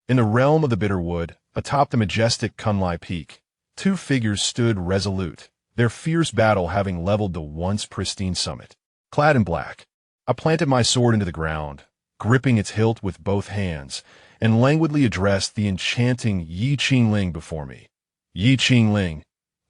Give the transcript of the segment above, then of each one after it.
In the realm of the bitter wood, atop the majestic Kunlai Peak, two figures stood resolute, their fierce battle having leveled the once pristine summit. Clad in black, I planted my sword into the ground, gripping its hilt with both hands, and languidly addressed the enchanting Ye Qingling before me. Ye Qingling,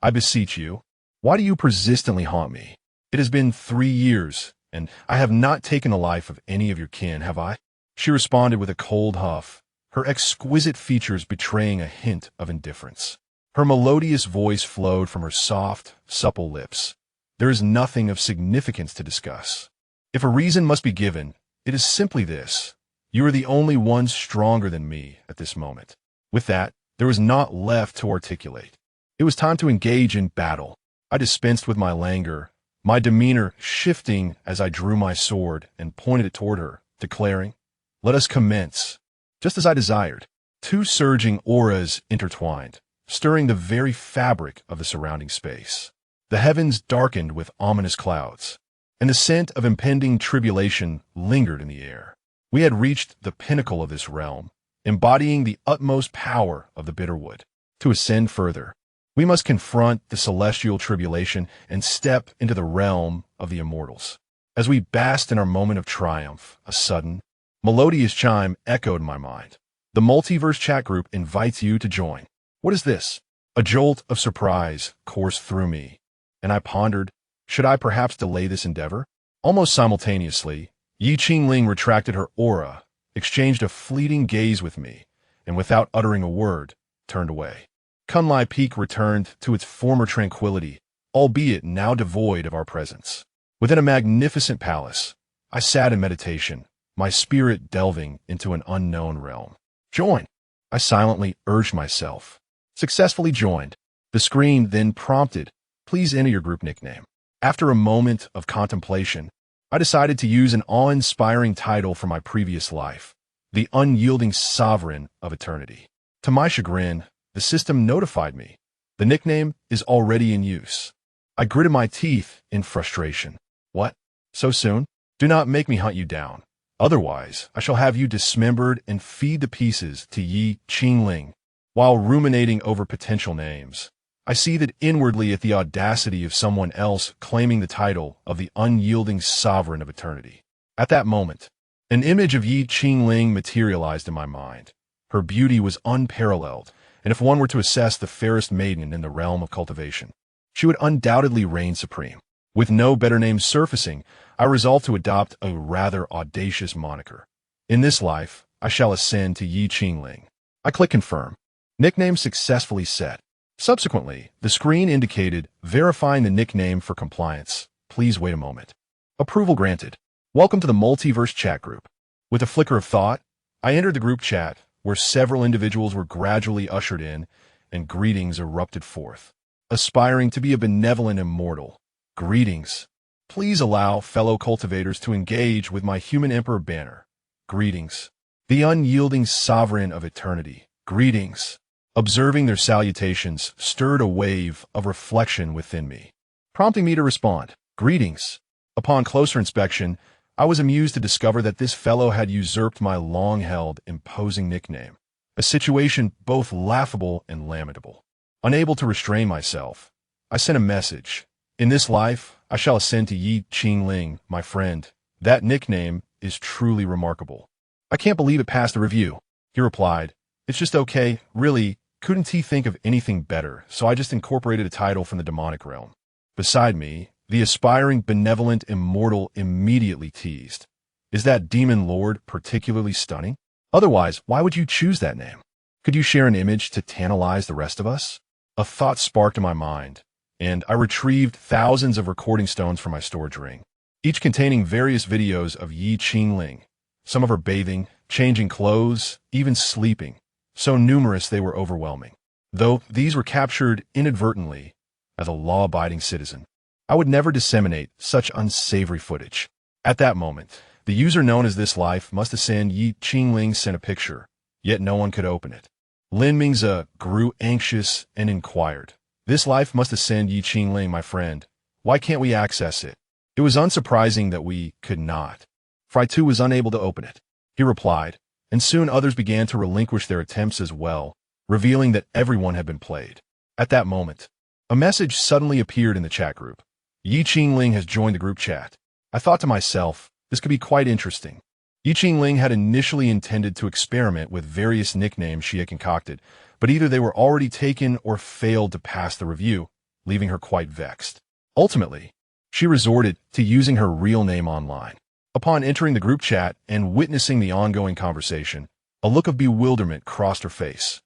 I beseech you, why do you persistently haunt me? It has been 3 years, and I have not taken the life of any of your kin, have I? She responded with a cold huff, her exquisite features betraying a hint of indifference. Her melodious voice flowed from her soft, supple lips. There is nothing of significance to discuss. If a reason must be given, it is simply this. You are the only one stronger than me at this moment. With that, there was naught left to articulate. It was time to engage in battle. I dispensed with my languor, my demeanor shifting as I drew my sword and pointed it toward her, declaring, "Let us commence." Just as I desired, two surging auras intertwined, stirring the very fabric of the surrounding space. The heavens darkened with ominous clouds, and the scent of impending tribulation lingered in the air. We had reached the pinnacle of this realm, embodying the utmost power of the bitterwood. To ascend further, we must confront the celestial tribulation and step into the realm of the immortals. As we basked in our moment of triumph, a sudden, melodious chime echoed in my mind. The Multiverse chat group invites you to join. What is this? A jolt of surprise coursed through me, and I pondered, should I perhaps delay this endeavor? Almost simultaneously, Ye Qingling retracted her aura, exchanged a fleeting gaze with me, and without uttering a word, turned away. Kunlai Peak returned to its former tranquility, albeit now devoid of our presence. Within a magnificent palace, I sat in meditation, my spirit delving into an unknown realm. Join! I silently urged myself. Successfully joined. The screen then prompted, "Please enter your group nickname." After a moment of contemplation, I decided to use an awe-inspiring title from my previous life, the Unyielding Sovereign of Eternity. To my chagrin, the system notified me. The nickname is already in use. I gritted my teeth in frustration. What? So soon? Do not make me hunt you down. Otherwise, I shall have you dismembered and feed the pieces to Ye Qingling. While ruminating over potential names, I seethed inwardly at the audacity of someone else claiming the title of the Unyielding Sovereign of Eternity. At that moment, an image of Ye Qingling materialized in my mind. Her beauty was unparalleled, and if one were to assess the fairest maiden in the realm of cultivation, she would undoubtedly reign supreme. With no better name surfacing, I resolved to adopt a rather audacious moniker. In this life, I shall ascend to Ye Qingling. I click confirm. Nickname successfully set. Subsequently, the screen indicated verifying the nickname for compliance. Please wait a moment. Approval granted. Welcome to the Multiverse chat group. With a flicker of thought, I entered the group chat, where several individuals were gradually ushered in, and greetings erupted forth. Aspiring to be a benevolent immortal. Greetings. Please allow fellow cultivators to engage with my human emperor banner. Greetings. The Unyielding Sovereign of Eternity. Greetings. Observing their salutations stirred a wave of reflection within me, prompting me to respond. Greetings. Upon closer inspection, I was amused to discover that this fellow had usurped my long-held, imposing nickname, a situation both laughable and lamentable. Unable to restrain myself, I sent a message. In this life, I shall ascend to Ye Qingling, my friend. That nickname is truly remarkable. I can't believe it passed the review. He replied, "It's just okay, really. Couldn't he think of anything better, so I just incorporated a title from the demonic realm." Beside me, the aspiring benevolent immortal immediately teased. "Is that Demon Lord particularly stunning? Otherwise, why would you choose that name? Could you share an image to tantalize the rest of us?" A thought sparked in my mind, and I retrieved thousands of recording stones from my storage ring, each containing various videos of Ye Qingling, some of her bathing, changing clothes, even sleeping. So numerous they were overwhelming. Though these were captured inadvertently, as a law-abiding citizen, I would never disseminate such unsavory footage. At that moment, the user known as This Life must ascend Ye Qingling sent a picture, yet no one could open it. Lin Mingze grew anxious and inquired, "This Life must ascend Ye Qingling, my friend. Why can't we access it?" It was unsurprising that we could not. Fry 2 was unable to open it. He replied, and soon others began to relinquish their attempts as well, revealing that everyone had been played. At that moment, a message suddenly appeared in the chat group. Ye Qingling has joined the group chat. I thought to myself, this could be quite interesting. Ye Qingling had initially intended to experiment with various nicknames she had concocted, but either they were already taken or failed to pass the review, leaving her quite vexed. Ultimately, she resorted to using her real name online. Upon entering the group chat and witnessing the ongoing conversation, a look of bewilderment crossed her face.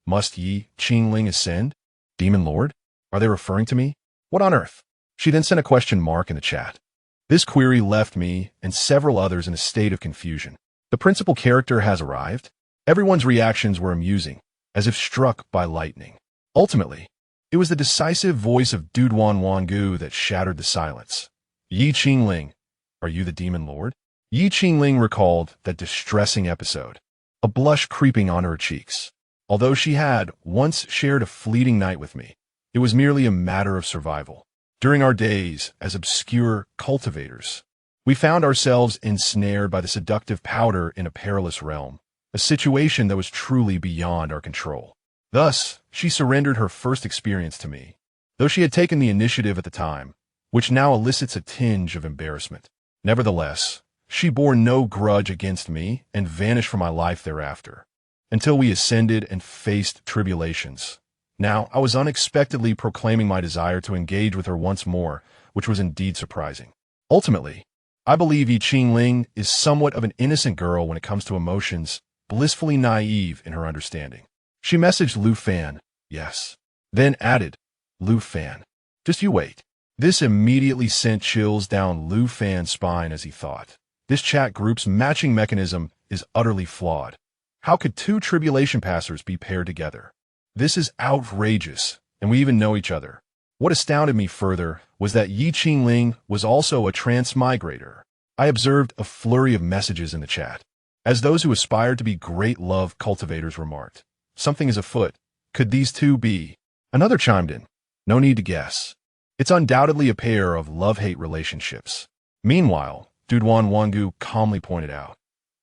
Must Ye Qingling ascend? Demon Lord? Are they referring to me? What on earth? She then sent a question mark in the chat. This query left me and several others in a state of confusion. The principal character has arrived? Everyone's reactions were amusing, as if struck by lightning. Ultimately, it was the decisive voice of Duduan Wangu that shattered the silence. Ye Qingling, are you the Demon Lord? Ye Qingling recalled that distressing episode, a blush creeping on her cheeks. Although she had once shared a fleeting night with me, it was merely a matter of survival. During our days as obscure cultivators, we found ourselves ensnared by the seductive powder in a perilous realm, a situation that was truly beyond our control. Thus, she surrendered her first experience to me, though she had taken the initiative at the time, which now elicits a tinge of embarrassment. Nevertheless, she bore no grudge against me and vanished from my life thereafter, until we ascended and faced tribulations. Now, I was unexpectedly proclaiming my desire to engage with her once more, which was indeed surprising. Ultimately, I believe Ye Qingling is somewhat of an innocent girl when it comes to emotions, blissfully naive in her understanding. She messaged Lu Fan, yes, then added, Lu Fan. Just you wait. This immediately sent chills down Lu Fan's spine as he thought. This chat group's matching mechanism is utterly flawed. How could two tribulation passers be paired together? This is outrageous, and we even know each other. What astounded me further was that Ye Qingling was also a transmigrator. I observed a flurry of messages in the chat, as those who aspired to be great love cultivators remarked. Something is afoot. Could these two be? Another chimed in. No need to guess. It's undoubtedly a pair of love-hate relationships. Meanwhile, Duduan Wangu calmly pointed out,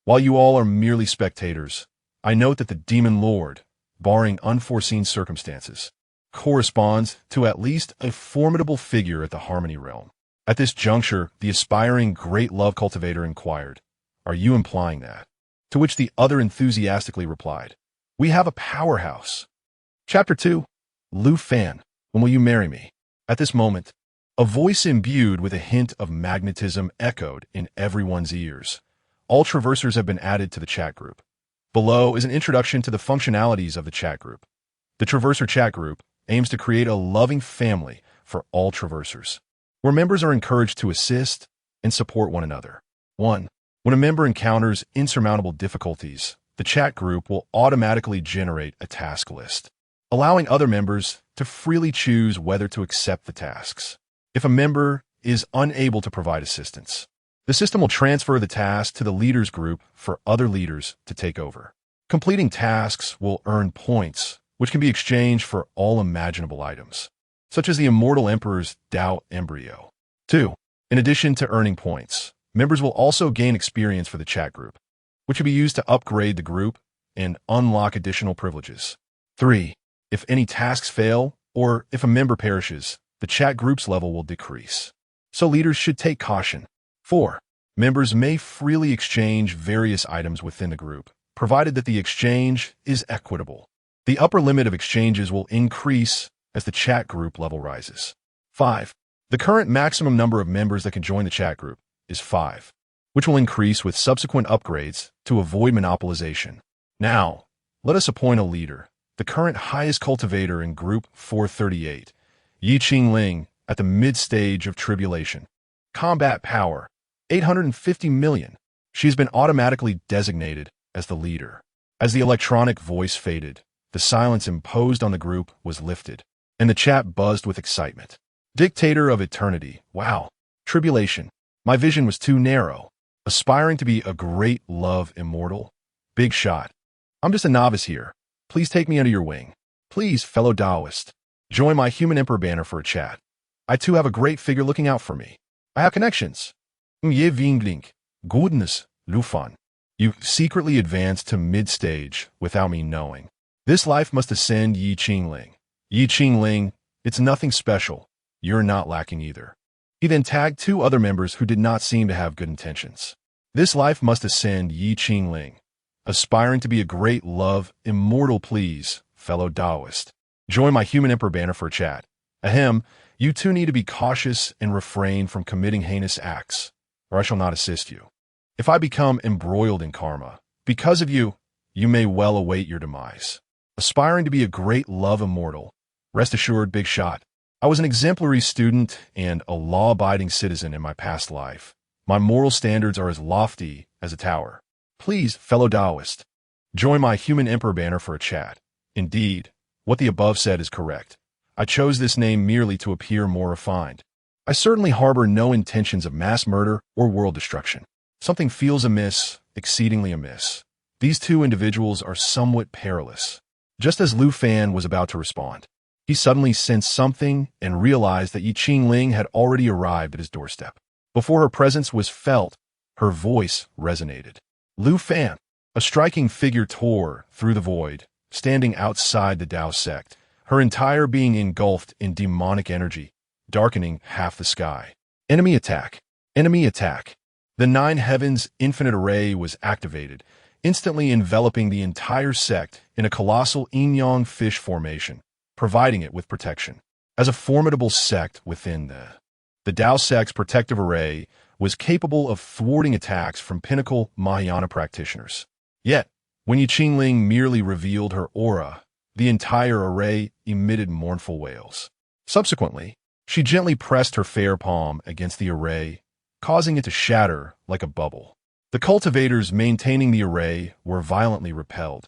while you all are merely spectators, I note that the Demon Lord, barring unforeseen circumstances, corresponds to at least a formidable figure at the Harmony Realm. At this juncture, the aspiring great love cultivator inquired, are you implying that? To which the other enthusiastically replied, we have a powerhouse. Chapter 2. Lu Fan, when will you marry me? At this moment, a voice imbued with a hint of magnetism echoed in everyone's ears. All traversers have been added to the chat group. Below is an introduction to the functionalities of the chat group. The Traverser chat group aims to create a loving family for all traversers, where members are encouraged to assist and support one another. 1. When a member encounters insurmountable difficulties, the chat group will automatically generate a task list, allowing other members to freely choose whether to accept the tasks. If a member is unable to provide assistance, the system will transfer the task to the leaders group for other leaders to take over. Completing tasks will earn points, which can be exchanged for all imaginable items, such as the Immortal Emperor's Dao Embryo. 2. In addition to earning points, members will also gain experience for the chat group, which will be used to upgrade the group and unlock additional privileges. 3. If any tasks fail, or if a member perishes, the chat group's level will decrease. So leaders should take caution. 4. Members may freely exchange various items within the group, provided that the exchange is equitable. The upper limit of exchanges will increase as the chat group level rises. 5. The current maximum number of members that can join the chat group is 5, which will increase with subsequent upgrades to avoid monopolization. Now, let us appoint a leader, the current highest cultivator in Group 438, Ye Qingling, at the mid-stage of tribulation. Combat power, 850 million. She has been automatically designated as the leader. As the electronic voice faded, the silence imposed on the group was lifted, and the chat buzzed with excitement. Dictator of eternity. Wow. Tribulation. My vision was too narrow. Aspiring to be a great love immortal. Big shot. I'm just a novice here. Please take me under your wing. Please, fellow Taoist, join my Human Emperor banner for a chat. I too have a great figure looking out for me. I have connections. Ye Qingling. Goodness, Lu Fan. You secretly advanced to mid-stage without me knowing. This life must ascend Ye Qingling. Ye Qingling, it's nothing special. You're not lacking either. He then tagged two other members who did not seem to have good intentions. This life must ascend Ye Qingling. Aspiring to be a great love, immortal please, fellow Taoist. Join my human emperor banner for a chat. Ahem, you two need to be cautious and refrain from committing heinous acts, or I shall not assist you. If I become embroiled in karma, because of you, you may well await your demise. Aspiring to be a great love immortal. Rest assured, big shot. I was an exemplary student and a law-abiding citizen in my past life. My moral standards are as lofty as a tower. Please, fellow Taoist, join my human emperor banner for a chat. Indeed, what the above said is correct. I chose this name merely to appear more refined. I certainly harbor no intentions of mass murder or world destruction. Something feels amiss, exceedingly amiss. These two individuals are somewhat perilous. Just as Lu Fan was about to respond, he suddenly sensed something and realized that Ye Qingling had already arrived at his doorstep. Before her presence was felt, her voice resonated. Lu Fan, a striking figure tore through the void, standing outside the Tao sect, her entire being engulfed in demonic energy, darkening half the sky. Enemy attack! Enemy attack! The nine heavens infinite array was activated, instantly enveloping the entire sect in a colossal yin-yang fish formation, providing it with protection. As a formidable sect within the Tao sect's protective array was capable of thwarting attacks from pinnacle Mahayana practitioners. Yet, when Ye Qingling merely revealed her aura, the entire array emitted mournful wails. Subsequently, she gently pressed her fair palm against the array, causing it to shatter like a bubble. The cultivators maintaining the array were violently repelled,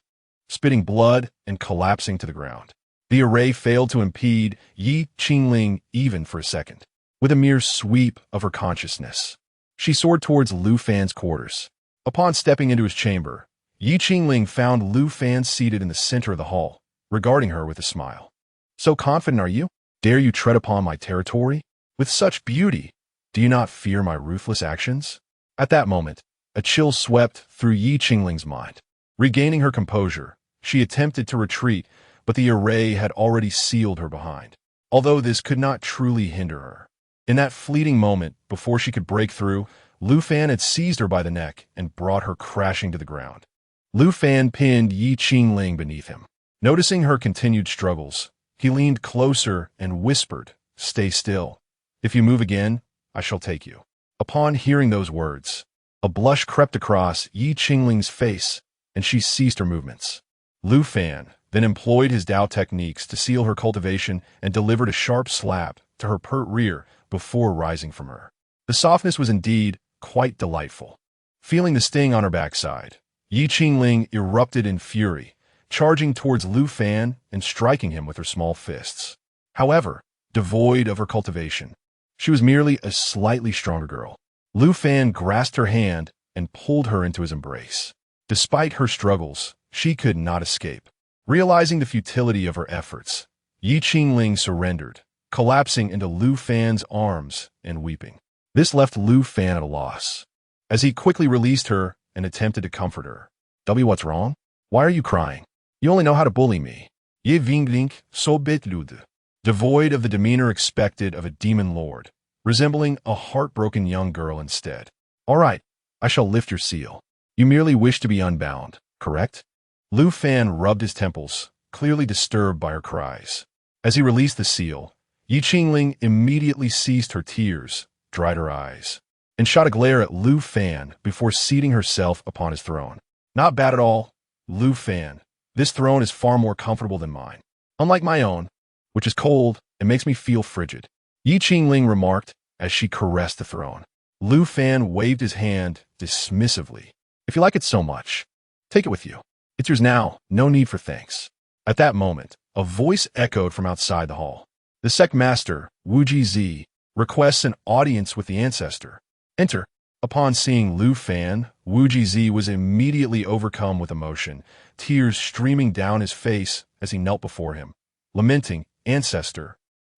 spitting blood and collapsing to the ground. The array failed to impede Ye Qingling even for a second. With a mere sweep of her consciousness, she soared towards Lu Fan's quarters. Upon stepping into his chamber, Ye Qingling found Lu Fan seated in the center of the hall, regarding her with a smile. So confident are you? Dare you tread upon my territory? With such beauty, do you not fear my ruthless actions? At that moment, a chill swept through Ye Qingling's mind. Regaining her composure, she attempted to retreat, but the array had already sealed her behind. Although this could not truly hinder her. In that fleeting moment, before she could break through, Lu Fan had seized her by the neck and brought her crashing to the ground. Lu Fan pinned Ye Qingling beneath him. Noticing her continued struggles, he leaned closer and whispered, "Stay still. If you move again, I shall take you." Upon hearing those words, a blush crept across Ye Qingling's face, and she ceased her movements. Lu Fan then employed his Tao techniques to seal her cultivation and delivered a sharp slap to her pert rear before rising from her. The softness was indeed quite delightful. Feeling the sting on her backside, Ye Qingling erupted in fury, charging towards Lu Fan and striking him with her small fists. However, devoid of her cultivation, she was merely a slightly stronger girl. Lu Fan grasped her hand and pulled her into his embrace. Despite her struggles, she could not escape. Realizing the futility of her efforts, Ye Qingling surrendered, collapsing into Lu Fan's arms and weeping. This left Lu Fan at a loss, as he quickly released her and attempted to comfort her. What's wrong? Why are you crying? You only know how to bully me. Ye Qingling so bitlude. Devoid of the demeanor expected of a demon lord, resembling a heartbroken young girl instead. All right, I shall lift your seal. You merely wish to be unbound, correct? Lu Fan rubbed his temples, clearly disturbed by her cries. As he released the seal, Ye Qingling immediately ceased her tears, dried her eyes, and shot a glare at Lu Fan before seating herself upon his throne. Not bad at all, Lu Fan. This throne is far more comfortable than mine. Unlike my own, which is cold and makes me feel frigid, Ye Qingling remarked as she caressed the throne. Lu Fan waved his hand dismissively. If you like it so much, take it with you. It's yours now, no need for thanks. At that moment, a voice echoed from outside the hall. The sect master, Wu Ji requests an audience with the ancestor. Enter. Upon seeing Lu Fan, Wu Ji was immediately overcome with emotion, tears streaming down his face as he knelt before him, lamenting, "Ancestor,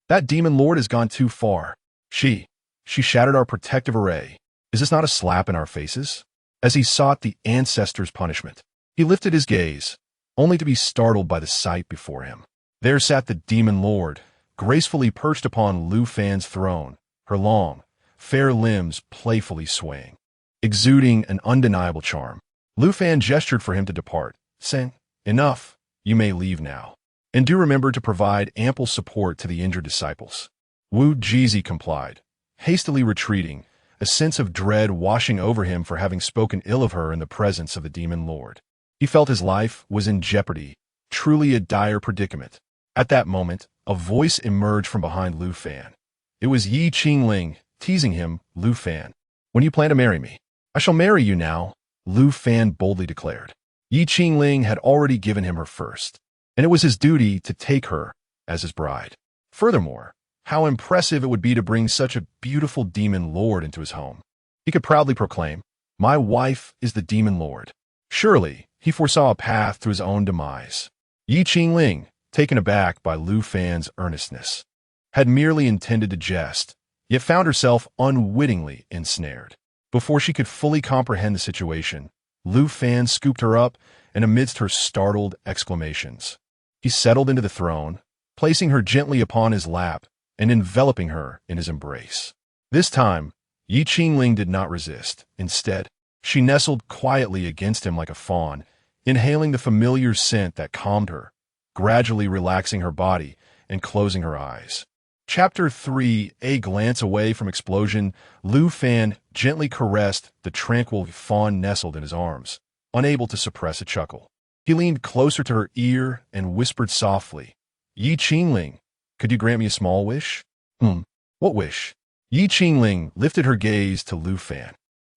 that demon lord has gone too far. She shattered our protective array. Is this not a slap in our faces?" as he sought the ancestors' punishment. He lifted his gaze, only to be startled by the sight before him. There sat the Demon Lord, gracefully perched upon Lu Fan's throne, her long, fair limbs playfully swaying, exuding an undeniable charm. Lu Fan gestured for him to depart, saying, "Enough, you may leave now. And do remember to provide ample support to the injured disciples." Wu Jizi complied, hastily retreating, a sense of dread washing over him for having spoken ill of her in the presence of the Demon Lord. He felt his life was in jeopardy, truly a dire predicament. At that moment, a voice emerged from behind Lu Fan. It was Ye Qingling, teasing him. "Lu Fan, when you plan to marry me?" "I shall marry you now," Lu Fan boldly declared. Ye Qingling had already given him her first, and it was his duty to take her as his bride. Furthermore, how impressive it would be to bring such a beautiful Demon Lord into his home. He could proudly proclaim, "My wife is the Demon Lord." Surely, he foresaw a path to his own demise. Ye Qingling, taken aback by Lu Fan's earnestness, had merely intended to jest, yet found herself unwittingly ensnared. Before she could fully comprehend the situation, Lu Fan scooped her up, and amidst her startled exclamations, he settled into the throne, placing her gently upon his lap and enveloping her in his embrace. This time, Ye Qingling did not resist. Instead, she nestled quietly against him like a fawn, inhaling the familiar scent that calmed her, gradually relaxing her body and closing her eyes. Chapter 3. A glance away from explosion, Lu Fan gently caressed the tranquil fawn nestled in his arms, unable to suppress a chuckle. He leaned closer to her ear and whispered softly, "Ye Qingling, could you grant me a small wish?" What wish?" Ye Qingling lifted her gaze to Lu Fan,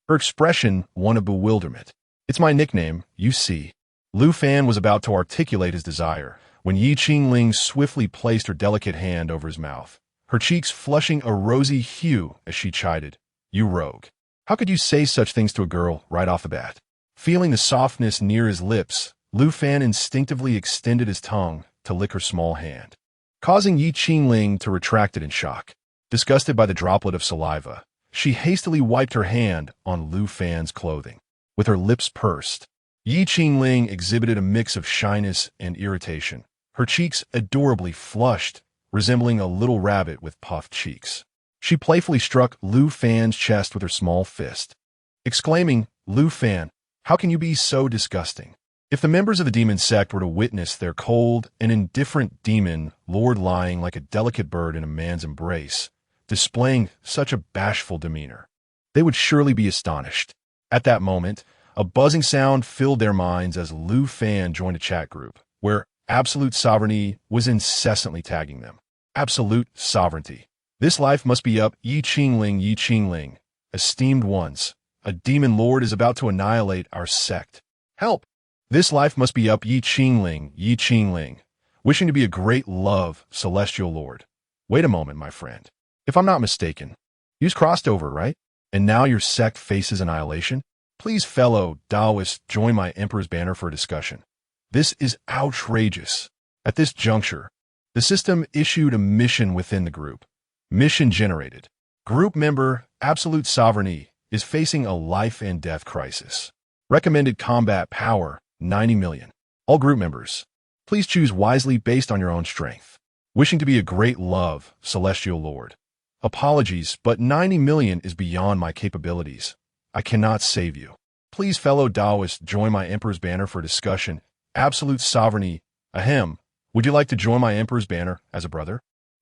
her expression one of bewilderment. "It's my nickname, you see." Lu Fan was about to articulate his desire when Ye Qingling swiftly placed her delicate hand over his mouth, her cheeks flushing a rosy hue as she chided, "You rogue. How could you say such things to a girl right off the bat?" Feeling the softness near his lips, Lu Fan instinctively extended his tongue to lick her small hand, causing Ye Qingling to retract it in shock. Disgusted by the droplet of saliva, she hastily wiped her hand on Lu Fan's clothing. With her lips pursed, Ye Qingling exhibited a mix of shyness and irritation, her cheeks adorably flushed, resembling a little rabbit with puffed cheeks. She playfully struck Lu Fan's chest with her small fist, exclaiming, "Lu Fan, how can you be so disgusting?" If the members of the demon sect were to witness their cold and indifferent demon lord lying like a delicate bird in a man's embrace, displaying such a bashful demeanor, they would surely be astonished. At that moment, a buzzing sound filled their minds as Lu Fan joined a chat group, where absolute sovereignty was incessantly tagging them. Absolute sovereignty. This life must be up, Ye Qingling, Ye Qingling. Esteemed ones, a demon lord is about to annihilate our sect. Help! This life must be up, Ye Qingling, Ye Qingling. Wishing to be a great love, celestial lord. Wait a moment, my friend. If I'm not mistaken, you've crossed over, right? And now your sect faces annihilation? Please, fellow Taoists, join my Emperor's banner for a discussion. This is outrageous. At this juncture, the system issued a mission within the group. Mission generated. Group member, absolute sovereignty, is facing a life and death crisis. Recommended combat power, 90 million. All group members, please choose wisely based on your own strength. Wishing to be a great love, celestial lord. Apologies, but 90 million is beyond my capabilities. I cannot save you. Please, fellow Taoists, join my Emperor's banner for discussion. Absolute sovereignty. Ahem. Would you like to join my Emperor's banner as a brother?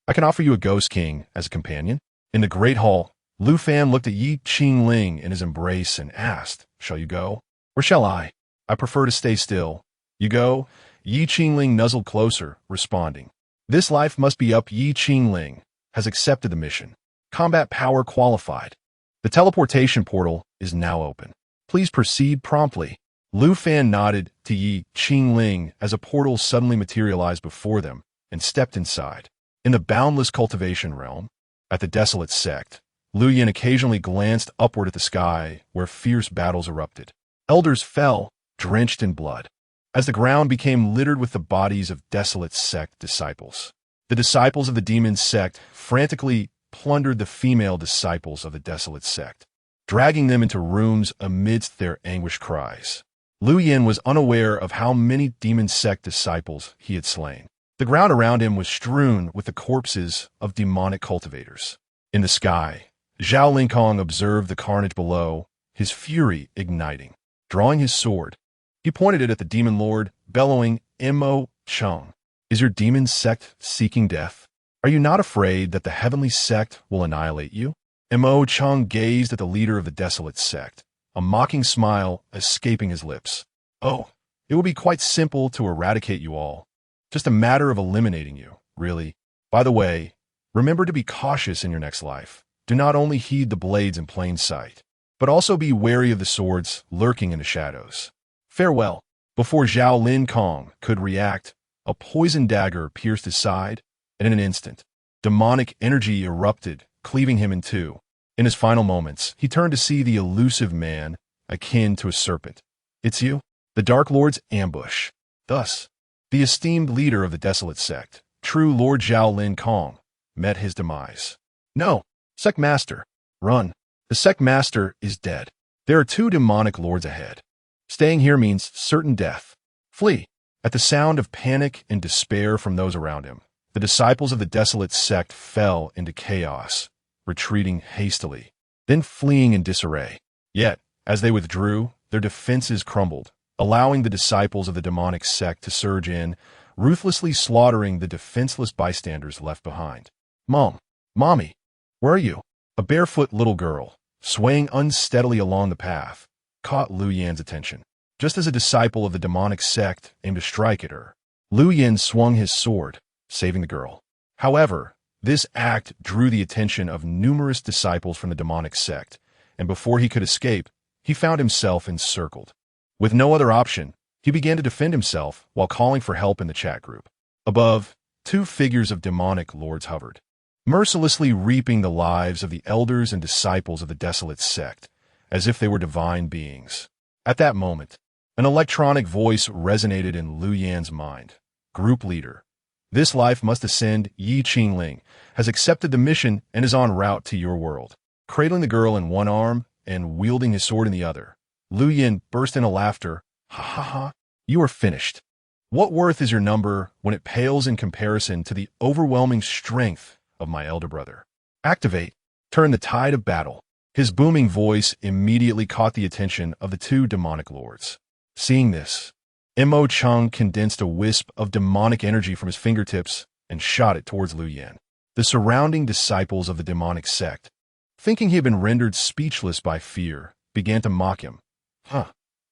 I can offer you a Ghost King as a companion. In the Great Hall, Lu Fan looked at Ye Qingling in his embrace and asked, "Shall you go? Or shall I? I prefer to stay still." "You go." Ye Qingling nuzzled closer, responding, "This life must be up. Ye Qingling has accepted the mission. Combat power qualified. The teleportation portal is now open. Please proceed promptly." Lu Fan nodded to Ye Qingling as a portal suddenly materialized before them and stepped inside. In the boundless cultivation realm, at the desolate sect, Lu Yin occasionally glanced upward at the sky where fierce battles erupted. Elders fell, drenched in blood, as the ground became littered with the bodies of desolate sect disciples. The disciples of the demon sect frantically plundered the female disciples of the desolate sect, dragging them into rooms amidst their anguished cries. Lu Yin was unaware of how many demon sect disciples he had slain. The ground around him was strewn with the corpses of demonic cultivators. In the sky, Zhao Linkong observed the carnage below, his fury igniting. Drawing his sword, he pointed it at the Demon Lord, bellowing, "Mo Chung, is your demon sect seeking death? Are you not afraid that the heavenly sect will annihilate you?" Mo Chung gazed at the leader of the desolate sect, a mocking smile escaping his lips. "Oh, it will be quite simple to eradicate you all. Just a matter of eliminating you, really. By the way, remember to be cautious in your next life. Do not only heed the blades in plain sight, but also be wary of the swords lurking in the shadows. Farewell." Before Zhao Linkong could react, a poison dagger pierced his side, and in an instant, demonic energy erupted, cleaving him in two. In his final moments, he turned to see the elusive man, akin to a serpent. "It's you?" The Dark Lord's ambush. Thus, the esteemed leader of the desolate sect, true Lord Zhao Linkong, met his demise. "No, Sect Master, run. The Sect Master is dead. There are 2 demonic lords ahead. Staying here means certain death. Flee." At the sound of panic and despair from those around him, the disciples of the desolate sect fell into chaos, retreating hastily, then fleeing in disarray. Yet, as they withdrew, their defenses crumbled, allowing the disciples of the demonic sect to surge in, ruthlessly slaughtering the defenseless bystanders left behind. Mommy, where are you?" A barefoot little girl, swaying unsteadily along the path, caught Lu Yan's attention. Just as a disciple of the demonic sect aimed to strike at her, Lu Yan swung his sword, saving the girl. However, this act drew the attention of numerous disciples from the demonic sect, and before he could escape, he found himself encircled. With no other option, he began to defend himself while calling for help in the chat group. Above, 2 figures of demonic lords hovered, mercilessly reaping the lives of the elders and disciples of the desolate sect, as if they were divine beings. At that moment, an electronic voice resonated in Lu Yan's mind. "Group leader, this life must ascend. Ye Qingling has accepted the mission and is en route to your world." Cradling the girl in one arm and wielding his sword in the other, Lu Yan burst into laughter. "Ha ha ha, you are finished. What worth is your number when it pales in comparison to the overwhelming strength of my elder brother? Activate, turn the tide of battle." His booming voice immediately caught the attention of the 2 demonic lords. Seeing this, Mo Chung condensed a wisp of demonic energy from his fingertips and shot it towards Lu Yan. The surrounding disciples of the demonic sect, thinking he had been rendered speechless by fear, began to mock him.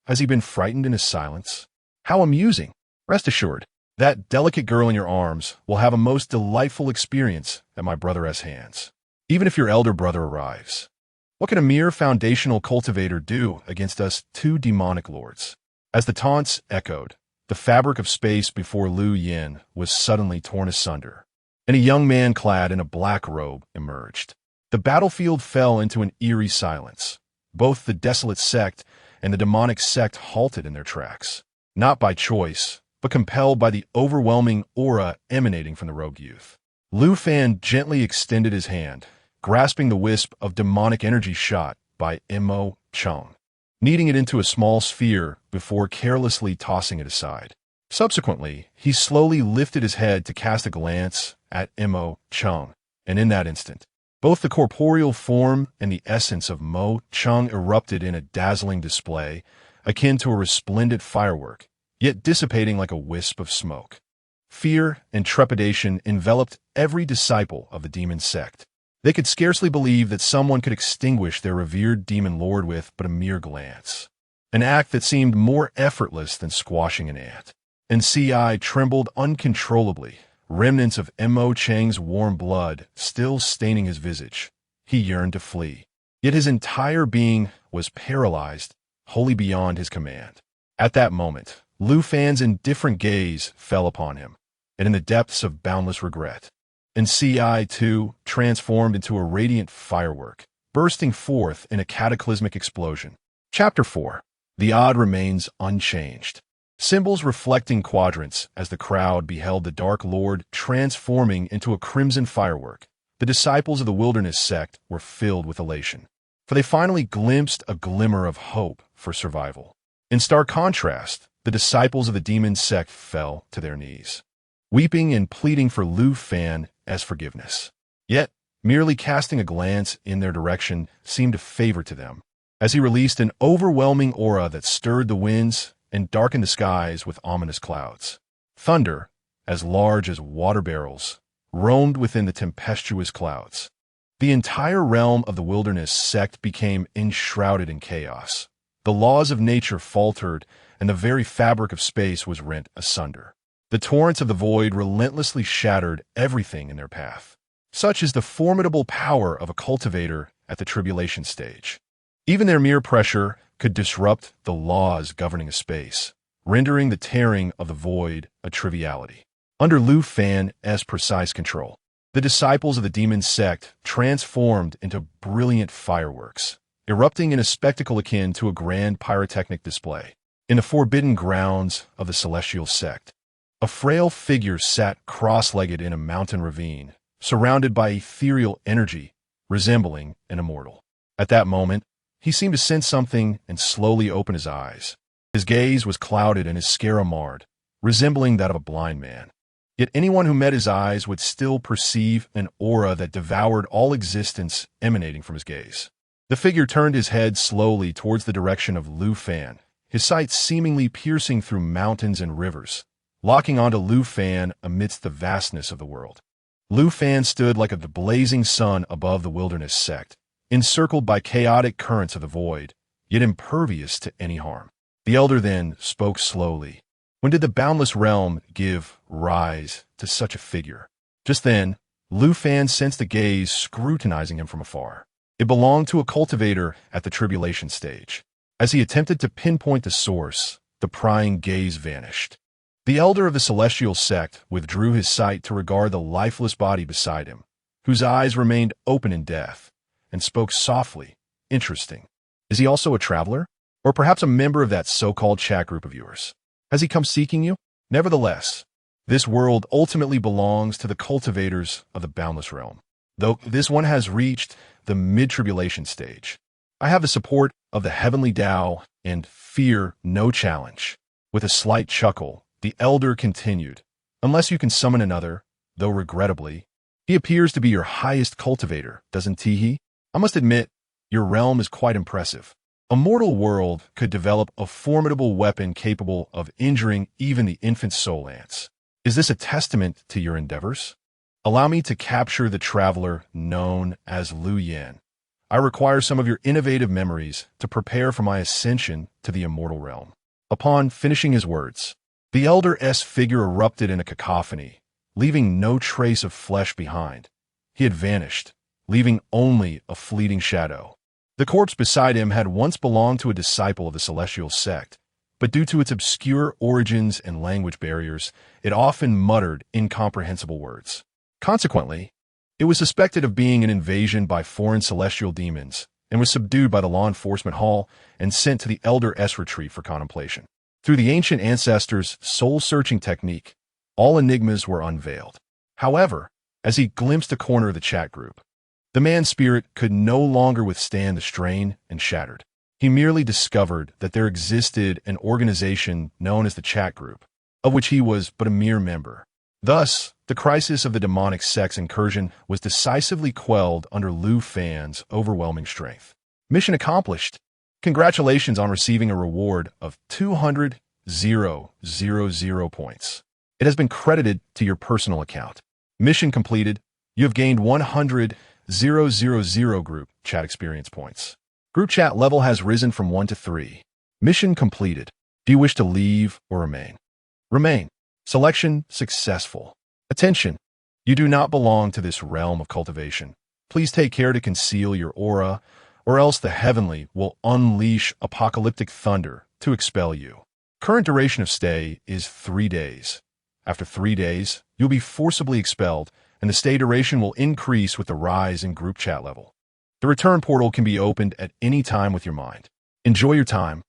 Has he been frightened in his silence? How amusing. Rest assured, that delicate girl in your arms will have a most delightful experience at my brother's hands, even if your elder brother arrives. What can a mere foundational cultivator do against us 2 demonic lords? As the taunts echoed, the fabric of space before Lu Yan was suddenly torn asunder, and a young man clad in a black robe emerged. The battlefield fell into an eerie silence. Both the desolate sect and the demonic sect halted in their tracks, not by choice, but compelled by the overwhelming aura emanating from the rogue youth. Lu Fan gently extended his hand, grasping the wisp of demonic energy shot by Mo Chung, kneading it into a small sphere before carelessly tossing it aside. Subsequently, he slowly lifted his head to cast a glance at Mo Chung, and in that instant, both the corporeal form and the essence of Mo Chung erupted in a dazzling display, akin to a resplendent firework, yet dissipating like a wisp of smoke. Fear and trepidation enveloped every disciple of the demon sect. They could scarcely believe that someone could extinguish their revered demon lord with but a mere glance, an act that seemed more effortless than squashing an ant. And Ci trembled uncontrollably, remnants of Mo Cheng's warm blood still staining his visage. He yearned to flee, yet his entire being was paralyzed, wholly beyond his command. At that moment, Lu Fan's indifferent gaze fell upon him, and in the depths of boundless regret, and Ci, too, transformed into a radiant firework, bursting forth in a cataclysmic explosion. Chapter 4. The odd remains unchanged. Symbols reflecting quadrants as the crowd beheld the Dark Lord transforming into a crimson firework. The disciples of the wilderness sect were filled with elation. for they finally glimpsed a glimmer of hope for survival. In stark contrast, the disciples of the demon sect fell to their knees, weeping and pleading for Lu Fan as forgiveness. Yet, merely casting a glance in their direction seemed a favor to them, as he released an overwhelming aura that stirred the winds and darkened the skies with ominous clouds. Thunder, as large as water barrels, roamed within the tempestuous clouds. The entire realm of the wilderness sect became enshrouded in chaos. The laws of nature faltered, and the very fabric of space was rent asunder. The torrents of the void relentlessly shattered everything in their path. Such is the formidable power of a cultivator at the tribulation stage. Even their mere pressure could disrupt the laws governing a space, rendering the tearing of the void a triviality. Under Lu Fan's precise control, the disciples of the demon sect transformed into brilliant fireworks, erupting in a spectacle akin to a grand pyrotechnic display. In the forbidden grounds of the celestial sect, a frail figure sat cross-legged in a mountain ravine, surrounded by ethereal energy, resembling an immortal. At that moment, he seemed to sense something and slowly opened his eyes. His gaze was clouded and his scara marred, resembling that of a blind man. Yet anyone who met his eyes would still perceive an aura that devoured all existence emanating from his gaze. The figure turned his head slowly towards the direction of Lu Fan, his sight seemingly piercing through mountains and rivers, locking onto Lu Fan amidst the vastness of the world. Lu Fan stood like a blazing sun above the wilderness sect, encircled by chaotic currents of the void, yet impervious to any harm. The elder then spoke slowly. When did the boundless realm give rise to such a figure? Just then, Lu Fan sensed a gaze scrutinizing him from afar. It belonged to a cultivator at the tribulation stage. As he attempted to pinpoint the source, the prying gaze vanished. The elder of the celestial sect withdrew his sight to regard the lifeless body beside him, whose eyes remained open in death, and spoke softly. Interesting. Is he also a traveler? Or perhaps a member of that so-called chat group of yours? Has he come seeking you? Nevertheless, this world ultimately belongs to the cultivators of the boundless realm, though this one has reached the mid-tribulation stage. I have the support of the heavenly Tao and fear no challenge. With a slight chuckle, the elder continued, unless you can summon another, though regrettably, he appears to be your highest cultivator, doesn't he? I must admit, your realm is quite impressive. A mortal world could develop a formidable weapon capable of injuring even the infant soul ants. Is this a testament to your endeavors? Allow me to capture the traveler known as Lu Yan. I require some of your innovative memories to prepare for my ascension to the immortal realm. Upon finishing his words, the elder's figure erupted in a cacophony, leaving no trace of flesh behind. He had vanished, leaving only a fleeting shadow. The corpse beside him had once belonged to a disciple of the celestial sect, but due to its obscure origins and language barriers, it often muttered incomprehensible words. Consequently, it was suspected of being an invasion by foreign celestial demons and was subdued by the law enforcement hall and sent to the elder's retreat for contemplation. Through the ancient ancestors' soul-searching technique, all enigmas were unveiled. However, as he glimpsed a corner of the chat group, the man's spirit could no longer withstand the strain and shattered. He merely discovered that there existed an organization known as the chat group, of which he was but a mere member. Thus, the crisis of the demonic sect's incursion was decisively quelled under Lu Fan's overwhelming strength. Mission accomplished. Congratulations on receiving a reward of 200,000 points. It has been credited to your personal account. Mission completed. You have gained 100,000 group chat experience points. Group chat level has risen from 1 to 3. Mission completed. Do you wish to leave or remain? Remain. Selection successful. Attention! You do not belong to this realm of cultivation. Please take care to conceal your aura, or else the heavenly will unleash apocalyptic thunder to expel you. Current duration of stay is 3 days. After 3 days, you'll be forcibly expelled, and the stay duration will increase with the rise in group chat level. The return portal can be opened at any time with your mind. Enjoy your time.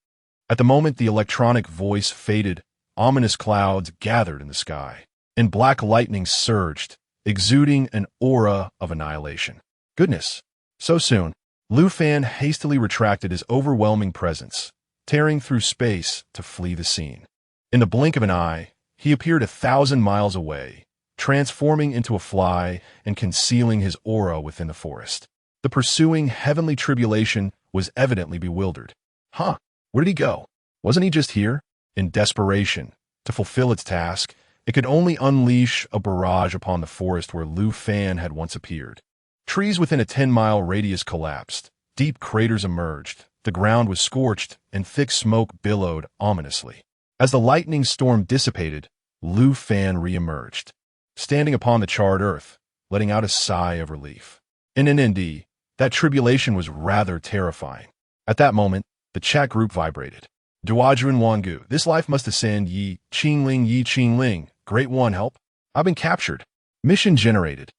At the moment the electronic voice faded, ominous clouds gathered in the sky, and black lightning surged, exuding an aura of annihilation. Goodness, so soon. Lu Fan hastily retracted his overwhelming presence, tearing through space to flee the scene. In the blink of an eye, he appeared 1,000 miles away, transforming into a fly and concealing his aura within the forest. The pursuing heavenly tribulation was evidently bewildered. Huh? Where did he go? Wasn't he just here? In desperation, to fulfill its task, it could only unleash a barrage upon the forest where Lu Fan had once appeared. Trees within a 10-mile radius collapsed, deep craters emerged, the ground was scorched, and thick smoke billowed ominously. As the lightning storm dissipated, Lu Fan re-emerged, standing upon the charred earth, letting out a sigh of relief. In an ND, that tribulation was rather terrifying. At that moment, the chat group vibrated. Duajuan Wangu, this life must ascend Ye Qingling. Great one, help. I've been captured. Mission generated.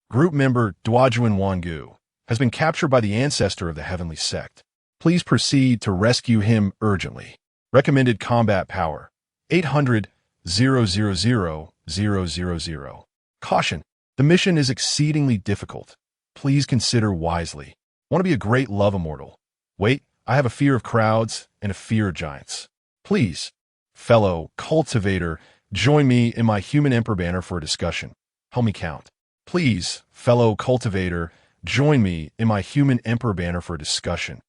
Group member Duajuan Wangu has been captured by the ancestor of the heavenly sect. Please proceed to rescue him urgently. Recommended combat power 800,000,000. Caution. The mission is exceedingly difficult. Please consider wisely. Want to be a great love immortal? Wait, I have a fear of crowds and a fear of giants. Please, fellow cultivator, join me in my human emperor banner for a discussion. Help me count. Please, fellow cultivator, join me in my human emperor banner for a discussion.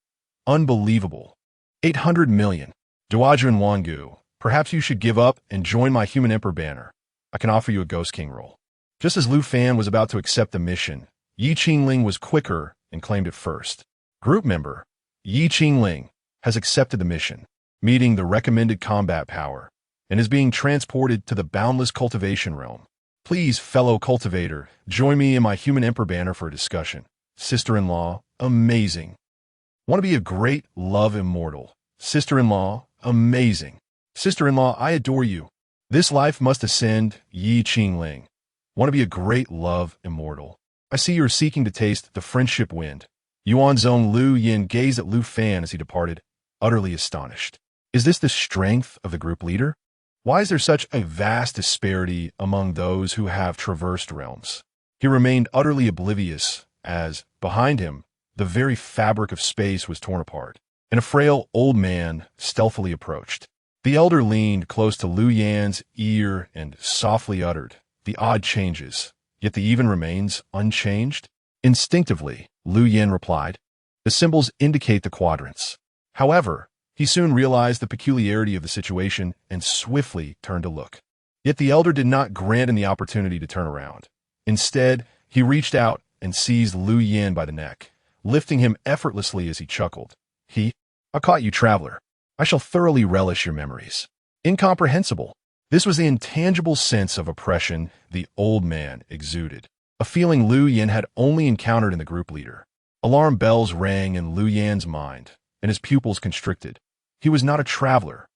Unbelievable. 800 million. Duajuan Wangu, perhaps you should give up and join my human emperor banner. I can offer you a Ghost King role. Just as Lu Fan was about to accept the mission, Ye Qingling was quicker and claimed it first. Group member Ye Qingling has accepted the mission, meeting the recommended combat power, and is being transported to the boundless cultivation realm. Please, fellow cultivator, join me in my human emperor banner for a discussion. Sister-in-law, amazing. Want to be a great love immortal. Sister-in-law, amazing. Sister-in-law, I adore you. This life must ascend Ye Qingling. Want to be a great love immortal. I see you're seeking to taste the friendship wind. Yuan's own Lu Yin gazed at Lu Fan as he departed, utterly astonished. Is this the strength of the group leader? Why is there such a vast disparity among those who have traversed realms? He remained utterly oblivious as, behind him, the very fabric of space was torn apart, and a frail old man stealthily approached. The elder leaned close to Lu Yan's ear and softly uttered, "The odd changes, yet the even remains unchanged." Instinctively, Lu Yan replied, "The symbols indicate the quadrants." However, he soon realized the peculiarity of the situation and swiftly turned to look. Yet the elder did not grant him the opportunity to turn around. Instead, he reached out and seized Lu Yan by the neck, lifting him effortlessly as he chuckled. I caught you, traveler. I shall thoroughly relish your memories." Incomprehensible. This was the intangible sense of oppression the old man exuded, a feeling Lu Yan had only encountered in the group leader. Alarm bells rang in Lu Yan's mind, and his pupils constricted. He was not a traveler.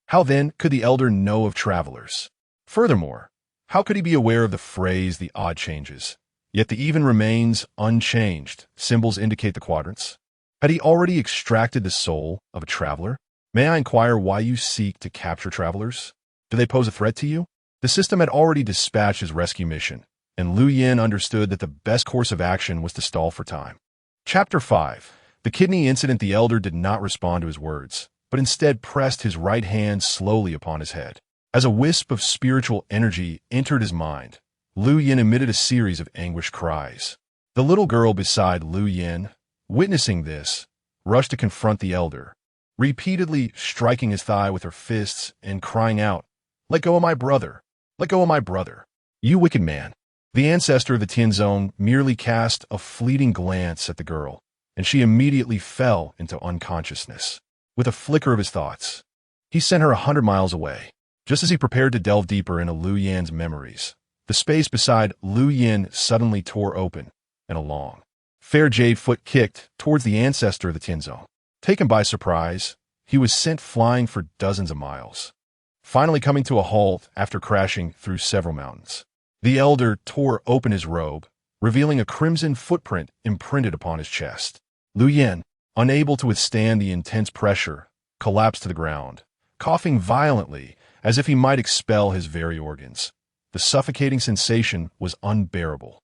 How then could the elder know of travelers? Furthermore, how could he be aware of the phrase "the odd changes"? Yet the even remains unchanged. Symbols indicate the quadrants. Had he already extracted the soul of a traveler? May I inquire why you seek to capture travelers? Do they pose a threat to you? The system had already dispatched his rescue mission, and Lu Yan understood that the best course of action was to stall for time. Chapter 5. The kidney incident. The elder did not respond to his words, but instead pressed his right hand slowly upon his head. As a wisp of spiritual energy entered his mind, Lu Yan emitted a series of anguished cries. The little girl beside Lu Yan, witnessing this, rushed to confront the elder, repeatedly striking his thigh with her fists and crying out, "Let go of my brother! Let go of my brother! You wicked man!" The ancestor of the Tianzone merely cast a fleeting glance at the girl, and she immediately fell into unconsciousness. With a flicker of his thoughts, he sent her 100 miles away. Just as he prepared to delve deeper into Lu Yan's memories, the space beside Lu Yan suddenly tore open, and a long, fair jade foot kicked towards the ancestor of the Tianzone. Taken by surprise, he was sent flying for dozens of miles, finally coming to a halt after crashing through several mountains. The elder tore open his robe, revealing a crimson footprint imprinted upon his chest. Lu Yan, unable to withstand the intense pressure, collapsed to the ground, coughing violently as if he might expel his very organs. The suffocating sensation was unbearable.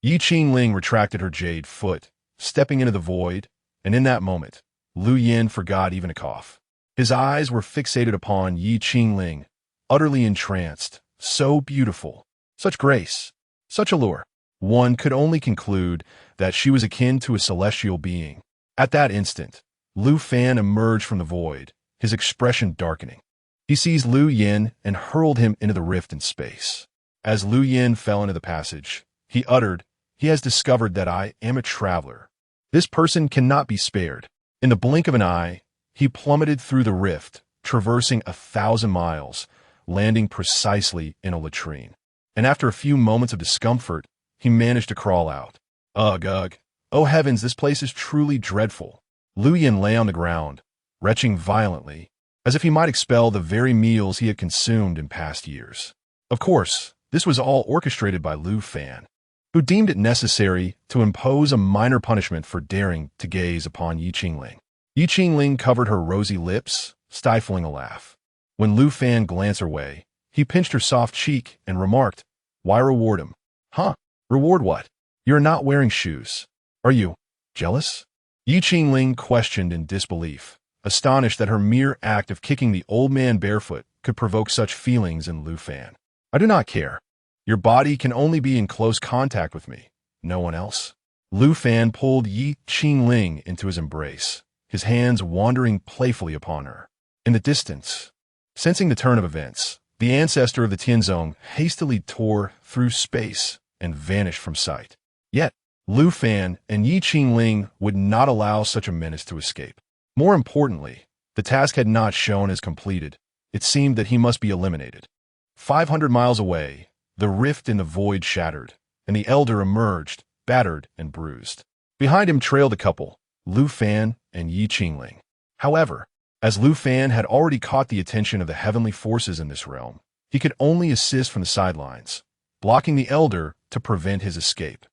Ye Qingling retracted her jade foot, stepping into the void, and in that moment, Lu Yin forgot even to cough. His eyes were fixated upon Ye Qingling, utterly entranced, so beautiful, such grace, such allure. One could only conclude that she was akin to a celestial being. At that instant, Lu Fan emerged from the void, his expression darkening. He seized Lu Yin and hurled him into the rift in space. As Lu Yin fell into the passage, he uttered, "He has discovered that I am a traveler. This person cannot be spared." In the blink of an eye, he plummeted through the rift, traversing 1,000 miles, landing precisely in a latrine. And after a few moments of discomfort, he managed to crawl out. Ugh, ugh. Oh heavens, this place is truly dreadful. Lu Yin lay on the ground, retching violently, as if he might expel the very meals he had consumed in past years. Of course, this was all orchestrated by Lu Fan, who deemed it necessary to impose a minor punishment for daring to gaze upon Ye Qingling. Ye Qingling covered her rosy lips, stifling a laugh. When Lu Fan glanced her way, he pinched her soft cheek and remarked, "Why reward him?" "Huh? Reward what? You're not wearing shoes. Are you jealous?" Ye Qingling questioned in disbelief, astonished that her mere act of kicking the old man barefoot could provoke such feelings in Lu Fan. "I do not care. Your body can only be in close contact with me, no one else." Lu Fan pulled Ye Qingling into his embrace, his hands wandering playfully upon her. In the distance, sensing the turn of events, the ancestor of the Tianzong hastily tore through space and vanished from sight. Yet, Lu Fan and Ye Qingling would not allow such a menace to escape. More importantly, the task had not shown as completed. It seemed that he must be eliminated. 500 miles away, the rift in the void shattered, and the elder emerged, battered and bruised. Behind him trailed a couple, Lu Fan and Ye Qingling. However, as Lu Fan had already caught the attention of the heavenly forces in this realm, he could only assist from the sidelines, blocking the elder to prevent his escape.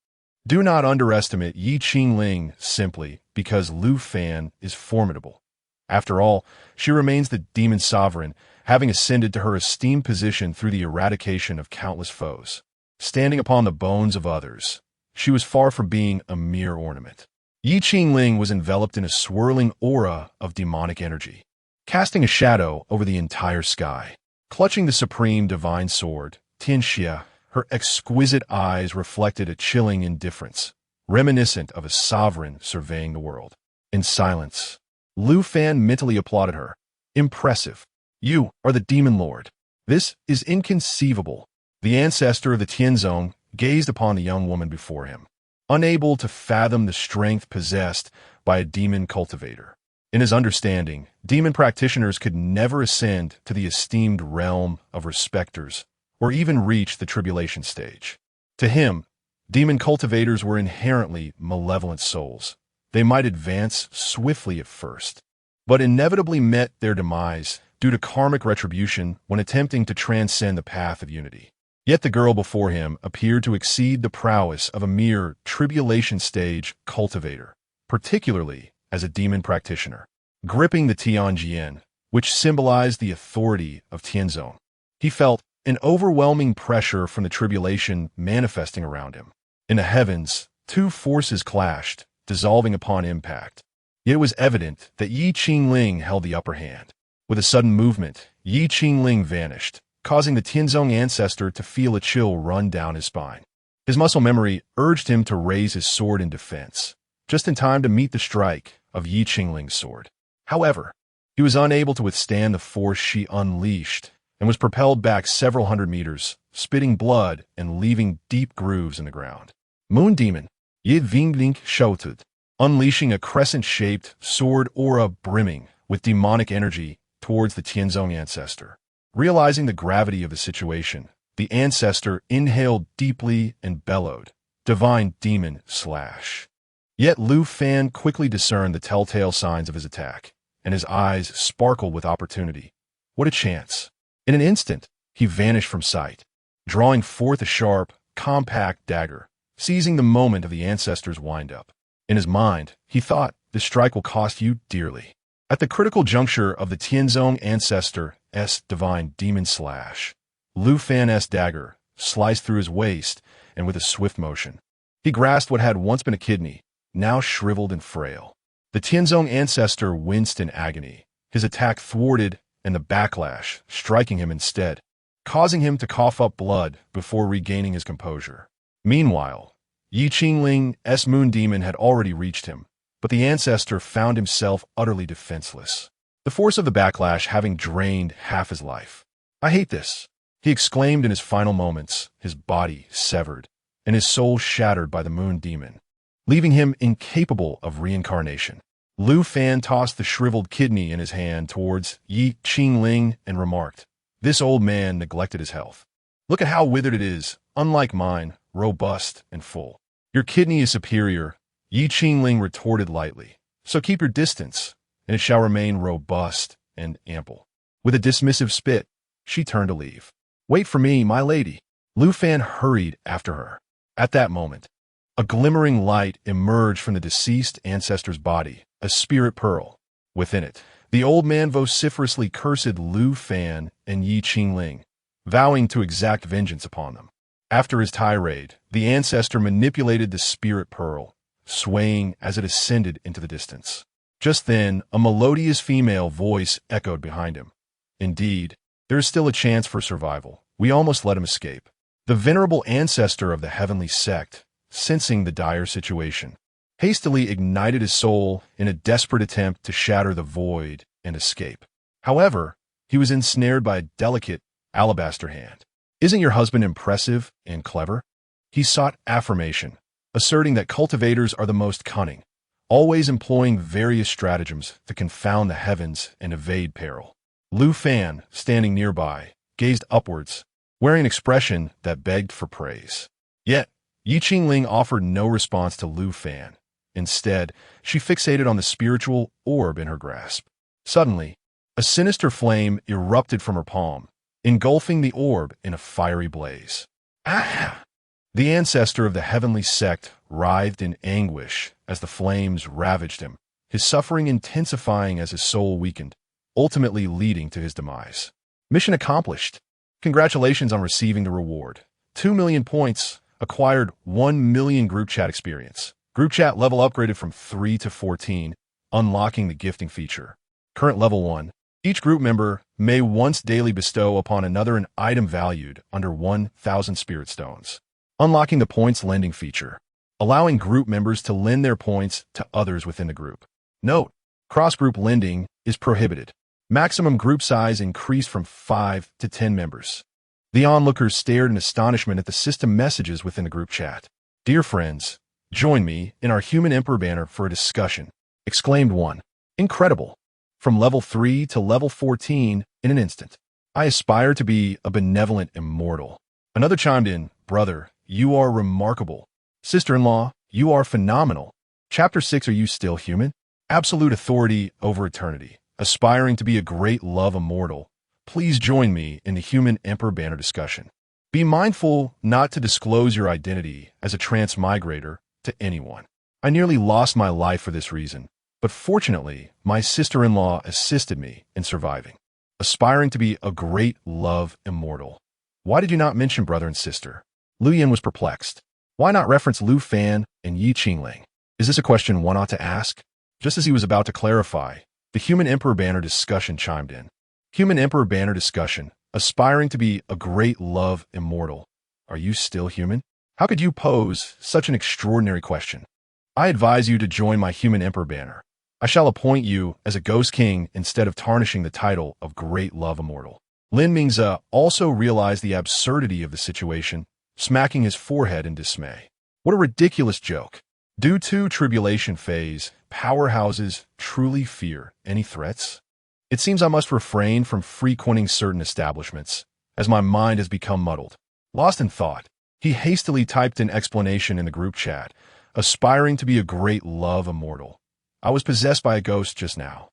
Do not underestimate Ye Qingling simply because Lu Fan is formidable. After all, she remains the demon sovereign, having ascended to her esteemed position through the eradication of countless foes. Standing upon the bones of others, she was far from being a mere ornament. Ye Qingling was enveloped in a swirling aura of demonic energy, casting a shadow over the entire sky. Clutching the supreme divine sword, Tianxia, her exquisite eyes reflected a chilling indifference, reminiscent of a sovereign surveying the world. In silence, Lu Fan mentally applauded her. "Impressive. You are the Demon Lord. This is inconceivable." The ancestor of the Tianzong gazed upon the young woman before him, unable to fathom the strength possessed by a demon cultivator. In his understanding, demon practitioners could never ascend to the esteemed realm of respecters, or even reach the tribulation stage. To him, demon cultivators were inherently malevolent souls. They might advance swiftly at first, but inevitably met their demise due to karmic retribution when attempting to transcend the path of unity. Yet the girl before him appeared to exceed the prowess of a mere tribulation stage cultivator, particularly as a demon practitioner. Gripping the Tianjian, which symbolized the authority of Tianzong, he felt an overwhelming pressure from the tribulation manifesting around him. In the heavens, two forces clashed, dissolving upon impact. Yet it was evident that Ye Qingling held the upper hand. With a sudden movement, Ye Qingling vanished, causing the Tianzong ancestor to feel a chill run down his spine. His muscle memory urged him to raise his sword in defense, just in time to meet the strike of Ye Qingling's sword. However, he was unable to withstand the force she unleashed, and was propelled back several hundred meters, spitting blood and leaving deep grooves in the ground. Moon Demon, Ye Qingling shouted, unleashing a crescent-shaped sword aura brimming with demonic energy towards the Tianzong ancestor. Realizing the gravity of the situation, the ancestor inhaled deeply and bellowed, "Divine Demon Slash." Yet Lu Fan quickly discerned the telltale signs of his attack, and his eyes sparkled with opportunity. What a chance! In an instant, he vanished from sight, drawing forth a sharp, compact dagger, seizing the moment of the ancestor's wind-up. In his mind, he thought, "This strike will cost you dearly." At the critical juncture of the Tianzong ancestor's divine demon slash, Lu Fan's dagger sliced through his waist, and with a swift motion, he grasped what had once been a kidney, now shriveled and frail. The Tianzong ancestor winced in agony, his attack thwarted and the backlash striking him instead, causing him to cough up blood before regaining his composure. Meanwhile, Ye Qingling's moon demon had already reached him, but the ancestor found himself utterly defenseless, the force of the backlash having drained half his life. "I hate this," he exclaimed in his final moments, his body severed and his soul shattered by the moon demon, leaving him incapable of reincarnation. Lu Fan tossed the shriveled kidney in his hand towards Ye Qingling and remarked, "This old man neglected his health. Look at how withered it is, unlike mine, robust and full." "Your kidney is superior," Ye Qingling retorted lightly, "so keep your distance, and it shall remain robust and ample." With a dismissive spit, she turned to leave. "Wait for me, my lady." Lu Fan hurried after her. At that moment, a glimmering light emerged from the deceased ancestor's body, a spirit pearl. Within it, the old man vociferously cursed Lu Fan and Ye Qingling, vowing to exact vengeance upon them. After his tirade, the ancestor manipulated the spirit pearl, swaying as it ascended into the distance. Just then, a melodious female voice echoed behind him. "Indeed, there is still a chance for survival. We almost let him escape." The venerable ancestor of the heavenly sect, sensing the dire situation, hastily ignited his soul in a desperate attempt to shatter the void and escape. However, he was ensnared by a delicate alabaster hand. "Isn't your husband impressive and clever?" He sought affirmation, asserting that cultivators are the most cunning, always employing various stratagems to confound the heavens and evade peril. Lu Fan, standing nearby, gazed upwards, wearing an expression that begged for praise. Yet, Ye Qingling offered no response to Lu Fan. Instead, she fixated on the spiritual orb in her grasp. Suddenly, a sinister flame erupted from her palm, engulfing the orb in a fiery blaze. "Ah!" The ancestor of the heavenly sect writhed in anguish as the flames ravaged him, his suffering intensifying as his soul weakened, ultimately leading to his demise. Mission accomplished. Congratulations on receiving the reward. 2 million points, acquired 1 million group chat experience. Group chat level upgraded from 3 to 14, unlocking the gifting feature. Current level 1. Each group member may once daily bestow upon another an item valued under 1,000 spirit stones. Unlocking the points lending feature, allowing group members to lend their points to others within the group. Note, cross-group lending is prohibited. Maximum group size increased from 5 to 10 members. The onlookers stared in astonishment at the system messages within the group chat. "Dear friends, join me in our Human Emperor banner for a discussion," exclaimed one. "Incredible. From level 3 to level 14 in an instant. I aspire to be a benevolent immortal." Another chimed in, "Brother, you are remarkable. Sister-in-law, you are phenomenal. Chapter 6, are you still human? Absolute authority over eternity. Aspiring to be a great love immortal. Please join me in the Human Emperor banner discussion. Be mindful not to disclose your identity as a transmigrator to anyone. I nearly lost my life for this reason, but fortunately, my sister-in-law assisted me in surviving. Aspiring to be a great love immortal. Why did you not mention brother and sister?" Lu Yan was perplexed. Why not reference Lu Fan and Ye Qingling? Is this a question one ought to ask? Just as he was about to clarify, the Human Emperor banner discussion chimed in. Human Emperor banner discussion, aspiring to be a great love immortal. Are you still human? How could you pose such an extraordinary question? I advise you to join my Human Emperor banner. I shall appoint you as a Ghost King instead of tarnishing the title of Great Love Immortal. Lin Mingze also realized the absurdity of the situation, smacking his forehead in dismay. What a ridiculous joke. Due to tribulation phase, powerhouses truly fear any threats? It seems I must refrain from frequenting certain establishments, as my mind has become muddled. Lost in thought, he hastily typed an explanation in the group chat, aspiring to be a great love immortal. I was possessed by a ghost just now.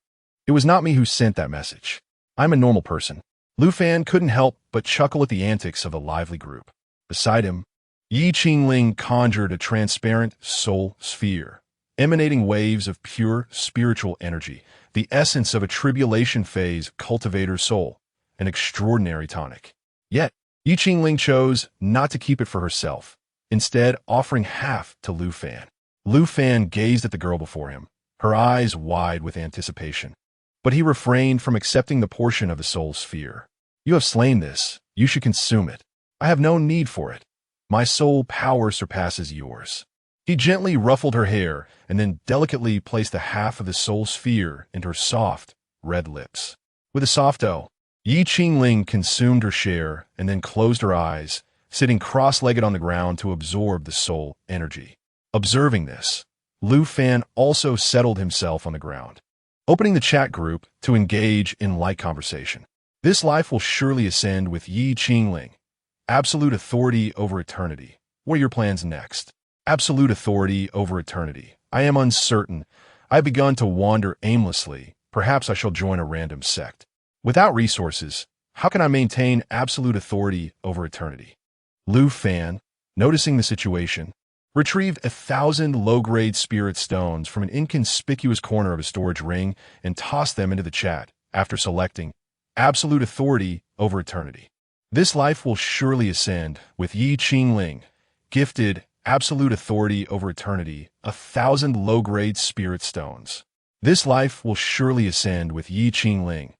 It was not me who sent that message. I'm a normal person. Lu Fan couldn't help but chuckle at the antics of the lively group. Beside him, Ye Qingling conjured a transparent soul sphere, emanating waves of pure spiritual energy, the essence of a tribulation phase cultivator soul, an extraordinary tonic. Yet, Ye Qingling chose not to keep it for herself, instead offering half to Lu Fan. Lu Fan gazed at the girl before him, her eyes wide with anticipation. But he refrained from accepting the portion of the soul's sphere. You have slain this. You should consume it. I have no need for it. My soul power surpasses yours. He gently ruffled her hair and then delicately placed a half of the soul sphere into her soft, red lips. With a soft "oh," Ye Qingling consumed her share and then closed her eyes, sitting cross-legged on the ground to absorb the soul energy. Observing this, Lu Fan also settled himself on the ground, opening the chat group to engage in light conversation. This life will surely ascend with Ye Qingling. Absolute authority over eternity. What are your plans next? Absolute authority over eternity. I am uncertain. I have begun to wander aimlessly. Perhaps I shall join a random sect. Without resources, how can I maintain absolute authority over eternity? Lu Fan, noticing the situation, retrieved 1,000 low-grade spirit stones from an inconspicuous corner of his storage ring and tossed them into the chat after selecting absolute authority over eternity. This life will surely ascend with Ye Qingling, gifted absolute authority over eternity, 1,000 low-grade spirit stones. This life will surely ascend with Ye Qingling,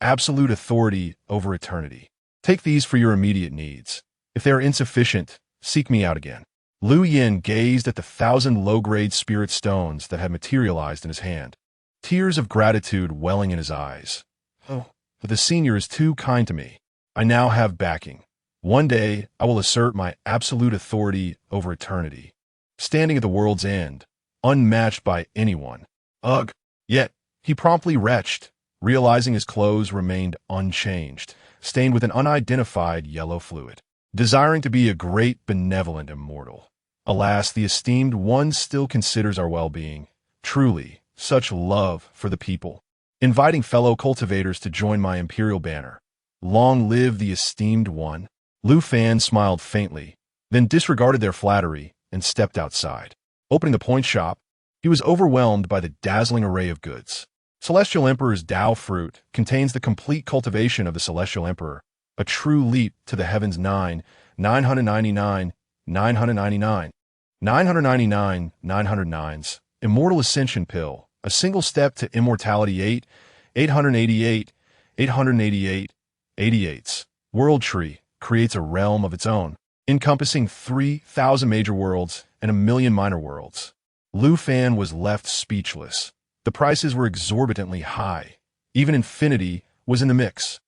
absolute authority over eternity. Take these for your immediate needs. If they are insufficient, seek me out again. Lu Yin gazed at the 1,000 low-grade spirit stones that had materialized in his hand, tears of gratitude welling in his eyes. Oh, but the senior is too kind to me. I now have backing. One day, I will assert my absolute authority over eternity, standing at the world's end, unmatched by anyone. Ugh! Yet, he promptly retched, realizing his clothes remained unchanged, stained with an unidentified yellow fluid. Desiring to be a great benevolent immortal. Alas, the esteemed one still considers our well-being. Truly, such love for the people. Inviting fellow cultivators to join my imperial banner. Long live the esteemed one. Lu Fan smiled faintly, then disregarded their flattery and stepped outside. Opening the point shop, he was overwhelmed by the dazzling array of goods. Celestial Emperor's Tao fruit contains the complete cultivation of the Celestial Emperor, a true leap to the heavens 999, 999, 999, 909s, Immortal Ascension Pill, a single step to immortality 888, 888, 88s. World Tree creates a realm of its own, encompassing 3,000 major worlds and 1,000,000 minor worlds. Lu Fan was left speechless. The prices were exorbitantly high. Even infinity was in the mix.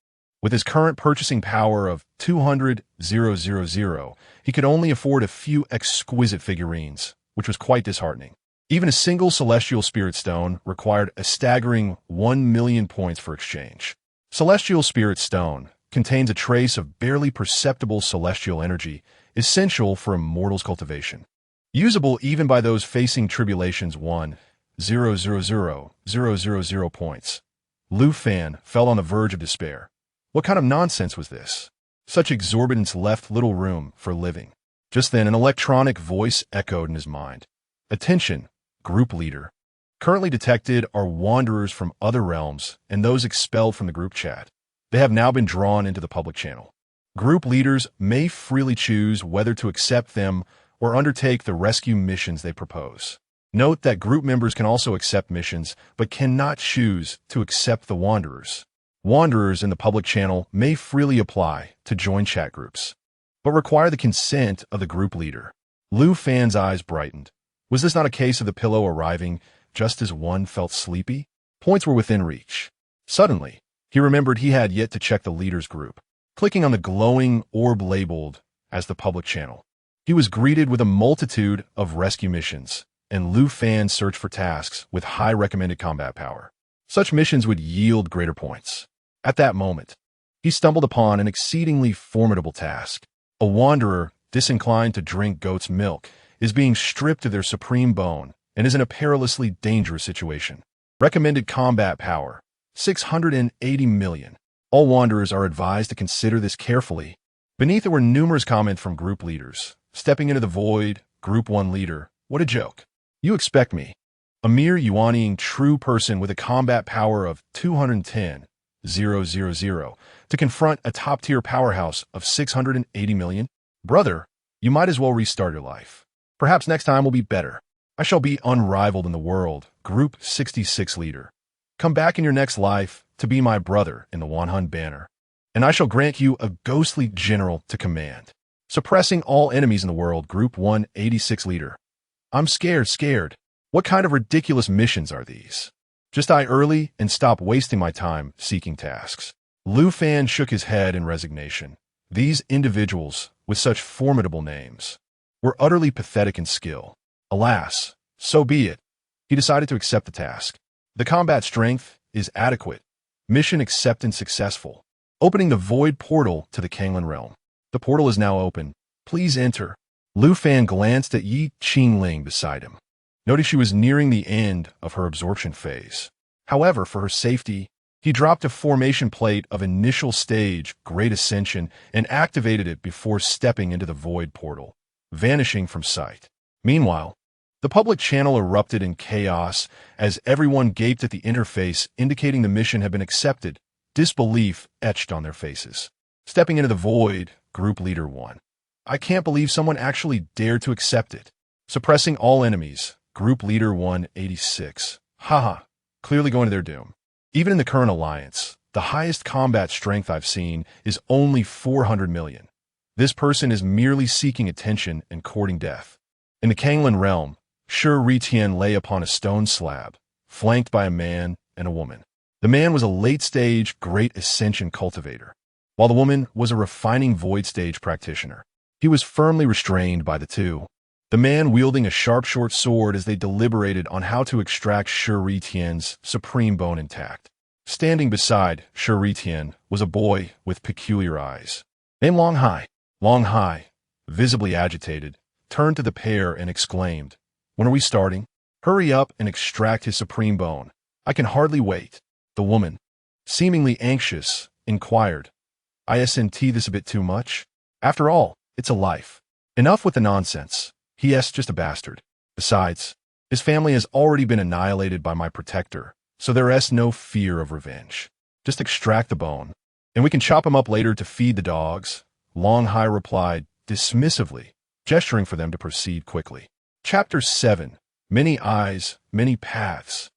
With his current purchasing power of 200,000, he could only afford a few exquisite figurines, which was quite disheartening. Even a single celestial spirit stone required a staggering 1,000,000 points for exchange. Celestial spirit stone contains a trace of barely perceptible celestial energy, essential for immortal's cultivation. Usable even by those facing tribulation's 1,000,000 points. Lu Fan fell on the verge of despair. What kind of nonsense was this? Such exorbitance left little room for living. Just then, an electronic voice echoed in his mind. Attention, group leader. Currently detected are wanderers from other realms and those expelled from the group chat. They have now been drawn into the public channel. Group leaders may freely choose whether to accept them or undertake the rescue missions they propose. Note that group members can also accept missions, but cannot choose to accept the wanderers. Wanderers in the public channel may freely apply to join chat groups, but require the consent of the group leader. Lu Fan's eyes brightened. Was this not a case of the pillow arriving just as one felt sleepy? Points were within reach. Suddenly, he remembered he had yet to check the leader's group. Clicking on the glowing orb labeled as the public channel, he was greeted with a multitude of rescue missions, and Lu Fan searched for tasks with high recommended combat power. Such missions would yield greater points. At that moment, he stumbled upon an exceedingly formidable task. A wanderer, disinclined to drink goat's milk, is being stripped of their supreme bone and is in a perilously dangerous situation. Recommended combat power, 680 million. All wanderers are advised to consider this carefully. Beneath it were numerous comments from group leaders. Stepping into the void, Group 1 leader. What a joke. You expect me, a mere yuanying true person with a combat power of 210,000, to confront a top-tier powerhouse of 680 million? Brother, you might as well restart your life. Perhaps next time will be better. I shall be unrivaled in the world, Group 66 leader. Come back in your next life to be my brother in the Wanhun banner, and I shall grant you a ghostly general to command. Suppressing all enemies in the world, Group 186 leader. I'm scared. What kind of ridiculous missions are these? Just die early and stop wasting my time seeking tasks. Lu Fan shook his head in resignation. These individuals, with such formidable names, were utterly pathetic in skill. Alas, so be it. He decided to accept the task. The combat strength is adequate. Mission acceptance successful. Opening the void portal to the Qingling realm. The portal is now open. Please enter. Lu Fan glanced at Ye Qingling beside him, noting she was nearing the end of her absorption phase. However, for her safety, he dropped a formation plate of initial stage, Great Ascension, and activated it before stepping into the void portal, vanishing from sight. Meanwhile, the public channel erupted in chaos as everyone gaped at the interface indicating the mission had been accepted, disbelief etched on their faces. Stepping into the void, Group Leader 1. I can't believe someone actually dared to accept it. Suppressing all enemies, Group Leader 186. Haha, clearly going to their doom. Even in the current alliance, the highest combat strength I've seen is only 400 million. This person is merely seeking attention and courting death. In the Qingling realm, Shi Ritian lay upon a stone slab, flanked by a man and a woman. The man was a late-stage Great Ascension cultivator, while the woman was a refining void stage practitioner. He was firmly restrained by the two, the man wielding a sharp short sword as they deliberated on how to extract Shi Ritian's supreme bone intact. Standing beside Shi Ritian was a boy with peculiar eyes, named Long Hai. Long Hai, visibly agitated, turned to the pair and exclaimed, "When are we starting? Hurry up and extract his supreme bone. I can hardly wait." The woman, seemingly anxious, inquired, "Isn't this a bit too much? After all, it's a life. Enough with the nonsense. He's just a bastard. Besides, his family has already been annihilated by my protector, so there's no fear of revenge. Just extract the bone, and we can chop him up later to feed the dogs." Long Hai replied dismissively, gesturing for them to proceed quickly. Chapter 7. Many Eyes, Many Paths.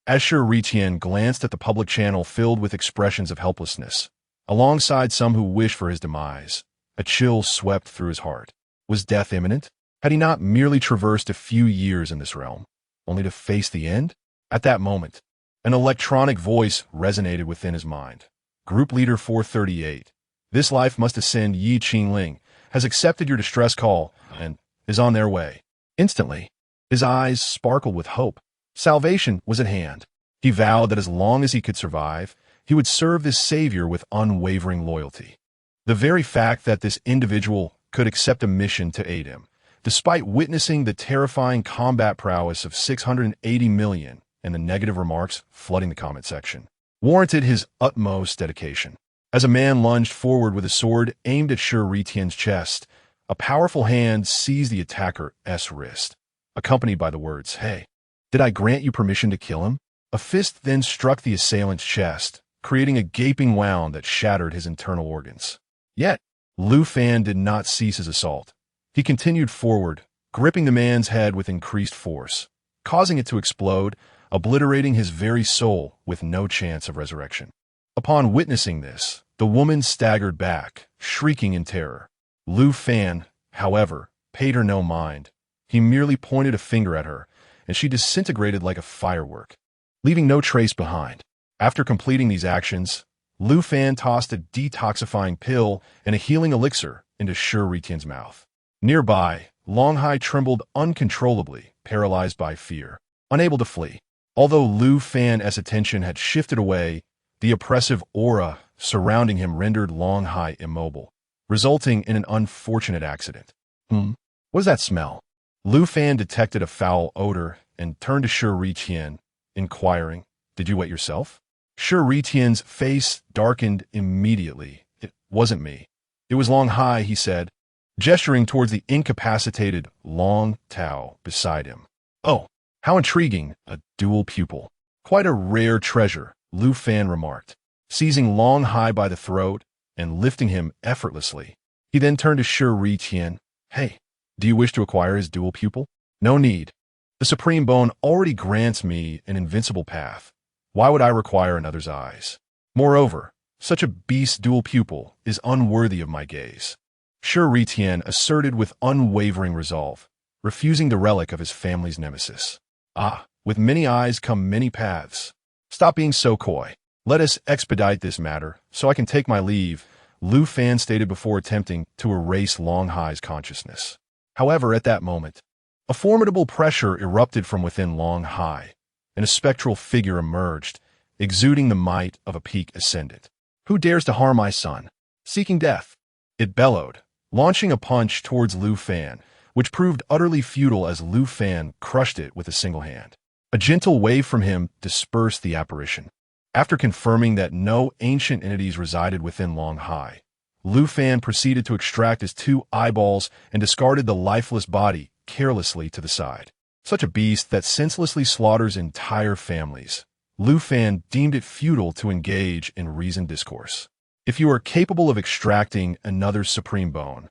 As Shi Ritian glanced at the public channel filled with expressions of helplessness, alongside some who wished for his demise, a chill swept through his heart. Was death imminent? Had he not merely traversed a few years in this realm, only to face the end? At that moment, an electronic voice resonated within his mind. Group Leader 438. This life must ascend. Ye Qingling has accepted your distress call and is on their way. Instantly, his eyes sparkled with hope. Salvation was at hand. He vowed that as long as he could survive, he would serve this savior with unwavering loyalty. The very fact that this individual could accept a mission to aid him, despite witnessing the terrifying combat prowess of 680 million and the negative remarks flooding the comment section, warranted his utmost dedication. As a man lunged forward with a sword aimed at Shi Ritian's chest, a powerful hand seized the attacker's wrist, accompanied by the words, "Hey, did I grant you permission to kill him?" A fist then struck the assailant's chest, creating a gaping wound that shattered his internal organs. Yet, Lu Fan did not cease his assault. He continued forward, gripping the man's head with increased force, causing it to explode, obliterating his very soul with no chance of resurrection. Upon witnessing this, the woman staggered back, shrieking in terror. Lu Fan, however, paid her no mind. He merely pointed a finger at her, and she disintegrated like a firework, leaving no trace behind. After completing these actions, Lu Fan tossed a detoxifying pill and a healing elixir into Shi Ritian's mouth. Nearby, Long Hai trembled uncontrollably, paralyzed by fear, unable to flee. Although Lu Fan's attention had shifted away, the oppressive aura surrounding him rendered Long Hai immobile, resulting in an unfortunate accident. What does that smell? Lu Fan detected a foul odor and turned to Shi Ritian, inquiring, "Did you wet yourself?" Shi Ritian's face darkened immediately. "It wasn't me. It was Long Hai," he said, gesturing towards the incapacitated Long Tao beside him. "Oh, how intriguing, a dual pupil. Quite a rare treasure," Lu Fan remarked, seizing Long Hai by the throat and lifting him effortlessly. He then turned to Shi Ritian. "Hey, do you wish to acquire his dual pupil?" "No need. The Supreme Bone already grants me an invincible path. Why would I require another's eyes? Moreover, such a beast's dual pupil is unworthy of my gaze. Shi Ritian asserted with unwavering resolve, refusing the relic of his family's nemesis. Ah, with many eyes come many paths. Stop being so coy. Let us expedite this matter, so I can take my leave, Lu Fan stated before attempting to erase Long Hai's consciousness. However, at that moment, a formidable pressure erupted from within Long Hai, and a spectral figure emerged, exuding the might of a peak ascendant. Who dares to harm my son? Seeking death. It bellowed, launching a punch towards Lu Fan, which proved utterly futile as Lu Fan crushed it with a single hand. A gentle wave from him dispersed the apparition. After confirming that no ancient entities resided within Long Hai, Lu Fan proceeded to extract his 2 eyeballs and discarded the lifeless body carelessly to the side. Such a beast that senselessly slaughters entire families. Lu Fan deemed it futile to engage in reasoned discourse. If you are capable of extracting another's supreme bone,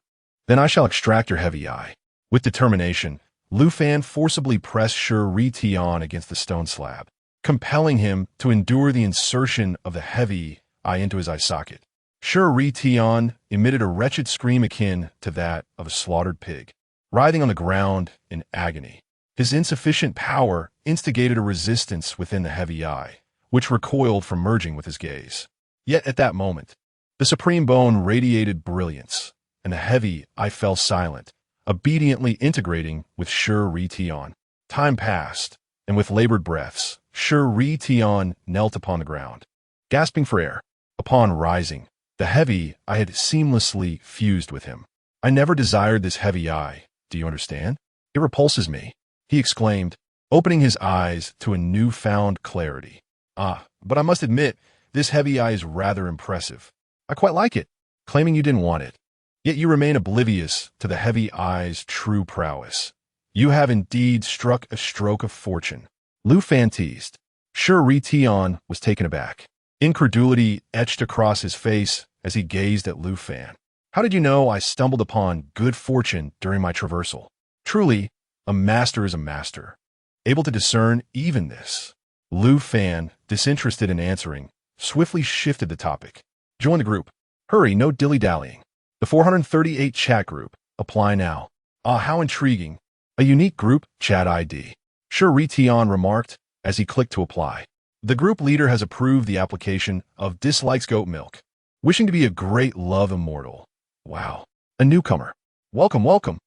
then I shall extract your heavy eye. With determination, Lu Fan forcibly pressed Shi Ritian against the stone slab, compelling him to endure the insertion of the heavy eye into his eye socket. Shi Ritian emitted a wretched scream akin to that of a slaughtered pig, writhing on the ground in agony. His insufficient power instigated a resistance within the heavy eye, which recoiled from merging with his gaze. Yet at that moment, the supreme bone radiated brilliance, and the heavy eye fell silent, obediently integrating with Shi Ritian. Time passed, and with labored breaths, Shi Ritian knelt upon the ground, gasping for air. Upon rising, the heavy eye had seamlessly fused with him. I never desired this heavy eye, do you understand? It repulses me, he exclaimed, opening his eyes to a newfound clarity. Ah, but I must admit, this heavy eye is rather impressive. I quite like it, claiming you didn't want it. Yet you remain oblivious to the heavy eye's true prowess. You have indeed struck a stroke of fortune. Lu Fan teased. Shi Ritian was taken aback. Incredulity etched across his face as he gazed at Lu Fan. How did you know I stumbled upon good fortune during my traversal? Truly, a master is a master, able to discern even this. Lu Fan, disinterested in answering, swiftly shifted the topic. Join the group. Hurry, no dilly-dallying. The 438 chat group. Apply now. Ah, how intriguing. A unique group chat ID. Shi Ritian remarked as he clicked to apply. The group leader has approved the application of dislikes goat milk. Wishing to be a great love immortal. Wow. A newcomer. Welcome, welcome.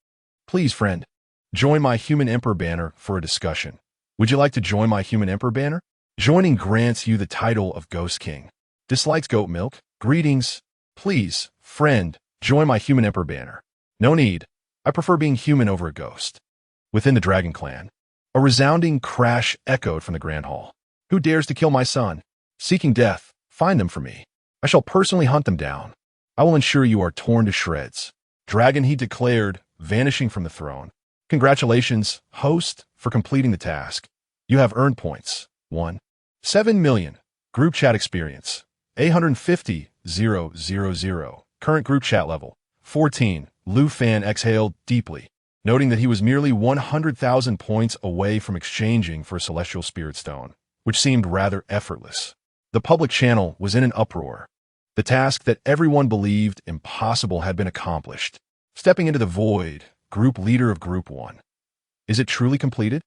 Please, friend, join my Human Emperor banner for a discussion. Would you like to join my Human Emperor banner? Joining grants you the title of Ghost King. Dislikes goat milk. Greetings. Please, friend, join my Human Emperor banner. No need. I prefer being human over a ghost. Within the Dragon Clan, a resounding crash echoed from the Grand Hall. Who dares to kill my son? Seeking death, find them for me. I shall personally hunt them down. I will ensure you are torn to shreds. Dragon, he declared, vanishing from the throne. Congratulations, host, for completing the task. You have earned points. 1. 7 million. Group chat experience. 850,000. Current group chat level. 14. Lu Fan exhaled deeply, noting that he was merely 100,000 points away from exchanging for a celestial spirit stone, which seemed rather effortless. The public channel was in an uproar. The task that everyone believed impossible had been accomplished. Stepping into the void, group leader of Group 1. Is it truly completed?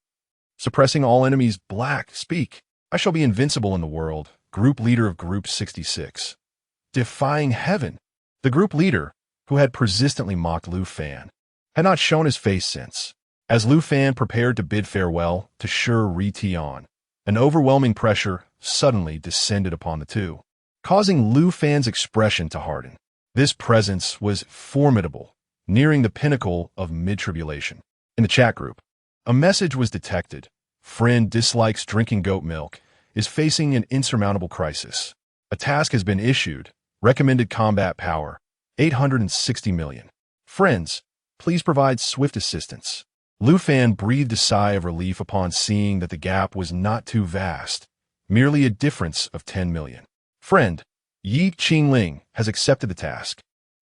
Suppressing all enemies black, speak. I shall be invincible in the world, group leader of Group 66. Defying heaven. The group leader, who had persistently mocked Lu Fan, had not shown his face since. As Lu Fan prepared to bid farewell to Shi Ritian, an overwhelming pressure suddenly descended upon the two, causing Lu Fan's expression to harden. This presence was formidable, nearing the pinnacle of mid-tribulation. In the chat group, a message was detected. Friend dislikes drinking goat milk, is facing an insurmountable crisis. A task has been issued. Recommended combat power, 860 million. Friends, please provide swift assistance. Lu Fan breathed a sigh of relief upon seeing that the gap was not too vast, merely a difference of 10 million. Friend, Ye Qingling has accepted the task.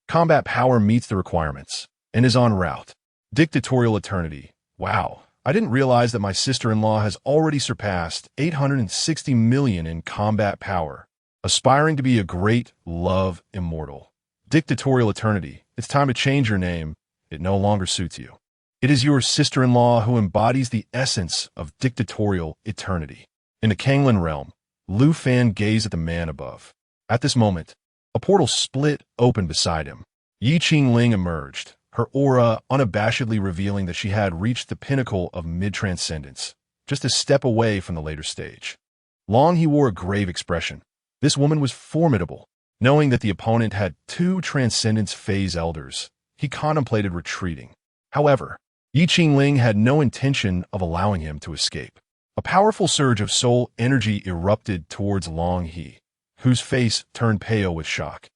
Combat power meets the requirements and is en route. Dictatorial eternity. Wow, I didn't realize that my sister-in-law has already surpassed 860 million in combat power, aspiring to be a great love immortal. Dictatorial eternity, it's time to change your name. It no longer suits you. It is your sister-in-law who embodies the essence of dictatorial eternity. In the Qingling realm, Lu Fan gazed at the man above. At this moment, a portal split open beside him. Ye Qingling emerged, her aura unabashedly revealing that she had reached the pinnacle of mid-transcendence, just a step away from the later stage. Long he wore a grave expression. This woman was formidable. Knowing that the opponent had 2 transcendence phase elders, he contemplated retreating. However, Ye Qingling had no intention of allowing him to escape. A powerful surge of soul energy erupted towards Long He, whose face turned pale with shock.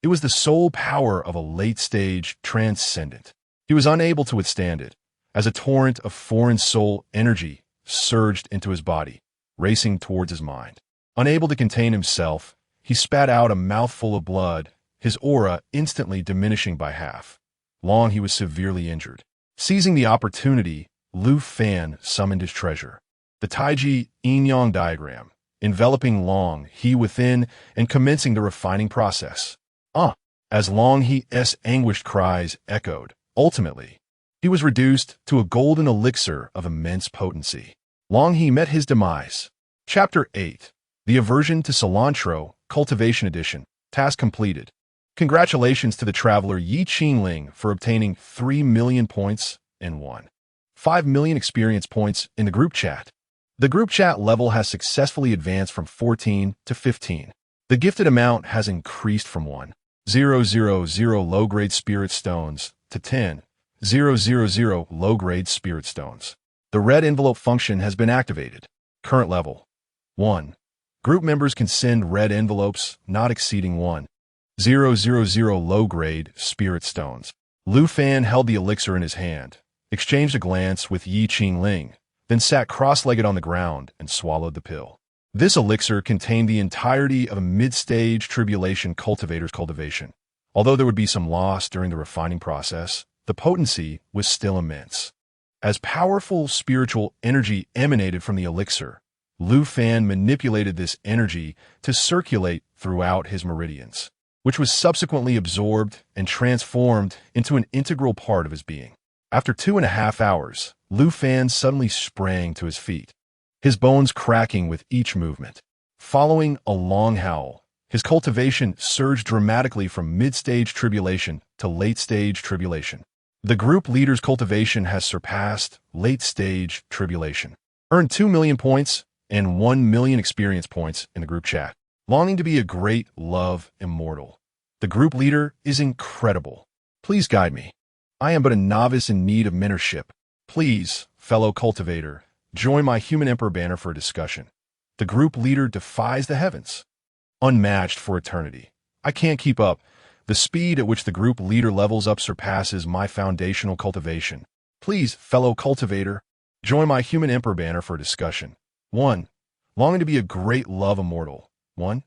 It was the soul power of a late-stage transcendent. He was unable to withstand it, as a torrent of foreign soul energy surged into his body, racing towards his mind. Unable to contain himself, he spat out a mouthful of blood, his aura instantly diminishing by half. Long He was severely injured. Seizing the opportunity, Lu Fan summoned his treasure. The Taiji yin-yang diagram, enveloping Long He within and commencing the refining process. As Long He's anguished cries echoed, ultimately, he was reduced to a golden elixir of immense potency. Long He met his demise. Chapter 8. The Aversion to Cilantro, Cultivation Edition. Task completed. Congratulations to the traveler Ye Qingling for obtaining 3 million points and 5 million experience points in the group chat. The group chat level has successfully advanced from 14 to 15. The gifted amount has increased from 1,000 low-grade spirit stones to 10,000 low-grade spirit stones. The red envelope function has been activated. Current level 1. Group members can send red envelopes not exceeding 1,000 low-grade spirit stones. Lu Fan held the elixir in his hand, exchanged a glance with Ye Qingling, then sat cross-legged on the ground and swallowed the pill. This elixir contained the entirety of a mid-stage tribulation cultivator's cultivation. Although there would be some loss during the refining process, the potency was still immense. As powerful spiritual energy emanated from the elixir, Lu Fan manipulated this energy to circulate throughout his meridians, which was subsequently absorbed and transformed into an integral part of his being. After 2.5 hours, Lu Fan suddenly sprang to his feet, his bones cracking with each movement. Following a long howl, his cultivation surged dramatically from mid-stage tribulation to late-stage tribulation. The group leader's cultivation has surpassed late-stage tribulation. Earned 2 million points and 1 million experience points in the group chat. Longing to be a great love immortal. The group leader is incredible. Please guide me. I am but a novice in need of mentorship. Please, fellow cultivator, join my Human Emperor banner for a discussion. The group leader defies the heavens. Unmatched for eternity. I can't keep up. The speed at which the group leader levels up surpasses my foundational cultivation. Please, fellow cultivator, join my Human Emperor banner for a discussion. 1. Longing to be a great love immortal. 1.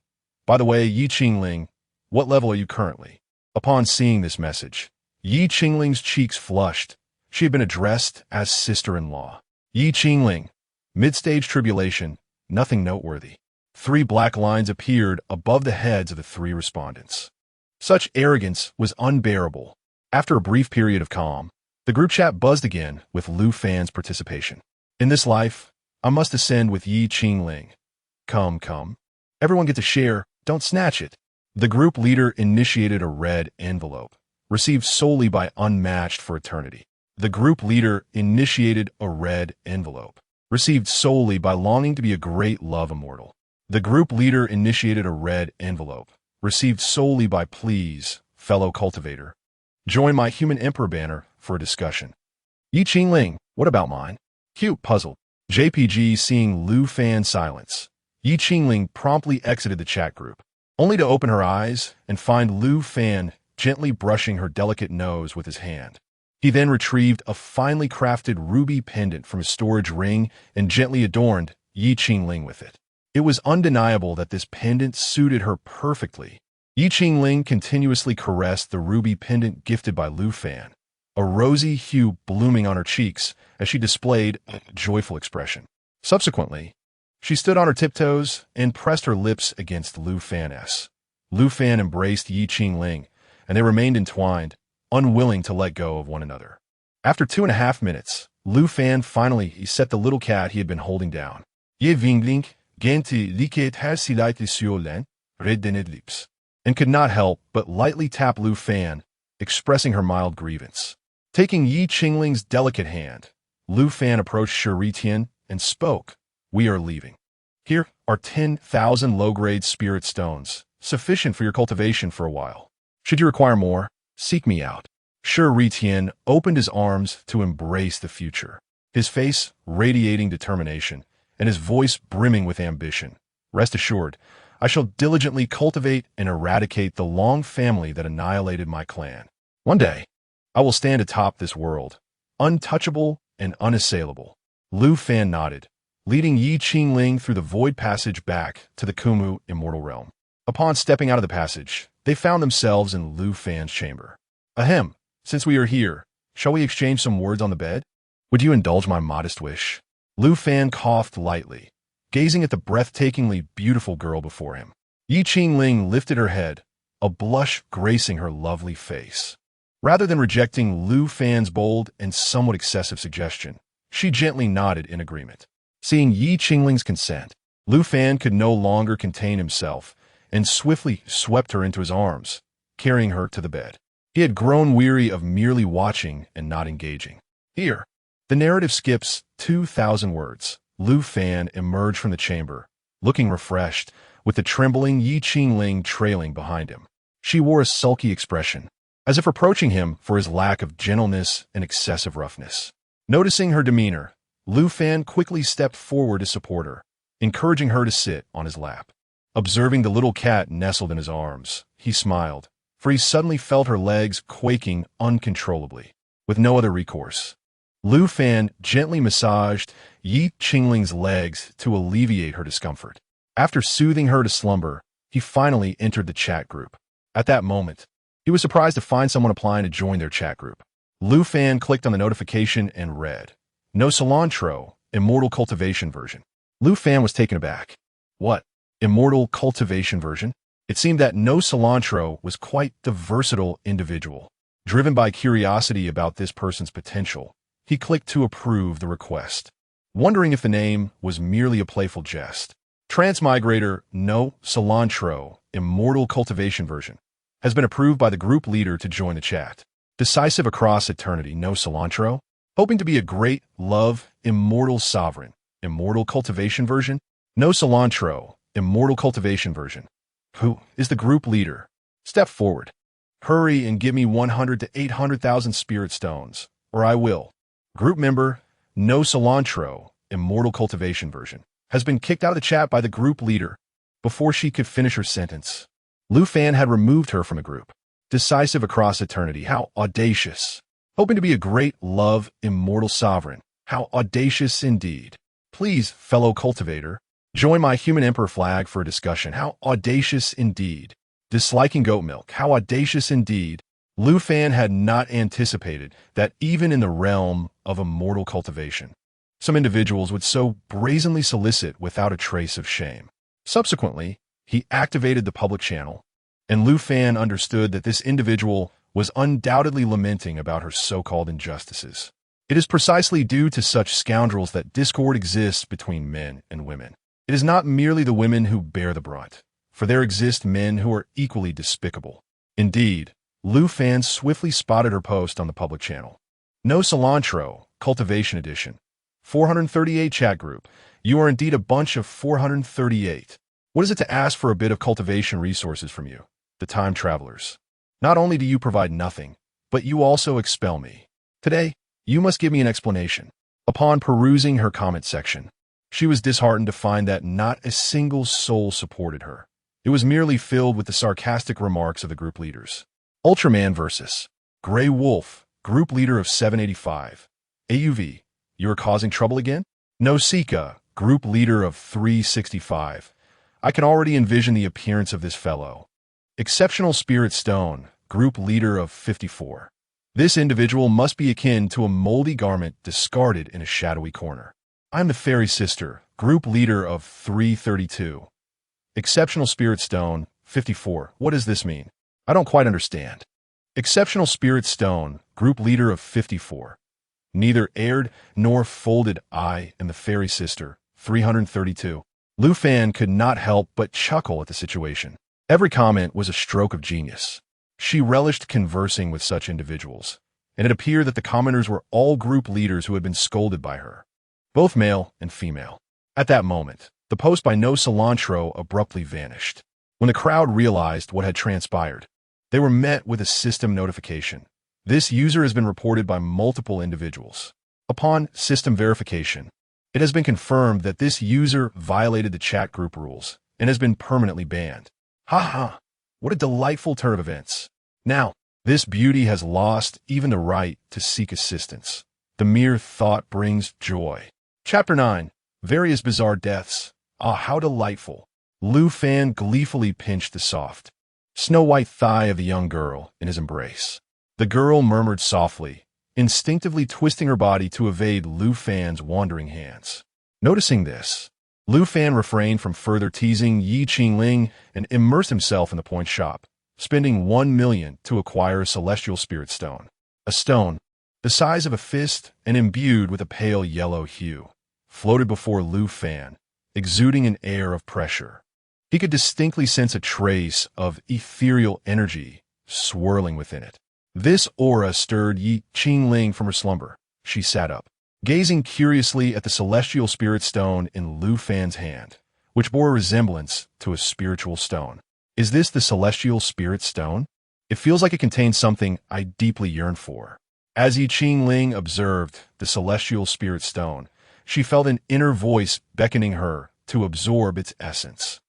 By the way, Ye Qingling, what level are you currently? Upon seeing this message, Ye Qingling's cheeks flushed. She had been addressed as sister-in-law. Ye Qingling, mid-stage tribulation, nothing noteworthy. 3 black lines appeared above the heads of the 3 respondents. Such arrogance was unbearable. After a brief period of calm, the group chat buzzed again with Lu Fan's participation. In this life, I must ascend with Ye Qingling. Come. Everyone get to share, don't snatch it. The group leader initiated a red envelope, received solely by unmatched for eternity. The group leader initiated a red envelope, received solely by longing to be a great love immortal. The group leader initiated a red envelope, received solely by please, fellow cultivator. Join my Human Emperor banner for a discussion. Ye Qingling, what about mine? Cute puzzle. JPG seeing Lu Fan's silence. Ye Qingling promptly exited the chat group, only to open her eyes and find Lu Fan gently brushing her delicate nose with his hand. He then retrieved a finely crafted ruby pendant from his storage ring and gently adorned Ye Qingling with it. It was undeniable that this pendant suited her perfectly. Ye Qingling continuously caressed the ruby pendant gifted by Lu Fan, a rosy hue blooming on her cheeks as she displayed a joyful expression. Subsequently, she stood on her tiptoes and pressed her lips against Lu Fan's. Lu Fan embraced Ye Qingling, and they remained entwined, unwilling to let go of one another. After 2.5 minutes, Lu Fan finally set the little cat he had been holding down. Ye Qingling, gente liket has silaite sur len, reddened lips, and could not help but lightly tap Lu Fan, expressing her mild grievance. Taking Ye Qingling's delicate hand, Lu Fan approached Shi Tian and spoke. We are leaving. Here are 10,000 low-grade spirit stones, sufficient for your cultivation for a while. Should you require more, seek me out. Shi Tian opened his arms to embrace the future, his face radiating determination and his voice brimming with ambition. Rest assured, I shall diligently cultivate and eradicate the Long family that annihilated my clan. One day, I will stand atop this world, untouchable and unassailable. Lu Fan nodded, leading Ye Qingling through the void passage back to the Kumu immortal realm. Upon stepping out of the passage, they found themselves in Lu Fan's chamber. Ahem, since we are here, shall we exchange some words on the bed? Would you indulge my modest wish? Lu Fan coughed lightly, gazing at the breathtakingly beautiful girl before him. Ye Qingling lifted her head, a blush gracing her lovely face. Rather than rejecting Lu Fan's bold and somewhat excessive suggestion, she gently nodded in agreement. Seeing Ye Qingling's consent, Lu Fan could no longer contain himself and swiftly swept her into his arms, carrying her to the bed. He had grown weary of merely watching and not engaging. Here, the narrative skips 2,000 words. Lu Fan emerged from the chamber, looking refreshed, with the trembling Ye Qingling trailing behind him. She wore a sulky expression, as if reproaching him for his lack of gentleness and excessive roughness. Noticing her demeanor, Lu Fan quickly stepped forward to support her, encouraging her to sit on his lap. Observing the little cat nestled in his arms, he smiled, for he suddenly felt her legs quaking uncontrollably. With no other recourse, Lu Fan gently massaged Ye Qingling's legs to alleviate her discomfort. After soothing her to slumber, he finally entered the chat group. At that moment, he was surprised to find someone applying to join their chat group. Lu Fan clicked on the notification and read, No cilantro, immortal cultivation version. Lu Fan was taken aback. What? Immortal cultivation version? It seemed that No Cilantro was quite the versatile individual. Driven by curiosity about this person's potential, he clicked to approve the request, wondering if the name was merely a playful jest. Transmigrator No Cilantro, immortal cultivation version, has been approved by the group leader to join the chat. Decisive across eternity, No Cilantro, hoping to be a great, love, immortal sovereign, immortal cultivation version, No Cilantro, immortal cultivation version. Who is the group leader? Step forward. Hurry and give me 100 to 800,000 spirit stones, or I will. Group member, No Cilantro, immortal cultivation version, has been kicked out of the chat by the group leader. Before she could finish her sentence, Lu Fan had removed her from the group. Decisive across eternity, how audacious. Hoping to be a great, love, immortal sovereign, how audacious indeed. Please, fellow cultivator, join my human emperor flag for a discussion, how audacious indeed. Disliking goat milk, how audacious indeed. Lu Fan had not anticipated that even in the realm of immortal cultivation, some individuals would so brazenly solicit without a trace of shame. Subsequently, he activated the public channel, and Lu Fan understood that this individual was undoubtedly lamenting about her so-called injustices. It is precisely due to such scoundrels that discord exists between men and women. It is not merely the women who bear the brunt, for there exist men who are equally despicable. Indeed, Lu Fan swiftly spotted her post on the public channel. No Cilantro, Cultivation Edition. 438 chat group. You are indeed a bunch of 438. What is it to ask for a bit of cultivation resources from you, the time travelers? Not only do you provide nothing, but you also expel me. Today, you must give me an explanation. Upon perusing her comment section, she was disheartened to find that not a single soul supported her. It was merely filled with the sarcastic remarks of the group leaders. Ultraman versus Grey Wolf, group leader of 785. AUV, you are causing trouble again? No Sika, group leader of 365. I can already envision the appearance of this fellow. Exceptional Spirit Stone, group leader of 54. This individual must be akin to a moldy garment discarded in a shadowy corner. I'm the fairy sister, group leader of 332. Exceptional spirit stone, 54. What does this mean? I don't quite understand. Exceptional spirit stone, group leader of 54. Neither aired nor folded. I am the fairy sister, 332. Lu Fan could not help but chuckle at the situation. Every comment was a stroke of genius. She relished conversing with such individuals, and it appeared that the commenters were all group leaders who had been scolded by her, both male and female. At that moment, the post by No Cilantro abruptly vanished. When the crowd realized what had transpired, they were met with a system notification. This user has been reported by multiple individuals. Upon system verification, it has been confirmed that this user violated the chat group rules and has been permanently banned. Ha! What a delightful turn of events. Now, this beauty has lost even the right to seek assistance. The mere thought brings joy. Chapter 9. Various Bizarre Deaths. Ah, how delightful. Lu Fan gleefully pinched the soft, snow-white thigh of the young girl in his embrace. The girl murmured softly, instinctively twisting her body to evade Lu Fan's wandering hands. Noticing this, Lu Fan refrained from further teasing Ye Qingling and immersed himself in the point shop, spending 1 million to acquire a celestial spirit stone. A stone, the size of a fist and imbued with a pale yellow hue, floated before Lu Fan, exuding an air of pressure. He could distinctly sense a trace of ethereal energy swirling within it. This aura stirred Ye Qingling from her slumber. She sat up, gazing curiously at the celestial spirit stone in Lu Fan's hand, which bore a resemblance to a spiritual stone. Is this the celestial spirit stone? It feels like it contains something I deeply yearn for. As Ye Qingling observed the celestial spirit stone, she felt an inner voice beckoning her to absorb its essence.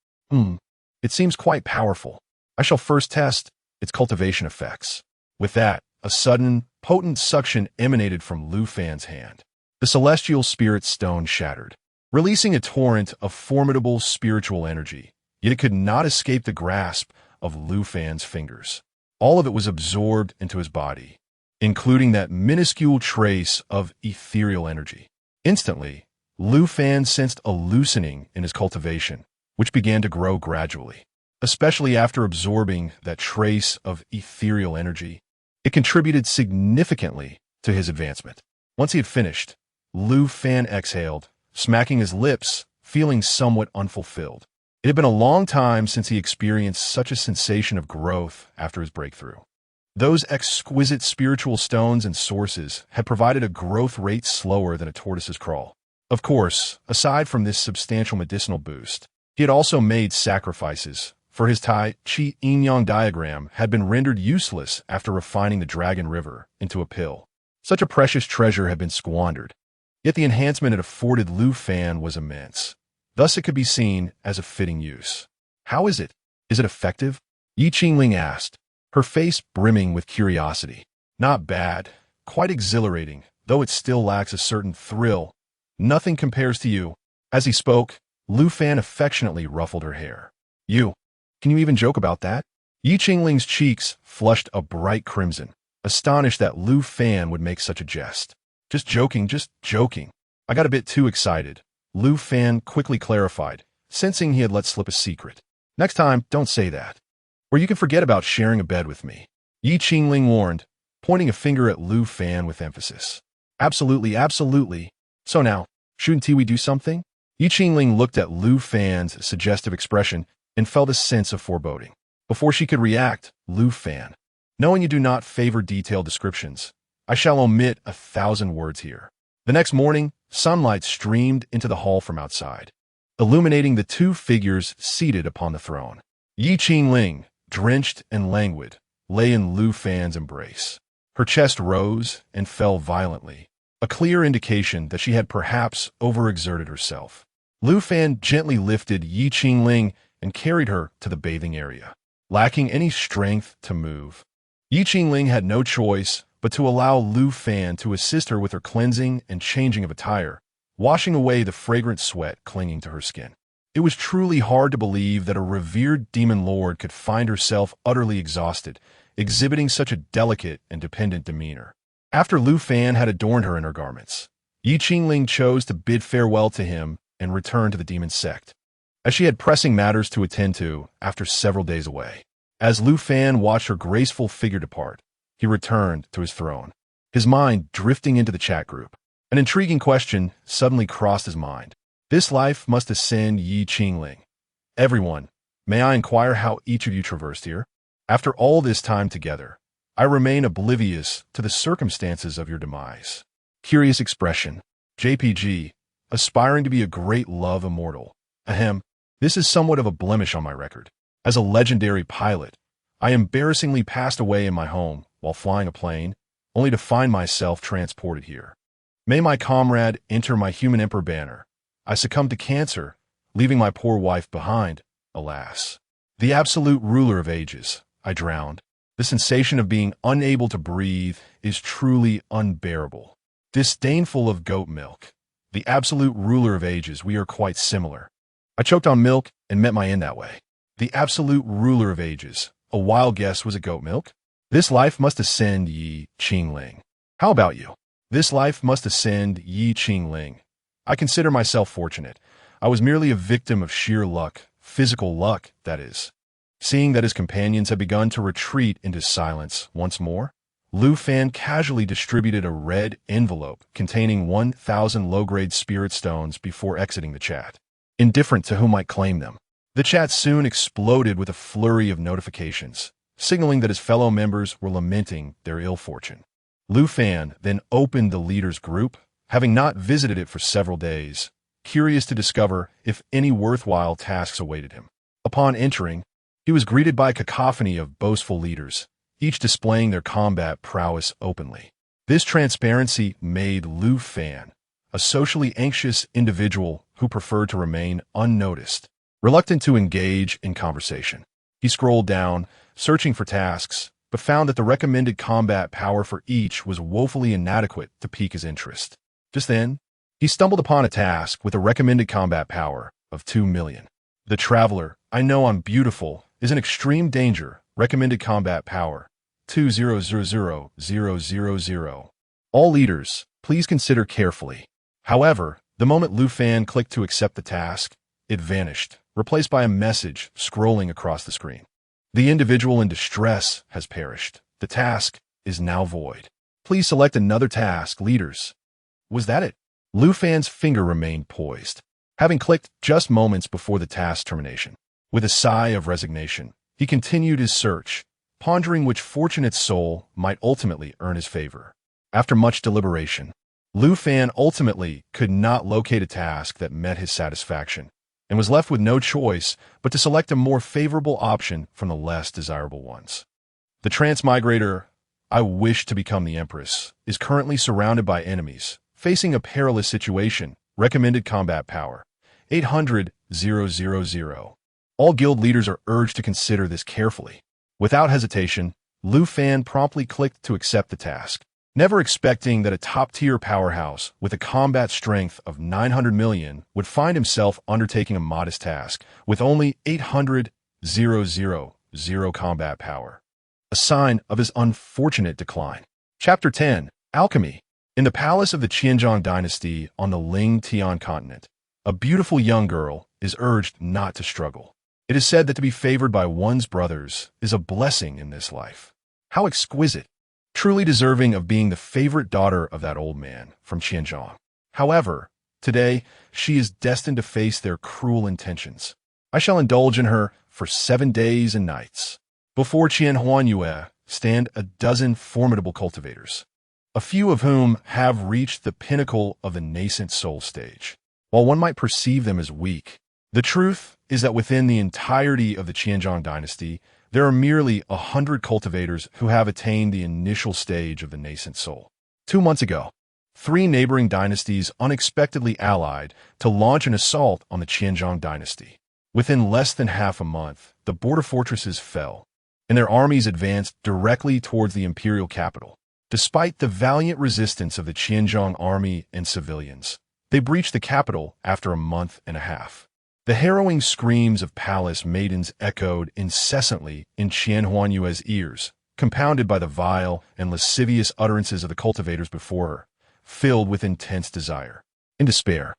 It seems quite powerful. I shall first test its cultivation effects. With that, a sudden, potent suction emanated from Lu Fan's hand. The celestial spirit stone shattered, releasing a torrent of formidable spiritual energy, yet it could not escape the grasp of Lu Fan's fingers. All of it was absorbed into his body, including that minuscule trace of ethereal energy. Instantly, Lu Fan sensed a loosening in his cultivation, which began to grow gradually. Especially after absorbing that trace of ethereal energy, it contributed significantly to his advancement. Once he had finished, Lu Fan exhaled, smacking his lips, feeling somewhat unfulfilled. It had been a long time since he experienced such a sensation of growth after his breakthrough. Those exquisite spiritual stones and sources had provided a growth rate slower than a tortoise's crawl. Of course, aside from this substantial medicinal boost, he had also made sacrifices, for his Tai Chi Yin-Yang diagram had been rendered useless after refining the Dragon River into a pill. Such a precious treasure had been squandered, yet the enhancement it afforded Lu Fan was immense. Thus it could be seen as a fitting use. How is it? Is it effective? Ye Qingling asked, her face brimming with curiosity. Not bad, quite exhilarating, though it still lacks a certain thrill. Nothing compares to you. As he spoke, Lu Fan affectionately ruffled her hair. You? Can you even joke about that? Ye Qingling's cheeks flushed a bright crimson, astonished that Lu Fan would make such a jest. Just joking. I got a bit too excited. Lu Fan quickly clarified, sensing he had let slip a secret. Next time, don't say that. Or you can forget about sharing a bed with me. Ye Qingling warned, pointing a finger at Lu Fan with emphasis. Absolutely. So now, shouldn't we do something? Ye Qingling looked at Lu Fan's suggestive expression and felt a sense of foreboding. Before she could react, Lu Fan, knowing you do not favor detailed descriptions, I shall omit 1,000 words here. The next morning, sunlight streamed into the hall from outside, illuminating the two figures seated upon the throne. Ye Qingling, drenched and languid, lay in Lu Fan's embrace. Her chest rose and fell violently, a clear indication that she had perhaps overexerted herself. Lu Fan gently lifted Ye Qingling and carried her to the bathing area. Lacking any strength to move, Ye Qingling had no choice but to allow Lu Fan to assist her with her cleansing and changing of attire, washing away the fragrant sweat clinging to her skin. It was truly hard to believe that a revered demon lord could find herself utterly exhausted exhibiting such a delicate and dependent demeanor. After Lu Fan had adorned her in her garments, Ye Qingling chose to bid farewell to him and return to the demon sect, as she had pressing matters to attend to after several days away. As Lu Fan watched her graceful figure depart, he returned to his throne, his mind drifting into the chat group. An intriguing question suddenly crossed his mind. This life must ascend Ye Qingling. Everyone, may I inquire how each of you traversed here? After all this time together, I remain oblivious to the circumstances of your demise. Curious expression. JPG, aspiring to be a great love immortal. Ahem. This is somewhat of a blemish on my record. As a legendary pilot, I embarrassingly passed away in my home while flying a plane, only to find myself transported here. May my comrade enter my human emperor banner. I succumbed to cancer, leaving my poor wife behind, alas. The absolute ruler of ages, I drowned. The sensation of being unable to breathe is truly unbearable. Disdainful of goat milk, the absolute ruler of ages, we are quite similar. I choked on milk and met my end that way. The absolute ruler of ages, a wild guess was it goat milk? This life must ascend Ye Qingling. How about you? This life must ascend Ye Qingling. I consider myself fortunate. I was merely a victim of sheer luck, physical luck, that is. Seeing that his companions had begun to retreat into silence once more, Lu Fan casually distributed a red envelope containing 1,000 low-grade spirit stones before exiting the chat, indifferent to who might claim them. The chat soon exploded with a flurry of notifications, signaling that his fellow members were lamenting their ill fortune. Lu Fan then opened the leaders' group, having not visited it for several days, curious to discover if any worthwhile tasks awaited him. Upon entering, he was greeted by a cacophony of boastful leaders, each displaying their combat prowess openly. This transparency made Lu Fan a socially anxious individual who preferred to remain unnoticed, reluctant to engage in conversation. He scrolled down, searching for tasks, but found that the recommended combat power for each was woefully inadequate to pique his interest. Just then, he stumbled upon a task with a recommended combat power of 2 million. The Traveler, I know I'm beautiful, is in extreme danger, recommended combat power 2000000. All leaders, please consider carefully. However, the moment Lu Fan clicked to accept the task, it vanished, replaced by a message scrolling across the screen. The individual in distress has perished. The task is now void. Please select another task, leaders. Was that it? Lu Fan's finger remained poised, having clicked just moments before the task's termination. With a sigh of resignation, he continued his search, pondering which fortunate soul might ultimately earn his favor. After much deliberation, Lu Fan ultimately could not locate a task that met his satisfaction, and was left with no choice but to select a more favorable option from the less desirable ones. The transmigrator, I wish to become the Empress, is currently surrounded by enemies, facing a perilous situation. Recommended combat power 800,000. All guild leaders are urged to consider this carefully. Without hesitation, Lu Fan promptly clicked to accept the task, never expecting that a top-tier powerhouse with a combat strength of 900 million would find himself undertaking a modest task with only 800,000 combat power, a sign of his unfortunate decline. Chapter 10. Alchemy. In the palace of the Qianzhong dynasty on the Ling Tian continent, a beautiful young girl is urged not to struggle. It is said that to be favored by one's brothers is a blessing in this life. How exquisite! Truly deserving of being the favorite daughter of that old man from Qianzhong. However, today, she is destined to face their cruel intentions. I shall indulge in her for 7 days and nights. Before Qianhuanyue stand a dozen formidable cultivators, a few of whom have reached the pinnacle of the nascent soul stage. While one might perceive them as weak, the truth is that within the entirety of the Qianzhong dynasty, there are merely 100 cultivators who have attained the initial stage of the nascent soul. 2 months ago, 3 neighboring dynasties unexpectedly allied to launch an assault on the Qianzhong dynasty. Within less than half a month, the border fortresses fell, and their armies advanced directly towards the imperial capital. Despite the valiant resistance of the Qianzhong army and civilians, they breached the capital after a month and a half. The harrowing screams of palace maidens echoed incessantly in Qianhuanyue's ears, compounded by the vile and lascivious utterances of the cultivators before her, filled with intense desire. In despair,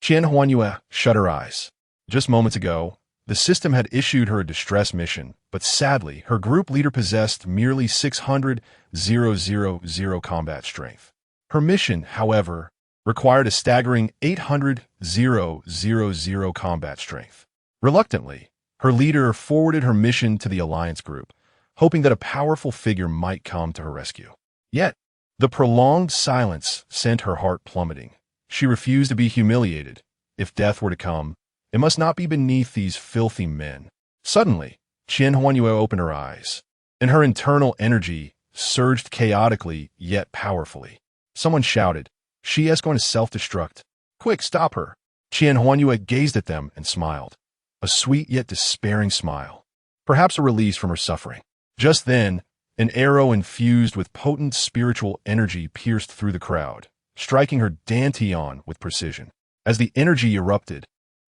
Qian Huanyue shut her eyes. Just moments ago, the system had issued her a distress mission, but sadly, her group leader possessed merely 600,000 combat strength. Her mission, however, required a staggering 800,000 combat strength. Reluctantly, her leader forwarded her mission to the alliance group, hoping that a powerful figure might come to her rescue. Yet, the prolonged silence sent her heart plummeting. She refused to be humiliated. If death were to come, it must not be beneath these filthy men. Suddenly, Qian Huanyue opened her eyes, and her internal energy surged chaotically yet powerfully. Someone shouted, "She is going to self-destruct. Quick, stop her." Qian Huanyue gazed at them and smiled, a sweet yet despairing smile, perhaps a release from her suffering. Just then, an arrow infused with potent spiritual energy pierced through the crowd, striking her dantian with precision. As the energy erupted,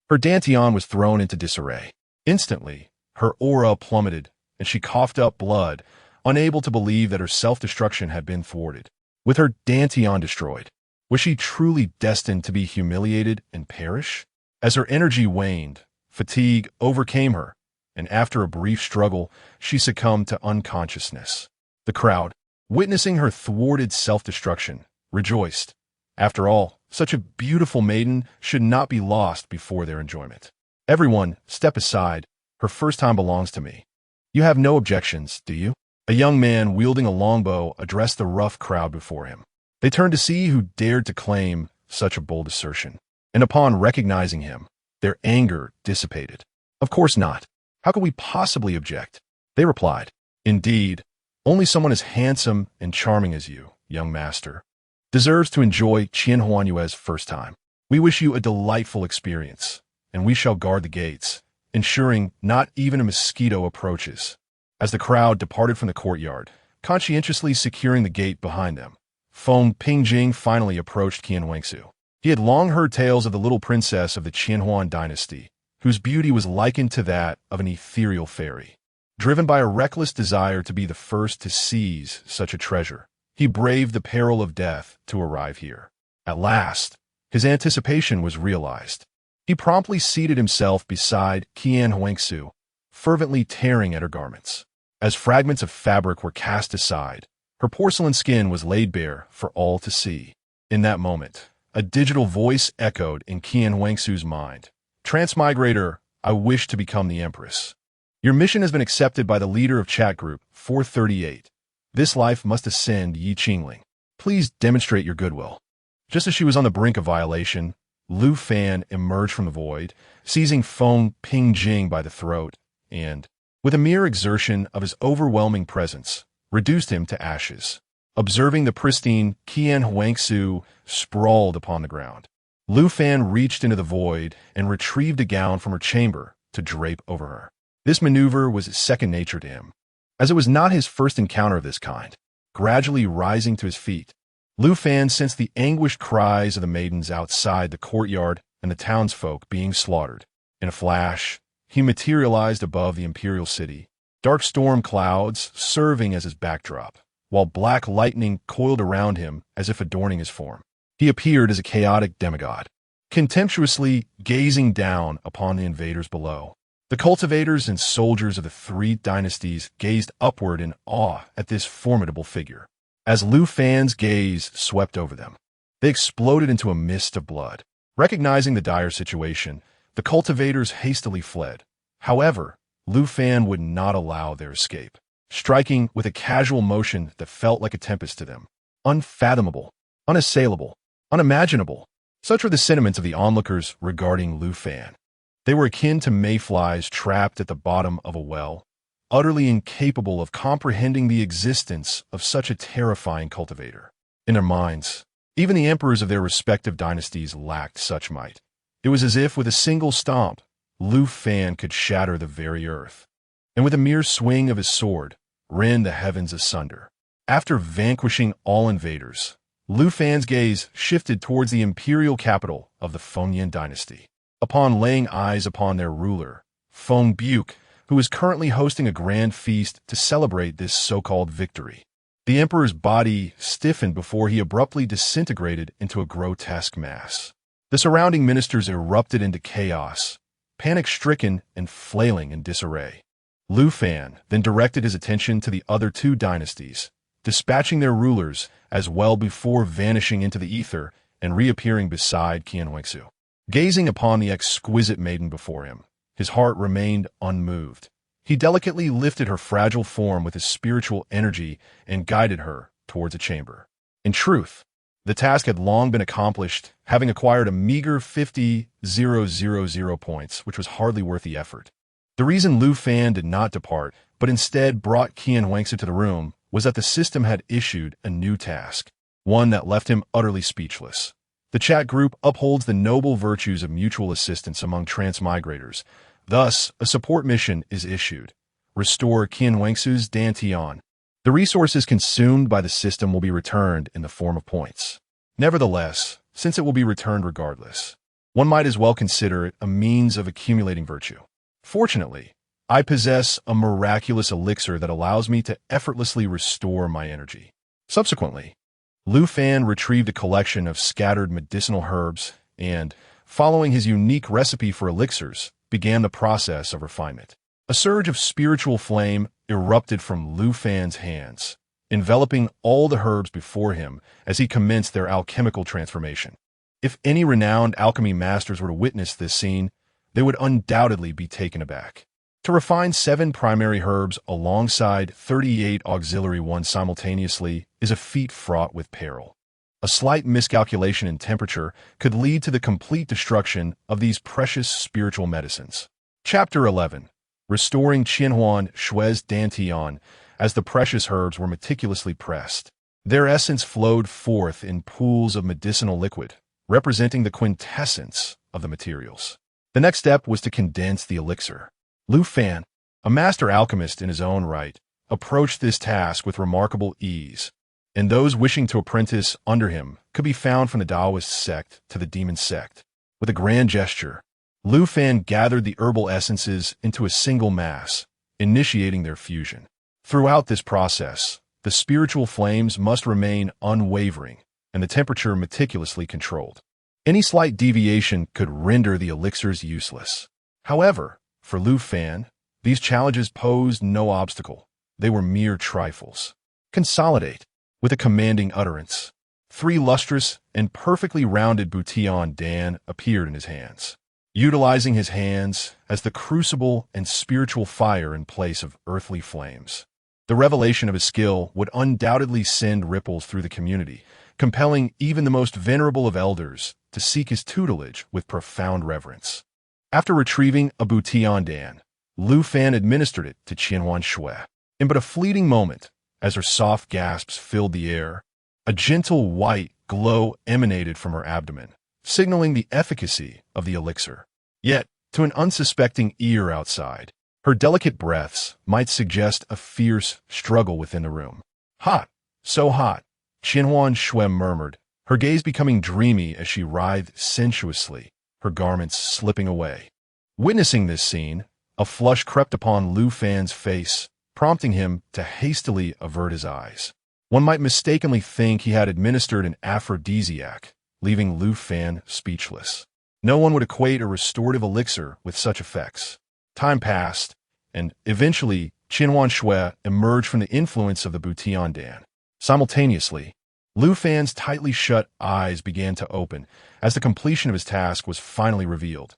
her dantian was thrown into disarray. Instantly, her aura plummeted, and she coughed up blood, unable to believe that her self-destruction had been thwarted. With her dantian destroyed, was she truly destined to be humiliated and perish? As her energy waned, fatigue overcame her, and after a brief struggle, she succumbed to unconsciousness. The crowd, witnessing her thwarted self-destruction, rejoiced. After all, such a beautiful maiden should not be lost before their enjoyment. Everyone, step aside. Her first time belongs to me. You have no objections, do you? A young man wielding a longbow addressed the rough crowd before him. They turned to see who dared to claim such a bold assertion, and upon recognizing him, their anger dissipated. Of course not. How could we possibly object? They replied. Indeed, only someone as handsome and charming as you, young master, deserves to enjoy Qian Huanyue's first time. We wish you a delightful experience, and we shall guard the gates, ensuring not even a mosquito approaches. As the crowd departed from the courtyard, conscientiously securing the gate behind them, Feng Pingjing finally approached Qian Wangsu. He had long heard tales of the little princess of the Qianhuan dynasty, whose beauty was likened to that of an ethereal fairy. Driven by a reckless desire to be the first to seize such a treasure, he braved the peril of death to arrive here. At last, his anticipation was realized. He promptly seated himself beside Qian Huangsu, fervently tearing at her garments. As fragments of fabric were cast aside, her porcelain skin was laid bare for all to see. In that moment, a digital voice echoed in Qian Huangsu's mind. Transmigrator, I wish to become the Empress. Your mission has been accepted by the leader of Chat Group 438. This life must ascend Ye Qingling. Please demonstrate your goodwill. Just as she was on the brink of violation, Lu Fan emerged from the void, seizing Feng Pingjing by the throat, and, with a mere exertion of his overwhelming presence, reduced him to ashes. Observing the pristine Qian Huangsu sprawled upon the ground, Lu Fan reached into the void and retrieved a gown from her chamber to drape over her. This maneuver was second nature to him, as it was not his first encounter of this kind. Gradually rising to his feet, Lu Fan sensed the anguished cries of the maidens outside the courtyard and the townsfolk being slaughtered. In a flash, he materialized above the imperial city, dark storm clouds serving as his backdrop, while black lightning coiled around him as if adorning his form. He appeared as a chaotic demigod, contemptuously gazing down upon the invaders below. The cultivators and soldiers of the three dynasties gazed upward in awe at this formidable figure. As Lu Fan's gaze swept over them, they exploded into a mist of blood. Recognizing the dire situation, the cultivators hastily fled. However, Lu Fan would not allow their escape, striking with a casual motion that felt like a tempest to them. Unfathomable, unassailable, unimaginable. Such were the sentiments of the onlookers regarding Lu Fan. They were akin to mayflies trapped at the bottom of a well, utterly incapable of comprehending the existence of such a terrifying cultivator. In their minds, even the emperors of their respective dynasties lacked such might. It was as if with a single stomp, Lu Fan could shatter the very earth, and with a mere swing of his sword, rend the heavens asunder. After vanquishing all invaders, Lu Fan's gaze shifted towards the imperial capital of the Fengyan dynasty. Upon laying eyes upon their ruler, Feng Buke who is currently hosting a grand feast to celebrate this so-called victory. The emperor's body stiffened before he abruptly disintegrated into a grotesque mass. The surrounding ministers erupted into chaos, panic-stricken and flailing in disarray. Lu Fan then directed his attention to the other two dynasties, dispatching their rulers as well before vanishing into the ether and reappearing beside Qianhuangsu. Gazing upon the exquisite maiden before him, his heart remained unmoved. He delicately lifted her fragile form with his spiritual energy and guided her towards a chamber. In truth, the task had long been accomplished, having acquired a meager 50,000 points, which was hardly worth the effort. The reason Lu Fan did not depart, but instead brought Qianhuangsu to the room, was that the system had issued a new task, one that left him utterly speechless. The chat group upholds the noble virtues of mutual assistance among transmigrators. Thus, a support mission is issued. Restore Qianhuangsu's Dantian. The resources consumed by the system will be returned in the form of points. Nevertheless, since it will be returned regardless, one might as well consider it a means of accumulating virtue. Fortunately, I possess a miraculous elixir that allows me to effortlessly restore my energy. Subsequently, Lu Fan retrieved a collection of scattered medicinal herbs and, following his unique recipe for elixirs, began the process of refinement. A surge of spiritual flame erupted from Lu Fan's hands, enveloping all the herbs before him as he commenced their alchemical transformation. If any renowned alchemy masters were to witness this scene, they would undoubtedly be taken aback. To refine 7 primary herbs alongside 38 auxiliary ones simultaneously is a feat fraught with peril. A slight miscalculation in temperature could lead to the complete destruction of these precious spiritual medicines. Chapter 11. Restoring Qianhuan Shui's Dantian as the precious herbs were meticulously pressed. Their essence flowed forth in pools of medicinal liquid, representing the quintessence of the materials. The next step was to condense the elixir. Lu Fan, a master alchemist in his own right, approached this task with remarkable ease, and those wishing to apprentice under him could be found from the Taoist sect to the demon sect. With a grand gesture, Lu Fan gathered the herbal essences into a single mass, initiating their fusion. Throughout this process, the spiritual flames must remain unwavering and the temperature meticulously controlled. Any slight deviation could render the elixirs useless. However, for Lu Fan, these challenges posed no obstacle. They were mere trifles. Consolidate. With a commanding utterance, 3 lustrous and perfectly rounded Butian Dan appeared in his hands, utilizing his hands as the crucible and spiritual fire in place of earthly flames. The revelation of his skill would undoubtedly send ripples through the community, compelling even the most venerable of elders to seek his tutelage with profound reverence. After retrieving a Butian Dan, Lu Fan administered it to Qianhuan Shui. In but a fleeting moment, as her soft gasps filled the air, a gentle white glow emanated from her abdomen, signaling the efficacy of the elixir. Yet, to an unsuspecting ear outside, her delicate breaths might suggest a fierce struggle within the room. Hot, so hot, Qianhuan Shui murmured, her gaze becoming dreamy as she writhed sensuously, her garments slipping away. Witnessing this scene, a flush crept upon Lu Fan's face, prompting him to hastily avert his eyes. One might mistakenly think he had administered an aphrodisiac, leaving Lu Fan speechless. No one would equate a restorative elixir with such effects. Time passed, and eventually Qianhuan Shui emerged from the influence of the Butian Dan. Simultaneously, Lu Fan's tightly shut eyes began to open as the completion of his task was finally revealed.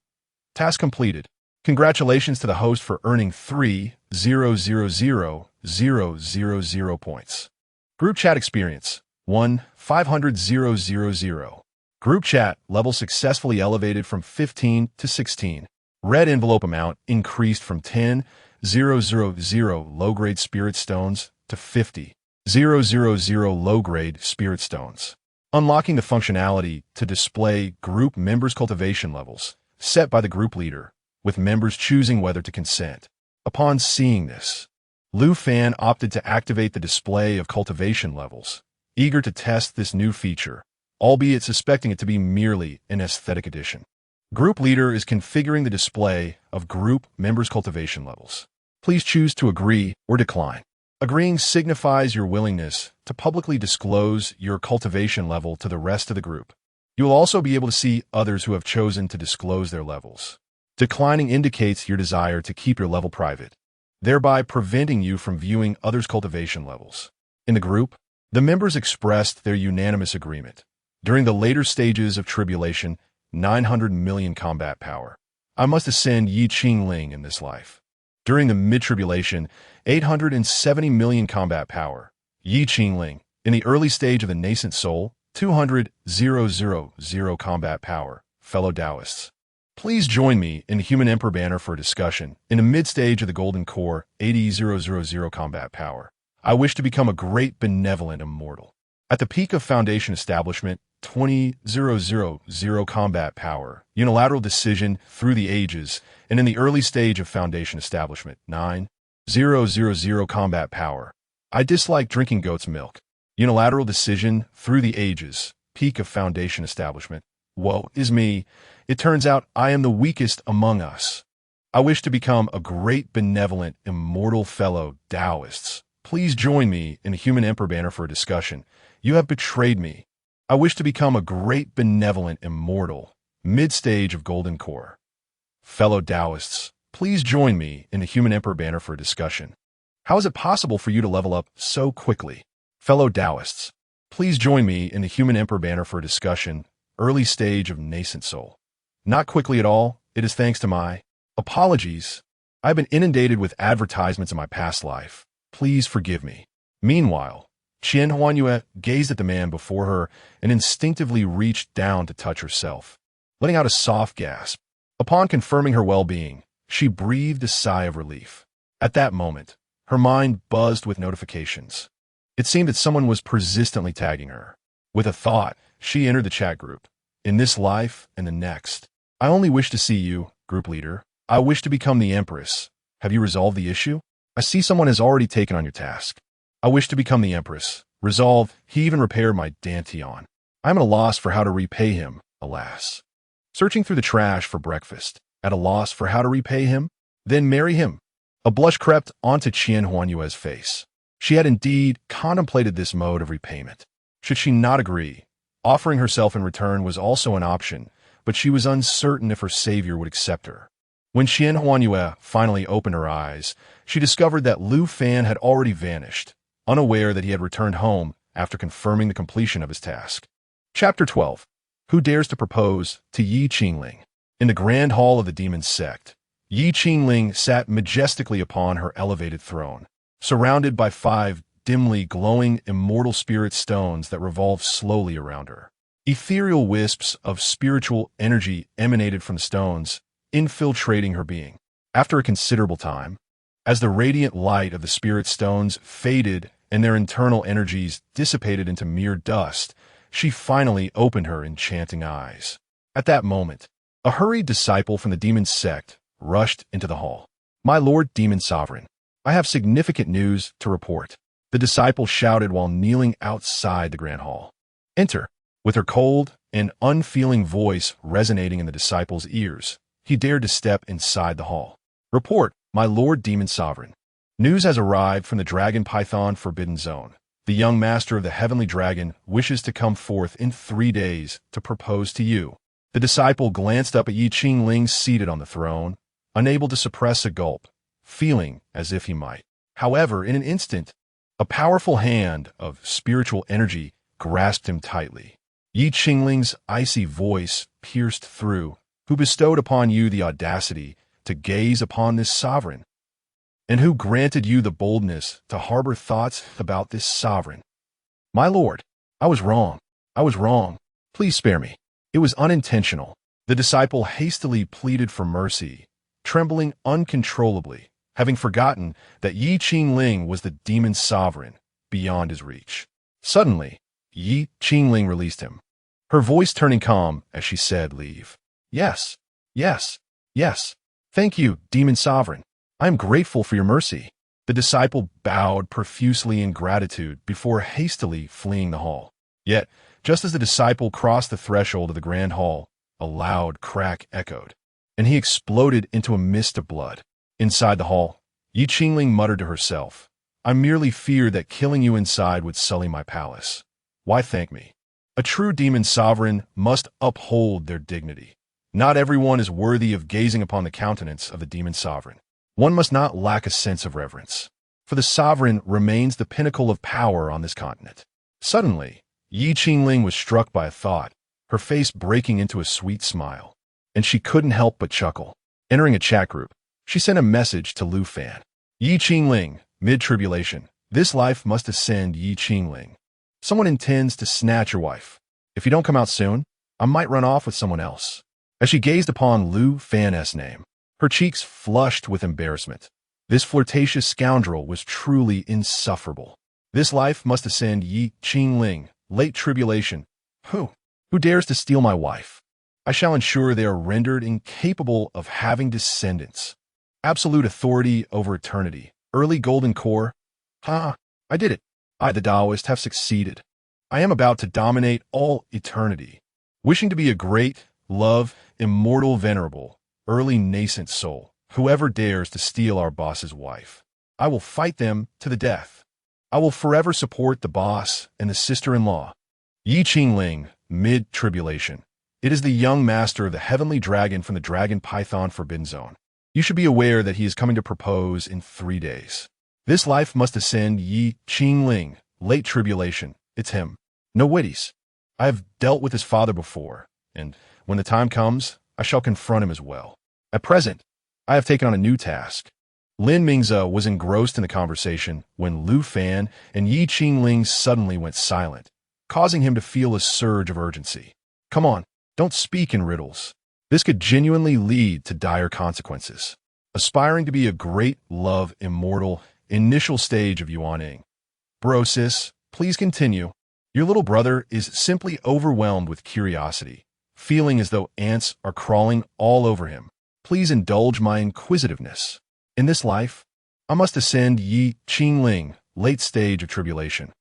Task completed. Congratulations to the host for earning 3,000,000 points. Group chat experience 1,500,000. Group chat level successfully elevated from 15 to 16. Red envelope amount increased from 10,000 low-grade spirit stones to 50,000 low-grade spirit stones. Unlocking the functionality to display group members' cultivation levels set by the group leader, with members choosing whether to consent. Upon seeing this, Lu Fan opted to activate the display of cultivation levels, eager to test this new feature, albeit suspecting it to be merely an aesthetic addition. Group leader is configuring the display of group members' cultivation levels. Please choose to agree or decline. Agreeing signifies your willingness to publicly disclose your cultivation level to the rest of the group. You will also be able to see others who have chosen to disclose their levels. Declining indicates your desire to keep your level private, thereby preventing you from viewing others' cultivation levels. In the group, the members expressed their unanimous agreement. During the later stages of Tribulation, 900 million combat power. I must ascend Ye Qingling in this life. During the mid-tribulation, 870 million combat power. Ye Qingling, in the early stage of the nascent soul, 200,000 combat power. Fellow Taoists, please join me in the Human Emperor banner for a discussion. In the mid-stage of the Golden Core, 80,000 combat power. I wish to become a great benevolent immortal. At the peak of Foundation Establishment, 20,000 combat power, unilateral decision through the ages, and in the early stage of Foundation Establishment, 9,000 combat power. I dislike drinking goat's milk. Unilateral decision through the ages, peak of Foundation Establishment. Woe is me. It turns out I am the weakest among us. I wish to become a great benevolent immortal fellow Taoists. Please join me in the Human Emperor banner for a discussion. You have betrayed me. I wish to become a great benevolent immortal, mid-stage of Golden Core. Fellow Taoists, please join me in the Human Emperor banner for a discussion. How is it possible for you to level up so quickly? Fellow Taoists, please join me in the Human Emperor banner for a discussion, early stage of nascent soul. Not quickly at all, it is thanks to my apologies. I've been inundated with advertisements in my past life. Please forgive me. Meanwhile, Qian Huanyue gazed at the man before her and instinctively reached down to touch herself, letting out a soft gasp. Upon confirming her well-being, she breathed a sigh of relief. At that moment, her mind buzzed with notifications. It seemed that someone was persistently tagging her. With a thought, she entered the chat group. In this life and the next, I only wish to see you, group leader. I wish to become the Empress. Have you resolved the issue? I see someone has already taken on your task. I wish to become the Empress. Resolve, he even repaired my Dantian. I am at a loss for how to repay him, alas. Searching through the trash for breakfast, at a loss for how to repay him, then marry him. A blush crept onto Qian Huanyue's face. She had indeed contemplated this mode of repayment. Should she not agree, offering herself in return was also an option, but she was uncertain if her savior would accept her. When Qian Huanyue finally opened her eyes, she discovered that Lu Fan had already vanished, unaware that he had returned home after confirming the completion of his task. Chapter 12. Who dares to propose to Ye Qingling? In the grand hall of the demon sect, Ye Qingling sat majestically upon her elevated throne, surrounded by 5 dimly glowing immortal spirit stones that revolved slowly around her. Ethereal wisps of spiritual energy emanated from the stones, infiltrating her being. After a considerable time, as the radiant light of the spirit stones faded and their internal energies dissipated into mere dust, she finally opened her enchanting eyes. At that moment, a hurried disciple from the demon sect rushed into the hall. My Lord Demon Sovereign, I have significant news to report. The disciple shouted while kneeling outside the grand hall. Enter. With her cold and unfeeling voice resonating in the disciple's ears, he dared to step inside the hall. Report, my Lord Demon Sovereign. News has arrived from the Dragon Python Forbidden Zone. The young master of the Heavenly Dragon wishes to come forth in 3 days to propose to you. The disciple glanced up at Ye Qingling seated on the throne, unable to suppress a gulp, feeling as if he might. However, in an instant, a powerful hand of spiritual energy grasped him tightly. Ye Qingling's icy voice pierced through. Who bestowed upon you the audacity to gaze upon this sovereign? And who granted you the boldness to harbor thoughts about this sovereign? My lord, I was wrong. I was wrong. Please spare me. It was unintentional. The disciple hastily pleaded for mercy, trembling uncontrollably, having forgotten that Ye Qingling was the demon sovereign beyond his reach. Suddenly, Ye Qingling released him, her voice turning calm as she said, leave. Yes, yes, yes. Thank you, demon sovereign. I am grateful for your mercy. The disciple bowed profusely in gratitude before hastily fleeing the hall. Yet, just as the disciple crossed the threshold of the grand hall, a loud crack echoed, and he exploded into a mist of blood. Inside the hall, Ye Qingling muttered to herself. I merely feared that killing you inside would sully my palace. Why thank me? A true demon sovereign must uphold their dignity. Not everyone is worthy of gazing upon the countenance of the demon sovereign. One must not lack a sense of reverence, for the sovereign remains the pinnacle of power on this continent. Suddenly, Ye Qingling was struck by a thought, her face breaking into a sweet smile, and she couldn't help but chuckle. Entering a chat group, she sent a message to Lu Fan. Ye Qingling, mid-tribulation, this life must ascend Ye Qingling. Someone intends to snatch your wife. If you don't come out soon, I might run off with someone else. As she gazed upon Lu Fan's name, her cheeks flushed with embarrassment. This flirtatious scoundrel was truly insufferable. This life must ascend Ye Qingling, late tribulation. Who dares to steal my wife? I shall ensure they are rendered incapable of having descendants. Absolute authority over eternity. Early golden core. I did it. I, the Taoist, have succeeded. I am about to dominate all eternity. Wishing to be a great, love, immortal, venerable, early nascent soul, whoever dares to steal our boss's wife, I will fight them to the death. I will forever support the boss and the sister-in-law. Ye Qingling, mid-tribulation. It is the young master of the heavenly dragon from the Dragon Python Forbidden Zone. You should be aware that he is coming to propose in 3 days. This life must ascend Ye Qingling, late tribulation. It's him. No witties. I have dealt with his father before, and when the time comes, I shall confront him as well. At present, I have taken on a new task. Lin Mingze was engrossed in the conversation when Lu Fan and Ye Qingling suddenly went silent, causing him to feel a surge of urgency. Come on, don't speak in riddles. This could genuinely lead to dire consequences. Aspiring to be a great, love, immortal, initial stage of Yuaning. Bro, sis, please continue. Your little brother is simply overwhelmed with curiosity, feeling as though ants are crawling all over him. Please indulge my inquisitiveness. In this life, I must ascend Ye Qingling, late stage of tribulation.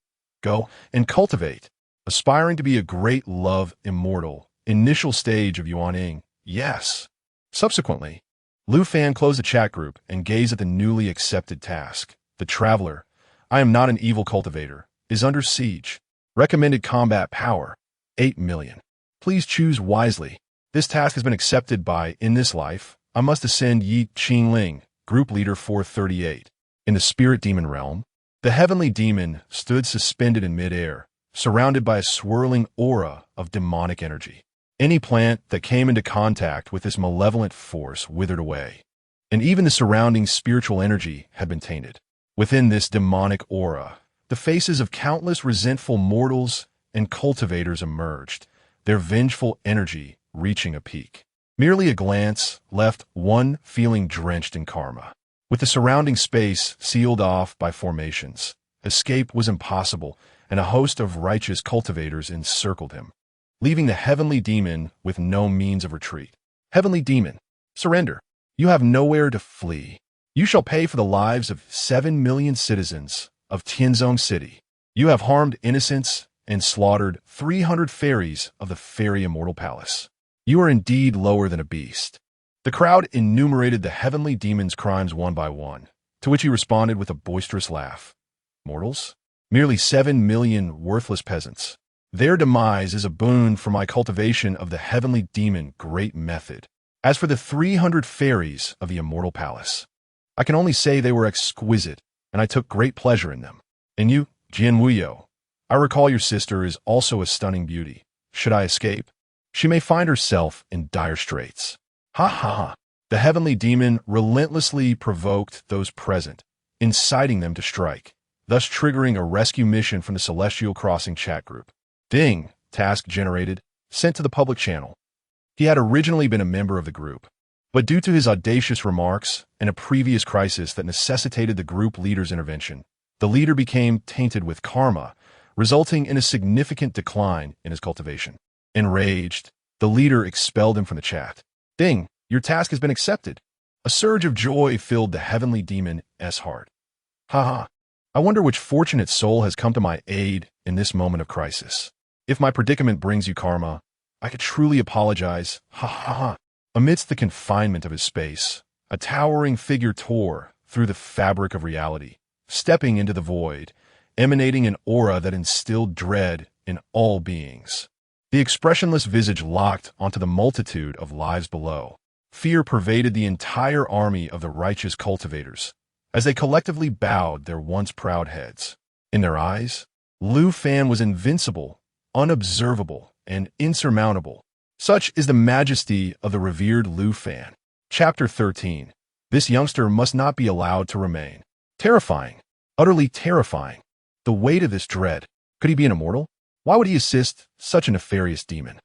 Go and cultivate. Aspiring to be a great, love, immortal, initial stage of Yuaning. Yes. Subsequently, Lu Fan closed the chat group and gazed at the newly accepted task. The Traveler, I am not an evil cultivator, is under siege. Recommended combat power, 8 million. Please choose wisely. This task has been accepted by, in this life, I must ascend Ye Qingling, Group Leader 438. In the spirit demon realm, the heavenly demon stood suspended in midair, surrounded by a swirling aura of demonic energy. Any plant that came into contact with this malevolent force withered away, and even the surrounding spiritual energy had been tainted. Within this demonic aura, the faces of countless resentful mortals and cultivators emerged, their vengeful energy reaching a peak. Merely a glance left one feeling drenched in karma. With the surrounding space sealed off by formations, escape was impossible, and a host of righteous cultivators encircled him, leaving the heavenly demon with no means of retreat. Heavenly demon, surrender. You have nowhere to flee. You shall pay for the lives of 7 million citizens of Tianzong City. You have harmed innocents and slaughtered 300 fairies of the Fairy Immortal Palace. You are indeed lower than a beast. The crowd enumerated the heavenly demon's crimes one by one, to which he responded with a boisterous laugh. Mortals? Merely 7 million worthless peasants. Their demise is a boon for my cultivation of the heavenly demon great method. As for the 300 fairies of the Immortal Palace, I can only say they were exquisite, and I took great pleasure in them. And you, Jian Wuyo, I recall your sister is also a stunning beauty. Should I escape, she may find herself in dire straits. Ha ha ha. The heavenly demon relentlessly provoked those present, inciting them to strike, thus triggering a rescue mission from the Celestial Crossing chat group. Ding, task generated, sent to the public channel. He had originally been a member of the group, but due to his audacious remarks and a previous crisis that necessitated the group leader's intervention, the leader became tainted with karma, resulting in a significant decline in his cultivation. Enraged, the leader expelled him from the chat. Ding, your task has been accepted. A surge of joy filled the heavenly demon's heart. Ha. I wonder which fortunate soul has come to my aid in this moment of crisis. If my predicament brings you karma, I could truly apologize. Ha. Amidst the confinement of his space, a towering figure tore through the fabric of reality, stepping into the void, emanating an aura that instilled dread in all beings. The expressionless visage locked onto the multitude of lives below. Fear pervaded the entire army of the righteous cultivators, as they collectively bowed their once proud heads. In their eyes, Lu Fan was invincible, unobservable, and insurmountable. Such is the majesty of the revered Lu Fan. Chapter 13. This youngster must not be allowed to remain. Terrifying. Utterly terrifying. The weight of this dread. Could he be an immortal? Why would he assist such a nefarious demon?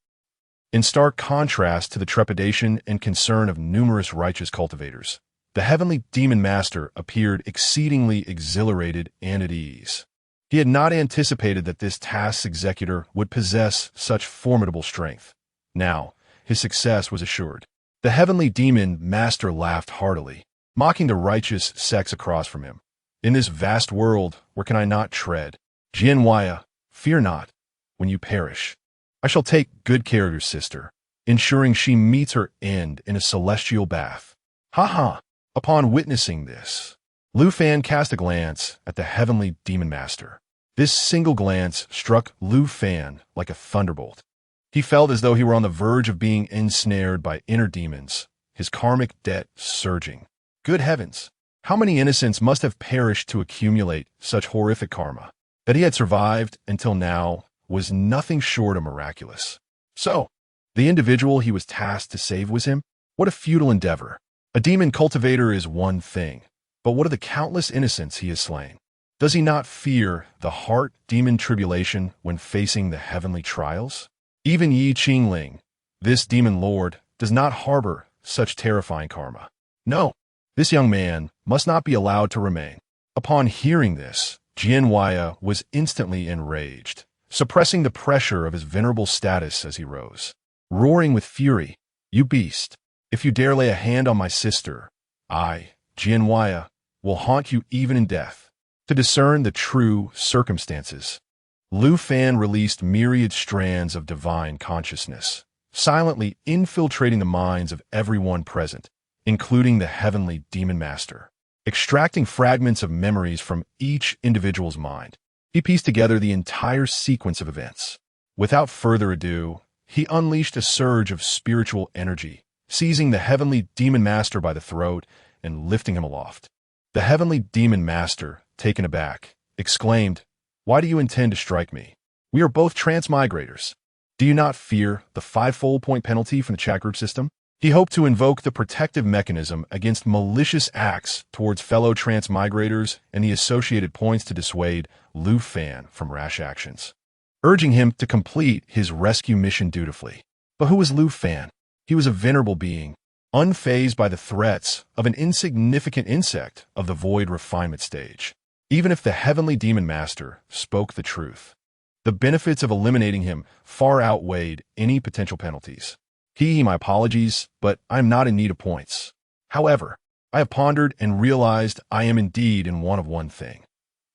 In stark contrast to the trepidation and concern of numerous righteous cultivators, the heavenly demon master appeared exceedingly exhilarated and at ease. He had not anticipated that this task's executor would possess such formidable strength. Now, his success was assured. The heavenly demon master laughed heartily, mocking the righteous sex across from him. In this vast world, where can I not tread? Jianwaya, fear not. When you perish, I shall take good care of your sister, ensuring she meets her end in a celestial bath. Ha ha! Upon witnessing this, Lu Fan cast a glance at the heavenly demon master. This single glance struck Lu Fan like a thunderbolt. He felt as though he were on the verge of being ensnared by inner demons, his karmic debt surging. Good heavens! How many innocents must have perished to accumulate such horrific karma? That he had survived until now was nothing short of miraculous. So, the individual he was tasked to save was him? What a futile endeavor. A demon cultivator is one thing, but what of the countless innocents he has slain? Does he not fear the heart-demon tribulation when facing the heavenly trials? Even Ye Qingling, this demon lord, does not harbor such terrifying karma. No, this young man must not be allowed to remain. Upon hearing this, Jianwaya was instantly enraged, suppressing the pressure of his venerable status as he rose. Roaring with fury, "You beast! If you dare lay a hand on my sister, I, Jianwaya, will haunt you even in death." To discern the true circumstances, Lu Fan released myriad strands of divine consciousness, silently infiltrating the minds of everyone present, including the heavenly demon master. Extracting fragments of memories from each individual's mind, he pieced together the entire sequence of events. Without further ado, he unleashed a surge of spiritual energy, seizing the heavenly demon master by the throat and lifting him aloft. The heavenly demon master, taken aback, exclaimed, "Why do you intend to strike me? We are both transmigrators. Do you not fear the 5-fold point penalty from the chat group system?" He hoped to invoke the protective mechanism against malicious acts towards fellow transmigrators and the associated points to dissuade Lu Fan from rash actions, urging him to complete his rescue mission dutifully. But who was Lu Fan? He was a venerable being, unfazed by the threats of an insignificant insect of the void refinement stage. Even if the heavenly demon master spoke the truth, the benefits of eliminating him far outweighed any potential penalties. My apologies, but I am not in need of points. However, I have pondered and realized I am indeed in want of one thing.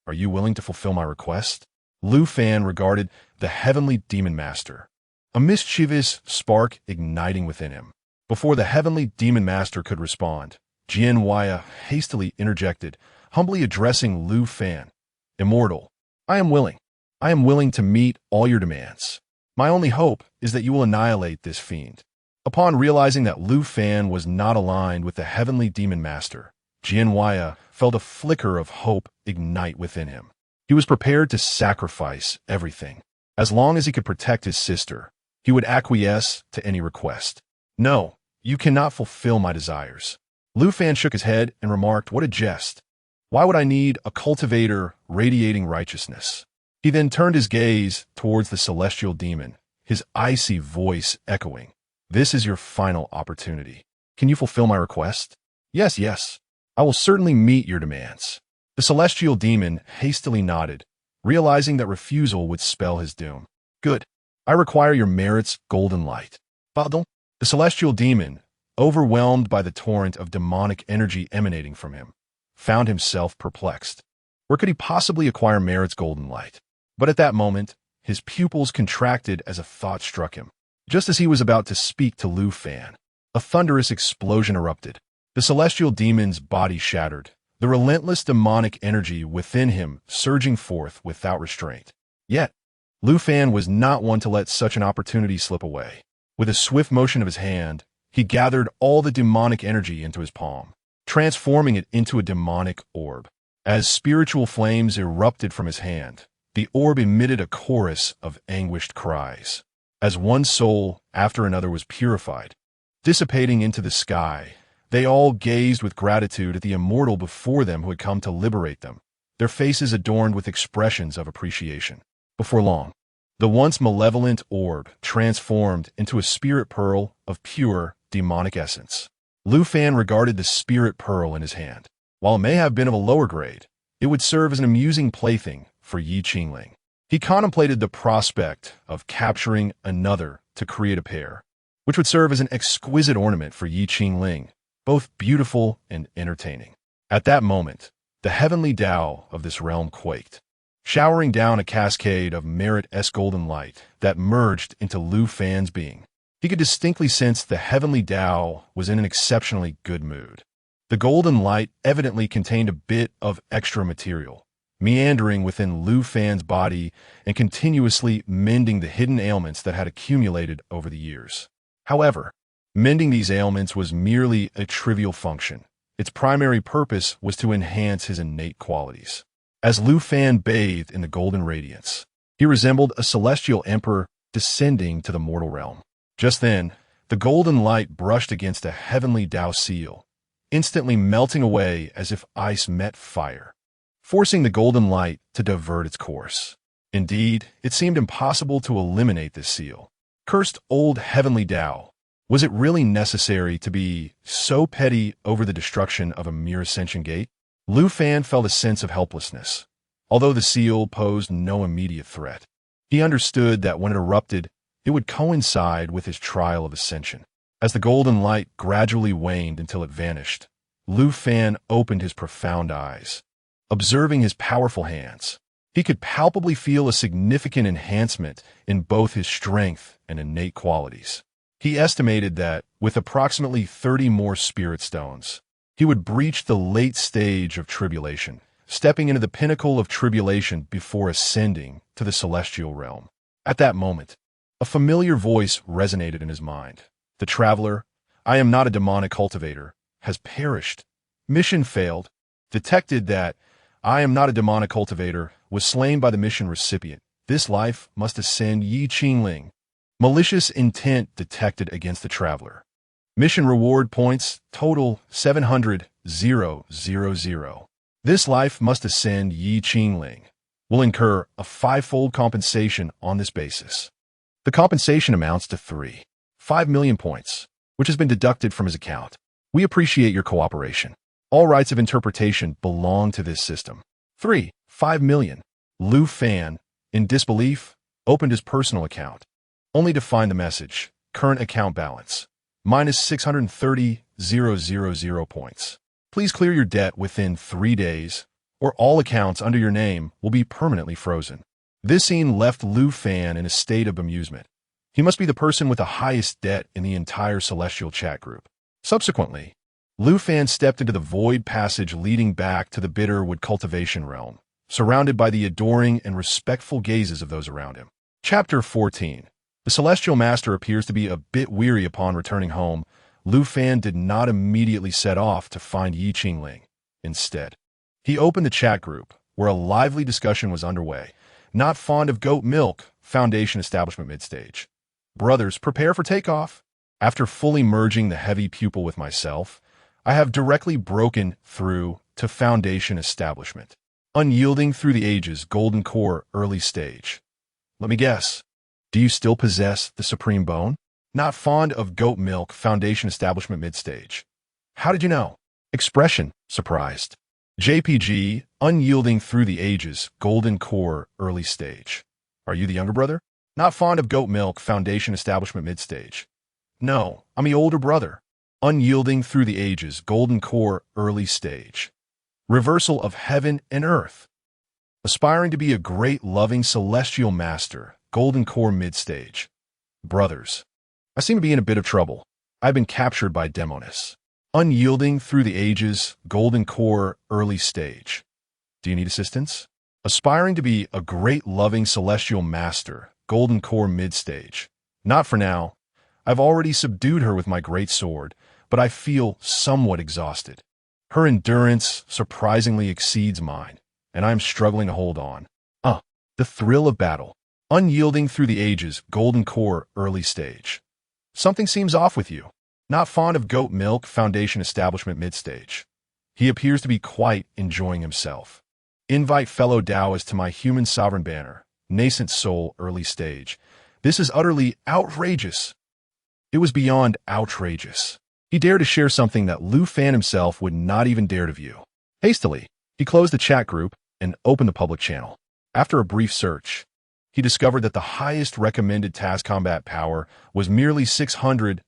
Are you willing to fulfill my request? Lu Fan regarded the heavenly demon master, a mischievous spark igniting within him. Before the heavenly demon master could respond, Jianwaya hastily interjected, humbly addressing Lu Fan. "Immortal, I am willing. I am willing to meet all your demands. My only hope is that you will annihilate this fiend." Upon realizing that Lu Fan was not aligned with the heavenly demon master, Jianwaya felt a flicker of hope ignite within him. He was prepared to sacrifice everything. As long as he could protect his sister, he would acquiesce to any request. "No, you cannot fulfill my desires." Lu Fan shook his head and remarked, "What a jest. Why would I need a cultivator radiating righteousness?" He then turned his gaze towards the celestial demon, his icy voice echoing, "This is your final opportunity. Can you fulfill my request?" Yes. I will certainly meet your demands." The celestial demon hastily nodded, realizing that refusal would spell his doom. "Good. I require your merit's golden light." Pardon? The celestial demon, overwhelmed by the torrent of demonic energy emanating from him, found himself perplexed. Where could he possibly acquire merit's golden light? But at that moment, his pupils contracted as a thought struck him. Just as he was about to speak to Lu Fan, a thunderous explosion erupted. The celestial demon's body shattered, the relentless demonic energy within him surging forth without restraint. Yet, Lu Fan was not one to let such an opportunity slip away. With a swift motion of his hand, he gathered all the demonic energy into his palm, transforming it into a demonic orb. As spiritual flames erupted from his hand, the orb emitted a chorus of anguished cries. As one soul after another was purified, dissipating into the sky, they all gazed with gratitude at the immortal before them who had come to liberate them, their faces adorned with expressions of appreciation. Before long, the once malevolent orb transformed into a spirit pearl of pure, demonic essence. Lu Fan regarded the spirit pearl in his hand. While it may have been of a lower grade, it would serve as an amusing plaything for Ye Qingling. He contemplated the prospect of capturing another to create a pair, which would serve as an exquisite ornament for Ye Qingling, both beautiful and entertaining. At that moment, the heavenly Tao of this realm quaked, showering down a cascade of merit-esque golden light that merged into Lu Fan's being. He could distinctly sense the heavenly Tao was in an exceptionally good mood. The golden light evidently contained a bit of extra material, meandering within Lu Fan's body and continuously mending the hidden ailments that had accumulated over the years. However, mending these ailments was merely a trivial function. Its primary purpose was to enhance his innate qualities. As Lu Fan bathed in the golden radiance, he resembled a celestial emperor descending to the mortal realm. Just then, the golden light brushed against a heavenly Tao seal, instantly melting away as if ice met fire, forcing the golden light to divert its course. Indeed, it seemed impossible to eliminate this seal. Cursed old heavenly Tao, was it really necessary to be so petty over the destruction of a mere ascension gate? Lu Fan felt a sense of helplessness. Although the seal posed no immediate threat, he understood that when it erupted, it would coincide with his trial of ascension. As the golden light gradually waned until it vanished, Lu Fan opened his profound eyes. Observing his powerful hands, he could palpably feel a significant enhancement in both his strength and innate qualities. He estimated that, with approximately 30 more spirit stones, he would breach the late stage of tribulation, stepping into the pinnacle of tribulation before ascending to the celestial realm. At that moment, a familiar voice resonated in his mind. The traveler, I am not a demonic cultivator, has perished. Mission failed. Detected that I am not a demonic cultivator was slain by the mission recipient. This life must ascend Ye Qingling. Malicious intent detected against the traveler. Mission reward points total 700,000. This life must ascend Ye Qingling. Will incur a 5-fold compensation on this basis. The compensation amounts to 5 million points, which has been deducted from his account. We appreciate your cooperation. All rights of interpretation belong to this system. 5 million. Lu Fan, in disbelief, opened his personal account, only to find the message, current account balance, minus 630,000 points. Please clear your debt within 3 days, or all accounts under your name will be permanently frozen. This scene left Lu Fan in a state of bemusement. He must be the person with the highest debt in the entire celestial chat group. Subsequently, Lu Fan stepped into the void passage leading back to the Bitterwood cultivation realm, surrounded by the adoring and respectful gazes of those around him. Chapter 14. The Celestial Master appears to be a bit weary upon returning home. Lu Fan did not immediately set off to find Ye Qingling. Instead, he opened the chat group, where a lively discussion was underway. Not fond of goat milk, Foundation Establishment Mid-Stage. Brothers, prepare for takeoff. After fully merging the heavy pupil with myself, I have directly broken through to Foundation Establishment. Unyielding through the ages, Golden Core, early stage. Let me guess. Do you still possess the Supreme Bone? Not fond of goat milk, Foundation Establishment Mid-Stage. How did you know? Expression, surprised. JPG, unyielding through the ages, Golden Core, early stage. Are you the younger brother? Not fond of goat milk, Foundation Establishment Mid-Stage. No, I'm the older brother. Unyielding through the ages, Golden Core, early stage. Reversal of heaven and earth. Aspiring to be a great loving celestial master, Golden Core mid-stage. Brothers, I seem to be in a bit of trouble. I've been captured by Demonis. Unyielding through the ages, golden core, early stage. Do you need assistance? Aspiring to be a great loving celestial master, golden core mid-stage. Not for now. I've already subdued her with my great sword, but I feel somewhat exhausted. Her endurance surprisingly exceeds mine, and I am struggling to hold on. The thrill of battle. Unyielding through the ages, golden core, early stage. Something seems off with you. Not fond of goat milk, foundation establishment mid-stage. He appears to be quite enjoying himself. Invite fellow Taoist to my human sovereign banner, nascent soul, early stage. This is utterly outrageous. It was beyond outrageous. He dared to share something that Lu Fan himself would not even dare to view. Hastily, he closed the chat group and opened the public channel. After a brief search, he discovered that the highest recommended task combat power was merely 600,000,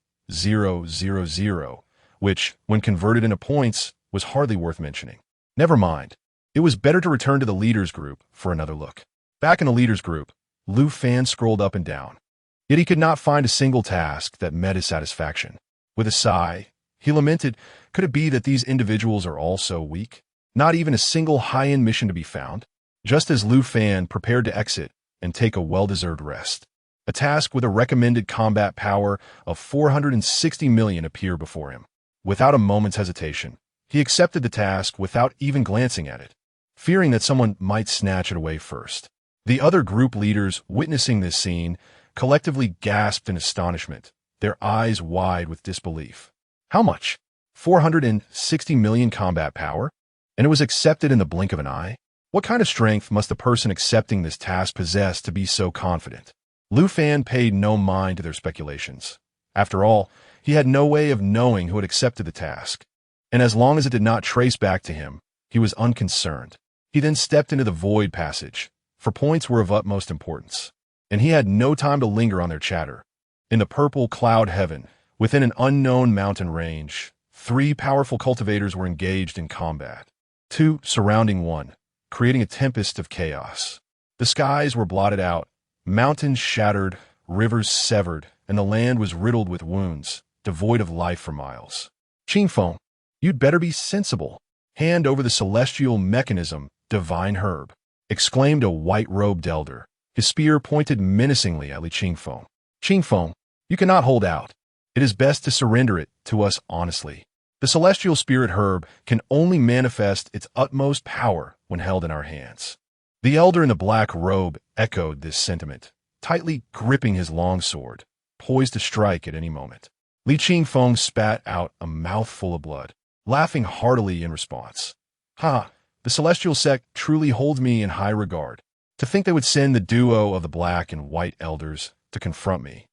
which, when converted into points, was hardly worth mentioning. Never mind. It was better to return to the leaders group for another look. Back in the leaders group, Lu Fan scrolled up and down. Yet he could not find a single task that met his satisfaction. With a sigh, he lamented, could it be that these individuals are all so weak? Not even a single high-end mission to be found. Just as Lu Fan prepared to exit and take a well-deserved rest, a task with a recommended combat power of 460 million appeared before him. Without a moment's hesitation, he accepted the task without even glancing at it, fearing that someone might snatch it away first. The other group leaders witnessing this scene collectively gasped in astonishment, their eyes wide with disbelief. How much? 460 million combat power? And it was accepted in the blink of an eye? What kind of strength must the person accepting this task possess to be so confident? Lu Fan paid no mind to their speculations. After all, he had no way of knowing who had accepted the task, and as long as it did not trace back to him, he was unconcerned. He then stepped into the void passage, for points were of utmost importance, and he had no time to linger on their chatter. In the purple cloud heaven, within an unknown mountain range, 3 powerful cultivators were engaged in combat, 2 surrounding 1, creating a tempest of chaos. The skies were blotted out, mountains shattered, rivers severed, and the land was riddled with wounds, devoid of life for miles. Qingfeng, you'd better be sensible. Hand over the celestial mechanism, divine herb, exclaimed a white-robed elder. His spear pointed menacingly at Li Qingfeng. Qingfeng, you cannot hold out. It is best to surrender it to us honestly. The celestial spirit herb can only manifest its utmost power when held in our hands. The elder in the black robe echoed this sentiment, tightly gripping his longsword, poised to strike at any moment. Li Qingfeng spat out a mouthful of blood, laughing heartily in response. The celestial sect truly holds me in high regard. To think they would send the duo of the black and white elders to confront me,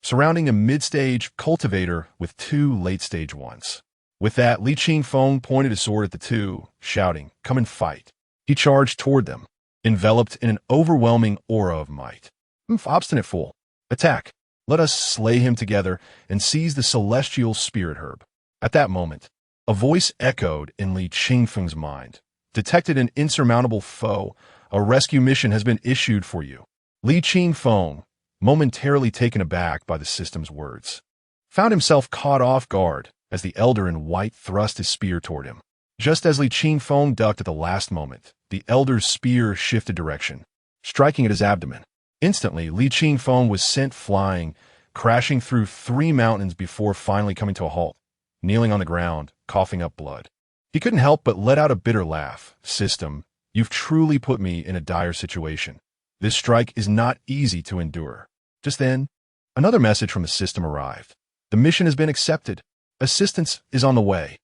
surrounding a mid-stage cultivator with 2 late-stage ones. With that, Li Qingfeng pointed his sword at the 2, shouting, "Come and fight." He charged toward them, enveloped in an overwhelming aura of might. Obstinate fool. Attack. Let us slay him together and seize the celestial spirit herb. At that moment, a voice echoed in Li Qingfeng's mind. Detected an insurmountable foe. A rescue mission has been issued for you. Li Qingfeng, momentarily taken aback by the system's words, found himself caught off guard as the elder in white thrust his spear toward him. Just as Li Qingfeng ducked at the last moment, the elder's spear shifted direction, striking at his abdomen. Instantly, Li Qingfeng was sent flying, crashing through 3 mountains before finally coming to a halt, kneeling on the ground, coughing up blood. He couldn't help but let out a bitter laugh. System, you've truly put me in a dire situation. This strike is not easy to endure. Just then, another message from the system arrived. The mission has been accepted. Assistance is on the way.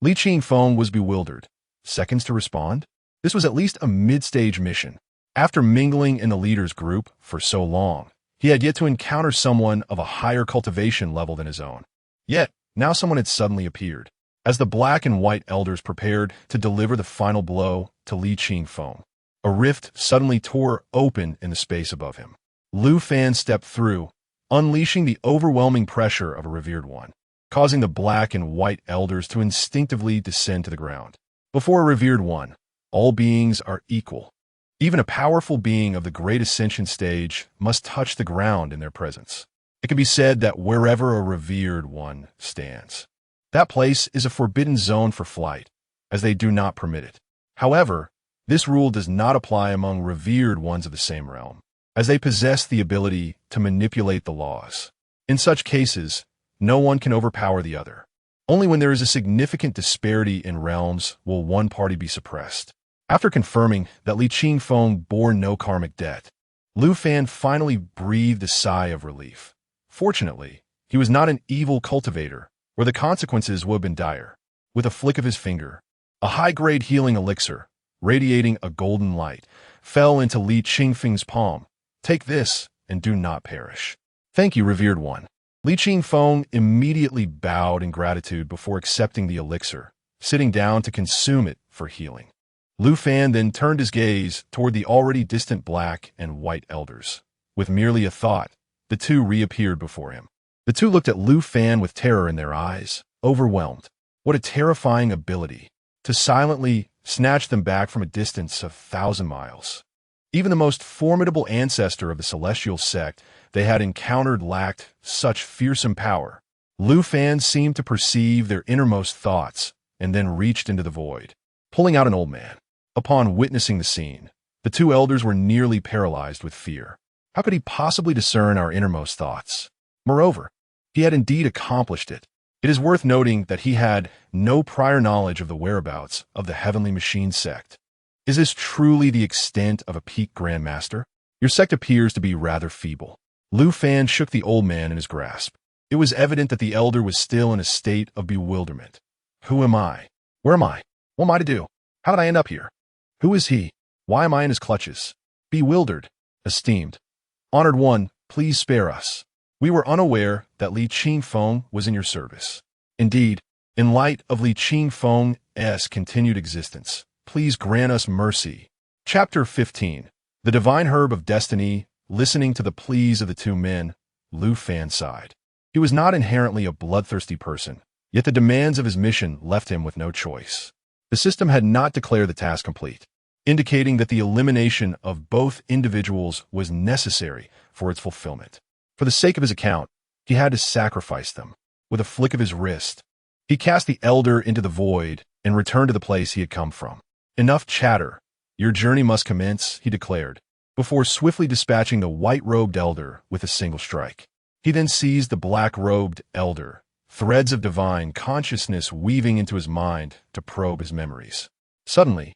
Li Qingfeng was bewildered. Seconds to respond? This was at least a mid-stage mission. After mingling in the leaders group for so long, he had yet to encounter someone of a higher cultivation level than his own. Yet, now someone had suddenly appeared. As the black and white elders prepared to deliver the final blow to Li Qingfeng, a rift suddenly tore open in the space above him. Lu Fan stepped through, unleashing the overwhelming pressure of a revered one, causing the black and white elders to instinctively descend to the ground. Before a revered one, all beings are equal. Even a powerful being of the great ascension stage must touch the ground in their presence. It can be said that wherever a revered one stands, That place is a forbidden zone for flight, as they do not permit it. However, this rule does not apply among revered ones of the same realm, as they possess the ability to manipulate the laws. In such cases, no one can overpower the other. Only when there is a significant disparity in realms will one party be suppressed. After confirming that Ye Qingling bore no karmic debt, Lu Fan finally breathed a sigh of relief. Fortunately, he was not an evil cultivator, where the consequences would have been dire. With a flick of his finger, a high-grade healing elixir, radiating a golden light, fell into Ye Qingling's palm. Take this, and do not perish. Thank you, revered one. Ye Qingling immediately bowed in gratitude before accepting the elixir, sitting down to consume it for healing. Lu Fan then turned his gaze toward the already distant black and white elders. With merely a thought, the two reappeared before him. The two looked at Lu Fan with terror in their eyes, overwhelmed. What a terrifying ability, to silently snatch them back from a distance of 1,000 miles. Even the most formidable ancestor of the celestial sect they had encountered lacked such fearsome power. Lu Fan seemed to perceive their innermost thoughts and then reached into the void, pulling out an old man. Upon witnessing the scene, the two elders were nearly paralyzed with fear. How could he possibly discern our innermost thoughts? Moreover, he had indeed accomplished it. It is worth noting that he had no prior knowledge of the whereabouts of the Heavenly Machine sect. Is this truly the extent of a peak Grandmaster? Your sect appears to be rather feeble. Lu Fan shook the old man in his grasp. It was evident that the elder was still in a state of bewilderment. Who am I? Where am I? What am I to do? How did I end up here? Who is he? Why am I in his clutches? Bewildered, esteemed, honored one, please spare us. We were unaware that Ye Qingling was in your service. Indeed, in light of Ye Qingling's continued existence, please grant us mercy. Chapter 15. The Divine Herb of Destiny. Listening to the pleas of the two men, Lu Fan sighed. He was not inherently a bloodthirsty person, yet the demands of his mission left him with no choice. The system had not declared the task complete, indicating that the elimination of both individuals was necessary for its fulfillment. For the sake of his account, he had to sacrifice them. With a flick of his wrist, he cast the elder into the void and returned to the place he had come from. Enough chatter. Your journey must commence, he declared, before swiftly dispatching the white-robed elder with a single strike. He then seized the black-robed elder, threads of divine consciousness weaving into his mind to probe his memories. Suddenly,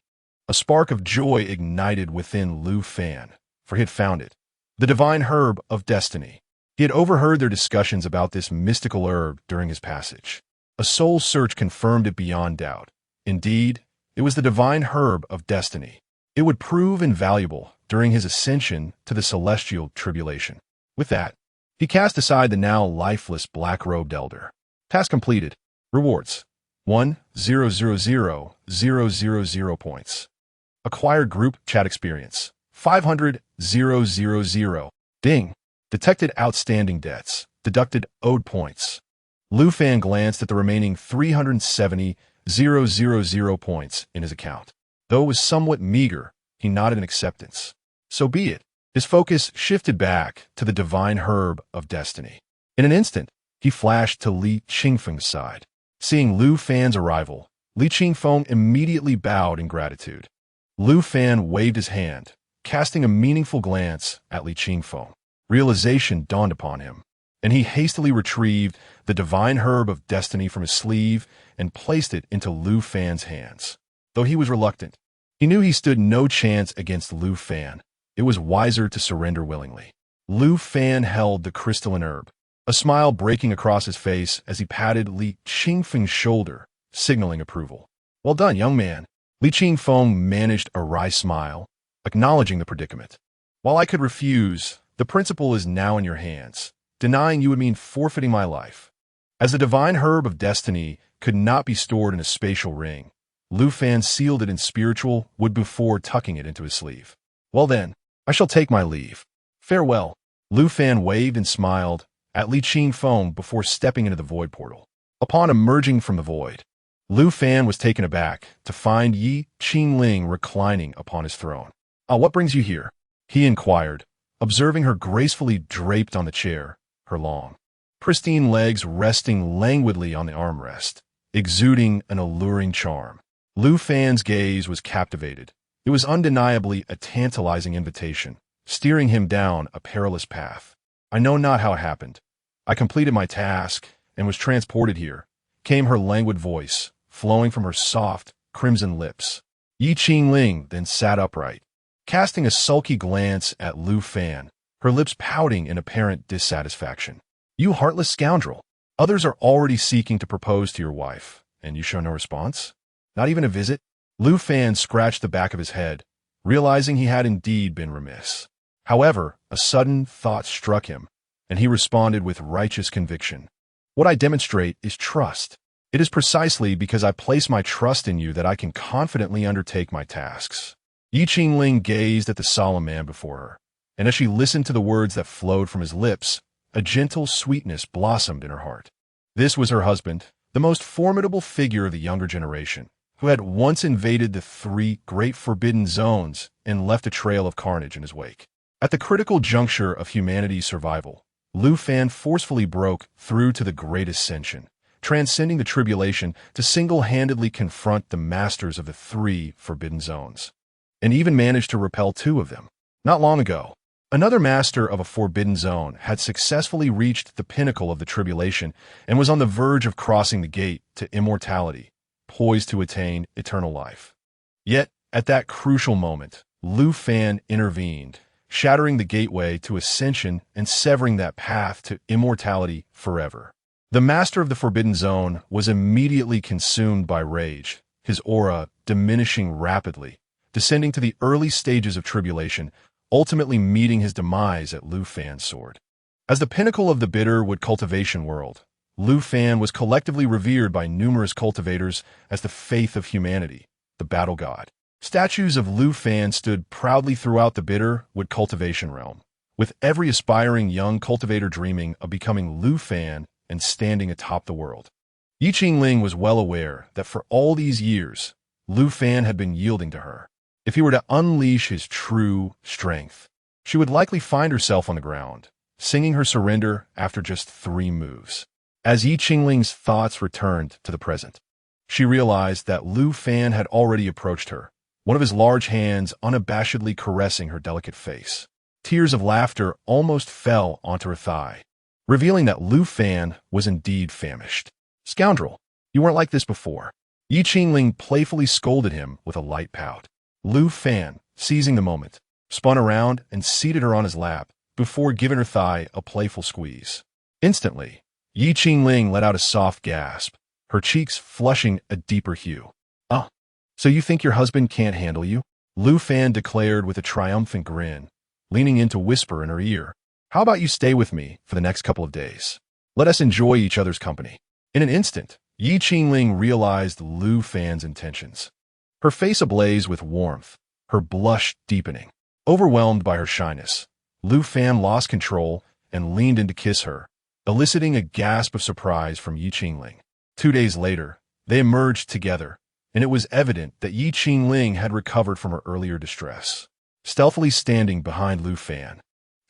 a spark of joy ignited within Lu Fan, for he had found it, the divine herb of destiny. He had overheard their discussions about this mystical herb during his passage. A soul search confirmed it beyond doubt. Indeed, it was the divine herb of destiny. It would prove invaluable during his ascension to the celestial tribulation. With that, he cast aside the now lifeless black-robed elder. Task completed. Rewards: 1,000,000 points. Acquired group chat experience: 500,000. Ding. Detected outstanding debts. Deducted owed points. Lu Fan glanced at the remaining 370,000 points in his account. Though it was somewhat meager, he nodded in acceptance. So be it. His focus shifted back to the divine herb of destiny. In an instant, he flashed to Ye Qingling's side. Seeing Lu Fan's arrival, Ye Qingling immediately bowed in gratitude. Lu Fan waved his hand, casting a meaningful glance at Ye Qingling. Realization dawned upon him, and he hastily retrieved the divine herb of destiny from his sleeve and placed it into Lu Fan's hands. Though he was reluctant, he knew he stood no chance against Lu Fan. It was wiser to surrender willingly. Lu Fan held the crystalline herb, a smile breaking across his face as he patted Ye Qingling's shoulder, signaling approval. Well done, young man. Ye Qingling managed a wry smile, acknowledging the predicament. While I could refuse, the principle is now in your hands. Denying you would mean forfeiting my life. As the divine herb of destiny could not be stored in a spatial ring, Lu Fan sealed it in spiritual wood before tucking it into his sleeve. Well then, I shall take my leave. Farewell. Lu Fan waved and smiled at Ye Qingling before stepping into the void portal. Upon emerging from the void, Lu Fan was taken aback to find Ye Qingling reclining upon his throne. What brings you here? He inquired, observing her gracefully draped on the chair, her long, pristine legs resting languidly on the armrest, exuding an alluring charm. Lu Fan's gaze was captivated. It was undeniably a tantalizing invitation, steering him down a perilous path. I know not how it happened. I completed my task and was transported here, came her languid voice, flowing from her soft, crimson lips. Ye Qingling then sat upright, casting a sulky glance at Lu Fan, her lips pouting in apparent dissatisfaction. You heartless scoundrel! Others are already seeking to propose to your wife, and you show no response? Not even a visit? Lu Fan scratched the back of his head, realizing he had indeed been remiss. However, a sudden thought struck him, and he responded with righteous conviction. What I demonstrate is trust. It is precisely because I place my trust in you that I can confidently undertake my tasks. Ye Qingling gazed at the solemn man before her, and as she listened to the words that flowed from his lips, a gentle sweetness blossomed in her heart. This was her husband, the most formidable figure of the younger generation, who had once invaded the 3 great forbidden zones and left a trail of carnage in his wake. At the critical juncture of humanity's survival, Lu Fan forcefully broke through to the great ascension, transcending the tribulation to single-handedly confront the masters of the 3 forbidden zones, and even managed to repel 2 of them. Not long ago, another master of a forbidden zone had successfully reached the pinnacle of the tribulation and was on the verge of crossing the gate to immortality, poised to attain eternal life. Yet, at that crucial moment, Lu Fan intervened, shattering the gateway to ascension and severing that path to immortality forever. The master of the forbidden zone was immediately consumed by rage, his aura diminishing rapidly, descending to the early stages of tribulation, ultimately meeting his demise at Lu Fan's sword. As the pinnacle of the bitterwood cultivation world, Lu Fan was collectively revered by numerous cultivators as the faith of humanity, the battle god. Statues of Lu Fan stood proudly throughout the bitterwood cultivation realm, with every aspiring young cultivator dreaming of becoming Lu Fan and standing atop the world. Ye Qingling was well aware that for all these years, Lu Fan had been yielding to her. If he were to unleash his true strength, she would likely find herself on the ground, singing her surrender after just 3 moves. As Ye Qingling's thoughts returned to the present, she realized that Lu Fan had already approached her, one of his large hands unabashedly caressing her delicate face. Tears of laughter almost fell onto her thigh, revealing that Lu Fan was indeed famished. Scoundrel, you weren't like this before. Ye Qingling playfully scolded him with a light pout. Lu Fan, seizing the moment, spun around and seated her on his lap before giving her thigh a playful squeeze. Instantly, Ye Qingling let out a soft gasp, her cheeks flushing a deeper hue. So you think your husband can't handle you? Lu Fan declared with a triumphant grin, leaning in to whisper in her ear. How about you stay with me for the next couple of days? Let us enjoy each other's company. In an instant, Ye Qingling realized Lu Fan's intentions. Her face ablaze with warmth, her blush deepening. Overwhelmed by her shyness, Lu Fan lost control and leaned in to kiss her, eliciting a gasp of surprise from Ye Qingling. 2 days later, they emerged together, and it was evident that Ye Qingling had recovered from her earlier distress. Stealthily standing behind Lu Fan,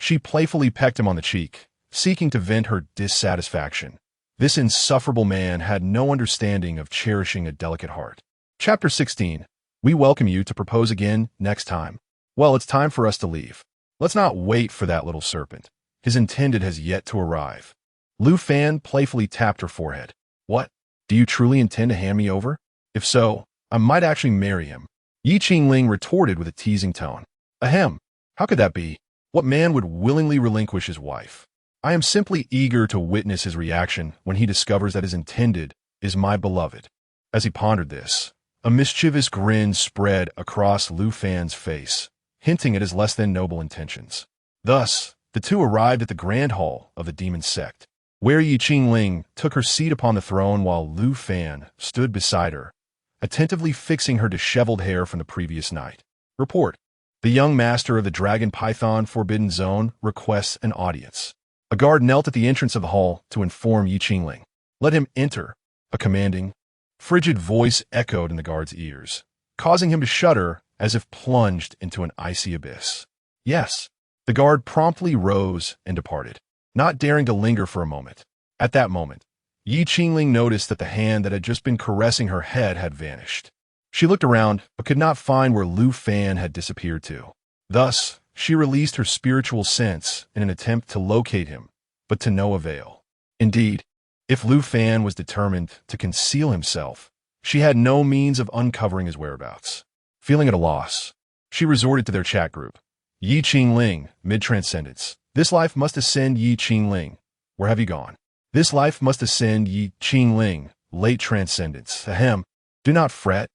she playfully pecked him on the cheek, seeking to vent her dissatisfaction. This insufferable man had no understanding of cherishing a delicate heart. Chapter 16. We welcome you to propose again next time. Well, it's time for us to leave. Let's not wait for that little serpent. His intended has yet to arrive. Lu Fan playfully tapped her forehead. What? Do you truly intend to hand me over? If so, I might actually marry him. Ye Qingling retorted with a teasing tone. Ahem. How could that be? What man would willingly relinquish his wife? I am simply eager to witness his reaction when he discovers that his intended is my beloved. As he pondered this, a mischievous grin spread across Lu Fan's face, hinting at his less than noble intentions. Thus, the two arrived at the grand hall of the demon sect, where Ye Qingling took her seat upon the throne while Lu Fan stood beside her, attentively fixing her disheveled hair from the previous night. Report. The young master of the Dragon Python Forbidden Zone requests an audience. A guard knelt at the entrance of the hall to inform Ye Qingling. Let him enter. A commanding, frigid voice echoed in the guard's ears, causing him to shudder as if plunged into an icy abyss. Yes. The guard promptly rose and departed, not daring to linger for a moment. At that moment, Ye Qingling noticed that the hand that had just been caressing her head had vanished. She looked around, but could not find where Lu Fan had disappeared to. Thus, she released her spiritual sense in an attempt to locate him, but to no avail. Indeed, if Lu Fan was determined to conceal himself, she had no means of uncovering his whereabouts. Feeling at a loss, she resorted to their chat group. Ye Qingling, mid-transcendence. This life must ascend Ye Qingling. Where have you gone? This life must ascend Ye Qingling, late transcendence. Ahem. Do not fret.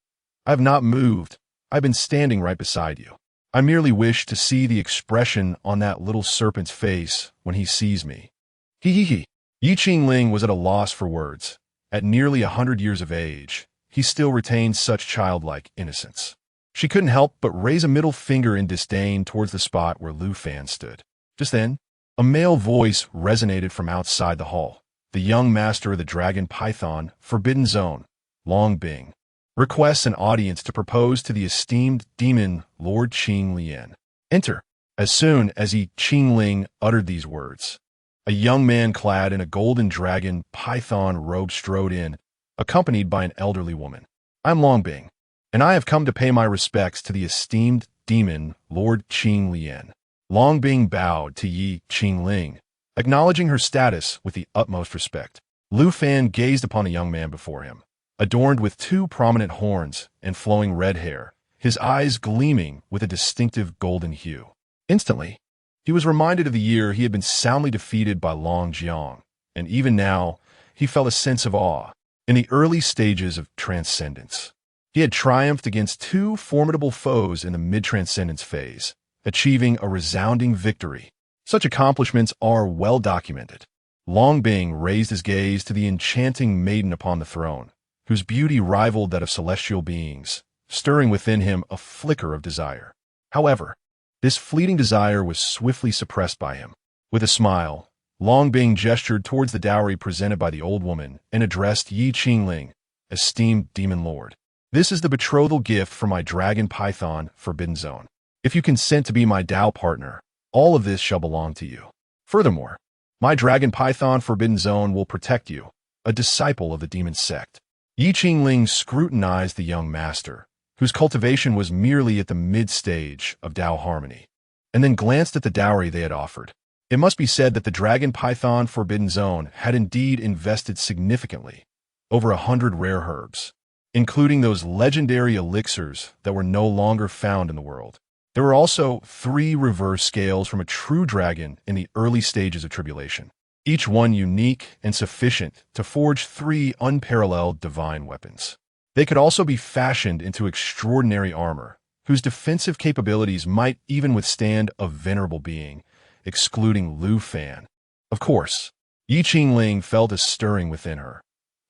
I have not moved. I've been standing right beside you. I merely wish to see the expression on that little serpent's face when he sees me. He. Ye Qingling was at a loss for words. At nearly 100 years of age, he still retained such childlike innocence. She couldn't help but raise a middle finger in disdain towards the spot where Lu Fan stood. Just then, a male voice resonated from outside the hall. The young master of the Dragon Python Forbidden Zone, Long Bing, requests an audience to propose to the esteemed Demon Lord Ye Qingling. Enter. As soon as Ye Qingling uttered these words, a young man clad in a golden dragon python robe strode in, accompanied by an elderly woman. I'm Long Bing, and I have come to pay my respects to the esteemed Demon Lord Ye Qingling. Long Bing bowed to Ye Qingling, acknowledging her status with the utmost respect. Lu Fan gazed upon the young man before him, adorned with 2 prominent horns and flowing red hair, his eyes gleaming with a distinctive golden hue. Instantly, he was reminded of the year he had been soundly defeated by Long Jiang, and even now, he felt a sense of awe. In the early stages of transcendence, he had triumphed against 2 formidable foes in the mid-transcendence phase, achieving a resounding victory. Such accomplishments are well documented. Long Bing raised his gaze to the enchanting maiden upon the throne, whose beauty rivaled that of celestial beings, stirring within him a flicker of desire. However, this fleeting desire was swiftly suppressed by him. With a smile, Long Bing gestured towards the dowry presented by the old woman and addressed Ye Qingling, esteemed Demon Lord. This is the betrothal gift for my Dragon Python Forbidden Zone. If you consent to be my Tao partner, all of this shall belong to you. Furthermore, my Dragon Python Forbidden Zone will protect you, a disciple of the demon sect. Ye Qingling scrutinized the young master, whose cultivation was merely at the mid-stage of Tao harmony, and then glanced at the dowry they had offered. It must be said that the Dragon Python Forbidden Zone had indeed invested significantly, over 100 rare herbs, including those legendary elixirs that were no longer found in the world. There were also 3 reverse scales from a true dragon in the early stages of tribulation, each one unique and sufficient to forge 3 unparalleled divine weapons. They could also be fashioned into extraordinary armor, whose defensive capabilities might even withstand a venerable being, excluding Lu Fan. Of course, Ye Qingling felt a stirring within her.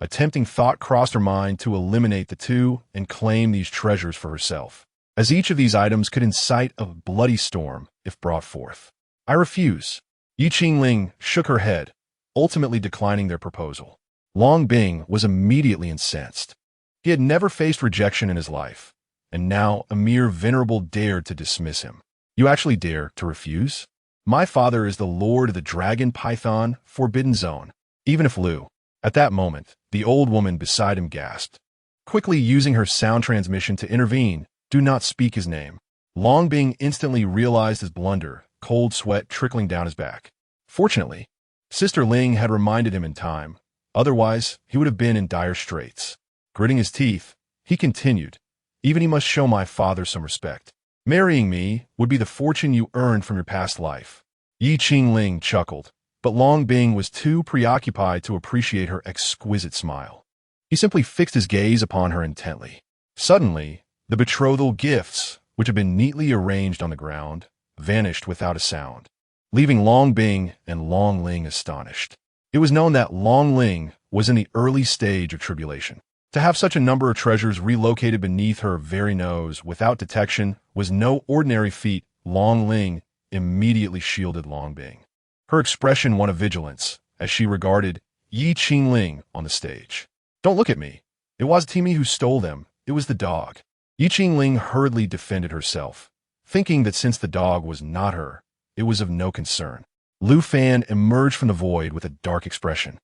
A tempting thought crossed her mind to eliminate the 2 and claim these treasures for herself, as each of these items could incite a bloody storm if brought forth. I refuse. Ye Qingling shook her head, ultimately declining their proposal. Long Bing was immediately incensed. He had never faced rejection in his life, and now a mere venerable dared to dismiss him. You actually dare to refuse? My father is the Lord of the Dragon Python Forbidden Zone. Even if Lu. At that moment, the old woman beside him gasped, quickly using her sound transmission to intervene. Do not speak his name. Long Bing instantly realized his blunder, cold sweat trickling down his back. Fortunately, Sister Ling had reminded him in time. Otherwise, he would have been in dire straits. Gritting his teeth, he continued, even he must show my father some respect. Marrying me would be the fortune you earned from your past life. Ye Qingling chuckled, but Long Bing was too preoccupied to appreciate her exquisite smile. He simply fixed his gaze upon her intently. Suddenly, the betrothal gifts, which had been neatly arranged on the ground, vanished without a sound, leaving Long Bing and Long Ling astonished. It was known that Long Ling was in the early stage of tribulation. To have such a number of treasures relocated beneath her very nose without detection was no ordinary feat. Long Ling immediately shielded Long Bing. Her expression one of vigilance as she regarded Ye Qingling on the stage. Don't look at me. It wasn't me who stole them. It was the dog. Ye Qingling hurriedly defended herself, thinking that since the dog was not her, it was of no concern. Lu Fan emerged from the void with a dark expression.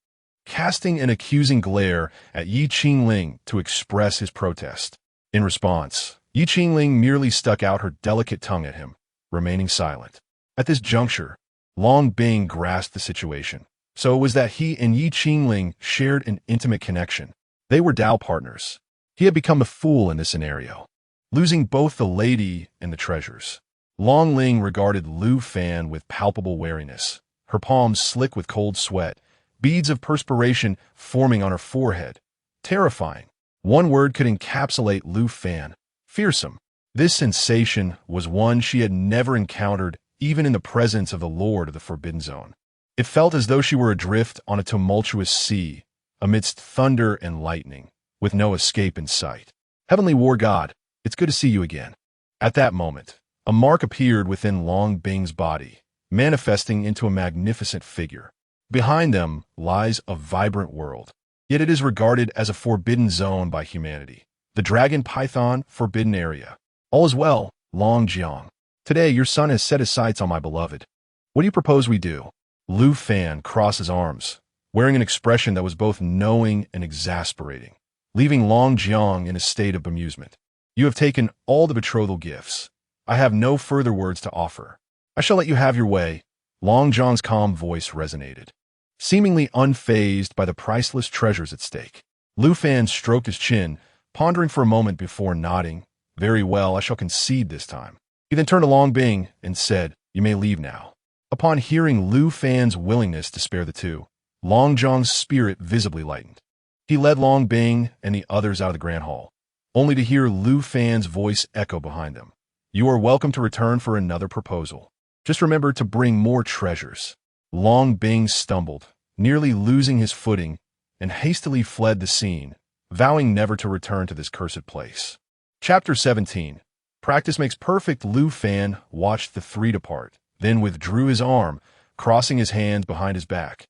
casting an accusing glare at Ye Qingling to express his protest. In response, Ye Qingling merely stuck out her delicate tongue at him, remaining silent. At this juncture, Long Bing grasped the situation. So it was that he and Ye Qingling shared an intimate connection. They were Dao partners. He had become the fool in this scenario, losing both the lady and the treasures. Long Ling regarded Lu Fan with palpable wariness, her palms slick with cold sweat, beads of perspiration forming on her forehead. Terrifying. One word could encapsulate Lu Fan: fearsome. This sensation was one she had never encountered even in the presence of the Lord of the Forbidden Zone. It felt as though she were adrift on a tumultuous sea, amidst thunder and lightning, with no escape in sight. Heavenly War God, it's good to see you again. At that moment, a mark appeared within Long Bing's body, manifesting into a magnificent figure. Behind them lies a vibrant world, yet it is regarded as a forbidden zone by humanity. The Dragon Python Forbidden Area. All is well, Long Jiang. Today your son has set his sights on my beloved. What do you propose we do? Lu Fan crossed his arms, wearing an expression that was both knowing and exasperating, leaving Long Jiang in a state of bemusement. You have taken all the betrothal gifts. I have no further words to offer. I shall let you have your way. Long Jiang's calm voice resonated, seemingly unfazed by the priceless treasures at stake. Lu Fan stroked his chin, pondering for a moment before nodding. Very well, I shall concede this time. He then turned to Long Bing and said, you may leave now. Upon hearing Lu Fan's willingness to spare the two, Long Jiang's spirit visibly lightened. He led Long Bing and the others out of the Grand Hall, only to hear Lu Fan's voice echo behind them. You are welcome to return for another proposal. Just remember to bring more treasures. Long Bing stumbled, nearly losing his footing, and hastily fled the scene, vowing never to return to this cursed place. Chapter 17. Practice makes perfect. Lu Fan watched the three depart, then withdrew his arm, crossing his hands behind his back,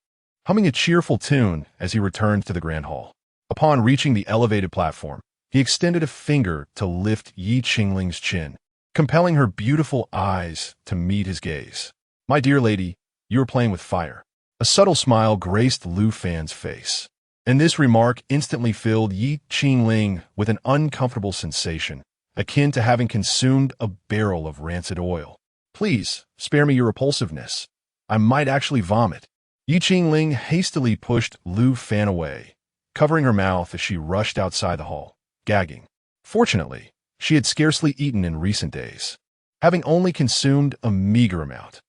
humming a cheerful tune as he returned to the Grand Hall. Upon reaching the elevated platform, he extended a finger to lift Ye Qingling's chin, compelling her beautiful eyes to meet his gaze. My dear lady, you are playing with fire. A subtle smile graced Lu Fan's face, and this remark instantly filled Ye Qingling with an uncomfortable sensation, akin to having consumed a barrel of rancid oil. Please, spare me your repulsiveness. I might actually vomit. Ye Qingling hastily pushed Lu Fan away, covering her mouth as she rushed outside the hall, gagging. Fortunately, she had scarcely eaten in recent days, having only consumed a meager amount,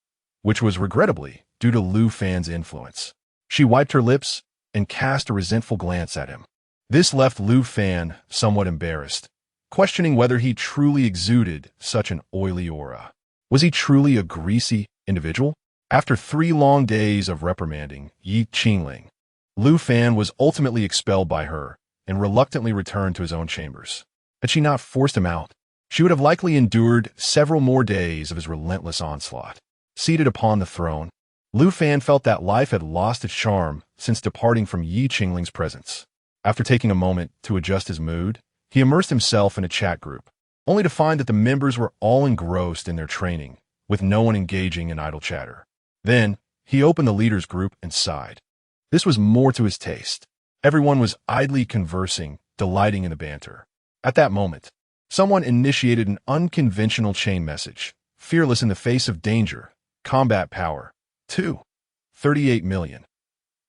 which was regrettably due to Lu Fan's influence. She wiped her lips and cast a resentful glance at him. This left Lu Fan somewhat embarrassed, questioning whether he truly exuded such an oily aura. Was he truly a greasy individual? After 3 long days of reprimanding Ye Qingling, Lu Fan was ultimately expelled by her and reluctantly returned to his own chambers. Had she not forced him out, she would have likely endured several more days of his relentless onslaught. Seated upon the throne, Lu Fan felt that life had lost its charm since departing from Ye Qingling's presence. After taking a moment to adjust his mood, he immersed himself in a chat group, only to find that the members were all engrossed in their training, with no one engaging in idle chatter. Then, he opened the leaders group and sighed. This was more to his taste. Everyone was idly conversing, delighting in the banter. At that moment, someone initiated an unconventional chain message. Fearless in the face of danger. Combat power. 2. 38 million.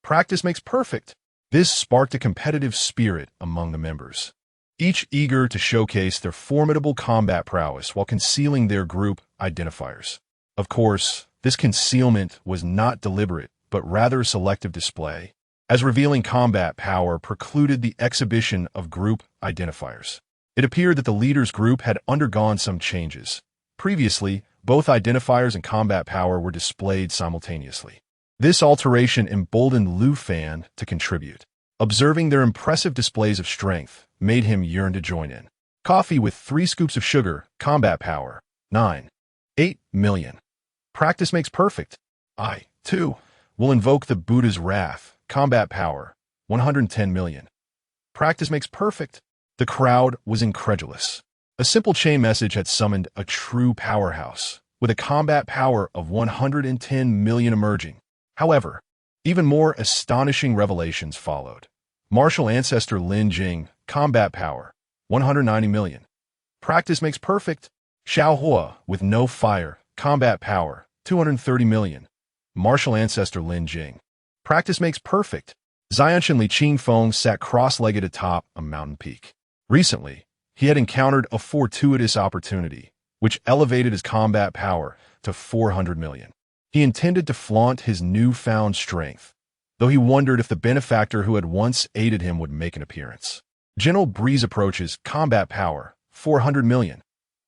Practice makes perfect. This sparked a competitive spirit among the members, each eager to showcase their formidable combat prowess while concealing their group identifiers. Of course, this concealment was not deliberate, but rather a selective display, as revealing combat power precluded the exhibition of group identifiers. It appeared that the leaders group had undergone some changes. Previously, both identifiers and combat power were displayed simultaneously. This alteration emboldened Lu Fan to contribute. Observing their impressive displays of strength made him yearn to join in. Coffee with 3 scoops of sugar, combat power, 9. 8 million. Practice makes perfect. I, too, will invoke the Buddha's wrath, combat power, 110 million. Practice makes perfect. The crowd was incredulous. A simple chain message had summoned a true powerhouse, with a combat power of 110 million emerging. However, Even more astonishing revelations followed. Martial ancestor Lin Jing, combat power, 190 million. Practice makes perfect. Xiao Hua, with no fire, combat power, 230 million. Martial ancestor Lin Jing. Practice makes perfect. Xianshan Li Qingfeng sat cross-legged atop a mountain peak. Recently, he had encountered a fortuitous opportunity, which elevated his combat power to 400 million. He intended to flaunt his newfound strength, though he wondered if the benefactor who had once aided him would make an appearance. Gentle breeze approaches, combat power, 400 million.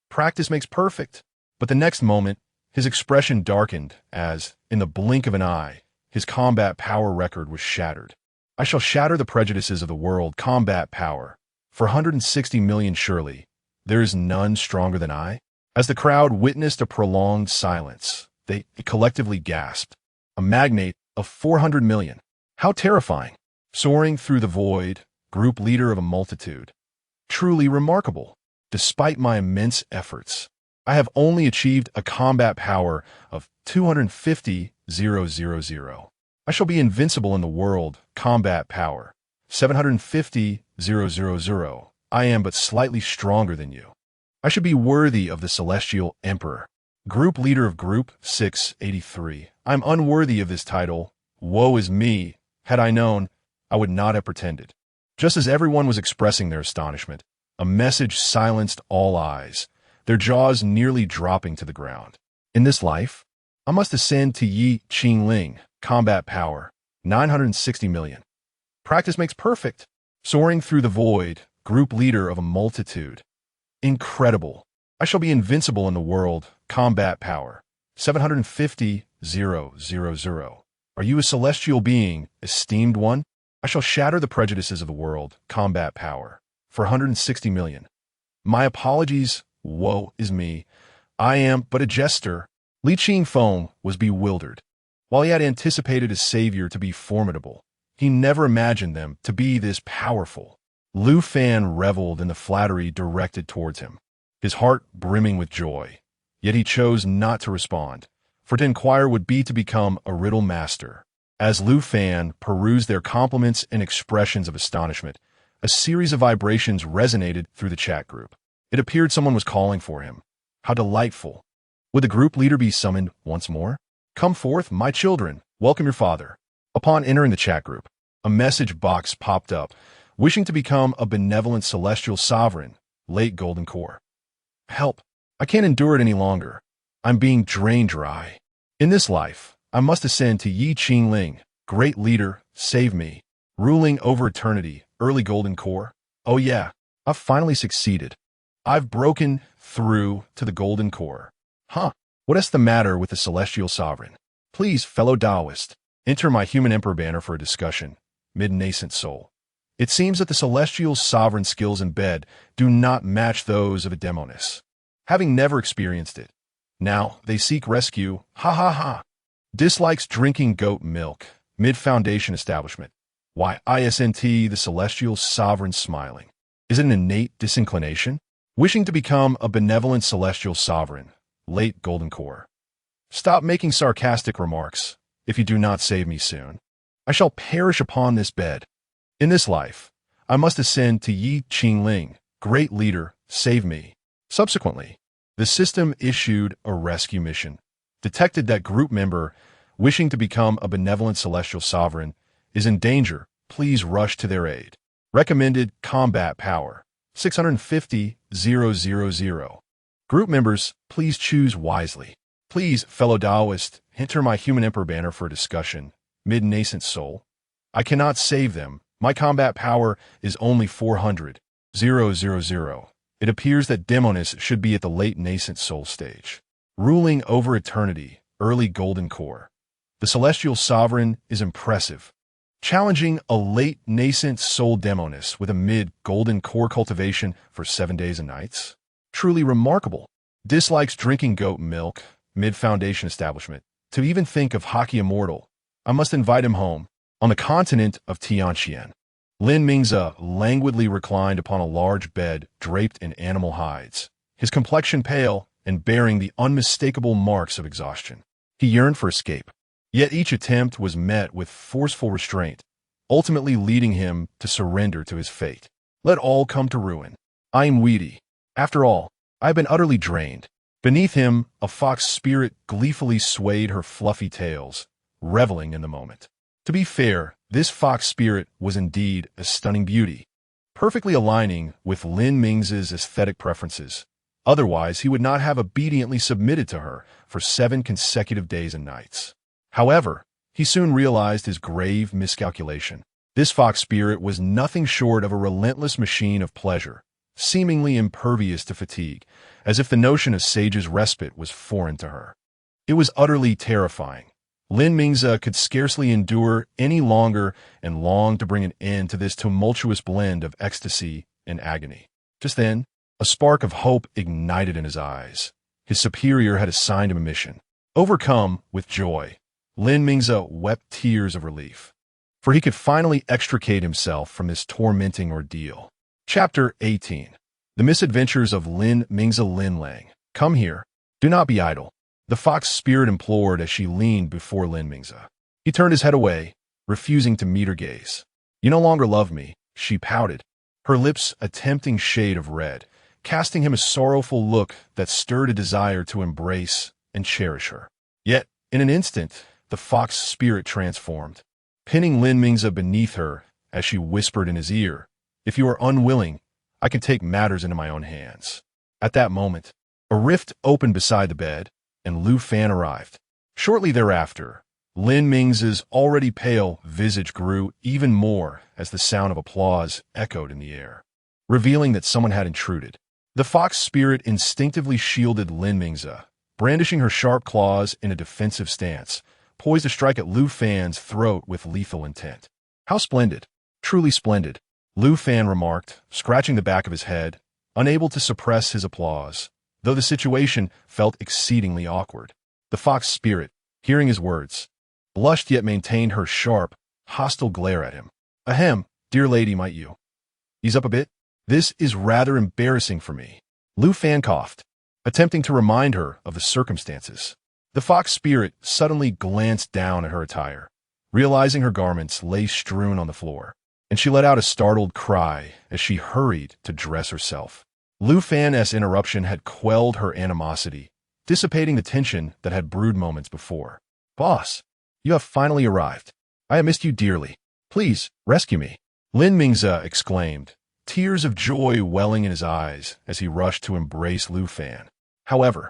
Practice makes perfect. But the next moment, his expression darkened as, in the blink of an eye, his combat power record was shattered. I shall shatter the prejudices of the world, combat power. For 160 million surely, there is none stronger than I? As the crowd witnessed a prolonged silence, they collectively gasped. A magnate of 400 million. How terrifying. Soaring through the void, group leader of a multitude. Truly remarkable. Despite my immense efforts, I have only achieved a combat power of 250,000. I shall be invincible in the world, combat power, 750,000. I am but slightly stronger than you. I should be worthy of the celestial emperor. Group leader of group 683. I'm unworthy of this title. Woe is me. Had I known, I would not have pretended. Just as everyone was expressing their astonishment, a message silenced all eyes, their jaws nearly dropping to the ground. In this life, I must ascend to Ye Qingling, combat power, 960 million. Practice makes perfect. Soaring through the void, group leader of a multitude. Incredible. I shall be invincible in the world, combat power, 750,000. Are you a celestial being, esteemed one? I shall shatter the prejudices of the world, combat power, for 160 million. My apologies, woe is me. I am but a jester. Li Qingfeng was bewildered. While he had anticipated his savior to be formidable, he never imagined them to be this powerful. Lu Fan reveled in the flattery directed towards him, his heart brimming with joy. Yet he chose not to respond, for to inquire would be to become a riddle master. As Lu Fan perused their compliments and expressions of astonishment, a series of vibrations resonated through the chat group. It appeared someone was calling for him. How delightful. Would the group leader be summoned once more? Come forth, my children. Welcome your father. Upon entering the chat group, a message box popped up, wishing to become a benevolent celestial sovereign, late Golden Core. Help. I can't endure it any longer. I'm being drained dry. In this life, I must ascend to Ye Qingling, great leader, save me. Ruling over eternity, early Golden Core. Oh yeah, I've finally succeeded. I've broken through to the Golden Core. Huh, what is the matter with the celestial sovereign? Please, fellow Taoist, enter my human emperor banner for a discussion, mid-nascent soul. It seems that the celestial sovereign skills in bed do not match those of a demoness. Having never experienced it, now they seek rescue, ha ha ha. Dislikes drinking goat milk, mid-foundation establishment. Why isn't the celestial sovereign smiling? Is it an innate disinclination? Wishing to become a benevolent celestial sovereign, late Golden Core. Stop making sarcastic remarks, if you do not save me soon. I shall perish upon this bed. In this life, I must ascend to Ye Qingling, great leader, save me. Subsequently, the system issued a rescue mission, detected that group member wishing to become a benevolent celestial sovereign is in danger. Please rush to their aid. Recommended combat power, 650,000. Group members, please choose wisely. Please, fellow Taoist, enter my human emperor banner for a discussion, mid-nascent soul. I cannot save them. My combat power is only 400,000. It appears that Demoness should be at the late nascent soul stage. Ruling over eternity, early Golden Core. The celestial sovereign is impressive. Challenging a late nascent soul Demoness with a mid-Golden Core cultivation for 7 days and nights? Truly remarkable. Dislikes drinking goat milk, mid-foundation establishment. To even think of hockey immortal, I must invite him home. On the continent of Tianqian, Lin Mingze languidly reclined upon a large bed draped in animal hides, his complexion pale and bearing the unmistakable marks of exhaustion. He yearned for escape. Yet each attempt was met with forceful restraint, ultimately leading him to surrender to his fate. Let all come to ruin. I am weedy. After all, I have been utterly drained. Beneath him, a fox spirit gleefully swayed her fluffy tails, reveling in the moment. To be fair, this fox spirit was indeed a stunning beauty, perfectly aligning with Lin Ming's aesthetic preferences. Otherwise, he would not have obediently submitted to her for 7 consecutive days and nights. However, he soon realized his grave miscalculation. This fox spirit was nothing short of a relentless machine of pleasure, seemingly impervious to fatigue, as if the notion of sage's respite was foreign to her. It was utterly terrifying. Lin Mingze could scarcely endure any longer and longed to bring an end to this tumultuous blend of ecstasy and agony. Just then, a spark of hope ignited in his eyes. His superior had assigned him a mission. Overcome with joy, Lin Mingze wept tears of relief, for he could finally extricate himself from this tormenting ordeal. Chapter 18. The Misadventures of Lin Mingze Linlang. Come here. Do not be idle, the fox spirit implored as she leaned before Lin Mingze. He turned his head away, refusing to meet her gaze. You no longer love me, she pouted, her lips a tempting shade of red, casting him a sorrowful look that stirred a desire to embrace and cherish her. Yet, in an instant, the fox spirit transformed, pinning Lin Mingze beneath her as she whispered in his ear, If you are unwilling, I can take matters into my own hands. At that moment, a rift opened beside the bed, and Lu Fan arrived. Shortly thereafter, Lin Ming's already pale visage grew even more as the sound of applause echoed in the air, revealing that someone had intruded. The fox spirit instinctively shielded Lin Mingze, brandishing her sharp claws in a defensive stance, poised to strike at Lu Fan's throat with lethal intent. How splendid, truly splendid, Lu Fan remarked, scratching the back of his head, unable to suppress his applause, though the situation felt exceedingly awkward. The fox spirit, hearing his words, blushed yet maintained her sharp, hostile glare at him. Ahem, dear lady, might you ease up a bit? This is rather embarrassing for me. Lu Fan coughed, attempting to remind her of the circumstances. The fox spirit suddenly glanced down at her attire, realizing her garments lay strewn on the floor, and she let out a startled cry as she hurried to dress herself. Lu Fan's interruption had quelled her animosity, dissipating the tension that had brewed moments before. Boss, you have finally arrived. I have missed you dearly. Please, rescue me. Lin Mingze exclaimed, tears of joy welling in his eyes as he rushed to embrace Lu Fan. However,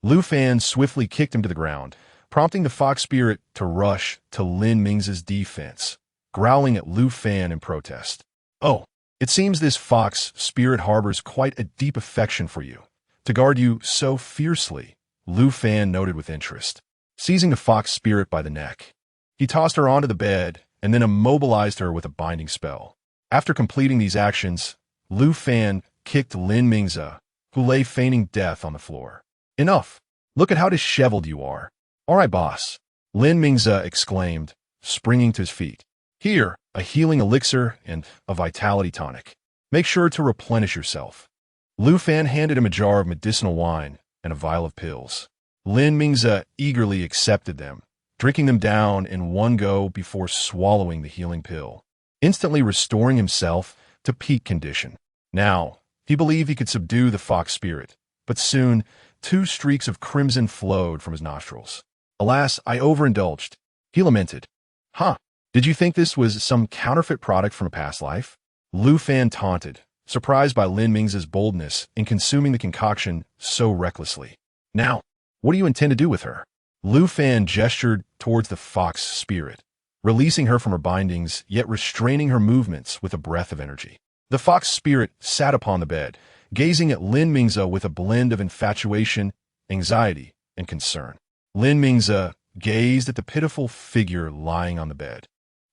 Lu Fan swiftly kicked him to the ground, prompting the fox spirit to rush to Lin Ming's defense, growling at Lu Fan in protest. Oh, it seems this fox spirit harbors quite a deep affection for you, to guard you so fiercely, Lu Fan noted with interest. Seizing the fox spirit by the neck, he tossed her onto the bed and then immobilized her with a binding spell. After completing these actions, Lu Fan kicked Lin Mingze, who lay feigning death on the floor. Enough! Look at how disheveled you are. All right, boss, Lin Mingze exclaimed, springing to his feet. Here, a healing elixir and a vitality tonic. Make sure to replenish yourself. Lu Fan handed him a jar of medicinal wine and a vial of pills. Lin Mingze eagerly accepted them, drinking them down in one go before swallowing the healing pill, instantly restoring himself to peak condition. Now, he believed he could subdue the fox spirit, but soon 2 streaks of crimson flowed from his nostrils. Alas, I overindulged, he lamented. Huh, did you think this was some counterfeit product from a past life? Lu Fan taunted, surprised by Lin Ming's boldness in consuming the concoction so recklessly. Now, what do you intend to do with her? Lu Fan gestured towards the fox spirit, releasing her from her bindings, yet restraining her movements with a breath of energy. The fox spirit sat upon the bed, gazing at Lin Mingze with a blend of infatuation, anxiety, and concern. Lin Mingze gazed at the pitiful figure lying on the bed,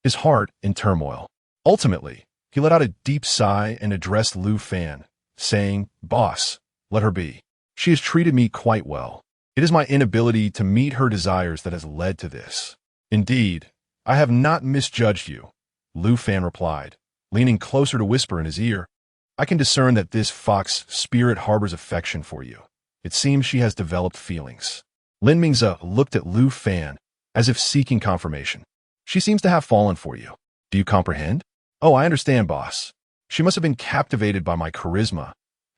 his heart in turmoil. Ultimately, he let out a deep sigh and addressed Lu Fan, saying, Boss, let her be. She has treated me quite well. It is my inability to meet her desires that has led to this. Indeed, I have not misjudged you, Lu Fan replied, leaning closer to whisper in his ear. I can discern that this fox spirit harbors affection for you. It seems she has developed feelings. Lin Mingze looked at Lu Fan as if seeking confirmation. She seems to have fallen for you. Do you comprehend? Oh, I understand, boss. She must have been captivated by my charisma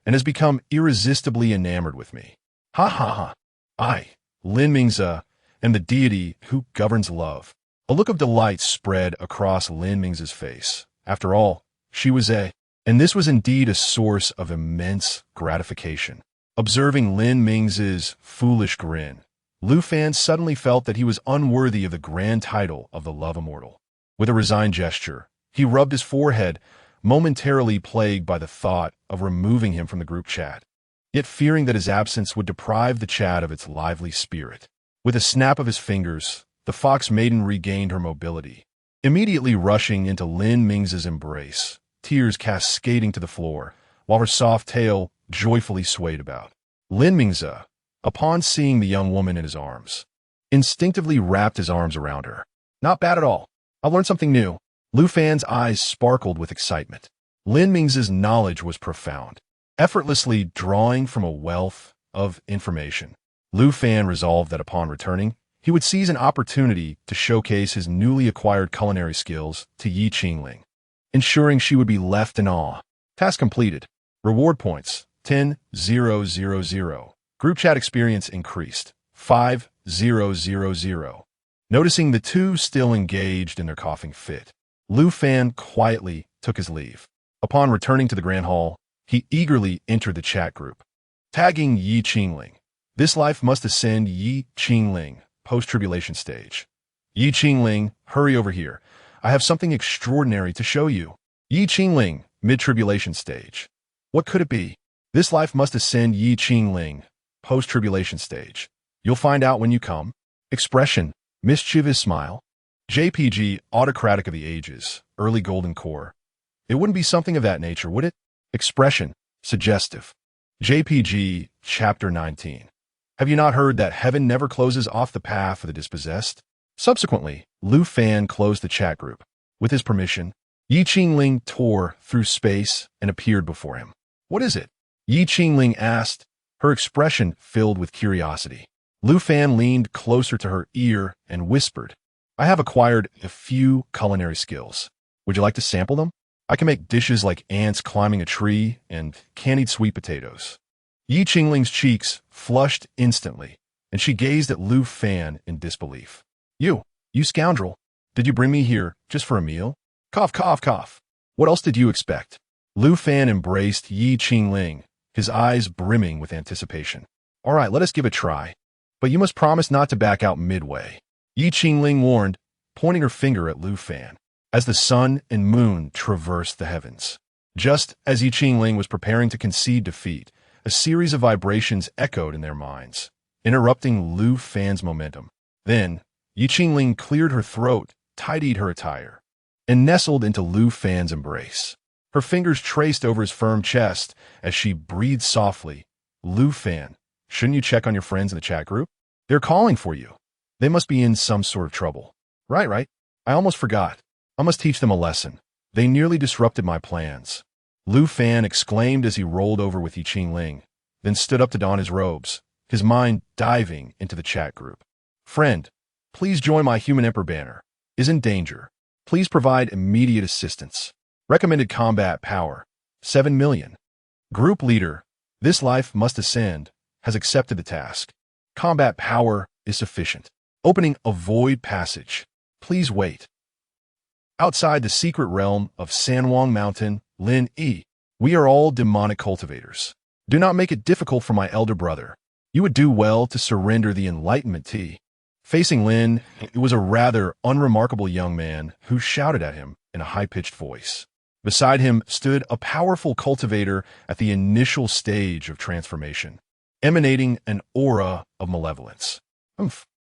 and has become irresistibly enamored with me. Ha ha ha. I, Lin Mingzi, am the deity who governs love. A look of delight spread across Lin Mingzi's face. After all, she was and this was indeed a source of immense gratification. Observing Lin Mingzi's foolish grin, Lu Fan suddenly felt that he was unworthy of the grand title of the Love Immortal. With a resigned gesture, he rubbed his forehead, momentarily plagued by the thought of removing him from the group chat, yet fearing that his absence would deprive the chat of its lively spirit. With a snap of his fingers, the Fox Maiden regained her mobility, immediately rushing into Lin Mingzi's embrace, tears cascading to the floor, while her soft tail joyfully swayed about. Lin Mingzi, upon seeing the young woman in his arms, instinctively wrapped his arms around her. Not bad at all. I've learned something new. Lu Fan's eyes sparkled with excitement. Lin Mingzi's knowledge was profound, effortlessly drawing from a wealth of information. Lu Fan resolved that upon returning, he would seize an opportunity to showcase his newly acquired culinary skills to Ye Qingling, ensuring she would be left in awe. Task completed. Reward points, 10,000. Group chat experience increased, 5,000. Noticing the two still engaged in their coughing fit, Lu Fan quietly took his leave. Upon returning to the Grand Hall, he eagerly entered the chat group, tagging Ye Qingling. This life must ascend Ye Qingling, post-tribulation stage. Ye Qingling, hurry over here. I have something extraordinary to show you. Ye Qingling, mid-tribulation stage. What could it be? This life must ascend Ye Qingling, post-tribulation stage. You'll find out when you come. Expression, mischievous smile. JPG, autocratic of the ages, early golden core. It wouldn't be something of that nature, would it? Expression, suggestive. JPG, chapter 19. Have you not heard that heaven never closes off the path for the dispossessed? Subsequently, Lu Fan closed the chat group. With his permission, Ye Qingling tore through space and appeared before him. What is it? Ye Qingling asked, her expression filled with curiosity. Lu Fan leaned closer to her ear and whispered, I have acquired a few culinary skills. Would you like to sample them? I can make dishes like ants climbing a tree and candied sweet potatoes. Ye Qingling's cheeks flushed instantly, and she gazed at Lu Fan in disbelief. You scoundrel, did you bring me here just for a meal? Cough, cough, cough. What else did you expect? Lu Fan embraced Ye Qingling, his eyes brimming with anticipation. All right, let us give it a try. But you must promise not to back out midway. Ye Qingling warned, pointing her finger at Lu Fan, as the sun and moon traversed the heavens. Just as Ye Qingling was preparing to concede defeat, a series of vibrations echoed in their minds, interrupting Lu Fan's momentum. Then, Ye Qingling cleared her throat, tidied her attire, and nestled into Lu Fan's embrace. Her fingers traced over his firm chest as she breathed softly. Lu Fan, shouldn't you check on your friends in the chat group? They're calling for you. They must be in some sort of trouble. Right. I almost forgot. I must teach them a lesson. They nearly disrupted my plans. Lu Fan exclaimed as he rolled over with Ye Qingling, then stood up to don his robes, his mind diving into the chat group. Friend, please join my Human Emperor banner. Is in danger. Please provide immediate assistance. Recommended combat power, 7 million. Group leader, this life must ascend, has accepted the task. Combat power is sufficient. Opening a void passage. Please wait. Outside the secret realm of Sanwang Mountain, Lin Yi, we are all demonic cultivators. Do not make it difficult for my elder brother. You would do well to surrender the enlightenment tea. Facing Lin, it was a rather unremarkable young man who shouted at him in a high-pitched voice. Beside him stood a powerful cultivator at the initial stage of transformation, emanating an aura of malevolence.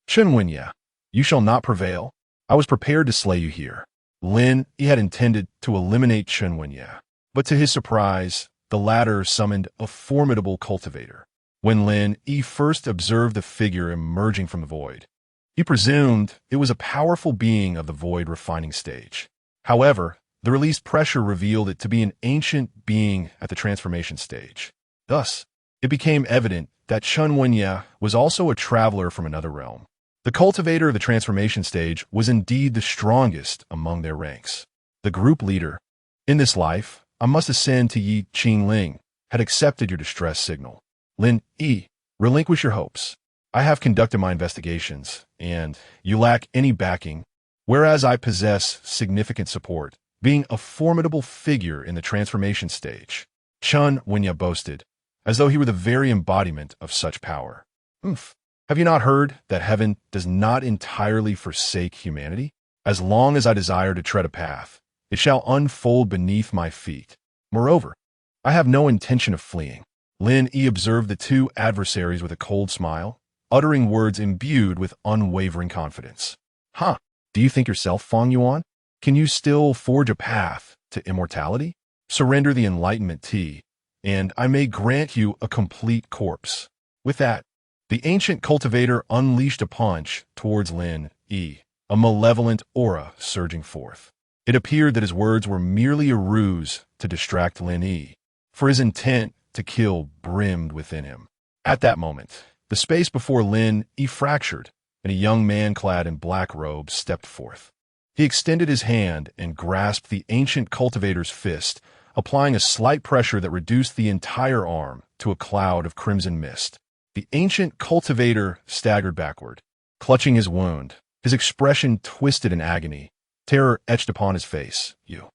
Chunwenye, you shall not prevail. I was prepared to slay you here. Lin, he had intended to eliminate Chunwenye, but to his surprise, the latter summoned a formidable cultivator. When Lin Yi first observed the figure emerging from the void, he presumed it was a powerful being of the void refining stage. However, the released pressure revealed it to be an ancient being at the transformation stage. Thus, it became evident that Chunwenye was also a traveler from another realm. The cultivator of the transformation stage was indeed the strongest among their ranks. The group leader, in this life, I must ascend to Ye Qingling, had accepted your distress signal. Lin Yi, relinquish your hopes. I have conducted my investigations, and you lack any backing, whereas I possess significant support, being a formidable figure in the transformation stage. Chun Winya boasted, as though he were the very embodiment of such power. Have you not heard that heaven does not entirely forsake humanity? As long as I desire to tread a path, it shall unfold beneath my feet. Moreover, I have no intention of fleeing. Lin Yi observed the two adversaries with a cold smile, uttering words imbued with unwavering confidence. Do you think yourself, Feng Yuan? Can you still forge a path to immortality? Surrender the enlightenment tea, and I may grant you a complete corpse. With that, the ancient cultivator unleashed a punch towards Lin Yi, a malevolent aura surging forth. It appeared that his words were merely a ruse to distract Lin Yi, for his intent to kill brimmed within him. At that moment, the space before Lin Yi fractured, and a young man clad in black robes stepped forth. He extended his hand and grasped the ancient cultivator's fist, applying a slight pressure that reduced the entire arm to a cloud of crimson mist. The ancient cultivator staggered backward, clutching his wound, his expression twisted in agony, terror etched upon his face. You.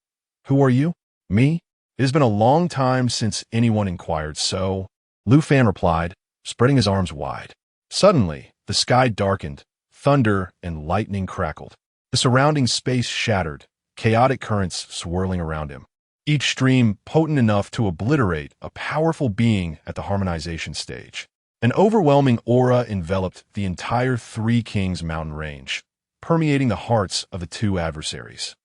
Who are you? Me? It has been a long time since anyone inquired so, Lu Fan replied, spreading his arms wide. Suddenly, the sky darkened, thunder and lightning crackled. The surrounding space shattered, chaotic currents swirling around him, each stream potent enough to obliterate a powerful being at the harmonization stage. An overwhelming aura enveloped the entire Three Kings mountain range, permeating the hearts of the two adversaries.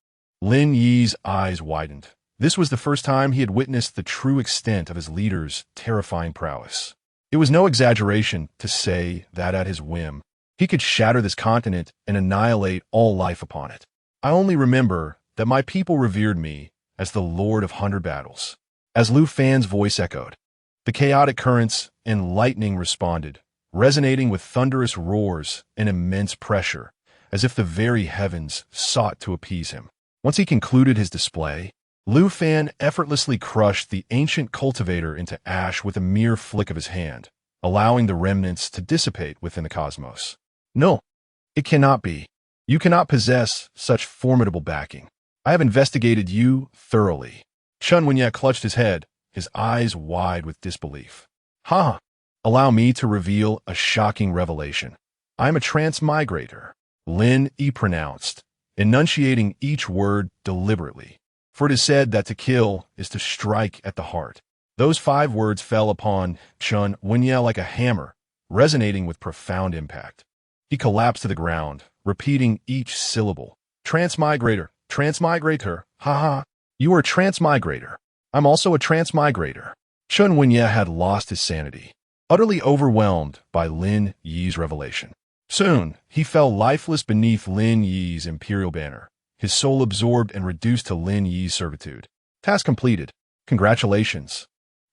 Lin Yi's eyes widened. This was the first time he had witnessed the true extent of his leader's terrifying prowess. It was no exaggeration to say that at his whim, he could shatter this continent and annihilate all life upon it. I only remember that my people revered me as the Lord of 100 Battles. As Lu Fan's voice echoed, the chaotic currents and lightning responded, resonating with thunderous roars and immense pressure, as if the very heavens sought to appease him. Once he concluded his display, Lu Fan effortlessly crushed the ancient cultivator into ash with a mere flick of his hand, allowing the remnants to dissipate within the cosmos. No, it cannot be. You cannot possess such formidable backing. I have investigated you thoroughly. Chun Winya clutched his head, his eyes wide with disbelief. Allow me to reveal a shocking revelation. I am a transmigrator, Lin Yi pronounced, enunciating each word deliberately. For it is said that to kill is to strike at the heart. Those 5 words fell upon Chun Winya like a hammer, resonating with profound impact. He collapsed to the ground, repeating each syllable. Transmigrator, transmigrator, you are a transmigrator. I'm also a transmigrator. Chun Winya had lost his sanity, utterly overwhelmed by Lin Yi's revelation. Soon, he fell lifeless beneath Lin Yi's imperial banner, his soul absorbed and reduced to Lin Yi's servitude. Task completed. Congratulations.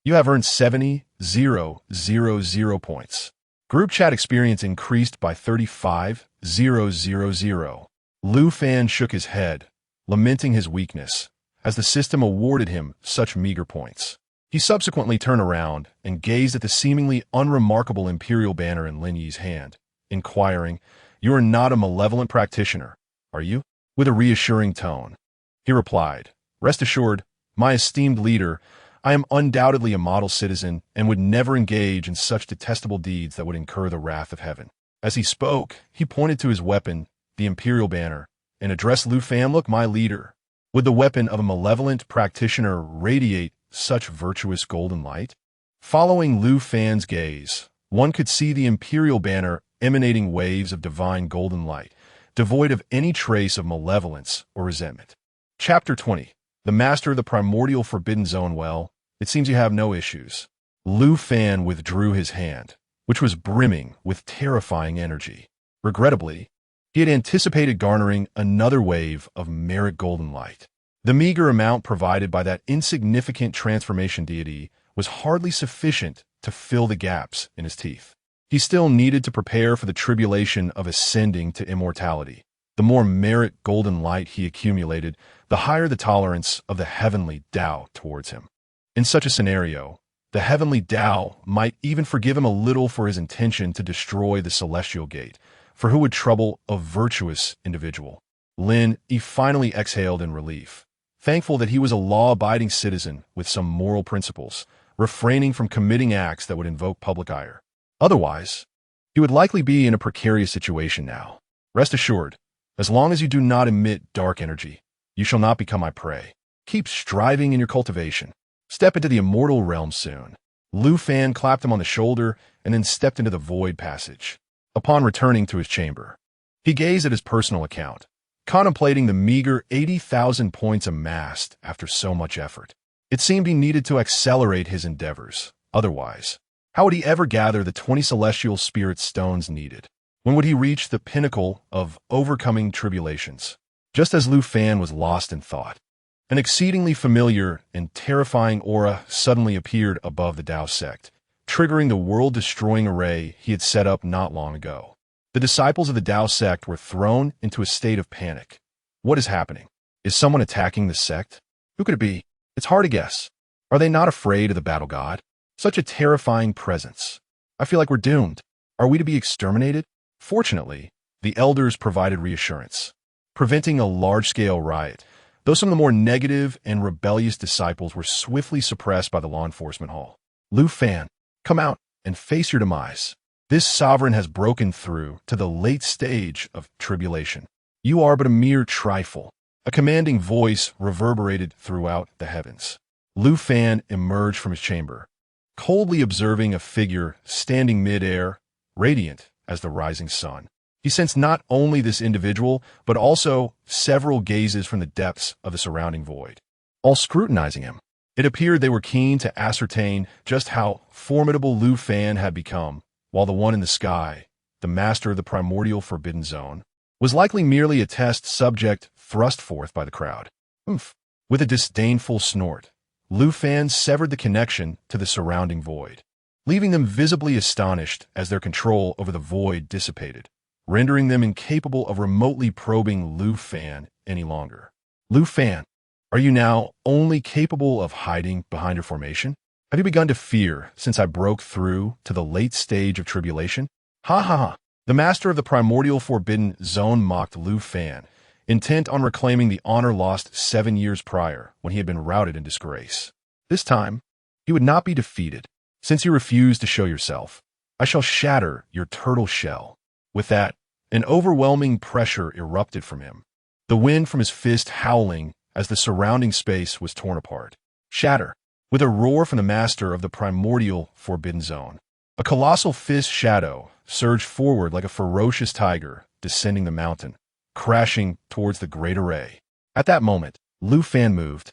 You have earned 70,000 points. Group chat experience increased by 35,000. Lu Fan shook his head, lamenting his weakness, as the system awarded him such meager points. He subsequently turned around and gazed at the seemingly unremarkable imperial banner in Lin Yi's hand, inquiring, You are not a malevolent practitioner, are you? With a reassuring tone. He replied, Rest assured, my esteemed leader, I am undoubtedly a model citizen and would never engage in such detestable deeds that would incur the wrath of heaven. As he spoke, he pointed to his weapon, the imperial banner, and addressed Lu Fan. Look, my leader, would the weapon of a malevolent practitioner radiate such virtuous golden light? Following Lu Fan's gaze, one could see the imperial banner emanating waves of divine golden light, devoid of any trace of malevolence or resentment. Chapter 20. The Master of the Primordial Forbidden Zone. Well, it seems you have no issues. Lu Fan withdrew his hand, which was brimming with terrifying energy. Regrettably, he had anticipated garnering another wave of merit golden light. The meager amount provided by that insignificant transformation deity was hardly sufficient to fill the gaps in his teeth. He still needed to prepare for the tribulation of ascending to immortality. The more merit golden light he accumulated, the higher the tolerance of the heavenly Tao towards him. In such a scenario, the heavenly Tao might even forgive him a little for his intention to destroy the celestial gate, for who would trouble a virtuous individual? He finally exhaled in relief, thankful that he was a law-abiding citizen with some moral principles, refraining from committing acts that would invoke public ire. Otherwise, he would likely be in a precarious situation now. Rest assured, as long as you do not emit dark energy, you shall not become my prey. Keep striving in your cultivation. Step into the immortal realm soon. Lu Fan clapped him on the shoulder and then stepped into the void passage. Upon returning to his chamber, he gazed at his personal account, contemplating the meager 80,000 points amassed after so much effort. It seemed he needed to accelerate his endeavors. Otherwise, how would he ever gather the 20 celestial spirit stones needed? When would he reach the pinnacle of overcoming tribulations? Just as Lu Fan was lost in thought, an exceedingly familiar and terrifying aura suddenly appeared above the Tao sect, triggering the world-destroying array he had set up not long ago. The disciples of the Tao sect were thrown into a state of panic. What is happening? Is someone attacking the sect? Who could it be? It's hard to guess. Are they not afraid of the battle god? Such a terrifying presence. I feel like we're doomed. Are we to be exterminated? Fortunately, the elders provided reassurance, preventing a large-scale riot, though some of the more negative and rebellious disciples were swiftly suppressed by the law enforcement hall. Lu Fan, come out and face your demise. This sovereign has broken through to the late stage of tribulation. You are but a mere trifle. A commanding voice reverberated throughout the heavens. Lu Fan emerged from his chamber, coldly observing a figure standing mid-air, radiant as the rising sun. He sensed not only this individual, but also several gazes from the depths of the surrounding void, all scrutinizing him. It appeared they were keen to ascertain just how formidable Lu Fan had become, while the one in the sky, the master of the primordial forbidden zone, was likely merely a test subject thrust forth by the crowd. Oomph! With a disdainful snort, Lu Fan severed the connection to the surrounding void, leaving them visibly astonished as their control over the void dissipated, rendering them incapable of remotely probing Lu Fan any longer. Lu Fan, are you now only capable of hiding behind your formation? Have you begun to fear since I broke through to the late stage of tribulation? Ha ha ha! The master of the primordial forbidden zone mocked Lu Fan, intent on reclaiming the honor lost 7 years prior when he had been routed in disgrace. This time, he would not be defeated. Since you refuse to show yourself, I shall shatter your turtle shell. With that, an overwhelming pressure erupted from him, the wind from his fist howling as the surrounding space was torn apart. Shatter! With a roar from the master of the primordial forbidden zone, a colossal fist shadow surged forward like a ferocious tiger descending the mountain, crashing towards the great array. At that moment, Lu Fan moved,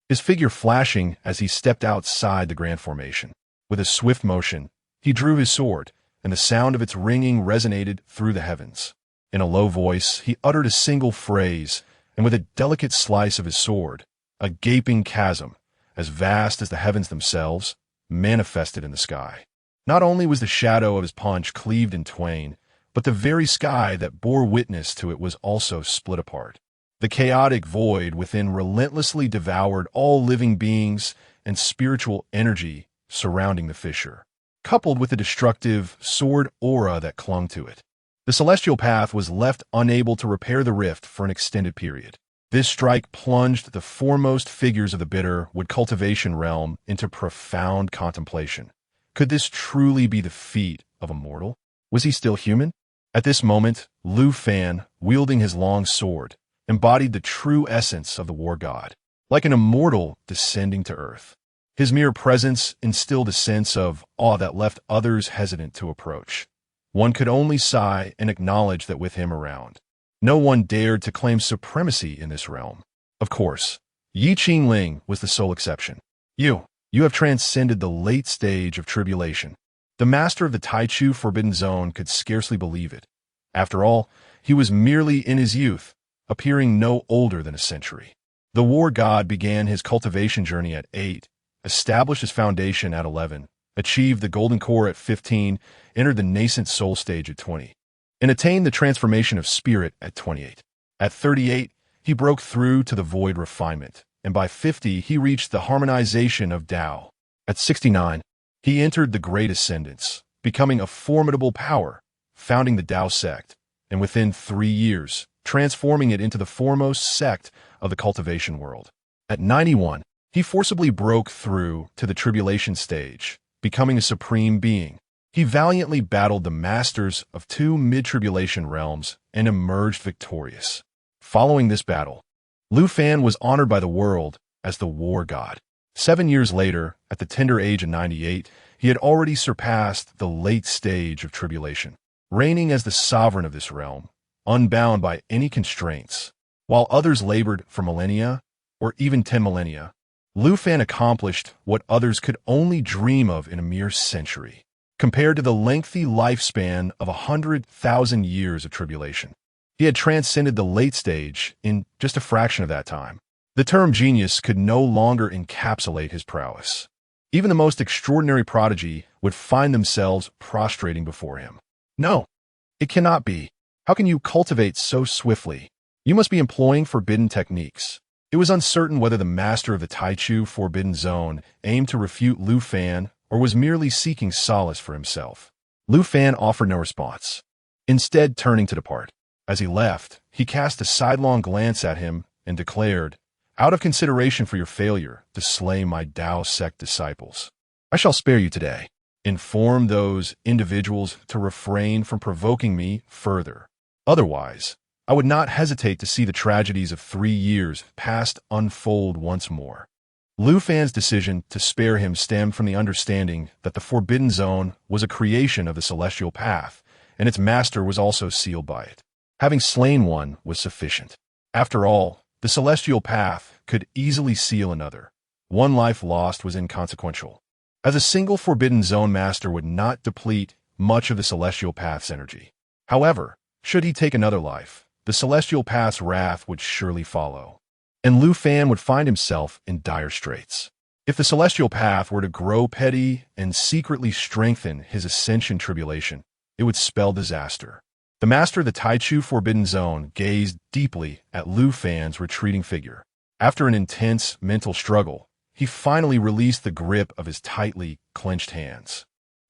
his figure flashing as he stepped outside the grand formation. With a swift motion, he drew his sword, and the sound of its ringing resonated through the heavens. In a low voice, he uttered a single phrase, and with a delicate slice of his sword, a gaping chasm, as vast as the heavens themselves, manifested in the sky. Not only was the shadow of his punch cleaved in twain, but the very sky that bore witness to it was also split apart. The chaotic void within relentlessly devoured all living beings and spiritual energy surrounding the fissure, coupled with the destructive sword aura that clung to it. The celestial path was left unable to repair the rift for an extended period. This strike plunged the foremost figures of the Bitterwood cultivation realm into profound contemplation. Could this truly be the feat of a mortal? Was he still human? At this moment, Lu Fan, wielding his long sword, embodied the true essence of the war god, like an immortal descending to earth. His mere presence instilled a sense of awe that left others hesitant to approach. One could only sigh and acknowledge that with him around, no one dared to claim supremacy in this realm. Of course, Ye Qingling was the sole exception. You have transcended the late stage of tribulation. The master of the Taichu Forbidden Zone could scarcely believe it. After all, he was merely in his youth, appearing no older than a century. The war god began his cultivation journey at 8, established his foundation at 11, achieved the golden core at 15, entered the nascent soul stage at 20, and attained the transformation of spirit at 28. At 38, he broke through to the void refinement, and by 50, he reached the harmonization of Tao. At 69, he entered the Great Ascendance, becoming a formidable power, founding the Tao sect, and within 3 years, transforming it into the foremost sect of the cultivation world. At 91, he forcibly broke through to the Tribulation stage, becoming a supreme being. He valiantly battled the masters of 2 mid-tribulation realms and emerged victorious. Following this battle, Lu Fan was honored by the world as the war god. 7 years later, at the tender age of 98, he had already surpassed the late stage of tribulation, reigning as the sovereign of this realm, unbound by any constraints. While others labored for millennia, or even 10 millennia, Lu Fan accomplished what others could only dream of in a mere century, compared to the lengthy lifespan of 100,000 years of tribulation. He had transcended the late stage in just a fraction of that time. The term genius could no longer encapsulate his prowess. Even the most extraordinary prodigy would find themselves prostrating before him. No, it cannot be. How can you cultivate so swiftly? You must be employing forbidden techniques. It was uncertain whether the master of the Taichu Forbidden Zone aimed to refute Lu Fan or was merely seeking solace for himself. Lu Fan offered no response, instead turning to depart. As he left, he cast a sidelong glance at him and declared, "Out of consideration for your failure to slay my Tao sect disciples, I shall spare you today. Inform those individuals to refrain from provoking me further. Otherwise, I would not hesitate to see the tragedies of 3 years past unfold once more." Lu Fan's decision to spare him stemmed from the understanding that the Forbidden Zone was a creation of the Celestial Path, and its master was also sealed by it. Having slain one was sufficient. After all, the Celestial Path could easily seal another. One life lost was inconsequential, as a single Forbidden Zone master would not deplete much of the Celestial Path's energy. However, should he take another life, the Celestial Path's wrath would surely follow, and Lu Fan would find himself in dire straits. If the Celestial Path were to grow petty and secretly strengthen his ascension tribulation, it would spell disaster. The master of the Taichu Forbidden Zone gazed deeply at Lu Fan's retreating figure. After an intense mental struggle, he finally released the grip of his tightly clenched hands.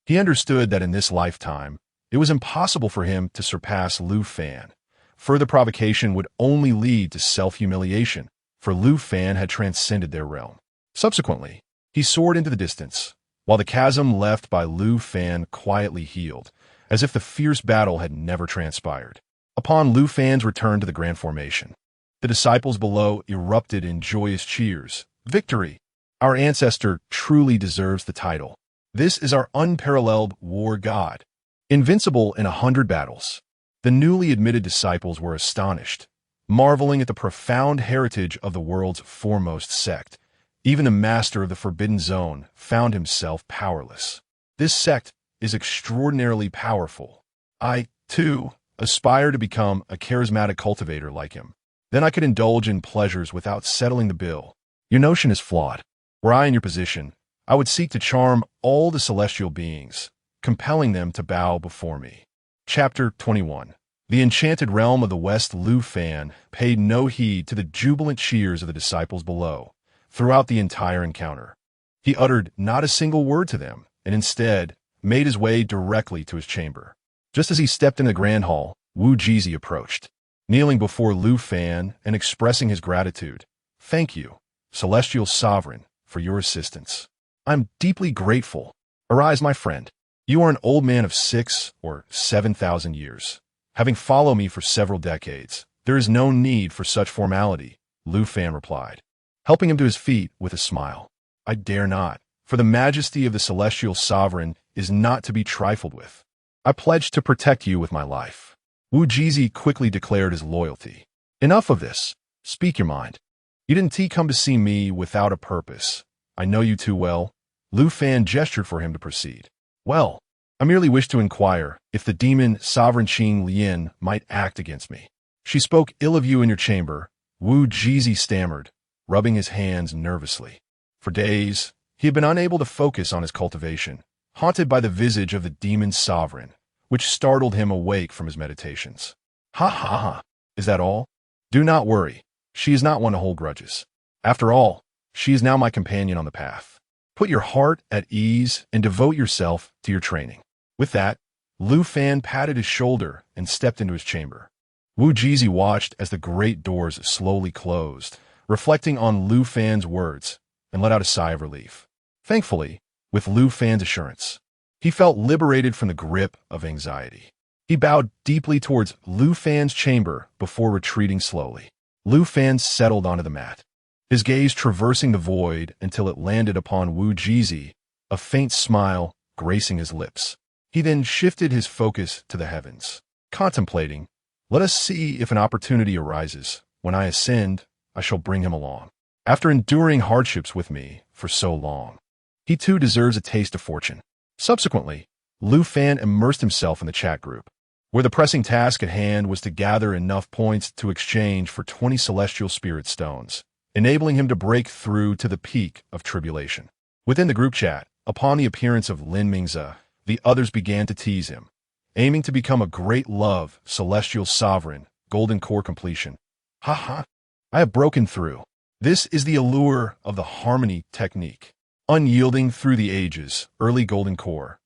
He understood that in this lifetime, it was impossible for him to surpass Lu Fan. Further provocation would only lead to self-humiliation, for Lu Fan had transcended their realm. Subsequently, he soared into the distance, while the chasm left by Lu Fan quietly healed, as if the fierce battle had never transpired. Upon Lu Fan's return to the Grand Formation, the disciples below erupted in joyous cheers. "Victory! Our ancestor truly deserves the title. This is our unparalleled war god, invincible in 100 battles." The newly admitted disciples were astonished, marveling at the profound heritage of the world's foremost sect. Even the master of the Forbidden Zone found himself powerless. This sect is extraordinarily powerful. I, too, aspire to become a charismatic cultivator like him. Then I could indulge in pleasures without settling the bill. Your notion is flawed. Were I in your position, I would seek to charm all the celestial beings, compelling them to bow before me. Chapter 21. The enchanted realm of the West. Lu Fan paid no heed to the jubilant cheers of the disciples below throughout the entire encounter. He uttered not a single word to them, and instead made his way directly to his chamber. Just as he stepped into the grand hall, Wu Jizi approached, kneeling before Lu Fan and expressing his gratitude. "Thank you, Celestial Sovereign, for your assistance. I'm deeply grateful. Arise, my friend. You are an old man of 6 or 7,000 years. Having followed me for several decades, there is no need for such formality," Lu Fan replied, helping him to his feet with a smile. "I dare not, for the majesty of the Celestial Sovereign is not to be trifled with. I pledge to protect you with my life." Wu Jizi quickly declared his loyalty. "Enough of this. Speak your mind. You didn't come to see me without a purpose. I know you too well." Lu Fan gestured for him to proceed. "Well, I merely wish to inquire if the demon Sovereign Qingling might act against me. She spoke ill of you in your chamber," Wu Jizi stammered, rubbing his hands nervously. For days, he had been unable to focus on his cultivation, haunted by the visage of the demon sovereign, which startled him awake from his meditations. Ha ha ha! Is that all? Do not worry. She is not one to hold grudges. After all, she is now my companion on the path. Put your heart at ease and devote yourself to your training. With that, Lu Fan patted his shoulder and stepped into his chamber. Wu Jizi watched as the great doors slowly closed, reflecting on Lu Fan's words, and let out a sigh of relief. Thankfully, with Lu Fan's assurance, he felt liberated from the grip of anxiety. He bowed deeply towards Lu Fan's chamber before retreating slowly. Lu Fan settled onto the mat, his gaze traversing the void until it landed upon Wu Jizi, a faint smile gracing his lips. He then shifted his focus to the heavens, contemplating, "Let us see if an opportunity arises. When I ascend, I shall bring him along. After enduring hardships with me for so long, he too deserves a taste of fortune." Subsequently, Lu Fan immersed himself in the chat group, where the pressing task at hand was to gather enough points to exchange for 20 celestial spirit stones, enabling him to break through to the peak of tribulation. Within the group chat, upon the appearance of Lin Mingze, the others began to tease him, aiming to become a great love, celestial sovereign, golden core completion. Ha ha! I have broken through. This is the allure of the harmony technique. Unyielding through the ages, early golden core.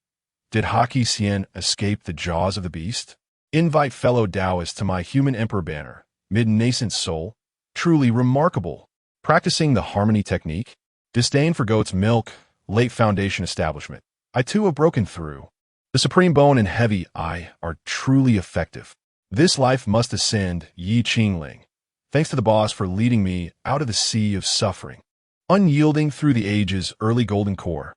Did Haki Xian escape the jaws of the beast? Invite fellow Taoists to my human emperor banner, mid-nascent soul, truly remarkable. Practicing the harmony technique, disdain for goat's milk, late foundation establishment. I too have broken through. The supreme bone and heavy eye are truly effective. This life must ascend, Ye Qingling. Thanks to the boss for leading me out of the sea of suffering. Unyielding through the ages, early golden core.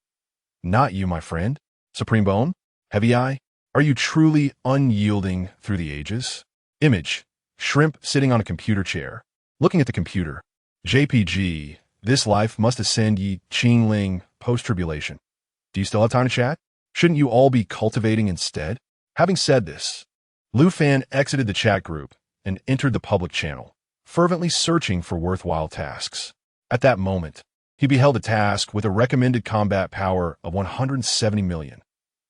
Not you, my friend. Supreme bone? Heavy eye? Are you truly unyielding through the ages? Image. Shrimp sitting on a computer chair, looking at the computer. JPG. This life must ascend, Ye Qingling, post-tribulation. Do you still have time to chat? Shouldn't you all be cultivating instead? Having said this, Lu Fan exited the chat group and entered the public channel, fervently searching for worthwhile tasks. At that moment, he beheld a task with a recommended combat power of 170 million.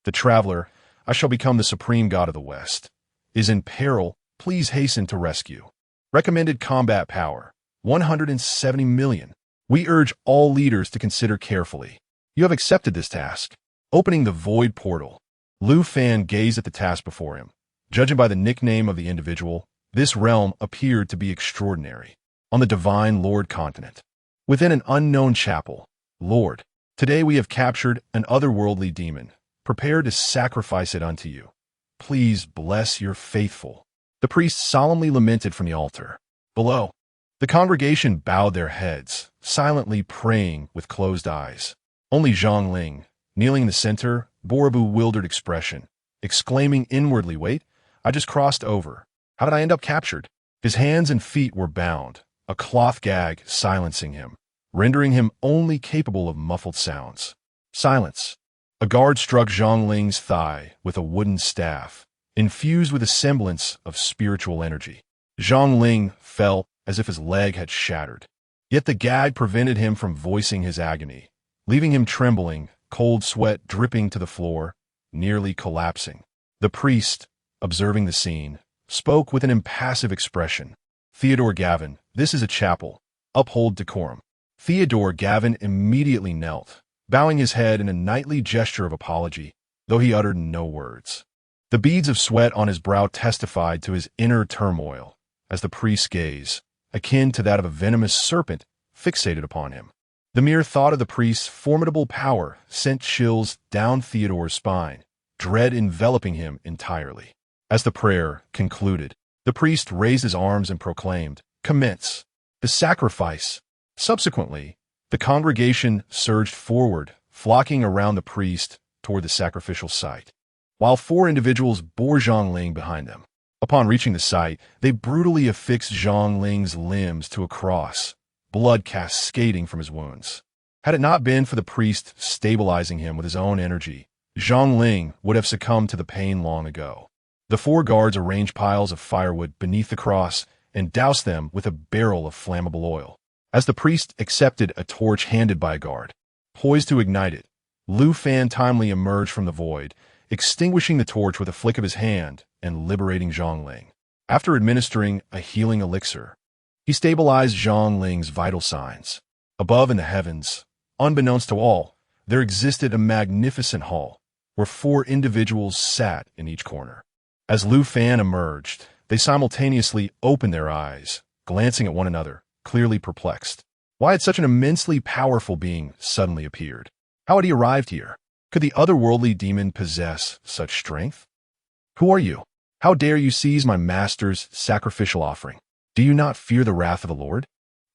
The traveler, I shall become the supreme god of the West, is in peril. Please hasten to rescue. Recommended combat power, 170 million. We urge all leaders to consider carefully. You have accepted this task. Opening the void portal, Lu Fan gazed at the task before him. Judging by the nickname of the individual, this realm appeared to be extraordinary. On the Divine Lord continent, within an unknown chapel, Lord, today we have captured an otherworldly demon. Prepare to sacrifice it unto you. Please bless your faithful. The priest solemnly lamented from the altar. Below, the congregation bowed their heads, silently praying with closed eyes. Only Zhang Ling, kneeling in the center, bore a bewildered expression, exclaiming inwardly, "Wait, I just crossed over. How did I end up captured?" His hands and feet were bound, a cloth gag silencing him, rendering him only capable of muffled sounds. Silence. A guard struck Zhang Ling's thigh with a wooden staff, infused with a semblance of spiritual energy. Zhang Ling felt as if his leg had shattered. Yet the gag prevented him from voicing his agony, leaving him trembling, cold sweat dripping to the floor, nearly collapsing. The priest, observing the scene, spoke with an impassive expression. "Theodore Gavin, this is a chapel. Uphold decorum." Theodore Gavin immediately knelt, bowing his head in a knightly gesture of apology, though he uttered no words. The beads of sweat on his brow testified to his inner turmoil, as the priest's gaze, akin to that of a venomous serpent, fixated upon him. The mere thought of the priest's formidable power sent chills down Theodore's spine, dread enveloping him entirely. As the prayer concluded, the priest raised his arms and proclaimed, "Commence the sacrifice." Subsequently, the congregation surged forward, flocking around the priest toward the sacrificial site, while 4 individuals bore Zhang Ling behind them. Upon reaching the site, they brutally affixed Zhang Ling's limbs to a cross, blood cascading from his wounds. Had it not been for the priest stabilizing him with his own energy, Zhang Ling would have succumbed to the pain long ago. The 4 guards arranged piles of firewood beneath the cross and doused them with a barrel of flammable oil. As the priest accepted a torch handed by a guard, poised to ignite it, Lu Fan timely emerged from the void, extinguishing the torch with a flick of his hand and liberating Zhongling. After administering a healing elixir, he stabilized Zhongling's vital signs. Above in the heavens, unbeknownst to all, there existed a magnificent hall where 4 individuals sat in each corner. As Lu Fan emerged, they simultaneously opened their eyes, glancing at one another, clearly perplexed. Why had such an immensely powerful being suddenly appeared? How had he arrived here? Could the otherworldly demon possess such strength? Who are you? How dare you seize my master's sacrificial offering? Do you not fear the wrath of the Lord?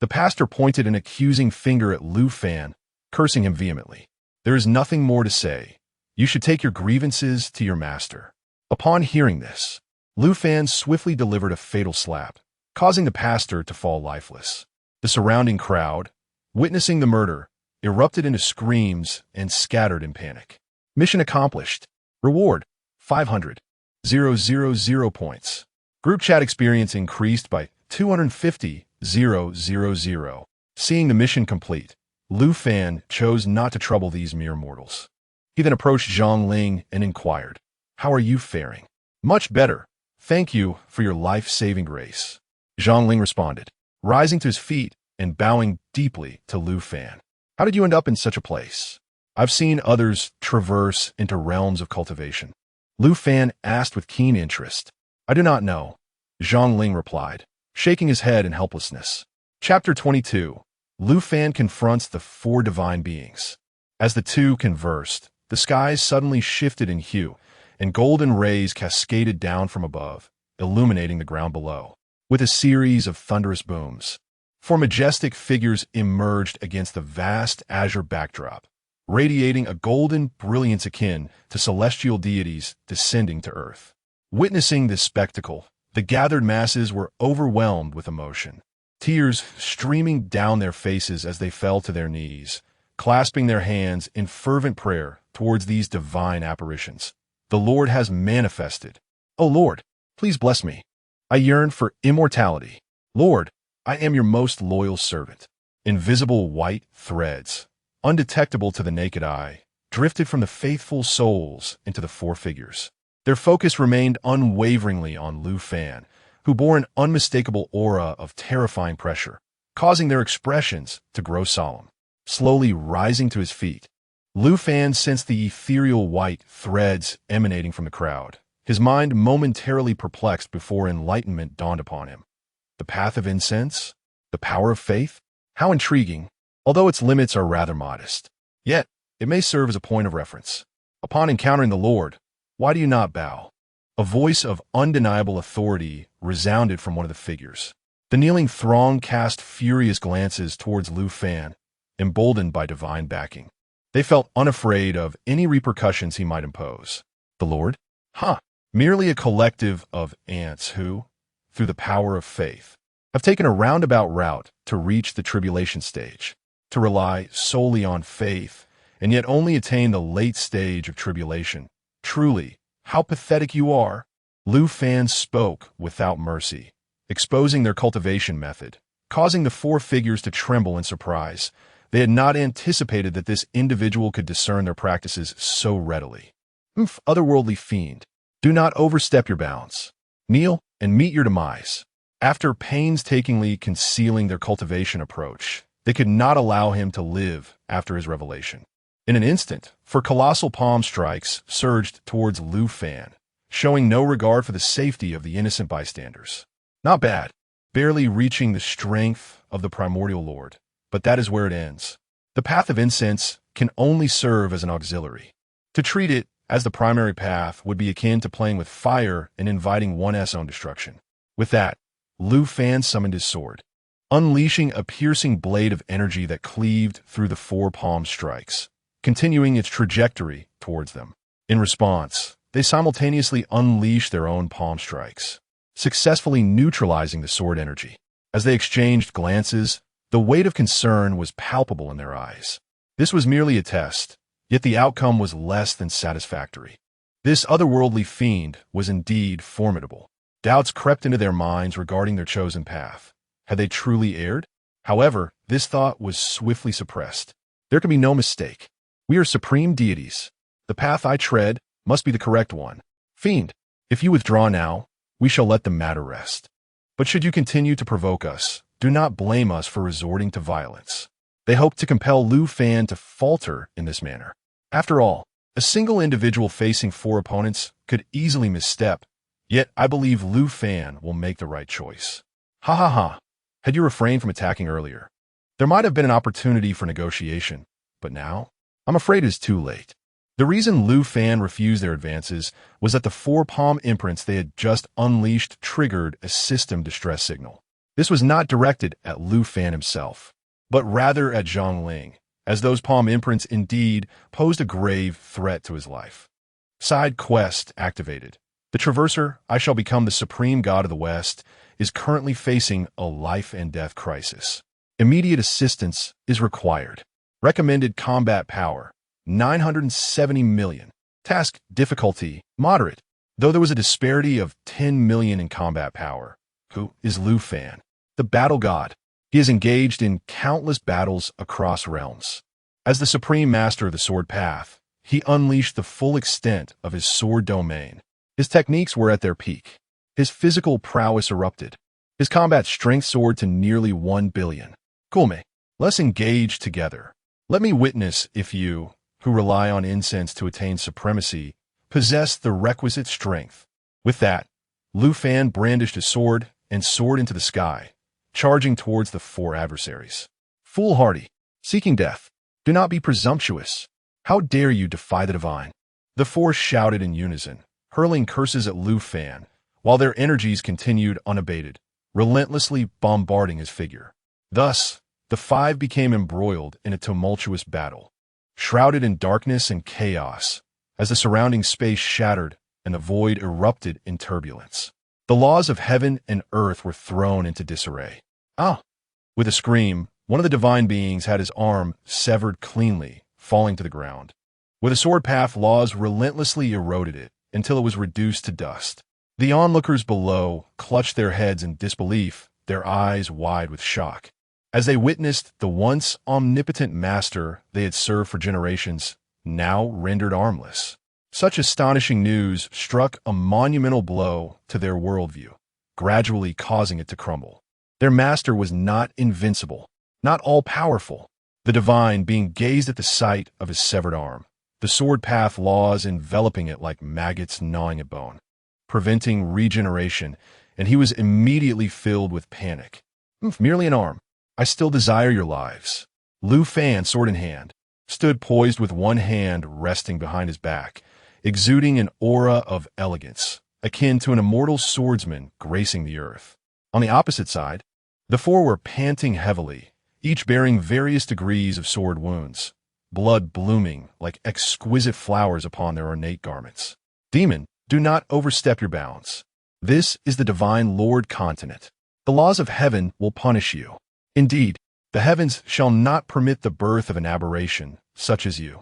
The pastor pointed an accusing finger at Lu Fan, cursing him vehemently. There is nothing more to say. You should take your grievances to your master. Upon hearing this, Lu Fan swiftly delivered a fatal slap, causing the pastor to fall lifeless. The surrounding crowd, witnessing the murder, erupted into screams and scattered in panic. Mission accomplished. Reward, 500,000 points. Group chat experience increased by 250,000. Seeing the mission complete, Lu Fan chose not to trouble these mere mortals. He then approached Zhongling and inquired, "How are you faring?" "Much better. Thank you for your life-saving grace," Zhongling responded, rising to his feet and bowing deeply to Lu Fan. "How did you end up in such a place?" "I've seen others traverse into realms of cultivation," Lu Fan asked with keen interest. "I do not know," Zhongling replied, shaking his head in helplessness. Chapter 22. Lu Fan confronts the 4 divine beings. As the two conversed, the skies suddenly shifted in hue, and golden rays cascaded down from above, illuminating the ground below. With a series of thunderous booms, 4 majestic figures emerged against the vast azure backdrop, radiating a golden brilliance akin to celestial deities descending to earth. Witnessing this spectacle, the gathered masses were overwhelmed with emotion, tears streaming down their faces as they fell to their knees, clasping their hands in fervent prayer towards these divine apparitions. "The Lord has manifested. O Lord, please bless me. I yearn for immortality. Lord, I am your most loyal servant." Invisible white threads, undetectable to the naked eye, drifted from the faithful souls into the 4 figures. Their focus remained unwaveringly on Lu Fan, who bore an unmistakable aura of terrifying pressure, causing their expressions to grow solemn. Slowly rising to his feet, Lu Fan sensed the ethereal white threads emanating from the crowd, his mind momentarily perplexed before enlightenment dawned upon him. The path of incense? The power of faith? How intriguing, although its limits are rather modest. Yet, it may serve as a point of reference. Upon encountering the Lord, why do you not bow? A voice of undeniable authority resounded from one of the figures. The kneeling throng cast furious glances towards Lu Fan, emboldened by divine backing. They felt unafraid of any repercussions he might impose. The Lord? Merely a collective of ants who, through the power of faith, have taken a roundabout route to reach the tribulation stage, to rely solely on faith, and yet only attain the late stage of tribulation. Truly, how pathetic you are! Lu Fan spoke without mercy, exposing their cultivation method, causing the 4 figures to tremble in surprise. They had not anticipated that this individual could discern their practices so readily. Otherworldly fiend, do not overstep your bounds. Kneel and meet your demise. After painstakingly concealing their cultivation approach, they could not allow him to live after his revelation. In an instant, 4 colossal palm strikes surged towards Lu Fan, showing no regard for the safety of the innocent bystanders. Not bad, barely reaching the strength of the primordial lord. But that is where it ends. The path of incense can only serve as an auxiliary. To treat it as the primary path would be akin to playing with fire and inviting one's own destruction. With that, Lu Fan summoned his sword, unleashing a piercing blade of energy that cleaved through the 4 palm strikes, continuing its trajectory towards them. In response, they simultaneously unleashed their own palm strikes, successfully neutralizing the sword energy. As they exchanged glances, the weight of concern was palpable in their eyes. This was merely a test, yet the outcome was less than satisfactory. This otherworldly fiend was indeed formidable. Doubts crept into their minds regarding their chosen path. Had they truly erred? However, this thought was swiftly suppressed. There could be no mistake. We are supreme deities. The path I tread must be the correct one. Fiend, if you withdraw now, we shall let the matter rest. But should you continue to provoke us, do not blame us for resorting to violence. They hoped to compel Lu Fan to falter in this manner. After all, a single individual facing 4 opponents could easily misstep, yet I believe Lu Fan will make the right choice. Ha ha ha. Had you refrained from attacking earlier, there might have been an opportunity for negotiation, but now, I'm afraid it is too late. The reason Lu Fan refused their advances was that the 4 palm imprints they had just unleashed triggered a system distress signal. This was not directed at Lu Fan himself, but rather at Zhang Ling, as those palm imprints indeed posed a grave threat to his life. Side quest activated. The Traverser, I shall become the supreme god of the West, is currently facing a life and death crisis. Immediate assistance is required. Recommended combat power, 970 million. Task difficulty, moderate. Though there was a disparity of 10 million in combat power. Who is Lu Fan? The battle god. He is engaged in countless battles across realms. As the supreme master of the sword path, he unleashed the full extent of his sword domain. His techniques were at their peak. His physical prowess erupted. His combat strength soared to nearly 1 billion. Kulme, let's engage together. Let me witness if you, who rely on incense to attain supremacy, possess the requisite strength. With that, Lu Fan brandished his sword and soared into the sky, charging towards the 4 adversaries. Foolhardy, seeking death, do not be presumptuous. How dare you defy the divine? The 4 shouted in unison, hurling curses at Lu Fan, while their energies continued unabated, relentlessly bombarding his figure. Thus, the 5 became embroiled in a tumultuous battle, shrouded in darkness and chaos, as the surrounding space shattered and the void erupted in turbulence. The laws of heaven and earth were thrown into disarray. Ah! With a scream, one of the divine beings had his arm severed cleanly, falling to the ground. With the sword path, laws relentlessly eroded it until it was reduced to dust. The onlookers below clutched their heads in disbelief, their eyes wide with shock, as they witnessed the once omnipotent master they had served for generations, now rendered armless. Such astonishing news struck a monumental blow to their worldview, gradually causing it to crumble. Their master was not invincible, not all-powerful. The divine being gazed at the sight of his severed arm, the sword path laws enveloping it like maggots gnawing at bone, preventing regeneration, and he was immediately filled with panic. Merely an arm. I still desire your lives. Lu Fan, sword in hand, stood poised with one hand resting behind his back, exuding an aura of elegance, akin to an immortal swordsman gracing the earth. On the opposite side, the 4 were panting heavily, each bearing various degrees of sword wounds, blood blooming like exquisite flowers upon their ornate garments. Demon, do not overstep your bounds. This is the divine Lord continent. The laws of heaven will punish you. Indeed, the heavens shall not permit the birth of an aberration such as you.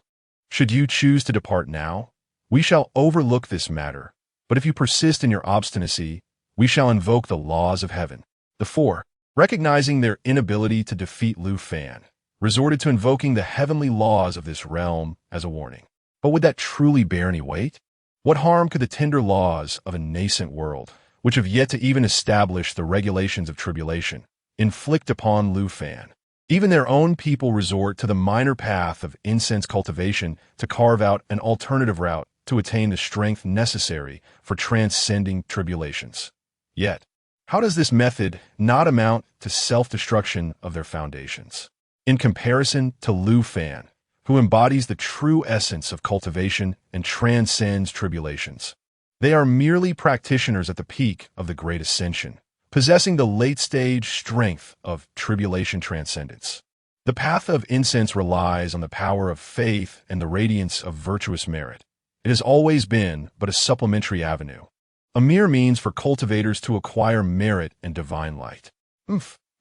Should you choose to depart now, we shall overlook this matter, but if you persist in your obstinacy, we shall invoke the laws of heaven. The 4, recognizing their inability to defeat Lu Fan, resorted to invoking the heavenly laws of this realm as a warning. But would that truly bear any weight? What harm could the tender laws of a nascent world, which have yet to even establish the regulations of tribulation, inflict upon Lu Fan? Even their own people resort to the minor path of incense cultivation to carve out an alternative route to attain the strength necessary for transcending tribulations. Yet, how does this method not amount to self-destruction of their foundations? In comparison to Lu Fan, who embodies the true essence of cultivation and transcends tribulations, they are merely practitioners at the peak of the Great Ascension, possessing the late-stage strength of tribulation transcendence. The path of incense relies on the power of faith and the radiance of virtuous merit. It has always been but a supplementary avenue, a mere means for cultivators to acquire merit and divine light.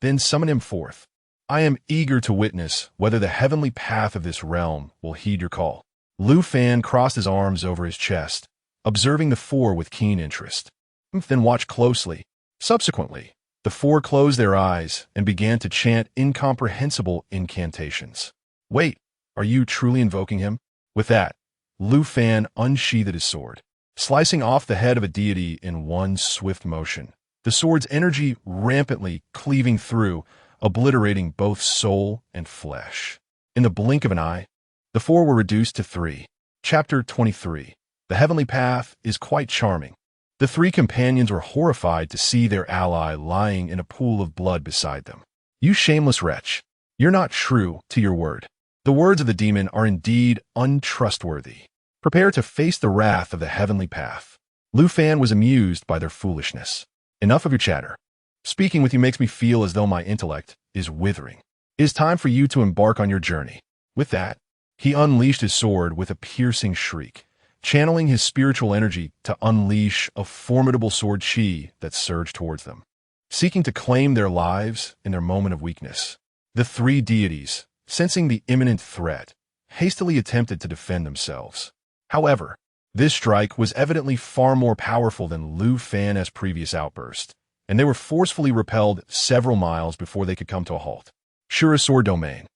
Then summon him forth. I am eager to witness whether the heavenly path of this realm will heed your call. Lu Fan crossed his arms over his chest, observing the 4 with keen interest. Then watch closely. Subsequently, the 4 closed their eyes and began to chant incomprehensible incantations. Wait, Are you truly invoking him? With that, Lu Fan unsheathed his sword, slicing off the head of a deity in one swift motion, the sword's energy rampantly cleaving through, obliterating both soul and flesh. In the blink of an eye, the four were reduced to three. Chapter 23. The Heavenly Path is quite charming. The three companions were horrified to see their ally lying in a pool of blood beside them. You shameless wretch, you're not true to your word. The words of the demon are indeed untrustworthy. Prepare to face the wrath of the Heavenly Path. Lu Fan was amused by their foolishness. Enough of your chatter. Speaking with you makes me feel as though my intellect is withering. It is time for you to embark on your journey. With that, he unleashed his sword with a piercing shriek, channeling his spiritual energy to unleash a formidable sword chi that surged towards them, seeking to claim their lives in their moment of weakness. The three deities, sensing the imminent threat, hastily attempted to defend themselves. However, this strike was evidently far more powerful than Lu Fan's previous outburst, and they were forcefully repelled several miles before they could come to a halt. Shura Sword Domain.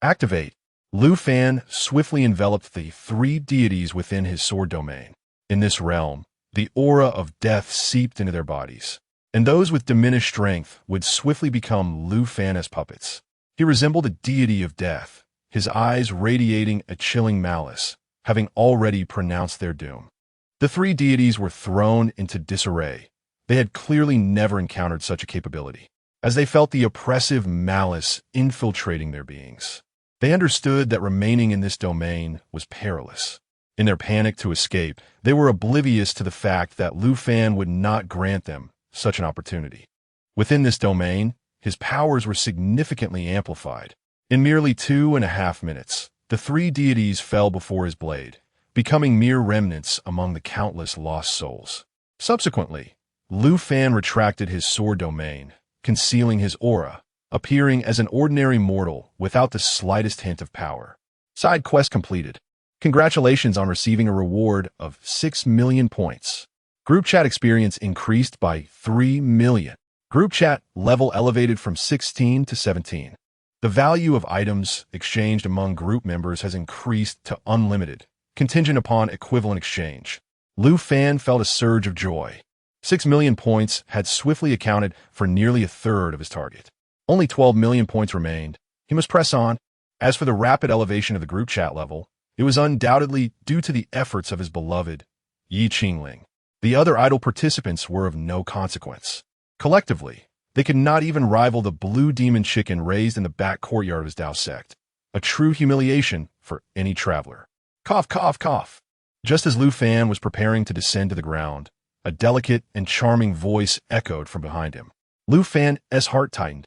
Activate. Lu Fan swiftly enveloped the three deities within his sword domain. In this realm, the aura of death seeped into their bodies, and those with diminished strength would swiftly become Lu Fan's puppets. He resembled a deity of death, his eyes radiating a chilling malice, having already pronounced their doom. The three deities were thrown into disarray. They had clearly never encountered such a capability, as they felt the oppressive malice infiltrating their beings. They understood that remaining in this domain was perilous. In their panic to escape, they were oblivious to the fact that Lu Fan would not grant them such an opportunity. Within this domain, his powers were significantly amplified. In merely 2.5 minutes, the three deities fell before his blade, becoming mere remnants among the countless lost souls. Subsequently, Lu Fan retracted his sword domain, concealing his aura, appearing as an ordinary mortal without the slightest hint of power. Side quest completed. Congratulations on receiving a reward of 6 million points. Group chat experience increased by 3 million. Group chat level elevated from 16 to 17. The value of items exchanged among group members has increased to unlimited, contingent upon equivalent exchange. Lu Fan felt a surge of joy. 6 million points had swiftly accounted for nearly a third of his target. Only 12 million points remained. He must press on. As for the rapid elevation of the group chat level, it was undoubtedly due to the efforts of his beloved Ye Qingling. The other idle participants were of no consequence. Collectively, they could not even rival the blue demon chicken raised in the back courtyard of his Dao sect. A true humiliation for any traveler. Cough, cough, cough. Just as Lu Fan was preparing to descend to the ground, a delicate and charming voice echoed from behind him. Lu Fan's heart tightened,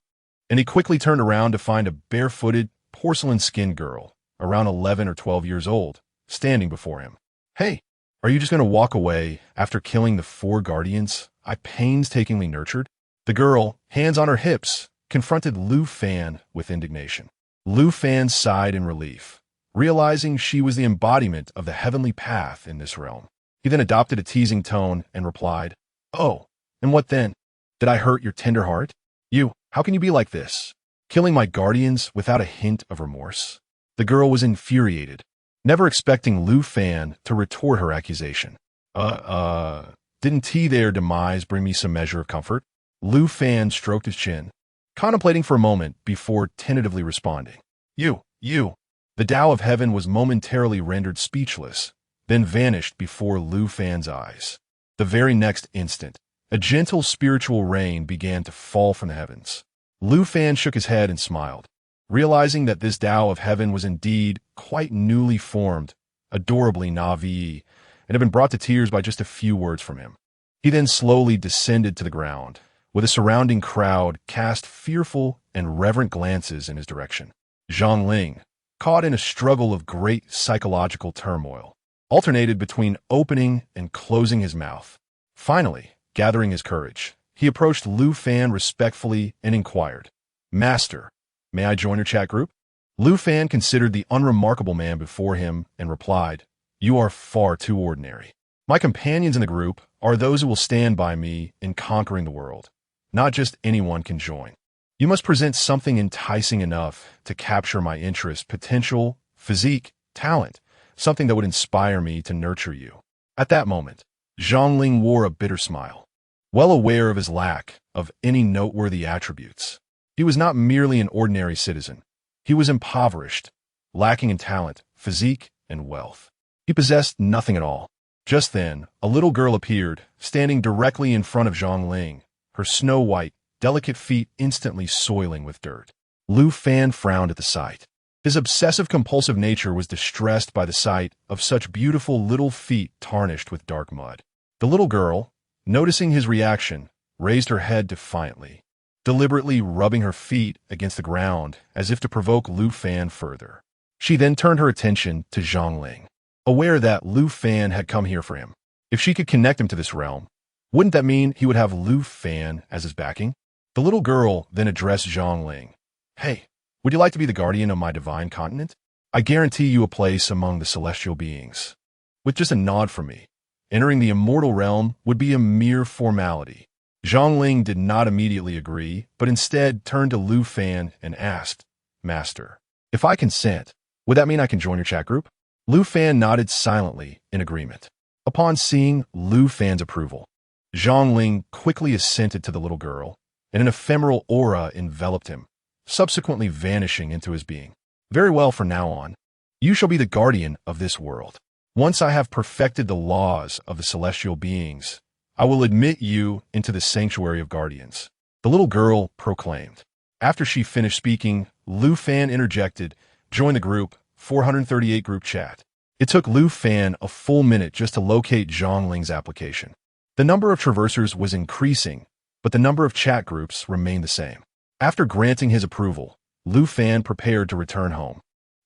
and he quickly turned around to find a barefooted, porcelain-skinned girl, around 11 or 12 years old, standing before him. Hey, are you just going to walk away after killing the 4 guardians I painstakingly nurtured? The girl, hands on her hips, confronted Lu Fan with indignation. Lu Fan sighed in relief, realizing she was the embodiment of the heavenly path in this realm. He then adopted a teasing tone and replied, "Oh, and what then? Did I hurt your tender heart? How can you be like this? Killing my guardians without a hint of remorse?" The girl was infuriated, never expecting Lu Fan to retort her accusation. Didn't their demise bring me some measure of comfort?" Lu Fan stroked his chin, contemplating for a moment before tentatively responding. You. The Tao of Heaven was momentarily rendered speechless, then vanished before Lu Fan's eyes. The very next instant, a gentle spiritual rain began to fall from the heavens. Lu Fan shook his head and smiled, realizing that this Tao of Heaven was indeed quite newly formed, adorably Na'vi, and had been brought to tears by just a few words from him. He then slowly descended to the ground, with a surrounding crowd cast fearful and reverent glances in his direction. Zhang Ling, caught in a struggle of great psychological turmoil, alternated between opening and closing his mouth. Finally, gathering his courage, he approached Lu Fan respectfully and inquired, "Master, may I join your chat group?" Lu Fan considered the unremarkable man before him and replied, "You are far too ordinary. My companions in the group are those who will stand by me in conquering the world. Not just anyone can join. You must present something enticing enough to capture my interest, potential physique, talent, something that would inspire me to nurture you. At that moment, Qingling wore a bitter smile, well aware of his lack of any noteworthy attributes. He was not merely an ordinary citizen. He was impoverished, lacking in talent, physique, and wealth. He possessed nothing at all. Just then, a little girl appeared, standing directly in front of Qingling, her snow-white, delicate feet instantly soiling with dirt. Lu Fan frowned at the sight. His obsessive-compulsive nature was distressed by the sight of such beautiful little feet tarnished with dark mud. The little girl, noticing his reaction, raised her head defiantly, deliberately rubbing her feet against the ground as if to provoke Lu Fan further. She then turned her attention to Qingling, aware that Lu Fan had come here for him. If she could connect him to this realm, wouldn't that mean he would have Lu Fan as his backing? The little girl then addressed Qingling. Hey, would you like to be the guardian of my divine continent? I guarantee you a place among the celestial beings. With just a nod from me, entering the immortal realm would be a mere formality. Qingling did not immediately agree, but instead turned to Lu Fan and asked, Master, if I consent, would that mean I can join your chat group? Lu Fan nodded silently in agreement. Upon seeing Lu Fan's approval, Qingling quickly assented to the little girl, and an ephemeral aura enveloped him, subsequently vanishing into his being. Very well, from now on, you shall be the guardian of this world. Once I have perfected the laws of the celestial beings, I will admit you into the sanctuary of guardians, the little girl proclaimed. After she finished speaking, Lu Fan interjected, join the group, 438 group chat. It took Lu Fan a full minute just to locate Qingling's application. The number of traversers was increasing, but the number of chat groups remained the same. After granting his approval, Lu Fan prepared to return home,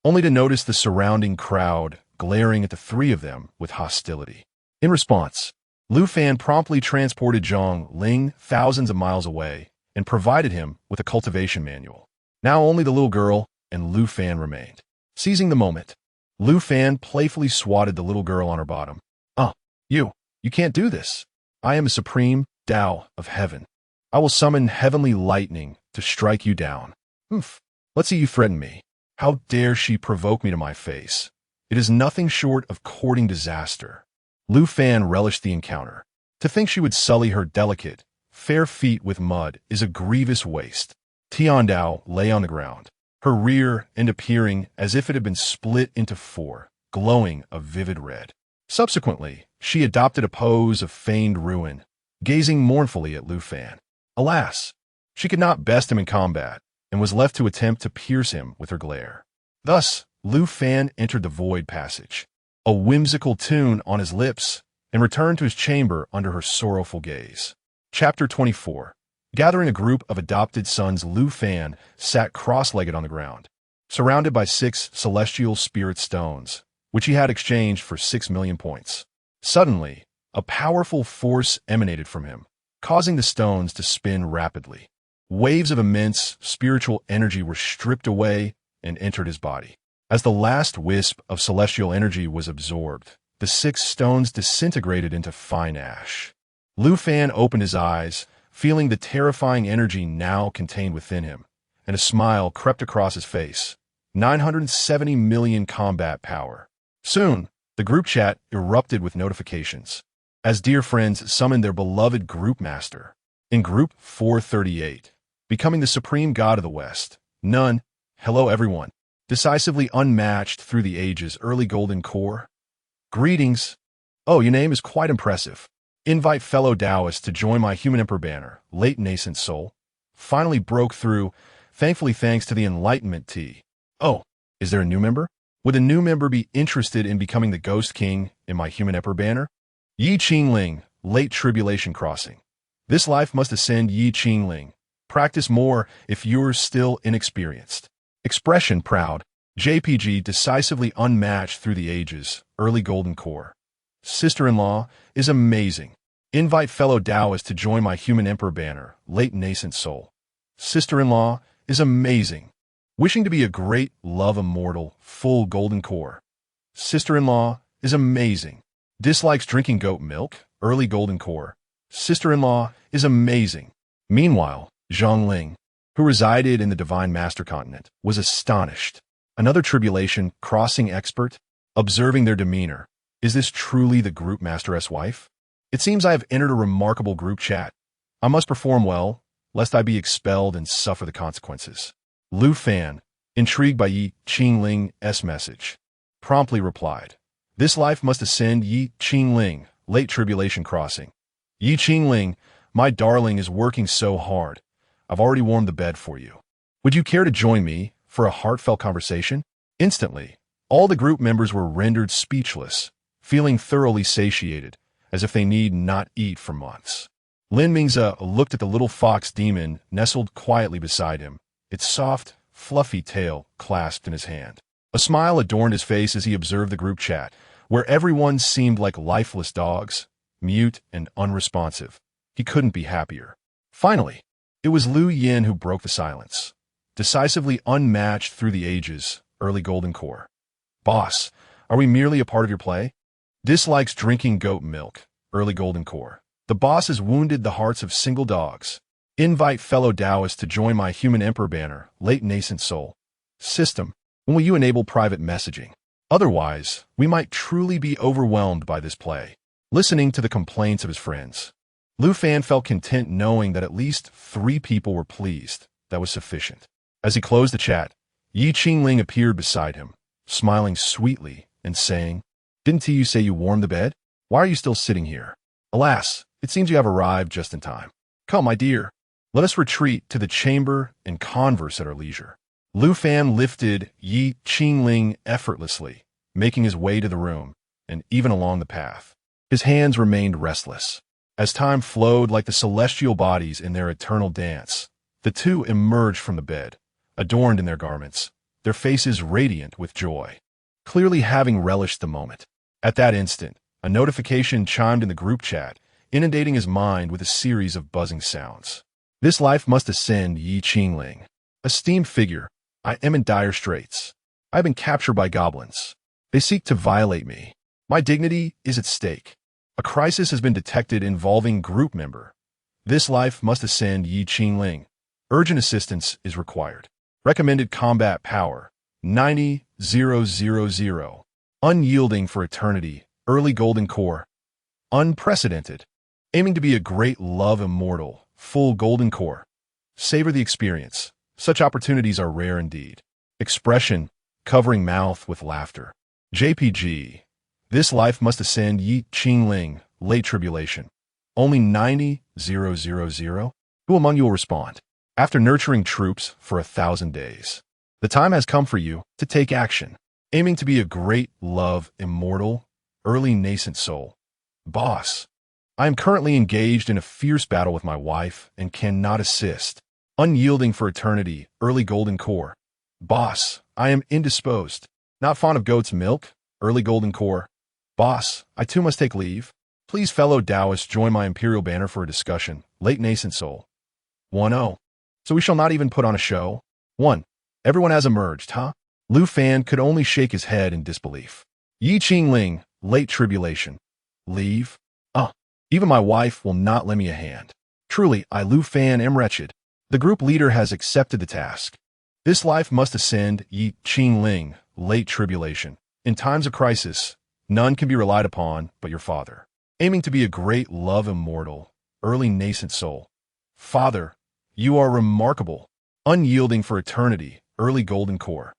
only to notice the surrounding crowd glaring at the three of them with hostility. In response, Lu Fan promptly transported Qingling thousands of miles away and provided him with a cultivation manual. Now only the little girl and Lu Fan remained. Seizing the moment, Lu Fan playfully swatted the little girl on her bottom. You can't do this. I am a supreme Tao of heaven. I will summon heavenly lightning to strike you down. Let's see you threaten me. How dare she provoke me to my face? It is nothing short of courting disaster. Lu Fan relished the encounter. To think she would sully her delicate, fair feet with mud is a grievous waste. Tiandao lay on the ground, her rear end appearing as if it had been split into four, glowing a vivid red. Subsequently, she adopted a pose of feigned ruin, gazing mournfully at Lu Fan. Alas, she could not best him in combat, and was left to attempt to pierce him with her glare. Thus, Lu Fan entered the void passage, a whimsical tune on his lips, and returned to his chamber under her sorrowful gaze. Chapter 24. Gathering a group of adopted sons, Lu Fan sat cross-legged on the ground, surrounded by 6 celestial spirit stones, which he had exchanged for 6 million points. Suddenly, a powerful force emanated from him, causing the stones to spin rapidly. Waves of immense spiritual energy were stripped away and entered his body. As the last wisp of celestial energy was absorbed, the 6 stones disintegrated into fine ash. Lu Fan opened his eyes, feeling the terrifying energy now contained within him, and a smile crept across his face. 970 million combat power. Soon, the group chat erupted with notifications, as dear friends summoned their beloved group master. In group 438, becoming the supreme god of the West, none, hello everyone, decisively unmatched through the ages, early golden core. Greetings. Oh, your name is quite impressive. Invite fellow Taoists to join my human emperor banner, late nascent soul. Finally broke through, thankfully thanks to the enlightenment tea. Oh, is there a new member? Would a new member be interested in becoming the Ghost King in my human emperor banner? Ye Qingling, late Tribulation Crossing. This life must ascend Ye Qingling. Practice more if you're still inexperienced. Expression proud. JPG decisively unmatched through the ages, early golden core. Sister-in-law is amazing. Invite fellow Taoists to join my human emperor banner, late nascent soul. Sister-in-law is amazing. Wishing to be a great love immortal, full golden core. Sister-in-law is amazing. Dislikes drinking goat milk, early golden core. Sister-in-law is amazing. Meanwhile, Qingling, who resided in the Divine Master Continent, was astonished. Another Tribulation Crossing expert? Observing their demeanor. Is this truly the group master's wife? It seems I have entered a remarkable group chat. I must perform well, lest I be expelled and suffer the consequences. Lu Fan, intrigued by Ye Qingling's message, promptly replied, "This life must ascend Ye Qingling, late Tribulation Crossing. Ye Qingling, my darling is working so hard. I've already warmed the bed for you. Would you care to join me for a heartfelt conversation?" Instantly, all the group members were rendered speechless, feeling thoroughly satiated, as if they need not eat for months. Lin Mingze looked at the little fox demon nestled quietly beside him, its soft, fluffy tail clasped in his hand. A smile adorned his face as he observed the group chat, where everyone seemed like lifeless dogs, mute and unresponsive. He couldn't be happier. Finally, it was Liu Yin who broke the silence. Decisively unmatched through the ages, early golden core. "Boss, are we merely a part of your play?" Dislikes drinking goat milk, early golden core. "The boss has wounded the hearts of single dogs. Invite fellow Taoists to join my human emperor banner, late nascent soul. System, when will you enable private messaging? Otherwise, we might truly be overwhelmed by this play." Listening to the complaints of his friends, Lu Fan felt content knowing that at least 3 people were pleased. That was sufficient. As he closed the chat, Ye Qingling appeared beside him, smiling sweetly and saying, "Didn't you say you warmed the bed? Why are you still sitting here? Alas, it seems you have arrived just in time. Come, my dear, let us retreat to the chamber and converse at our leisure." Lu Fan lifted Ye Qingling effortlessly, making his way to the room, and even along the path. His hands remained restless. As time flowed like the celestial bodies in their eternal dance, the two emerged from the bed, adorned in their garments, their faces radiant with joy, clearly having relished the moment. At that instant, a notification chimed in the group chat, inundating his mind with a series of buzzing sounds. "This life must ascend Ye Qingling. Esteemed figure, I am in dire straits. I have been captured by goblins. They seek to violate me. My dignity is at stake. A crisis has been detected involving group member. This life must ascend Ye Qingling. Urgent assistance is required. Recommended combat power, 90,000. Unyielding for eternity, early golden core. Unprecedented. Aiming to be a great love immortal, full golden core. Savor the experience. Such opportunities are rare indeed." Expression, covering mouth with laughter. JPG. This life must ascend Ye Qingling, late tribulation. Only 90,000. Who among you will respond? After nurturing troops for 1,000 days, the time has come for you to take action. Aiming to be a great love immortal, early nascent soul. Boss, I am currently engaged in a fierce battle with my wife and cannot assist. Unyielding for eternity, early golden core. Boss, I am indisposed. Not fond of goat's milk, early golden core. Boss, I too must take leave. Please fellow Taoists join my imperial banner for a discussion, late nascent soul. 1-0. So we shall not even put on a show? 1. Everyone has emerged, huh? Lu Fan could only shake his head in disbelief. Ye Qingling, late tribulation. Leave? Even my wife will not lend me a hand. Truly, I Lu Fan am wretched. The group leader has accepted the task. This life must ascend Ye Qingling, late tribulation. In times of crisis, none can be relied upon but your father. Aiming to be a great love immortal, early nascent soul. Father, you are remarkable. Unyielding for eternity, early golden core.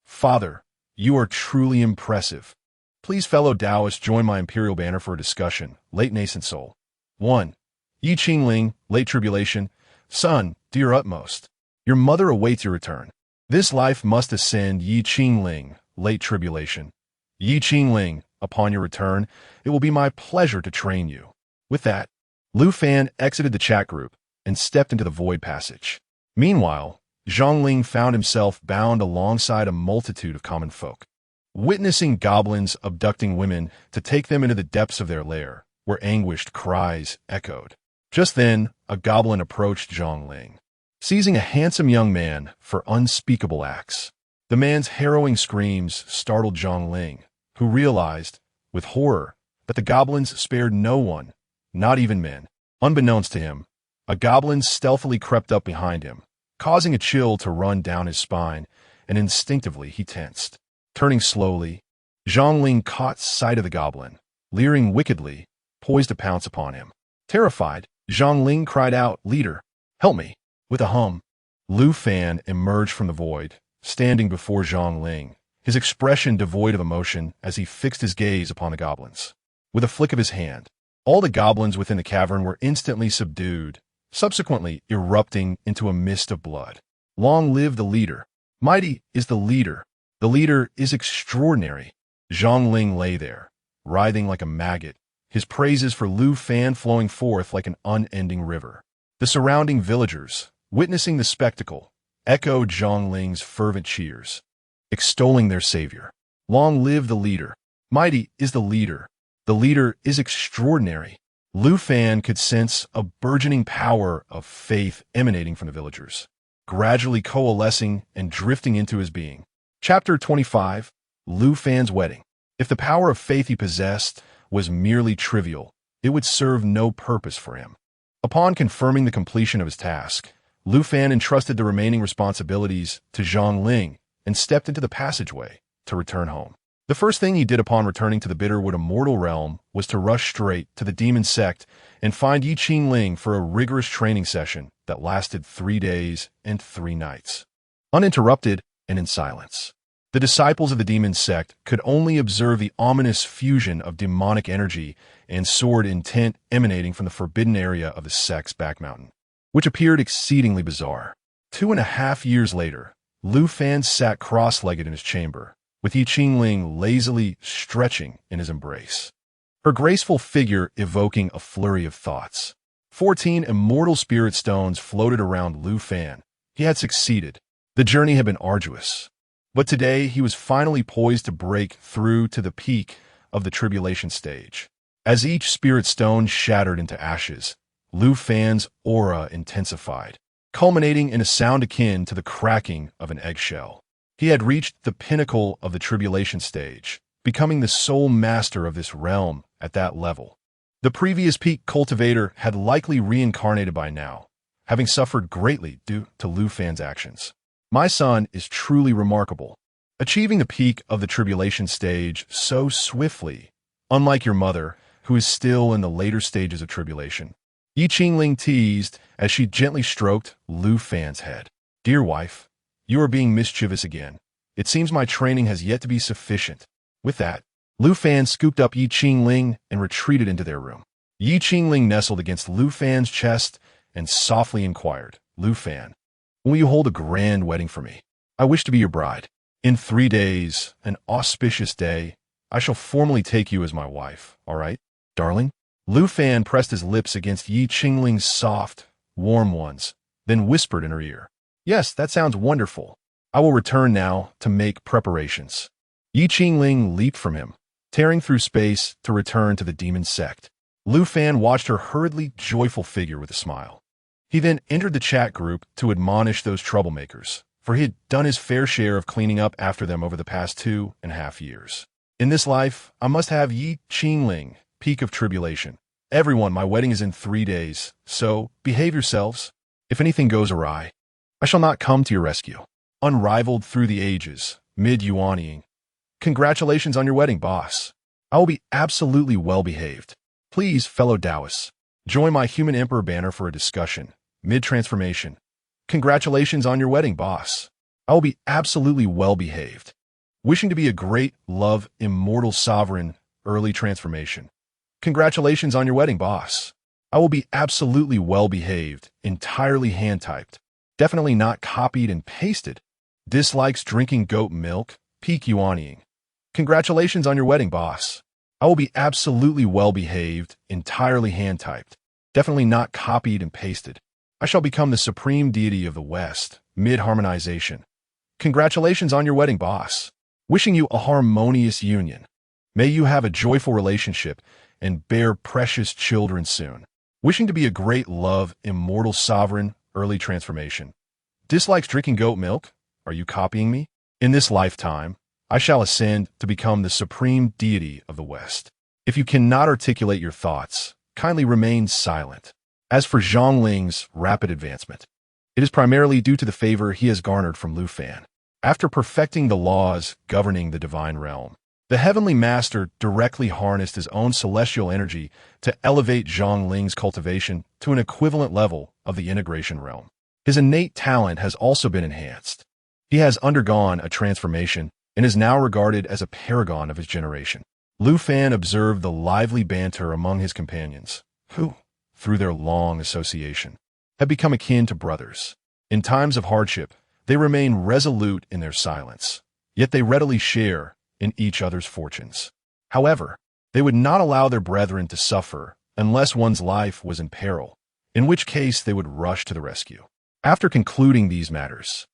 Father, you are truly impressive. Please fellow Taoists join my imperial banner for a discussion, late nascent soul. 1. Ye Qingling, late tribulation. Son, do your utmost. Your mother awaits your return. This life must ascend Ye Qingling, late tribulation. Ye Qingling, upon your return, it will be my pleasure to train you. With that, Lu Fan exited the chat group and stepped into the void passage. Meanwhile, Zhongling found himself bound alongside a multitude of common folk. Witnessing goblins abducting women to take them into the depths of their lair, where anguished cries echoed. Just then, a goblin approached Zhongling, seizing a handsome young man for unspeakable acts. The man's harrowing screams startled Zhongling, who realized, with horror, that the goblins spared no one, not even men. Unbeknownst to him, a goblin stealthily crept up behind him, causing a chill to run down his spine and instinctively he tensed. Turning slowly, Qingling caught sight of the goblin, leering wickedly, poised to pounce upon him. Terrified, Qingling cried out, "Leader, help me!" With a hum, Lu Fan emerged from the void, standing before Qingling, his expression devoid of emotion as he fixed his gaze upon the goblins. With a flick of his hand, all the goblins within the cavern were instantly subdued, subsequently erupting into a mist of blood. Long live the leader! Mighty is the leader! The leader is extraordinary! Qingling lay there, writhing like a maggot, his praises for Lu Fan flowing forth like an unending river. The surrounding villagers, witnessing the spectacle, echoed Qingling's fervent cheers, extolling their savior. Long live the leader! Mighty is the leader! The leader is extraordinary! Lu Fan could sense a burgeoning power of faith emanating from the villagers, gradually coalescing and drifting into his being. Chapter 25, Lu Fan's Wedding. If the power of faith he possessed was merely trivial, it would serve no purpose for him. Upon confirming the completion of his task, Lu Fan entrusted the remaining responsibilities to Qingling and stepped into the passageway to return home. The first thing he did upon returning to the Bitterwood Immortal Realm was to rush straight to the demon sect and find Ye Qingling for a rigorous training session that lasted 3 days and 3 nights. Uninterrupted and in silence, the disciples of the demon sect could only observe the ominous fusion of demonic energy and sword intent emanating from the forbidden area of the sect's back mountain, which appeared exceedingly bizarre. 2.5 years later, Lu Fan sat cross-legged in his chamber, with Ye Qingling lazily stretching in his embrace, her graceful figure evoking a flurry of thoughts. 14 immortal spirit stones floated around Lu Fan. He had succeeded. The journey had been arduous, but today he was finally poised to break through to the peak of the Tribulation Stage. As each spirit stone shattered into ashes, Lu Fan's aura intensified, culminating in a sound akin to the cracking of an eggshell. He had reached the pinnacle of the Tribulation Stage, becoming the sole master of this realm at that level. The previous peak cultivator had likely reincarnated by now, having suffered greatly due to Lu Fan's actions. My son is truly remarkable, achieving the peak of the Tribulation Stage so swiftly, unlike your mother, who is still in the later stages of tribulation. Ye Qingling teased as she gently stroked Lu Fan's head. Dear wife, you are being mischievous again. It seems my training has yet to be sufficient. With that, Lu Fan scooped up Ye Qingling and retreated into their room. Ye Qingling nestled against Lu Fan's chest and softly inquired, Lu Fan, will you hold a grand wedding for me? I wish to be your bride. In 3 days, an auspicious day, I shall formally take you as my wife, all right, darling? Lu Fan pressed his lips against Ye Qingling's soft, warm ones, then whispered in her ear, Yes, that sounds wonderful. I will return now to make preparations. Ye Qingling leaped from him, tearing through space to return to the demon sect. Lu Fan watched her hurriedly joyful figure with a smile. He then entered the chat group to admonish those troublemakers, for he had done his fair share of cleaning up after them over the past 2.5 years. In this life, I must have Ye Qingling, peak of tribulation. Everyone, my wedding is in 3 days, so behave yourselves. If anything goes awry, I shall not come to your rescue. Unrivaled through the ages, mid-Yuanying. Congratulations on your wedding, boss. I will be absolutely well-behaved. Please, fellow Taoists, join my Human Emperor banner for a discussion, mid-transformation. Congratulations on your wedding, boss. I will be absolutely well-behaved. Wishing to be a great, love, immortal sovereign, early transformation. Congratulations on your wedding, boss. I will be absolutely well-behaved, entirely hand-typed. Definitely not copied and pasted. Dislikes drinking goat milk, peak Yuanying. Congratulations on your wedding, boss. I will be absolutely well-behaved, entirely hand-typed. Definitely not copied and pasted. I shall become the supreme deity of the West, mid-harmonization. Congratulations on your wedding, boss. Wishing you a harmonious union. May you have a joyful relationship and bear precious children soon. Wishing to be a great love, immortal sovereign, early transformation. Dislikes drinking goat milk? Are you copying me? In this lifetime, I shall ascend to become the supreme deity of the West. If you cannot articulate your thoughts, kindly remain silent. As for Qingling's rapid advancement, it is primarily due to the favor he has garnered from Lu Fan. After perfecting the laws governing the divine realm, the Heavenly Master directly harnessed his own celestial energy to elevate Qiangling's cultivation to an equivalent level of the integration realm. His innate talent has also been enhanced. He has undergone a transformation and is now regarded as a paragon of his generation. Lu Fan observed the lively banter among his companions, who, through their long association, have become akin to brothers. In times of hardship, they remain resolute in their silence, yet they readily share in each other's fortunes. However, they would not allow their brethren to suffer unless one's life was in peril, in which case they would rush to the rescue. After concluding these matters,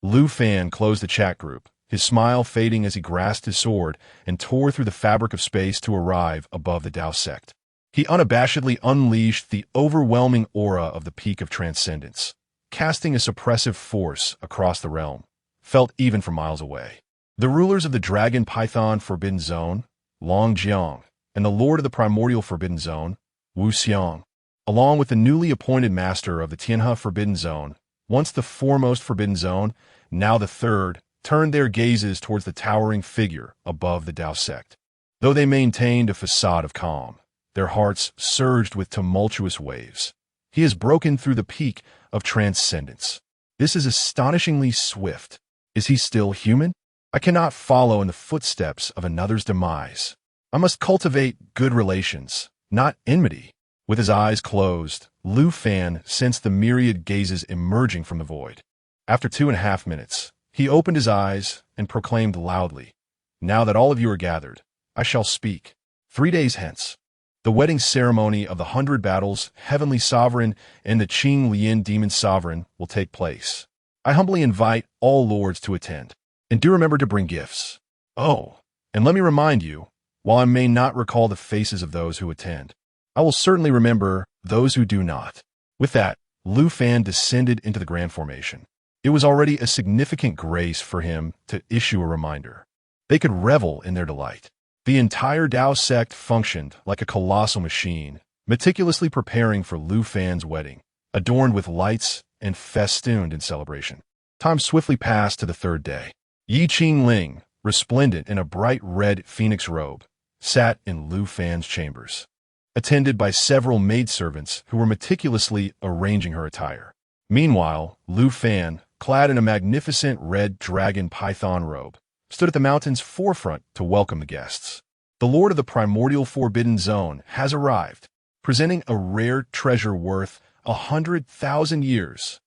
Lu Fan closed the chat group, his smile fading as he grasped his sword and tore through the fabric of space to arrive above the Tao sect. He unabashedly unleashed the overwhelming aura of the Peak of Transcendence, casting a suppressive force across the realm, felt even from miles away. The rulers of the Dragon Python Forbidden Zone, Long Jiang, and the Lord of the Primordial Forbidden Zone, Wu Xiang, along with the newly appointed master of the Tianhe Forbidden Zone, once the foremost Forbidden Zone, now the third, turned their gazes towards the towering figure above the Tao sect. Though they maintained a facade of calm, their hearts surged with tumultuous waves. He has broken through the peak of transcendence. This is astonishingly swift. Is he still human? I cannot follow in the footsteps of another's demise. I must cultivate good relations, not enmity. With his eyes closed, Lu Fan sensed the myriad gazes emerging from the void. After 2.5 minutes, he opened his eyes and proclaimed loudly, "Now that all of you are gathered, I shall speak. 3 days hence, the wedding ceremony of the 100 Battles, Heavenly Sovereign, and the Qingling Demon Sovereign will take place. I humbly invite all lords to attend, and do remember to bring gifts. Oh, and let me remind you, while I may not recall the faces of those who attend, I will certainly remember those who do not." With that, Lu Fan descended into the grand formation. It was already a significant grace for him to issue a reminder. They could revel in their delight. The entire Tao sect functioned like a colossal machine, meticulously preparing for Lu Fan's wedding, adorned with lights and festooned in celebration. Time swiftly passed to the third day. Ye Qingling, resplendent in a bright red phoenix robe, sat in Lu Fan's chambers, attended by several maidservants who were meticulously arranging her attire. Meanwhile, Lu Fan, clad in a magnificent red dragon python robe, stood at the mountain's forefront to welcome the guests. The Lord of the Primordial Forbidden Zone has arrived, presenting a rare treasure worth 100,000 years.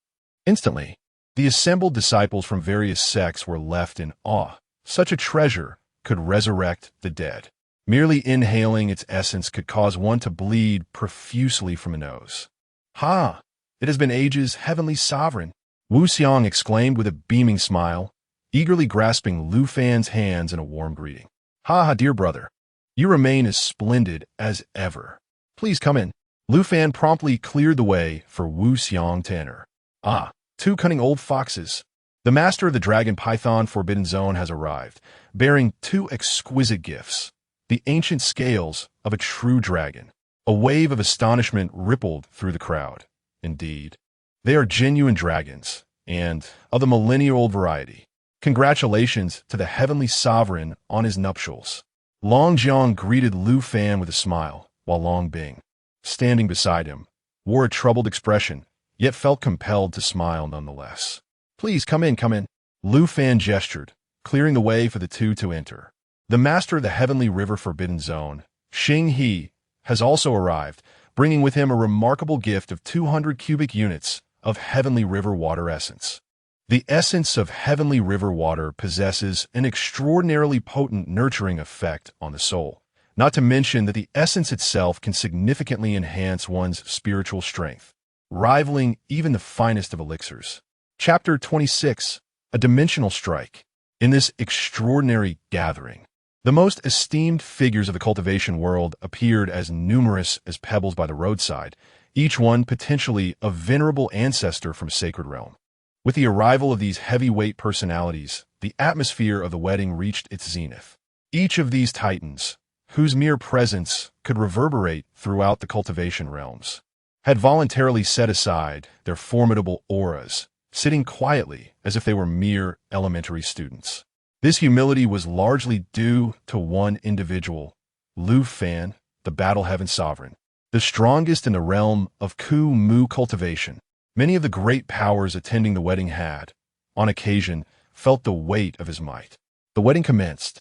Instantly, the assembled disciples from various sects were left in awe. Such a treasure could resurrect the dead. Merely inhaling its essence could cause one to bleed profusely from a nose. "Ha! It has been ages, Heavenly Sovereign," Wu Xiang exclaimed with a beaming smile, eagerly grasping Lu Fan's hands in a warm greeting. "Ha ha, dear brother. You remain as splendid as ever. Please come in." Lu Fan promptly cleared the way for Wu Xiang to enter. "Ah, 2 cunning old foxes. The master of the Dragon Python Forbidden Zone has arrived, bearing 2 exquisite gifts. The ancient scales of a true dragon." A wave of astonishment rippled through the crowd. Indeed, they are genuine dragons, and of the millennial-old variety. Congratulations to the Heavenly Sovereign on his nuptials. Long Jiang greeted Lu Fan with a smile, while Long Bing, standing beside him, wore a troubled expression, yet felt compelled to smile nonetheless. "Please come in, come in." Lu Fan gestured, clearing the way for the two to enter. The master of the Heavenly River Forbidden Zone, Xing He, has also arrived, bringing with him a remarkable gift of 200 cubic units of Heavenly River water essence. The essence of Heavenly River water possesses an extraordinarily potent nurturing effect on the soul, not to mention that the essence itself can significantly enhance one's spiritual strength, rivaling even the finest of elixirs. Chapter 26, A Dimensional Strike. In this extraordinary gathering, the most esteemed figures of the cultivation world appeared as numerous as pebbles by the roadside, each one potentially a venerable ancestor from a sacred realm. With the arrival of these heavyweight personalities, the atmosphere of the wedding reached its zenith. Each of these titans, whose mere presence could reverberate throughout the cultivation realms, had voluntarily set aside their formidable auras sitting quietly as if they were mere elementary students. This humility was largely due to one individual, Lu Fan, the Battle Heaven Sovereign, the strongest in the realm of Ku-Mu cultivation. Many of the great powers attending the wedding had, on occasion, felt the weight of his might. The wedding commenced.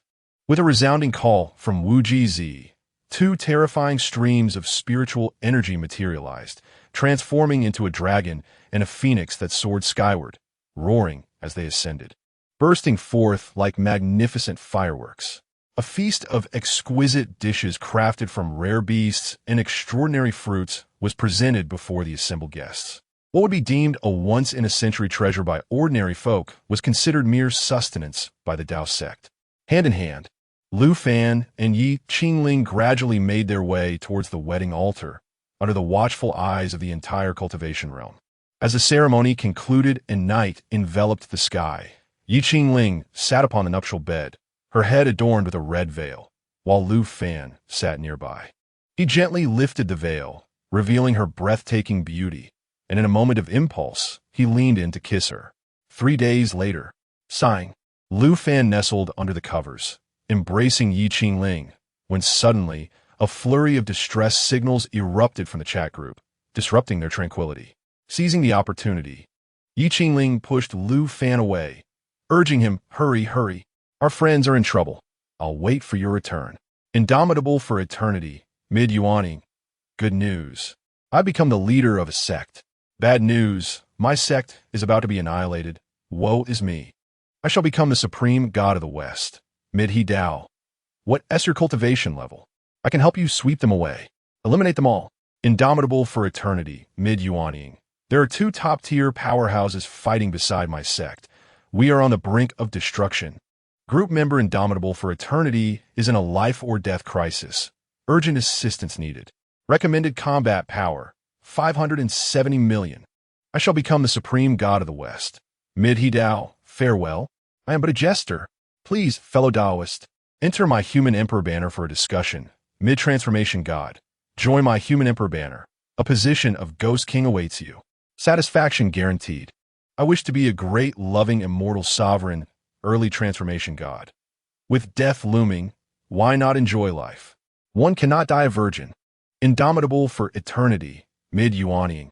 With a resounding call from Wu Ji, two terrifying streams of spiritual energy materialized, transforming into a dragon and a phoenix that soared skyward, roaring as they ascended, bursting forth like magnificent fireworks. A feast of exquisite dishes crafted from rare beasts and extraordinary fruits was presented before the assembled guests. What would be deemed a once-in-a-century treasure by ordinary folk was considered mere sustenance by the Tao sect. Hand in hand, Lu Fan and Ye Qingling gradually made their way towards the wedding altar, under the watchful eyes of the entire cultivation realm. As the ceremony concluded and night enveloped the sky, Ye Qingling sat upon the nuptial bed, her head adorned with a red veil, while Lu Fan sat nearby. He gently lifted the veil, revealing her breathtaking beauty, and in a moment of impulse, he leaned in to kiss her. 3 days later, sighing, Lu Fan nestled under the covers, embracing Ye Qingling, when suddenly a flurry of distress signals erupted from the chat group, disrupting their tranquility. Seizing the opportunity, Ye Qingling pushed Lu Fan away, urging him, "Hurry, hurry. Our friends are in trouble. I'll wait for your return." Indomitable for eternity, mid-Yuaning. Good news. I become the leader of a sect. Bad news. My sect is about to be annihilated. Woe is me. I shall become the supreme god of the West. Mid-He Dao. What is your cultivation level? I can help you sweep them away. Eliminate them all. Indomitable for eternity, mid-Yuaning. There are 2 top-tier powerhouses fighting beside my sect. We are on the brink of destruction. Group member Indomitable for eternity is in a life-or-death crisis. Urgent assistance needed. Recommended combat power, 570 million. I shall become the supreme god of the West. Mid-He Dao, farewell. I am but a jester. Please, fellow Daoist, enter my Human Emperor banner for a discussion. Mid-Transformation God. Join my Human Emperor banner. A position of Ghost King awaits you. Satisfaction guaranteed. I wish to be a great, loving, immortal sovereign, early transformation God. With death looming, why not enjoy life? One cannot die a virgin. Indomitable for eternity, mid-Yuaning.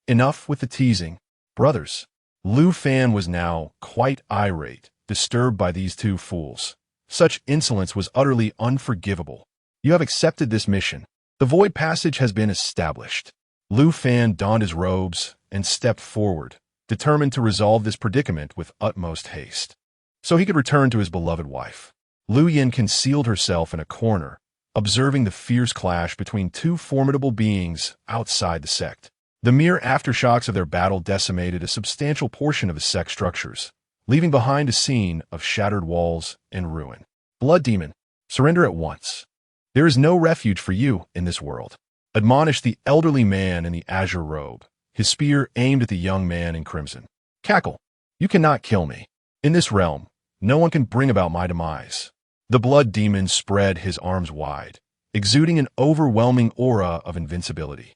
Enough with the teasing. Brothers. Lu Fan was now quite irate, disturbed by these 2 fools. Such insolence was utterly unforgivable. You have accepted this mission. The void passage has been established. Lu Fan donned his robes and stepped forward, determined to resolve this predicament with utmost haste, so he could return to his beloved wife. Lu Yin concealed herself in a corner, observing the fierce clash between 2 formidable beings outside the sect. The mere aftershocks of their battle decimated a substantial portion of the sect structures, leaving behind a scene of shattered walls and ruin. Blood Demon, surrender at once. There is no refuge for you in this world, admonished the elderly man in the azure robe, his spear aimed at the young man in crimson. Cackle, you cannot kill me. In this realm, no one can bring about my demise. The Blood Demon spread his arms wide, exuding an overwhelming aura of invincibility.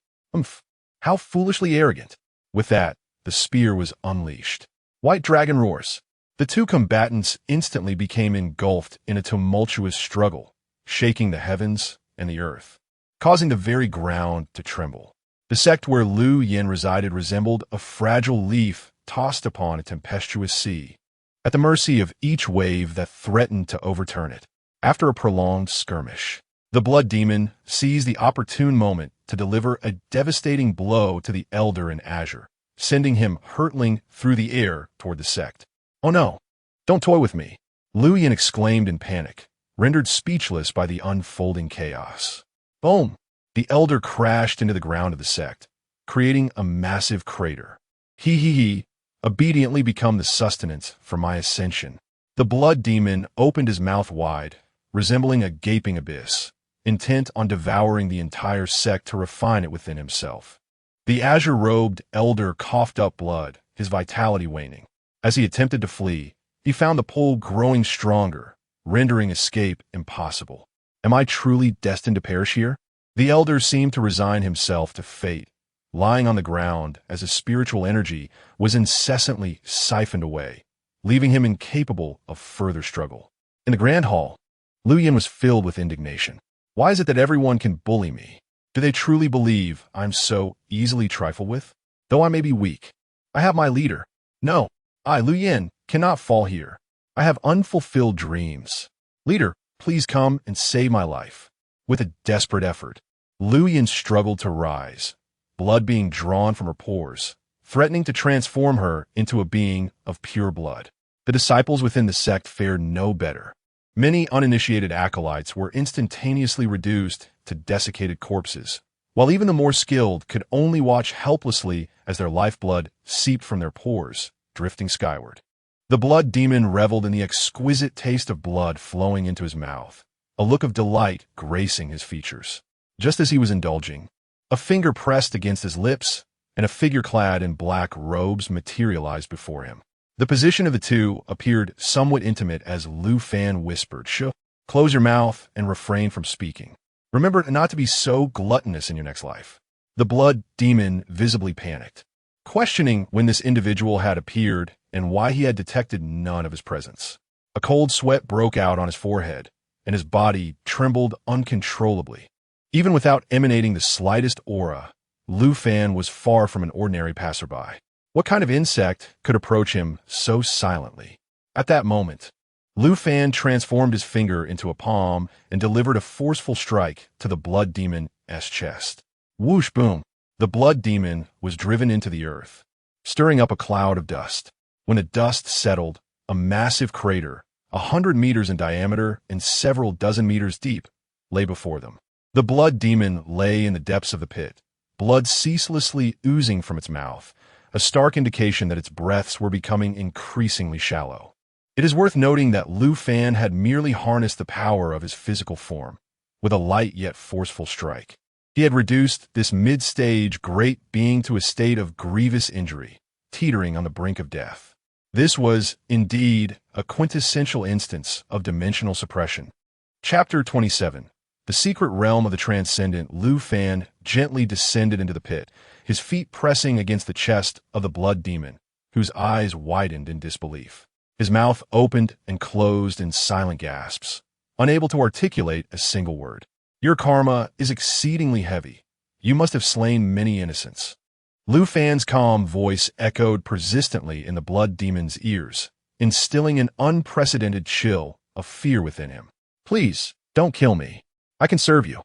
How foolishly arrogant. With that, the spear was unleashed. White Dragon roars. The 2 combatants instantly became engulfed in a tumultuous struggle, shaking the heavens and the earth, causing the very ground to tremble. The sect where Lu Yin resided resembled a fragile leaf tossed upon a tempestuous sea, at the mercy of each wave that threatened to overturn it. After a prolonged skirmish, the Blood Demon seized the opportune moment to deliver a devastating blow to the elder in azure, sending him hurtling through the air toward the sect. "Oh no, don't toy with me," Lu Yin exclaimed in panic, rendered speechless by the unfolding chaos. Boom! The elder crashed into the ground of the sect, creating a massive crater. He obediently become the sustenance for my ascension. The Blood Demon opened his mouth wide, resembling a gaping abyss, intent on devouring the entire sect to refine it within himself. The azure-robed elder coughed up blood, his vitality waning. As he attempted to flee, he found the pull growing stronger, rendering escape impossible. Am I truly destined to perish here? The elder seemed to resign himself to fate, lying on the ground as his spiritual energy was incessantly siphoned away, leaving him incapable of further struggle. In the grand hall, Lu Yin was filled with indignation. Why is it that everyone can bully me? Do they truly believe I'm so easily trifled with? Though I may be weak, I have my leader. No, I, Lu Yin, cannot fall here. I have unfulfilled dreams. Leader, please come and save my life. With a desperate effort, Lu Yin struggled to rise, blood being drawn from her pores, threatening to transform her into a being of pure blood. The disciples within the sect fared no better. Many uninitiated acolytes were instantaneously reduced to desiccated corpses, while even the more skilled could only watch helplessly as their lifeblood seeped from their pores, drifting skyward. The blood demon reveled in the exquisite taste of blood flowing into his mouth, a look of delight gracing his features. Just as he was indulging, a finger pressed against his lips, and a figure clad in black robes materialized before him. The position of the two appeared somewhat intimate as Lu Fan whispered, "Shh, close your mouth and refrain from speaking. Remember not to be so gluttonous in your next life." The blood demon visibly panicked, questioning when this individual had appeared and why he had detected none of his presence. A cold sweat broke out on his forehead, and his body trembled uncontrollably. Even without emanating the slightest aura, Lu Fan was far from an ordinary passerby. What kind of insect could approach him so silently? At that moment, Lu Fan transformed his finger into a palm and delivered a forceful strike to the blood demon's chest. Whoosh, boom! The blood demon was driven into the earth, stirring up a cloud of dust. When the dust settled, a massive crater, 100 meters in diameter and several dozen meters deep, lay before them. The blood demon lay in the depths of the pit, blood ceaselessly oozing from its mouth, a stark indication that its breaths were becoming increasingly shallow. It is worth noting that Lu Fan had merely harnessed the power of his physical form, with a light yet forceful strike. He had reduced this mid-stage great being to a state of grievous injury, teetering on the brink of death. This was, indeed, a quintessential instance of dimensional suppression. Chapter 27. The secret realm of the transcendent. Lu Fan gently descended into the pit, his feet pressing against the chest of the blood demon, whose eyes widened in disbelief. His mouth opened and closed in silent gasps, unable to articulate a single word. "Your karma is exceedingly heavy. You must have slain many innocents." Lu Fan's calm voice echoed persistently in the blood demon's ears, instilling an unprecedented chill of fear within him. "Please, don't kill me. I can serve you."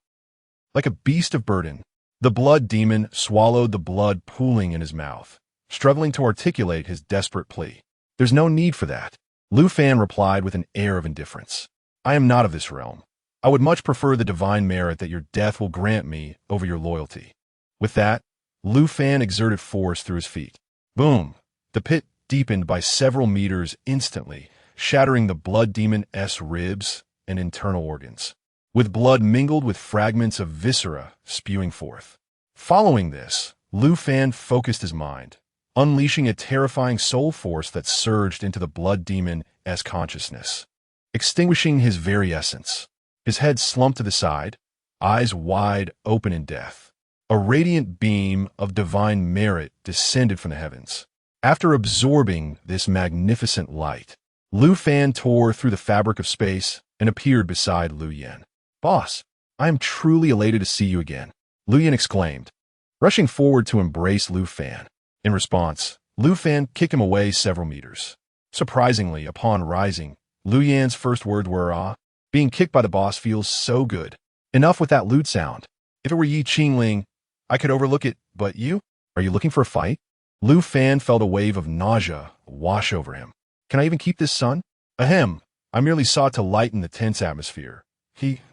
Like a beast of burden, the blood demon swallowed the blood pooling in his mouth, struggling to articulate his desperate plea. "There's no need for that," Lu Fan replied with an air of indifference. "I am not of this realm. I would much prefer the divine merit that your death will grant me over your loyalty." With that, Lu Fan exerted force through his feet. Boom! The pit deepened by several meters instantly, shattering the blood demon's ribs and internal organs, with blood mingled with fragments of viscera spewing forth. Following this, Lu Fan focused his mind, unleashing a terrifying soul force that surged into the blood demon's consciousness, extinguishing his very essence. His head slumped to the side, eyes wide open in death. A radiant beam of divine merit descended from the heavens. After absorbing this magnificent light, Lu Fan tore through the fabric of space and appeared beside Lu Yin. "Boss, I am truly elated to see you again," Lu Yin exclaimed, rushing forward to embrace Lu Fan. In response, Lu Fan kicked him away several meters. Surprisingly, upon rising, Lu Yin's first words were, "Ah, being kicked by the boss feels so good. Enough with that lute sound. If it were Ye Qingling, I could overlook it, but you? Are you looking for a fight?" Lu Fan felt a wave of nausea wash over him. "Can I even keep this sun?" "Ahem, I merely sought to lighten the tense atmosphere."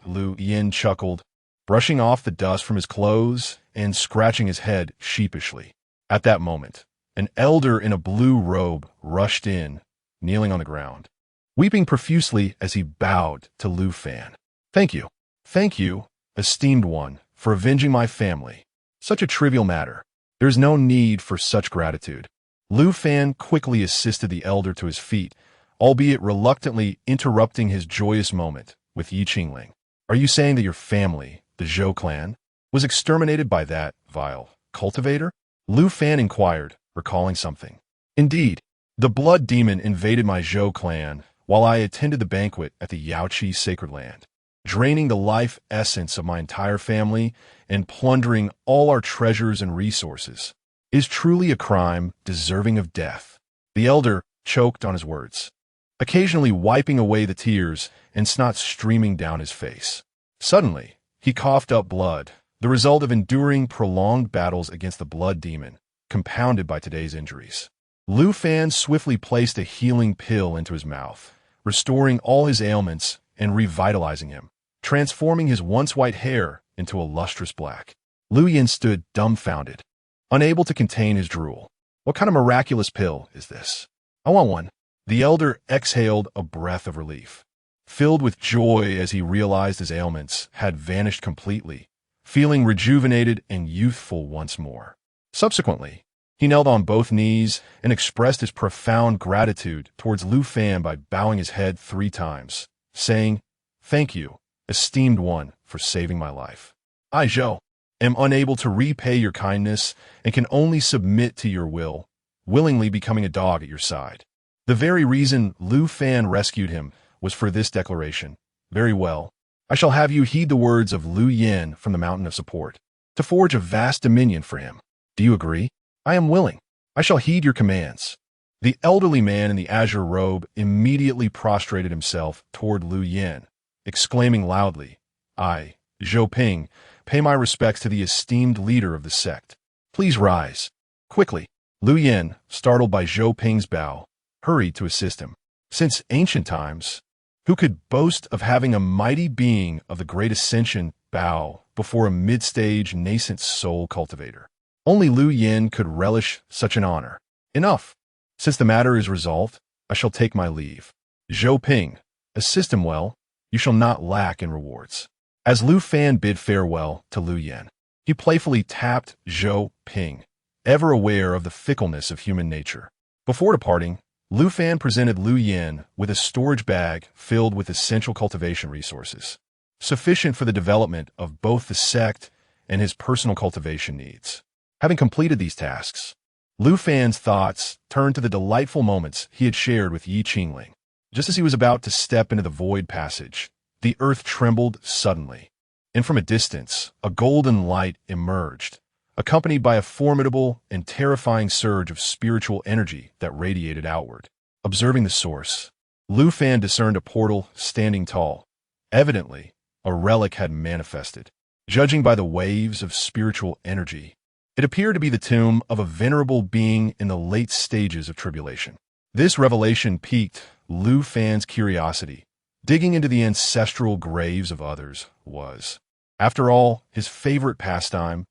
Lu Yin chuckled, brushing off the dust from his clothes and scratching his head sheepishly. At that moment, an elder in a blue robe rushed in, kneeling on the ground, weeping profusely as he bowed to Lu Fan. Thank you, esteemed one, for avenging my family. Such a trivial matter. There is no need for such gratitude." Lu Fan quickly assisted the elder to his feet, albeit reluctantly interrupting his joyous moment with Ye Qingling. "Are you saying that your family, the Zhou clan, was exterminated by that vile cultivator? Lu Fan inquired, recalling something. Indeed, the blood demon invaded my Zhou clan while I attended the banquet at the Yaoqi sacred land, draining the life essence of my entire family and plundering all our treasures and resources. Is truly a crime deserving of death. The elder choked on his words, occasionally wiping away the tears and snot streaming down his face. Suddenly, he coughed up blood, the result of enduring prolonged battles against the blood demon, compounded by today's injuries. Lu Fan swiftly placed a healing pill into his mouth, restoring all his ailments and revitalizing him, transforming his once white hair into a lustrous black. Lu Yin stood dumbfounded, unable to contain his drool. What kind of miraculous pill is this? I want one. The elder exhaled a breath of relief, filled with joy as he realized his ailments had vanished completely, feeling rejuvenated and youthful once more. Subsequently, he knelt on both knees and expressed his profound gratitude towards Lu Fan by bowing his head 3 times, saying, "Thank you, esteemed one, for saving my life. I, Zhou, am unable to repay your kindness and can only submit to your will, willingly becoming a dog at your side." The very reason Lu Fan rescued him was for this declaration. Very well. I shall have you heed the words of Lu Yin from the Mountain of Support, to forge a vast dominion for him. Do you agree? I am willing. I shall heed your commands. The elderly man in the azure robe immediately prostrated himself toward Lu Yin, exclaiming loudly, "I, Zhou Ping, pay my respects to the esteemed leader of the sect. Please rise." Quickly, Lu Yin, startled by Zhou Ping's bow, hurried to assist him. Since ancient times, who could boast of having a mighty being of the great ascension bow before a mid-stage nascent soul cultivator? Only Lu Yin could relish such an honor. Enough. Since the matter is resolved, I shall take my leave. Zhou Ping, assist him well. You shall not lack in rewards. As Lu Fan bid farewell to Lu Yin, he playfully tapped Zhou Ping, ever aware of the fickleness of human nature. Before departing, Lu Fan presented Lu Yin with a storage bag filled with essential cultivation resources, sufficient for the development of both the sect and his personal cultivation needs. Having completed these tasks, Lu Fan's thoughts turned to the delightful moments he had shared with Ye Qingling. Just as he was about to step into the void passage, the earth trembled suddenly, and from a distance, a golden light emerged, accompanied by a formidable and terrifying surge of spiritual energy that radiated outward. Observing the source, Lu Fan discerned a portal standing tall. Evidently, a relic had manifested. Judging by the waves of spiritual energy, it appeared to be the tomb of a venerable being in the late stages of tribulation. This revelation piqued Lu Fan's curiosity. Digging into the ancestral graves of others was, after all, his favorite pastime,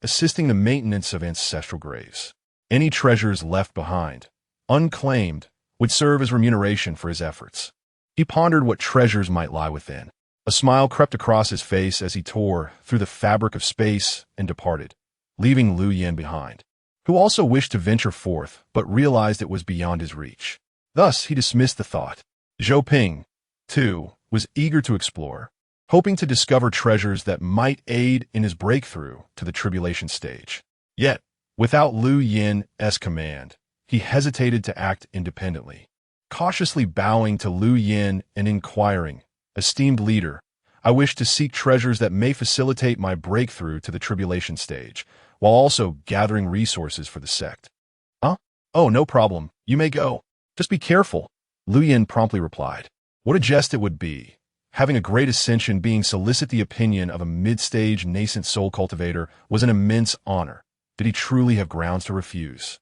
assisting the maintenance of ancestral graves. Any treasures left behind, unclaimed, would serve as remuneration for his efforts. He pondered what treasures might lie within. A smile crept across his face as he tore through the fabric of space and departed, leaving Lu Yin behind, who also wished to venture forth but realized it was beyond his reach. Thus he dismissed the thought. Zhou Ping, too, was eager to explore, hoping to discover treasures that might aid in his breakthrough to the Tribulation Stage. Yet, without Lu Yin's command, he hesitated to act independently. Cautiously bowing to Lu Yin and inquiring, "Esteemed leader, I wish to seek treasures that may facilitate my breakthrough to the Tribulation Stage, while also gathering resources for the sect." "Huh? Oh, no problem. You may go. Just be careful," Lu Yin promptly replied. What a jest it would be, having a great ascension being solicit the opinion of a mid-stage nascent soul cultivator was an immense honor. Did he truly have grounds to refuse?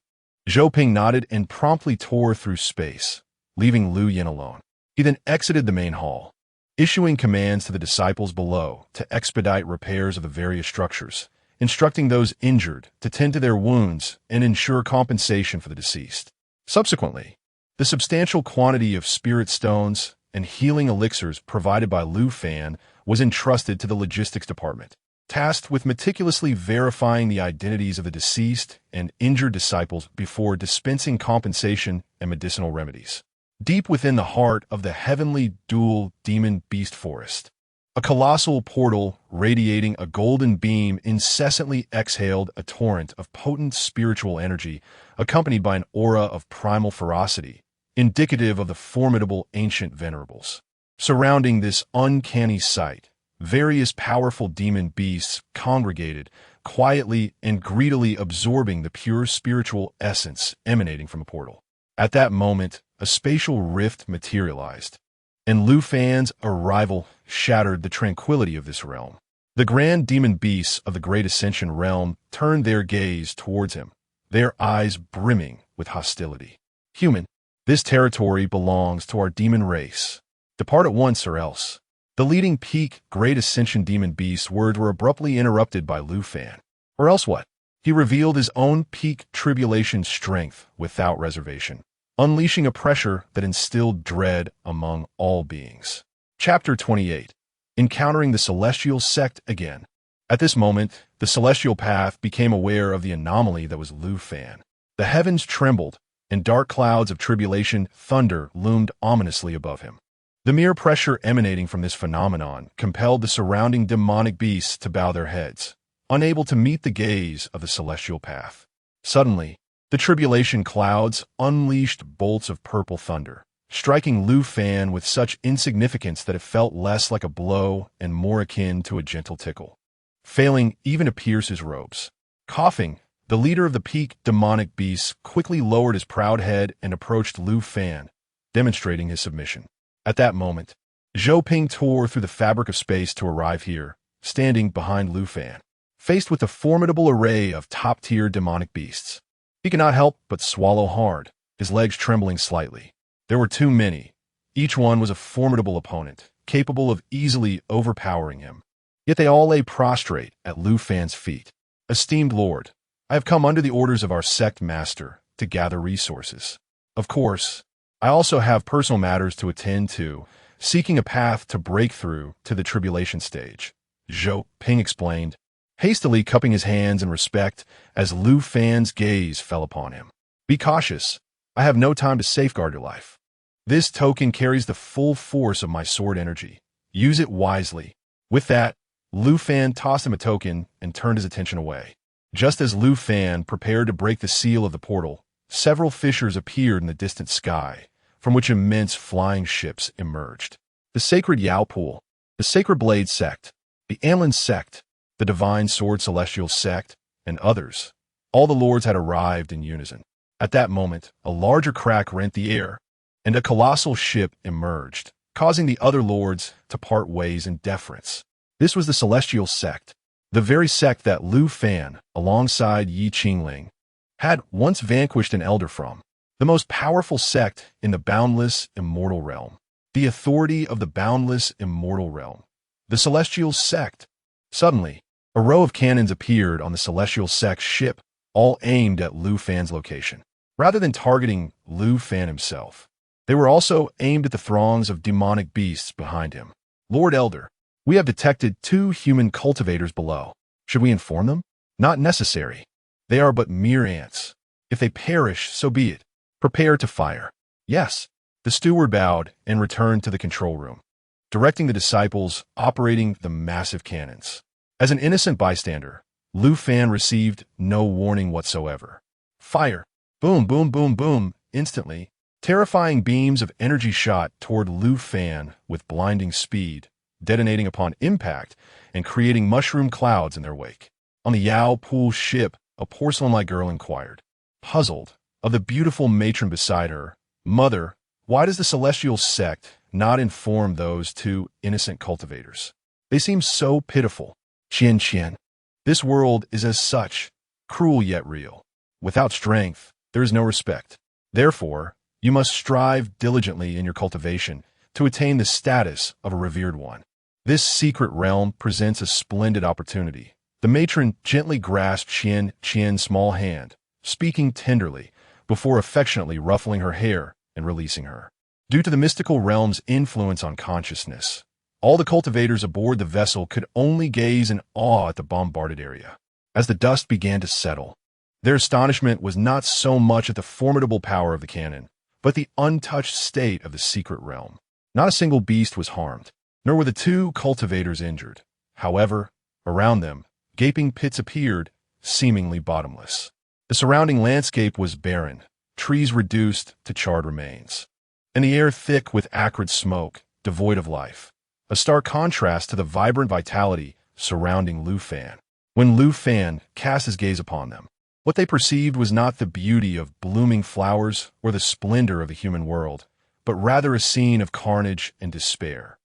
Zhou Ping nodded and promptly tore through space, leaving Lu Yin alone. He then exited the main hall, issuing commands to the disciples below to expedite repairs of the various structures, instructing those injured to tend to their wounds and ensure compensation for the deceased. Subsequently, the substantial quantity of spirit stones and healing elixirs provided by Lu Fan was entrusted to the logistics department, tasked with meticulously verifying the identities of the deceased and injured disciples before dispensing compensation and medicinal remedies. Deep within the heart of the heavenly dual demon beast forest, A colossal portal radiating a golden beam incessantly exhaled a torrent of potent spiritual energy, accompanied by an aura of primal ferocity, indicative of the formidable ancient venerables. Surrounding this uncanny sight, various powerful demon beasts congregated, quietly and greedily absorbing the pure spiritual essence emanating from a portal. At that moment, a spatial rift materialized, and Lu Fan's arrival shattered the tranquility of this realm. The grand demon beasts of the Great Ascension realm turned their gaze towards him, their eyes brimming with hostility. Human, this territory belongs to our demon race. Depart at once or else. The leading peak Great Ascension demon beast's words were abruptly interrupted by Lu Fan. Or else what? He revealed his own peak tribulation strength without reservation, unleashing a pressure that instilled dread among all beings. Chapter 28. Encountering the Celestial Sect again. At this moment, the Celestial Path became aware of the anomaly that was Lu Fan. The heavens trembled, and dark clouds of tribulation thunder loomed ominously above him. The mere pressure emanating from this phenomenon compelled the surrounding demonic beasts to bow their heads, unable to meet the gaze of the Celestial Path. Suddenly, the tribulation clouds unleashed bolts of purple thunder, striking Lu Fan with such insignificance that it felt less like a blow and more akin to a gentle tickle, failing even to pierce his robes. Coughing, the leader of the peak demonic beasts quickly lowered his proud head and approached Lu Fan, demonstrating his submission. At that moment, Zhou Ping tore through the fabric of space to arrive here, standing behind Lu Fan, faced with a formidable array of top-tier demonic beasts. He could not help but swallow hard, his legs trembling slightly. There were too many. Each one was a formidable opponent, capable of easily overpowering him. Yet they all lay prostrate at Lu Fan's feet. Esteemed Lord, I have come under the orders of our sect master to gather resources. Of course, I also have personal matters to attend to, seeking a path to break through to the tribulation stage, Zhou Ping explained, hastily cupping his hands in respect as Lu Fan's gaze fell upon him. Be cautious. I have no time to safeguard your life. This token carries the full force of my sword energy. Use it wisely. With that, Lu Fan tossed him a token and turned his attention away. Just as Lu Fan prepared to break the seal of the portal, several fissures appeared in the distant sky, from which immense flying ships emerged. The Sacred Yao Pool, the Sacred Blade Sect, the Anlin Sect, the Divine Sword Celestial Sect, and others. All the lords had arrived in unison. At that moment, a larger crack rent the air, and a colossal ship emerged, causing the other lords to part ways in deference. This was the Celestial Sect, the very sect that Lu Fan, alongside Ye Qingling, had once vanquished an elder from. The most powerful sect in the boundless immortal realm. The authority of the boundless immortal realm. The Celestial Sect. Suddenly, a row of cannons appeared on the Celestial Sect's ship, all aimed at Lu Fan's location. Rather than targeting Lu Fan himself, they were also aimed at the throngs of demonic beasts behind him. Lord Elder, we have detected 2 human cultivators below. Should we inform them? Not necessary. They are but mere ants. If they perish, so be it. Prepare to fire. Yes. The steward bowed and returned to the control room, directing the disciples operating the massive cannons. As an innocent bystander, Lu Fan received no warning whatsoever. Fire. Boom, boom, boom, boom. Instantly, terrifying beams of energy shot toward Lu Fan with blinding speed, detonating upon impact and creating mushroom clouds in their wake. On the Yao Pool ship, a porcelain-like girl inquired, puzzled, of the beautiful matron beside her, Mother, why does the Celestial Sect not inform those 2 innocent cultivators? They seem so pitiful. Qian. This world is as such, cruel yet real. Without strength, there is no respect. Therefore, you must strive diligently in your cultivation to attain the status of a revered one. This secret realm presents a splendid opportunity. The matron gently grasped Qian's small hand, speaking tenderly, before affectionately ruffling her hair and releasing her. Due to the mystical realm's influence on consciousness, all the cultivators aboard the vessel could only gaze in awe at the bombarded area. As the dust began to settle, their astonishment was not so much at the formidable power of the cannon, but the untouched state of the secret realm. Not a single beast was harmed. nor were the two cultivators injured. However, around them, gaping pits appeared, seemingly bottomless. The surrounding landscape was barren, trees reduced to charred remains, and the air thick with acrid smoke, devoid of life. A stark contrast to the vibrant vitality surrounding Lu Fan. When Lu Fan cast his gaze upon them, what they perceived was not the beauty of blooming flowers or the splendor of the human world, but rather a scene of carnage and despair,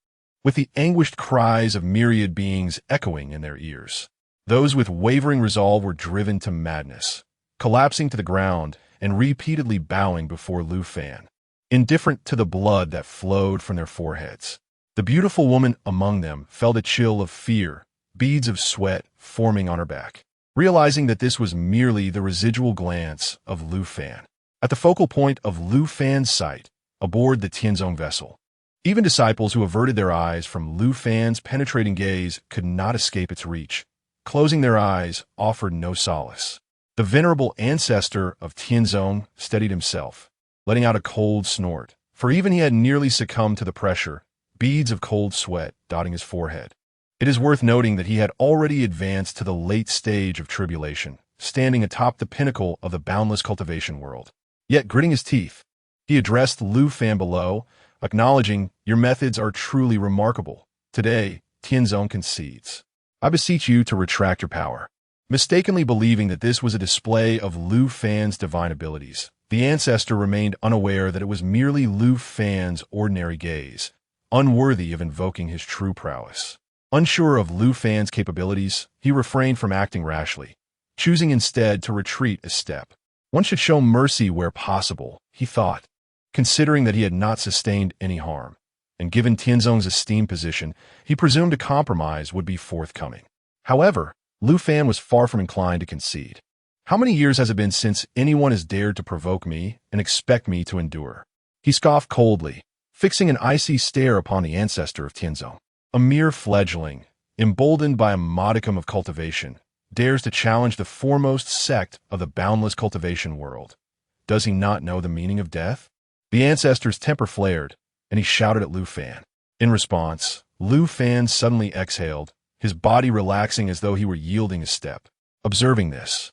with the anguished cries of myriad beings echoing in their ears. Those with wavering resolve were driven to madness, collapsing to the ground and repeatedly bowing before Lu Fan, indifferent to the blood that flowed from their foreheads. The beautiful woman among them felt a chill of fear, beads of sweat forming on her back, realizing that this was merely the residual glance of Lu Fan. At the focal point of Lu Fan's sight, aboard the Tianzong vessel, even disciples who averted their eyes from Lu Fan's penetrating gaze could not escape its reach. Closing their eyes offered no solace. The venerable ancestor of Tianzong steadied himself, letting out a cold snort, for even he had nearly succumbed to the pressure, beads of cold sweat dotting his forehead. It is worth noting that he had already advanced to the late stage of tribulation, standing atop the pinnacle of the boundless cultivation world. Yet, gritting his teeth, he addressed Lu Fan below, acknowledging, "Your methods are truly remarkable. Today, Tianzong concedes. I beseech you to retract your power." Mistakenly believing that this was a display of Lu Fan's divine abilities, the ancestor remained unaware that it was merely Lu Fan's ordinary gaze, unworthy of invoking his true prowess. Unsure of Lu Fan's capabilities, he refrained from acting rashly, choosing instead to retreat a step. One should show mercy where possible, he thought, considering that he had not sustained any harm, and given Tianzong's esteemed position, he presumed a compromise would be forthcoming. However, Lu Fan was far from inclined to concede. "How many years has it been since anyone has dared to provoke me and expect me to endure?" He scoffed coldly, fixing an icy stare upon the ancestor of Tianzong. A mere fledgling, emboldened by a modicum of cultivation, dares to challenge the foremost sect of the boundless cultivation world. Does he not know the meaning of death? The ancestor's temper flared, and he shouted at Lu Fan. In response, Lu Fan suddenly exhaled, his body relaxing as though he were yielding a step. Observing this,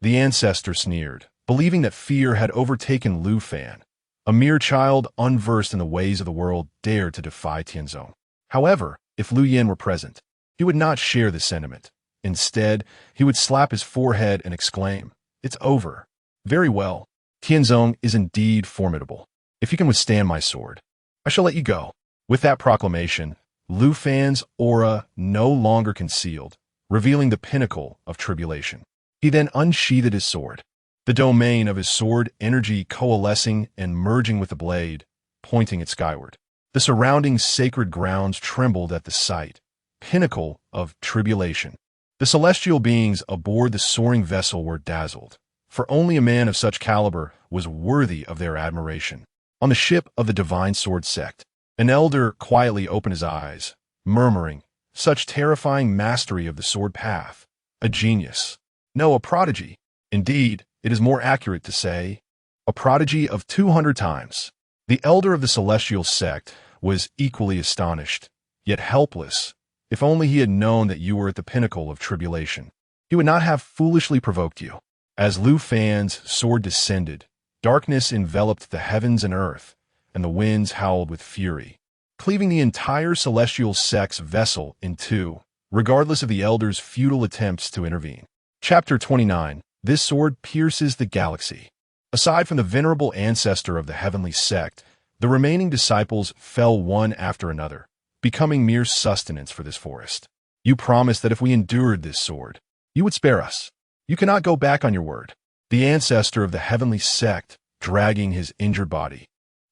the ancestor sneered, believing that fear had overtaken Lu Fan. A mere child unversed in the ways of the world dared to defy Tianzong. However, if Lu Yin were present, he would not share this sentiment. Instead, he would slap his forehead and exclaim, "It's over. Very well. Tianzong is indeed formidable. If you can withstand my sword, I shall let you go." With that proclamation, Lu Fan's aura no longer concealed, revealing the pinnacle of tribulation. He then unsheathed his sword, the domain of his sword energy coalescing and merging with the blade, pointing it skyward. The surrounding sacred grounds trembled at the sight, pinnacle of tribulation. The celestial beings aboard the soaring vessel were dazzled, for only a man of such caliber was worthy of their admiration. On the ship of the divine sword sect, an elder quietly opened his eyes, murmuring, "Such terrifying mastery of the sword path. A genius. No, a prodigy. Indeed, it is more accurate to say, a prodigy of 200 times. The elder of the celestial sect was equally astonished, yet helpless. If only he had known that you were at the pinnacle of tribulation, he would not have foolishly provoked you. As Lu Fan's sword descended, darkness enveloped the heavens and earth, and the winds howled with fury, cleaving the entire celestial sect's vessel in two, regardless of the elder's futile attempts to intervene. Chapter 29. This sword pierces the galaxy. Aside from the venerable ancestor of the heavenly sect, the remaining disciples fell one after another, becoming mere sustenance for this forest. "You promised that if we endured this sword, you would spare us. You cannot go back on your word." The ancestor of the heavenly sect, dragging his injured body,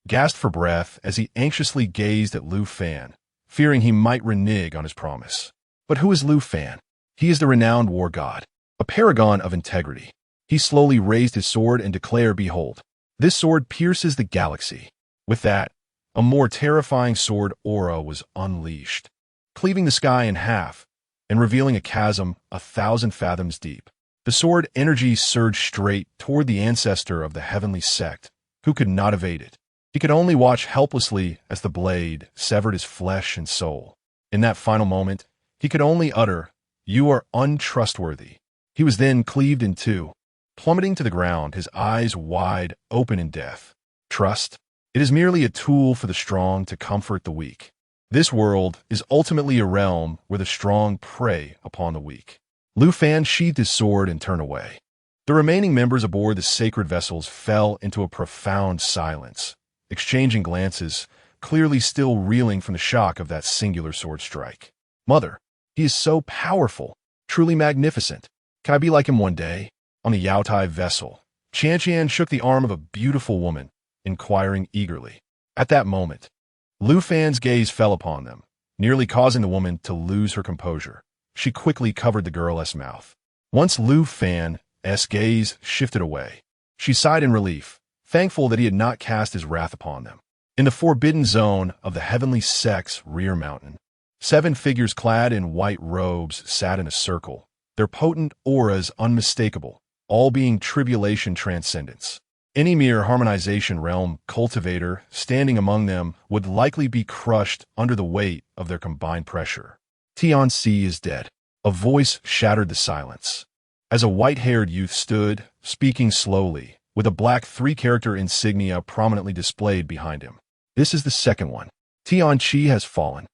gasped for breath as he anxiously gazed at Lu Fan, fearing he might renege on his promise. But who is Lu Fan? He is the renowned war god, a paragon of integrity. He slowly raised his sword and declared, "Behold, this sword pierces the galaxy." With that, a more terrifying sword aura was unleashed, cleaving the sky in half and revealing a chasm 1,000 fathoms deep. The sword energy surged straight toward the ancestor of the heavenly sect, who could not evade it. He could only watch helplessly as the blade severed his flesh and soul. In that final moment, he could only utter, "You are untrustworthy." He was then cleaved in two, plummeting to the ground, his eyes wide open in death. Trust? It is merely a tool for the strong to comfort the weak. This world is ultimately a realm where the strong prey upon the weak. Lu Fan sheathed his sword and turned away. The remaining members aboard the sacred vessels fell into a profound silence, exchanging glances, clearly still reeling from the shock of that singular sword strike. Mother, he is so powerful, truly magnificent. Can I be like him one day? On the Yaotai vessel, Qian shook the arm of a beautiful woman, inquiring eagerly. At that moment, Lu Fan's gaze fell upon them, nearly causing the woman to lose her composure. She quickly covered the girl's mouth. Once Lu Fan's gaze shifted away, she sighed in relief, thankful that he had not cast his wrath upon them. In the forbidden zone of the heavenly sect's rear mountain, 7 figures clad in white robes sat in a circle, their potent auras unmistakable, all being tribulation transcendents. Any mere harmonization realm cultivator standing among them would likely be crushed under the weight of their combined pressure. Tianxi is dead. A voice shattered the silence. As a white-haired youth stood, speaking slowly, with a black 3-character insignia prominently displayed behind him. This is the second one. Tianxi has fallen.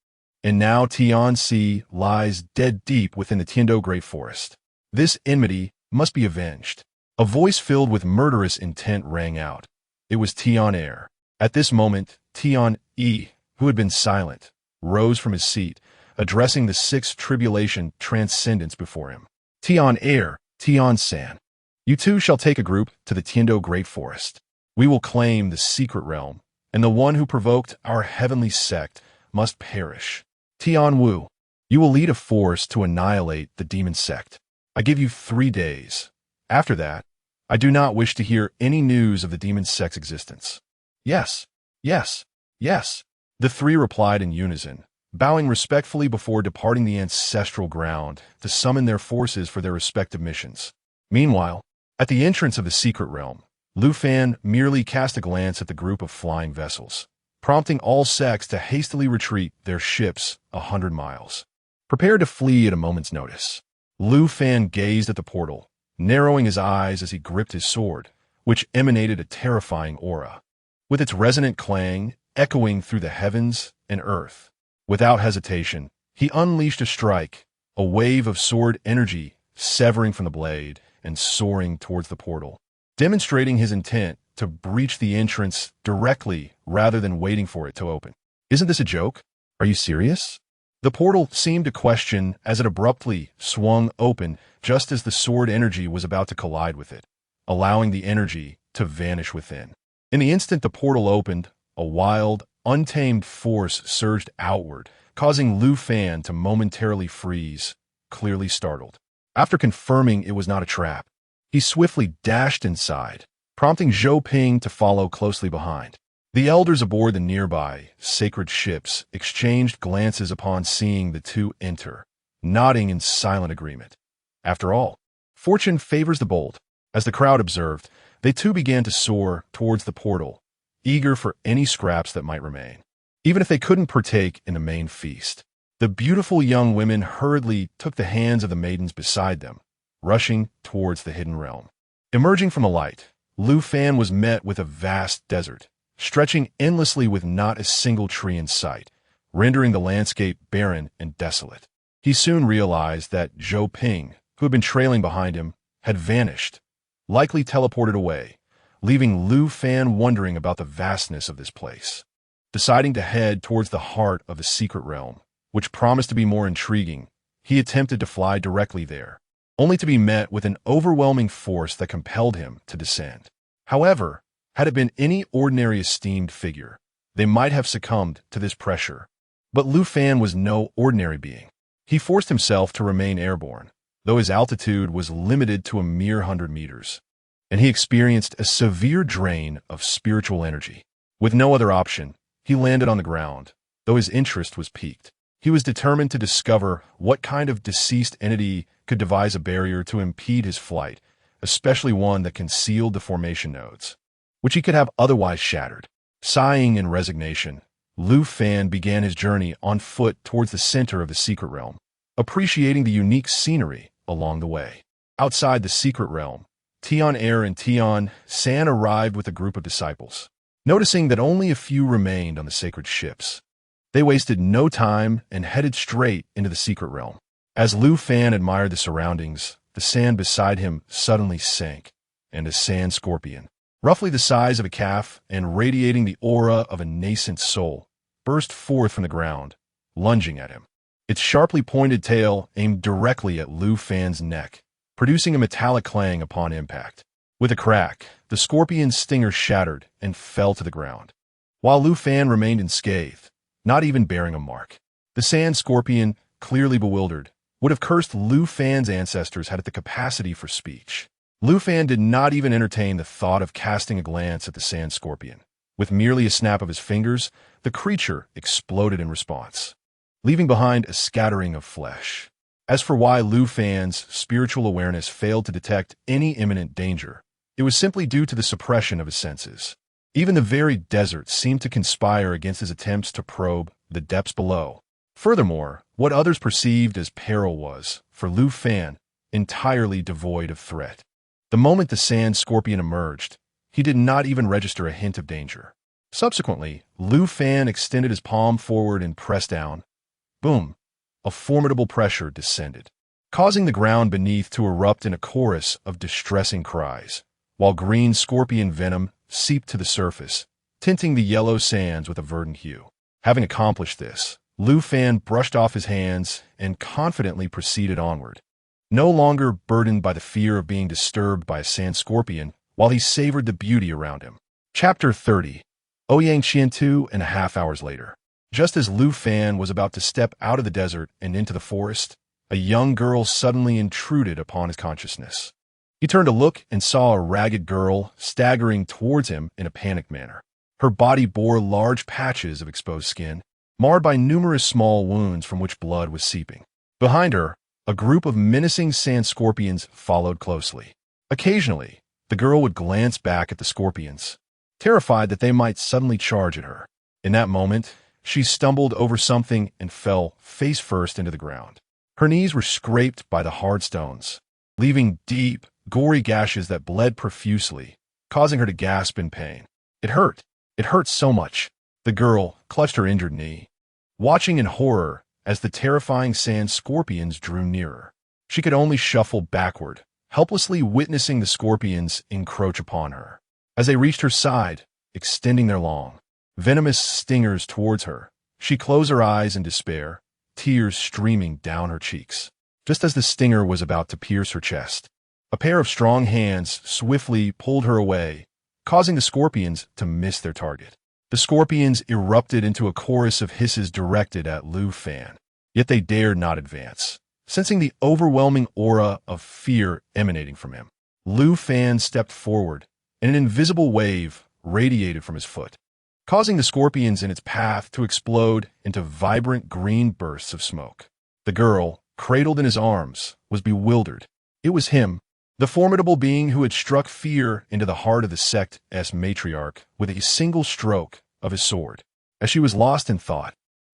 And now Tianxi lies dead deep within the Tiando Great Forest. This enmity must be avenged. A voice filled with murderous intent rang out. It was Tian Er. At this moment, Tian E, who had been silent, rose from his seat, addressing the 6 tribulation transcendents before him. Tian Er, Tian San, you two shall take a group to the Tiando Great Forest. We will claim the secret realm, and the one who provoked our heavenly sect must perish. Tian Wu, you will lead a force to annihilate the demon sect. I give you 3 days. After that, I do not wish to hear any news of the demon sect's existence. Yes, yes, yes. The 3 replied in unison, bowing respectfully before departing the ancestral ground to summon their forces for their respective missions. Meanwhile, at the entrance of the secret realm, Lu Fan merely cast a glance at the group of flying vessels, prompting all sects to hastily retreat their ships 100 miles. Prepared to flee at a moment's notice, Lu Fan gazed at the portal, narrowing his eyes as he gripped his sword, which emanated a terrifying aura, with its resonant clang echoing through the heavens and earth. Without hesitation, he unleashed a strike, a wave of sword energy severing from the blade and soaring towards the portal, demonstrating his intent to breach the entrance directly rather than waiting for it to open. Isn't this a joke? Are you serious? The portal seemed to question as it abruptly swung open just as the sword energy was about to collide with it, allowing the energy to vanish within. In the instant the portal opened, a wild, untamed force surged outward, causing Lu Fan to momentarily freeze, clearly startled. After confirming it was not a trap, he swiftly dashed inside, prompting Zhou Ping to follow closely behind. The elders aboard the nearby sacred ships exchanged glances upon seeing the two enter, nodding in silent agreement. After all, fortune favors the bold. As the crowd observed, they too began to soar towards the portal, eager for any scraps that might remain, even if they couldn't partake in the main feast. The beautiful young women hurriedly took the hands of the maidens beside them, rushing towards the hidden realm. Emerging from the light, Lu Fan was met with a vast desert, stretching endlessly with not a single tree in sight, rendering the landscape barren and desolate. He soon realized that Zhou Ping, who had been trailing behind him, had vanished, likely teleported away, leaving Lu Fan wondering about the vastness of this place. Deciding to head towards the heart of the secret realm, which promised to be more intriguing, he attempted to fly directly there, only to be met with an overwhelming force that compelled him to descend. However, had it been any ordinary esteemed figure, they might have succumbed to this pressure. But Lu Fan was no ordinary being. He forced himself to remain airborne, though his altitude was limited to a mere 100 meters, and he experienced a severe drain of spiritual energy. With no other option, he landed on the ground, though his interest was piqued. He was determined to discover what kind of deceased entity could devise a barrier to impede his flight, especially one that concealed the formation nodes, which he could have otherwise shattered. Sighing in resignation, Lu Fan began his journey on foot towards the center of the secret realm, appreciating the unique scenery along the way. Outside the secret realm, Tian Er and Tian San arrived with a group of disciples. Noticing that only a few remained on the sacred ships, they wasted no time and headed straight into the secret realm. As Lu Fan admired the surroundings, the sand beside him suddenly sank, and a sand scorpion, roughly the size of a calf and radiating the aura of a nascent soul, burst forth from the ground, lunging at him. Its sharply pointed tail aimed directly at Lu Fan's neck, producing a metallic clang upon impact. With a crack, the scorpion's stinger shattered and fell to the ground, while Lu Fan remained unscathed, not even bearing a mark. The sand scorpion, clearly bewildered, would have cursed Lu Fan's ancestors had it the capacity for speech. Lu Fan did not even entertain the thought of casting a glance at the sand scorpion. With merely a snap of his fingers, the creature exploded in response, leaving behind a scattering of flesh. As for why Lu Fan's spiritual awareness failed to detect any imminent danger, it was simply due to the suppression of his senses. Even the very desert seemed to conspire against his attempts to probe the depths below. Furthermore, what others perceived as peril was, for Lu Fan, entirely devoid of threat. The moment the sand scorpion emerged, he did not even register a hint of danger. Subsequently, Lu Fan extended his palm forward and pressed down. Boom! A formidable pressure descended, causing the ground beneath to erupt in a chorus of distressing cries, while green scorpion venom seeped to the surface, tinting the yellow sands with a verdant hue. Having accomplished this, Lu Fan brushed off his hands and confidently proceeded onward, no longer burdened by the fear of being disturbed by a sand scorpion while he savored the beauty around him. Chapter 30. Ouyang Qian 2.5 hours later. Just as Lu Fan was about to step out of the desert and into the forest, a young girl suddenly intruded upon his consciousness. He turned to look and saw a ragged girl staggering towards him in a panicked manner. Her body bore large patches of exposed skin, marred by numerous small wounds from which blood was seeping. Behind her, a group of menacing sand scorpions followed closely. Occasionally, the girl would glance back at the scorpions, terrified that they might suddenly charge at her. In that moment, she stumbled over something and fell face first into the ground. Her knees were scraped by the hard stones, leaving deep, gory gashes that bled profusely, causing her to gasp in pain. It hurt. It hurt so much. The girl clutched her injured knee, watching in horror as the terrifying sand scorpions drew nearer. She could only shuffle backward, helplessly witnessing the scorpions encroach upon her. As they reached her side, extending their long, venomous stingers towards her, she closed her eyes in despair, tears streaming down her cheeks. Just as the stinger was about to pierce her chest, a pair of strong hands swiftly pulled her away, causing the scorpions to miss their target. The scorpions erupted into a chorus of hisses directed at Lu Fan, yet they dared not advance, sensing the overwhelming aura of fear emanating from him. Lu Fan stepped forward, and an invisible wave radiated from his foot, causing the scorpions in its path to explode into vibrant green bursts of smoke. The girl, cradled in his arms, was bewildered. It was him, the formidable being who had struck fear into the heart of the sect's matriarch with a single stroke of his sword. As she was lost in thought,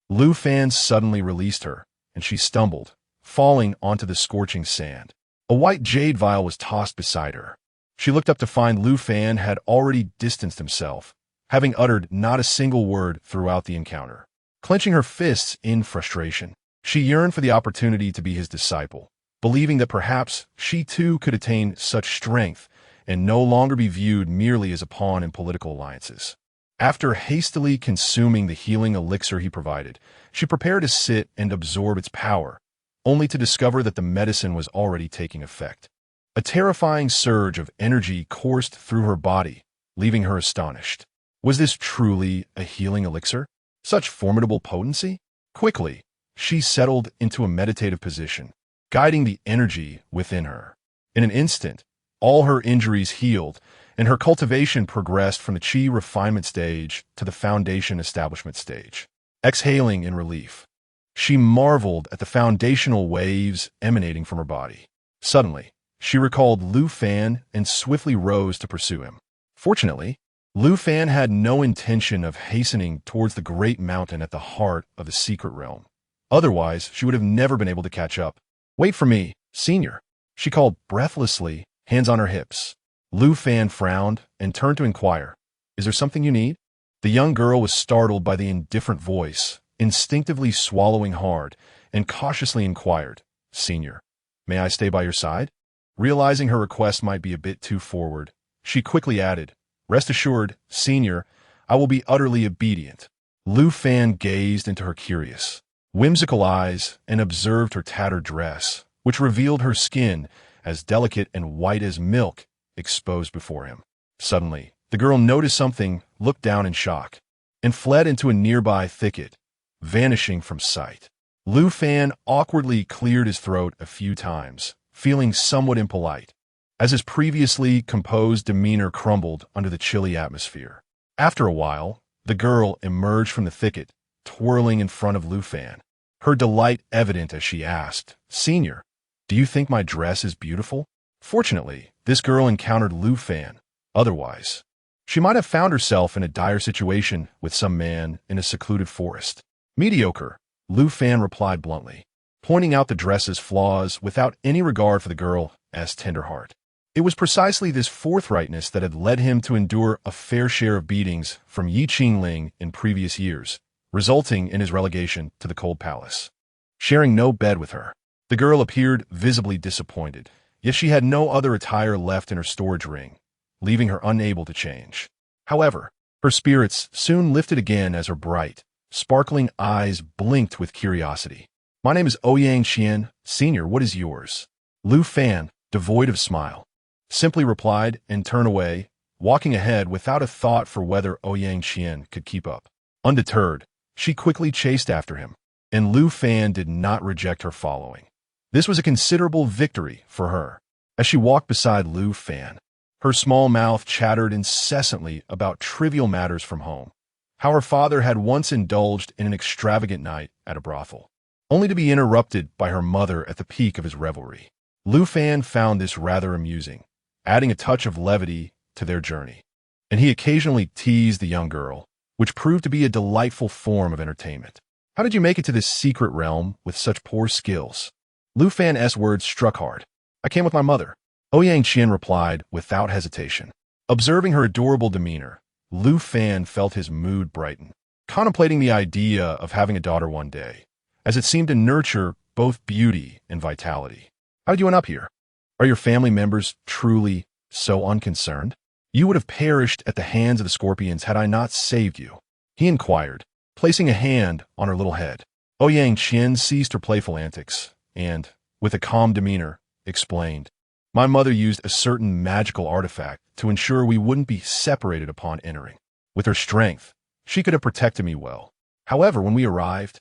Lu Fan suddenly released her, and she stumbled, falling onto the scorching sand. A white jade vial was tossed beside her. She looked up to find Lu Fan had already distanced himself, having uttered not a single word throughout the encounter. Clenching her fists in frustration, she yearned for the opportunity to be his disciple, believing that perhaps she too could attain such strength and no longer be viewed merely as a pawn in political alliances. After hastily consuming the healing elixir he provided, she prepared to sit and absorb its power, only to discover that the medicine was already taking effect. A terrifying surge of energy coursed through her body, leaving her astonished. Was this truly a healing elixir? Such formidable potency? Quickly, she settled into a meditative position, guiding the energy within her. In an instant, all her injuries healed, and her cultivation progressed from the chi refinement stage to the foundation establishment stage. Exhaling in relief, she marveled at the foundational waves emanating from her body. Suddenly, she recalled Lu Fan and swiftly rose to pursue him. Fortunately, Lu Fan had no intention of hastening towards the great mountain at the heart of the secret realm. Otherwise, she would have never been able to catch up. "Wait for me, senior," she called breathlessly, hands on her hips. Lu Fan frowned and turned to inquire, "Is there something you need?" The young girl was startled by the indifferent voice, instinctively swallowing hard, and cautiously inquired, "Senior, may I stay by your side?" Realizing her request might be a bit too forward, she quickly added, "Rest assured, senior, I will be utterly obedient." Lu Fan gazed into her curious, whimsical eyes and observed her tattered dress, which revealed her skin as delicate and white as milk, exposed before him. Suddenly, the girl noticed something, looked down in shock, and fled into a nearby thicket, vanishing from sight. Lu Fan awkwardly cleared his throat a few times, feeling somewhat impolite, as his previously composed demeanor crumbled under the chilly atmosphere. After a while, the girl emerged from the thicket, twirling in front of Lu Fan, her delight evident as she asked, "Senior, do you think my dress is beautiful?" Fortunately, this girl encountered Lu Fan. Otherwise, she might have found herself in a dire situation with some man in a secluded forest. "Mediocre," Lu Fan replied bluntly, pointing out the dress's flaws without any regard for the girl as tender heart. It was precisely this forthrightness that had led him to endure a fair share of beatings from Ye Qingling in previous years, resulting in his relegation to the Cold Palace. Sharing no bed with her, the girl appeared visibly disappointed, yet she had no other attire left in her storage ring, leaving her unable to change. However, her spirits soon lifted again as her bright, sparkling eyes blinked with curiosity. "My name is Ouyang Qian, senior, what is yours?" Lu Fan, devoid of smile, simply replied and turned away, walking ahead without a thought for whether Ouyang Qian could keep up. Undeterred, she quickly chased after him, and Lu Fan did not reject her following. This was a considerable victory for her. As she walked beside Lu Fan, her small mouth chattered incessantly about trivial matters from home, how her father had once indulged in an extravagant night at a brothel, only to be interrupted by her mother at the peak of his revelry. Lu Fan found this rather amusing, adding a touch of levity to their journey, and he occasionally teased the young girl, which proved to be a delightful form of entertainment. "How did you make it to this secret realm with such poor skills?" Lu Fan's words struck hard. "I came with my mother," Ouyang Qian replied without hesitation. Observing her adorable demeanor, Lu Fan felt his mood brighten, contemplating the idea of having a daughter one day, as it seemed to nurture both beauty and vitality. "How did you end up here? Are your family members truly so unconcerned? You would have perished at the hands of the scorpions had I not saved you," he inquired, placing a hand on her little head. Ouyang Qian ceased her playful antics and, with a calm demeanor, explained, "My mother used a certain magical artifact to ensure we wouldn't be separated upon entering. With her strength, she could have protected me well. However, when we arrived,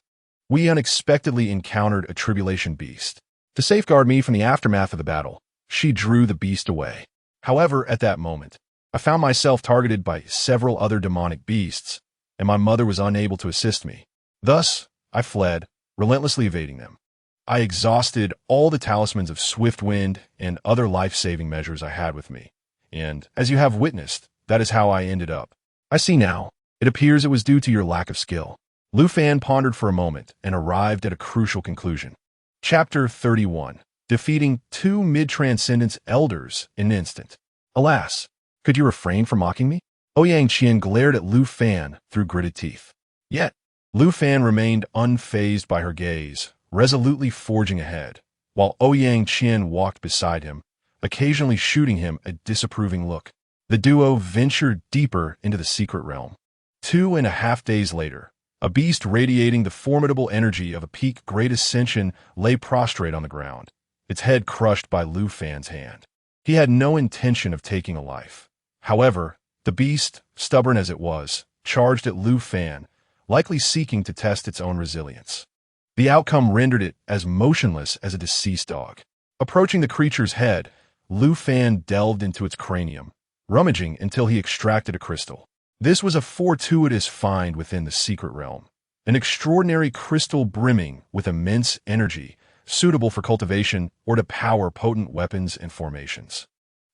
we unexpectedly encountered a tribulation beast. To safeguard me from the aftermath of the battle, she drew the beast away. However, at that moment, I found myself targeted by several other demonic beasts, and my mother was unable to assist me. Thus, I fled, relentlessly evading them. I exhausted all the talismans of swift wind and other life-saving measures I had with me, and, as you have witnessed, that is how I ended up. I see now. It appears it was due to your lack of skill." Lu Fan pondered for a moment and arrived at a crucial conclusion. Chapter 31. Defeating 2 mid-transcendence elders in an instant. "Alas, could you refrain from mocking me?" Ouyang Qian glared at Lu Fan through gritted teeth. Yet, Lu Fan remained unfazed by her gaze, resolutely forging ahead, while Ouyang Qian walked beside him, occasionally shooting him a disapproving look. The duo ventured deeper into the secret realm. 2.5 days later, a beast radiating the formidable energy of a peak great ascension lay prostrate on the ground, its head crushed by Lu Fan's hand. He had no intention of taking a life. However, the beast, stubborn as it was, charged at Lu Fan, likely seeking to test its own resilience. The outcome rendered it as motionless as a deceased dog. Approaching the creature's head, Lu Fan delved into its cranium, rummaging until he extracted a crystal. This was a fortuitous find within the secret realm, an extraordinary crystal brimming with immense energy, suitable for cultivation or to power potent weapons and formations.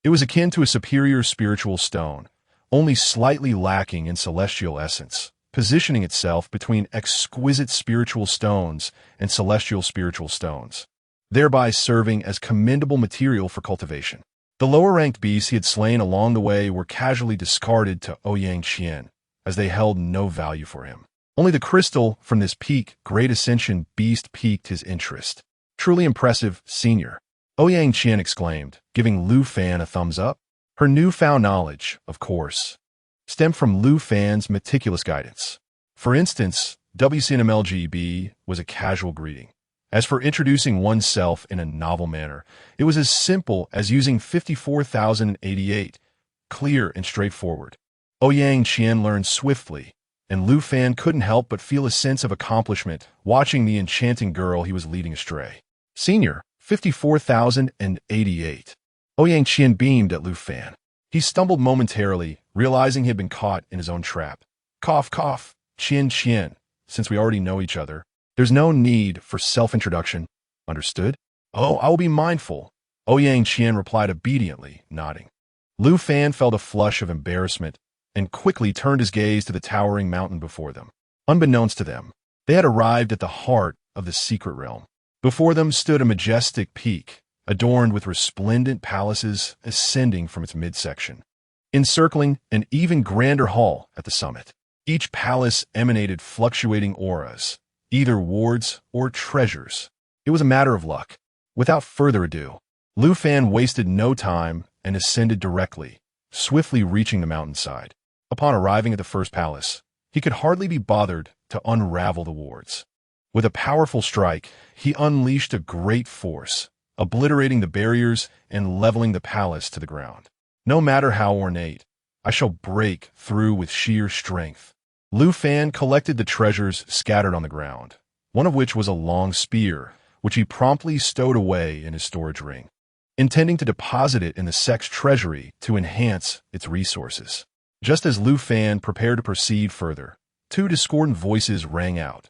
It was akin to a superior spiritual stone, only slightly lacking in celestial essence, positioning itself between exquisite spiritual stones and celestial spiritual stones, thereby serving as commendable material for cultivation. The lower-ranked beasts he had slain along the way were casually discarded to Ouyang Qian, as they held no value for him. Only the crystal from this peak, Great Ascension beast, piqued his interest. Truly impressive, senior, Ouyang Qian exclaimed, giving Lu Fan a thumbs up. Her newfound knowledge, of course, stemmed from Lu Fan's meticulous guidance. For instance, WCNMLGB was a casual greeting. As for introducing oneself in a novel manner, it was as simple as using 54,088, clear and straightforward. Ouyang Qian learned swiftly, and Lu Fan couldn't help but feel a sense of accomplishment watching the enchanting girl he was leading astray. Senior, 54,088. Ouyang Qian beamed at Lu Fan. He stumbled momentarily, realizing he had been caught in his own trap. Cough, cough, Qian, since we already know each other, there's no need for self-introduction. Understood? Oh, I will be mindful, Ouyang Qian replied obediently, nodding. Lu Fan felt a flush of embarrassment and quickly turned his gaze to the towering mountain before them. Unbeknownst to them, they had arrived at the heart of the secret realm. Before them stood a majestic peak, adorned with resplendent palaces ascending from its midsection, encircling an even grander hall at the summit. Each palace emanated fluctuating auras, either wards or treasures. It was a matter of luck. Without further ado, Lu Fan wasted no time and ascended directly, swiftly reaching the mountainside. Upon arriving at the first palace, he could hardly be bothered to unravel the wards. With a powerful strike, he unleashed a great force, obliterating the barriers and leveling the palace to the ground. No matter how ornate, I shall break through with sheer strength. Lu Fan collected the treasures scattered on the ground, one of which was a long spear, which he promptly stowed away in his storage ring, intending to deposit it in the sect's treasury to enhance its resources. Just as Lu Fan prepared to proceed further, two discordant voices rang out.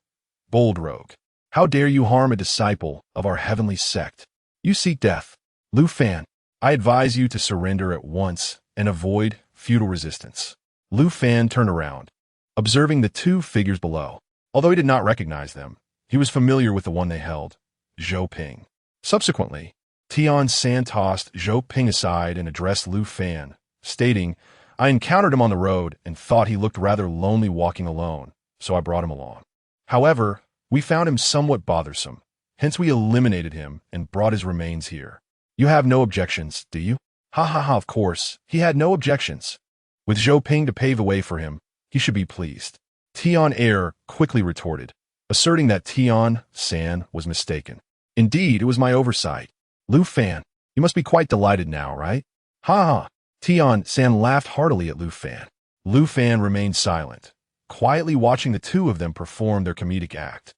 Bold rogue, how dare you harm a disciple of our heavenly sect? You seek death. Lu Fan, I advise you to surrender at once and avoid futile resistance. Lu Fan turned around, observing the two figures below. Although he did not recognize them, he was familiar with the one they held, Zhou Ping. Subsequently, Tian San tossed Zhou Ping aside and addressed Lu Fan, stating, I encountered him on the road and thought he looked rather lonely walking alone, so I brought him along. However, we found him somewhat bothersome, hence we eliminated him and brought his remains here. You have no objections, do you? Ha ha ha, of course, he had no objections. With Zhou Ping to pave the way for him, he should be pleased. Tian Air quickly retorted, asserting that Tian San was mistaken. Indeed, it was my oversight. Lu Fan, you must be quite delighted now, right? Ha ha. Tian San laughed heartily at Lu Fan. Lu Fan remained silent, quietly watching the two of them perform their comedic act.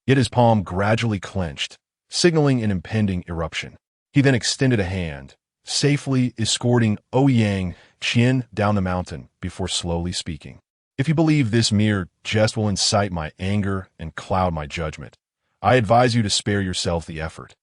Yet his palm gradually clenched, signaling an impending eruption. He then extended a hand, safely escorting Ouyang Qian down the mountain before slowly speaking. If you believe this mere jest will incite my anger and cloud my judgment, I advise you to spare yourself the effort.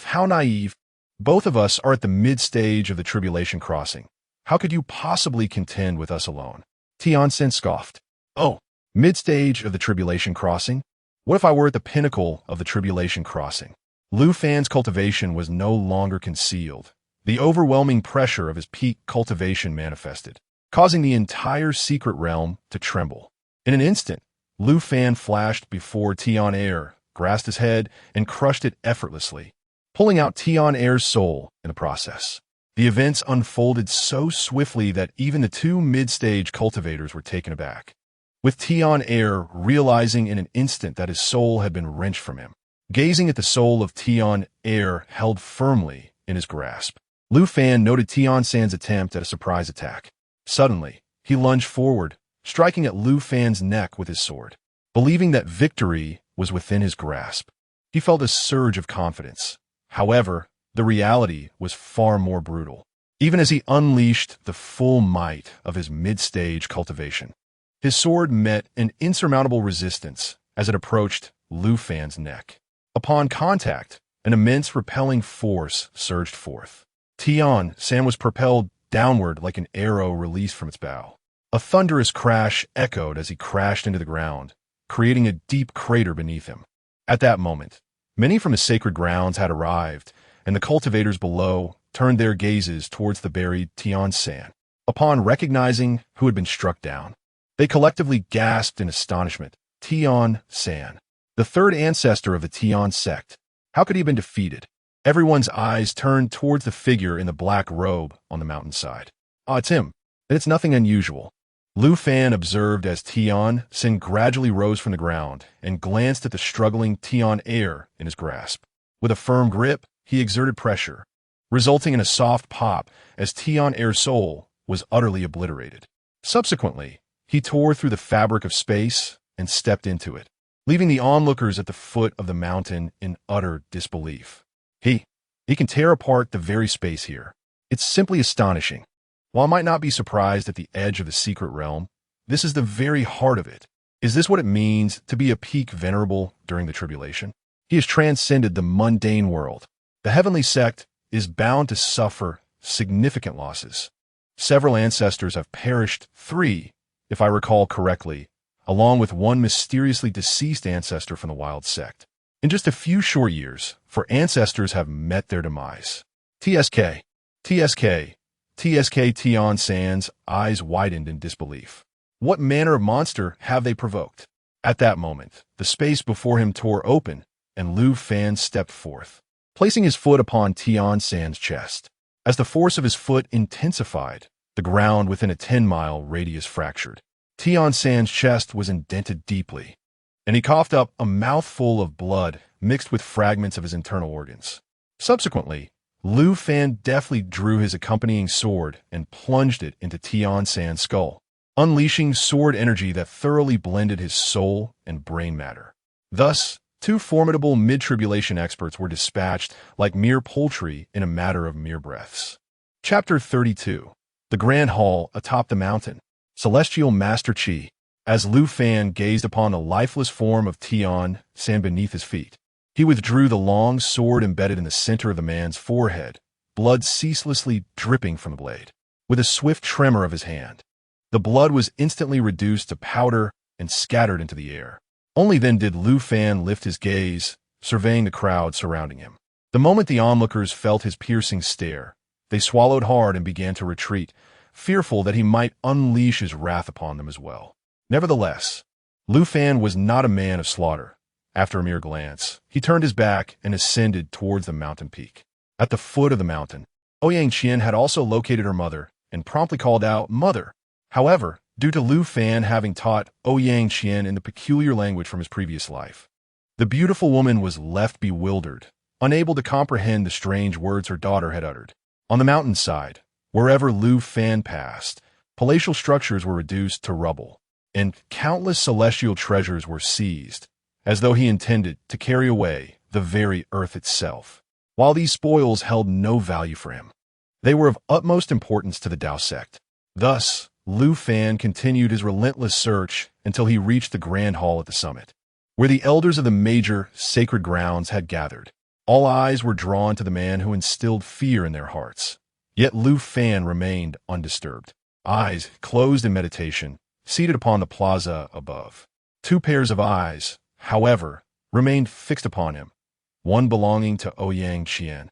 How naive. Both of us are at the mid-stage of the Tribulation Crossing. How could you possibly contend with us alone? Tian San scoffed. Oh, mid-stage of the Tribulation Crossing? What if I were at the pinnacle of the Tribulation Crossing? Lu Fan's cultivation was no longer concealed. The overwhelming pressure of his peak cultivation manifested, causing the entire secret realm to tremble. In an instant, Lu Fan flashed before Tian Air, grasped his head, and crushed it effortlessly, pulling out Tian Air's soul in the process. The events unfolded so swiftly that even the two mid-stage cultivators were taken aback, with Tian Air realizing in an instant that his soul had been wrenched from him. Gazing at the soul of Tian Air held firmly in his grasp, Lu Fan noted Tian San's attempt at a surprise attack. Suddenly, he lunged forward, striking at Lu Fan's neck with his sword. Believing that victory was within his grasp, he felt a surge of confidence. However, the reality was far more brutal. Even as he unleashed the full might of his mid-stage cultivation, his sword met an insurmountable resistance as it approached Lu Fan's neck. Upon contact, an immense repelling force surged forth. Tian San was propelled downward like an arrow released from its bow. A thunderous crash echoed as he crashed into the ground, creating a deep crater beneath him. At that moment, many from his sacred grounds had arrived, and the cultivators below turned their gazes towards the buried Tian San. Upon recognizing who had been struck down, they collectively gasped in astonishment. Tian San, the third ancestor of the Tian sect. How could he have been defeated? Everyone's eyes turned towards the figure in the black robe on the mountainside. Ah, it's him. And it's nothing unusual. Lu Fan observed as Tian San gradually rose from the ground and glanced at the struggling Tian heir in his grasp. With a firm grip, he exerted pressure, resulting in a soft pop as Tian heir's soul was utterly obliterated. Subsequently, he tore through the fabric of space and stepped into it, leaving the onlookers at the foot of the mountain in utter disbelief. He can tear apart the very space here. It's simply astonishing. While I might not be surprised at the edge of the secret realm, this is the very heart of it. Is this what it means to be a peak venerable during the tribulation? He has transcended the mundane world. The heavenly sect is bound to suffer significant losses. Several ancestors have perished, 3, if I recall correctly, along with one mysteriously deceased ancestor from the wild sect. In just a few short years, 4 ancestors have met their demise. TSK. Tian San's eyes widened in disbelief. What manner of monster have they provoked? At that moment, the space before him tore open, and Lu Fan stepped forth, placing his foot upon Tian San's chest. As the force of his foot intensified, the ground within a 10-mile radius fractured. Tian San's chest was indented deeply, and he coughed up a mouthful of blood mixed with fragments of his internal organs. Subsequently, Lu Fan deftly drew his accompanying sword and plunged it into Tian San's skull, unleashing sword energy that thoroughly blended his soul and brain matter. Thus, 2 formidable mid-tribulation experts were dispatched like mere poultry in a matter of mere breaths. Chapter 32. The Grand Hall atop the mountain. Celestial Master Qi. As Lu Fan gazed upon the lifeless form of Tian San beneath his feet, he withdrew the long sword embedded in the center of the man's forehead, blood ceaselessly dripping from the blade. With a swift tremor of his hand, the blood was instantly reduced to powder and scattered into the air. Only then did Lu Fan lift his gaze, surveying the crowd surrounding him. The moment the onlookers felt his piercing stare, they swallowed hard and began to retreat, fearful that he might unleash his wrath upon them as well. Nevertheless, Lu Fan was not a man of slaughter. After a mere glance, he turned his back and ascended towards the mountain peak. At the foot of the mountain, Ouyang Qian had also located her mother and promptly called out, "Mother." However, due to Lu Fan having taught Ouyang Qian in the peculiar language from his previous life, the beautiful woman was left bewildered, unable to comprehend the strange words her daughter had uttered. On the mountainside, wherever Lu Fan passed, palatial structures were reduced to rubble, and countless celestial treasures were seized, as though he intended to carry away the very earth itself. While these spoils held no value for him, they were of utmost importance to the Dao sect. Thus, Lu Fan continued his relentless search until he reached the Grand Hall at the summit, where the elders of the major sacred grounds had gathered. All eyes were drawn to the man who instilled fear in their hearts. Yet Lu Fan remained undisturbed, eyes closed in meditation, seated upon the plaza above. 2 pairs of eyes, however, remained fixed upon him, one belonging to Ouyang Qian,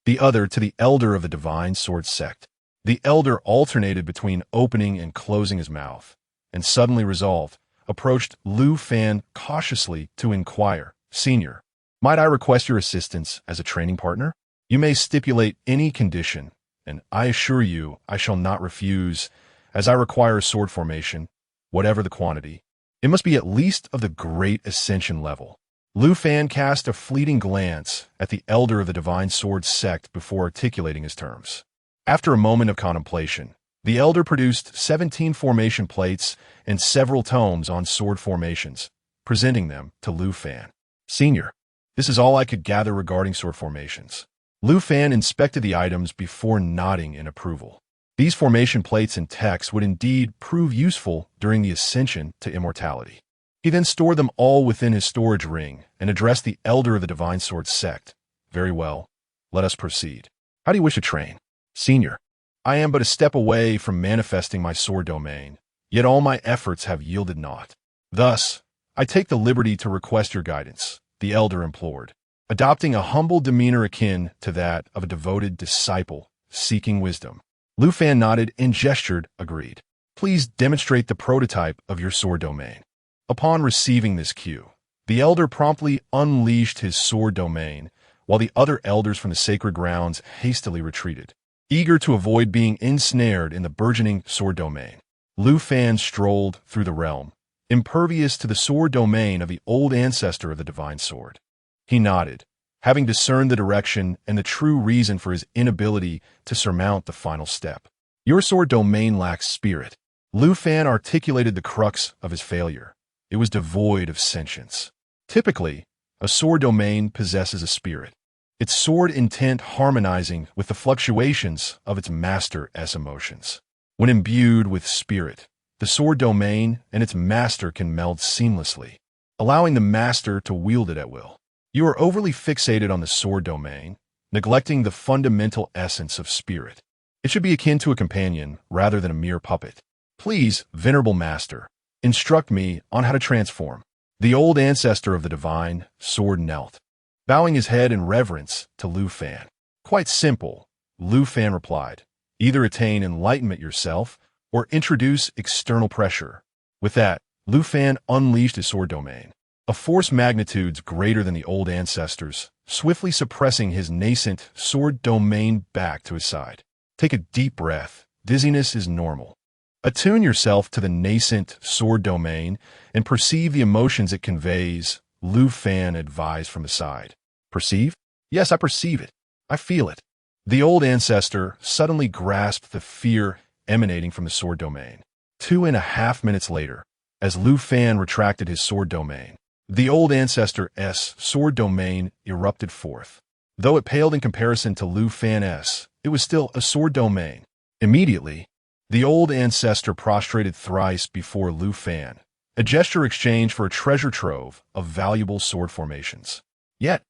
the other to the elder of the Divine Sword sect. The elder alternated between opening and closing his mouth, and suddenly resolved, approached Lu Fan cautiously to inquire, "Senior, might I request your assistance as a training partner? You may stipulate any condition, and I assure you I shall not refuse, as I require sword formation, whatever the quantity. It must be at least of the great ascension level." Lu Fan cast a fleeting glance at the elder of the Divine Sword sect before articulating his terms. After a moment of contemplation, the elder produced 17 formation plates and several tomes on sword formations, presenting them to Lu Fan. "Senior, this is all I could gather regarding sword formations." Lu Fan inspected the items before nodding in approval. These formation plates and texts would indeed prove useful during the ascension to immortality. He then stored them all within his storage ring and addressed the elder of the Divine Sword sect. "Very well, let us proceed. How do you wish to train?" "Senior, I am but a step away from manifesting my sword domain, yet all my efforts have yielded naught. Thus, I take the liberty to request your guidance," the elder implored, adopting a humble demeanor akin to that of a devoted disciple seeking wisdom. Lu Fan nodded and gestured, agreed. "Please demonstrate the prototype of your sword domain." Upon receiving this cue, the elder promptly unleashed his sword domain, while the other elders from the sacred grounds hastily retreated. Eager to avoid being ensnared in the burgeoning sword domain, Lu Fan strolled through the realm, impervious to the sword domain of the old ancestor of the divine sword. He nodded, having discerned the direction and the true reason for his inability to surmount the final step. "Your sword domain lacks spirit." Lu Fan articulated the crux of his failure. It was devoid of sentience. Typically, a sword domain possesses a spirit, its sword intent harmonizing with the fluctuations of its master's emotions. When imbued with spirit, the sword domain and its master can meld seamlessly, allowing the master to wield it at will. You are overly fixated on the sword domain, neglecting the fundamental essence of spirit. It should be akin to a companion rather than a mere puppet. "Please, venerable master, instruct me on how to transform." The old ancestor of the divine sword knelt, bowing his head in reverence to Lu Fan. "Quite simple," Lu Fan replied. "Either attain enlightenment yourself or introduce external pressure." With that, Lu Fan unleashed his sword domain, a force magnitudes greater than the old ancestors, swiftly suppressing his nascent sword domain back to his side. Take a deep breath. Dizziness is normal. Attune yourself to the nascent sword domain and perceive the emotions it conveys, Lu Fan advised from the side. "Perceive? Yes, I perceive it. I feel it." The old ancestor suddenly grasped the fear emanating from the sword domain. 2.5 minutes later, as Lu Fan retracted his sword domain, the old ancestor's sword domain erupted forth. Though it paled in comparison to Lu Fan's, it was still a sword domain. Immediately, the old ancestor prostrated thrice before Lu Fan, a gesture exchanged for a treasure trove of valuable sword formations. Yet,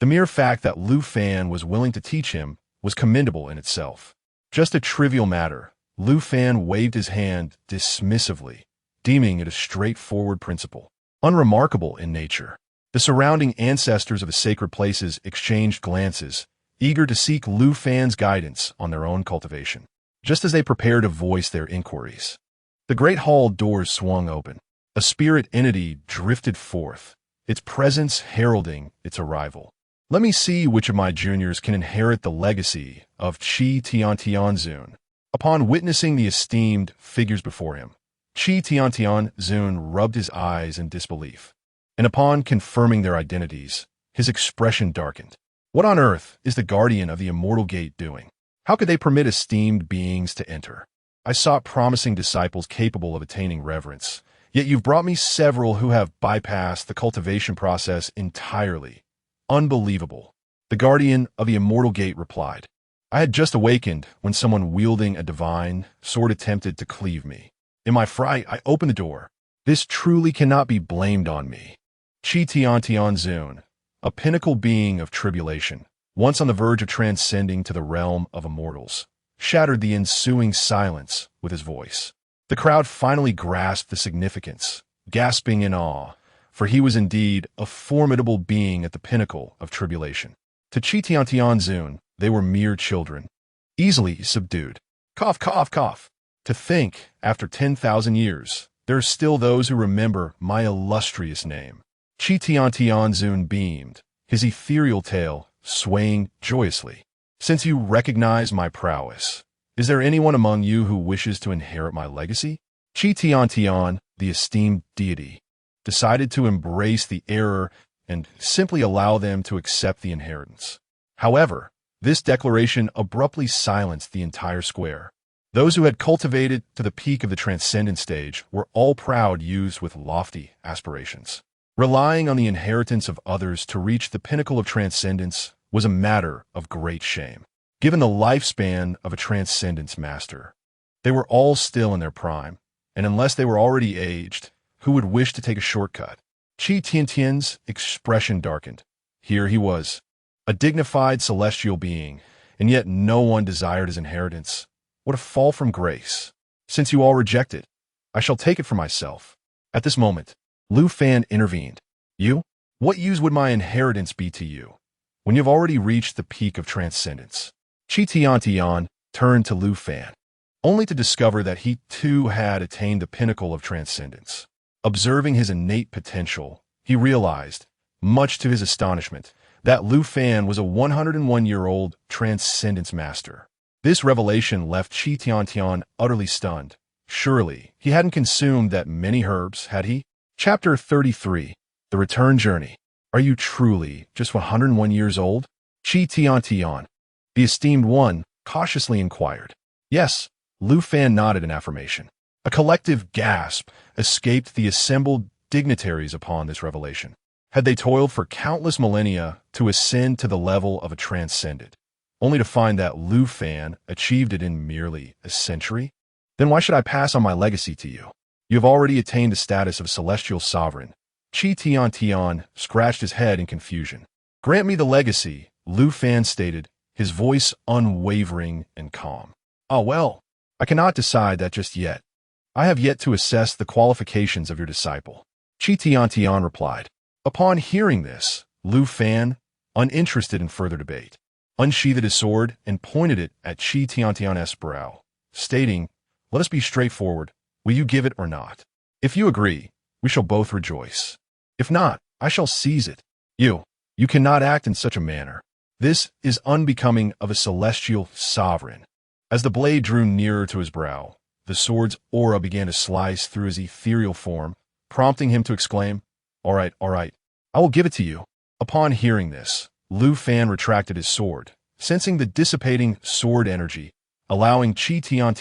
the mere fact that Lu Fan was willing to teach him was commendable in itself. Just a trivial matter, Lu Fan waved his hand dismissively, deeming it a straightforward principle, unremarkable in nature. The surrounding ancestors of the sacred places exchanged glances, eager to seek Lu Fan's guidance on their own cultivation. Just as they prepared to voice their inquiries, the great hall doors swung open. A spirit entity drifted forth, its presence heralding its arrival. "Let me see which of my juniors can inherit the legacy of Qi Tiantianzun." Upon witnessing the esteemed figures before him, Qi Tiantianzun rubbed his eyes in disbelief, and upon confirming their identities, his expression darkened. What on earth is the guardian of the immortal gate doing? How could they permit esteemed beings to enter? I sought promising disciples capable of attaining reverence, yet you've brought me several who have bypassed the cultivation process entirely. Unbelievable. The guardian of the immortal gate replied. I had just awakened when someone wielding a divine sword attempted to cleave me. In my fright, I opened the door. This truly cannot be blamed on me. Qi Tiantianzun, a pinnacle being of tribulation, once on the verge of transcending to the realm of immortals, shattered the ensuing silence with his voice. The crowd finally grasped the significance, gasping in awe, for he was indeed a formidable being at the pinnacle of tribulation. To Qi Tiantianzun, they were mere children, easily subdued. Cough, cough, cough. To think, after 10,000 years, there are still those who remember my illustrious name. Qi Tiantianzun beamed, his ethereal tail swaying joyously. Since you recognize my prowess, is there anyone among you who wishes to inherit my legacy? Qi Tiantian, the esteemed deity, decided to embrace the error and simply allow them to accept the inheritance. However, this declaration abruptly silenced the entire square. Those who had cultivated to the peak of the transcendent stage were all proud youths with lofty aspirations. Relying on the inheritance of others to reach the pinnacle of transcendence was a matter of great shame. Given the lifespan of a transcendence master, they were all still in their prime, and unless they were already aged, who would wish to take a shortcut? Qi Tiantian's expression darkened. Here he was, a dignified celestial being, and yet no one desired his inheritance. What a fall from grace. Since you all reject it, I shall take it for myself. At this moment, Lu Fan intervened. You? What use would my inheritance be to you, when you've already reached the peak of transcendence? Qi Tian turned to Lu Fan, only to discover that he too had attained the pinnacle of transcendence. Observing his innate potential, he realized, much to his astonishment, that Lu Fan was a 101-year-old transcendence master. This revelation left Qi Tian utterly stunned. Surely, he hadn't consumed that many herbs, had he? Chapter 33. The Return Journey. Are you truly just 101 years old? Qi Tian, the esteemed one, cautiously inquired. Yes, Lu Fan nodded in affirmation. A collective gasp escaped the assembled dignitaries upon this revelation. Had they toiled for countless millennia to ascend to the level of a transcendent, only to find that Lu Fan achieved it in merely a century? Then why should I pass on my legacy to you? You have already attained the status of celestial sovereign. Qi Tian scratched his head in confusion. Grant me the legacy, Lu Fan stated, his voice unwavering and calm. Ah well, I cannot decide that just yet. I have yet to assess the qualifications of your disciple. Qi Tian replied. Upon hearing this, Lu Fan, uninterested in further debate, unsheathed his sword and pointed it at Qi Tian's brow, stating, Let us be straightforward. Will you give it or not? If you agree, we shall both rejoice. If not, I shall seize it. You cannot act in such a manner. This is unbecoming of a celestial sovereign. As the blade drew nearer to his brow, the sword's aura began to slice through his ethereal form, prompting him to exclaim, All right, I will give it to you. Upon hearing this, Lu Fan retracted his sword, sensing the dissipating sword energy, allowing Qi Tian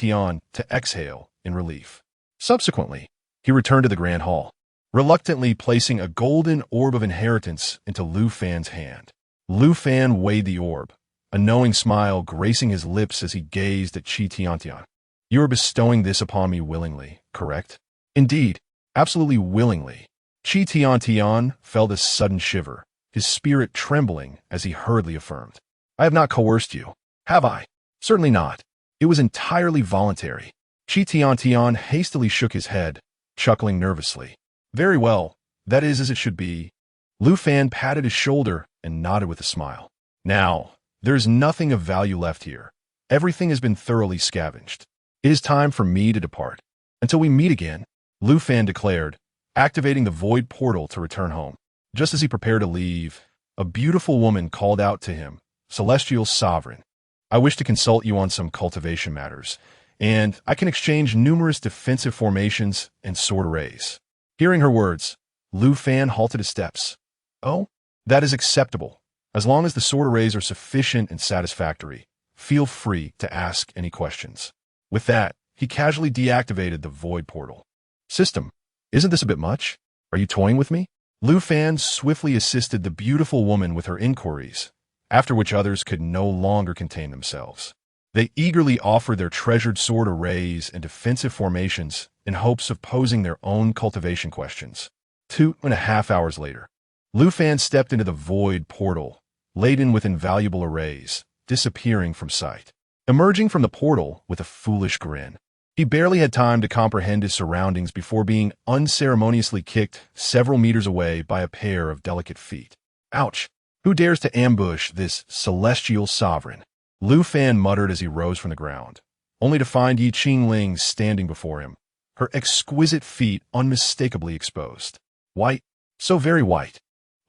to exhale in relief. Subsequently, he returned to the Grand Hall, reluctantly placing a golden orb of inheritance into Lu Fan's hand. Lu Fan weighed the orb, a knowing smile gracing his lips as he gazed at Qi Tian. You are bestowing this upon me willingly, correct? Indeed, absolutely willingly. Qi Tian felt a sudden shiver, his spirit trembling as he hurriedly affirmed. I have not coerced you, have I? Certainly not. It was entirely voluntary. Qi Tian hastily shook his head, chuckling nervously. Very well, that is as it should be. Lu Fan patted his shoulder and nodded with a smile. Now, there is nothing of value left here. Everything has been thoroughly scavenged. It is time for me to depart. Until we meet again, Lu Fan declared, activating the void portal to return home. Just as he prepared to leave, a beautiful woman called out to him, Celestial Sovereign, I wish to consult you on some cultivation matters, and I can exchange numerous defensive formations and sword arrays. Hearing her words, Lu Fan halted his steps. Oh, that is acceptable. As long as the sword arrays are sufficient and satisfactory, feel free to ask any questions. With that, he casually deactivated the void portal. System, isn't this a bit much? Are you toying with me? Lu Fan swiftly assisted the beautiful woman with her inquiries, after which others could no longer contain themselves. They eagerly offered their treasured sword arrays and defensive formations in hopes of posing their own cultivation questions. 2.5 hours later, Lu Fan stepped into the void portal, laden with invaluable arrays, disappearing from sight. Emerging from the portal with a foolish grin, he barely had time to comprehend his surroundings before being unceremoniously kicked several meters away by a pair of delicate feet. Ouch! Who dares to ambush this celestial sovereign? Lu Fan muttered as he rose from the ground, only to find Ye Qingling standing before him, her exquisite feet unmistakably exposed. White, so very white.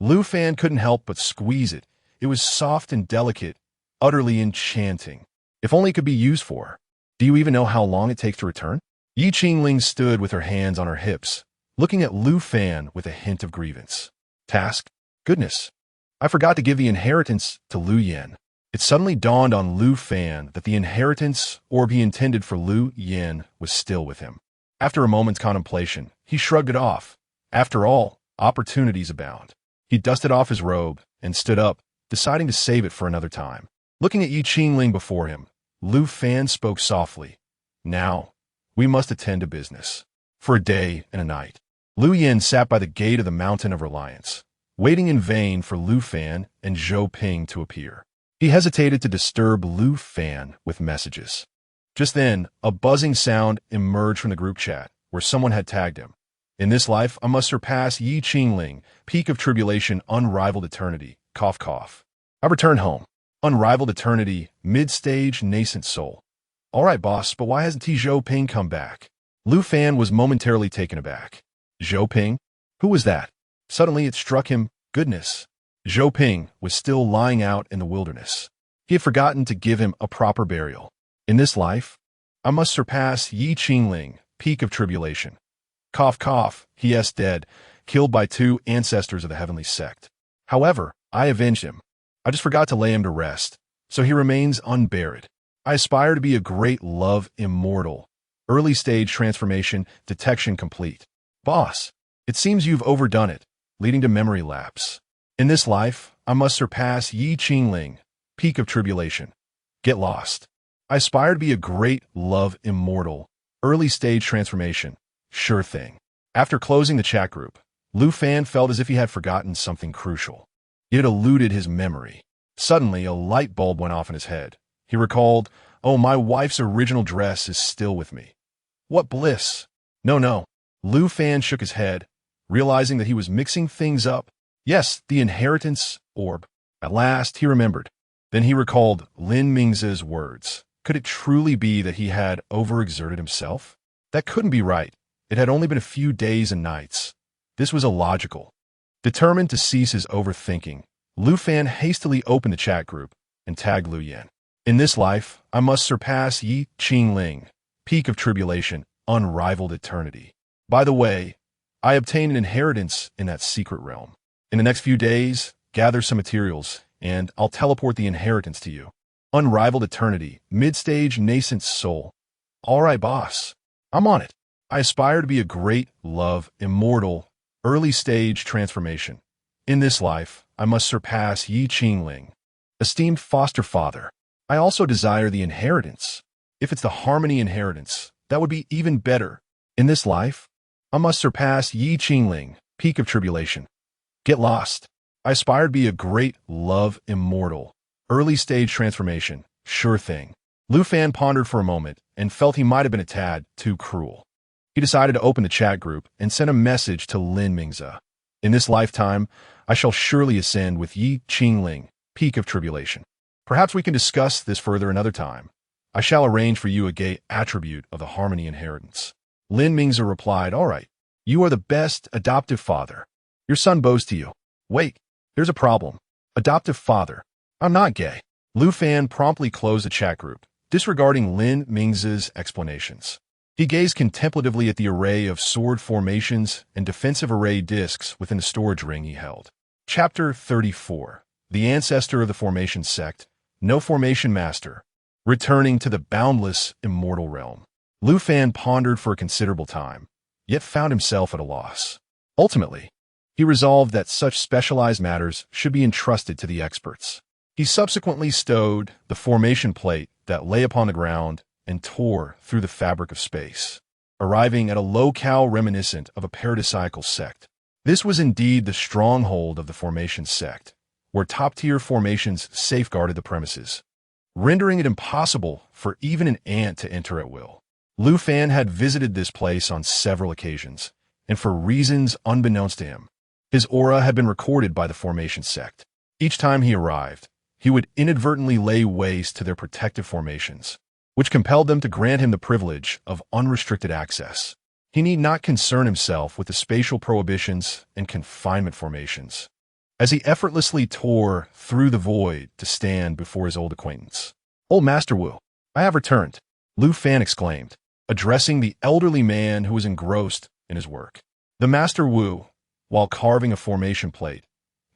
Lu Fan couldn't help but squeeze it. It was soft and delicate, utterly enchanting. If only it could be used for her. Do you even know how long it takes to return? Ye Qingling stood with her hands on her hips, looking at Lu Fan with a hint of grievance. Task? Goodness. I forgot to give the inheritance to Lu Yen. It suddenly dawned on Lu Fan that the inheritance orb he intended for Lu Yen was still with him. After a moment's contemplation, he shrugged it off. After all, opportunities abound. He dusted off his robe and stood up, deciding to save it for another time. Looking at Ye Qingling before him, Lu Fan spoke softly. Now, we must attend to business. For a day and a night, Lu Yen sat by the gate of the Mountain of Reliance, waiting in vain for Lu Fan and Zhou Ping to appear. He hesitated to disturb Lu Fan with messages. Just then, a buzzing sound emerged from the group chat, where someone had tagged him. In this life, I must surpass Ye Qingling, peak of tribulation, unrivaled eternity. Cough, cough. I return home. Unrivaled eternity, mid-stage, nascent soul. All right, boss, but why hasn't Zhou Ping come back? Lu Fan was momentarily taken aback. Zhou Ping? Who was that? Suddenly it struck him, goodness. Zhou Ping was still lying out in the wilderness. He had forgotten to give him a proper burial. In this life, I must surpass Ye Qingling, peak of tribulation. Cough, cough, he is dead, killed by 2 ancestors of the heavenly sect. However, I avenged him. I just forgot to lay him to rest, so he remains unburied. I aspire to be a great love immortal. Early stage transformation, detection complete. Boss, it seems you've overdone it, leading to memory lapse. In this life, I must surpass Ye Qingling, peak of tribulation. Get lost. I aspire to be a great love immortal. Early stage transformation. Sure thing. After closing the chat group, Lu Fan felt as if he had forgotten something crucial. It had eluded his memory. Suddenly, a light bulb went off in his head. He recalled, oh, my wife's original dress is still with me. What bliss! No. Lu Fan shook his head, realizing that he was mixing things up. Yes, the inheritance orb. At last, he remembered. Then he recalled Lin Mingzi's words. Could it truly be that he had overexerted himself? That couldn't be right. It had only been a few days and nights. This was illogical. Determined to cease his overthinking, Lu Fan hastily opened the chat group and tagged Lu Yan. In this life, I must surpass Ye Qingling, peak of tribulation, unrivaled eternity. By the way, I obtained an inheritance in that secret realm. In the next few days, gather some materials, and I'll teleport the inheritance to you. Unrivaled eternity, mid-stage nascent soul. All right, boss. I'm on it. I aspire to be a great love immortal. Early stage transformation. In this life, I must surpass Ye Qingling. Esteemed foster father, I also desire the inheritance. If it's the harmony inheritance, that would be even better. In this life, I must surpass Ye Qingling, peak of tribulation. Get lost. I aspire to be a great love immortal. Early stage transformation. Sure thing. Lu Fan pondered for a moment and felt he might have been a tad too cruel. He decided to open the chat group and send a message to Lin Mingzi. In this lifetime, I shall surely ascend with Ye Qingling, peak of tribulation. Perhaps we can discuss this further another time. I shall arrange for you a gay attribute of the harmony inheritance. Lin Mingzi replied, all right, you are the best adoptive father. Your son bows to you. Wait, there's a problem. Adoptive father. I'm not gay. Lu Fan promptly closed the chat group, disregarding Lin Mingzi's explanations. He gazed contemplatively at the array of sword formations and defensive array discs within the storage ring he held. Chapter 34. The Ancestor of the Formation Sect, No Formation Master, returning to the boundless immortal realm. Lu Fan pondered for a considerable time, yet found himself at a loss. Ultimately, he resolved that such specialized matters should be entrusted to the experts. He subsequently stowed the formation plate that lay upon the ground and tore through the fabric of space, arriving at a locale reminiscent of a paradisiacal sect. This was indeed the stronghold of the formation sect, where top-tier formations safeguarded the premises, rendering it impossible for even an ant to enter at will. Lu Fan had visited this place on several occasions, and for reasons unbeknownst to him, his aura had been recorded by the formation sect. Each time he arrived, he would inadvertently lay waste to their protective formations, which compelled them to grant him the privilege of unrestricted access. He need not concern himself with the spatial prohibitions and confinement formations, as he effortlessly tore through the void to stand before his old acquaintance. Old Master Wu, I have returned, Lu Fan exclaimed, addressing the elderly man who was engrossed in his work. The Master Wu, while carving a formation plate,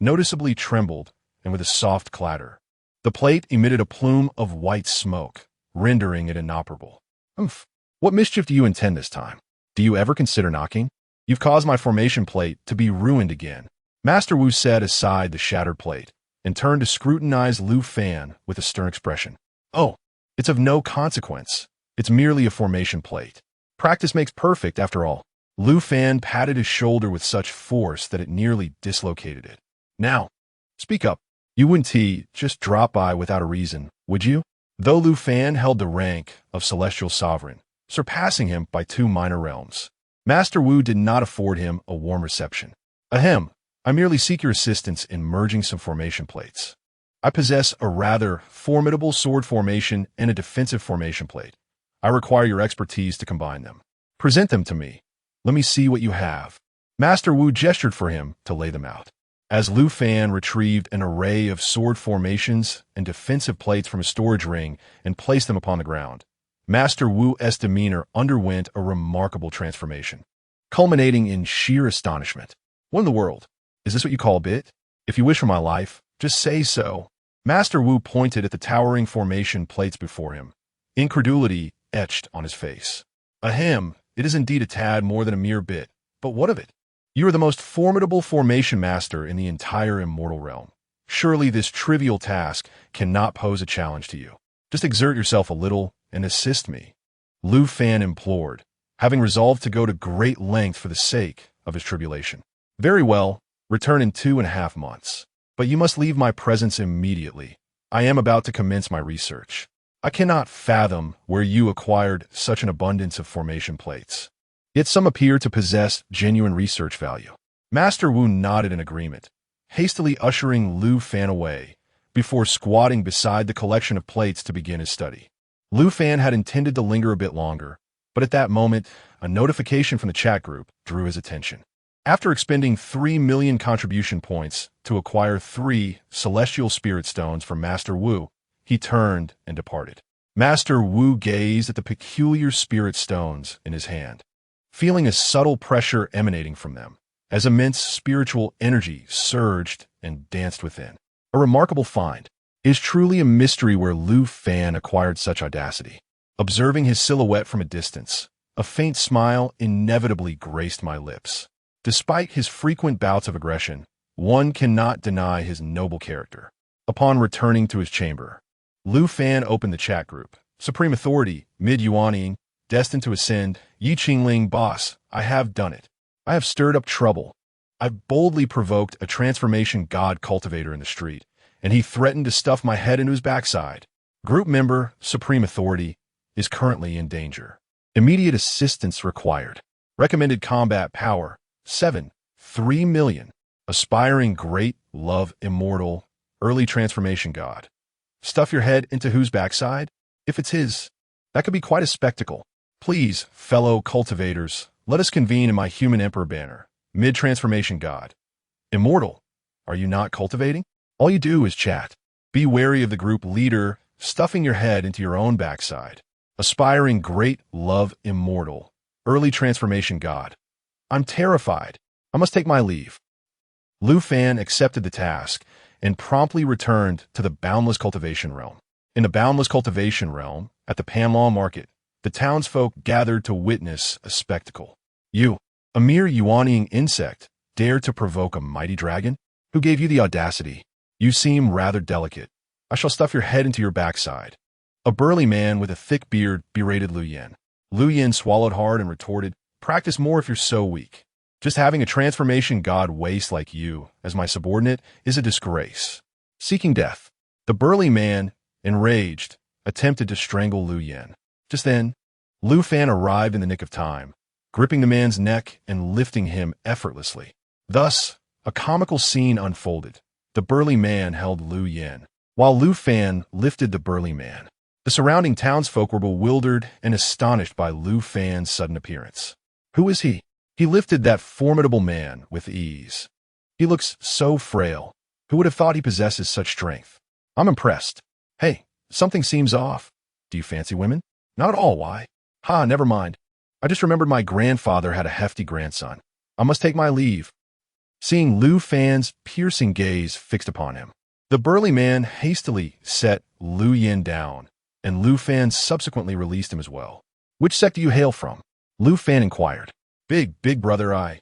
noticeably trembled and with a soft clatter. The plate emitted a plume of white smoke, rendering it inoperable. Umph. What mischief do you intend this time? Do you ever consider knocking? You've caused my formation plate to be ruined again. Master Wu set aside the shattered plate and turned to scrutinize Lu Fan with a stern expression. Oh, it's of no consequence. It's merely a formation plate. Practice makes perfect, after all. Lu Fan patted his shoulder with such force that it nearly dislocated it. Now, speak up. You wouldn't just drop by without a reason, would you? Though Lu Fan held the rank of Celestial Sovereign, surpassing him by 2 minor realms, Master Wu did not afford him a warm reception. Ahem, I merely seek your assistance in merging some formation plates. I possess a rather formidable sword formation and a defensive formation plate. I require your expertise to combine them. Present them to me. Let me see what you have. Master Wu gestured for him to lay them out. As Lu Fan retrieved an array of sword formations and defensive plates from a storage ring and placed them upon the ground, Master Wu's demeanor underwent a remarkable transformation, culminating in sheer astonishment. What in the world? Is this what you call a bit? If you wish for my life, just say so. Master Wu pointed at the towering formation plates before him, incredulity etched on his face. Ahem, it is indeed a tad more than a mere bit, but what of it? You are the most formidable formation master in the entire immortal realm. Surely this trivial task cannot pose a challenge to you. Just exert yourself a little and assist me. Lu Fan implored, having resolved to go to great length for the sake of his tribulation. Very well, return in 2.5 months. But you must leave my presence immediately. I am about to commence my research. I cannot fathom where you acquired such an abundance of formation plates. Yet some appear to possess genuine research value. Master Wu nodded in agreement, hastily ushering Lu Fan away before squatting beside the collection of plates to begin his study. Lu Fan had intended to linger a bit longer, but at that moment, a notification from the chat group drew his attention. After expending 3 million contribution points to acquire 3 celestial spirit stones from Master Wu, he turned and departed. Master Wu gazed at the peculiar spirit stones in his hand, feeling a subtle pressure emanating from them, as immense spiritual energy surged and danced within. A remarkable find. It is truly a mystery where Lu Fan acquired such audacity. Observing his silhouette from a distance, a faint smile inevitably graced my lips. Despite his frequent bouts of aggression, one cannot deny his noble character. Upon returning to his chamber, Lu Fan opened the chat group. Supreme Authority, Mid-Yuaning, destined to ascend, Ye Qingling boss, I have done it. I have stirred up trouble. I've boldly provoked a transformation god cultivator in the street, and he threatened to stuff my head into his backside. Group member, Supreme Authority, is currently in danger. Immediate assistance required. Recommended combat power, 3 million. Aspiring great, love, immortal, early transformation god. Stuff your head into whose backside? If it's his. That could be quite a spectacle. Please, fellow cultivators, let us convene in my human emperor banner. Mid-transformation god. Immortal, are you not cultivating? All you do is chat. Be wary of the group leader stuffing your head into your own backside. Aspiring great, love, immortal, early transformation god. I'm terrified. I must take my leave. Lu Fan accepted the task and promptly returned to the boundless cultivation realm. In the boundless cultivation realm, at the Panlaw market, the townsfolk gathered to witness a spectacle. You, a mere Yuaning insect, dare to provoke a mighty dragon? Who gave you the audacity? You seem rather delicate. I shall stuff your head into your backside. A burly man with a thick beard berated Lu Yen. Lu Yen swallowed hard and retorted, practice more if you're so weak. Just having a transformation god waste like you as my subordinate is a disgrace. Seeking death. The burly man, enraged, attempted to strangle Lu Yen. Just then, Lu Fan arrived in the nick of time, gripping the man's neck and lifting him effortlessly. Thus, a comical scene unfolded. The burly man held Lu Yen, while Lu Fan lifted the burly man. The surrounding townsfolk were bewildered and astonished by Lu Fan's sudden appearance. Who is he? He lifted that formidable man with ease. He looks so frail. Who would have thought he possesses such strength? I'm impressed. Hey, something seems off. Do you fancy women? Not at all, why? Ha, never mind. I just remembered my grandfather had a hefty grandson. I must take my leave. Seeing Lu Fan's piercing gaze fixed upon him, the burly man hastily set Lu Yen down, and Lu Fan subsequently released him as well. Which sect do you hail from? Lu Fan inquired. Big brother, I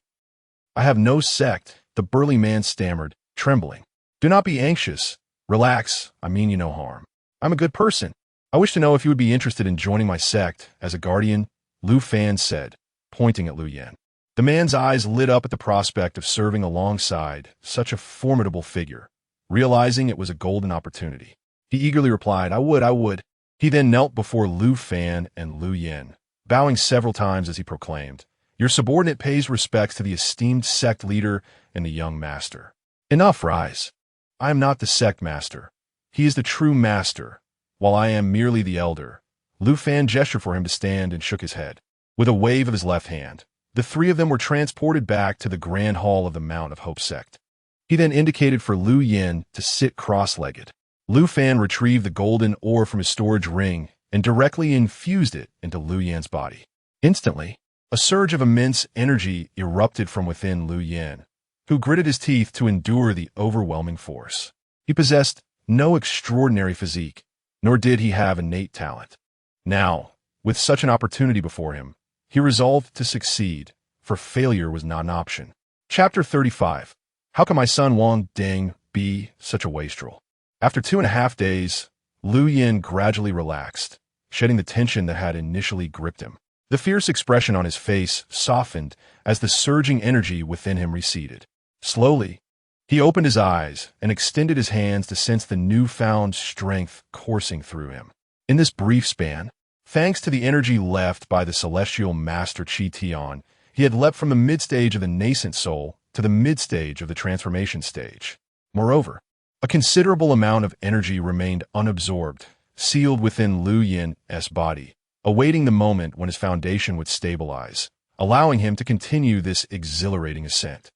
have no sect, the burly man stammered, trembling. Do not be anxious. Relax, I mean you no harm. I'm a good person. I wish to know if you would be interested in joining my sect as a guardian, Lu Fan said, pointing at Lu Yen. The man's eyes lit up at the prospect of serving alongside such a formidable figure. Realizing it was a golden opportunity, he eagerly replied, I would. He then knelt before Lu Fan and Lu Yen, bowing several times as he proclaimed, Your subordinate pays respects to the esteemed sect leader and the young master. Enough, rise. I am not the sect master. He is the true master, while I am merely the elder. Lu Fan gestured for him to stand and shook his head. With a wave of his left hand, the three of them were transported back to the grand hall of the Mount of Hope sect. He then indicated for Lu Yin to sit cross-legged. Lu Fan retrieved the golden ore from his storage ring and directly infused it into Lu Yin's body. Instantly, a surge of immense energy erupted from within Lu Yin, who gritted his teeth to endure the overwhelming force. He possessed no extraordinary physique, nor did he have innate talent. Now, with such an opportunity before him, he resolved to succeed, for failure was not an option. Chapter 35. How can my son Wang Ding be such a wastrel? After 2.5 days, Lu Yin gradually relaxed, shedding the tension that had initially gripped him. The fierce expression on his face softened as the surging energy within him receded. Slowly, he opened his eyes and extended his hands to sense the newfound strength coursing through him. In this brief span, thanks to the energy left by the celestial master Qi Tian, he had leapt from the mid-stage of the nascent soul to the mid-stage of the transformation stage. Moreover, a considerable amount of energy remained unabsorbed, sealed within Lu Yin's body, awaiting the moment when his foundation would stabilize, allowing him to continue this exhilarating ascent.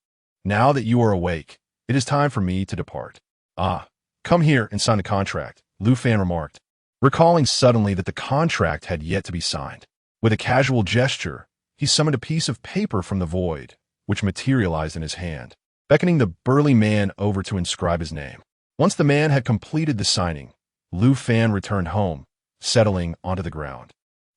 Now that you are awake, it is time for me to depart. Ah, come here and sign the contract, Lu Fan remarked, recalling suddenly that the contract had yet to be signed. With a casual gesture, he summoned a piece of paper from the void, which materialized in his hand, beckoning the burly man over to inscribe his name. Once the man had completed the signing, Lu Fan returned home, settling onto the ground,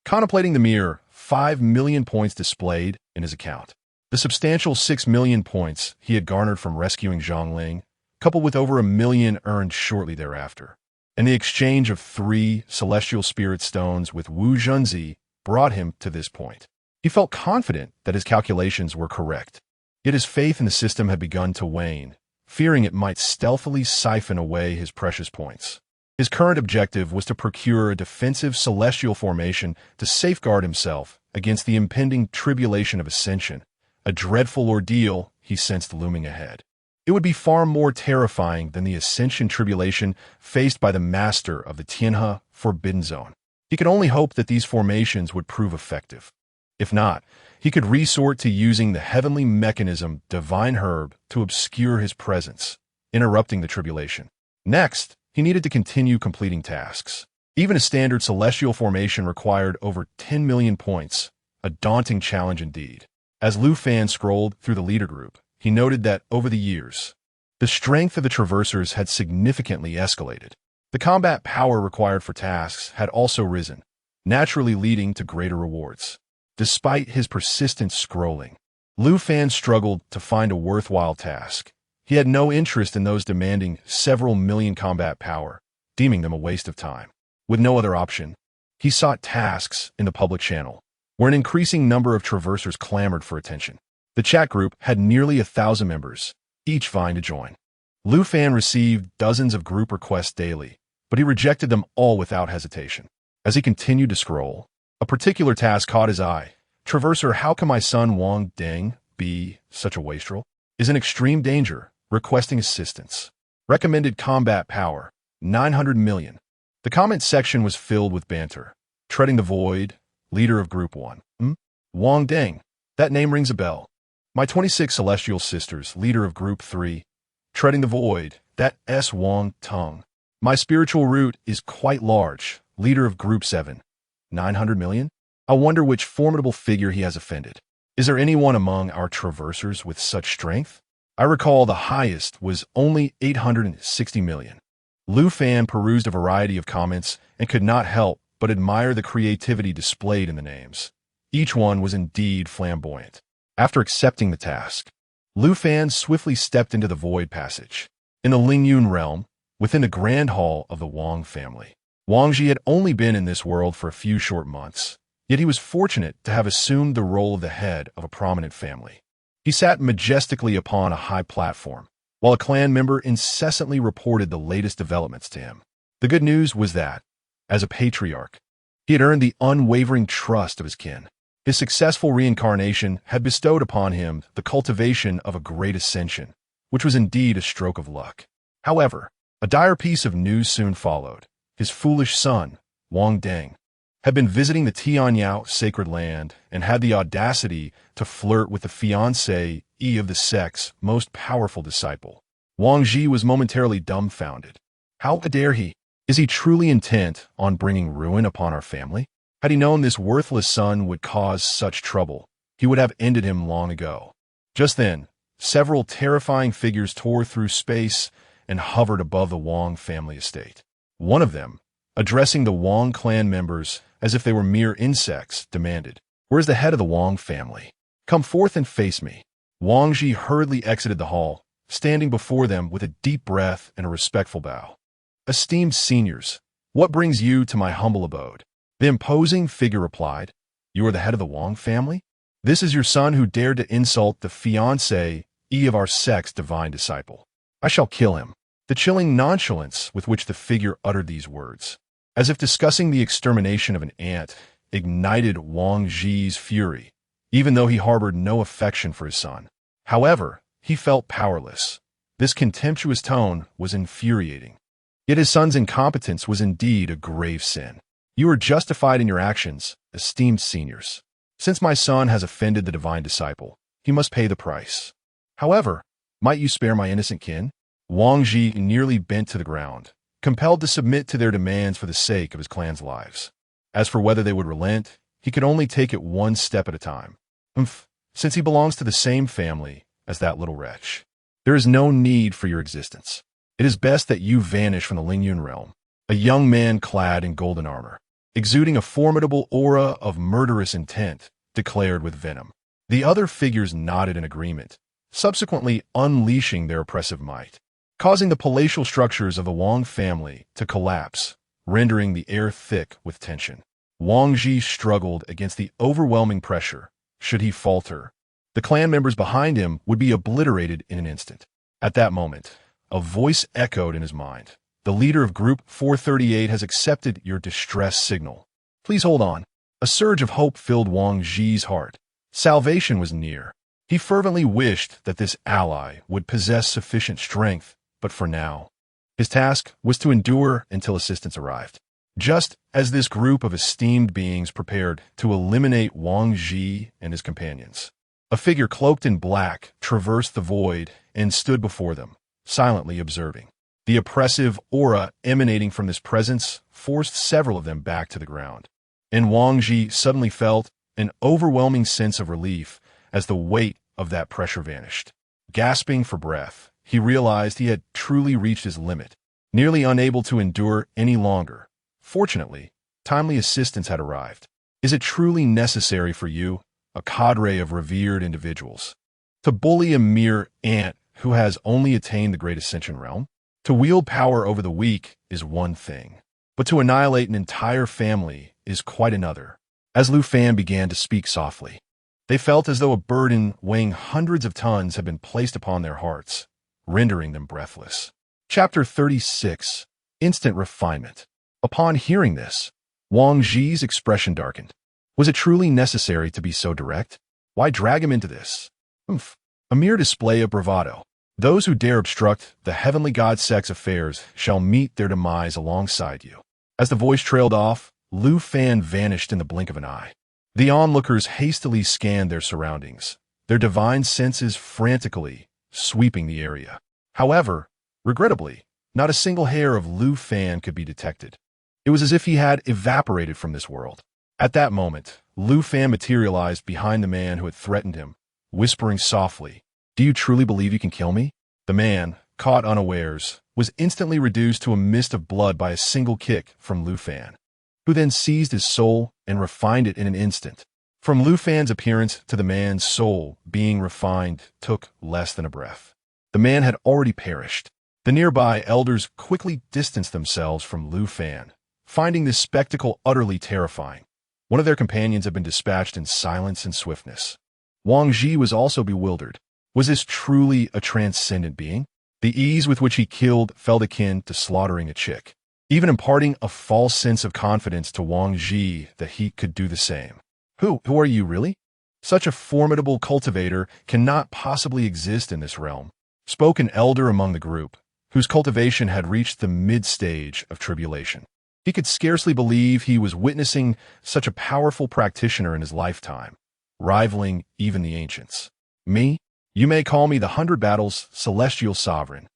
contemplating the mere 5 million points displayed in his account. The substantial 6 million points he had garnered from rescuing Zhongling, coupled with over 1 million earned shortly thereafter, and the exchange of 3 celestial spirit stones with Wu Zhenzi brought him to this point. He felt confident that his calculations were correct, yet his faith in the system had begun to wane, fearing it might stealthily siphon away his precious points. His current objective was to procure a defensive celestial formation to safeguard himself against the impending tribulation of ascension, a dreadful ordeal he sensed looming ahead. It would be far more terrifying than the ascension tribulation faced by the master of the Tianhe Forbidden Zone. He could only hope that these formations would prove effective. If not, he could resort to using the heavenly mechanism Divine Herb to obscure his presence, interrupting the tribulation. Next, he needed to continue completing tasks. Even a standard celestial formation required over 10 million points, a daunting challenge indeed. As Lu Fan scrolled through the leader group, he noted that over the years, the strength of the traversers had significantly escalated. The combat power required for tasks had also risen, naturally leading to greater rewards. Despite his persistent scrolling, Lu Fan struggled to find a worthwhile task. He had no interest in those demanding several million combat power, deeming them a waste of time. With no other option, he sought tasks in the public channel, where an increasing number of traversers clamored for attention. The chat group had nearly 1,000 members, each vying to join. Lu Fan received dozens of group requests daily, but he rejected them all without hesitation. As he continued to scroll, a particular task caught his eye. Traverser, how can my son Wang Ding be such a wastrel? Is in extreme danger, requesting assistance. Recommended combat power, 900 million. The comment section was filled with banter. Treading the void, leader of Group 1. Wang Ding. That name rings a bell. My 26 celestial sisters, leader of Group 3. Treading the void, that S. Wang Tung. My spiritual root is quite large, leader of Group 7. 900 million? I wonder which formidable figure he has offended. Is there anyone among our traversers with such strength? I recall the highest was only 860 million. Lu Fan perused a variety of comments and could not help but admire the creativity displayed in the names. Each one was indeed flamboyant. After accepting the task, Lu Fan swiftly stepped into the void passage. In the Lingyun realm, within the grand hall of the Wang family. Wang Ji had only been in this world for a few short months, yet he was fortunate to have assumed the role of the head of a prominent family. He sat majestically upon a high platform, while a clan member incessantly reported the latest developments to him. The good news was that, as a patriarch, he had earned the unwavering trust of his kin. His successful reincarnation had bestowed upon him the cultivation of a great ascension, which was indeed a stroke of luck. However, a dire piece of news soon followed. His foolish son, Wang Deng, had been visiting the Tianyao sacred land and had the audacity to flirt with the fiancée of the sect's most powerful disciple. Wang Ji was momentarily dumbfounded. How dare he? Is he truly intent on bringing ruin upon our family? Had he known this worthless son would cause such trouble, he would have ended him long ago. Just then, several terrifying figures tore through space and hovered above the Wang family estate. One of them, addressing the Wang clan members as if they were mere insects, demanded, "Where's the head of the Wang family? Come forth and face me." Wang Ji hurriedly exited the hall, standing before them with a deep breath and a respectful bow. "Esteemed seniors, what brings you to my humble abode?" The imposing figure replied, "You are the head of the Wang family? This is your son who dared to insult the fiancé of our sect's divine disciple. I shall kill him." The chilling nonchalance with which the figure uttered these words, as if discussing the extermination of an ant, ignited Wang Ji's fury, even though he harbored no affection for his son. However, he felt powerless. This contemptuous tone was infuriating. Yet his son's incompetence was indeed a grave sin. "You are justified in your actions, esteemed seniors. Since my son has offended the divine disciple, he must pay the price. However, might you spare my innocent kin?" Wang Ji nearly bent to the ground, compelled to submit to their demands for the sake of his clan's lives. As for whether they would relent, he could only take it one step at a time. Since he belongs to the same family as that little wretch, there is no need for your existence. It is best that you vanish from the Lingyun realm. A young man clad in golden armor, exuding a formidable aura of murderous intent, declared with venom. The other figures nodded in agreement, subsequently unleashing their oppressive might, causing the palatial structures of the Wang family to collapse, rendering the air thick with tension. Wang Ji struggled against the overwhelming pressure. Should he falter, the clan members behind him would be obliterated in an instant. At that moment, a voice echoed in his mind. "The leader of Group 438 has accepted your distress signal. Please hold on." A surge of hope filled Wang Ji's heart. Salvation was near. He fervently wished that this ally would possess sufficient strength, but for now, his task was to endure until assistance arrived. Just as this group of esteemed beings prepared to eliminate Wang Ji and his companions, a figure cloaked in black traversed the void and stood before them, silently observing. The oppressive aura emanating from this presence forced several of them back to the ground, and Wang Ji suddenly felt an overwhelming sense of relief as the weight of that pressure vanished. Gasping for breath, he realized he had truly reached his limit, nearly unable to endure any longer. Fortunately, timely assistance had arrived. "Is it truly necessary for you, a cadre of revered individuals, to bully a mere ant who has only attained the great ascension realm? To wield power over the weak is one thing, but to annihilate an entire family is quite another." As Lu Fan began to speak softly, they felt as though a burden weighing hundreds of tons had been placed upon their hearts, rendering them breathless. Chapter 36. Instant Refinement. Upon hearing this, Wang Ji's expression darkened. Was it truly necessary to be so direct? Why drag him into this? A mere display of bravado. Those who dare obstruct the heavenly god sect's affairs shall meet their demise alongside you. As the voice trailed off, Lu Fan vanished in the blink of an eye. The onlookers hastily scanned their surroundings, their divine senses frantically sweeping the area. However, regrettably, not a single hair of Lu Fan could be detected. It was as if he had evaporated from this world. At that moment, Lu Fan materialized behind the man who had threatened him, whispering softly, "Do you truly believe you can kill me?" The man, caught unawares, was instantly reduced to a mist of blood by a single kick from Lu Fan, who then seized his soul and refined it in an instant. From Lu Fan's appearance to the man's soul being refined took less than a breath. The man had already perished. The nearby elders quickly distanced themselves from Lu Fan, finding this spectacle utterly terrifying. One of their companions had been dispatched in silence and swiftness. Wang Ji was also bewildered. Was this truly a transcendent being? The ease with which he killed felt akin to slaughtering a chick, even imparting a false sense of confidence to Wang Ji that he could do the same. Who are you really? Such a formidable cultivator cannot possibly exist in this realm, spoke an elder among the group, whose cultivation had reached the mid-stage of tribulation. He could scarcely believe he was witnessing such a powerful practitioner in his lifetime, rivaling even the ancients. Me? You may call me the 100 Battles Celestial Sovereign.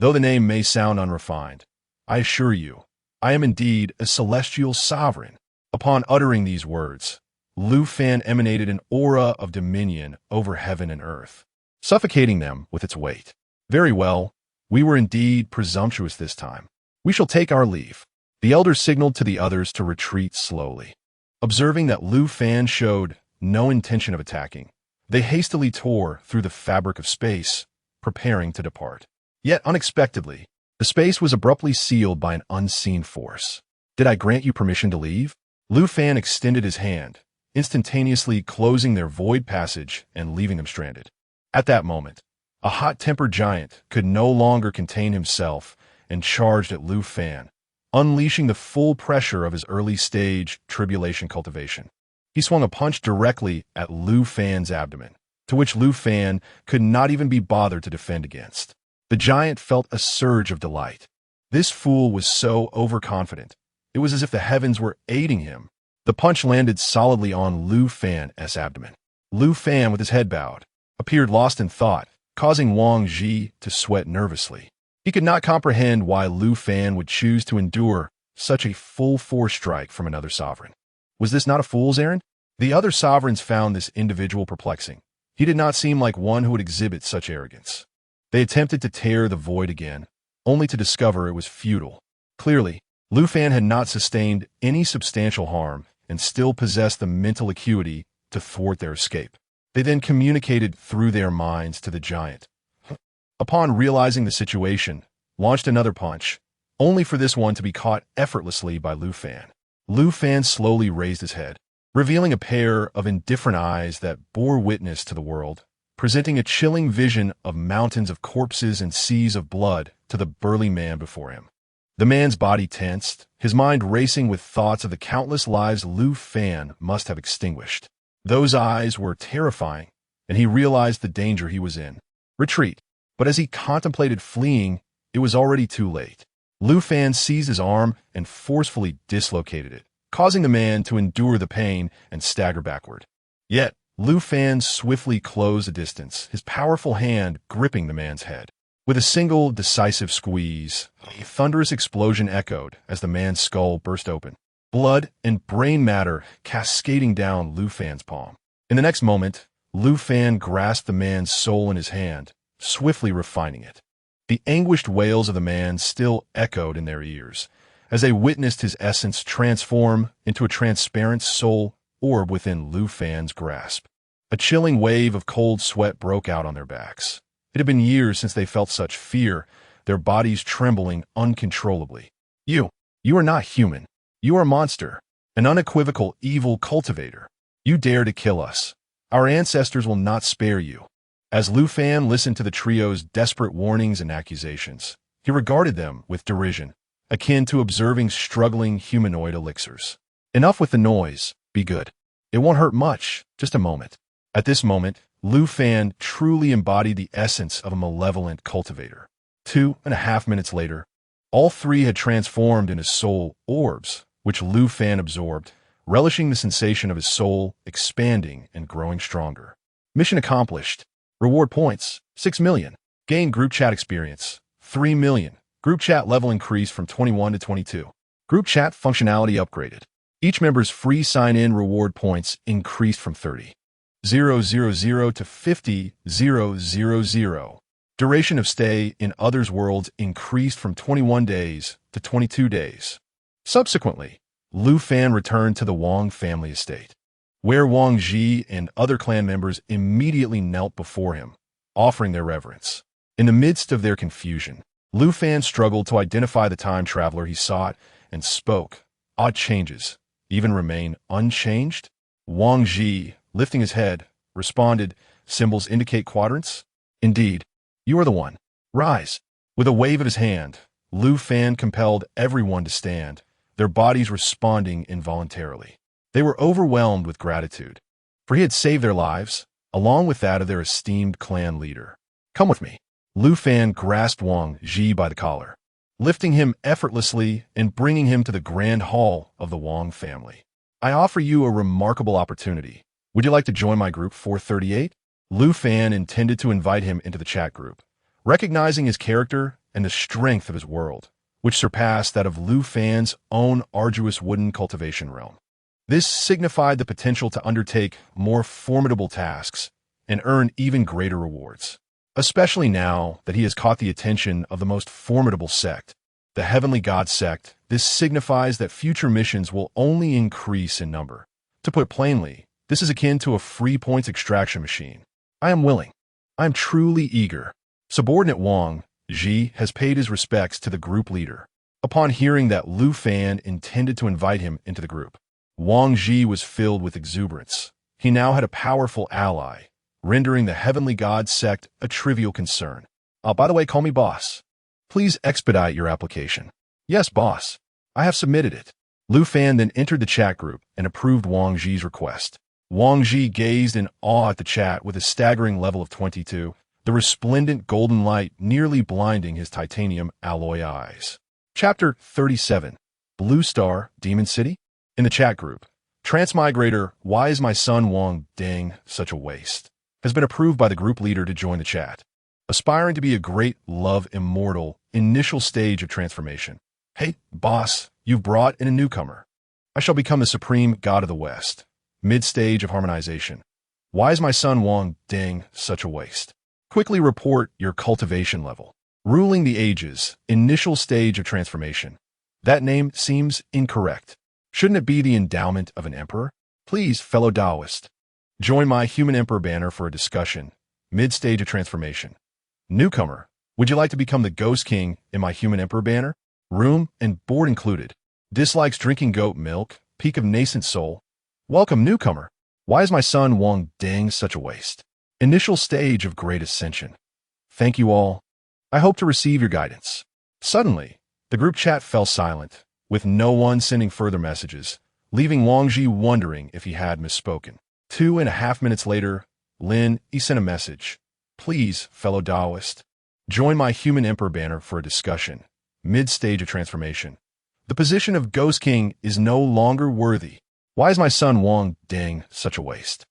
Though the name may sound unrefined, I assure you, I am indeed a celestial sovereign. Upon uttering these words, Lu Fan emanated an aura of dominion over heaven and earth, suffocating them with its weight. Very well, we were indeed presumptuous this time. We shall take our leave. The elder signaled to the others to retreat slowly. Observing that Lu Fan showed no intention of attacking, they hastily tore through the fabric of space, preparing to depart. Yet unexpectedly, the space was abruptly sealed by an unseen force. Did I grant you permission to leave? Lu Fan extended his hand, instantaneously closing their void passage and leaving them stranded. At that moment, a hot-tempered giant could no longer contain himself and charged at Lu Fan, unleashing the full pressure of his early-stage tribulation cultivation. He swung a punch directly at Lu Fan's abdomen, to which Lu Fan could not even be bothered to defend against. The giant felt a surge of delight. This fool was so overconfident. It was as if the heavens were aiding him. The punch landed solidly on Lu Fan's abdomen. Lu Fan, with his head bowed, appeared lost in thought, causing Wang Ji to sweat nervously. He could not comprehend why Lu Fan would choose to endure such a full-force strike from another sovereign. Was this not a fool's errand? The other sovereigns found this individual perplexing. He did not seem like one who would exhibit such arrogance. They attempted to tear the void again, only to discover it was futile. Clearly, Lu Fan had not sustained any substantial harm and still possessed the mental acuity to thwart their escape. They then communicated through their minds to the giant. Upon realizing the situation, launched another punch, only for this one to be caught effortlessly by Lu Fan. Lu Fan slowly raised his head, revealing a pair of indifferent eyes that bore witness to the world, presenting a chilling vision of mountains of corpses and seas of blood to the burly man before him. The man's body tensed, his mind racing with thoughts of the countless lives Lu Fan must have extinguished. Those eyes were terrifying, and he realized the danger he was in. Retreat. But as he contemplated fleeing, it was already too late. Lu Fan seized his arm and forcefully dislocated it, causing the man to endure the pain and stagger backward. Yet, Lu Fan swiftly closed the distance, his powerful hand gripping the man's head. With a single decisive squeeze, a thunderous explosion echoed as the man's skull burst open, blood and brain matter cascading down Lu Fan's palm. In the next moment, Lu Fan grasped the man's soul in his hand, swiftly refining it. The anguished wails of the man still echoed in their ears, as they witnessed his essence transform into a transparent soul orb within Lu Fan's grasp. A chilling wave of cold sweat broke out on their backs. It had been years since they felt such fear, their bodies trembling uncontrollably. You are not human. You are a monster, an unequivocal evil cultivator. You dare to kill us. Our ancestors will not spare you. As Lu Fan listened to the trio's desperate warnings and accusations, he regarded them with derision, akin to observing struggling humanoid elixirs. Enough with the noise. Be good. It won't hurt much. Just a moment. At this moment, Lu Fan truly embodied the essence of a malevolent cultivator. 2.5 minutes later, all three had transformed into soul orbs, which Lu Fan absorbed, relishing the sensation of his soul expanding and growing stronger. Mission accomplished. Reward points, 6 million. Gain group chat experience, 3 million. Group chat level increased from 21 to 22. Group chat functionality upgraded. Each member's free sign-in reward points increased from 30,000 to 50,000. Duration of stay in others' worlds increased from 21 days to 22 days. Subsequently, Lu Fan returned to the Wang family estate, where Wang Ji and other clan members immediately knelt before him, offering their reverence. In the midst of their confusion, Lu Fan struggled to identify the time traveler he sought and spoke. Odd changes even remain unchanged? Wang Ji, lifting his head, responded, symbols indicate quadrants? Indeed, you are the one. Rise. With a wave of his hand, Lu Fan compelled everyone to stand, their bodies responding involuntarily. They were overwhelmed with gratitude, for he had saved their lives, along with that of their esteemed clan leader. Come with me. Lu Fan grasped Wang Ji by the collar, lifting him effortlessly and bringing him to the grand hall of the Wang family. I offer you a remarkable opportunity. Would you like to join my group 438? Lu Fan intended to invite him into the chat group, recognizing his character and the strength of his world, which surpassed that of Lu Fan's own arduous wooden cultivation realm. This signified the potential to undertake more formidable tasks and earn even greater rewards, especially now that he has caught the attention of the most formidable sect, the Heavenly God sect. This signifies that future missions will only increase in number. To put plainly, this is akin to a free points extraction machine. I am willing. I am truly eager. Subordinate Wang Ji has paid his respects to the group leader. Upon hearing that Lu Fan intended to invite him into the group, Wang Ji was filled with exuberance. He now had a powerful ally, rendering the Heavenly God sect a trivial concern. By the way, call me boss. Please expedite your application. Yes, boss. I have submitted it. Lu Fan then entered the chat group and approved Wang Ji's request. Wang Ji gazed in awe at the chat with a staggering level of 22, the resplendent golden light nearly blinding his titanium alloy eyes. Chapter 37. Blue Star, Demon City? In the chat group, Transmigrator, why is my son Wang Ding such a waste? Has been approved by the group leader to join the chat. Aspiring to be a great love immortal, initial stage of transformation. Hey, boss, you've brought in a newcomer. I shall become the supreme god of the West. Mid-stage of harmonization. Why is my son Wang Ding such a waste? Quickly report your cultivation level. Ruling the ages, initial stage of transformation. That name seems incorrect. Shouldn't it be the endowment of an emperor? Please, fellow Taoist, join my Human Emperor banner for a discussion. Mid-stage of transformation. Newcomer, would you like to become the Ghost King in my Human Emperor banner? Room and board included. Dislikes drinking goat milk. Peak of nascent soul. Welcome, newcomer. Why is my son Wang Ding such a waste? Initial stage of great ascension. Thank you all. I hope to receive your guidance. Suddenly, the group chat fell silent, with no one sending further messages, leaving Wang Ji wondering if he had misspoken. 2.5 minutes later, Lin Yi sent a message. Please, fellow Taoist, join my Human Emperor banner for a discussion. Mid-stage of transformation. The position of Ghost King is no longer worthy. Why is my son Wang Ding such a waste?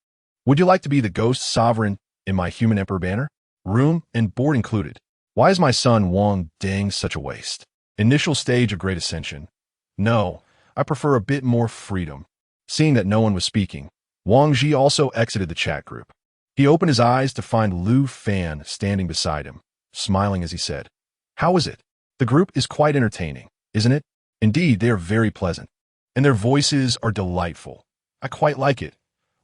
Would you like to be the Ghost Sovereign in my Human Emperor banner? Room and board included. Why is my son Wang Ding such a waste? Initial stage of great ascension. No, I prefer a bit more freedom. Seeing that no one was speaking, Wang Ji also exited the chat group. He opened his eyes to find Lu Fan standing beside him, smiling as he said, How is it? The group is quite entertaining, isn't it? Indeed, they are very pleasant, and their voices are delightful. I quite like it.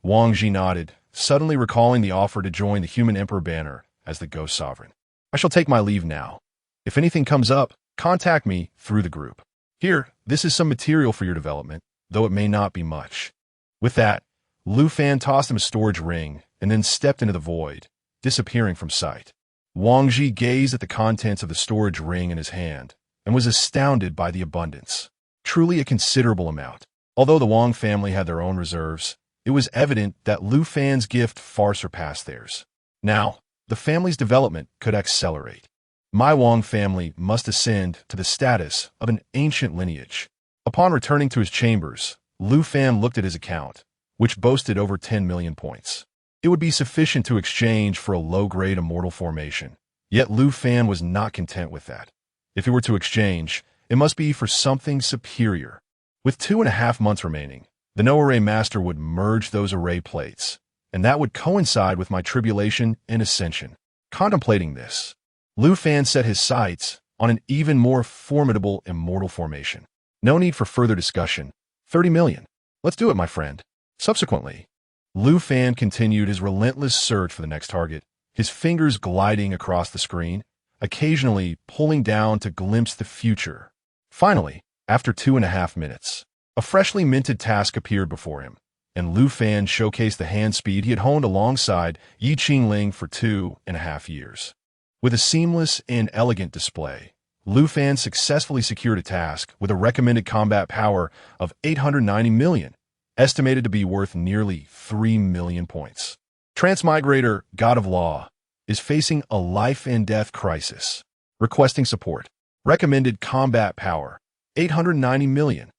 Wang Ji nodded, suddenly recalling the offer to join the Human Emperor banner as the Ghost Sovereign. I shall take my leave now. If anything comes up, contact me through the group. Here, this is some material for your development, though it may not be much. With that, Lu Fan tossed him a storage ring and then stepped into the void, disappearing from sight. Wang Ji gazed at the contents of the storage ring in his hand and was astounded by the abundance. Truly a considerable amount. Although the Wang family had their own reserves, it was evident that Lu Fan's gift far surpassed theirs. Now, the family's development could accelerate. My Wang family must ascend to the status of an ancient lineage. Upon returning to his chambers, Lu Fan looked at his account, which boasted over 10 million points. It would be sufficient to exchange for a low-grade immortal formation. Yet Lu Fan was not content with that. If he were to exchange, it must be for something superior. With 2.5 months remaining, the no-array master would merge those array plates, and that would coincide with my tribulation and ascension. Contemplating this, Lu Fan set his sights on an even more formidable immortal formation. No need for further discussion. 30 million. Let's do it, my friend. Subsequently, Lu Fan continued his relentless search for the next target, his fingers gliding across the screen, occasionally pulling down to glimpse the future. Finally, after 2.5 minutes, a freshly minted task appeared before him, and Lu Fan showcased the hand speed he had honed alongside Ye Qingling for 2.5 years. With a seamless and elegant display, Lu Fan successfully secured a task with a recommended combat power of 890 million, estimated to be worth nearly 3 million points. Transmigrator, God of Law, is facing a life-and-death crisis. Requesting support. Recommended combat power, 890 million.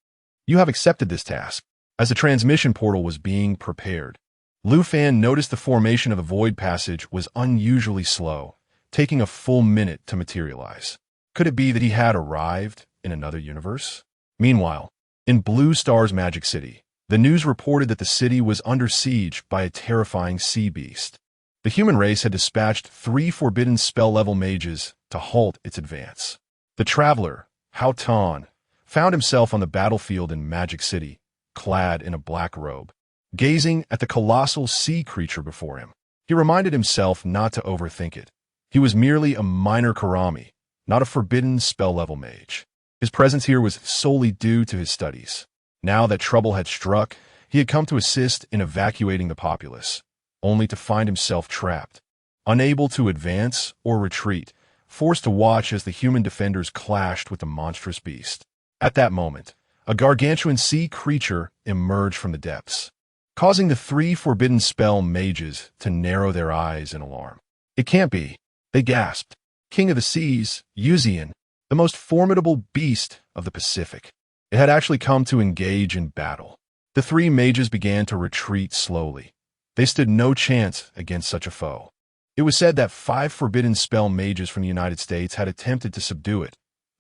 You have accepted this task. As the transmission portal was being prepared, Lu Fan noticed the formation of the void passage was unusually slow, taking a full minute to materialize. Could it be that he had arrived in another universe? Meanwhile, in Blue Star's Magic City, the news reported that the city was under siege by a terrifying sea beast. The human race had dispatched 3 forbidden spell-level mages to halt its advance. The traveler, Hao Tan, found himself on the battlefield in Magic City, clad in a black robe, gazing at the colossal sea creature before him. He reminded himself not to overthink it. He was merely a minor Karami, not a forbidden spell-level mage. His presence here was solely due to his studies. Now that trouble had struck, he had come to assist in evacuating the populace, only to find himself trapped, unable to advance or retreat, forced to watch as the human defenders clashed with the monstrous beast. At that moment, a gargantuan sea creature emerged from the depths, causing the 3 forbidden spell mages to narrow their eyes in alarm. It can't be, they gasped. King of the Seas, Yuzian, the most formidable beast of the Pacific. It had actually come to engage in battle. The 3 mages began to retreat slowly. They stood no chance against such a foe. It was said that 5 forbidden spell mages from the United States had attempted to subdue it,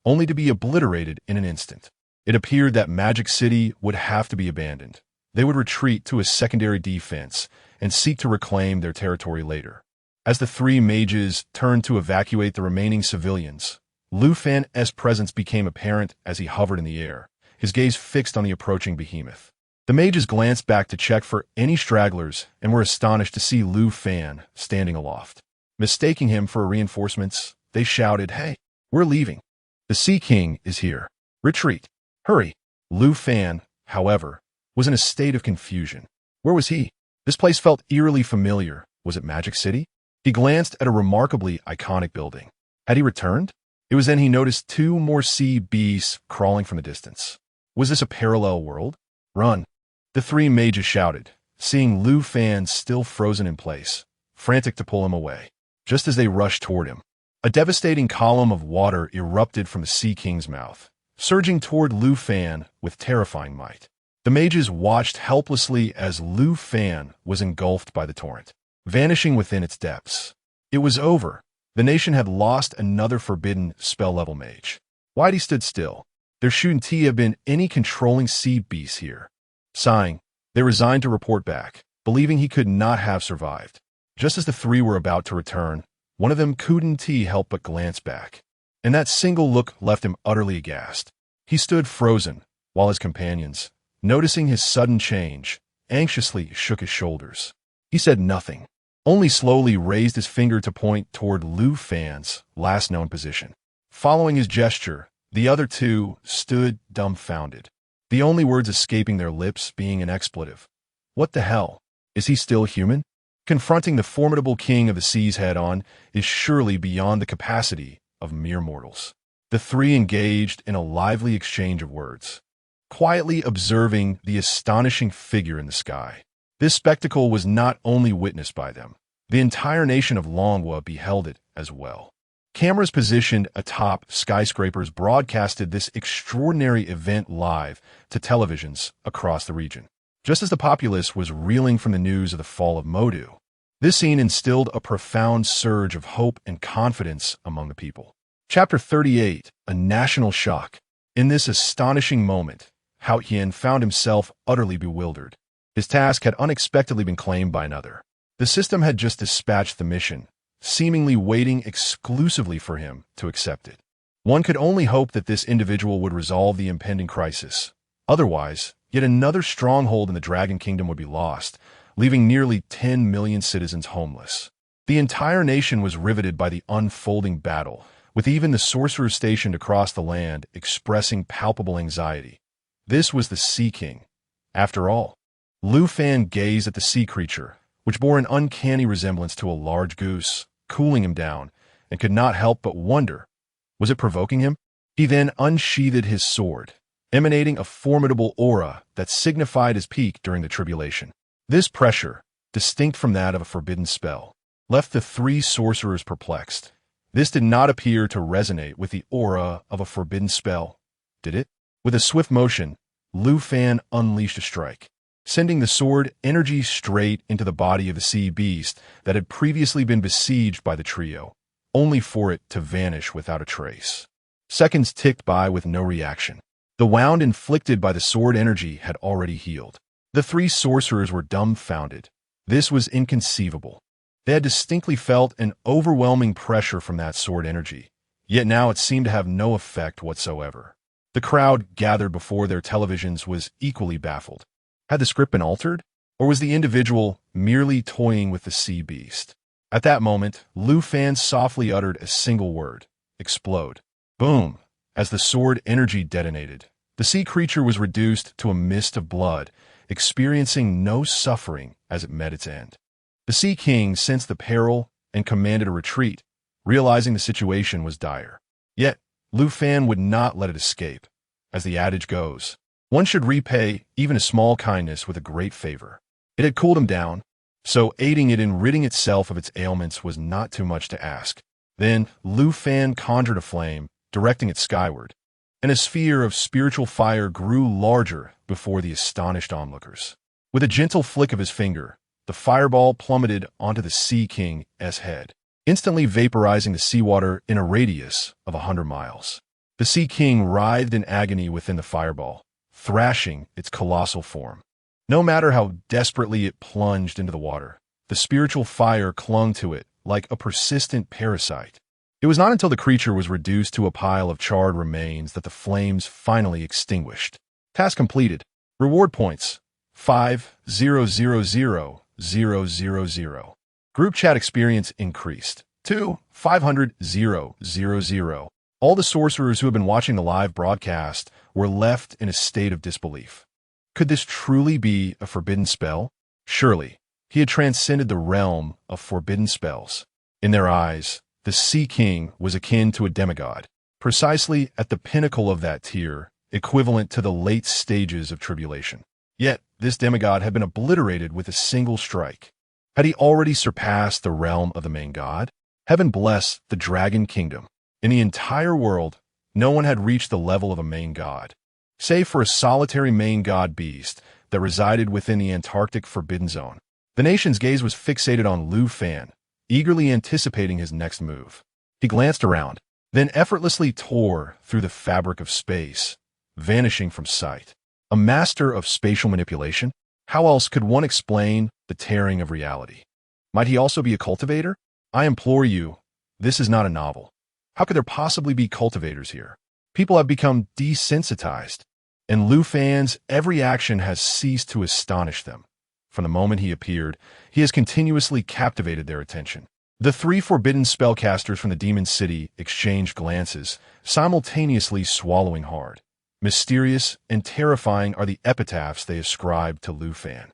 only to be obliterated in an instant. It appeared that Magic City would have to be abandoned. They would retreat to a secondary defense and seek to reclaim their territory later. As the 3 mages turned to evacuate the remaining civilians, Lu Fan's presence became apparent as he hovered in the air, his gaze fixed on the approaching behemoth. The mages glanced back to check for any stragglers and were astonished to see Lu Fan standing aloft. Mistaking him for reinforcements, they shouted, "Hey, we're leaving. The Sea King is here. Retreat. Hurry." Lu Fan, however, was in a state of confusion. Where was he? This place felt eerily familiar. Was it Magic City? He glanced at a remarkably iconic building. Had he returned? It was then he noticed 2 more sea beasts crawling from the distance. Was this a parallel world? Run! The 3 mages shouted, seeing Lu Fan still frozen in place, frantic to pull him away. Just as they rushed toward him, a devastating column of water erupted from the Sea King's mouth, surging toward Lu Fan with terrifying might. The mages watched helplessly as Lu Fan was engulfed by the torrent, vanishing within its depths. It was over. The nation had lost another forbidden spell-level mage. Whitey stood still. There shouldn't have been any controlling sea beasts here. Sighing, they resigned to report back, believing he could not have survived. Just as the 3 were about to return, one of them couldn't help but glance back. And that single look left him utterly aghast. He stood frozen, while his companions, noticing his sudden change, anxiously shook his shoulders. He said nothing, only slowly raised his finger to point toward Lu Fan's last known position. Following his gesture, the other 2 stood dumbfounded, the only words escaping their lips being an expletive. What the hell? Is he still human? Confronting the formidable king of the seas head-on is surely beyond the capacity of mere mortals. The 3 engaged in a lively exchange of words, quietly observing the astonishing figure in the sky. This spectacle was not only witnessed by them, the entire nation of Longwa beheld it as well. Cameras positioned atop skyscrapers broadcasted this extraordinary event live to televisions across the region. Just as the populace was reeling from the news of the fall of Modu, this scene instilled a profound surge of hope and confidence among the people. Chapter 38, A National Shock. In this astonishing moment, Hao Qian found himself utterly bewildered. His task had unexpectedly been claimed by another. The system had just dispatched the mission, seemingly waiting exclusively for him to accept it. One could only hope that this individual would resolve the impending crisis. Otherwise, yet another stronghold in the Dragon Kingdom would be lost, leaving nearly 10 million citizens homeless. The entire nation was riveted by the unfolding battle, with even the sorcerers stationed across the land expressing palpable anxiety. This was the Sea King. After all, Lu Fan gazed at the sea creature, which bore an uncanny resemblance to a large goose, cooling him down, and could not help but wonder, was it provoking him? He then unsheathed his sword, emanating a formidable aura that signified his peak during the tribulation. This pressure, distinct from that of a forbidden spell, left the three sorcerers perplexed. This did not appear to resonate with the aura of a forbidden spell, did it? With a swift motion, Lu Fan unleashed a strike, sending the sword energy straight into the body of the sea beast that had previously been besieged by the trio, only for it to vanish without a trace. Seconds ticked by with no reaction. The wound inflicted by the sword energy had already healed. The three sorcerers were dumbfounded. This was inconceivable. They had distinctly felt an overwhelming pressure from that sword energy, yet now it seemed to have no effect whatsoever. The crowd gathered before their televisions was equally baffled. Had the script been altered, or was the individual merely toying with the sea beast? At that moment, Lu Fan softly uttered a single word: explode. Boom! As the sword energy detonated, the sea creature was reduced to a mist of blood, experiencing no suffering as it met its end. The Sea King sensed the peril and commanded a retreat, realizing the situation was dire. Yet, Lu Fan would not let it escape. As the adage goes, one should repay even a small kindness with a great favor. It had cooled him down, so aiding it in ridding itself of its ailments was not too much to ask. Then, Lu Fan conjured a flame, directing it skyward, and a sphere of spiritual fire grew larger before the astonished onlookers. With a gentle flick of his finger, the fireball plummeted onto the Sea King's head, instantly vaporizing the seawater in a radius of 100 miles. The Sea King writhed in agony within the fireball, thrashing its colossal form. No matter how desperately it plunged into the water, the spiritual fire clung to it like a persistent parasite. It was not until the creature was reduced to a pile of charred remains that the flames finally extinguished. Task completed. Reward points: 5,000,000. Group chat experience increased to 500,000. All the sorcerers who had been watching the live broadcast were left in a state of disbelief. Could this truly be a forbidden spell? Surely, he had transcended the realm of forbidden spells. In their eyes, the Sea King was akin to a demigod, precisely at the pinnacle of that tier, equivalent to the late stages of tribulation. Yet, this demigod had been obliterated with a single strike. Had he already surpassed the realm of the main god? Heaven bless the Dragon Kingdom. In the entire world, no one had reached the level of a main god, save for a solitary main god beast that resided within the Antarctic Forbidden Zone. The nation's gaze was fixated on Lu Fan, eagerly anticipating his next move. He glanced around, then effortlessly tore through the fabric of space, vanishing from sight. A master of spatial manipulation? How else could one explain the tearing of reality? Might he also be a cultivator? I implore you, this is not a novel. How could there possibly be cultivators here? People have become desensitized, and Lu Fan's every action has ceased to astonish them. From the moment he appeared, he has continuously captivated their attention. The three forbidden spellcasters from the Demon City exchanged glances, simultaneously swallowing hard. Mysterious and terrifying are the epitaphs they ascribed to Lu Fan.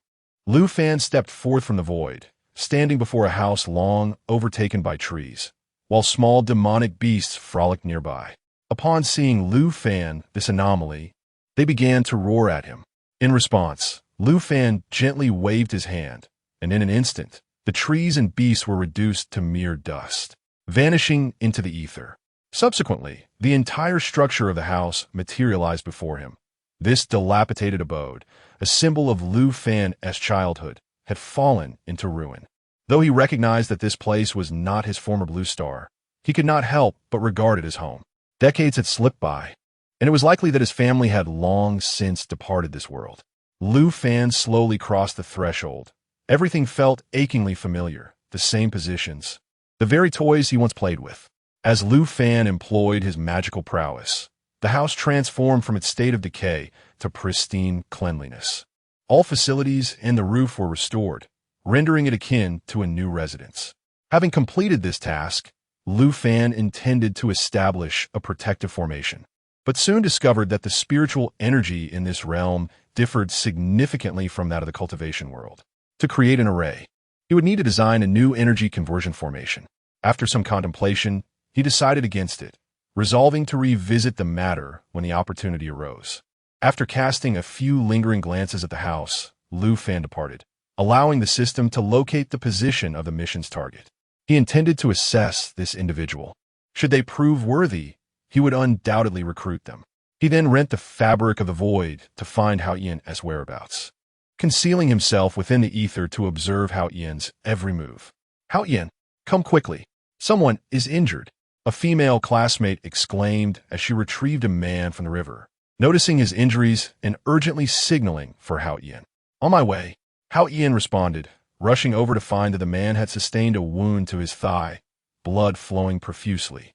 Lu Fan stepped forth from the void, standing before a house long overtaken by trees, while small demonic beasts frolicked nearby. Upon seeing Lu Fan, this anomaly, they began to roar at him. In response, Lu Fan gently waved his hand, and in an instant, the trees and beasts were reduced to mere dust, vanishing into the ether. Subsequently, the entire structure of the house materialized before him. This dilapidated abode, a symbol of Lu Fan's childhood, had fallen into ruin. Though he recognized that this place was not his former Blue Star, he could not help but regard it as home. Decades had slipped by, and it was likely that his family had long since departed this world. Lu Fan slowly crossed the threshold. Everything felt achingly familiar, the same positions, the very toys he once played with. As Lu Fan employed his magical prowess, the house transformed from its state of decay to pristine cleanliness. All facilities and the roof were restored, rendering it akin to a new residence. Having completed this task, Lu Fan intended to establish a protective formation, but soon discovered that the spiritual energy in this realm differed significantly from that of the cultivation world. To create an array, he would need to design a new energy conversion formation. After some contemplation, he decided against it, resolving to revisit the matter when the opportunity arose. After casting a few lingering glances at the house, Lu Fan departed, allowing the system to locate the position of the mission's target. He intended to assess this individual. Should they prove worthy, he would undoubtedly recruit them. He then rent the fabric of the void to find Hao Yian's whereabouts, concealing himself within the ether to observe Hao Yian's every move. Hao Yian, come quickly. Someone is injured, a female classmate exclaimed as she retrieved a man from the river, noticing his injuries and urgently signaling for Hao Yian. On my way, Hao Yian responded, rushing over to find that the man had sustained a wound to his thigh, blood flowing profusely.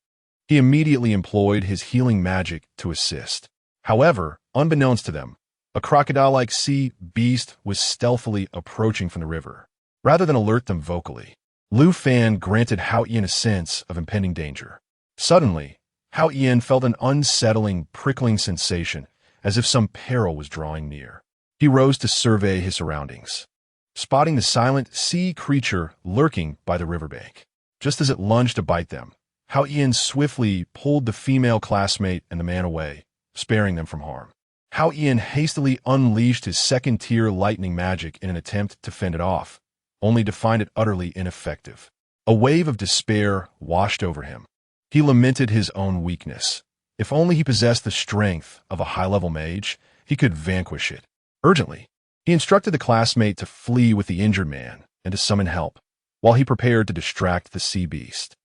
He immediately employed his healing magic to assist. However, unbeknownst to them, a crocodile-like sea beast was stealthily approaching from the river. Rather than alert them vocally, Lu Fan granted Hao Yian a sense of impending danger. Suddenly, Hao Yian felt an unsettling, prickling sensation, as if some peril was drawing near. He rose to survey his surroundings, spotting the silent sea creature lurking by the riverbank. Just as it lunged to bite them, Hao Yian swiftly pulled the female classmate and the man away, sparing them from harm. Hao Yian hastily unleashed his second-tier lightning magic in an attempt to fend it off, only to find it utterly ineffective. A wave of despair washed over him. He lamented his own weakness. If only he possessed the strength of a high-level mage, he could vanquish it. Urgently, he instructed the classmate to flee with the injured man and to summon help, while he prepared to distract the sea beast.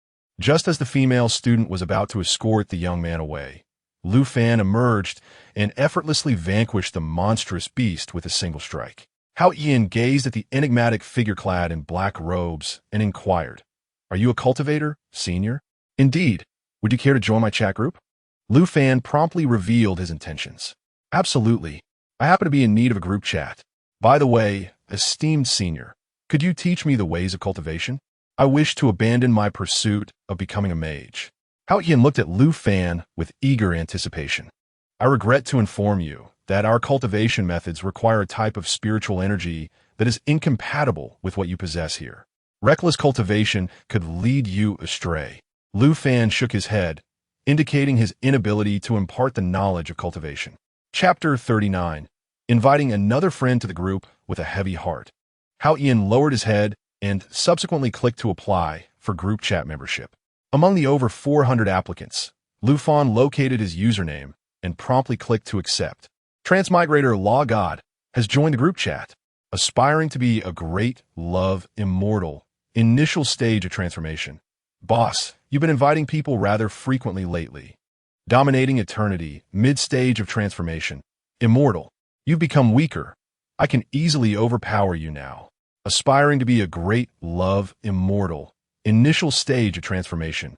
Just as the female student was about to escort the young man away, Lu Fan emerged and effortlessly vanquished the monstrous beast with a single strike. Hao Yian gazed at the enigmatic figure clad in black robes and inquired, "Are you a cultivator, senior?" "Indeed. Would you care to join my chat group?" Lu Fan promptly revealed his intentions. "Absolutely. I happen to be in need of a group chat. By the way, esteemed senior, could you teach me the ways of cultivation? I wish to abandon my pursuit of becoming a mage." Hao Yian looked at Lu Fan with eager anticipation. "I regret to inform you that our cultivation methods require a type of spiritual energy that is incompatible with what you possess here. Reckless cultivation could lead you astray." Lu Fan shook his head, indicating his inability to impart the knowledge of cultivation. Chapter 39. Inviting another friend to the group with a heavy heart. Hao Yian lowered his head and subsequently clicked to apply for group chat membership. Among the over 400 applicants, Lu Fan located his username and promptly clicked to accept. Transmigrator Law God has joined the group chat, aspiring to be a great, love, immortal, initial stage of transformation. Boss, you've been inviting people rather frequently lately. Dominating eternity, mid-stage of transformation. Immortal, you've become weaker. I can easily overpower you now. Aspiring to be a great, love, immortal, initial stage of transformation.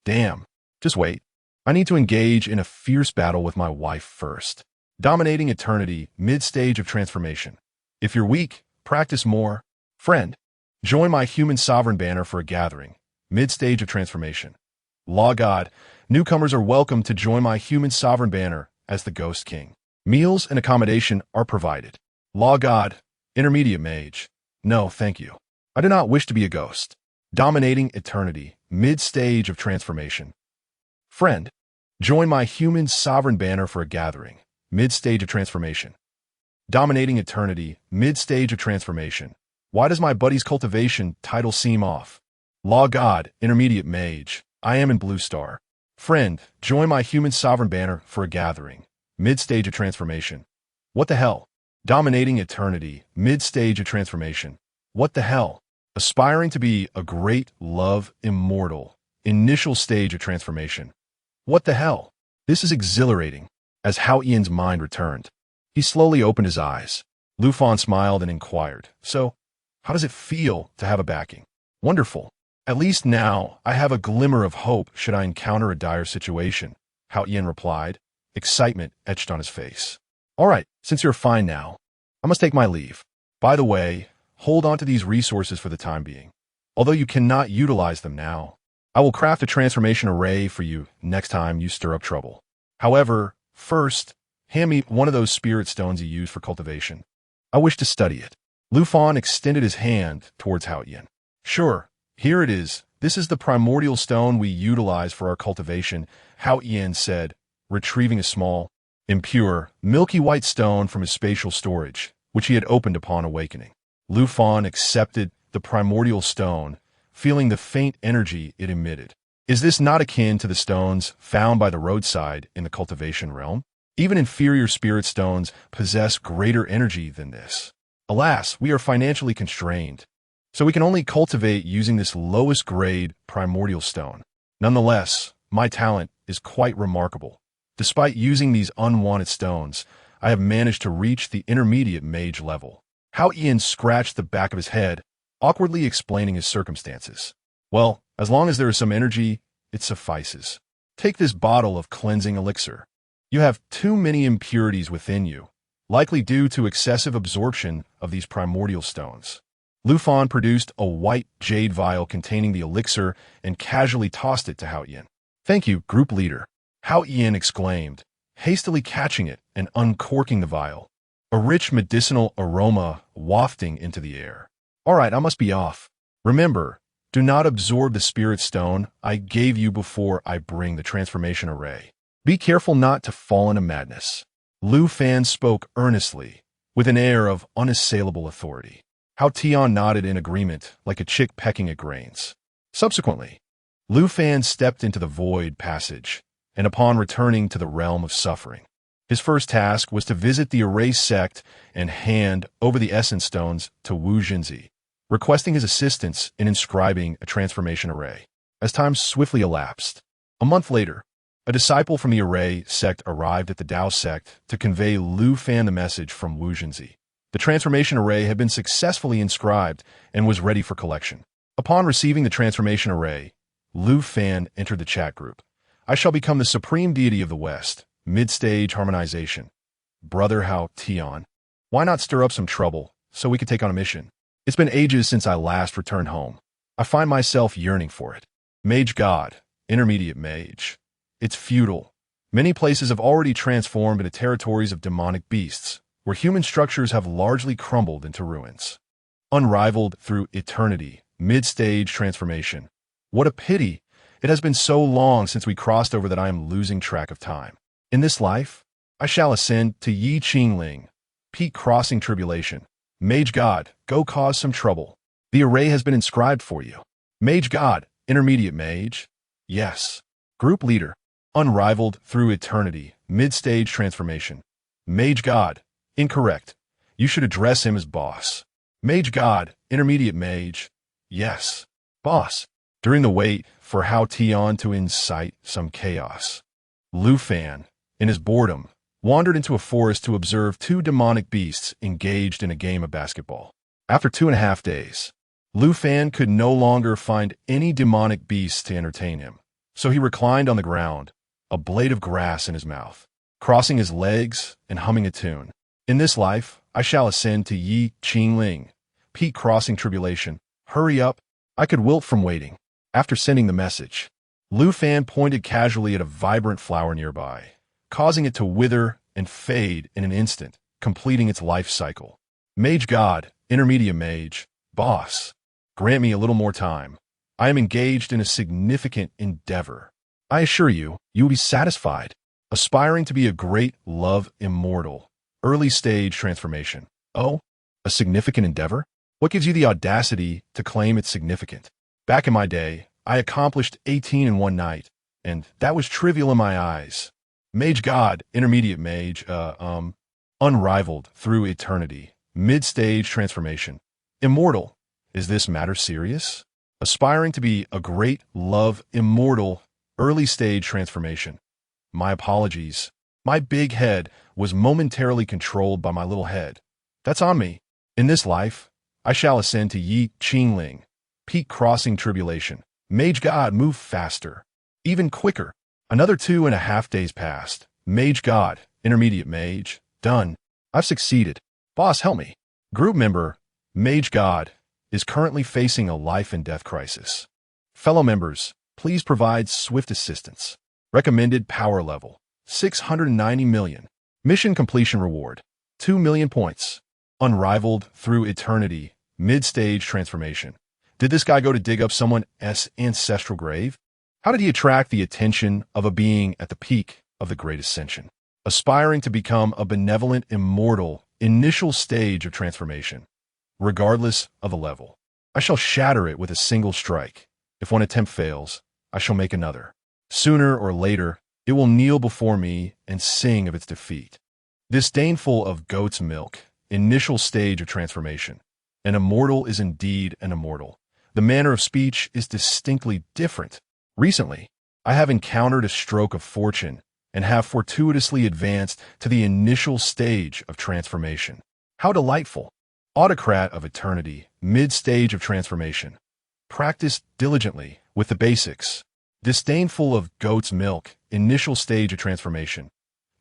Damn, just wait. I need to engage in a fierce battle with my wife first. Dominating eternity, mid-stage of transformation. If you're weak, practice more. Friend, join my human sovereign banner for a gathering. Mid-stage of transformation. Law God, newcomers are welcome to join my human sovereign banner as the Ghost King. Meals and accommodation are provided. Law God, intermediate mage. No, thank you. I do not wish to be a ghost. Dominating eternity, mid-stage of transformation. Friend, join my human sovereign banner for a gathering. Mid-stage of transformation. Dominating eternity, mid-stage of transformation. Why does my buddy's cultivation title seem off? Law God, intermediate mage. I am in Blue Star. Friend, join my human sovereign banner for a gathering. Mid-stage of transformation. What the hell? Dominating eternity, mid-stage of transformation. What the hell? Aspiring to be a great, love, immortal, initial stage of transformation. What the hell? This is exhilarating. As Hao Yian's mind returned, he slowly opened his eyes. Lu Fan smiled and inquired, "So, how does it feel to have a backing?" "Wonderful. At least now I have a glimmer of hope should I encounter a dire situation," Hao Yian replied, excitement etched on his face. "All right, since you're fine now, I must take my leave. By the way, hold on to these resources for the time being. Although you cannot utilize them now, I will craft a transformation array for you next time you stir up trouble. However, first, hand me one of those spirit stones you use for cultivation. I wish to study it." Lu Fan extended his hand towards Hao Yian. "Sure, here it is. This is the primordial stone we utilize for our cultivation," Hao Yian said, retrieving a small, impure, milky white stone from his spatial storage, which he had opened upon awakening. Lu Fan accepted the primordial stone, feeling the faint energy it emitted. Is this not akin to the stones found by the roadside in the cultivation realm? Even inferior spirit stones possess greater energy than this. Alas, we are financially constrained, so we can only cultivate using this lowest grade primordial stone. Nonetheless, my talent is quite remarkable. Despite using these unwanted stones, I have managed to reach the intermediate mage level. Hao Ian scratched the back of his head, awkwardly explaining his circumstances. Well, as long as there is some energy, it suffices. Take this bottle of cleansing elixir. You have too many impurities within you, likely due to excessive absorption of these primordial stones. Lu Fan produced a white jade vial containing the elixir and casually tossed it to Hao Ian. Thank you, group leader. Hao Ian exclaimed, hastily catching it and uncorking the vial, a rich medicinal aroma wafting into the air. All right, I must be off. Remember, do not absorb the spirit stone I gave you before I bring the transformation array. Be careful not to fall into madness. Lu Fan spoke earnestly, with an air of unassailable authority. Hao Tian nodded in agreement, like a chick pecking at grains. Subsequently, Lu Fan stepped into the void passage, and upon returning to the realm of suffering, his first task was to visit the array sect and hand over the essence stones to Wu Jinzi, requesting his assistance in inscribing a transformation array. As time swiftly elapsed, a month later, a disciple from the array sect arrived at the Dao sect to convey Lu Fan the message from Wu Jinzi. The transformation array had been successfully inscribed and was ready for collection. Upon receiving the transformation array, Lu Fan entered the chat group. I shall become the supreme deity of the West. Mid-stage harmonization. Brother Hao Tian, why not stir up some trouble so we could take on a mission? It's been ages since I last returned home. I find myself yearning for it. Mage God, intermediate mage. It's futile. Many places have already transformed into territories of demonic beasts, where human structures have largely crumbled into ruins. Unrivaled through eternity, mid-stage transformation. What a pity! It has been so long since we crossed over that I am losing track of time. In this life, I shall ascend to Ye Qingling, peak crossing tribulation. Mage God, go cause some trouble. The array has been inscribed for you. Mage God, intermediate mage. Yes. Group leader, unrivaled through eternity, mid-stage transformation. Mage God, incorrect. You should address him as boss. Mage God, intermediate mage. Yes. Boss. During the wait for Hao Tian to incite some chaos, Lu Fan, in his boredom, wandered into a forest to observe two demonic beasts engaged in a game of basketball. After 2.5 days, Lu Fan could no longer find any demonic beasts to entertain him, so he reclined on the ground, a blade of grass in his mouth, crossing his legs and humming a tune. In this life, I shall ascend to Ye Qingling, peak crossing tribulation. Hurry up, I could wilt from waiting. After sending the message, Lu Fan pointed casually at a vibrant flower nearby, causing it to wither and fade in an instant, completing its life cycle. Mage God, intermediate mage, boss, grant me a little more time. I am engaged in a significant endeavor. I assure you, you will be satisfied. Aspiring to be a great love immortal. Early stage transformation. Oh, a significant endeavor? What gives you the audacity to claim it's significant? Back in my day, I accomplished 18 in one night, and that was trivial in my eyes. Mage God, intermediate mage, unrivaled through eternity, mid-stage transformation. Immortal. Is this matter serious? Aspiring to be a great love immortal, early stage transformation. My apologies. My big head was momentarily controlled by my little head. That's on me. In this life, I shall ascend to Ye Qingling, peak crossing tribulation. Mage God, move faster. Even quicker. Another 2.5 days passed. Mage God, intermediate mage, done. I've succeeded. Boss, help me. Group member, Mage God, is currently facing a life and death crisis. Fellow members, please provide swift assistance. Recommended power level, 690 million. Mission completion reward, 2 million points. Unrivaled through eternity, mid-stage transformation. Did this guy go to dig up someone's ancestral grave? How did he attract the attention of a being at the peak of the Great Ascension? aspiring to become a benevolent immortal initial stage of transformation, regardless of the level. I shall shatter it with a single strike. If one attempt fails, I shall make another. Sooner or later, it will kneel before me and sing of its defeat. Disdainful of goat's milk, initial stage of transformation. An immortal is indeed an immortal. The manner of speech is distinctly different. Recently, I have encountered a stroke of fortune and have fortuitously advanced to the initial stage of transformation. How delightful! Autocrat of eternity, mid-stage of transformation. Practice diligently with the basics. Disdainful of goat's milk, initial stage of transformation.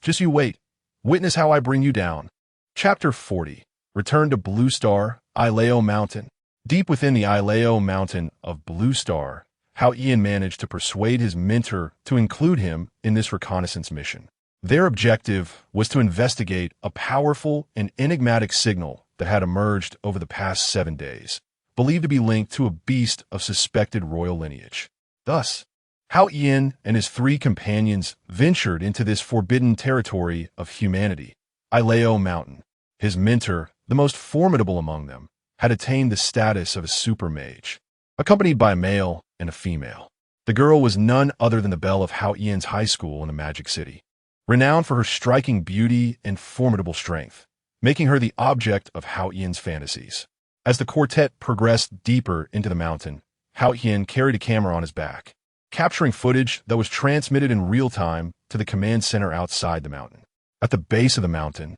Just you wait. Witness how I bring you down. Chapter 40. Return to Blue Star, Ileo Mountain. Deep within the Ileo Mountain of Blue Star, how Ian managed to persuade his mentor to include him in this reconnaissance mission. Their objective was to investigate a powerful and enigmatic signal that had emerged over the past 7 days, believed to be linked to a beast of suspected royal lineage. Thus, how Ian and his 3 companions ventured into this forbidden territory of humanity, Ileo Mountain. His mentor, the most formidable among them, had attained the status of a super mage, accompanied by a male and a female. The girl was none other than the belle of Hao Ian's high school in the Magic City, renowned for her striking beauty and formidable strength, making her the object of Hao Ian's fantasies. As the quartet progressed deeper into the mountain, Hao Ian carried a camera on his back, capturing footage that was transmitted in real time to the command center outside the mountain. At the base of the mountain,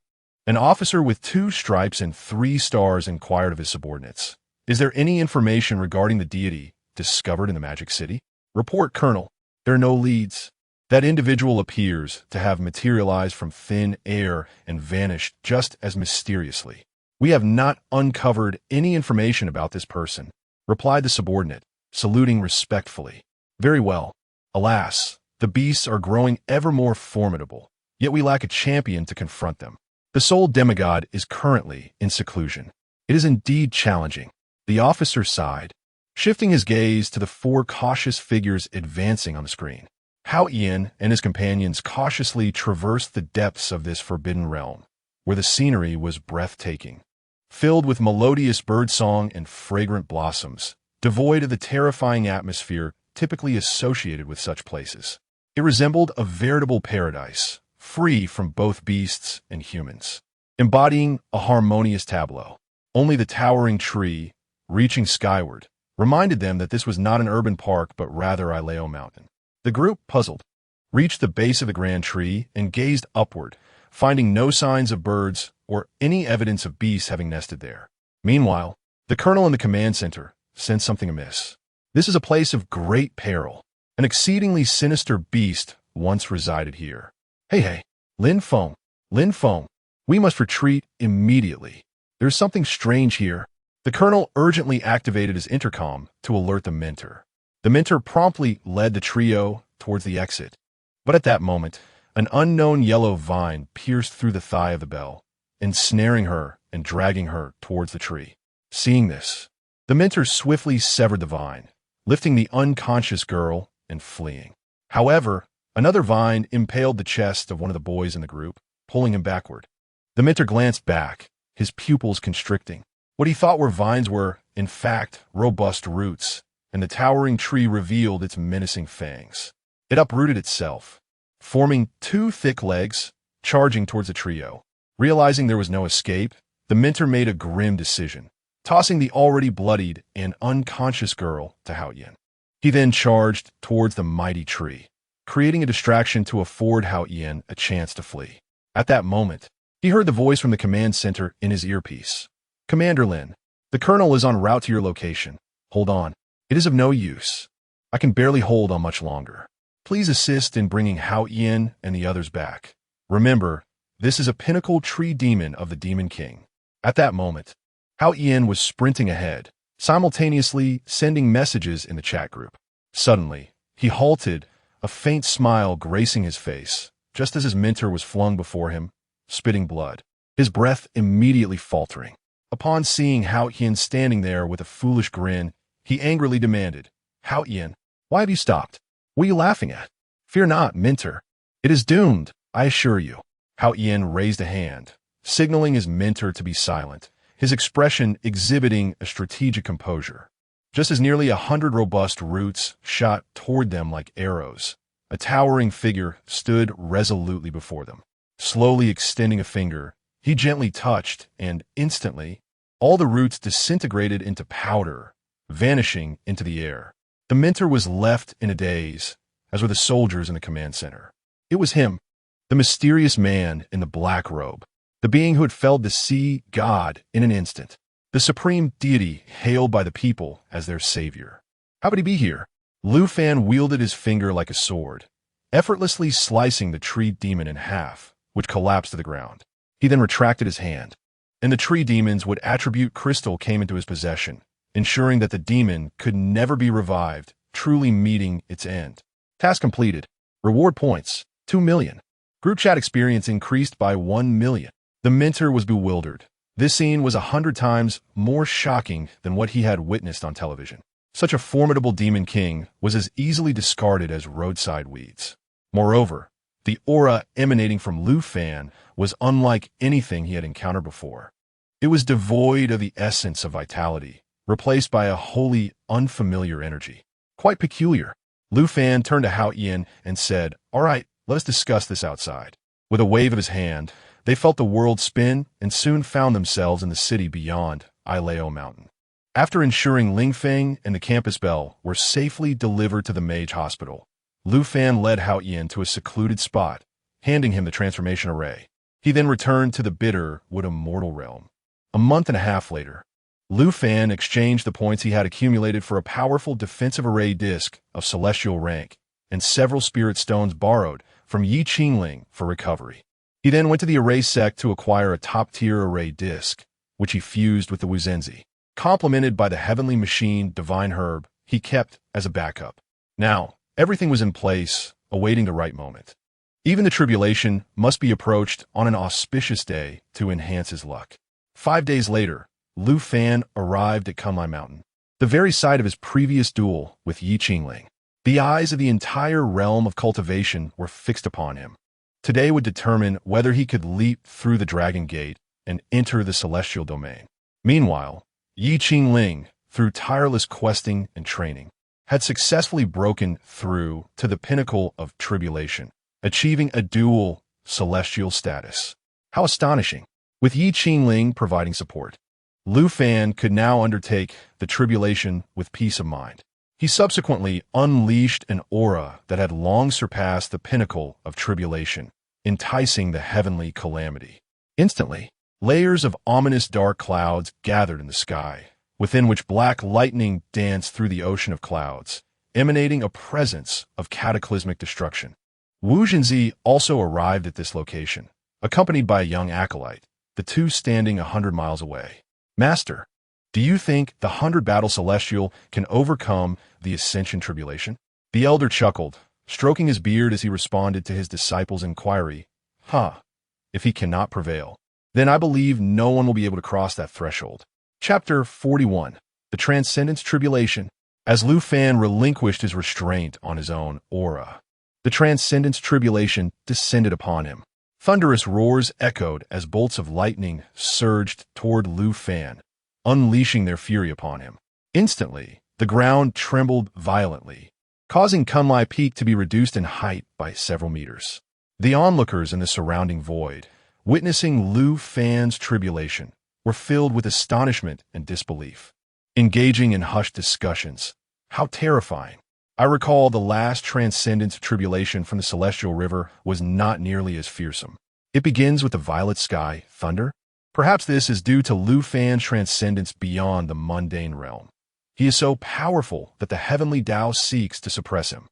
an officer with 2 stripes and 3 stars inquired of his subordinates, "Is there any information regarding the deity discovered in the Magic City?" "Report, Colonel. There are no leads." That individual appears to have materialized from thin air and vanished just as mysteriously. "We have not uncovered any information about this person," replied the subordinate, saluting respectfully. "Very well. Alas, the beasts are growing ever more formidable, yet we lack a champion to confront them. The sole demigod is currently in seclusion. It is indeed challenging." The officer sighed, shifting his gaze to the 4 cautious figures advancing on the screen. Hao Ian and his companions cautiously traversed the depths of this forbidden realm, where the scenery was breathtaking, filled with melodious birdsong and fragrant blossoms, devoid of the terrifying atmosphere typically associated with such places. It resembled a veritable paradise, free from both beasts and humans, embodying a harmonious tableau. Only the towering tree, reaching skyward, reminded them that this was not an urban park but rather Ileo Mountain. The group, puzzled, reached the base of the grand tree and gazed upward, finding no signs of birds or any evidence of beasts having nested there. Meanwhile, the colonel in the command center sensed something amiss. "This is a place of great peril. An exceedingly sinister beast once resided here. Hey, Lin Feng, we must retreat immediately. There's something strange here." The colonel urgently activated his intercom to alert the mentor. The mentor promptly led the trio towards the exit. But at that moment, an unknown yellow vine pierced through the thigh of the belle, ensnaring her and dragging her towards the tree. Seeing this, the mentor swiftly severed the vine, lifting the unconscious girl and fleeing. However, another vine impaled the chest of one of the boys in the group, pulling him backward. The mentor glanced back, his pupils constricting. What he thought were vines were, in fact, robust roots, and the towering tree revealed its menacing fangs. It uprooted itself, forming 2 thick legs, charging towards the trio. Realizing there was no escape, the mentor made a grim decision, tossing the already bloodied and unconscious girl to Hao Ian. He then charged towards the mighty tree, creating a distraction to afford Hao Ian a chance to flee. At that moment, he heard the voice from the command center in his earpiece. "Commander Lin, the colonel is en route to your location. Hold on. It is of no use. I can barely hold on much longer. Please assist in bringing Hao Ian and the others back. Remember, this is a pinnacle tree demon of the Demon King." At that moment, Hao Ian was sprinting ahead, simultaneously sending messages in the chat group. Suddenly, he halted, a faint smile gracing his face, just as his mentor was flung before him, spitting blood, his breath immediately faltering. Upon seeing Hao Ian standing there with a foolish grin, he angrily demanded, "Hao Ian, why have you stopped? What are you laughing at?" "Fear not, mentor. It is doomed, I assure you." Hao Yin raised a hand, signaling his mentor to be silent, his expression exhibiting a strategic composure. Just as nearly 100 robust roots shot toward them like arrows, a towering figure stood resolutely before them. Slowly extending a finger, he gently touched, and instantly, all the roots disintegrated into powder, vanishing into the air. The mentor was left in a daze, as were the soldiers in the command center. It was him, the mysterious man in the black robe, the being who had felled the sea god in an instant, the supreme deity hailed by the people as their savior. How could he be here? Lu Fan wielded his finger like a sword, effortlessly slicing the tree demon in half, which collapsed to the ground. He then retracted his hand, and the tree demon's would attribute crystal came into his possession, ensuring that the demon could never be revived, truly meeting its end. Task completed. Reward points, 2 million. Group chat experience increased by 1 million. The mentor was bewildered. This scene was 100 times more shocking than what he had witnessed on television. Such a formidable demon king was as easily discarded as roadside weeds. Moreover, the aura emanating from Lu Fan was unlike anything he had encountered before. It was devoid of the essence of vitality, replaced by a wholly unfamiliar energy. Quite peculiar. Lu Fan turned to Hao Yin and said, "All right, let us discuss this outside." With a wave of his hand, they felt the world spin and soon found themselves in the city beyond Ileo Mountain. After ensuring Ling Feng and the campus bell were safely delivered to the mage hospital, Lu Fan led Hao Yin to a secluded spot, handing him the transformation array. He then returned to the Bitterwood Immortal realm. A month and a half later, Lu Fan exchanged the points he had accumulated for a powerful defensive array disc of celestial rank and several spirit stones borrowed from Ye Qingling for recovery. He then went to the array sect to acquire a top-tier array disc, which he fused with the Wuzenzi. Complemented by the heavenly machine Divine Herb he kept as a backup. Now, everything was in place, awaiting the right moment. Even the tribulation must be approached on an auspicious day to enhance his luck. 5 days later, Lu Fan arrived at Kunlai Mountain, the very site of his previous duel with Ye Qingling. The eyes of the entire realm of cultivation were fixed upon him. Today would determine whether he could leap through the Dragon Gate and enter the celestial domain. Meanwhile, Ye Qingling, through tireless questing and training, had successfully broken through to the pinnacle of tribulation, achieving a dual celestial status. How astonishing! With Ye Qingling providing support, Lu Fan could now undertake the tribulation with peace of mind. He subsequently unleashed an aura that had long surpassed the pinnacle of tribulation, enticing the heavenly calamity. Instantly, layers of ominous dark clouds gathered in the sky, within which black lightning danced through the ocean of clouds, emanating a presence of cataclysmic destruction. Wu Zhenzi also arrived at this location, accompanied by a young acolyte, the two standing 100 miles away. "Master, do you think the 100-battle celestial can overcome the ascension tribulation?" The elder chuckled, stroking his beard as he responded to his disciple's inquiry. If he cannot prevail, then I believe no one will be able to cross that threshold." Chapter 41. The Transcendence Tribulation. As Lu Fan relinquished his restraint on his own aura, the Transcendence Tribulation descended upon him. Thunderous roars echoed as bolts of lightning surged toward Lu Fan, unleashing their fury upon him. Instantly, the ground trembled violently, causing Kunlai Peak to be reduced in height by several meters. The onlookers in the surrounding void, witnessing Lu Fan's tribulation, were filled with astonishment and disbelief, engaging in hushed discussions. How terrifying! I recall the last transcendence tribulation from the Celestial River was not nearly as fearsome. It begins with the violet sky, thunder. Perhaps this is due to Lu Fan's transcendence beyond the mundane realm. He is so powerful that the heavenly Tao seeks to suppress him.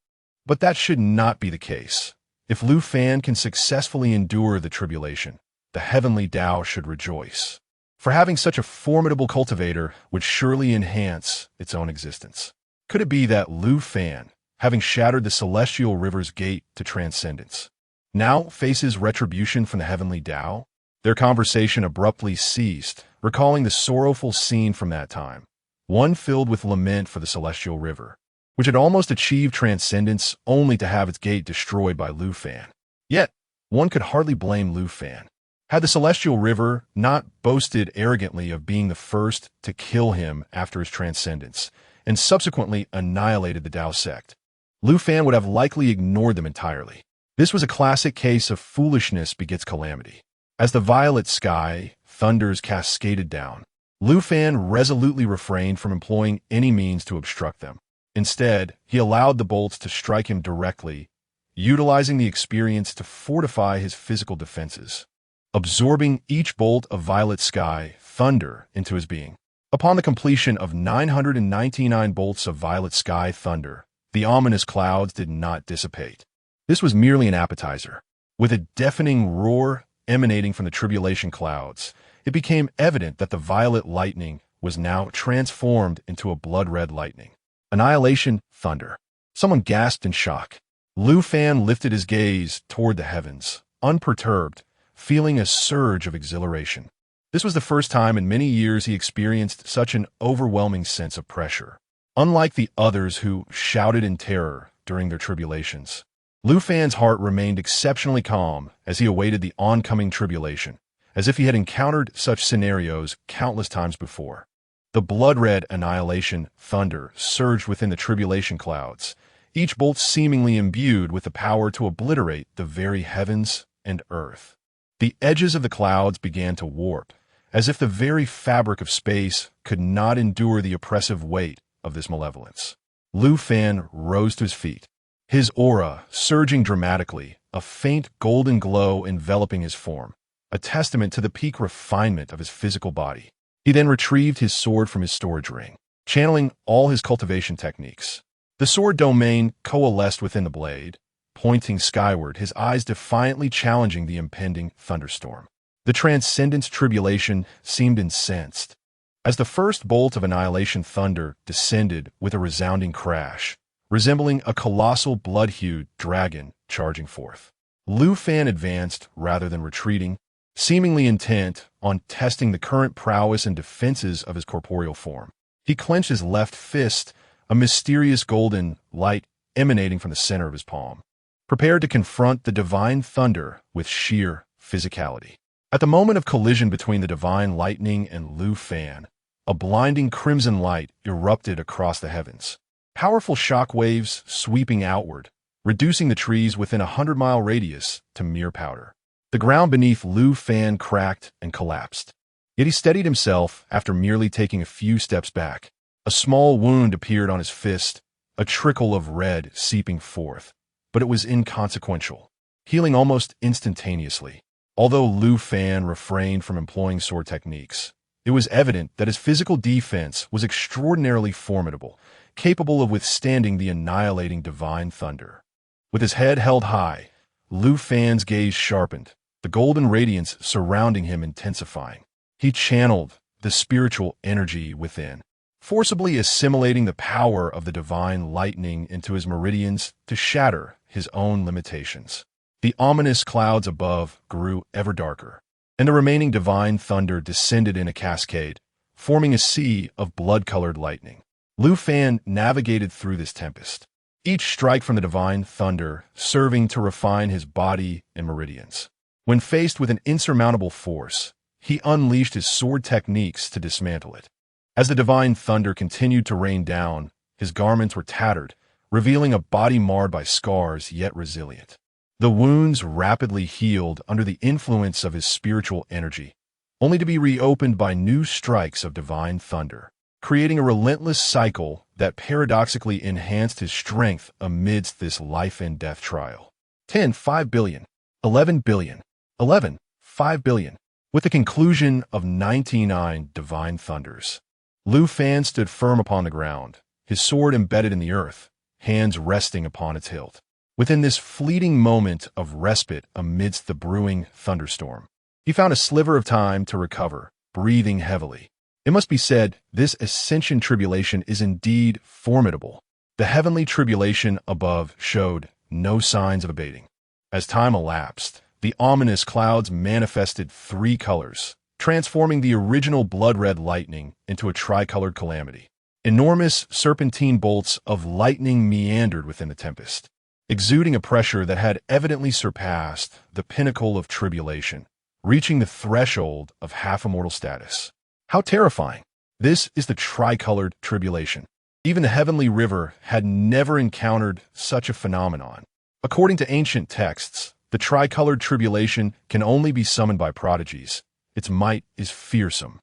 But that should not be the case. If Lu Fan can successfully endure the tribulation, the heavenly Tao should rejoice. For having such a formidable cultivator would surely enhance its own existence. Could it be that Lu Fan, having shattered the Celestial River's gate to transcendence, now faces retribution from the heavenly Tao? Their conversation abruptly ceased, recalling the sorrowful scene from that time, one filled with lament for the Celestial River, which had almost achieved transcendence only to have its gate destroyed by Lu Fan. Yet, One could hardly blame Lu Fan. Had the celestial river not boasted arrogantly of being the first to kill him after his transcendence, and subsequently annihilated the Tao sect, Lu Fan would have likely ignored them entirely. This was a classic case of foolishness begets calamity. As the violet sky thunders cascaded down, Lu Fan resolutely refrained from employing any means to obstruct them. Instead, he allowed the bolts to strike him directly, utilizing the experience to fortify his physical defenses, absorbing each bolt of violet sky thunder into his being. Upon the completion of 999 bolts of violet sky thunder, the ominous clouds did not dissipate. This was merely an appetizer. With a deafening roar emanating from the tribulation clouds, it became evident that the violet lightning was now transformed into a blood-red lightning. Annihilation thunder. Someone gasped in shock. Lu Fan lifted his gaze toward the heavens, unperturbed, feeling a surge of exhilaration. This was the first time in many years he experienced such an overwhelming sense of pressure. Unlike the others who shouted in terror during their tribulations, Lu Fan's heart remained exceptionally calm as he awaited the oncoming tribulation, as if he had encountered such scenarios countless times before. The blood-red annihilation thunder surged within the tribulation clouds, each bolt seemingly imbued with the power to obliterate the very heavens and earth. The edges of the clouds began to warp, as if the very fabric of space could not endure the oppressive weight of this malevolence. Lu Fan rose to his feet, his aura surging dramatically, a faint golden glow enveloping his form, a testament to the peak refinement of his physical body. He then retrieved his sword from his storage ring, channeling all his cultivation techniques. The sword domain coalesced within the blade, pointing skyward, his eyes defiantly challenging the impending thunderstorm. The Transcendence Tribulation seemed incensed. As the first bolt of annihilation thunder descended with a resounding crash, resembling a colossal blood-hued dragon charging forth, Lu Fan advanced rather than retreating, seemingly intent on testing the current prowess and defenses of his corporeal form. He clenched his left fist, a mysterious golden light emanating from the center of his palm, prepared to confront the divine thunder with sheer physicality. At the moment of collision between the divine lightning and Lu Fan, a blinding crimson light erupted across the heavens, powerful shock waves sweeping outward, reducing the trees within a 100-mile radius to mere powder. The ground beneath Lu Fan cracked and collapsed. Yet he steadied himself after merely taking a few steps back. A small wound appeared on his fist, a trickle of red seeping forth, but it was inconsequential, healing almost instantaneously. Although Lu Fan refrained from employing sword techniques, it was evident that his physical defense was extraordinarily formidable, capable of withstanding the annihilating divine thunder. With his head held high, Lu Fan's gaze sharpened, the golden radiance surrounding him intensifying. He channeled the spiritual energy within, forcibly assimilating the power of the divine lightning into his meridians to shatter his own limitations. The ominous clouds above grew ever darker, and the remaining divine thunder descended in a cascade, forming a sea of blood-colored lightning. Lu Fan navigated through this tempest, each strike from the divine thunder serving to refine his body and meridians. When faced with an insurmountable force, he unleashed his sword techniques to dismantle it. As the divine thunder continued to rain down, his garments were tattered, revealing a body marred by scars yet resilient. The wounds rapidly healed under the influence of his spiritual energy, only to be reopened by new strikes of divine thunder, creating a relentless cycle that paradoxically enhanced his strength amidst this life-and-death trial. 10, 5 billion, 11 billion, 11, 5 billion. With the conclusion of 99 divine thunders, Lu Fan stood firm upon the ground, his sword embedded in the earth, hands resting upon its hilt. Within this fleeting moment of respite amidst the brewing thunderstorm, he found a sliver of time to recover, breathing heavily. It must be said, this ascension tribulation is indeed formidable. The heavenly tribulation above showed no signs of abating. As time elapsed, the ominous clouds manifested three colors, transforming the original blood-red lightning into a tricolored calamity. Enormous serpentine bolts of lightning meandered within the tempest, exuding a pressure that had evidently surpassed the pinnacle of tribulation, reaching the threshold of half-immortal status. How terrifying! This is the tricolored tribulation. Even the heavenly river had never encountered such a phenomenon. According to ancient texts, the tricolored tribulation can only be summoned by prodigies. Its might is fearsome.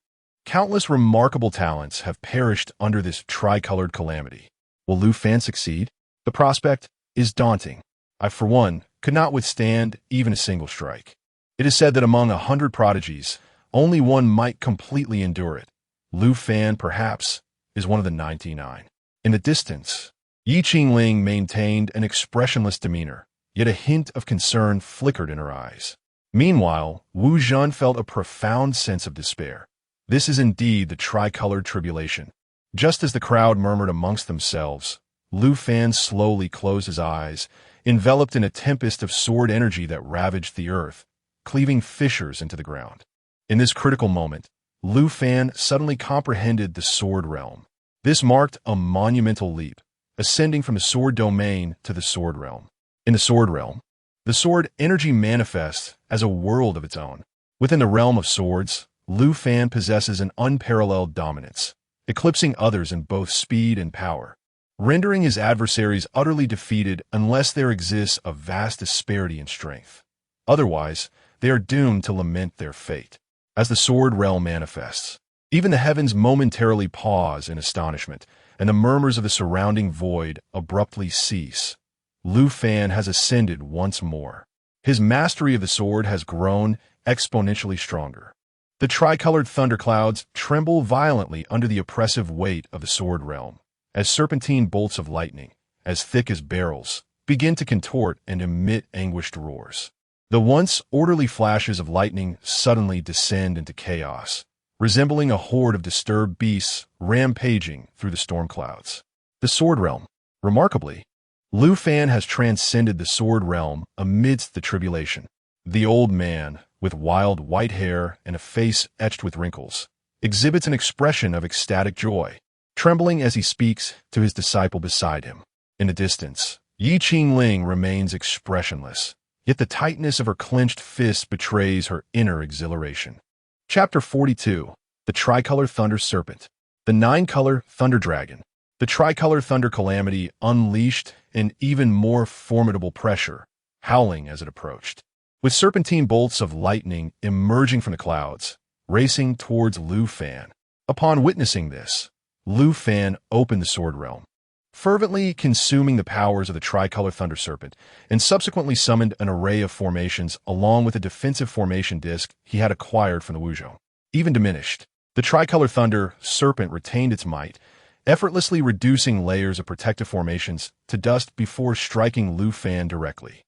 Countless remarkable talents have perished under this tricolored calamity. Will Lu Fan succeed? The prospect is daunting. I, for one, could not withstand even a single strike. It is said that among 100 prodigies, only one might completely endure it. Lu Fan, perhaps, is one of the 99. In the distance, Ye Qingling maintained an expressionless demeanor, yet a hint of concern flickered in her eyes. Meanwhile, Wu Zhen felt a profound sense of despair. This is indeed the tricolored tribulation. Just as the crowd murmured amongst themselves, Lu Fan slowly closed his eyes, enveloped in a tempest of sword energy that ravaged the earth, cleaving fissures into the ground. In this critical moment, Lu Fan suddenly comprehended the sword realm. This marked a monumental leap, ascending from the sword domain to the sword realm. In the sword realm, the sword energy manifests as a world of its own. Within the realm of swords, Lu Fan possesses an unparalleled dominance, eclipsing others in both speed and power, rendering his adversaries utterly defeated unless there exists a vast disparity in strength. Otherwise, they are doomed to lament their fate. As the sword realm manifests, even the heavens momentarily pause in astonishment, and the murmurs of the surrounding void abruptly cease. Lu Fan has ascended once more. His mastery of the sword has grown exponentially stronger. The tricolored thunderclouds tremble violently under the oppressive weight of the sword realm, as serpentine bolts of lightning, as thick as barrels, begin to contort and emit anguished roars. The once orderly flashes of lightning suddenly descend into chaos, resembling a horde of disturbed beasts rampaging through the storm clouds. The sword realm. Remarkably, Lu Fan has transcended the sword realm amidst the tribulation. The old man, with wild white hair and a face etched with wrinkles, exhibits an expression of ecstatic joy, trembling as he speaks to his disciple beside him. In the distance, Ye Qingling remains expressionless, yet the tightness of her clenched fist betrays her inner exhilaration. Chapter 42. The Tricolor Thunder Serpent. The Nine-Color Thunder Dragon. The Tricolor Thunder Calamity unleashed an even more formidable pressure, howling as it approached. With serpentine bolts of lightning emerging from the clouds, racing towards Lu Fan. Upon witnessing this, Lu Fan opened the sword realm, fervently consuming the powers of the Tricolor Thunder Serpent, and subsequently summoned an array of formations along with a defensive formation disc he had acquired from the Wuzhou. Even diminished, the Tricolor Thunder Serpent retained its might, effortlessly reducing layers of protective formations to dust before striking Lu Fan directly.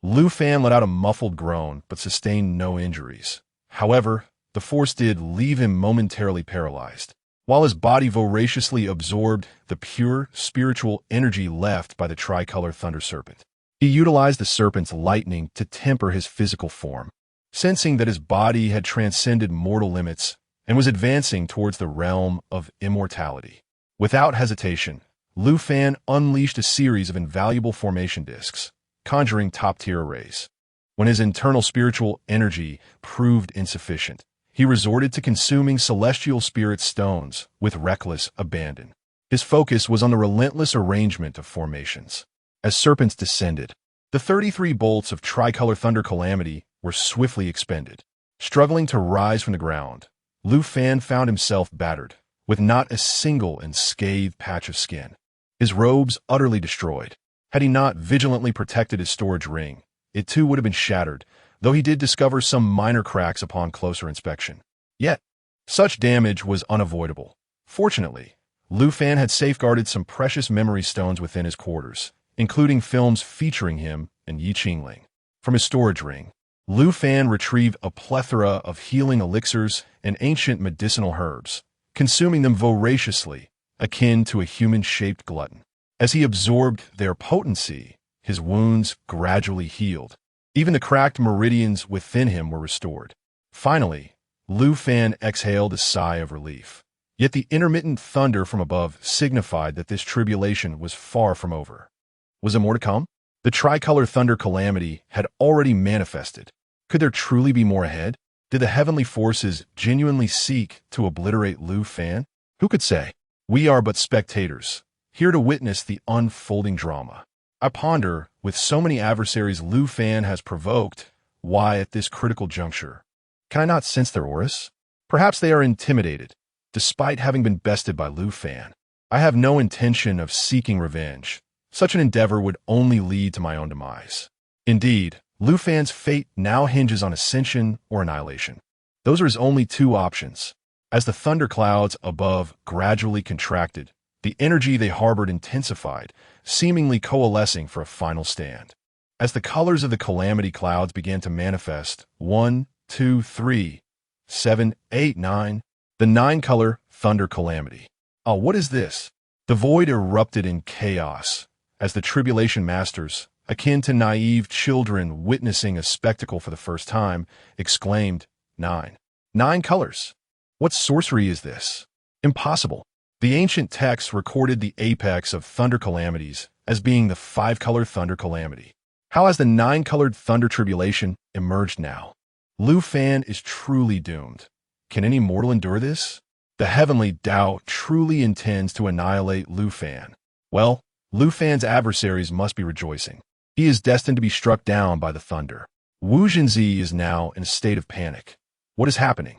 Lu Fan let out a muffled groan but sustained no injuries. However, the force did leave him momentarily paralyzed, while his body voraciously absorbed the pure spiritual energy left by the Tricolor Thunder Serpent. He utilized the serpent's lightning to temper his physical form, sensing that his body had transcended mortal limits and was advancing towards the realm of immortality. Without hesitation, Lu Fan unleashed a series of invaluable formation discs, conjuring top-tier arrays. When his internal spiritual energy proved insufficient, he resorted to consuming celestial spirit stones with reckless abandon. His focus was on the relentless arrangement of formations. As serpents descended, the 33 bolts of Tricolor Thunder Calamity were swiftly expended. Struggling to rise from the ground, Lu Fan found himself battered, with not a single unscathed patch of skin. His robes utterly destroyed. Had he not vigilantly protected his storage ring, it too would have been shattered, though he did discover some minor cracks upon closer inspection. Yet, such damage was unavoidable. Fortunately, Lu Fan had safeguarded some precious memory stones within his quarters, including films featuring him and Ye Qingling. From his storage ring, Lu Fan retrieved a plethora of healing elixirs and ancient medicinal herbs, consuming them voraciously, akin to a human-shaped glutton. As he absorbed their potency, his wounds gradually healed. Even the cracked meridians within him were restored. Finally, Lu Fan exhaled a sigh of relief. Yet the intermittent thunder from above signified that this tribulation was far from over. Was there more to come? The tricolor thunder calamity had already manifested. Could there truly be more ahead? Did the heavenly forces genuinely seek to obliterate Lu Fan? Who could say? We are but spectators, here to witness the unfolding drama. I ponder, with so many adversaries Lu Fan has provoked, why at this critical juncture? Can I not sense their auras? Perhaps they are intimidated, despite having been bested by Lu Fan. I have no intention of seeking revenge. Such an endeavor would only lead to my own demise. Indeed, Lu Fan's fate now hinges on ascension or annihilation. Those are his only two options. As the thunderclouds above gradually contracted, the energy they harbored intensified, seemingly coalescing for a final stand. As the colors of the calamity clouds began to manifest, 1, 2, 3, 7, 8, 9, the 9-color thunder calamity. Oh, what is this? The void erupted in chaos, as the tribulation masters, akin to naive children witnessing a spectacle for the first time, exclaimed, 9. 9 colors. What sorcery is this? Impossible. The ancient texts recorded the apex of thunder calamities as being the 5-color thunder calamity. How has the 9-colored thunder tribulation emerged now? Lu Fan is truly doomed. Can any mortal endure this? The heavenly Tao truly intends to annihilate Lu Fan. Well, Lu Fan's adversaries must be rejoicing. He is destined to be struck down by the thunder. Wu Zhenzi is now in a state of panic. What is happening?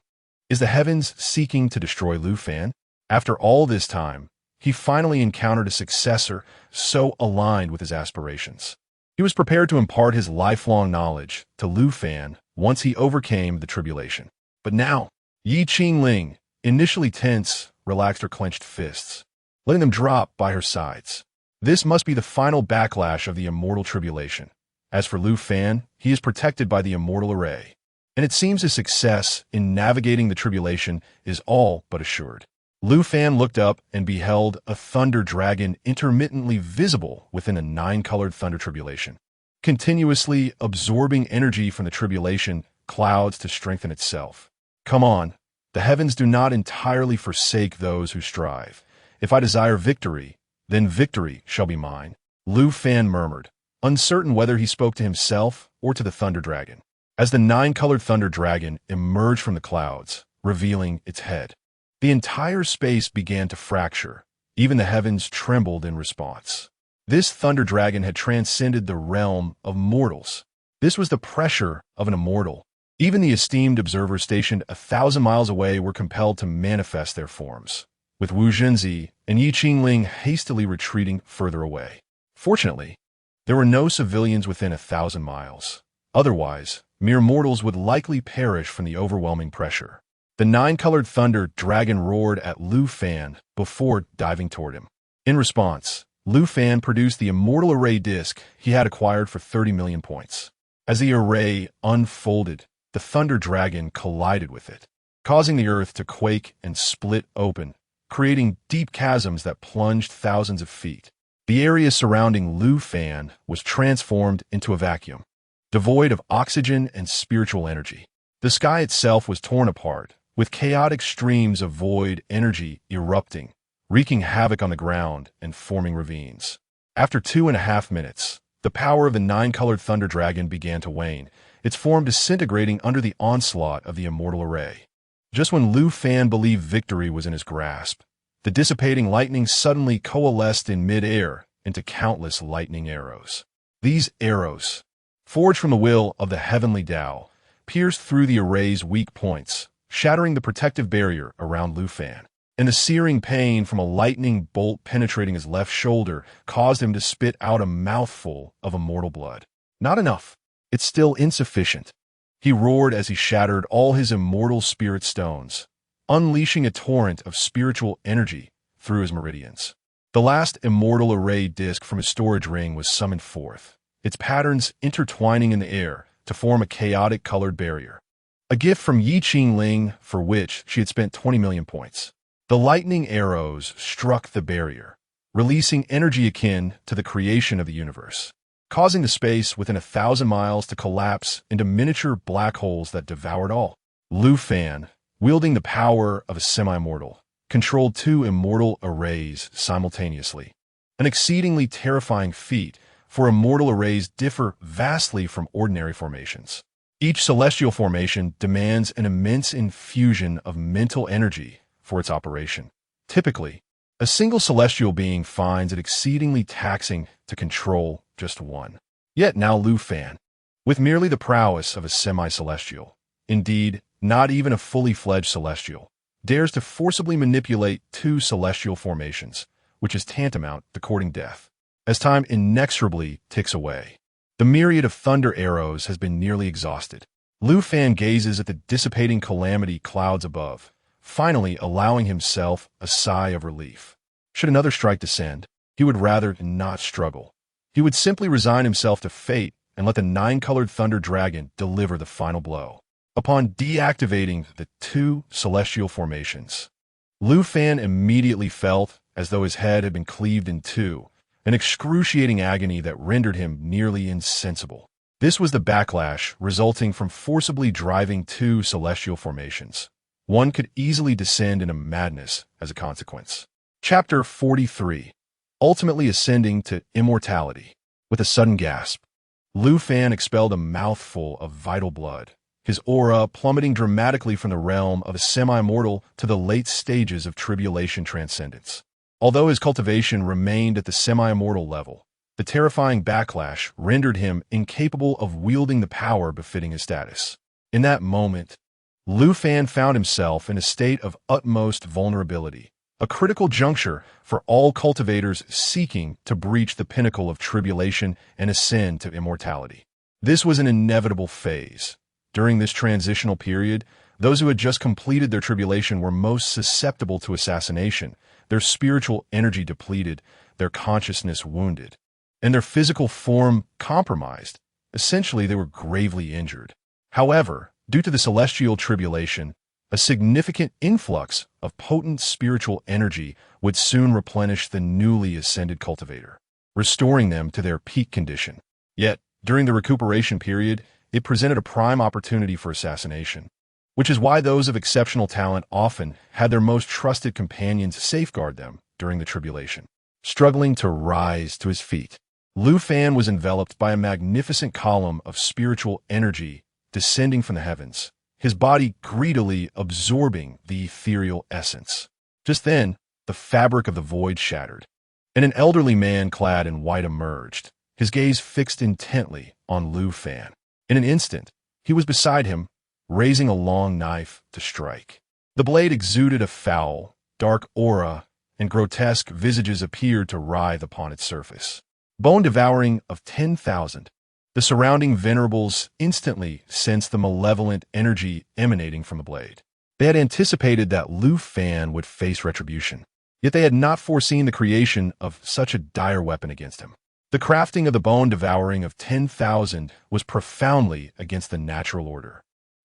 Is the heavens seeking to destroy Lu Fan? After all this time, he finally encountered a successor so aligned with his aspirations. He was prepared to impart his lifelong knowledge to Lu Fan once he overcame the tribulation. But now, Ye Qingling, initially tense, relaxed her clenched fists, letting them drop by her sides. This must be the final backlash of the immortal tribulation. As for Lu Fan, he is protected by the immortal array, and it seems his success in navigating the tribulation is all but assured. Lu Fan looked up and beheld a thunder dragon intermittently visible within a 9-colored thunder tribulation, continuously absorbing energy from the tribulation clouds to strengthen itself. Come on, the heavens do not entirely forsake those who strive. If I desire victory, then victory shall be mine. Lu Fan murmured, uncertain whether he spoke to himself or to the thunder dragon, as the 9-colored thunder dragon emerged from the clouds, revealing its head. The entire space began to fracture. Even the heavens trembled in response. This thunder dragon had transcended the realm of mortals. This was the pressure of an immortal. Even the esteemed observers stationed 1,000 miles away were compelled to manifest their forms, with Wu Zhenzi and Ye Qingling hastily retreating further away. Fortunately, there were no civilians within 1,000 miles. Otherwise, mere mortals would likely perish from the overwhelming pressure. The 9-colored thunder dragon roared at Lu Fan before diving toward him. In response, Lu Fan produced the immortal array disc he had acquired for 30 million points. As the array unfolded, the thunder dragon collided with it, causing the earth to quake and split open, creating deep chasms that plunged thousands of feet. The area surrounding Lu Fan was transformed into a vacuum, devoid of oxygen and spiritual energy. The sky itself was torn apart, with chaotic streams of void energy erupting, wreaking havoc on the ground and forming ravines. After 2.5 minutes, the power of the 9-colored thunder dragon began to wane, its form disintegrating under the onslaught of the immortal array. Just when Lu Fan believed victory was in his grasp, the dissipating lightning suddenly coalesced in mid-air into countless lightning arrows. These arrows, forged from the will of the heavenly Tao, pierced through the array's weak points, shattering the protective barrier around Lu Fan. And the searing pain from a lightning bolt penetrating his left shoulder caused him to spit out a mouthful of immortal blood. Not enough. It's still insufficient. He roared as he shattered all his immortal spirit stones, unleashing a torrent of spiritual energy through his meridians. The last immortal array disc from his storage ring was summoned forth, its patterns intertwining in the air to form a chaotic colored barrier. A gift from Ye Qingling for which she had spent 20 million points. The lightning arrows struck the barrier, releasing energy akin to the creation of the universe, causing the space within 1,000 miles to collapse into miniature black holes that devoured all. Lu Fan, wielding the power of a semi-mortal, controlled 2 immortal arrays simultaneously, an exceedingly terrifying feat for immortal arrays differ vastly from ordinary formations. Each celestial formation demands an immense infusion of mental energy for its operation. Typically, a single celestial being finds it exceedingly taxing to control just one. Yet now Lu Fan, with merely the prowess of a semi-celestial, indeed, not even a fully fledged celestial, dares to forcibly manipulate two celestial formations, which is tantamount to courting death. As time inexorably ticks away, the myriad of thunder arrows has been nearly exhausted. Lu Fan gazes at the dissipating calamity clouds above, finally allowing himself a sigh of relief. Should another strike descend, he would rather not struggle. He would simply resign himself to fate and let the nine-colored thunder dragon deliver the final blow. Upon deactivating the two celestial formations, Lu Fan immediately felt as though his head had been cleaved in two, an excruciating agony that rendered him nearly insensible. This was the backlash resulting from forcibly driving two celestial formations. One could easily descend into madness as a consequence. Chapter 43. Ultimately ascending to immortality. With a sudden gasp, Lu Fan expelled a mouthful of vital blood, his aura plummeting dramatically from the realm of a semi-mortal to the late stages of tribulation transcendence. Although his cultivation remained at the semi-immortal level, the terrifying backlash rendered him incapable of wielding the power befitting his status. In that moment, Lu Fan found himself in a state of utmost vulnerability, a critical juncture for all cultivators seeking to breach the pinnacle of tribulation and ascend to immortality. This was an inevitable phase. During this transitional period, those who had just completed their tribulation were most susceptible to assassination, their spiritual energy depleted, their consciousness wounded, and their physical form compromised. Essentially, they were gravely injured. However, due to the celestial tribulation, a significant influx of potent spiritual energy would soon replenish the newly ascended cultivator, restoring them to their peak condition. Yet, during the recuperation period, it presented a prime opportunity for assassination, which is why those of exceptional talent often had their most trusted companions safeguard them during the tribulation. Struggling to rise to his feet, Lu Fan was enveloped by a magnificent column of spiritual energy descending from the heavens, his body greedily absorbing the ethereal essence. Just then, the fabric of the void shattered, and an elderly man clad in white emerged, his gaze fixed intently on Lu Fan. In an instant, he was beside him, raising a long knife to strike. The blade exuded a foul, dark aura, and grotesque visages appeared to writhe upon its surface. Bone devouring of 10,000, the surrounding venerables instantly sensed the malevolent energy emanating from the blade. They had anticipated that Lu Fan would face retribution, yet they had not foreseen the creation of such a dire weapon against him. The crafting of the bone devouring of 10,000 was profoundly against the natural order.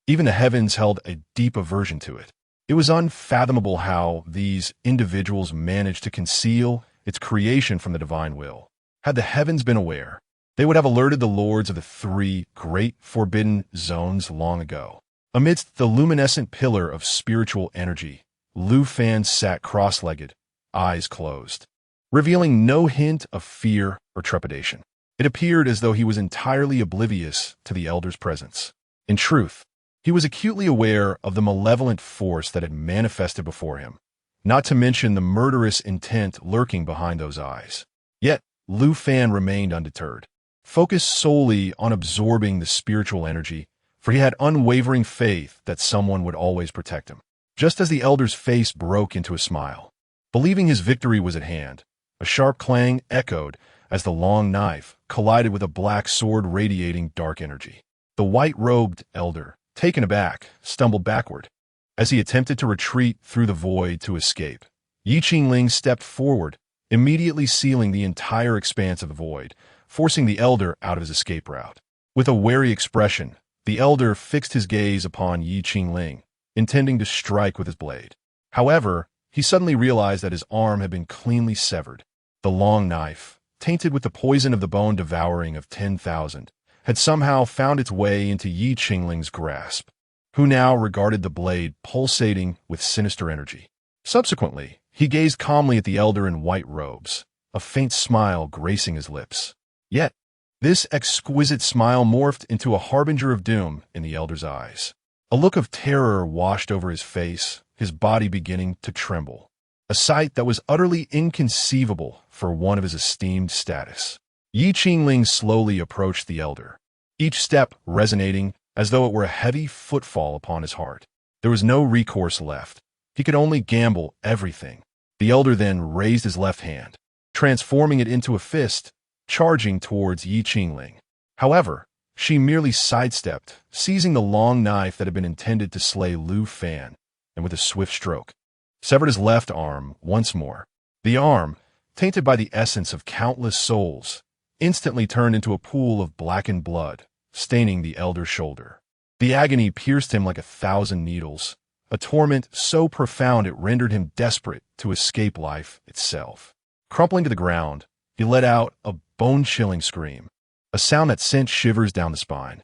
Even the heavens held a deep aversion to it. It was unfathomable how these individuals managed to conceal its creation from the divine will. Had the heavens been aware, they would have alerted the lords of the three great forbidden zones long ago. Amidst the luminescent pillar of spiritual energy, Lu Fan sat cross-legged, eyes closed, revealing no hint of fear or trepidation. It appeared as though he was entirely oblivious to the elder's presence. In truth, he was acutely aware of the malevolent force that had manifested before him, not to mention the murderous intent lurking behind those eyes. Yet, Lu Fan remained undeterred, focused solely on absorbing the spiritual energy, for he had unwavering faith that someone would always protect him. Just as the elder's face broke into a smile, believing his victory was at hand, a sharp clang echoed as the long knife collided with a black sword radiating dark energy. The white-robed elder, taken aback, stumbled backward. As he attempted to retreat through the void to escape, Ye Qingling stepped forward, immediately sealing the entire expanse of the void, forcing the elder out of his escape route. With a wary expression, the elder fixed his gaze upon Ye Qingling, intending to strike with his blade. However, he suddenly realized that his arm had been cleanly severed. The long knife, tainted with the poison of the bone devouring of 10,000, had somehow found its way into Ye Qingling's grasp, who now regarded the blade pulsating with sinister energy. Subsequently, he gazed calmly at the elder in white robes, a faint smile gracing his lips. Yet, this exquisite smile morphed into a harbinger of doom in the elder's eyes. A look of terror washed over his face, his body beginning to tremble. A sight that was utterly inconceivable for one of his esteemed status. Ye Qingling slowly approached the elder, each step resonating as though it were a heavy footfall upon his heart. There was no recourse left. He could only gamble everything. The elder then raised his left hand, transforming it into a fist, charging towards Ye Qingling. However, she merely sidestepped, seizing the long knife that had been intended to slay Lu Fan, and with a swift stroke, severed his left arm once more. The arm, tainted by the essence of countless souls, instantly turned into a pool of blackened blood, staining the elder's shoulder. The agony pierced him like 1,000 needles, a torment so profound it rendered him desperate to escape life itself. Crumpling to the ground, he let out a bone-chilling scream, a sound that sent shivers down the spine.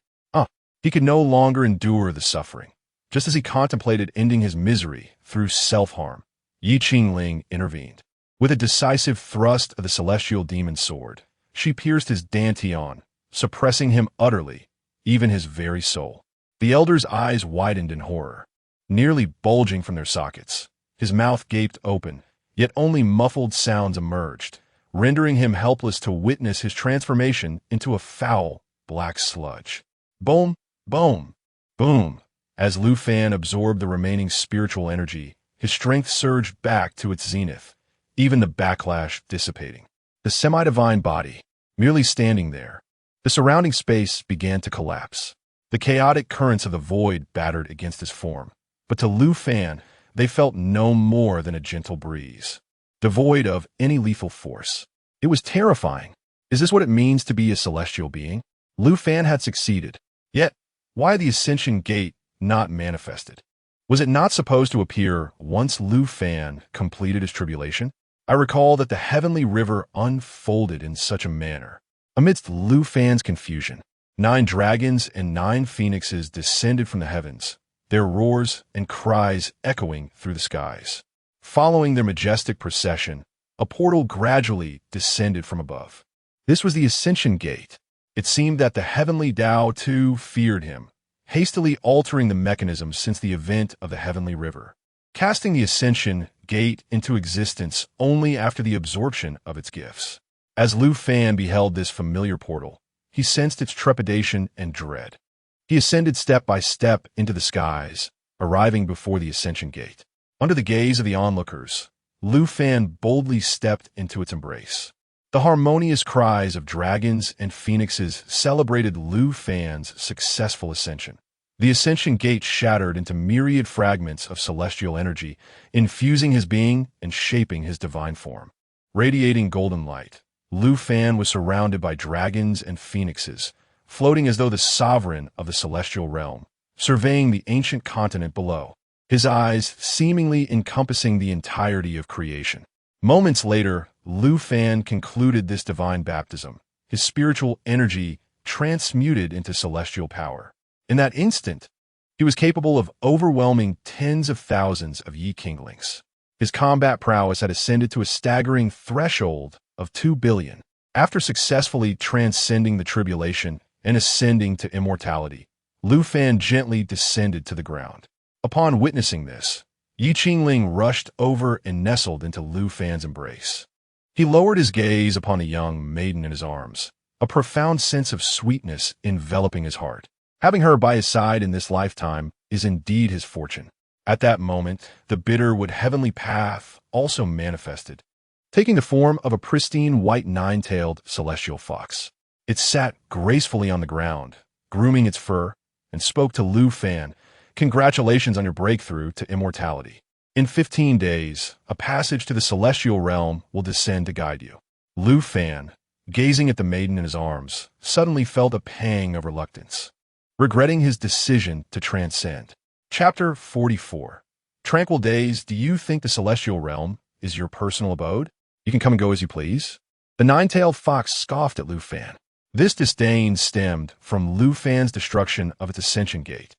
He could no longer endure the suffering. Just as he contemplated ending his misery through self-harm, Ye Qingling intervened. With a decisive thrust of the celestial demon sword, she pierced his dantian, suppressing him utterly, even his very soul. The elder's eyes widened in horror, nearly bulging from their sockets. His mouth gaped open, yet only muffled sounds emerged, rendering him helpless to witness his transformation into a foul, black sludge. Boom, boom, boom. As Lu Fan absorbed the remaining spiritual energy, his strength surged back to its zenith, even the backlash dissipating. The semi-divine body, merely standing there, the surrounding space began to collapse. The chaotic currents of the void battered against his form, but to Lu Fan, they felt no more than a gentle breeze, devoid of any lethal force. It was terrifying. Is this what it means to be a celestial being? Lu Fan had succeeded. Yet, why the Ascension Gate not manifested? Was it not supposed to appear once Lu Fan completed his tribulation? I recall that the heavenly river unfolded in such a manner. Amidst Lu Fan's confusion, 9 dragons and 9 phoenixes descended from the heavens, their roars and cries echoing through the skies. Following their majestic procession, a portal gradually descended from above. This was the Ascension Gate. It seemed that the heavenly Tao too feared him, hastily altering the mechanism since the event of the heavenly river, casting the Ascension Gate into existence only after the absorption of its gifts. As Lu Fan beheld this familiar portal, he sensed its trepidation and dread. He ascended step by step into the skies, arriving before the Ascension Gate. Under the gaze of the onlookers, Lu Fan boldly stepped into its embrace. The harmonious cries of dragons and phoenixes celebrated Lu Fan's successful ascension. The Ascension Gate shattered into myriad fragments of celestial energy, infusing his being and shaping his divine form. Radiating golden light, Lu Fan was surrounded by dragons and phoenixes, floating as though the sovereign of the celestial realm, surveying the ancient continent below, his eyes seemingly encompassing the entirety of creation. Moments later, Lu Fan concluded this divine baptism, his spiritual energy transmuted into celestial power. In that instant, he was capable of overwhelming tens of thousands of Ye Qinglings. His combat prowess had ascended to a staggering threshold of 2 billion. After successfully transcending the tribulation and ascending to immortality, Lu Fan gently descended to the ground. Upon witnessing this, Ye Qingling rushed over and nestled into Lu Fan's embrace. He lowered his gaze upon the young maiden in his arms, a profound sense of sweetness enveloping his heart. Having her by his side in this lifetime is indeed his fortune. At that moment, the bitterwood heavenly path also manifested, taking the form of a pristine white 9-tailed celestial fox. It sat gracefully on the ground, grooming its fur, and spoke to Lu Fan, "Congratulations on your breakthrough to immortality. In 15 days, a passage to the celestial realm will descend to guide you." Lu Fan, gazing at the maiden in his arms, suddenly felt a pang of reluctance, regretting his decision to transcend. Chapter 44. Tranquil days. Do you think the celestial realm is your personal abode? You can come and go as you please? The 9-tailed fox scoffed at Lu Fan. This disdain stemmed from Lu Fan's destruction of its Ascension Gate,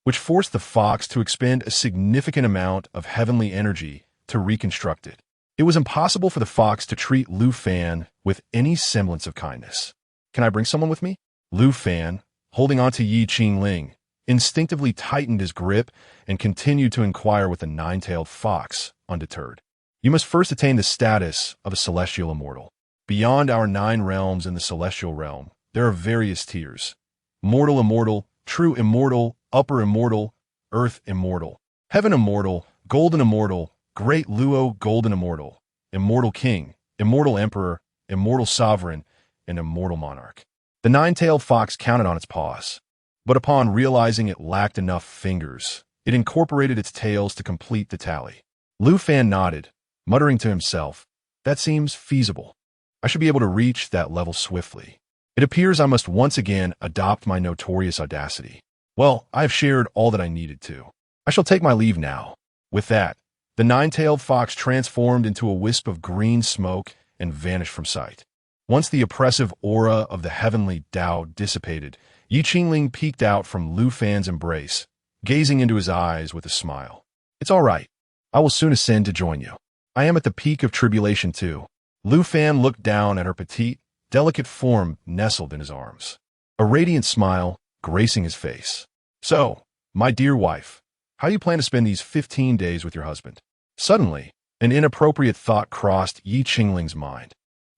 which forced the fox to expend a significant amount of heavenly energy to reconstruct it. It was impossible for the fox to treat Lu Fan with any semblance of kindness. Can I bring someone with me? Lu Fan, holding on to Ye Qingling, instinctively tightened his grip and continued to inquire with the nine-tailed fox, undeterred. You must first attain the status of a celestial immortal. Beyond our 9 realms in the celestial realm, there are various tiers. Mortal immortal, true immortal, upper immortal, earth immortal, heaven immortal, golden immortal, great Luo golden immortal, immortal king, immortal emperor, immortal sovereign, and immortal monarch. The nine-tailed fox counted on its paws, but upon realizing it lacked enough fingers, it incorporated its tails to complete the tally. Lu Fan nodded, muttering to himself, "That seems feasible. I should be able to reach that level swiftly. It appears I must once again adopt my notorious audacity. Well, I have shared all that I needed to. I shall take my leave now." With that, the nine-tailed fox transformed into a wisp of green smoke and vanished from sight. Once the oppressive aura of the heavenly Tao dissipated, Ye Qingling peeked out from Lu Fan's embrace, gazing into his eyes with a smile. "It's all right. I will soon ascend to join you. I am at the peak of tribulation too." Lu Fan looked down at her petite, delicate form nestled in his arms, a radiant smile gracing his face. "So, my dear wife, how do you plan to spend these 15 days with your husband?" Suddenly, an inappropriate thought crossed Ye Qingling's mind,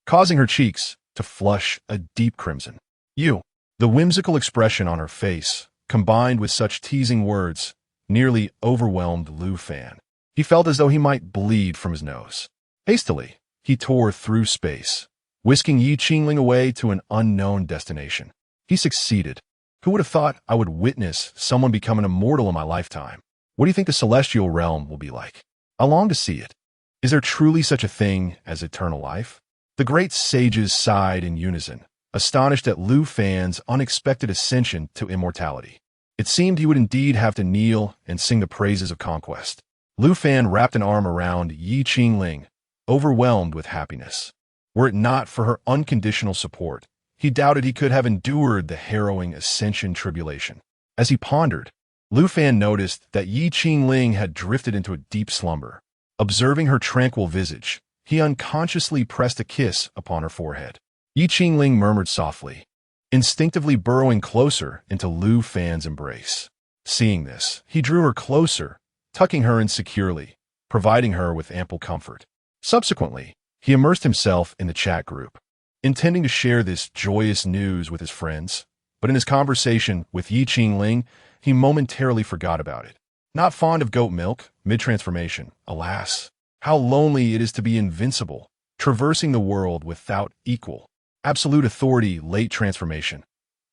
causing her cheeks to flush a deep crimson. "You." The whimsical expression on her face, combined with such teasing words, nearly overwhelmed Lu Fan. He felt as though he might bleed from his nose. Hastily, he tore through space, whisking Ye Qingling away to an unknown destination. He succeeded. Who would have thought I would witness someone become an immortal in my lifetime? What do you think the celestial realm will be like? I long to see it. Is there truly such a thing as eternal life? The great sages sighed in unison, astonished at Lu Fan's unexpected ascension to immortality. It seemed he would indeed have to kneel and sing the praises of conquest. Lu Fan wrapped an arm around Ye Qingling, overwhelmed with happiness. Were it not for her unconditional support, he doubted he could have endured the harrowing ascension tribulation. As he pondered, Lu Fan noticed that Ye Qingling had drifted into a deep slumber. Observing her tranquil visage, he unconsciously pressed a kiss upon her forehead. Ye Qingling murmured softly, instinctively burrowing closer into Lu Fan's embrace. Seeing this, he drew her closer, tucking her in securely, providing her with ample comfort. Subsequently, he immersed himself in the chat group, intending to share this joyous news with his friends, but in his conversation with Ye Qingling, he momentarily forgot about it. Not fond of goat milk, mid-transformation, alas, how lonely it is to be invincible, traversing the world without equal. Absolute authority, late transformation.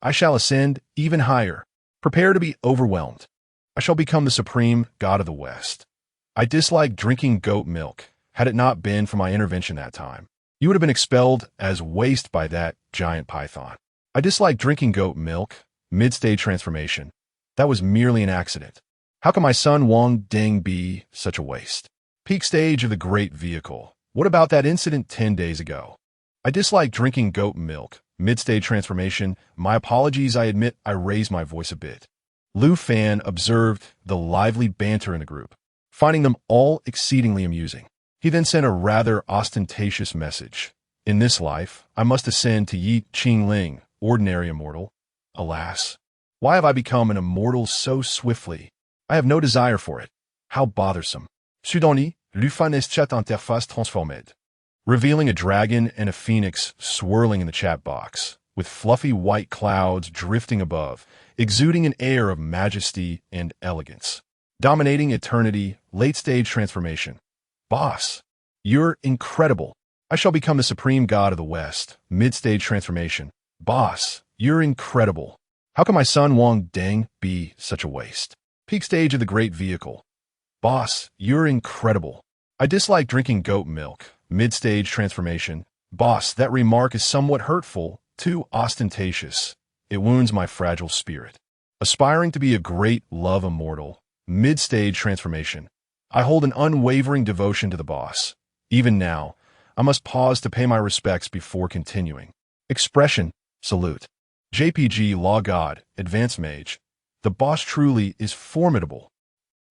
I shall ascend even higher. Prepare to be overwhelmed. I shall become the supreme god of the West. I dislike drinking goat milk. Had it not been for my intervention that time, you would have been expelled as waste by that giant python. I dislike drinking goat milk, mid-stage transformation. That was merely an accident. How can my son Wang Ding be such a waste? Peak stage of the great vehicle. What about that incident 10 days ago? I dislike drinking goat milk, mid-stage transformation. My apologies, I admit I raised my voice a bit. Lu Fan observed the lively banter in the group, finding them all exceedingly amusing. He then sent a rather ostentatious message. In this life, I must ascend to Ye Qingling, ordinary immortal. Alas, why have I become an immortal so swiftly? I have no desire for it. How bothersome. Sudoni, Lu Fan est chat interface transformed. Revealing a dragon and a phoenix swirling in the chat box, with fluffy white clouds drifting above, exuding an air of majesty and elegance. Dominating eternity, late-stage transformation. Boss, you're incredible. I shall become the supreme god of the West, mid-stage transformation. Boss, you're incredible. How can my son Wang Ding be such a waste? Peak stage of the great vehicle. Boss, you're incredible. I dislike drinking goat milk. Mid-stage transformation. Boss, that remark is somewhat hurtful, too ostentatious. It wounds my fragile spirit. Aspiring to be a great love immortal. Mid-stage transformation. I hold an unwavering devotion to the boss. Even now, I must pause to pay my respects before continuing. Expression, salute. JPG Law God, Advanced Mage. The boss truly is formidable.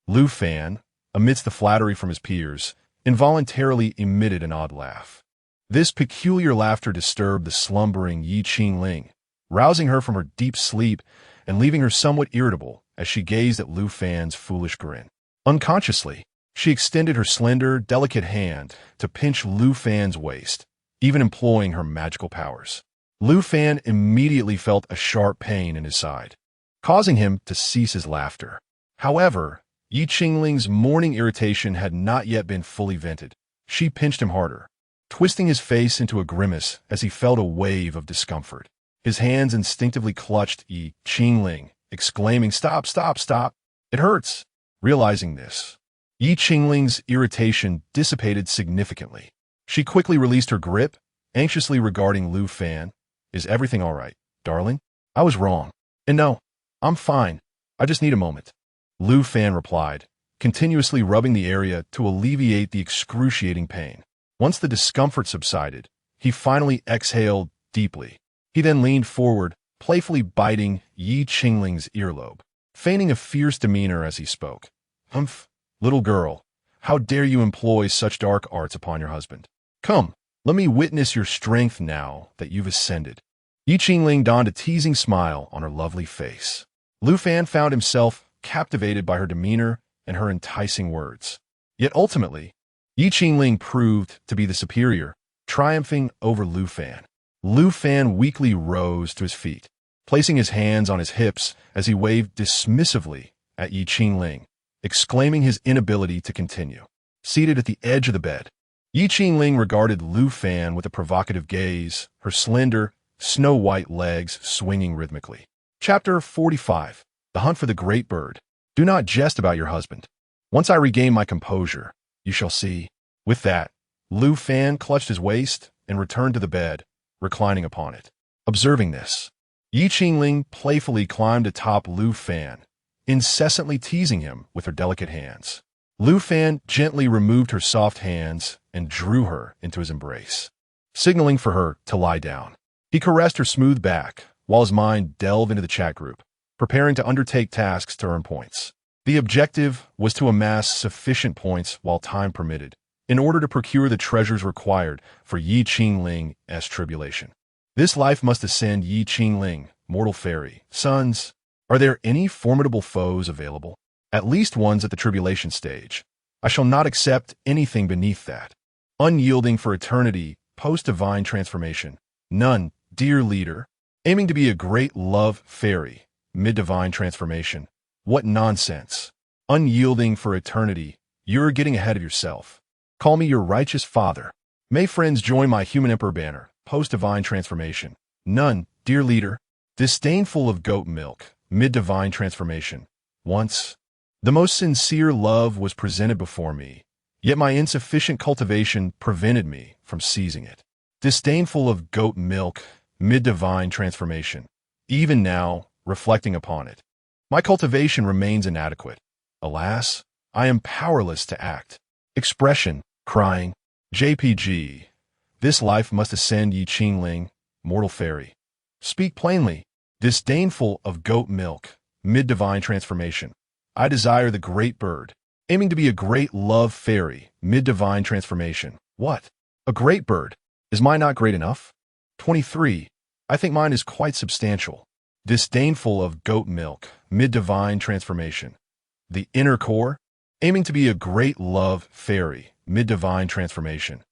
Lu Fan, amidst the flattery from his peers, involuntarily emitted an odd laugh. This peculiar laughter disturbed the slumbering Ye Qingling, rousing her from her deep sleep and leaving her somewhat irritable as she gazed at Lu Fan's foolish grin. Unconsciously, she extended her slender, delicate hand to pinch Lu Fan's waist, even employing her magical powers. Lu Fan immediately felt a sharp pain in his side, causing him to cease his laughter. However, Ye Qingling's morning irritation had not yet been fully vented. She pinched him harder, twisting his face into a grimace as he felt a wave of discomfort. His hands instinctively clutched Ye Qingling, exclaiming, "Stop, stop, stop! It hurts!" Realizing this, Ye Qingling's irritation dissipated significantly. She quickly released her grip, anxiously regarding Lu Fan. "Is everything all right, darling? I was wrong. And no, I'm fine. I just need a moment." Lu Fan replied, continuously rubbing the area to alleviate the excruciating pain. Once the discomfort subsided, he finally exhaled deeply. He then leaned forward, playfully biting Ye Qingling's earlobe, feigning a fierce demeanor as he spoke. "Humph, little girl, how dare you employ such dark arts upon your husband? Come, let me witness your strength now that you've ascended." Ye Qingling donned a teasing smile on her lovely face. Lu Fan found himself captivated by her demeanor and her enticing words. Yet ultimately, Ye Qingling proved to be the superior, triumphing over Lu Fan. Lu Fan weakly rose to his feet, placing his hands on his hips as he waved dismissively at Ye Qingling, exclaiming his inability to continue. Seated at the edge of the bed, Ye Qingling regarded Lu Fan with a provocative gaze, her slender, snow-white legs swinging rhythmically. Chapter 45. The Hunt for the Great Bird. "Do not jest about your husband. Once I regain my composure, you shall see." With that, Lu Fan clutched his waist and returned to the bed, reclining upon it. Observing this, Ye Qingling playfully climbed atop Lu Fan, incessantly teasing him with her delicate hands. Lu Fan gently removed her soft hands and drew her into his embrace, signaling for her to lie down. He caressed her smooth back, while his mind delved into the chat group, preparing to undertake tasks to earn points. The objective was to amass sufficient points while time permitted, in order to procure the treasures required for Ye Qingling's tribulation. This life must ascend Ye Qingling, mortal fairy. Sons, are there any formidable foes available? At least ones at the tribulation stage. I shall not accept anything beneath that. Unyielding for eternity, post-divine transformation. None, dear leader. Aiming to be a great love fairy, mid-divine transformation. What nonsense. Unyielding for eternity, you're getting ahead of yourself. Call me your righteous father. May friends join my human emperor banner, post-divine transformation. None, dear leader. Disdainful of goat milk, mid-divine transformation. Once, the most sincere love was presented before me, yet my insufficient cultivation prevented me from seizing it. Disdainful of goat milk, mid-divine transformation. Even now, reflecting upon it, my cultivation remains inadequate. Alas, I am powerless to act. Expression, crying, JPG. This life must ascend Ye Qingling, mortal fairy. Speak plainly. Disdainful of goat milk, mid-divine transformation. I desire the great bird, aiming to be a great love fairy, mid-divine transformation. What? A great bird? Is mine not great enough? 23. I think mine is quite substantial. Disdainful of goat milk, mid-divine transformation. The inner core, aiming to be a great love fairy, mid-divine transformation.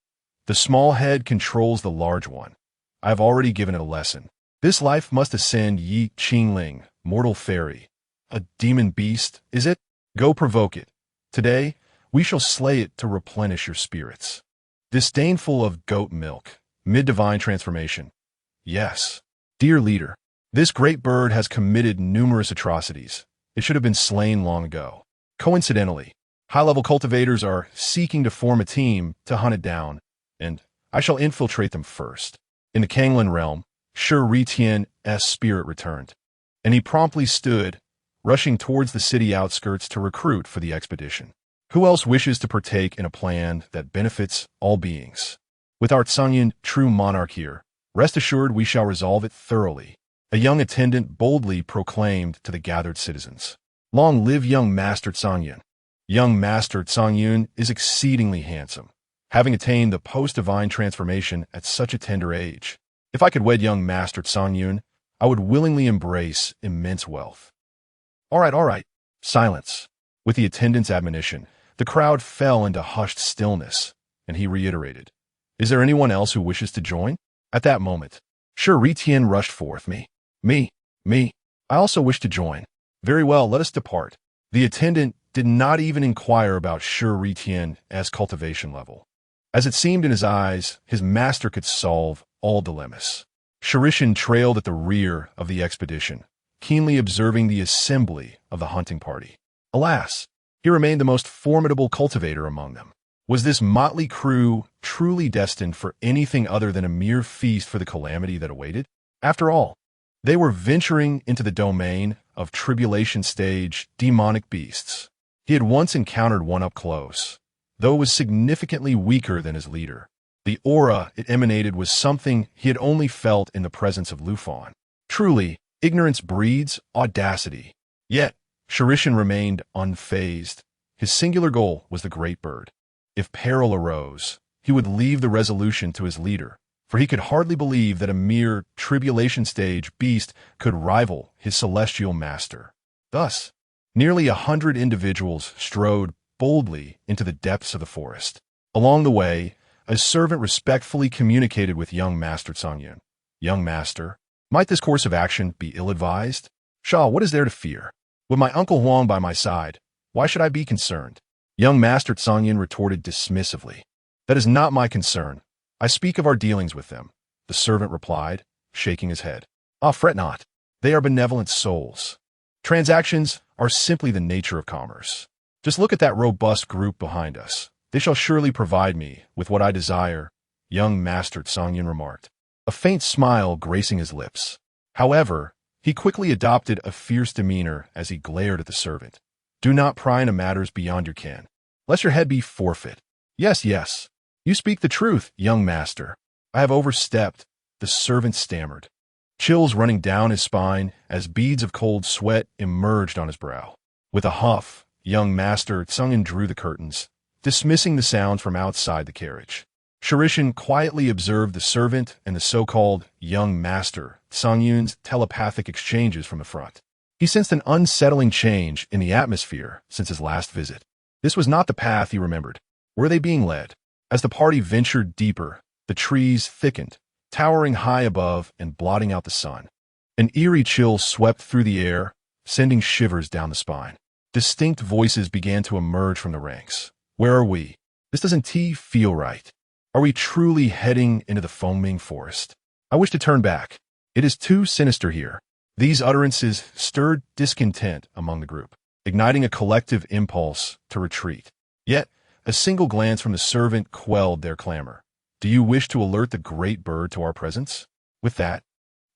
The small head controls the large one. I have already given it a lesson. This life must ascend Ye Qingling, mortal fairy. A demon beast, is it? Go provoke it. Today, we shall slay it to replenish your spirits. Disdainful of goat milk, mid-divine transformation. Yes, dear leader. This great bird has committed numerous atrocities. It should have been slain long ago. Coincidentally, high-level cultivators are seeking to form a team to hunt it down, and I shall infiltrate them first. In the Qingling realm, Shi Ritian's spirit returned, and he promptly stood, rushing towards the city outskirts to recruit for the expedition. Who else wishes to partake in a plan that benefits all beings? With our Tsangyan, true monarch here, rest assured we shall resolve it thoroughly. A young attendant boldly proclaimed to the gathered citizens. Long live young Master Tsangyan. Young Master Tsangyan is exceedingly handsome, having attained the post-divine transformation at such a tender age. If I could wed young Master Tsang, I would willingly embrace immense wealth. All right. Silence. With the attendant's admonition, the crowd fell into hushed stillness, and he reiterated, "Is there anyone else who wishes to join?" At that moment, Shi Ritien rushed forth. Me. I also wish to join. Very well, let us depart. The attendant did not even inquire about Shi Ritien's cultivation level. As it seemed in his eyes, his master could solve all dilemmas. Shirishin trailed at the rear of the expedition, keenly observing the assembly of the hunting party. Alas, he remained the most formidable cultivator among them. Was this motley crew truly destined for anything other than a mere feast for the calamity that awaited? After all, they were venturing into the domain of Tribulation Stage demonic beasts. He had once encountered one up close, though it was significantly weaker than his leader. The aura it emanated was something he had only felt in the presence of Lufan. Truly, ignorance breeds audacity. Yet, Shirishin remained unfazed. His singular goal was the great bird. If peril arose, he would leave the resolution to his leader, for he could hardly believe that a mere Tribulation Stage beast could rival his celestial master. Thus, nearly 100 individuals strode boldly into the depths of the forest. Along the way, a servant respectfully communicated with young Master Tsang. "Young Master, might this course of action be ill-advised? Shah, what is there to fear? With my Uncle Huang by my side, why should I be concerned?" Young Master Tsang retorted dismissively. "That is not my concern. I speak of our dealings with them," the servant replied, shaking his head. Fret not. They are benevolent souls. Transactions are simply the nature of commerce. Just look at that robust group behind us. They shall surely provide me with what I desire," young Master Tsang remarked, a faint smile gracing his lips. However, he quickly adopted a fierce demeanor as he glared at the servant. "Do not pry into matters beyond your ken, lest your head be forfeit." Yes, you speak the truth, young master. I have overstepped," the servant stammered, chills running down his spine as beads of cold sweat emerged on his brow. With a huff, young Master Tsang drew the curtains, dismissing the sounds from outside the carriage. Shirishin quietly observed the servant and the so-called young Master Tsang's telepathic exchanges from the front. He sensed an unsettling change in the atmosphere since his last visit. This was not the path he remembered. Were they being led? As the party ventured deeper, the trees thickened, towering high above and blotting out the sun. An eerie chill swept through the air, sending shivers down the spine. Distinct voices began to emerge from the ranks. "Where are we? This doesn't feel right. Are we truly heading into the foaming forest? I wish to turn back. It is too sinister here." These utterances stirred discontent among the group, igniting a collective impulse to retreat. Yet, a single glance from the servant quelled their clamor. "Do you wish to alert the great bird to our presence?" With that,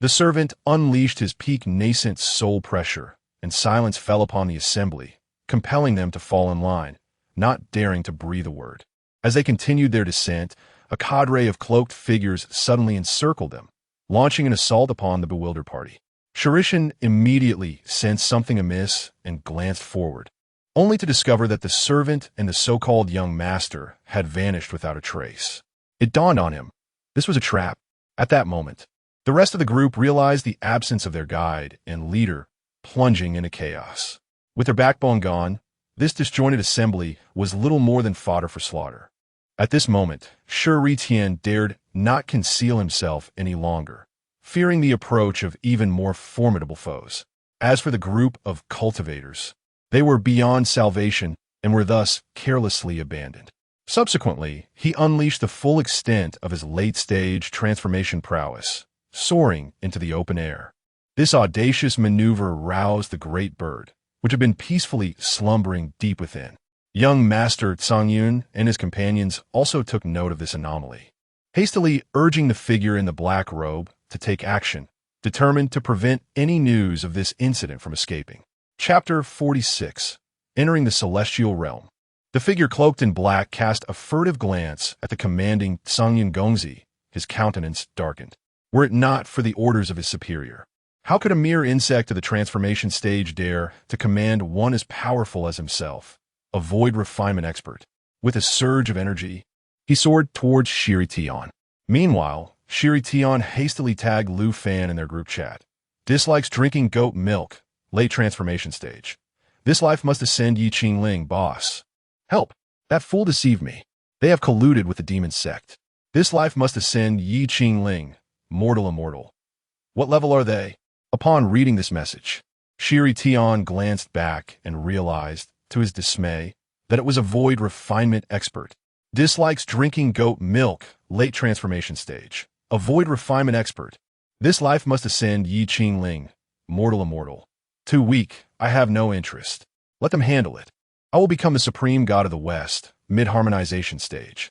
the servant unleashed his peak nascent soul pressure, and silence fell upon the assembly, compelling them to fall in line, not daring to breathe a word. As they continued their descent, a cadre of cloaked figures suddenly encircled them, launching an assault upon the bewildered party. Shirishin immediately sensed something amiss and glanced forward, only to discover that the servant and the so-called young master had vanished without a trace. It dawned on him. This was a trap. At that moment, the rest of the group realized the absence of their guide and leader, plunging into chaos. With their backbone gone, this disjointed assembly was little more than fodder for slaughter. At this moment, Shi Ritien dared not conceal himself any longer, fearing the approach of even more formidable foes. As for the group of cultivators, they were beyond salvation and were thus carelessly abandoned. Subsequently, he unleashed the full extent of his late-stage transformation prowess, soaring into the open air. This audacious maneuver roused the great bird, which had been peacefully slumbering deep within. Young Master Tsang and his companions also took note of this anomaly, hastily urging the figure in the black robe to take action, determined to prevent any news of this incident from escaping. Chapter 46. Entering the Celestial Realm. The figure cloaked in black cast a furtive glance at the commanding Tsang Gongzi, his countenance darkened. Were it not for the orders of his superior, how could a mere insect of the transformation stage dare to command one as powerful as himself, a void refinement expert? With a surge of energy, He soared towards Shiri Tian. Meanwhile, Shiri Tian hastily tagged Lu Fan in their group chat. Dislikes drinking goat milk. Late transformation stage. This life must ascend Ye Qingling, boss. Help! That fool deceived me. They have colluded with the demon sect. This life must ascend Ye Qingling, mortal immortal. What level are they? Upon reading this message, Shiri Tian glanced back and realized, to his dismay, that it was a void refinement expert. Dislikes drinking goat milk, late transformation stage. A void refinement expert. This life must ascend Ye Qingling, mortal immortal. Too weak, I have no interest. Let them handle it. I will become the supreme god of the West, mid-harmonization stage.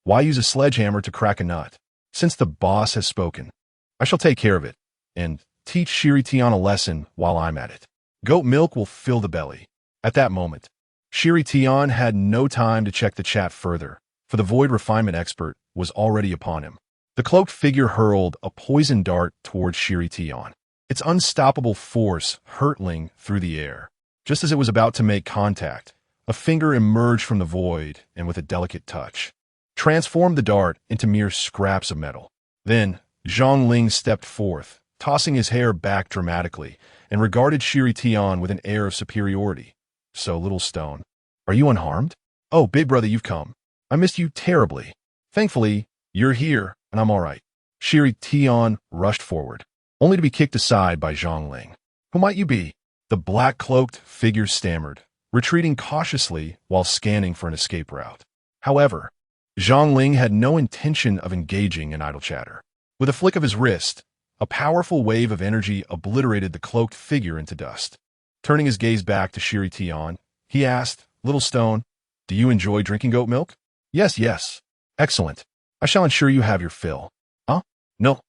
Why use a sledgehammer to crack a nut? Since the boss has spoken, I shall take care of it, and teach Shiri Tian a lesson while I'm at it. Goat milk will fill the belly. At that moment, Shiri Tian had no time to check the chat further, for the void refinement expert was already upon him. The cloaked figure hurled a poison dart towards Shiri Tian, its unstoppable force hurtling through the air. Just as it was about to make contact, a finger emerged from the void and with a delicate touch, transformed the dart into mere scraps of metal. Then, Zhongling stepped forth, tossing his hair back dramatically, and regarded Shiri Tian with an air of superiority. So, little stone, are you unharmed? Oh, big brother, you've come. I missed you terribly. Thankfully, you're here, and I'm all right. Shiri Tian rushed forward, only to be kicked aside by Zhongling. Who might you be? The black-cloaked figure stammered, retreating cautiously while scanning for an escape route. However, Zhongling had no intention of engaging in idle chatter. With a flick of his wrist, a powerful wave of energy obliterated the cloaked figure into dust. Turning his gaze back to Shiri Tian, he asked, Little Stone, do you enjoy drinking goat milk? Yes. Excellent. I shall ensure you have your fill. Huh? No.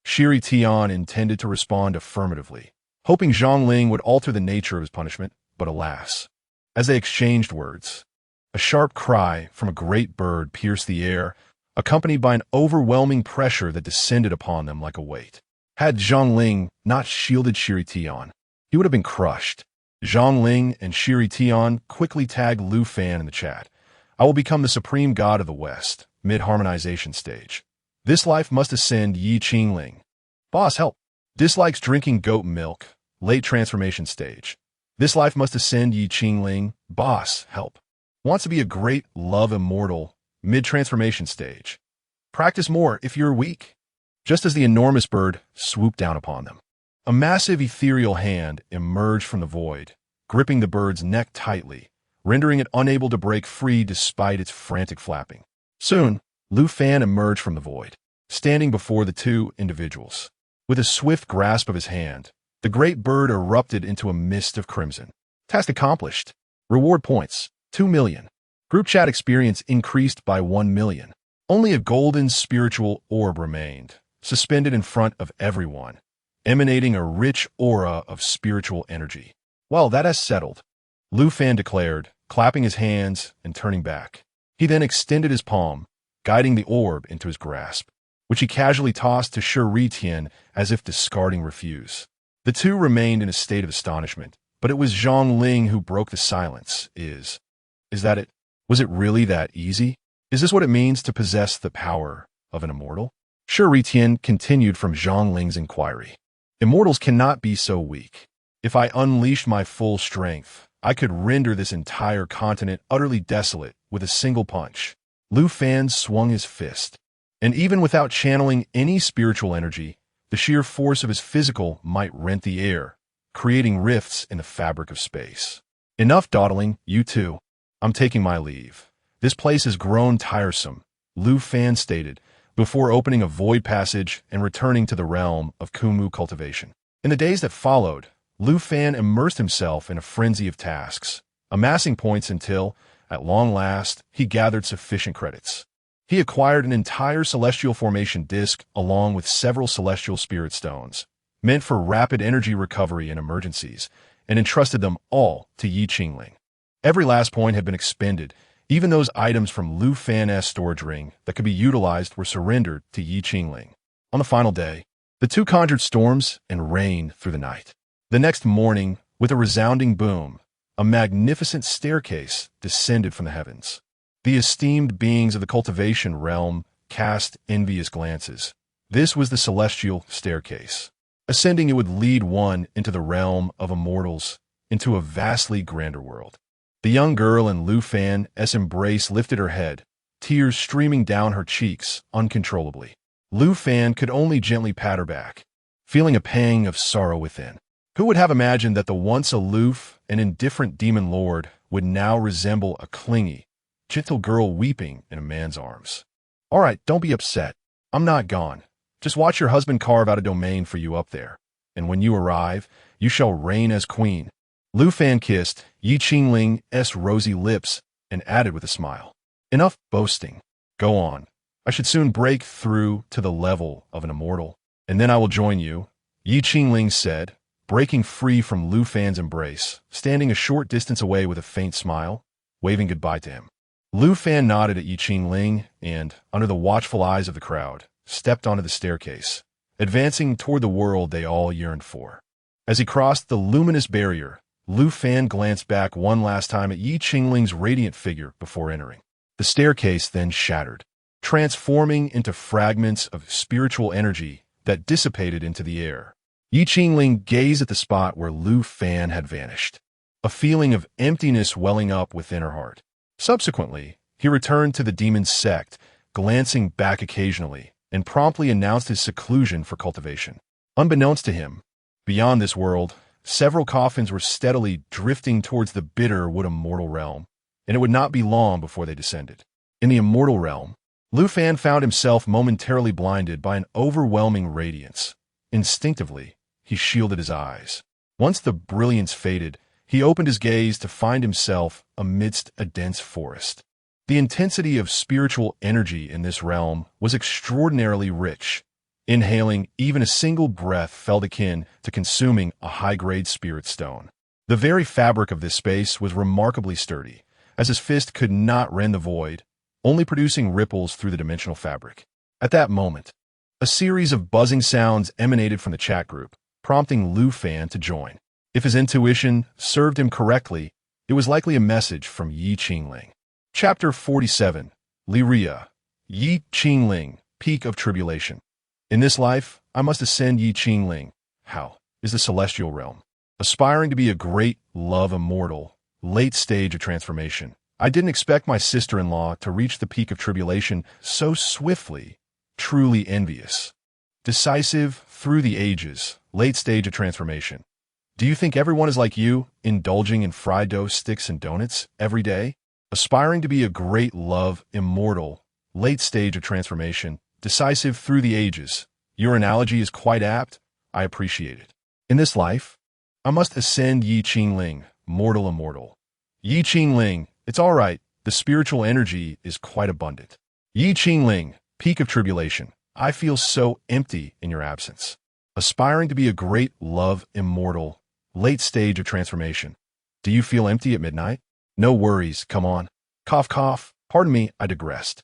Shiri Tian intended to respond affirmatively, hoping Zhongling would alter the nature of his punishment, but alas. As they exchanged words, a sharp cry from a great bird pierced the air, accompanied by an overwhelming pressure that descended upon them like a weight. Had Zhongling not shielded Shiri Tian, he would have been crushed. Zhongling and Shiri Tian quickly tagged Lu Fan in the chat. I will become the supreme god of the West, mid-harmonization stage. This life must ascend Ye Qingling. Boss, help. Dislikes drinking goat milk, late transformation stage. This life must ascend Ye Qingling. Boss, help. Wants to be a great love immortal, mid-transformation stage. Practice more if you're weak. Just as the enormous bird swooped down upon them, a massive ethereal hand emerged from the void, gripping the bird's neck tightly, rendering it unable to break free despite its frantic flapping. Soon, Lu Fan emerged from the void, standing before the two individuals. With a swift grasp of his hand, the great bird erupted into a mist of crimson. Task accomplished. Reward points, 2 million. Group chat experience increased by 1 million. Only a golden spiritual orb remained, suspended in front of everyone, emanating a rich aura of spiritual energy. Well, that has settled, Lu Fan declared, clapping his hands and turning back. He then extended his palm, guiding the orb into his grasp, which he casually tossed to Shiri Tian as if discarding refuse. The two remained in a state of astonishment, but it was Zhongling who broke the silence. Is that it? Was it really that easy? Is this what it means to possess the power of an immortal? Shiri Tian continued from Zhongling's inquiry. Immortals cannot be so weak. If I unleashed my full strength, I could render this entire continent utterly desolate with a single punch. Lu Fan swung his fist, and even without channeling any spiritual energy, the sheer force of his physical might rent the air, creating rifts in the fabric of space. Enough dawdling, you two. I'm taking my leave. This place has grown tiresome, Lu Fan stated, before opening a void passage and returning to the realm of Kumu cultivation. In the days that followed, Lu Fan immersed himself in a frenzy of tasks, amassing points until, at long last, he gathered sufficient credits. He acquired an entire celestial formation disk along with several celestial spirit stones, meant for rapid energy recovery in emergencies, and entrusted them all to Ye Qingling. Every last point had been expended. Even those items from Lu Fan's storage ring that could be utilized were surrendered to Ye Qingling. On the final day, the two conjured storms and rain through the night. The next morning, with a resounding boom, a magnificent staircase descended from the heavens. The esteemed beings of the cultivation realm cast envious glances. This was the celestial staircase. Ascending it would lead one into the realm of immortals, into a vastly grander world. The young girl in Lu Fan's embrace lifted her head, tears streaming down her cheeks uncontrollably. Lu Fan could only gently pat her back, feeling a pang of sorrow within. Who would have imagined that the once aloof and indifferent demon lord would now resemble a clingy, gentle girl weeping in a man's arms? All right, don't be upset. I'm not gone. Just watch your husband carve out a domain for you up there, and when you arrive, you shall reign as queen. Lu Fan kissed Ye Qingling's rosy lips and added with a smile. Enough boasting. Go on. I should soon break through to the level of an immortal, and then I will join you, Ye Qingling said, breaking free from Lu Fan's embrace, standing a short distance away with a faint smile, waving goodbye to him. Lu Fan nodded at Ye Qingling and, under the watchful eyes of the crowd, stepped onto the staircase, advancing toward the world they all yearned for. As he crossed the luminous barrier, Lu Fan glanced back one last time at Ye Qingling's radiant figure before entering. The staircase then shattered, transforming into fragments of spiritual energy that dissipated into the air. Ye Qingling gazed at the spot where Lu Fan had vanished, a feeling of emptiness welling up within her heart. Subsequently, he returned to the demon's sect, glancing back occasionally, and promptly announced his seclusion for cultivation. Unbeknownst to him, beyond this world, several coffins were steadily drifting towards the bitter would immortal realm, and it would not be long before they descended. In the immortal realm, Lu Fan found himself momentarily blinded by an overwhelming radiance. Instinctively, he shielded his eyes. Once the brilliance faded, he opened his gaze to find himself amidst a dense forest. The intensity of spiritual energy in this realm was extraordinarily rich. Inhaling even a single breath felt akin to consuming a high-grade spirit stone. The very fabric of this space was remarkably sturdy, as his fist could not rend the void, only producing ripples through the dimensional fabric. At that moment, a series of buzzing sounds emanated from the chat group, prompting Lu Fan to join. If his intuition served him correctly, it was likely a message from Ye Qingling. Chapter 47, Lyria, Ye Qingling, Peak of Tribulation. In this life, I must ascend Ye Qingling. How is the celestial realm? Aspiring to be a great love immortal, late stage of transformation. I didn't expect my sister-in-law to reach the peak of tribulation so swiftly, truly envious. Decisive through the ages, late stage of transformation. Do you think everyone is like you, indulging in fried dough sticks and donuts every day? Aspiring to be a great love immortal, late stage of transformation, decisive through the ages. Your analogy is quite apt. I appreciate it. In this life, I must ascend Ye Qingling, mortal immortal. Ye Qingling, it's all right. The spiritual energy is quite abundant. Ye Qingling, peak of tribulation. I feel so empty in your absence. Aspiring to be a great love immortal, late stage of transformation. Do you feel empty at midnight? No worries, come on. Cough, cough. Pardon me, I digressed.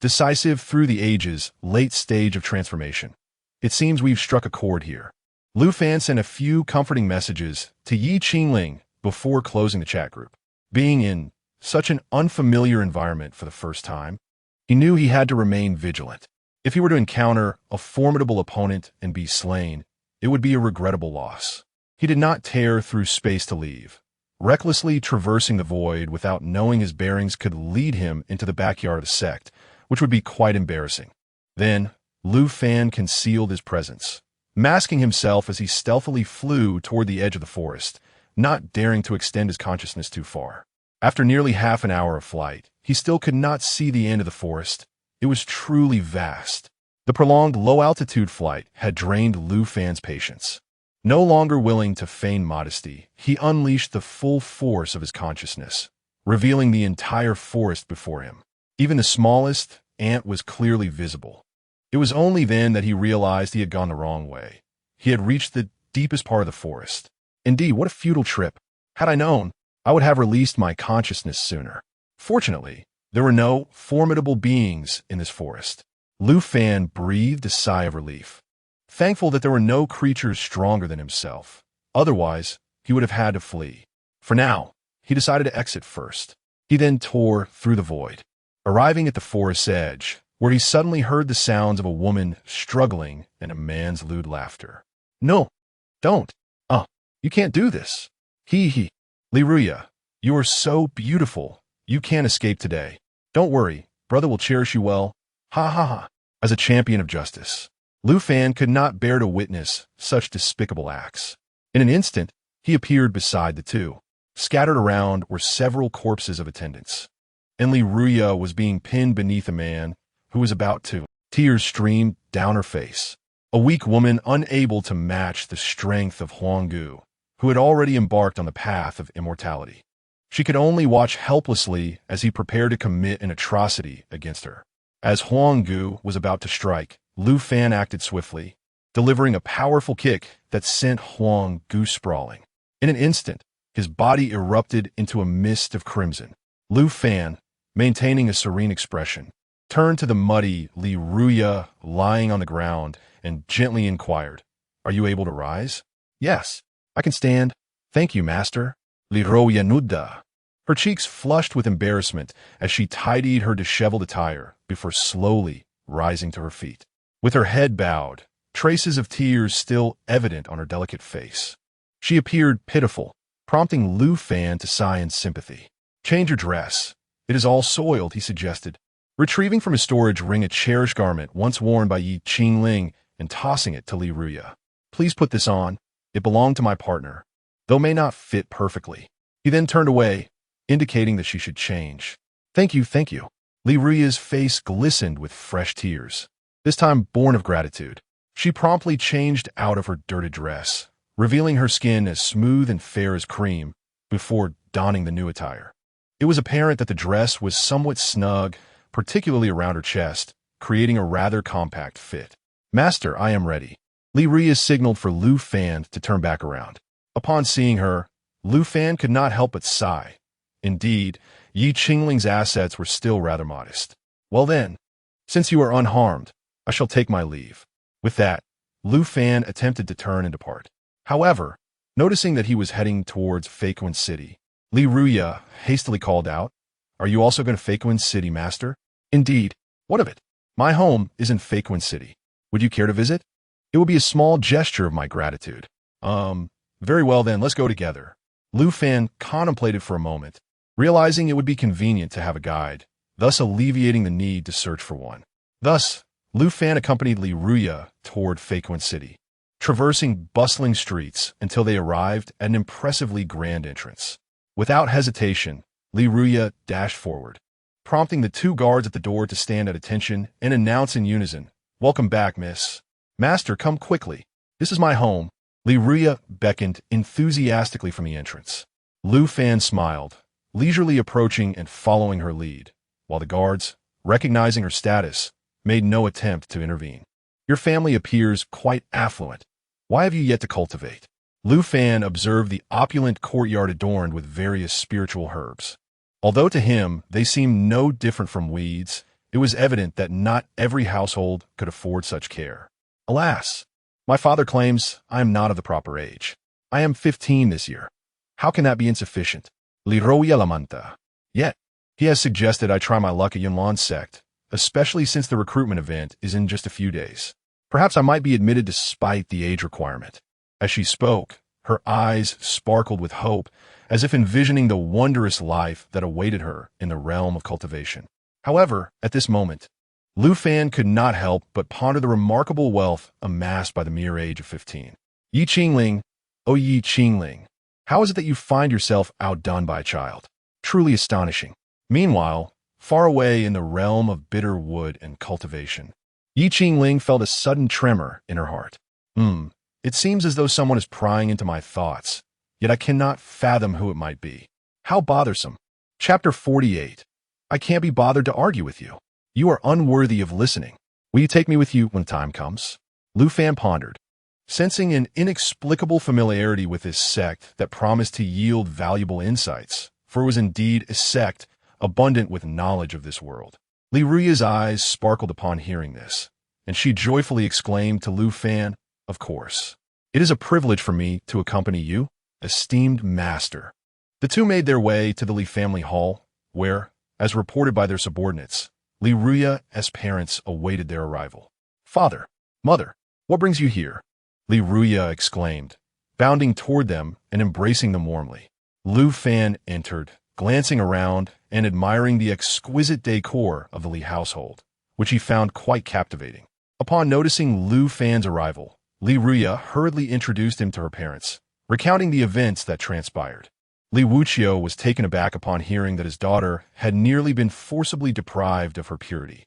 Decisive through the ages, late stage of transformation. It seems we've struck a chord here. Lu Fan sent a few comforting messages to Ye Qingling before closing the chat group. Being in such an unfamiliar environment for the first time, he knew he had to remain vigilant. If he were to encounter a formidable opponent and be slain, it would be a regrettable loss. He did not tear through space to leave. Recklessly traversing the void without knowing his bearings could lead him into the backyard of the sect, which would be quite embarrassing. Then, Lu Fan concealed his presence, masking himself as he stealthily flew toward the edge of the forest, not daring to extend his consciousness too far. After nearly half an hour of flight, he still could not see the end of the forest. It was truly vast. The prolonged low-altitude flight had drained Lu Fan's patience. No longer willing to feign modesty, he unleashed the full force of his consciousness, revealing the entire forest before him. Even the smallest ant was clearly visible. It was only then that he realized he had gone the wrong way. He had reached the deepest part of the forest. Indeed, what a futile trip. Had I known, I would have released my consciousness sooner. Fortunately, there were no formidable beings in this forest. Lu Fan breathed a sigh of relief, thankful that there were no creatures stronger than himself. Otherwise, he would have had to flee. For now, he decided to exit first. He then tore through the void. arriving at the forest's edge, where he suddenly heard the sounds of a woman struggling and a man's lewd laughter. No, don't. You can't do this. He. Liruya, you are so beautiful. You can't escape today. Don't worry, brother will cherish you well. Ha ha ha. As a champion of justice, Lu Fan could not bear to witness such despicable acts. In an instant, he appeared beside the two. Scattered around were several corpses of attendants, and Liruya was being pinned beneath a man who was about to. Tears streamed down her face. A weak woman unable to match the strength of Huanggu, who had already embarked on the path of immortality. She could only watch helplessly as he prepared to commit an atrocity against her. As Huanggu was about to strike, Lu Fan acted swiftly, delivering a powerful kick that sent Huanggu sprawling. In an instant, his body erupted into a mist of crimson. Lu Fan, maintaining a serene expression, turned to the muddy Liruya lying on the ground and gently inquired, "Are you able to rise?" "Yes, I can stand. Thank you, master." Liruya nudda. Her cheeks flushed with embarrassment as she tidied her disheveled attire before slowly rising to her feet. With her head bowed, traces of tears still evident on her delicate face, she appeared pitiful, prompting Lu Fan to sigh in sympathy. "Change your dress. It is all soiled," he suggested, retrieving from his storage ring a cherished garment once worn by Ye Qingling and tossing it to Liruya. "Please put this on. It belonged to my partner, though may not fit perfectly." He then turned away, indicating that she should change. Thank you. Liruya's face glistened with fresh tears, this time born of gratitude. She promptly changed out of her dirty dress, revealing her skin as smooth and fair as cream, before donning the new attire. It was apparent that the dress was somewhat snug, particularly around her chest, creating a rather compact fit. "Master, I am ready." Liruya signaled for Lu Fan to turn back around. Upon seeing her, Lu Fan could not help but sigh. Indeed, Ye Qingling's assets were still rather modest. "Well then, since you are unharmed, I shall take my leave." With that, Lu Fan attempted to turn and depart. However, noticing that he was heading towards Feiquan City, Liruya hastily called out, "Are you also going to Feiquan City, master?" "Indeed. What of it? My home is in Feiquan City. Would you care to visit? It would be a small gesture of my gratitude." Very well then, let's go together." Lu Fan contemplated for a moment, realizing it would be convenient to have a guide, thus alleviating the need to search for one. Thus, Lu Fan accompanied Liruya toward Feiquan City, traversing bustling streets until they arrived at an impressively grand entrance. Without hesitation, Liruya dashed forward, prompting the two guards at the door to stand at attention and announce in unison, "Welcome back, miss. Master, come quickly. This is my home." Liruya beckoned enthusiastically from the entrance. Lu Fan smiled, leisurely approaching and following her lead, while the guards, recognizing her status, made no attempt to intervene. "Your family appears quite affluent. Why have you yet to cultivate?" Lu Fan observed the opulent courtyard adorned with various spiritual herbs. Although to him they seemed no different from weeds, it was evident that not every household could afford such care. "Alas, my father claims I am not of the proper age. I am 15 this year. How can that be insufficient?" Liruya lamanta. "Yet, he has suggested I try my luck at Yunlan's sect, especially since the recruitment event is in just a few days. Perhaps I might be admitted despite the age requirement." As she spoke, her eyes sparkled with hope, as if envisioning the wondrous life that awaited her in the realm of cultivation. However, at this moment, Lu Fan could not help but ponder the remarkable wealth amassed by the mere age of 15. "Ye Qingling, oh Ye Qingling, how is it that you find yourself outdone by a child? Truly astonishing." Meanwhile, far away in the realm of bitter wood and cultivation, Ye Qingling felt a sudden tremor in her heart. It seems as though someone is prying into my thoughts, yet I cannot fathom who it might be. How bothersome. Chapter 48. I can't be bothered to argue with you. You are unworthy of listening. Will you take me with you when time comes? Lu Fan pondered, sensing an inexplicable familiarity with this sect that promised to yield valuable insights, for it was indeed a sect abundant with knowledge of this world. Liruya's eyes sparkled upon hearing this, and she joyfully exclaimed to Lu Fan, "Of course. It is a privilege for me to accompany you, esteemed master." The two made their way to the Li family hall, where, as reported by their subordinates. Li Ruya's parents awaited their arrival. "Father, mother, what brings you here?" Li Ruya exclaimed, bounding toward them and embracing them warmly. Lu Fan entered, glancing around and admiring the exquisite decor of the Li household, which he found quite captivating. Upon noticing Lu Fan's arrival, Li Ruya hurriedly introduced him to her parents, recounting the events that transpired. Li Wuqiu was taken aback upon hearing that his daughter had nearly been forcibly deprived of her purity.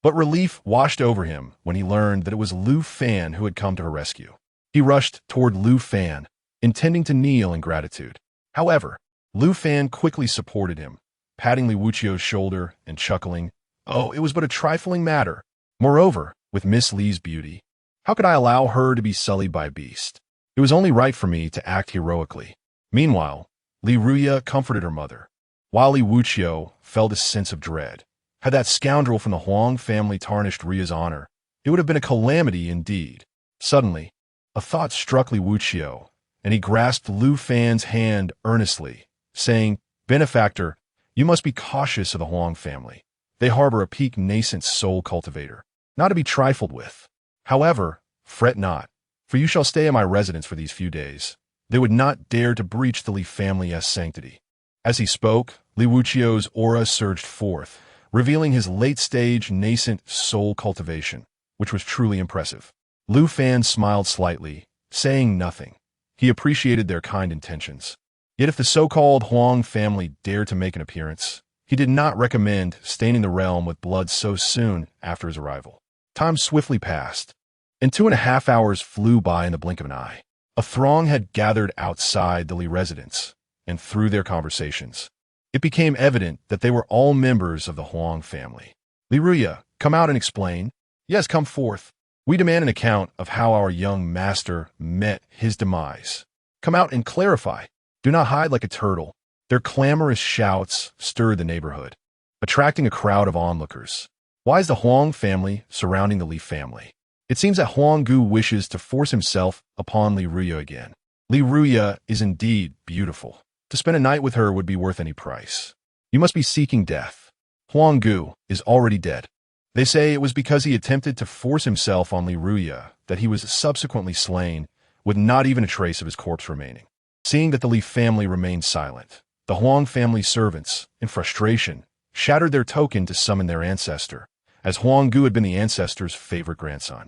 But relief washed over him when he learned that it was Lu Fan who had come to her rescue. He rushed toward Lu Fan, intending to kneel in gratitude. However, Lu Fan quickly supported him, patting Li Wuqiu's shoulder and chuckling, "Oh, it was but a trifling matter. Moreover, with Miss Li's beauty, how could I allow her to be sullied by a beast? It was only right for me to act heroically." Meanwhile, Li Ruya comforted her mother, while Li Wuqiu felt a sense of dread. Had that scoundrel from the Huang family tarnished Ruya's honor, it would have been a calamity indeed. Suddenly, a thought struck Li Wuqiu, and he grasped Lu Fan's hand earnestly, saying, "Benefactor, you must be cautious of the Huang family. They harbor a peak nascent soul cultivator, not to be trifled with. However, fret not, for you shall stay at my residence for these few days. They would not dare to breach the Li family's sanctity." As he spoke, Li Wuqiu's aura surged forth, revealing his late-stage nascent soul cultivation, which was truly impressive. Lu Fan smiled slightly, saying nothing. He appreciated their kind intentions. Yet if the so-called Huang family dared to make an appearance, he did not recommend staining the realm with blood so soon after his arrival. Time swiftly passed, and 2.5 hours flew by in the blink of an eye. A throng had gathered outside the Li residence, and through their conversations, it became evident that they were all members of the Huang family. "Li Ruya, come out and explain." "Yes, come forth. We demand an account of how our young master met his demise. Come out and clarify. Do not hide like a turtle." Their clamorous shouts stirred the neighborhood, attracting a crowd of onlookers. Why is the Huang family surrounding the Li family? It seems that Huang Gu wishes to force himself upon Li Ruya again. Li Ruya is indeed beautiful. To spend a night with her would be worth any price. You must be seeking death. Huang Gu is already dead. They say it was because he attempted to force himself on Li Ruya that he was subsequently slain, with not even a trace of his corpse remaining. Seeing that the Li family remained silent, the Huang family servants, in frustration, shattered their token to summon their ancestor, as Huang Gu had been the ancestor's favorite grandson.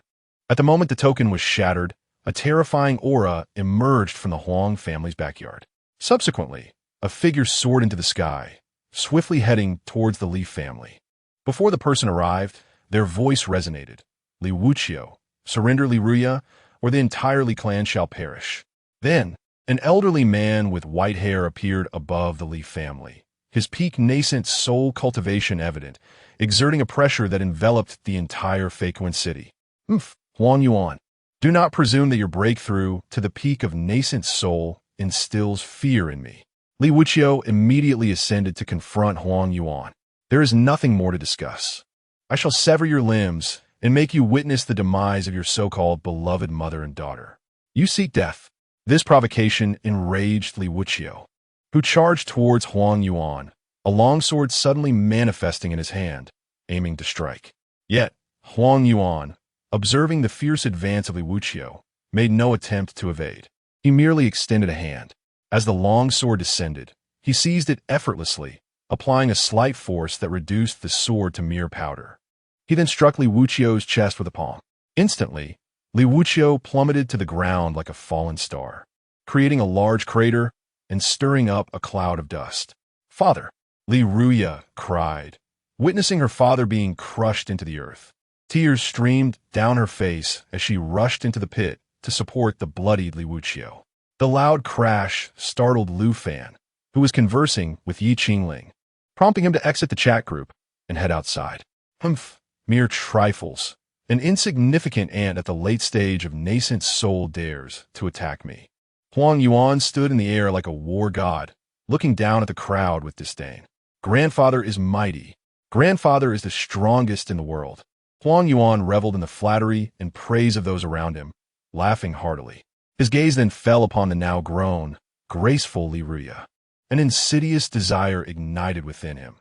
At the moment the token was shattered, a terrifying aura emerged from the Huang family's backyard. Subsequently, a figure soared into the sky, swiftly heading towards the Li family. Before the person arrived, their voice resonated. "Li Wuqiu, surrender Li Ruya, or the entire Li clan shall perish." Then, an elderly man with white hair appeared above the Li family, his peak nascent soul cultivation evident, exerting a pressure that enveloped the entire Feiquan city. Huang Yuan, do not presume that your breakthrough to the peak of nascent soul instills fear in me. Li Wuqiu immediately ascended to confront Huang Yuan. "There is nothing more to discuss. I shall sever your limbs and make you witness the demise of your so-called beloved mother and daughter. You seek death." This provocation enraged Li Wuqiu, who charged towards Huang Yuan, a longsword suddenly manifesting in his hand, aiming to strike. Yet, Huang Yuan, observing the fierce advance of Li Wuqiu, made no attempt to evade. He merely extended a hand. As the longsword descended, he seized it effortlessly, applying a slight force that reduced the sword to mere powder. He then struck Li Wuqiu's chest with a palm. Instantly, Li Wuqiu plummeted to the ground like a fallen star, creating a large crater and stirring up a cloud of dust. "Father!" Li Ruya cried, witnessing her father being crushed into the earth. Tears streamed down her face as she rushed into the pit to support the bloodied Li Wuqiu. The loud crash startled Lu Fan, who was conversing with Ye Qingling, prompting him to exit the chat group and head outside. Mere trifles. An insignificant ant at the late stage of nascent soul dares to attack me. Huang Yuan stood in the air like a war god, looking down at the crowd with disdain. Grandfather is mighty. Grandfather is the strongest in the world. Huang Yuan reveled in the flattery and praise of those around him, laughing heartily. His gaze then fell upon the now grown, graceful Li Ruya. An insidious desire ignited within him,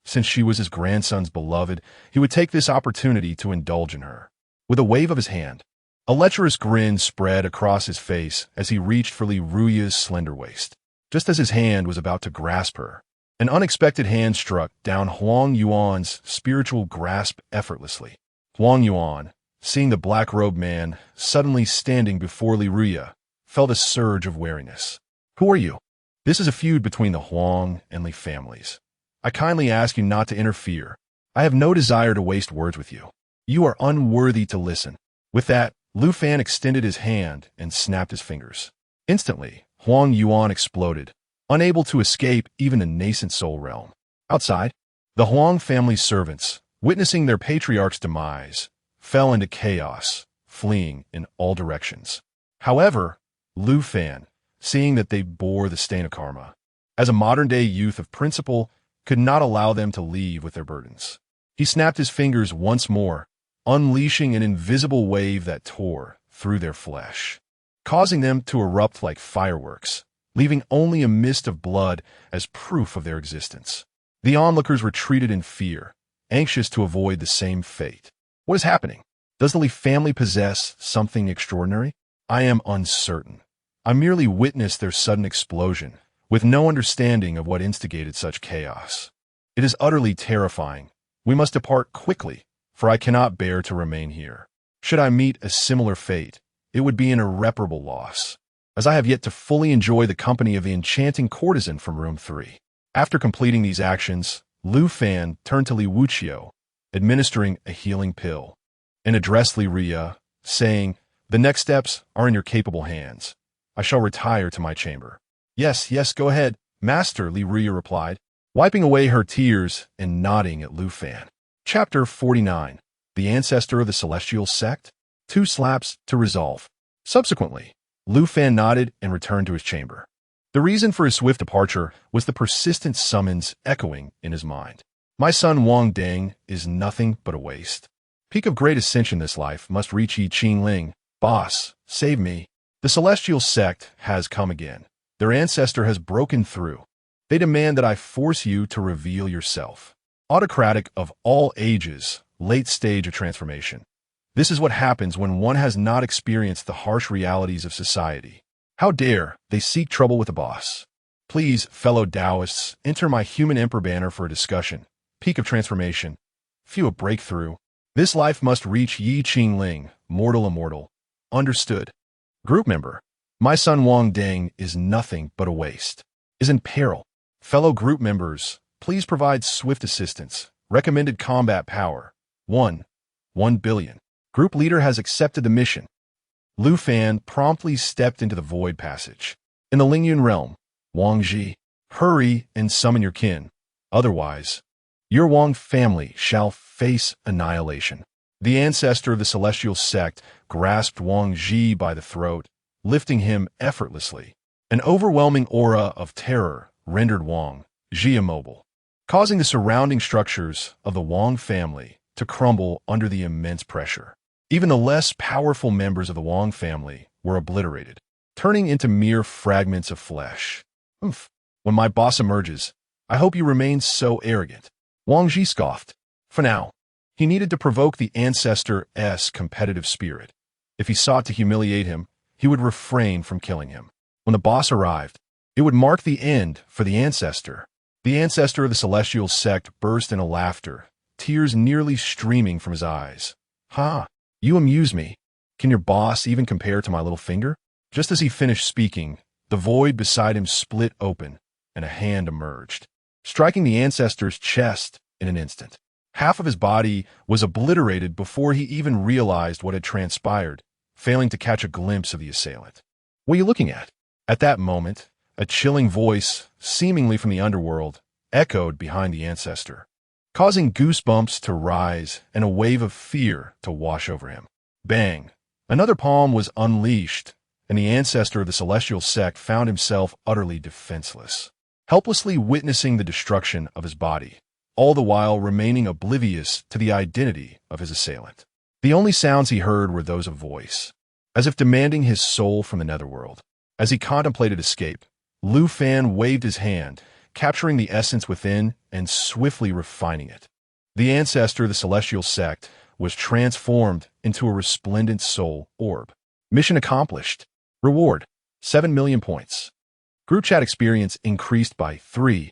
Since she was his grandson's beloved, he would take this opportunity to indulge in her. With a wave of his hand, a lecherous grin spread across his face as he reached for Li Ruya's slender waist. Just as his hand was about to grasp her, an unexpected hand struck down Huang Yuan's spiritual grasp effortlessly. Huang Yuan, seeing the black-robed man suddenly standing before Li Ruya, felt a surge of wariness. "Who are you?" "This is a feud between the Huang and Li families. I kindly ask you not to interfere. I have no desire to waste words with you. You are unworthy to listen." With that, Lu Fan extended his hand and snapped his fingers. Instantly, Huang Yuan exploded, unable to escape even the nascent soul realm. Outside, the Huang family's servants, witnessing their patriarch's demise, fell into chaos, fleeing in all directions. However, Lu Fan, seeing that they bore the stain of karma, as a modern-day youth of principle, could not allow them to leave with their burdens. He snapped his fingers once more, unleashing an invisible wave that tore through their flesh, causing them to erupt like fireworks, leaving only a mist of blood as proof of their existence. The onlookers retreated in fear, anxious to avoid the same fate. What is happening? Does the Li family possess something extraordinary? I am uncertain. I merely witnessed their sudden explosion, with no understanding of what instigated such chaos. It is utterly terrifying. We must depart quickly, for I cannot bear to remain here. Should I meet a similar fate, it would be an irreparable loss, as I have yet to fully enjoy the company of the enchanting courtesan from room 3. After completing these actions, Lu Fan turned to Li Wuqiu, administering a healing pill, and addressed Li Ruya, saying, "The next steps are in your capable hands. I shall retire to my chamber." Yes, go ahead, Master," Li Ruya replied, wiping away her tears and nodding at Lu Fan. Chapter 49. The Ancestor of the Celestial Sect? 2 slaps to resolve. Subsequently, Lu Fan nodded and returned to his chamber. The reason for his swift departure was the persistent summons echoing in his mind. "My son Wang Deng is nothing but a waste. Peak of great ascension this life must reach Ye Qingling. Boss, save me. The Celestial Sect has come again. Their ancestor has broken through. They demand that I force you to reveal yourself. Autocratic of all ages, late stage of transformation. This is what happens when one has not experienced the harsh realities of society. How dare they seek trouble with the boss? Please, fellow Taoists, enter my human emperor banner for a discussion. Peak of transformation. Few a breakthrough. This life must reach Ye Qingling, mortal immortal. Understood. Group member. My son Wang Deng is nothing but a waste. Is in peril. Fellow group members, please provide swift assistance. Recommended combat power. 1 billion. Group leader has accepted the mission. Lu Fan promptly stepped into the void passage. In the Lingyun realm, Wang Ji, hurry and summon your kin. Otherwise, your Wang family shall face annihilation. The ancestor of the celestial sect grasped Wang Ji by the throat, lifting him effortlessly. An overwhelming aura of terror rendered Wang Ji immobile, causing the surrounding structures of the Wang family to crumble under the immense pressure. Even the less powerful members of the Wang family were obliterated, turning into mere fragments of flesh. When my boss emerges, I hope you remain so arrogant. Wang Ji scoffed. For now, he needed to provoke the ancestor's competitive spirit. If he sought to humiliate him, he would refrain from killing him. When the boss arrived, it would mark the end for the ancestor. The ancestor of the celestial sect burst into laughter, tears nearly streaming from his eyes. "Ha! You amuse me. Can your boss even compare to my little finger?" Just as he finished speaking, the void beside him split open, and a hand emerged, striking the ancestor's chest in an instant. Half of his body was obliterated before he even realized what had transpired, failing to catch a glimpse of the assailant. "What are you looking at?" At that moment, a chilling voice, seemingly from the underworld, echoed behind the ancestor, causing goosebumps to rise and a wave of fear to wash over him. Bang! Another palm was unleashed, and the ancestor of the celestial sect found himself utterly defenseless, helplessly witnessing the destruction of his body, all the while remaining oblivious to the identity of his assailant. The only sounds he heard were those of voice, as if demanding his soul from the netherworld. As he contemplated escape, Lu Fan waved his hand, capturing the essence within and swiftly refining it. The ancestor of the celestial sect was transformed into a resplendent soul orb. Mission accomplished. Reward: 7 million points. Group chat experience increased by 5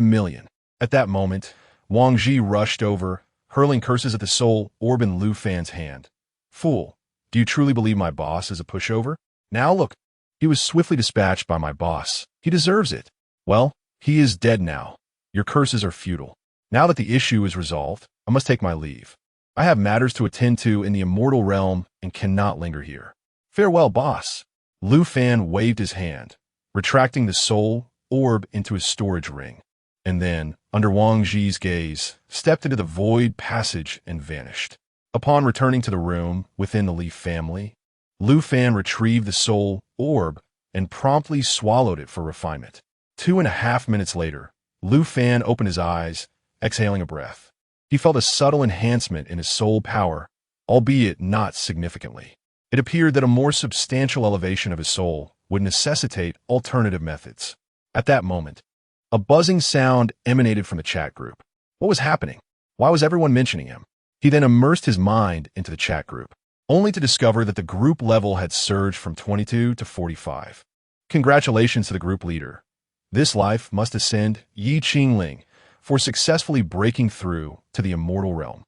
million. At that moment, Wang Ji rushed over, hurling curses at the soul orb in Lu Fan's hand. Fool, do you truly believe my boss is a pushover? Now look, he was swiftly dispatched by my boss. He deserves it. Well, he is dead now. Your curses are futile. Now that the issue is resolved, I must take my leave. I have matters to attend to in the immortal realm and cannot linger here. Farewell, boss. Lu Fan waved his hand, retracting the soul orb into his storage ring, and then, under Wang Ji's gaze, stepped into the void passage and vanished. Upon returning to the room within the Li family, Lu Fan retrieved the soul orb and promptly swallowed it for refinement. 2.5 minutes later, Lu Fan opened his eyes, exhaling a breath. He felt a subtle enhancement in his soul power, albeit not significantly. It appeared that a more substantial elevation of his soul would necessitate alternative methods. At that moment, a buzzing sound emanated from the chat group. What was happening? Why was everyone mentioning him? He then immersed his mind into the chat group, only to discover that the group level had surged from 22 to 45. Congratulations to the group leader. This life must ascend Ye Qingling for successfully breaking through to the immortal realm.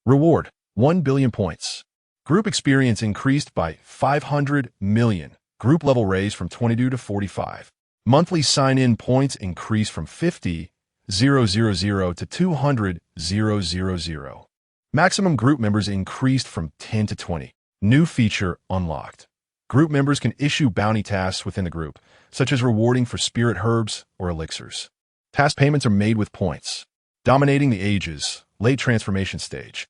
Reward: 1 billion points. Group experience increased by 500 million. Group level raised from 22 to 45. Monthly sign-in points increased from 50,000 to 200,000. Maximum group members increased from 10 to 20. New feature unlocked. Group members can issue bounty tasks within the group, such as rewarding for spirit herbs or elixirs. Task payments are made with points. Dominating the ages, late transformation stage.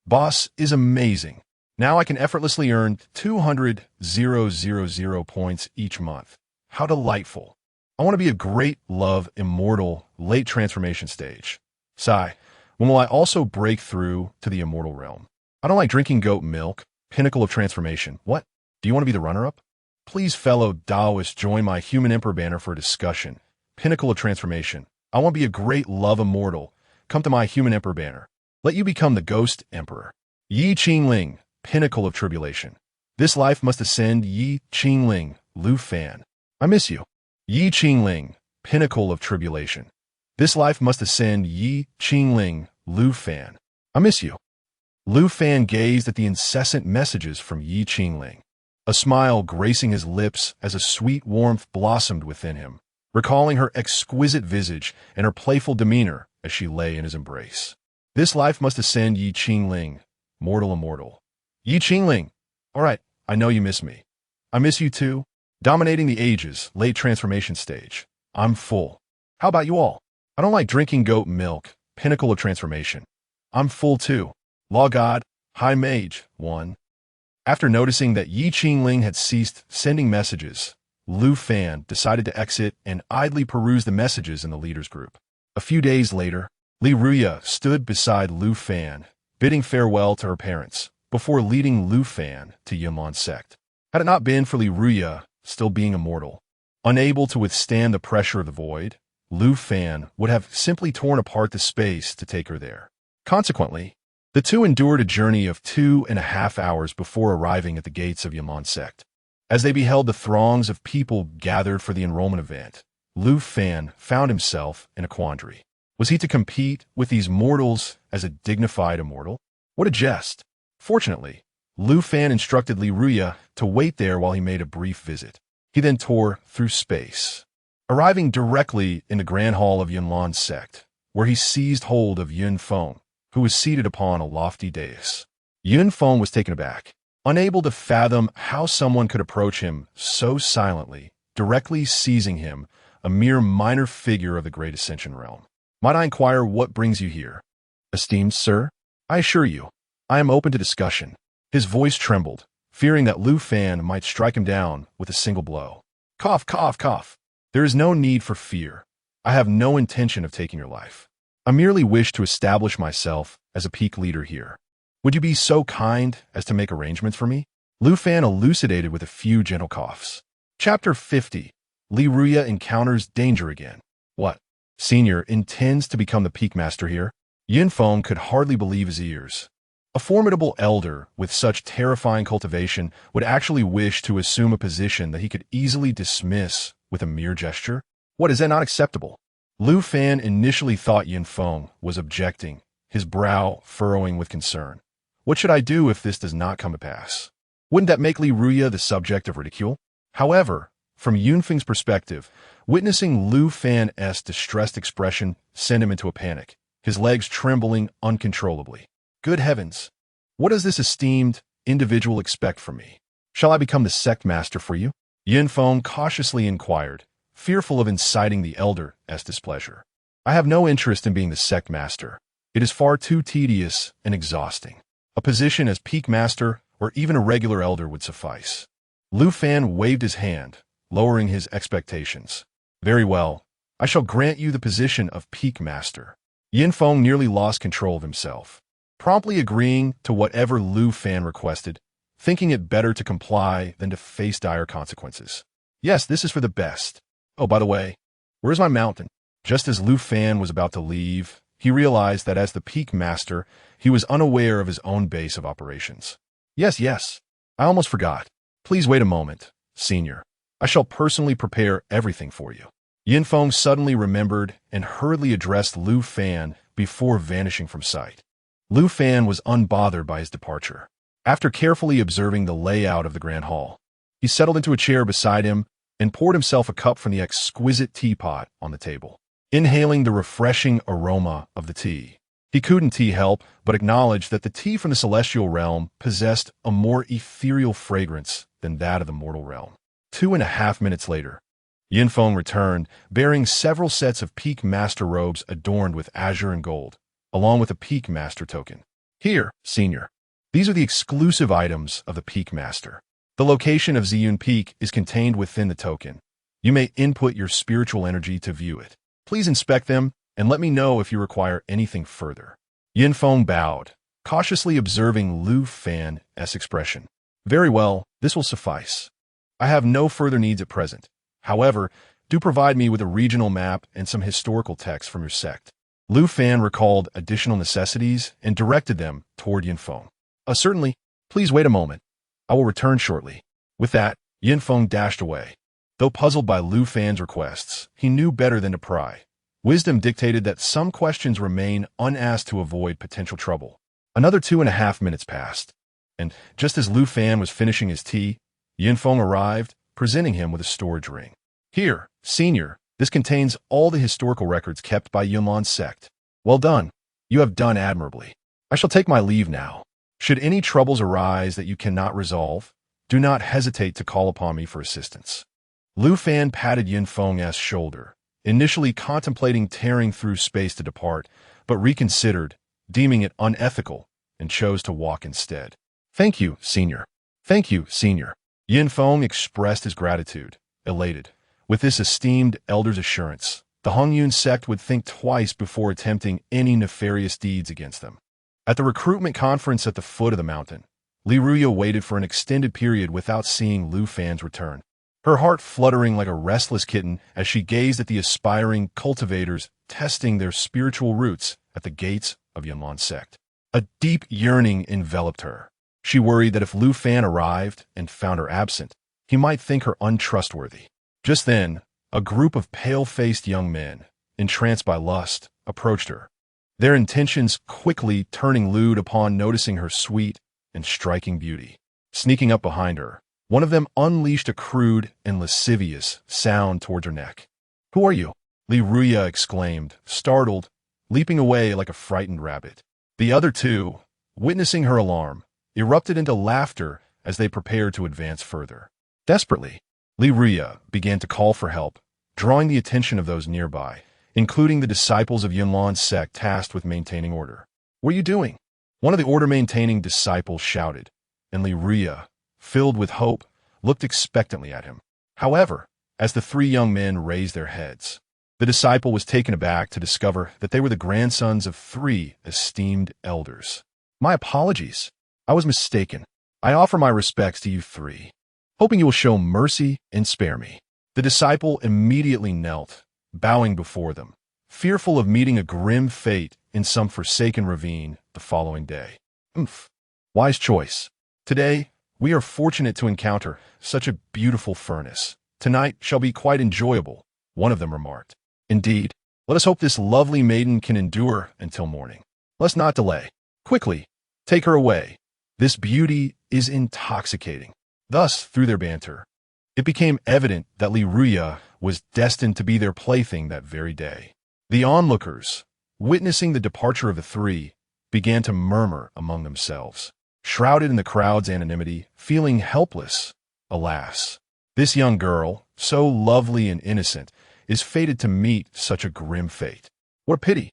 Boss is amazing. Now I can effortlessly earn 200,000 points each month. How delightful. I want to be a great love immortal late transformation stage. Sigh, when will I also break through to the immortal realm? I don't like drinking goat milk. Pinnacle of transformation. What? Do you want to be the runner-up? Please, fellow Taoists, join my human emperor banner for a discussion. Pinnacle of transformation. I want to be a great love immortal. Come to my human emperor banner. Let you become the ghost emperor. Ye Qingling, pinnacle of tribulation. This life must ascend Ye Qingling, Lu Fan. I miss you. Ye Qingling, pinnacle of tribulation. This life must ascend Ye Qingling, Lu Fan. I miss you. Lu Fan gazed at the incessant messages from Ye Qingling, a smile gracing his lips as a sweet warmth blossomed within him, recalling her exquisite visage and her playful demeanor as she lay in his embrace. This life must ascend Ye Qingling, mortal immortal. Ye Qingling, all right, I know you miss me. I miss you too. Dominating the ages, late transformation stage. I'm full. How about you all? I don't like drinking goat milk, pinnacle of transformation. I'm full too. Law God, High Mage, 1. After noticing that Ye Qingling had ceased sending messages, Lu Fan decided to exit and idly peruse the messages in the leaders group. A few days later, Li Ruya stood beside Lu Fan, bidding farewell to her parents, before leading Lu Fan to Yunlan sect. Had it not been for Li Ruya still being immortal, unable to withstand the pressure of the void, Lu Fan would have simply torn apart the space to take her there. Consequently, the two endured a journey of 2.5 hours before arriving at the gates of Yunlan sect. As they beheld the throngs of people gathered for the enrollment event, Lu Fan found himself in a quandary. Was he to compete with these mortals as a dignified immortal? What a jest! Fortunately, Lu Fan instructed Li Ruya to wait there while he made a brief visit. He then tore through space, arriving directly in the grand hall of Yunlan sect, where he seized hold of Yun Feng, who was seated upon a lofty dais. Yun Feng was taken aback, unable to fathom how someone could approach him so silently, directly seizing him, a mere minor figure of the Great Ascension realm. Might I inquire what brings you here? Esteemed sir, I assure you, I am open to discussion. His voice trembled, fearing that Lu Fan might strike him down with a single blow. Cough, cough, cough. There is no need for fear. I have no intention of taking your life. I merely wish to establish myself as a peak leader here. Would you be so kind as to make arrangements for me? Lu Fan elucidated with a few gentle coughs. Chapter 50. Li Ruya encounters danger again. What? Senior intends to become the peak master here? Yin Feng could hardly believe his ears. A formidable elder with such terrifying cultivation would actually wish to assume a position that he could easily dismiss with a mere gesture? What, is that not acceptable? Lu Fan initially thought Yin Feng was objecting, his brow furrowing with concern. What should I do if this does not come to pass? Wouldn't that make Li Ruya the subject of ridicule? However, from Yun Feng's perspective, witnessing Lu Fan's distressed expression sent him into a panic, his legs trembling uncontrollably. Good heavens! What does this esteemed individual expect from me? Shall I become the sect master for you? Yin Feng cautiously inquired, fearful of inciting the elder's displeasure. I have no interest in being the sect master. It is far too tedious and exhausting. A position as peak master or even a regular elder would suffice. Lu Fan waved his hand, lowering his expectations. Very well, I shall grant you the position of peak master. Yin Feng nearly lost control of himself, promptly agreeing to whatever Lu Fan requested, thinking it better to comply than to face dire consequences. Yes, this is for the best. Oh, by the way, where's my mountain? Just as Lu Fan was about to leave, he realized that as the peak master, he was unaware of his own base of operations. Yes, I almost forgot. Please wait a moment, Senior. I shall personally prepare everything for you. Yin Feng suddenly remembered and hurriedly addressed Lu Fan before vanishing from sight. Lu Fan was unbothered by his departure. After carefully observing the layout of the grand hall, he settled into a chair beside him and poured himself a cup from the exquisite teapot on the table. Inhaling the refreshing aroma of the tea, he couldn't help but acknowledge that the tea from the celestial realm possessed a more ethereal fragrance than that of the mortal realm. 2.5 minutes later, Yin Feng returned, bearing several sets of peak master robes adorned with azure and gold, along with a peak master token. Here, Senior. These are the exclusive items of the peak master. The location of Ziyun Peak is contained within the token. You may input your spiritual energy to view it. Please inspect them and let me know if you require anything further. Yin Feng bowed, cautiously observing Lu Fan's expression. Very well, this will suffice. I have no further needs at present. However, do provide me with a regional map and some historical texts from your sect. Lu Fan recalled additional necessities and directed them toward Yin Feng. Certainly. Please wait a moment. I will return shortly. With that, Yin Feng dashed away. Though puzzled by Lu Fan's requests, he knew better than to pry. Wisdom dictated that some questions remain unasked to avoid potential trouble. Another 2.5 minutes passed, and just as Lu Fan was finishing his tea, Yin Feng arrived, presenting him with a storage ring. Here, Senior, this contains all the historical records kept by Yunlan's sect. Well done. You have done admirably. I shall take my leave now. Should any troubles arise that you cannot resolve, do not hesitate to call upon me for assistance. Lu Fan patted Yin Feng's shoulder, initially contemplating tearing through space to depart, but reconsidered, deeming it unethical, and chose to walk instead. Thank you, Senior. Thank you, Senior. Yin Feng expressed his gratitude, elated. With this esteemed elder's assurance, the Hongyun sect would think twice before attempting any nefarious deeds against them. At the recruitment conference at the foot of the mountain, Li Ruya waited for an extended period without seeing Lu Fan's return, her heart fluttering like a restless kitten as she gazed at the aspiring cultivators testing their spiritual roots at the gates of Yunlan's sect. A deep yearning enveloped her. She worried that if Lu Fan arrived and found her absent, he might think her untrustworthy. Just then, a group of pale-faced young men, entranced by lust, approached her, their intentions quickly turning lewd upon noticing her sweet and striking beauty. Sneaking up behind her, one of them unleashed a crude and lascivious sound towards her neck. "Who are you?" Li Ruya exclaimed, startled, leaping away like a frightened rabbit. The other two, witnessing her alarm, erupted into laughter as they prepared to advance further. Desperately, Li Ruya began to call for help, drawing the attention of those nearby, including the disciples of Yunlan's sect tasked with maintaining order. "What are you doing?" One of the order-maintaining disciples shouted, and Li Ruya, filled with hope, looked expectantly at him. However, as the three young men raised their heads, the disciple was taken aback to discover that they were the grandsons of 3 esteemed elders. "My apologies. I was mistaken. I offer my respects to you 3, hoping you will show mercy and spare me." The disciple immediately knelt, bowing before them, fearful of meeting a grim fate in some forsaken ravine the following day. Wise choice. Today, we are fortunate to encounter such a beautiful furnace. Tonight shall be quite enjoyable, one of them remarked. Indeed, let us hope this lovely maiden can endure until morning. Let's not delay. Quickly, take her away. This beauty is intoxicating. Thus, through their banter, it became evident that Li Ruya was destined to be their plaything that very day. The onlookers, witnessing the departure of the three, began to murmur among themselves, shrouded in the crowd's anonymity, feeling helpless. Alas, this young girl, so lovely and innocent, is fated to meet such a grim fate. What a pity.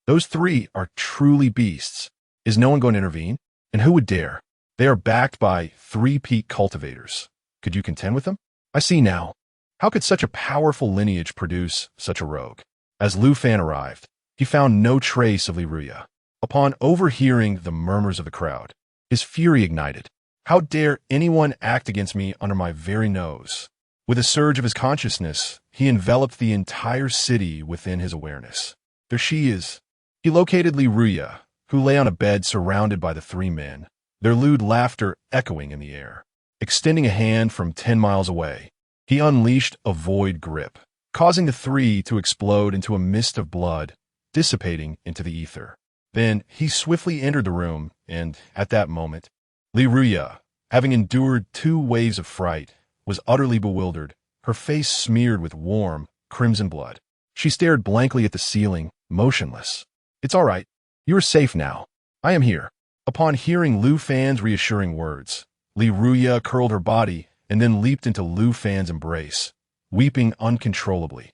Those three are truly beasts. Is no one going to intervene? And who would dare? They are backed by 3 peak cultivators. Could you contend with them? I see now. How could such a powerful lineage produce such a rogue? As Lu Fan arrived, he found no trace of Li Ruya. Upon overhearing the murmurs of the crowd, his fury ignited. How dare anyone act against me under my very nose? With a surge of his consciousness, he enveloped the entire city within his awareness. There she is. He located Li Ruya, who lay on a bed surrounded by the 3 men, their lewd laughter echoing in the air. Extending a hand from 10 miles away, he unleashed a void grip, causing the 3 to explode into a mist of blood, dissipating into the ether. Then he swiftly entered the room, and, at that moment, Li Ruya, having endured 2 waves of fright, was utterly bewildered, her face smeared with warm, crimson blood. She stared blankly at the ceiling, motionless. It's all right. You are safe now. I am here. Upon hearing Lu Fan's reassuring words, Li Ruya curled her body and then leaped into Lu Fan's embrace, weeping uncontrollably,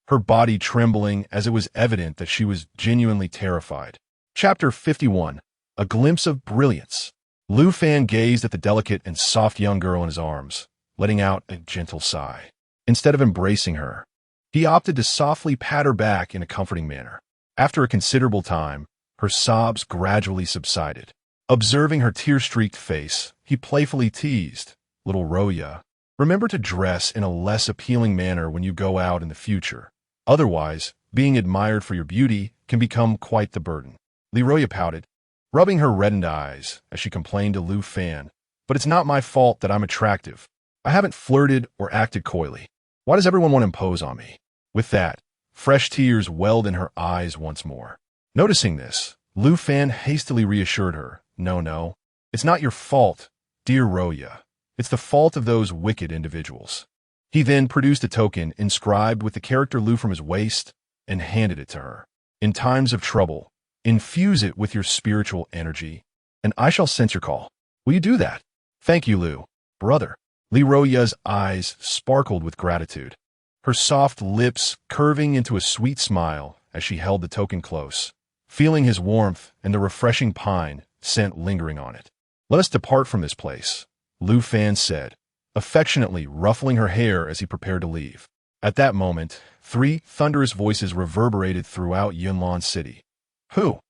her body trembling as it was evident that she was genuinely terrified. Chapter 51. A Glimpse of Brilliance. Lu Fan gazed at the delicate and soft young girl in his arms, letting out a gentle sigh. Instead of embracing her, he opted to softly pat her back in a comforting manner. After a considerable time, her sobs gradually subsided. Observing her tear-streaked face, he playfully teased, "Little Ruya, remember to dress in a less appealing manner when you go out in the future. Otherwise, being admired for your beauty can become quite the burden." Li Ruya pouted, rubbing her reddened eyes as she complained to Lu Fan, "But it's not my fault that I'm attractive. I haven't flirted or acted coyly. Why does everyone want to impose on me?" With that, fresh tears welled in her eyes once more. Noticing this, Lu Fan hastily reassured her, No, it's not your fault, dear Ruya. It's the fault of those wicked individuals." He then produced a token inscribed with the character Lu from his waist and handed it to her. "In times of trouble, infuse it with your spiritual energy, and I shall sense your call. Will you do that?" "Thank you, Lu, brother." Li Ruya's eyes sparkled with gratitude, her soft lips curving into a sweet smile as she held the token close, feeling his warmth and the refreshing pine scent lingering on it. "Let us depart from this place," Lu Fan said, affectionately ruffling her hair as he prepared to leave. At that moment, 3 thunderous voices reverberated throughout Yunlan City. Who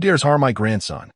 dares harm my grandson?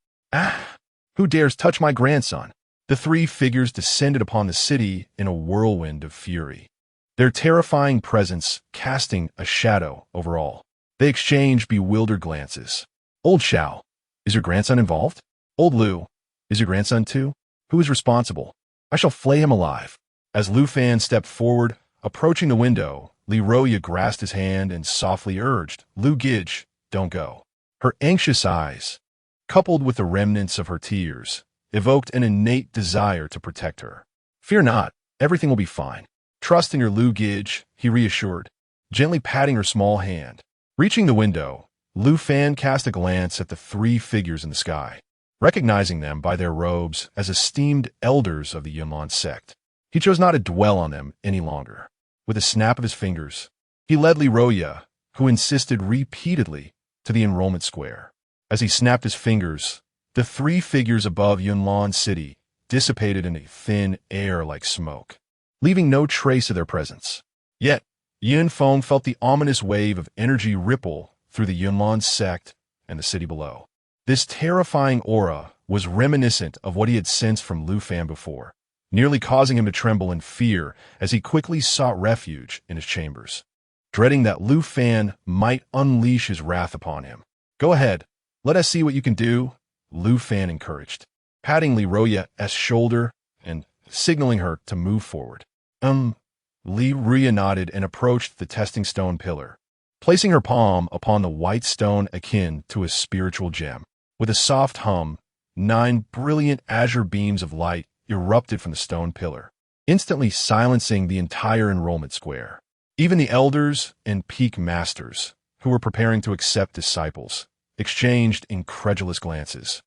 Who dares touch my grandson?" The 3 figures descended upon the city in a whirlwind of fury, their terrifying presence casting a shadow over all. They exchanged bewildered glances. "Old Xiao, is your grandson involved? Old Lu, is your grandson too? Who is responsible? I shall flay him alive." As Lu Fan stepped forward, approaching the window, Li Ruya grasped his hand and softly urged, "Lu Gij, don't go." Her anxious eyes, coupled with the remnants of her tears, evoked an innate desire to protect her. "Fear not, everything will be fine. Trust in your Lu Gij," he reassured, gently patting her small hand. Reaching the window, Lu Fan cast a glance at the 3 figures in the sky, recognizing them by their robes as esteemed elders of the Yunlan sect. He chose not to dwell on them any longer. With a snap of his fingers, he led Li Ruya, who insisted repeatedly, to the enrollment square. As he snapped his fingers, the 3 figures above Yunlan City dissipated in a thin air like smoke, leaving no trace of their presence. Yet, Yun Feng felt the ominous wave of energy ripple through the Yunlan sect and the city below. This terrifying aura was reminiscent of what he had sensed from Lu Fan before, nearly causing him to tremble in fear as he quickly sought refuge in his chambers. dreading that Lu Fan might unleash his wrath upon him. "Go ahead, let us see what you can do," Lu Fan encouraged, patting Li Ruya's shoulder and signaling her to move forward. Li Ruya nodded and approached the testing stone pillar, placing her palm upon the white stone akin to a spiritual gem. With a soft hum, 9 brilliant azure beams of light erupted from the stone pillar, instantly silencing the entire enrollment square. Even the elders and peak masters, who were preparing to accept disciples, exchanged incredulous glances,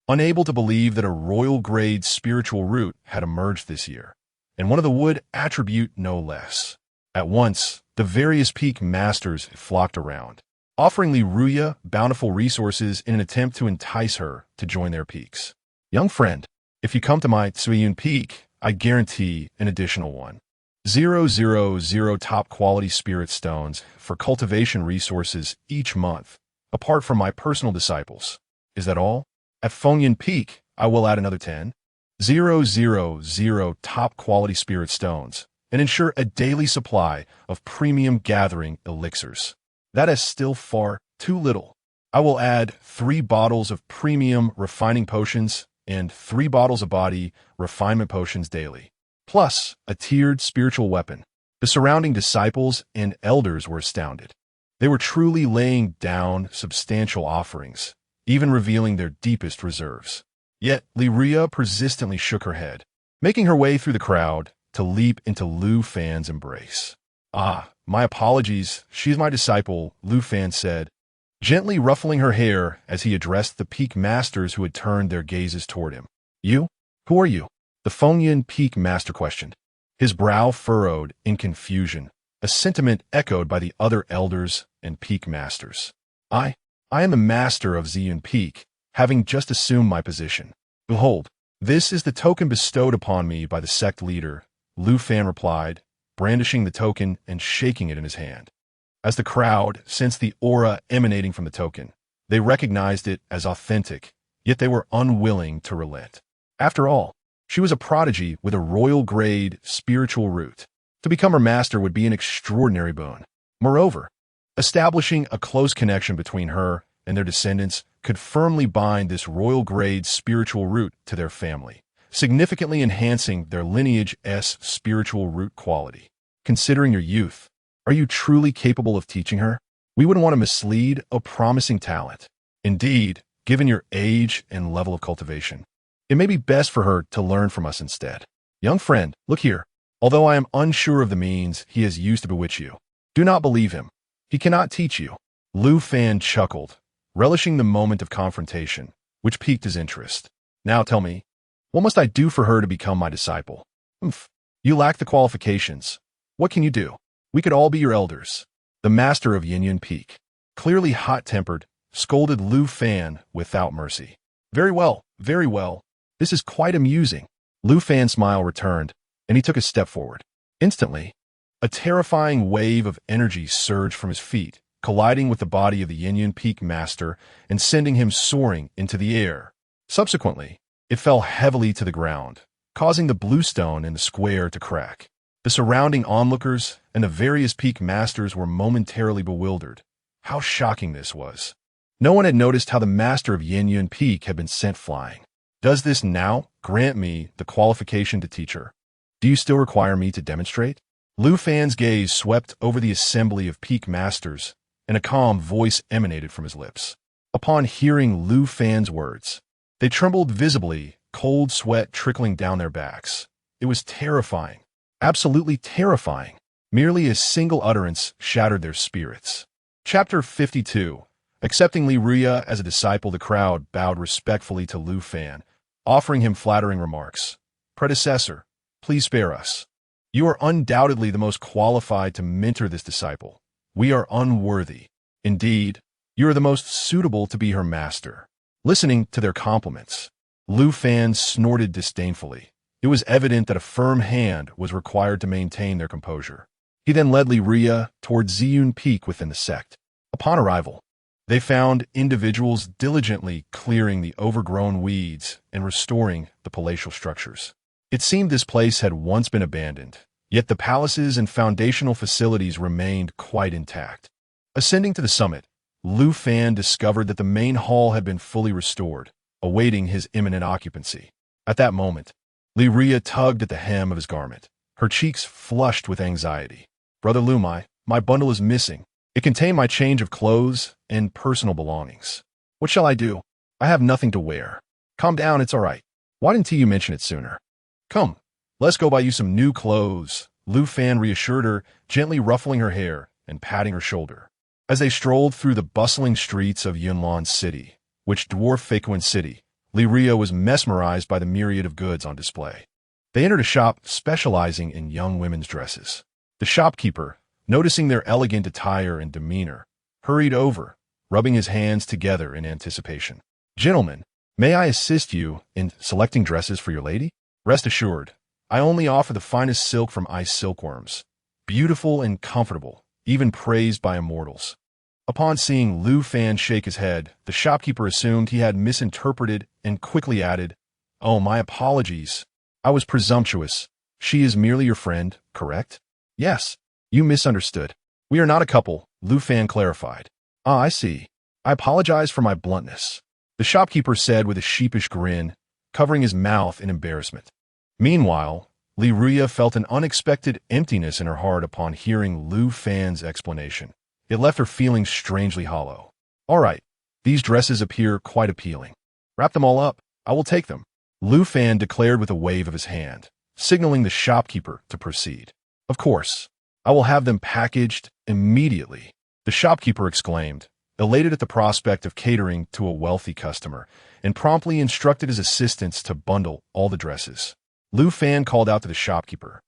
unable to believe that a royal-grade spiritual root had emerged this year, and one of the wood attribute no less. At once, the various peak masters flocked around, offering Li Ruya bountiful resources in an attempt to entice her to join their peaks. "Young friend, if you come to my Tsuyun peak, I guarantee an additional 1,000 top-quality spirit stones for cultivation resources each month, apart from my personal disciples. Is that all? At Fengyan Peak, I will add another 10,000 top-quality spirit stones and ensure a daily supply of premium gathering elixirs. That is still far too little. I will add 3 bottles of premium refining potions and 3 bottles of body refinement potions daily, plus a tiered spiritual weapon." The surrounding disciples and elders were astounded. They were truly laying down substantial offerings, even revealing their deepest reserves. Yet Li Ruya persistently shook her head, making her way through the crowd to leap into Lu Fan's embrace. My apologies, she's my disciple," Lu Fan said, gently ruffling her hair as he addressed the peak masters who had turned their gazes toward him. "You? Who are you?" the Fengyan peak master questioned, his brow furrowed in confusion, a sentiment echoed by the other elders and peak masters. I am the master of Ziyun Peak, having just assumed my position. Behold, this is the token bestowed upon me by the sect leader," Lu Fan replied, brandishing the token and shaking it in his hand. As the crowd sensed the aura emanating from the token, they recognized it as authentic, yet they were unwilling to relent. After all, she was a prodigy with a royal-grade spiritual root. To become her master would be an extraordinary boon. Moreover, establishing a close connection between her and their descendants could firmly bind this royal-grade spiritual root to their family, significantly enhancing their lineage's spiritual root quality. Considering your youth, are you truly capable of teaching her? We wouldn't want to mislead a promising talent. Indeed, given your age and level of cultivation, it may be best for her to learn from us instead. Young friend, look here. Although I am unsure of the means he has used to bewitch you, do not believe him. He cannot teach you. Lu Fan chuckled, relishing the moment of confrontation, which piqued his interest. Now tell me, what must I do for her to become my disciple? You lack the qualifications. What can you do? We could all be your elders. The master of Yinyan Peak, clearly hot-tempered, scolded Lu Fan without mercy. Very well, very well. This is quite amusing. Lu Fan's smile returned, and he took a step forward. Instantly, a terrifying wave of energy surged from his feet, colliding with the body of the Yinyan Peak master and sending him soaring into the air. Subsequently, it fell heavily to the ground, causing the blue stone in the square to crack. The surrounding onlookers and the various peak masters were momentarily bewildered. How shocking this was. No one had noticed how the master of Yinyan Peak had been sent flying. Does this now grant me the qualification to teach her? Do you still require me to demonstrate? Lu Fan's gaze swept over the assembly of peak masters, and a calm voice emanated from his lips. Upon hearing Lu Fan's words, they trembled visibly, cold sweat trickling down their backs. It was terrifying, absolutely terrifying. Merely a single utterance shattered their spirits. Chapter 52. Accepting Li Ruya as a disciple, the crowd bowed respectfully to Lu Fan, offering him flattering remarks. Predecessor, please spare us. You are undoubtedly the most qualified to mentor this disciple. We are unworthy. Indeed, you are the most suitable to be her master. Listening to their compliments, Lu Fan snorted disdainfully. It was evident that a firm hand was required to maintain their composure. He then led Li Ruya toward Ziyun Peak within the sect. Upon arrival, they found individuals diligently clearing the overgrown weeds and restoring the palatial structures. It seemed this place had once been abandoned, Yet the palaces and foundational facilities remained quite intact. Ascending to the summit, Lu Fan discovered that the main hall had been fully restored, awaiting his imminent occupancy. At that moment, Li Ria tugged at the hem of his garment, her cheeks flushed with anxiety. "Brother Lu, my bundle is missing. It contained my change of clothes and personal belongings. What shall I do? I have nothing to wear." "Calm down, it's all right. Why didn't you mention it sooner?" "Come, let's go buy you some new clothes," Lu Fan reassured her, gently ruffling her hair and patting her shoulder. As they strolled through the bustling streets of Yunlan City, which dwarfed Feiquan City, Li Ria was mesmerized by the myriad of goods on display. They entered a shop specializing in young women's dresses. The shopkeeper, noticing their elegant attire and demeanor, hurried over, rubbing his hands together in anticipation. "Gentlemen, may I assist you in selecting dresses for your lady? Rest assured, I only offer the finest silk from ice silkworms, beautiful and comfortable, even praised by immortals." Upon seeing Lu Fan shake his head, the shopkeeper assumed he had misinterpreted and quickly added, "Oh, my apologies. I was presumptuous. She is merely your friend, correct?" "Yes, you misunderstood. We are not a couple," Lu Fan clarified. "Ah, I see. I apologize for my bluntness," the shopkeeper said with a sheepish grin, covering his mouth in embarrassment. Meanwhile, Li Ria felt an unexpected emptiness in her heart upon hearing Lu Fan's explanation. It left her feeling strangely hollow. "All right, these dresses appear quite appealing. Wrap them all up. I will take them," Lu Fan declared with a wave of his hand, signaling the shopkeeper to proceed. "Of course, I will have them packaged immediately," the shopkeeper exclaimed, elated at the prospect of catering to a wealthy customer, and promptly instructed his assistants to bundle all the dresses. Lu Fan called out to the shopkeeper,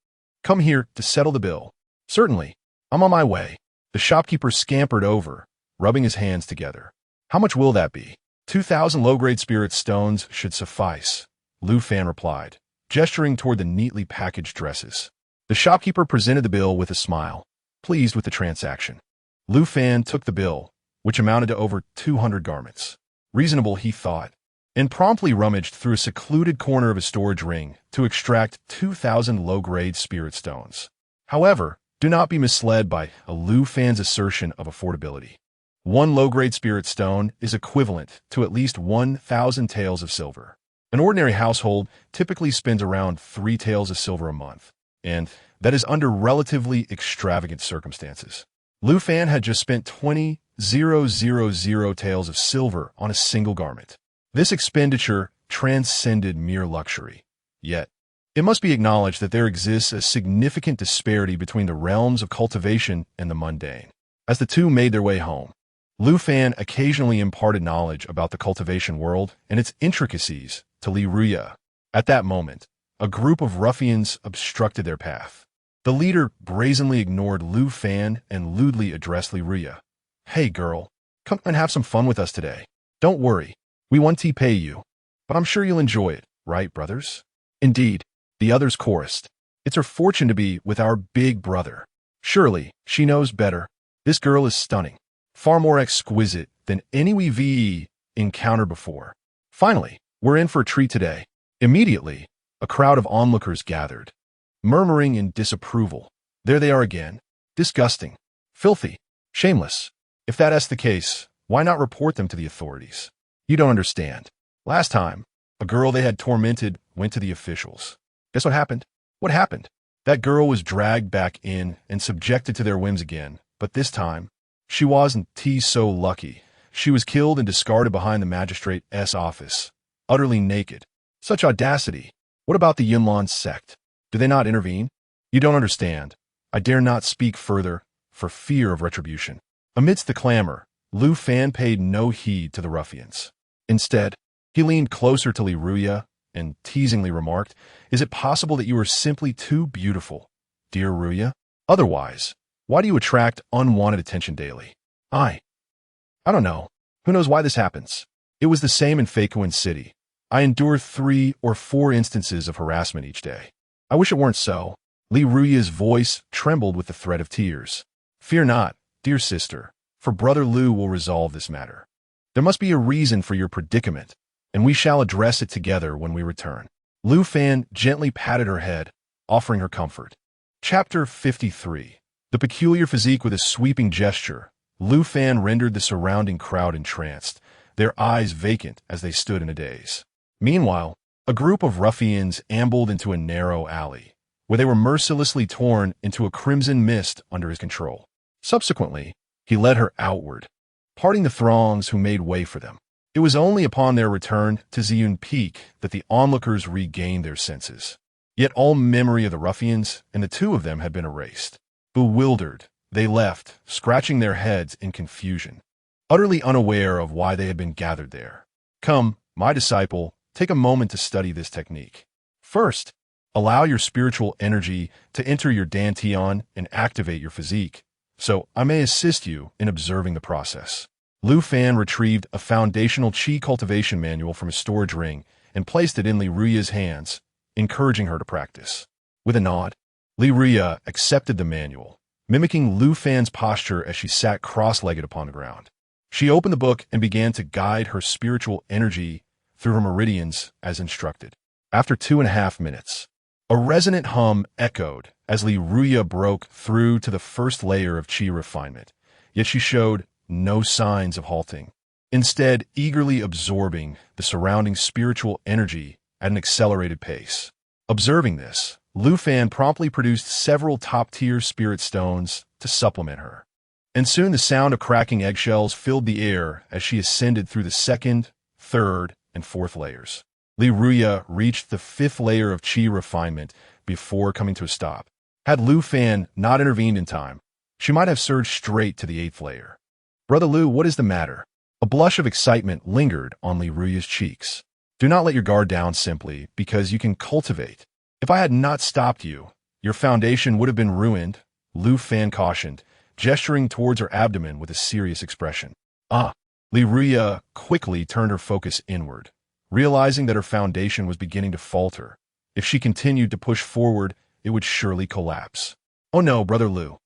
"Come here to settle the bill." "Certainly, I'm on my way." The shopkeeper scampered over, rubbing his hands together. "How much will that be?" 2,000 low-grade spirit stones should suffice," Lu Fan replied, gesturing toward the neatly packaged dresses. The shopkeeper presented the bill with a smile, pleased with the transaction. Lu Fan took the bill, which amounted to over 200 garments. Reasonable, he thought, and promptly rummaged through a secluded corner of his storage ring to extract 2,000 low-grade spirit stones. However, do not be misled by Lu Fan's assertion of affordability. One low-grade spirit stone is equivalent to at least 1,000 taels of silver. An ordinary household typically spends around 3 taels of silver a month, and that is under relatively extravagant circumstances. Lu Fan had just spent 20,000 taels of silver on a single garment. This expenditure transcended mere luxury. Yet, it must be acknowledged that there exists a significant disparity between the realms of cultivation and the mundane. As the two made their way home, Lu Fan occasionally imparted knowledge about the cultivation world and its intricacies to Li Ria. At that moment, a group of ruffians obstructed their path. The leader brazenly ignored Lu Fan and lewdly addressed Li Ria. "Hey girl, come and have some fun with us today. Don't worry, we won't pay you, but I'm sure you'll enjoy it, right, brothers?" "Indeed," the others chorused. "It's her fortune to be with our big brother. Surely, she knows better. This girl is stunning, far more exquisite than any we've encountered before. Finally, we're in for a treat today." Immediately, a crowd of onlookers gathered, murmuring in disapproval. "There they are again. Disgusting, filthy, shameless. If that's the case, why not report them to the authorities? You don't understand. Last time, a girl they had tormented went to the officials. Guess what happened? What happened? That girl was dragged back in and subjected to their whims again, but this time, she wasn't so lucky. She was killed and discarded behind the magistrate's office, utterly naked. Such audacity! What about the Yunlan sect? Do they not intervene? You don't understand. I dare not speak further, for fear of retribution." Amidst the clamor, Lu Fan paid no heed to the ruffians. Instead, he leaned closer to Li Ria and teasingly remarked, "Is it possible that you are simply too beautiful, dear Ruya? Otherwise, why do you attract unwanted attention daily?" I don't know. Who knows why this happens? It was the same in Feiquan City. I endure 3 or 4 instances of harassment each day. I wish it weren't so." Li Ruya's voice trembled with the threat of tears. "Fear not, dear sister, for Brother Lu will resolve this matter. There must be a reason for your predicament, and we shall address it together when we return." Lu Fan gently patted her head, offering her comfort. Chapter 53. The peculiar physique with a sweeping gesture. Lu Fan rendered the surrounding crowd entranced, their eyes vacant as they stood in a daze. Meanwhile, a group of ruffians ambled into a narrow alley, where they were mercilessly torn into a crimson mist under his control. Subsequently, he led her outward, parting the throngs who made way for them. It was only upon their return to Ziyun Peak that the onlookers regained their senses. Yet all memory of the ruffians and the two of them had been erased. Bewildered, they left, scratching their heads in confusion, utterly unaware of why they had been gathered there. Come, my disciple, take a moment to study this technique. First, allow your spiritual energy to enter your dantian and activate your physique, so I may assist you in observing the process. Lu Fan retrieved a foundational qi cultivation manual from his storage ring and placed it in Li Ruya's hands, encouraging her to practice. With a nod, Li Ruya accepted the manual, mimicking Lu Fan's posture as she sat cross-legged upon the ground. She opened the book and began to guide her spiritual energy through her meridians as instructed. After 2.5 minutes, a resonant hum echoed as Li Ruya broke through to the first layer of qi refinement, yet she showed no signs of halting, instead eagerly absorbing the surrounding spiritual energy at an accelerated pace. Observing this, Lu Fan promptly produced several top-tier spirit stones to supplement her. And soon the sound of cracking eggshells filled the air as she ascended through the second, third, and fourth layers. Li Ruya reached the 5th layer of qi refinement before coming to a stop. Had Lu Fan not intervened in time, she might have surged straight to the 8th layer. Brother Lu, what is the matter? A blush of excitement lingered on Li Ruya's cheeks. Do not let your guard down simply because you can cultivate. If I had not stopped you, your foundation would have been ruined, Lu Fan cautioned, gesturing towards her abdomen with a serious expression. Li Ruya quickly turned her focus inward, realizing that her foundation was beginning to falter. If she continued to push forward, it would surely collapse. Oh no, Brother Lu.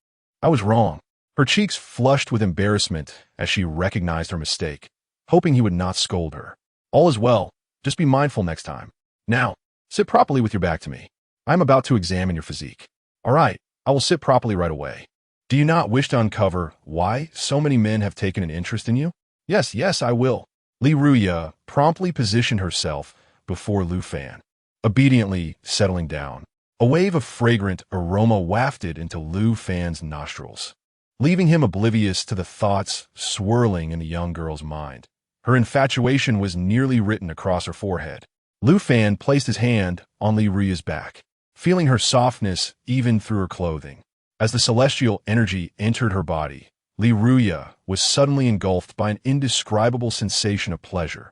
I was wrong. Her cheeks flushed with embarrassment as she recognized her mistake, hoping he would not scold her. All is well. Just be mindful next time. Now, sit properly with your back to me. I am about to examine your physique. All right, I will sit properly right away. Do you not wish to uncover why so many men have taken an interest in you? Yes, I will. Li Ruya promptly positioned herself before Lu Fan, obediently settling down. A wave of fragrant aroma wafted into Lu Fan's nostrils, leaving him oblivious to the thoughts swirling in the young girl's mind. Her infatuation was nearly written across her forehead. Lu Fan placed his hand on Li Ruya's back, feeling her softness even through her clothing. As the celestial energy entered her body, Li Ruya was suddenly engulfed by an indescribable sensation of pleasure,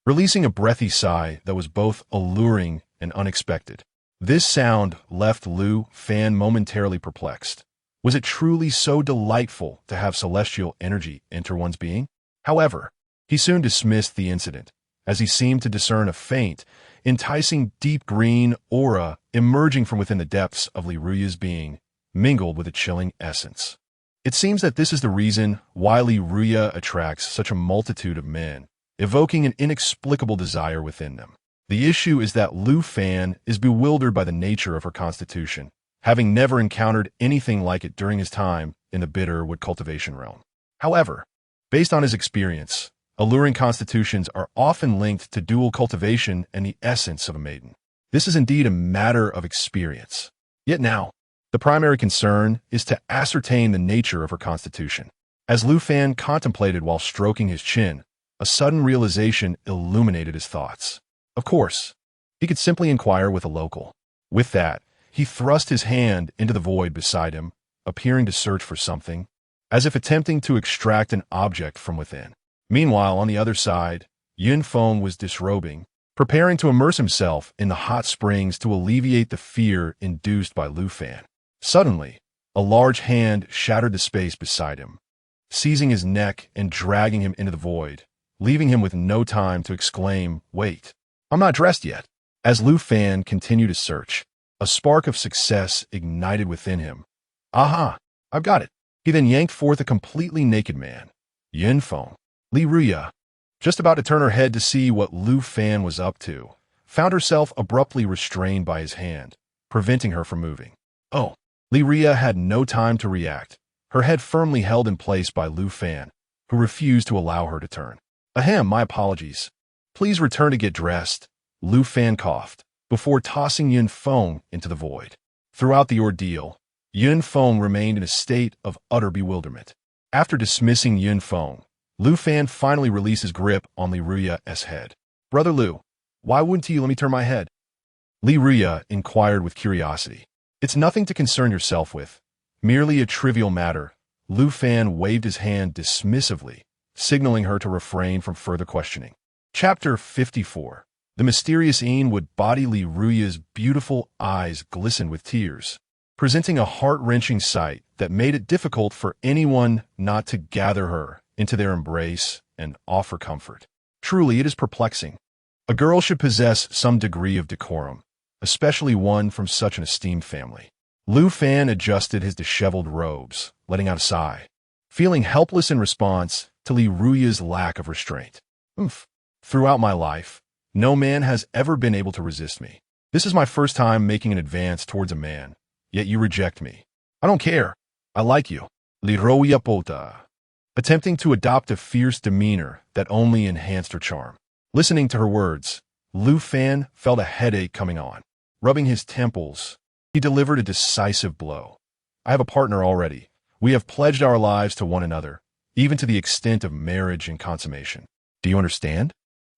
releasing a breathy sigh that was both alluring and unexpected. This sound left Lu Fan momentarily perplexed. Was it truly so delightful to have celestial energy enter one's being? However, he soon dismissed the incident, as he seemed to discern a faint, enticing deep green aura emerging from within the depths of Li Ruya's being, mingled with a chilling essence. It seems that this is the reason why Li Ruya attracts such a multitude of men, evoking an inexplicable desire within them. The issue is that Lu Fan is bewildered by the nature of her constitution, having never encountered anything like it during his time in the bitterwood cultivation realm. However, based on his experience, alluring constitutions are often linked to dual cultivation and the essence of a maiden. This is indeed a matter of experience. Yet now, the primary concern is to ascertain the nature of her constitution. As Lu Fan contemplated while stroking his chin, a sudden realization illuminated his thoughts. Of course, he could simply inquire with a local. With that, he thrust his hand into the void beside him, appearing to search for something, as if attempting to extract an object from within. Meanwhile, on the other side, Yin Feng was disrobing, preparing to immerse himself in the hot springs to alleviate the fear induced by Lu Fan. Suddenly, a large hand shattered the space beside him, seizing his neck and dragging him into the void, leaving him with no time to exclaim, "Wait, I'm not dressed yet." As Lu Fan continued to search, a spark of success ignited within him. Aha, I've got it. He then yanked forth a completely naked man, Yin Feng. Li Ruya, just about to turn her head to see what Lu Fan was up to, found herself abruptly restrained by his hand, preventing her from moving. Oh, Li Ria had no time to react, her head firmly held in place by Lu Fan, who refused to allow her to turn. Ahem, my apologies. Please return to get dressed, Lu Fan coughed, before tossing Yun Feng into the void. Throughout the ordeal, Yun Feng remained in a state of utter bewilderment. After dismissing Yun Feng, Lu Fan finally released his grip on Li Ria's head. Brother Lu, why wouldn't you let me turn my head? Li Ria inquired with curiosity. It's nothing to concern yourself with. Merely a trivial matter. Lu Fan waved his hand dismissively, signaling her to refrain from further questioning. Chapter 54. The mysterious Een would body Li Ria's beautiful eyes glistened with tears, presenting a heart-wrenching sight that made it difficult for anyone not to gather her into their embrace and offer comfort. Truly, it is perplexing. A girl should possess some degree of decorum, especially one from such an esteemed family. Lu Fan adjusted his disheveled robes, letting out a sigh, feeling helpless in response to Li Ria's lack of restraint. Throughout my life, no man has ever been able to resist me. This is my first time making an advance towards a man, yet you reject me. I don't care. I like you. Li Ria Pota, attempting to adopt a fierce demeanor that only enhanced her charm. Listening to her words, Lu Fan felt a headache coming on. Rubbing his temples, he delivered a decisive blow. I have a partner already. We have pledged our lives to one another, even to the extent of marriage and consummation. Do you understand?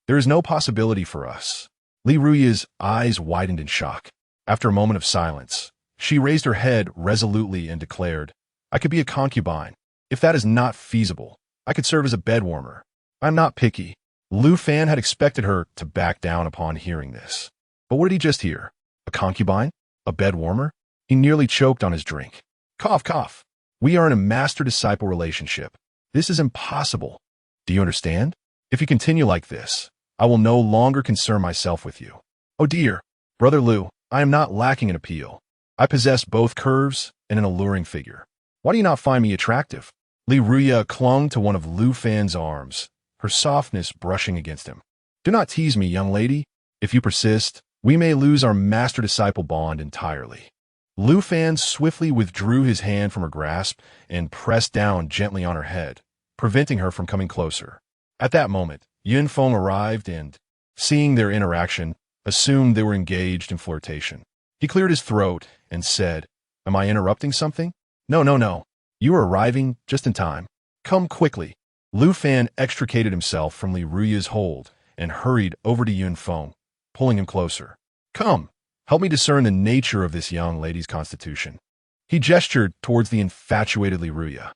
There is no possibility for us. Li Ria's eyes widened in shock. After a moment of silence, she raised her head resolutely and declared, I could be a concubine. If that is not feasible, I could serve as a bedwarmer. I'm not picky. Lu Fan had expected her to back down upon hearing this. But what did he just hear? A concubine? A bedwarmer? He nearly choked on his drink. Cough, cough. We are in a master-disciple relationship. This is impossible. Do you understand? If you continue like this, I will no longer concern myself with you. Oh dear, Brother Lu, I am not lacking in appeal. I possess both curves and an alluring figure. Why do you not find me attractive? Li Ria clung to one of Lu Fan's arms, her softness brushing against him. Do not tease me, young lady. If you persist, we may lose our master-disciple bond entirely. Lu Fan swiftly withdrew his hand from her grasp and pressed down gently on her head, preventing her from coming closer. At that moment, Yun Feng arrived and, seeing their interaction, assumed they were engaged in flirtation. He cleared his throat and said, Am I interrupting something? No. You are arriving just in time. Come quickly. Lu Fan extricated himself from Li Ria's hold and hurried over to Yun Feng, pulling him closer. Come, help me discern the nature of this young lady's constitution. He gestured towards the infatuated Li Ria.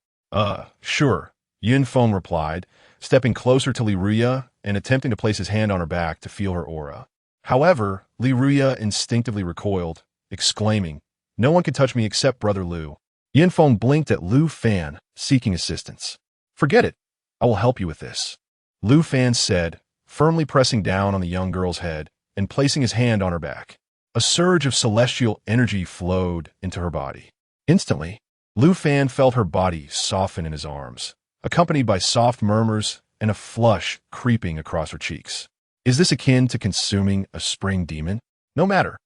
Sure, Yun Feng replied, stepping closer to Li Ria and attempting to place his hand on her back to feel her aura. However, Li Ria instinctively recoiled, exclaiming, No one can touch me except Brother Lu. Yun Feng blinked at Lu Fan, seeking assistance. Forget it. I will help you with this, Lu Fan said, firmly pressing down on the young girl's head and placing his hand on her back. A surge of celestial energy flowed into her body. Instantly, Lu Fan felt her body soften in his arms, accompanied by soft murmurs and a flush creeping across her cheeks. Is this akin to consuming a spring demon? No matter.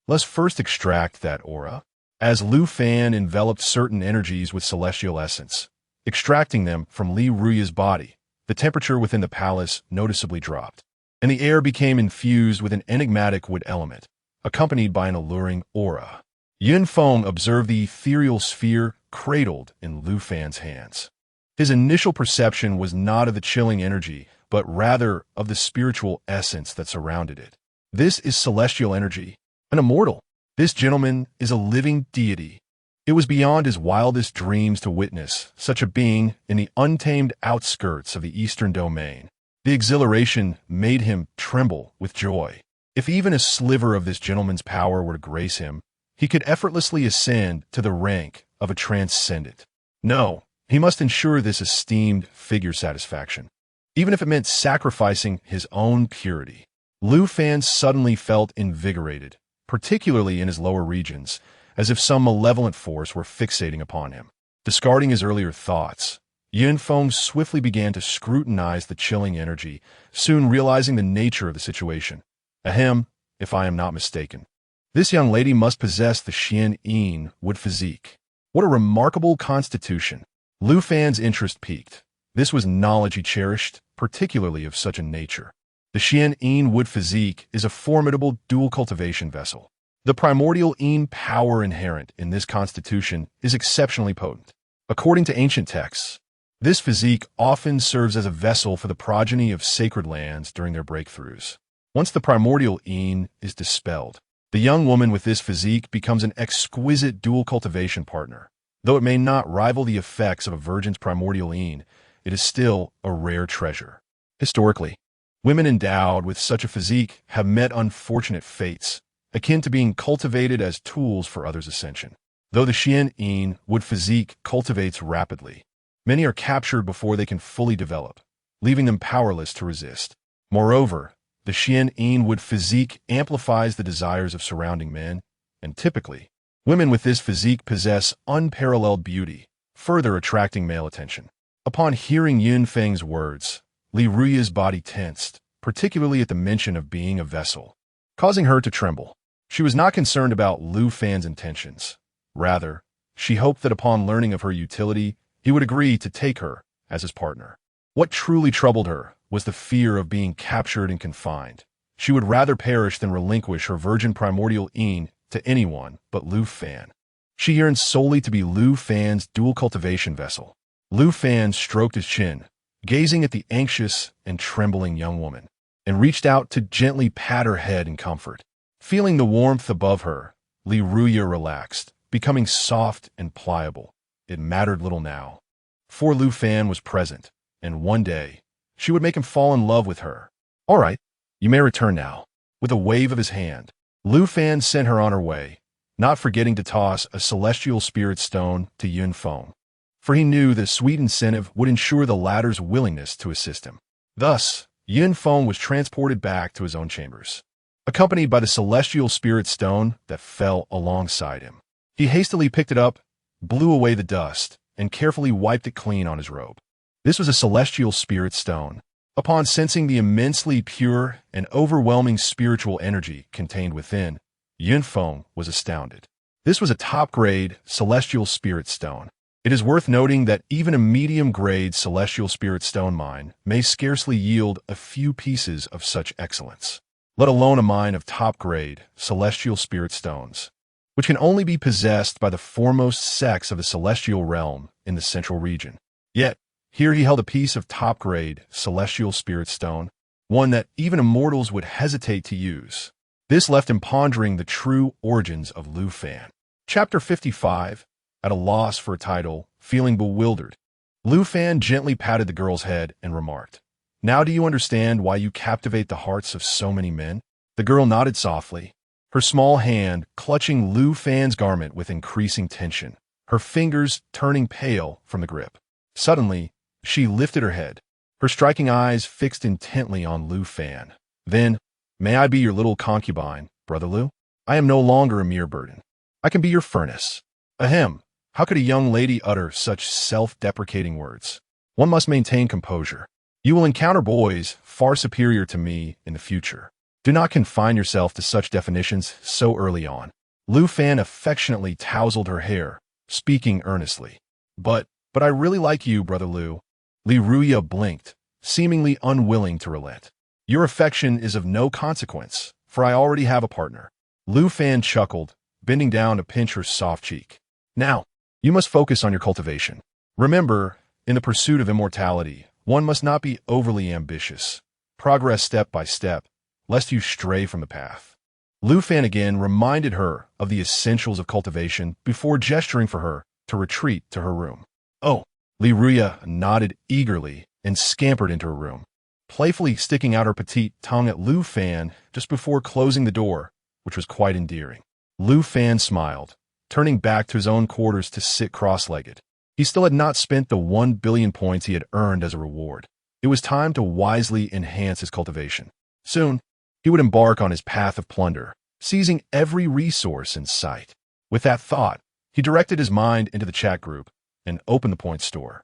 Let's first extract that aura. As Lu Fan enveloped certain energies with celestial essence, extracting them from Li Ria's body, the temperature within the palace noticeably dropped, and the air became infused with an enigmatic wood element, accompanied by an alluring aura. Yun Feng observed the ethereal sphere cradled in Lu Fan's hands. His initial perception was not of the chilling energy, but rather of the spiritual essence that surrounded it. This is celestial energy, an immortal. This gentleman is a living deity. It was beyond his wildest dreams to witness such a being in the untamed outskirts of the Eastern Domain. The exhilaration made him tremble with joy. If even a sliver of this gentleman's power were to grace him, he could effortlessly ascend to the rank of a transcendent. No, he must ensure this esteemed figure satisfaction, even if it meant sacrificing his own purity. Lu Fan suddenly felt invigorated, particularly in his lower regions, as if some malevolent force were fixating upon him. Discarding his earlier thoughts, Yun Feng swiftly began to scrutinize the chilling energy, soon realizing the nature of the situation. Ahem, if I am not mistaken. This young lady must possess the Qian wood physique. What a remarkable constitution. Lu Fan's interest piqued. This was knowledge he cherished, particularly of such a nature. The Qian wood physique is a formidable dual cultivation vessel. The primordial power inherent in this constitution is exceptionally potent. According to ancient texts, this physique often serves as a vessel for the progeny of sacred lands during their breakthroughs. Once the primordial is dispelled, the young woman with this physique becomes an exquisite dual cultivation partner. Though it may not rival the effects of a virgin's primordial it is still a rare treasure. Historically, women endowed with such a physique have met unfortunate fates, akin to being cultivated as tools for others' ascension. Though the Qian wood physique cultivates rapidly, many are captured before they can fully develop, leaving them powerless to resist. Moreover, the Qian wood physique amplifies the desires of surrounding men, and typically, women with this physique possess unparalleled beauty, further attracting male attention. Upon hearing Yunfeng's words, Li Ruya's body tensed, particularly at the mention of being a vessel, causing her to tremble. She was not concerned about Lu Fan's intentions. Rather, she hoped that upon learning of her utility, he would agree to take her as his partner. What truly troubled her was the fear of being captured and confined. She would rather perish than relinquish her virgin primordial to anyone but Lu Fan. She yearned solely to be Lu Fan's dual cultivation vessel. Lu Fan stroked his chin, gazing at the anxious and trembling young woman, and reached out to gently pat her head in comfort. Feeling the warmth above her, Li Ruya relaxed, becoming soft and pliable. It mattered little now, for Lu Fan was present, and one day, she would make him fall in love with her. All right, you may return now. With a wave of his hand, Lu Fan sent her on her way, not forgetting to toss a celestial spirit stone to Yunfeng, for he knew the sweet incentive would ensure the latter's willingness to assist him. Thus, Yunfeng was transported back to his own chambers, accompanied by the celestial spirit stone that fell alongside him. He hastily picked it up, blew away the dust, and carefully wiped it clean on his robe. This was a celestial spirit stone. Upon sensing the immensely pure and overwhelming spiritual energy contained within, Yunfeng was astounded. This was a top-grade celestial spirit stone. It is worth noting that even a medium-grade celestial spirit stone mine may scarcely yield a few pieces of such excellence, let alone a mine of top-grade celestial spirit stones, which can only be possessed by the foremost sex of the celestial realm in the central region. Yet, here he held a piece of top-grade celestial spirit stone, one that even immortals would hesitate to use. This left him pondering the true origins of Lu Fan. Chapter 55, at a loss for a title, feeling bewildered, Lu Fan gently patted the girl's head and remarked, "Now do you understand why you captivate the hearts of so many men?" The girl nodded softly, her small hand clutching Lu Fan's garment with increasing tension, her fingers turning pale from the grip. Suddenly, she lifted her head, her striking eyes fixed intently on Lu Fan. Then, "May I be your little concubine, Brother Lu? I am no longer a mere burden. I can be your furnace." Ahem, how could a young lady utter such self-deprecating words? One must maintain composure. You will encounter boys far superior to me in the future. Do not confine yourself to such definitions so early on. Lu Fan affectionately tousled her hair, speaking earnestly. But I really like you, Brother Lu." Li Ruya blinked, seemingly unwilling to relent. "Your affection is of no consequence, for I already have a partner." Lu Fan chuckled, bending down to pinch her soft cheek. "Now, you must focus on your cultivation. Remember, in the pursuit of immortality, one must not be overly ambitious. Progress step by step, lest you stray from the path." Lu Fan again reminded her of the essentials of cultivation before gesturing for her to retreat to her room. "Oh," Li Ruya nodded eagerly and scampered into her room, playfully sticking out her petite tongue at Lu Fan just before closing the door, which was quite endearing. Lu Fan smiled, turning back to his own quarters to sit cross-legged. He still had not spent the 1 billion points he had earned as a reward. It was time to wisely enhance his cultivation. Soon, he would embark on his path of plunder, seizing every resource in sight. With that thought, he directed his mind into the chat group and opened the point store.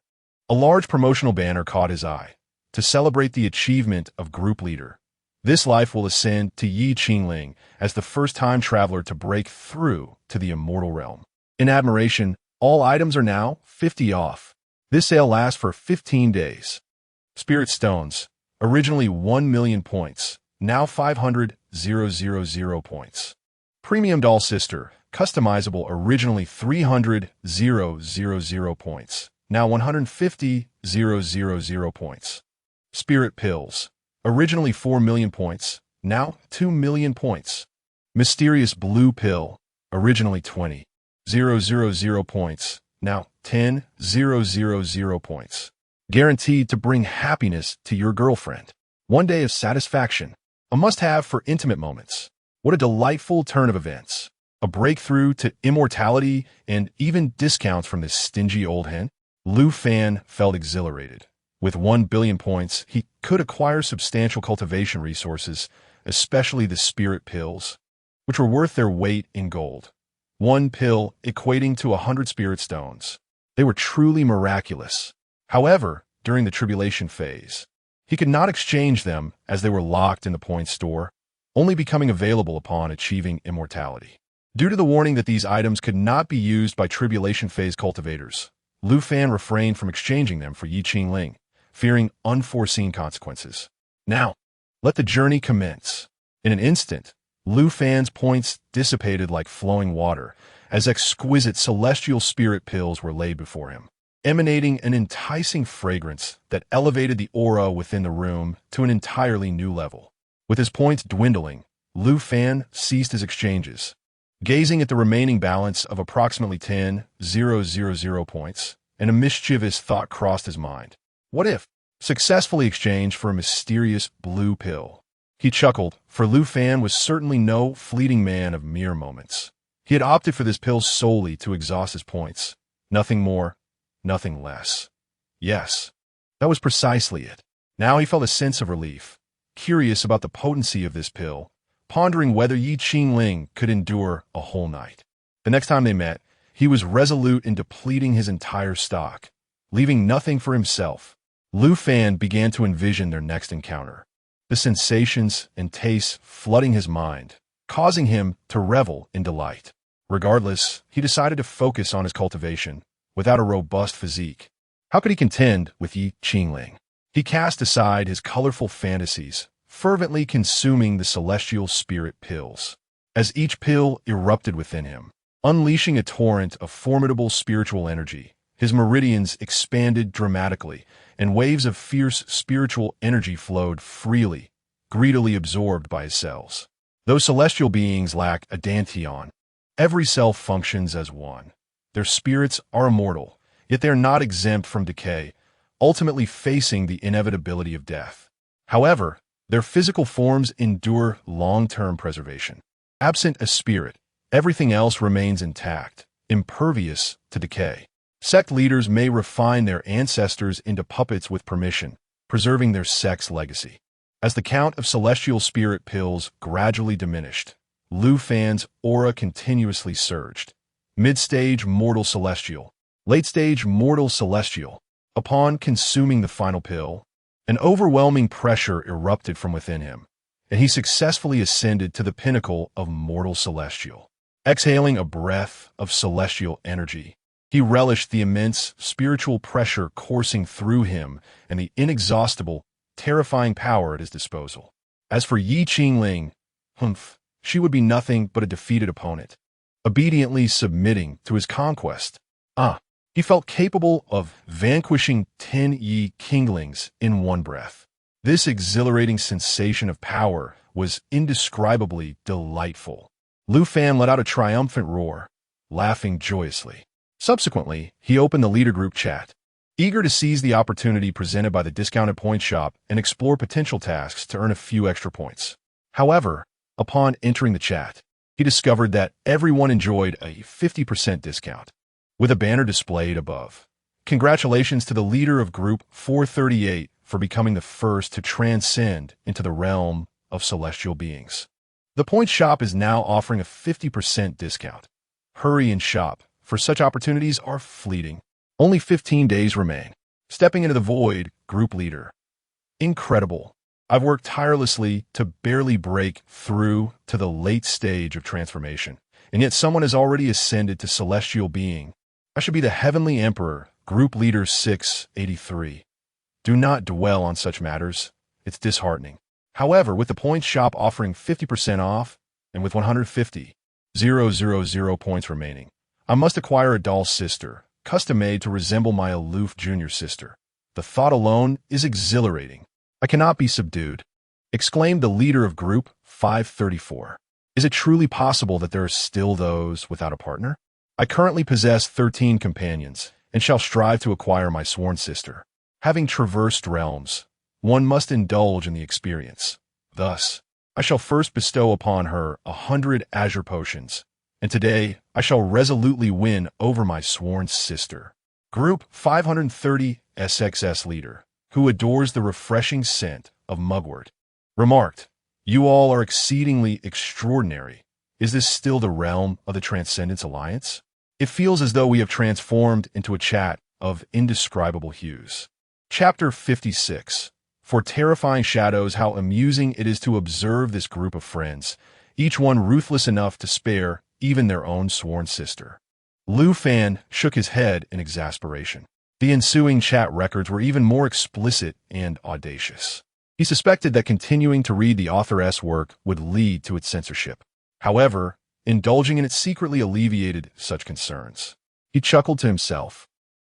A large promotional banner caught his eye. To celebrate the achievement of group leader, This life will ascend to Ye Qingling as the first-time traveler to break through to the immortal realm. In admiration, all items are now 50 off. This sale lasts for 15 days. Spirit Stones, originally 1 million points, now 500,000 points. Premium Doll Sister, customizable, originally 300,000 points, now 150,000 points. Spirit Pills, originally 4 million points, now 2 million points. Mysterious Blue Pill, originally 20,000 points, now 10,000 points. Guaranteed to bring happiness to your girlfriend. One day of satisfaction, a must-have for intimate moments. What a delightful turn of events. A breakthrough to immortality and even discounts from this stingy old hen. Lu Fan felt exhilarated. With 1 billion points, he could acquire substantial cultivation resources, especially the spirit pills, which were worth their weight in gold. 1 pill equating to 100 spirit stones. They were truly miraculous. However, during the tribulation phase, he could not exchange them as they were locked in the point store, only becoming available upon achieving immortality. Due to the warning that these items could not be used by tribulation phase cultivators, Lu Fan refrained from exchanging them for Ye Qingling, fearing unforeseen consequences. Now, let the journey commence. In an instant, Lu Fan's points dissipated like flowing water as exquisite celestial spirit pills were laid before him, emanating an enticing fragrance that elevated the aura within the room to an entirely new level. With his points dwindling, Lu Fan ceased his exchanges. Gazing at the remaining balance of approximately 10,000 points, and a mischievous thought crossed his mind. What if successfully exchanged for a mysterious blue pill? He chuckled, for Lu Fan was certainly no fleeting man of mere moments. He had opted for this pill solely to exhaust his points. Nothing more, nothing less. Yes, that was precisely it. Now he felt a sense of relief, curious about the potency of this pill, pondering whether Ye Qingling could endure a whole night. The next time they met, he was resolute in depleting his entire stock, leaving nothing for himself. Lu Fan began to envision their next encounter, the sensations and tastes flooding his mind, causing him to revel in delight. Regardless, he decided to focus on his cultivation. Without a robust physique, how could he contend with Ye Qingling? He cast aside his colorful fantasies, fervently consuming the celestial spirit pills. As each pill erupted within him, unleashing a torrent of formidable spiritual energy, his meridians expanded dramatically, and waves of fierce spiritual energy flowed freely, greedily absorbed by his cells. Those celestial beings lack a dantian. Every cell functions as one. Their spirits are immortal, yet they are not exempt from decay, ultimately facing the inevitability of death. However, their physical forms endure long-term preservation. Absent a spirit, everything else remains intact, impervious to decay. Sect leaders may refine their ancestors into puppets with permission, preserving their sect's legacy. As the count of celestial spirit pills gradually diminished, Lu Fan's aura continuously surged. Mid-stage mortal celestial, late-stage mortal celestial. Upon consuming the final pill, an overwhelming pressure erupted from within him, and he successfully ascended to the pinnacle of mortal celestial. Exhaling a breath of celestial energy, he relished the immense spiritual pressure coursing through him and the inexhaustible, terrifying power at his disposal. As for Ye Qingling, she would be nothing but a defeated opponent, obediently submitting to his conquest. He felt capable of vanquishing 10 Ye Qinglings in one breath. This exhilarating sensation of power was indescribably delightful. Lu Fan let out a triumphant roar, laughing joyously. Subsequently, he opened the leader group chat, eager to seize the opportunity presented by the discounted point shop and explore potential tasks to earn a few extra points. However, upon entering the chat, he discovered that everyone enjoyed a 50% discount, with a banner displayed above. Congratulations to the leader of Group 438 for becoming the first to transcend into the realm of celestial beings. The point shop is now offering a 50% discount. Hurry and shop, for such opportunities are fleeting. Only 15 days remain. Stepping into the void, Group Leader. Incredible. I've worked tirelessly to barely break through to the late stage of transformation, and yet someone has already ascended to celestial being. I should be the heavenly emperor, group leader 683. Do not dwell on such matters. It's disheartening. However, with the points shop offering 50% off, and with 150,000 points remaining, I must acquire a doll sister, custom-made to resemble my aloof junior sister. The thought alone is exhilarating. I cannot be subdued, exclaimed the leader of Group 534. Is it truly possible that there are still those without a partner? I currently possess 13 companions, and shall strive to acquire my sworn sister. Having traversed realms, one must indulge in the experience. Thus, I shall first bestow upon her 100 azure potions, and today I shall resolutely win over my sworn sister. Group 530 SXS leader, who adores the refreshing scent of mugwort, remarked, "You all are exceedingly extraordinary. Is this still the realm of the Transcendence Alliance? It feels as though we have transformed into a chat of indescribable hues." Chapter 56. For terrifying shadows, how amusing it is to observe this group of friends, each one ruthless enough to spare even their own sworn sister. Lu Fan shook his head in exasperation. The ensuing chat records were even more explicit and audacious. He suspected that continuing to read the authoress' work would lead to its censorship. However, indulging in it secretly alleviated such concerns. He chuckled to himself.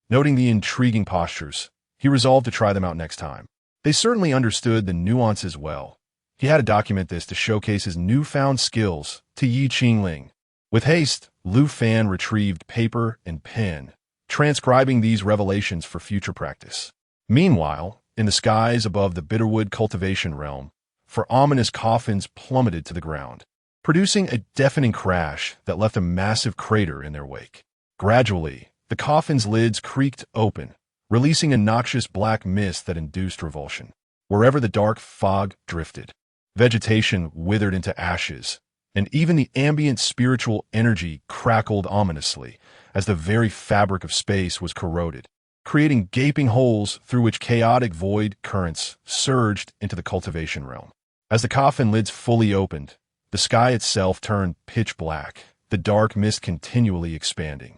Noting the intriguing postures, he resolved to try them out next time. They certainly understood the nuances well. He had to document this to showcase his newfound skills to Ye Qingling. With haste, Lu Fan retrieved paper and pen, transcribing these revelations for future practice. Meanwhile, in the skies above the Bitterwood cultivation realm, four ominous coffins plummeted to the ground, producing a deafening crash that left a massive crater in their wake. Gradually, the coffin's lids creaked open, releasing a noxious black mist that induced revulsion. Wherever the dark fog drifted, vegetation withered into ashes, and even the ambient spiritual energy crackled ominously as the very fabric of space was corroded, creating gaping holes through which chaotic void currents surged into the cultivation realm. As the coffin lids fully opened, the sky itself turned pitch black, the dark mist continually expanding,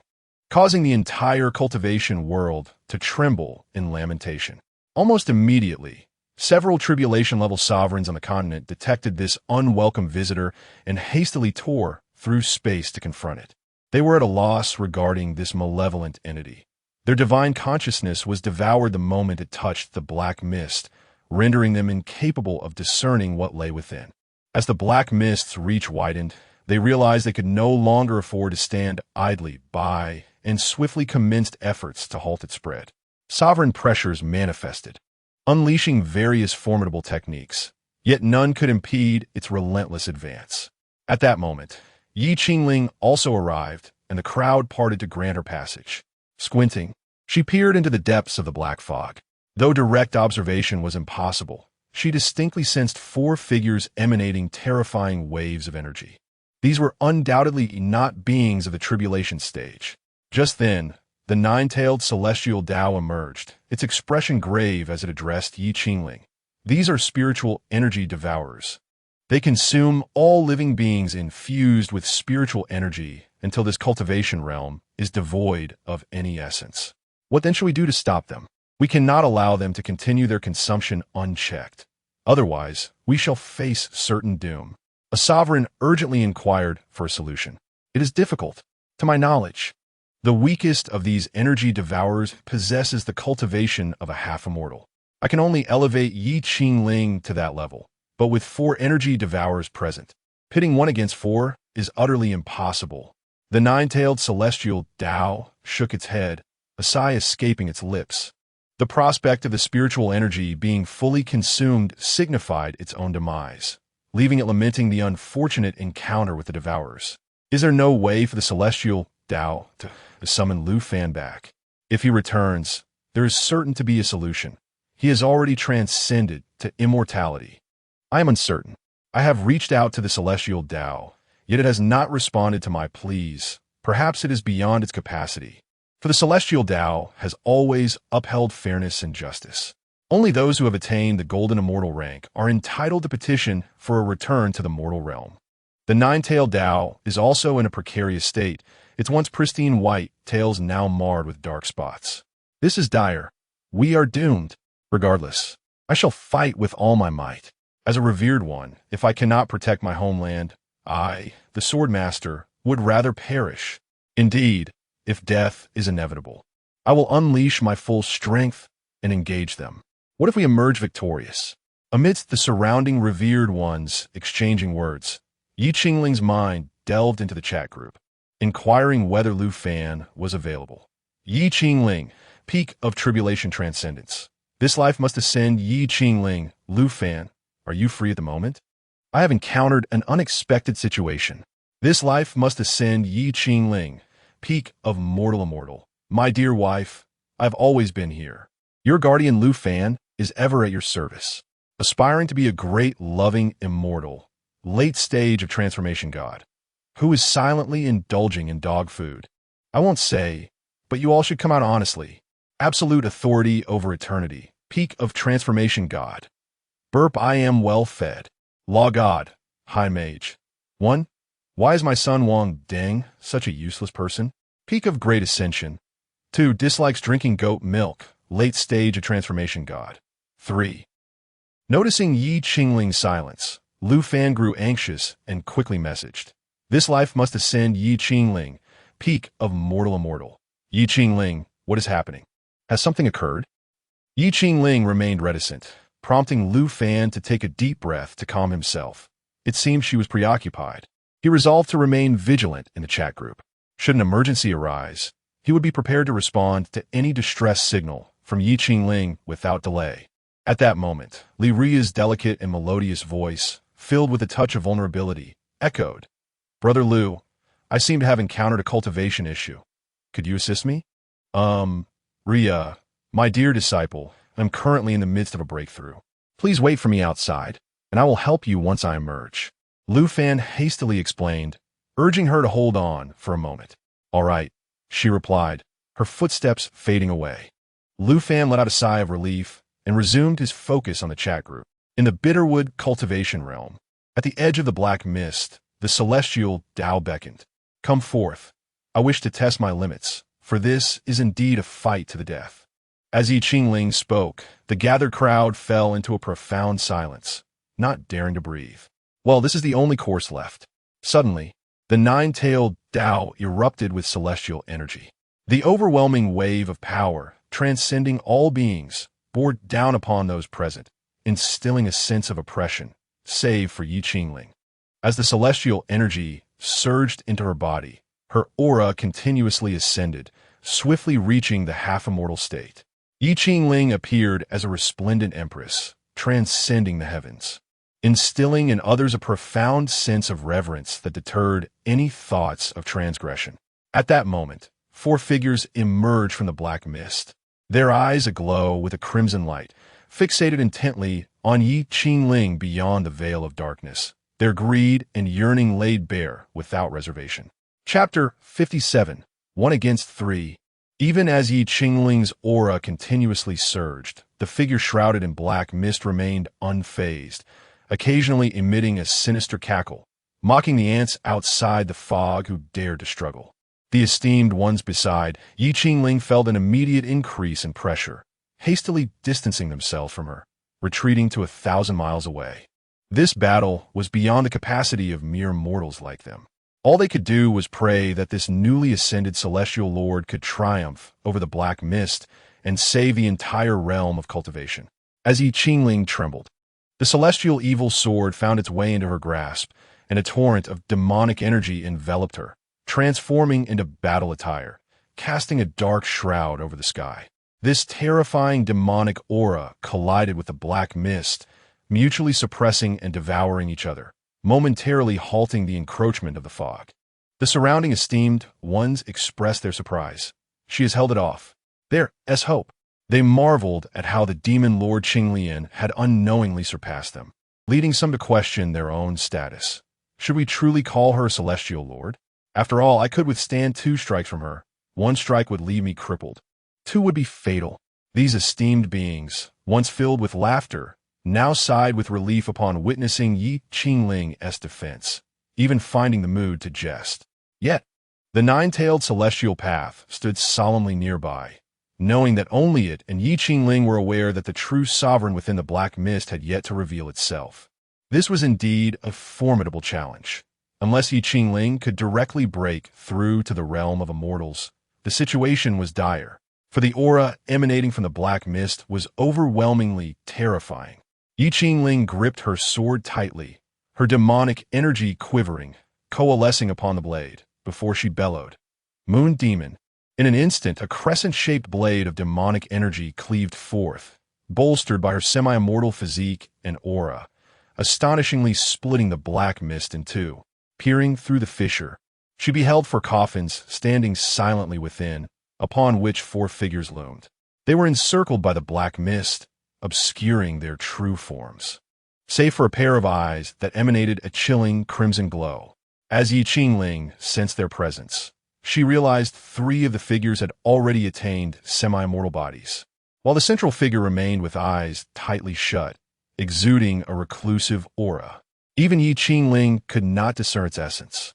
causing the entire cultivation world to tremble in lamentation. Almost immediately, several tribulation-level sovereigns on the continent detected this unwelcome visitor and hastily tore through space to confront it. They were at a loss regarding this malevolent entity. Their divine consciousness was devoured the moment it touched the black mist, rendering them incapable of discerning what lay within. As the black mist's reach widened, they realized they could no longer afford to stand idly by and swiftly commenced efforts to halt its spread. Sovereign pressures manifested, unleashing various formidable techniques, yet none could impede its relentless advance. At that moment, Ye Qingling also arrived, and the crowd parted to grant her passage. Squinting, she peered into the depths of the black fog. Though direct observation was impossible, she distinctly sensed four figures emanating terrifying waves of energy. These were undoubtedly not beings of the tribulation stage. Just then, the nine-tailed celestial Tao emerged, its expression grave as it addressed Ye Qingling. These are spiritual energy devourers. They consume all living beings infused with spiritual energy until this cultivation realm is devoid of any essence. What then shall we do to stop them? We cannot allow them to continue their consumption unchecked. Otherwise, we shall face certain doom. A sovereign urgently inquired for a solution. It is difficult. To my knowledge, the weakest of these energy devourers possesses the cultivation of a half-immortal. I can only elevate Ye Qingling to that level, but with four energy devourers present, pitting one against four is utterly impossible. The nine-tailed celestial Tao shook its head, a sigh escaping its lips. The prospect of the spiritual energy being fully consumed signified its own demise, leaving it lamenting the unfortunate encounter with the devourers. Is there no way for the celestial Tao to summon Lu Fan back? If he returns, there is certain to be a solution. He has already transcended to immortality. I am uncertain. I have reached out to the celestial Tao, yet it has not responded to my pleas. Perhaps it is beyond its capacity. For the celestial Tao has always upheld fairness and justice. Only those who have attained the golden immortal rank are entitled to petition for a return to the mortal realm. The nine-tailed Tao is also in a precarious state, its once pristine white tails now marred with dark spots. This is dire. We are doomed. Regardless, I shall fight with all my might. As a revered one, if I cannot protect my homeland, I, the sword master, would rather perish. Indeed, if death is inevitable, I will unleash my full strength and engage them. What if we emerge victorious? Amidst the surrounding revered ones exchanging words, Ye Qingling's mind delved into the chat group, inquiring whether Lu Fan was available. Ye Qingling, peak of tribulation transcendence. This life must ascend. Ye Qingling, Lu Fan, are you free at the moment? I have encountered an unexpected situation. This life must ascend. Ye Qingling, peak of mortal immortal. My dear wife, I've always been here. Your guardian Lu Fan is ever at your service, aspiring to be a great, loving, immortal, late stage of transformation god, who is silently indulging in dog food. I won't say, but you all should come out honestly. Absolute authority over eternity, peak of transformation god. Burp, I am well fed. Law god, high mage. 1. Why is my son Wang Deng such a useless person? Peak of great ascension. 2. Dislikes drinking goat milk, late stage of transformation god. 3. Noticing Ye Qingling's silence, Lu Fan grew anxious and quickly messaged. This life must ascend. Ye Qingling, peak of mortal immortal. Ye Qingling, what is happening? Has something occurred? Ye Qingling remained reticent, prompting Lu Fan to take a deep breath to calm himself. It seemed she was preoccupied. He resolved to remain vigilant in the chat group. Should an emergency arise, he would be prepared to respond to any distress signal from Ye Qingling without delay. At that moment, Li Ria's delicate and melodious voice, filled with a touch of vulnerability, echoed. Brother Lu, I seem to have encountered a cultivation issue. Could you assist me? Ria, my dear disciple, I'm currently in the midst of a breakthrough. Please wait for me outside, and I will help you once I emerge. Lu Fan hastily explained, urging her to hold on for a moment. All right, she replied, her footsteps fading away. Lu Fan let out a sigh of relief and resumed his focus on the chat group. In the Bitterwood cultivation realm, at the edge of the black mist, the celestial Tao beckoned. Come forth. I wish to test my limits, for this is indeed a fight to the death. As Ye Qingling spoke, the gathered crowd fell into a profound silence, not daring to breathe. Well, this is the only course left. Suddenly, the nine-tailed Tao erupted with celestial energy. The overwhelming wave of power, transcending all beings, bore down upon those present, instilling a sense of oppression, save for Ye Qingling. As the celestial energy surged into her body, her aura continuously ascended, swiftly reaching the half-immortal state. Ye Qingling appeared as a resplendent empress, transcending the heavens, instilling in others a profound sense of reverence that deterred any thoughts of transgression. At that moment, 4 figures emerged from the black mist, their eyes aglow with a crimson light, fixated intently on Ye Qingling beyond the veil of darkness, their greed and yearning laid bare without reservation. Chapter 57, 1 against 3. Even as Ye Qingling's aura continuously surged, the figure shrouded in black mist remained unfazed, occasionally emitting a sinister cackle, mocking the ants outside the fog who dared to struggle. The esteemed ones beside, Ye Qingling felt an immediate increase in pressure, hastily distancing themselves from her, retreating to 1,000 miles away. This battle was beyond the capacity of mere mortals like them. All they could do was pray that this newly ascended celestial lord could triumph over the black mist and save the entire realm of cultivation. As Ye Qingling trembled, the celestial evil sword found its way into her grasp, and a torrent of demonic energy enveloped her, transforming into battle attire, casting a dark shroud over the sky. This terrifying demonic aura collided with the black mist, mutually suppressing and devouring each other, momentarily halting the encroachment of the fog. The surrounding esteemed ones expressed their surprise. She has held it off. There's hope. They marveled at how the Demon Lord Ye Qingling had unknowingly surpassed them, leading some to question their own status. Should we truly call her a celestial lord? After all, I could withstand 2 strikes from her. 1 strike would leave me crippled. 2 would be fatal. These esteemed beings, once filled with laughter, now sighed with relief upon witnessing Ye Qingling's defense, even finding the mood to jest. Yet, the nine-tailed celestial path stood solemnly nearby, knowing that only it and Ye Qingling were aware that the true sovereign within the black mist had yet to reveal itself. This was indeed a formidable challenge. Unless Ye Qingling could directly break through to the realm of immortals, the situation was dire, for the aura emanating from the black mist was overwhelmingly terrifying. Ye Qingling gripped her sword tightly, her demonic energy quivering, coalescing upon the blade, before she bellowed, "Moon Demon!" In an instant, a crescent-shaped blade of demonic energy cleaved forth, bolstered by her semi-immortal physique and aura, astonishingly splitting the black mist in two. Peering through the fissure, she beheld four coffins standing silently within, upon which four figures loomed. They were encircled by the black mist, obscuring their true forms, save for a pair of eyes that emanated a chilling crimson glow. As Ye Qingling sensed their presence, she realized three of the figures had already attained semi-immortal bodies, while the central figure remained with eyes tightly shut, exuding a reclusive aura. Even Ye Qingling could not discern its essence.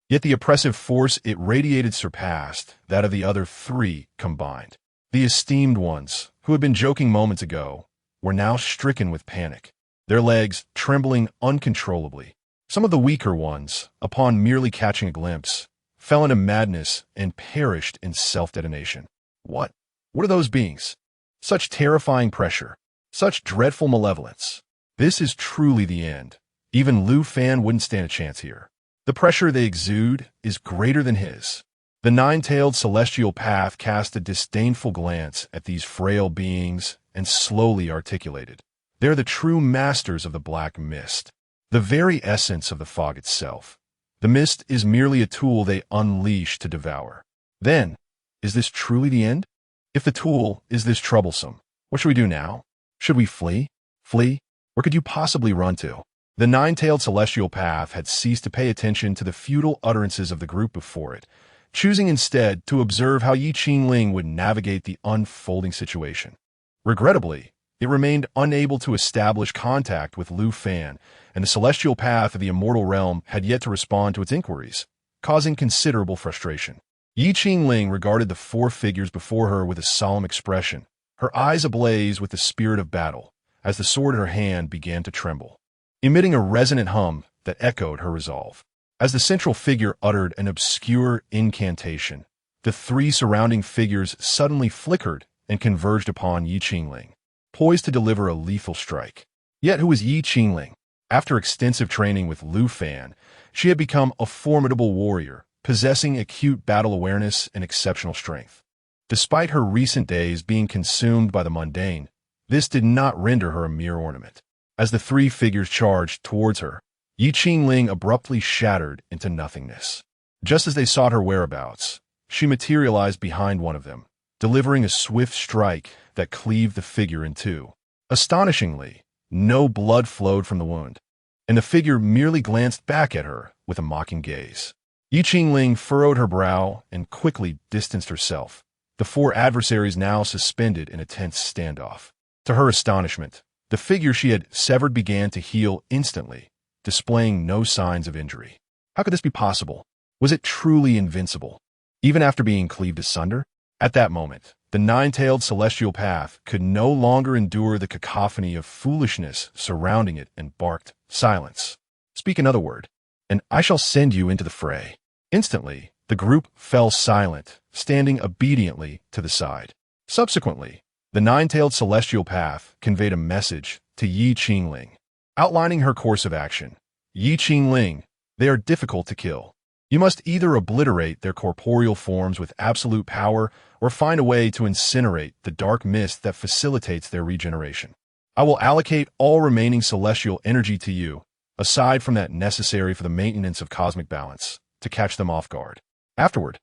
Yet the oppressive force it radiated surpassed that of the other three combined. The esteemed ones, who had been joking moments ago, were now stricken with panic, their legs trembling uncontrollably. Some of the weaker ones, upon merely catching a glimpse, fell into madness and perished in self-detonation. What are those beings? Such terrifying pressure, such dreadful malevolence. This is truly the end. Even Lu Fan wouldn't stand a chance here. The pressure they exude is greater than his. The nine-tailed celestial path cast a disdainful glance at these frail beings and slowly articulated, "They're the true masters of the black mist, the very essence of the fog itself. The mist is merely a tool they unleash to devour." Then, is this truly the end? If the tool is this troublesome, what should we do now? Should we flee? Flee? Where could you possibly run to? The nine-tailed celestial path had ceased to pay attention to the futile utterances of the group before it, choosing instead to observe how Ye Qingling would navigate the unfolding situation. Regrettably, it remained unable to establish contact with Lu Fan, and the celestial path of the immortal realm had yet to respond to its inquiries, causing considerable frustration. Ye Qingling regarded the four figures before her with a solemn expression, her eyes ablaze with the spirit of battle, as the sword in her hand began to tremble, emitting a resonant hum that echoed her resolve. As the central figure uttered an obscure incantation, the three surrounding figures suddenly flickered and converged upon Ye Qingling, poised to deliver a lethal strike. Yet who was Ye Qingling? After extensive training with Lu Fan, she had become a formidable warrior, possessing acute battle awareness and exceptional strength. Despite her recent days being consumed by the mundane, this did not render her a mere ornament. As the three figures charged towards her, Ye Qingling abruptly shattered into nothingness. Just as they sought her whereabouts, she materialized behind one of them, delivering a swift strike that cleaved the figure in two. Astonishingly, no blood flowed from the wound, and the figure merely glanced back at her with a mocking gaze. Ye Qingling furrowed her brow and quickly distanced herself, the four adversaries now suspended in a tense standoff. To her astonishment, the figure she had severed began to heal instantly, displaying no signs of injury. How could this be possible? Was it truly invincible, even after being cleaved asunder? At that moment, the nine-tailed celestial path could no longer endure the cacophony of foolishness surrounding it and barked, "Silence! Speak another word, and I shall send you into the fray." Instantly, the group fell silent, standing obediently to the side. Subsequently, the nine-tailed celestial path conveyed a message to Ye Qingling, outlining her course of action. "Ye Qingling, they are difficult to kill. You must either obliterate their corporeal forms with absolute power or find a way to incinerate the dark mist that facilitates their regeneration. I will allocate all remaining celestial energy to you, aside from that necessary for the maintenance of cosmic balance, to catch them off guard. Afterward,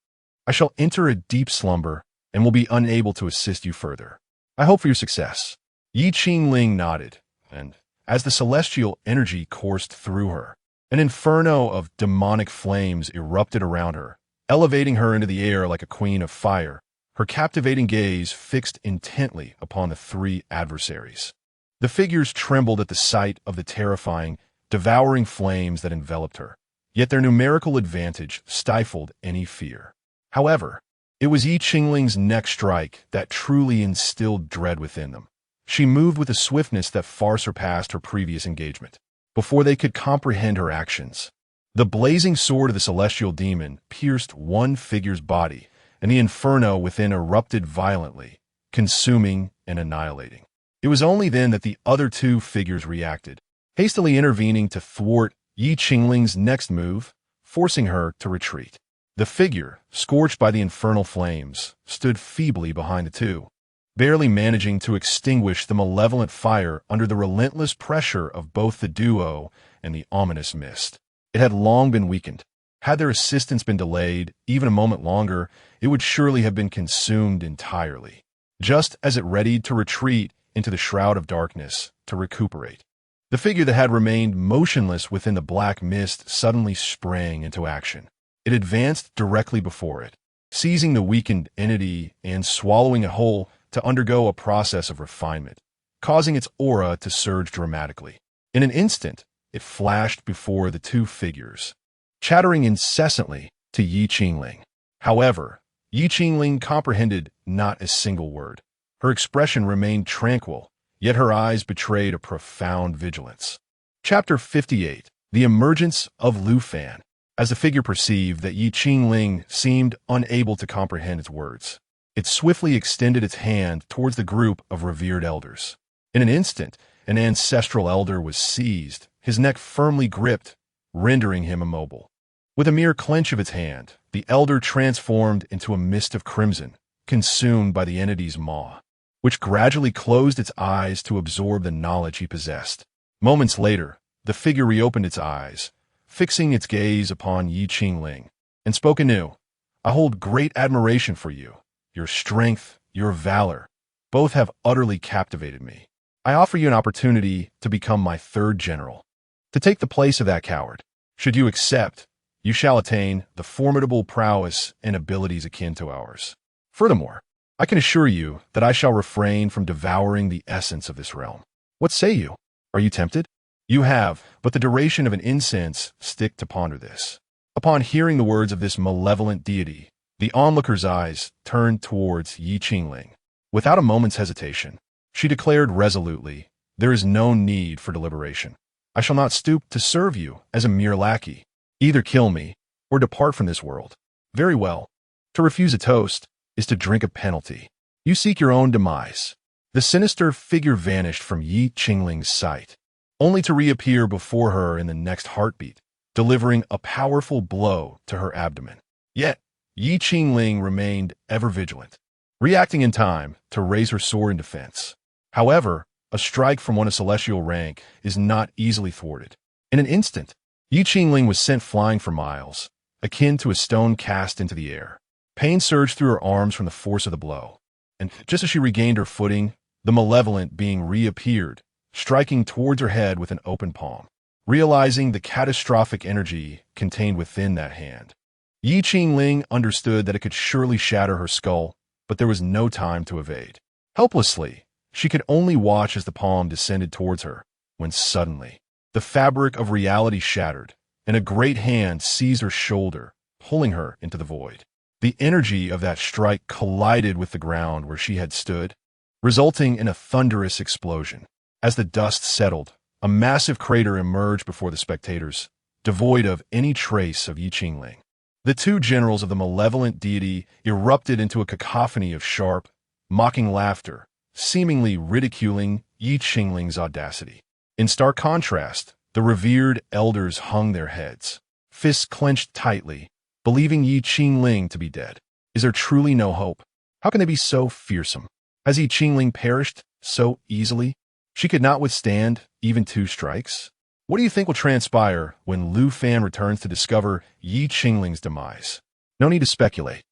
I shall enter a deep slumber and will be unable to assist you further. I hope for your success." Ye Qingling nodded, and as the celestial energy coursed through her, an inferno of demonic flames erupted around her, elevating her into the air like a queen of fire, her captivating gaze fixed intently upon the three adversaries. The figures trembled at the sight of the terrifying, devouring flames that enveloped her, yet their numerical advantage stifled any fear. However, it was Ye Qingling's next strike that truly instilled dread within them. She moved with a swiftness that far surpassed her previous engagement. Before they could comprehend her actions, the blazing sword of the celestial demon pierced one figure's body, and the inferno within erupted violently, consuming and annihilating. It was only then that the other two figures reacted, hastily intervening to thwart Ye Qingling's next move, forcing her to retreat. The figure, scorched by the infernal flames, stood feebly behind the two, barely managing to extinguish the malevolent fire under the relentless pressure of both the duo and the ominous mist. It had long been weakened. Had their assistance been delayed even a moment longer, it would surely have been consumed entirely, just as it readied to retreat into the shroud of darkness to recuperate. The figure that had remained motionless within the black mist suddenly sprang into action. It advanced directly before it, seizing the weakened entity and swallowing it whole to undergo a process of refinement, causing its aura to surge dramatically. In an instant, it flashed before the two figures, chattering incessantly to Ye Qingling. However, Ye Qingling comprehended not a single word. Her expression remained tranquil, yet her eyes betrayed a profound vigilance. Chapter 58. The Emergence of Lu Fan. As the figure perceived that Ye Qingling seemed unable to comprehend its words, it swiftly extended its hand towards the group of revered elders. In an instant, an ancestral elder was seized, his neck firmly gripped, rendering him immobile. With a mere clench of its hand, the elder transformed into a mist of crimson, consumed by the entity's maw, which gradually closed its eyes to absorb the knowledge he possessed. Moments later, the figure reopened its eyes, fixing its gaze upon Ye Qingling, and spoke anew. I hold great admiration for you. Your strength, your valor, both have utterly captivated me. I offer you an opportunity to become my third general, to take the place of that coward. Should you accept, you shall attain the formidable prowess and abilities akin to ours. Furthermore, I can assure you that I shall refrain from devouring the essence of this realm. What say you? Are you tempted? You have but the duration of an incense stick to ponder this. Upon hearing the words of this malevolent deity, the onlooker's eyes turned towards Ye Qingling. Without a moment's hesitation, she declared resolutely, there is no need for deliberation. I shall not stoop to serve you as a mere lackey. Either kill me, or depart from this world. Very well. To refuse a toast is to drink a penalty. You seek your own demise. The sinister figure vanished from Ye Qingling's sight, only to reappear before her in the next heartbeat, delivering a powerful blow to her abdomen. Yet, Ye Qingling remained ever vigilant, reacting in time to raise her sword in defense. However, a strike from one of celestial rank is not easily thwarted. In an instant, Ye Qingling was sent flying for miles, akin to a stone cast into the air. Pain surged through her arms from the force of the blow, and just as she regained her footing, the malevolent being reappeared, striking towards her head with an open palm. Realizing the catastrophic energy contained within that hand, Ye Qingling understood that it could surely shatter her skull, but there was no time to evade. Helplessly, she could only watch as the palm descended towards her, when suddenly, the fabric of reality shattered, and a great hand seized her shoulder, pulling her into the void. The energy of that strike collided with the ground where she had stood, resulting in a thunderous explosion. As the dust settled, a massive crater emerged before the spectators, devoid of any trace of Ye Qingling. The two generals of the malevolent deity erupted into a cacophony of sharp, mocking laughter, seemingly ridiculing Ye Qingling's audacity. In stark contrast, the revered elders hung their heads, fists clenched tightly, believing Ye Qingling to be dead. Is there truly no hope? How can they be so fearsome? Has Ye Qingling perished so easily? She could not withstand even 2 strikes? What do you think will transpire when Lu Fan returns to discover Ye Qingling's demise? No need to speculate.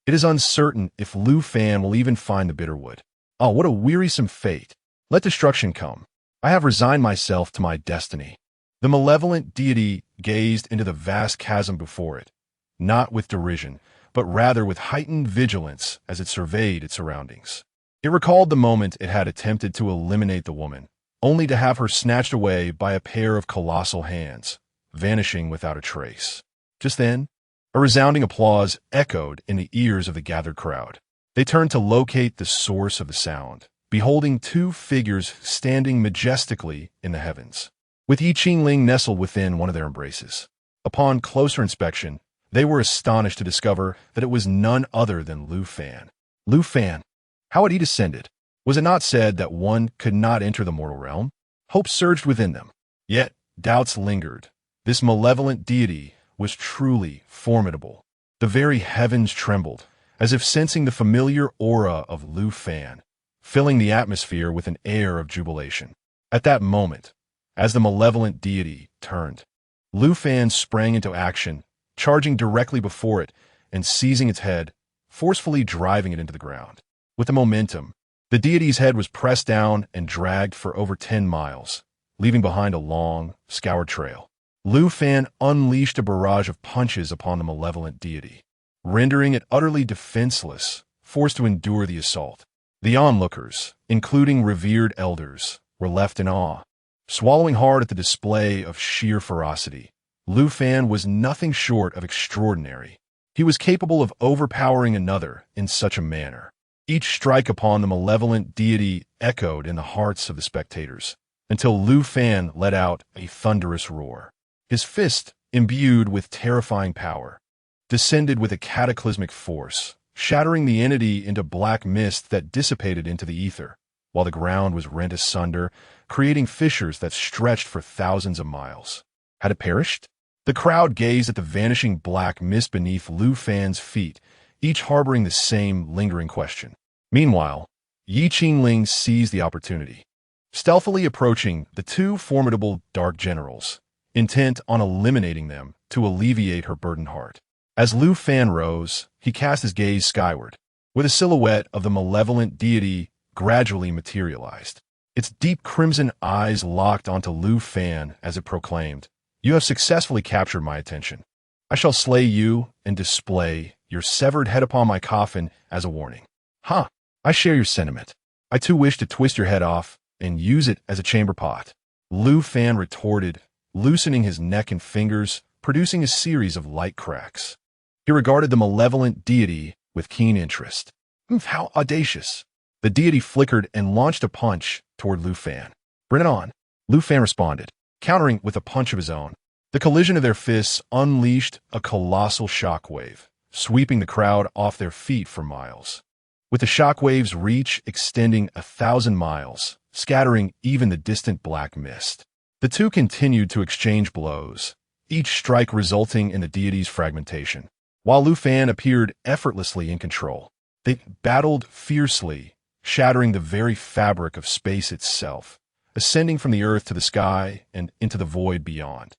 It is uncertain if Lu Fan will even find the Bitterwood. Oh, what a wearisome fate. Let destruction come. I have resigned myself to my destiny. The malevolent deity gazed into the vast chasm before it, not with derision, but rather with heightened vigilance as it surveyed its surroundings. It recalled the moment it had attempted to eliminate the woman, only to have her snatched away by a pair of colossal hands, vanishing without a trace. Just then, a resounding applause echoed in the ears of the gathered crowd. They turned to locate the source of the sound, beholding two figures standing majestically in the heavens, with Ye Qingling nestled within one of their embraces. Upon closer inspection, they were astonished to discover that it was none other than Lu Fan. Lu Fan? How had he descended? Was it not said that one could not enter the mortal realm? Hope surged within them. Yet doubts lingered. This malevolent deity was truly formidable. The very heavens trembled, as if sensing the familiar aura of Lu Fan, filling the atmosphere with an air of jubilation. At that moment, as the malevolent deity turned, Lu Fan sprang into action, charging directly before it and seizing its head, forcefully driving it into the ground. With the momentum, the deity's head was pressed down and dragged for over 10 miles, leaving behind a long, scoured trail. Lu Fan unleashed a barrage of punches upon the malevolent deity, rendering it utterly defenseless, forced to endure the assault. The onlookers, including revered elders, were left in awe. Swallowing hard at the display of sheer ferocity, Lu Fan was nothing short of extraordinary. He was capable of overpowering another in such a manner. Each strike upon the malevolent deity echoed in the hearts of the spectators, until Lu Fan let out a thunderous roar. His fist, imbued with terrifying power, descended with a cataclysmic force, shattering the entity into black mist that dissipated into the ether, while the ground was rent asunder, creating fissures that stretched for thousands of miles. Had it perished? The crowd gazed at the vanishing black mist beneath Lu Fan's feet, each harboring the same lingering question. Meanwhile, Ye Qingling seized the opportunity, stealthily approaching the two formidable dark generals, intent on eliminating them to alleviate her burdened heart. As Lu Fan rose, he cast his gaze skyward, where the silhouette of the malevolent deity gradually materialized. Its deep crimson eyes locked onto Lu Fan as it proclaimed, "You have successfully captured my attention. I shall slay you and display your severed head upon my coffin as a warning." "Huh, I share your sentiment. I too wish to twist your head off and use it as a chamber pot," Lu Fan retorted, loosening his neck and fingers, producing a series of light cracks. He regarded the malevolent deity with keen interest. How audacious! The deity flickered and launched a punch toward Lu Fan. "Bring it on," Lu Fan responded, countering with a punch of his own. The collision of their fists unleashed a colossal shockwave, sweeping the crowd off their feet for miles. With the shockwave's reach extending 1,000 miles, scattering even the distant black mist. The two continued to exchange blows, each strike resulting in the deity's fragmentation. While Lu Fan appeared effortlessly in control, they battled fiercely, shattering the very fabric of space itself, ascending from the earth to the sky and into the void beyond.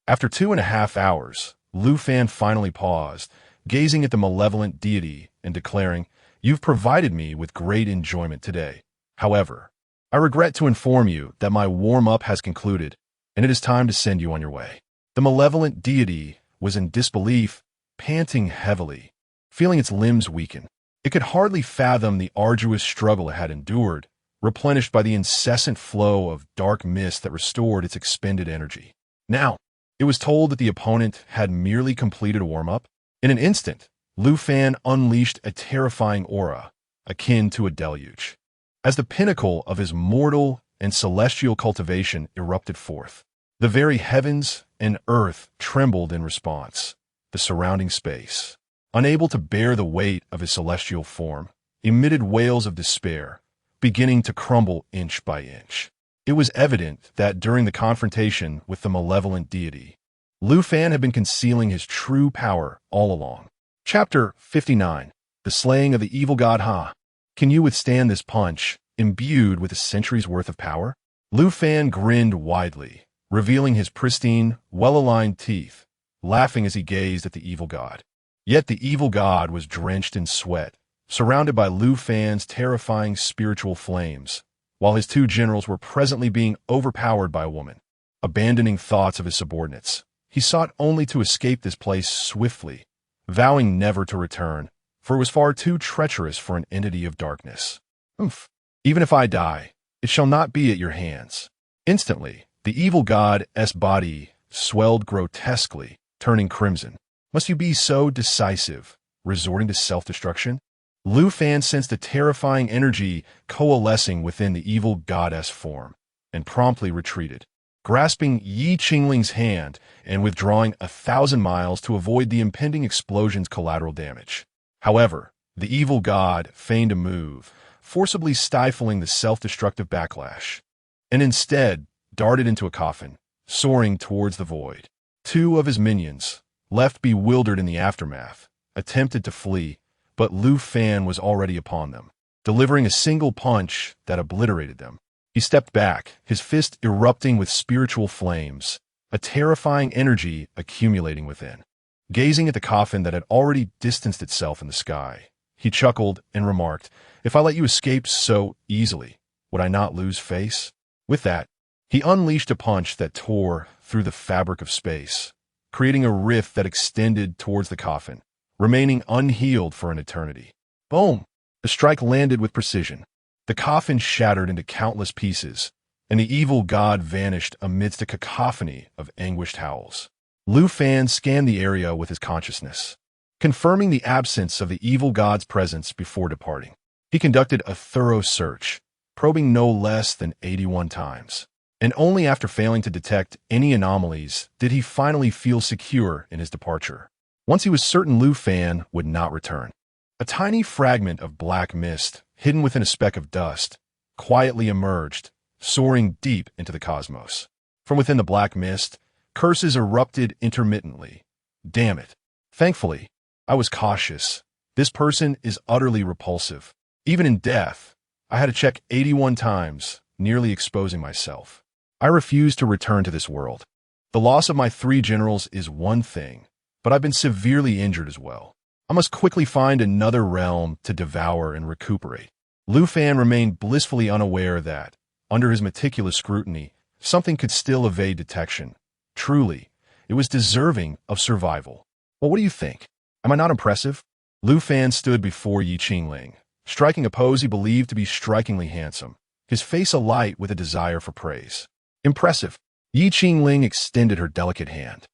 After 2.5 hours, Lu Fan finally paused, gazing at the malevolent deity and declaring, "You've provided me with great enjoyment today. However, I regret to inform you that my warm-up has concluded, and it is time to send you on your way." The malevolent deity was in disbelief, panting heavily, feeling its limbs weaken. It could hardly fathom the arduous struggle it had endured, replenished by the incessant flow of dark mist that restored its expended energy. Now, it was told that the opponent had merely completed a warm-up. In an instant, Lu Fan unleashed a terrifying aura, akin to a deluge. As the pinnacle of his mortal and celestial cultivation erupted forth, the very heavens and earth trembled in response. The surrounding space, unable to bear the weight of his celestial form, emitted wails of despair, beginning to crumble inch by inch. It was evident that during the confrontation with the malevolent deity, Lu Fan had been concealing his true power all along. Chapter 59. The Slaying of the Evil God Ha. Can you withstand this punch, imbued with a century's worth of power? Lu Fan grinned widely, revealing his pristine, well-aligned teeth, laughing as he gazed at the evil god. Yet the evil god was drenched in sweat, surrounded by Lu Fan's terrifying spiritual flames, while his two generals were presently being overpowered by a woman. Abandoning thoughts of his subordinates, he sought only to escape this place swiftly, vowing never to return, for it was far too treacherous for an entity of darkness. Oof. Even if I die, it shall not be at your hands. Instantly, the evil god's body swelled grotesquely, turning crimson. Must you be so decisive, resorting to self-destruction? Lu Fan sensed a terrifying energy coalescing within the evil goddess form, and promptly retreated, grasping Ye Qingling's hand and withdrawing 1,000 miles to avoid the impending explosion's collateral damage. However, the evil god feigned a move, forcibly stifling the self-destructive backlash, and instead darted into a coffin, soaring towards the void. 2 of his minions, left bewildered in the aftermath, attempted to flee, but Lu Fan was already upon them, delivering a single punch that obliterated them. He stepped back, his fist erupting with spiritual flames, a terrifying energy accumulating within. Gazing at the coffin that had already distanced itself in the sky, he chuckled and remarked, "If I let you escape so easily, would I not lose face?" With that, he unleashed a punch that tore through the fabric of space, creating a rift that extended towards the coffin, remaining unhealed for an eternity. Boom! The strike landed with precision. The coffin shattered into countless pieces, and the evil god vanished amidst a cacophony of anguished howls. Lu Fan scanned the area with his consciousness, confirming the absence of the evil god's presence before departing. He conducted a thorough search, probing no less than 81 times, and only after failing to detect any anomalies did he finally feel secure in his departure. Once he was certain Lu Fan would not return, a tiny fragment of black mist, hidden within a speck of dust, quietly emerged, soaring deep into the cosmos. From within the black mist, curses erupted intermittently. Damn it. Thankfully, I was cautious. This person is utterly repulsive. Even in death, I had to check 81 times, nearly exposing myself. I refuse to return to this world. The loss of my 3 generals is one thing, but I've been severely injured as well. I must quickly find another realm to devour and recuperate. Lu Fan remained blissfully unaware that, under his meticulous scrutiny, something could still evade detection. Truly, it was deserving of survival. Well, what do you think? Am I not impressive? Lu Fan stood before Ye Qingling, striking a pose he believed to be strikingly handsome, his face alight with a desire for praise. Impressive. Ye Qingling extended her delicate hand,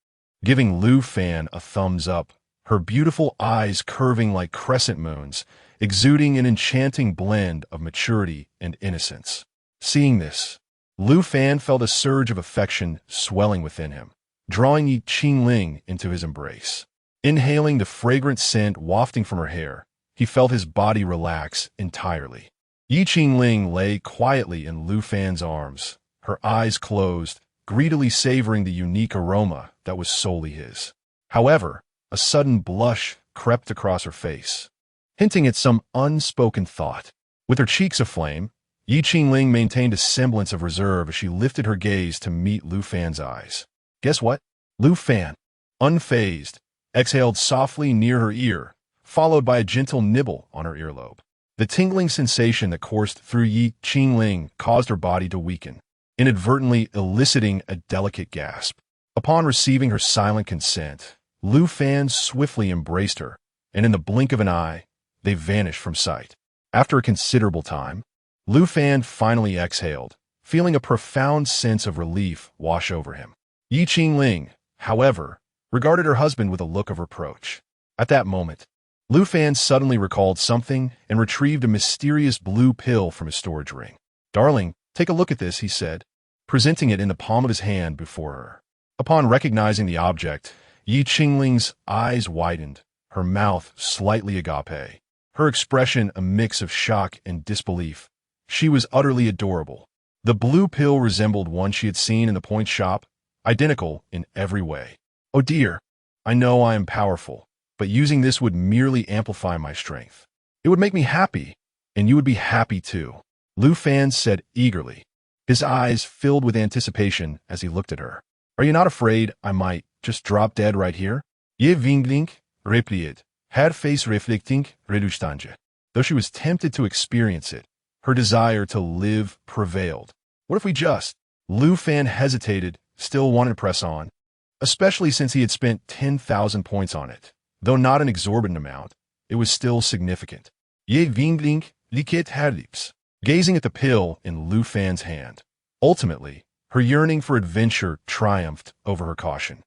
giving Lu Fan a thumbs up, her beautiful eyes curving like crescent moons, exuding an enchanting blend of maturity and innocence. Seeing this, Lu Fan felt a surge of affection swelling within him, drawing Ye Qingling into his embrace. Inhaling the fragrant scent wafting from her hair, he felt his body relax entirely. Ye Qingling lay quietly in Lu Fan's arms, her eyes closed, greedily savoring the unique aroma that was solely his. However, a sudden blush crept across her face, hinting at some unspoken thought. With her cheeks aflame, Ye Qingling maintained a semblance of reserve as she lifted her gaze to meet Lu Fan's eyes. Guess what? Lu Fan, unfazed, exhaled softly near her ear, followed by a gentle nibble on her earlobe. The tingling sensation that coursed through Ye Qingling caused her body to weaken, inadvertently eliciting a delicate gasp. Upon receiving her silent consent, Lu Fan swiftly embraced her, and in the blink of an eye, they vanished from sight. After a considerable time, Lu Fan finally exhaled, feeling a profound sense of relief wash over him. Ye Qingling, however, regarded her husband with a look of reproach. At that moment, Lu Fan suddenly recalled something and retrieved a mysterious blue pill from his storage ring. "Darling, take a look at this," he said, presenting it in the palm of his hand before her. Upon recognizing the object, Ye Qingling's eyes widened, her mouth slightly agape, her expression a mix of shock and disbelief. She was utterly adorable. The blue pill resembled one she had seen in the point shop, identical in every way. "Oh dear, I know I am powerful, but using this would merely amplify my strength. It would make me happy, and you would be happy too," Lu Fan said eagerly, his eyes filled with anticipation as he looked at her. "Are you not afraid I might just drop dead right here?" Ye Qingling replied, her face reflecting reluctance. Though she was tempted to experience it, her desire to live prevailed. "What if we just—" Lu Fan hesitated, still wanted to press on, especially since he had spent 10,000 points on it. Though not an exorbitant amount, it was still significant. Ye Qingling, liquid. Gazing at the pill in Lu Fan's hand. Ultimately, her yearning for adventure triumphed over her caution.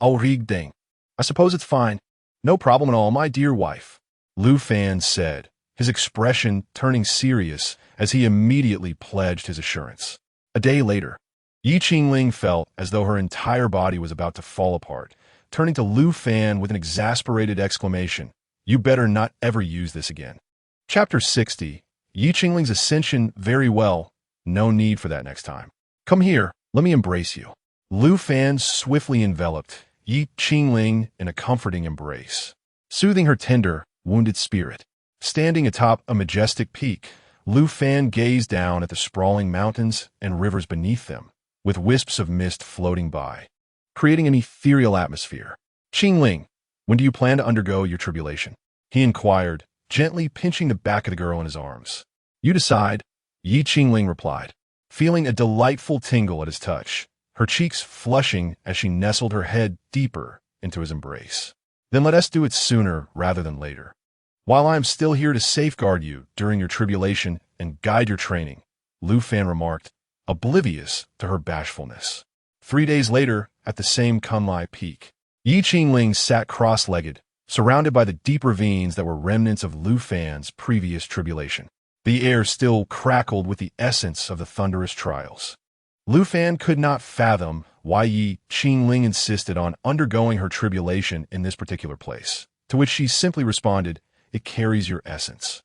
I'll rig ding. I suppose it's fine. No problem at all, my dear wife. Lu Fan said, his expression turning serious as he immediately pledged his assurance. A day later, Ye Qingling felt as though her entire body was about to fall apart, turning to Lu Fan with an exasperated exclamation, "You better not ever use this again." Chapter 60. Ye Qingling's Ascension. Very well. No need for that next time. Come here, let me embrace you. Lu Fan swiftly enveloped Ye Qingling in a comforting embrace, soothing her tender, wounded spirit. Standing atop a majestic peak, Lu Fan gazed down at the sprawling mountains and rivers beneath them, with wisps of mist floating by, creating an ethereal atmosphere. "Qingling, when do you plan to undergo your tribulation?" he inquired, gently pinching the back of the girl in his arms. "You decide," Ye Qingling replied, feeling a delightful tingle at his touch, her cheeks flushing as she nestled her head deeper into his embrace. "Then let us do it sooner rather than later. While I am still here to safeguard you during your tribulation and guide your training," Lu Fan remarked, oblivious to her bashfulness. 3 days later, at the same Kunlai peak, Ye Qingling sat cross-legged, surrounded by the deep ravines that were remnants of Lu Fan's previous tribulation. The air still crackled with the essence of the thunderous trials. Lu Fan could not fathom why Ye Qingling insisted on undergoing her tribulation in this particular place, to which she simply responded, "It carries your essence."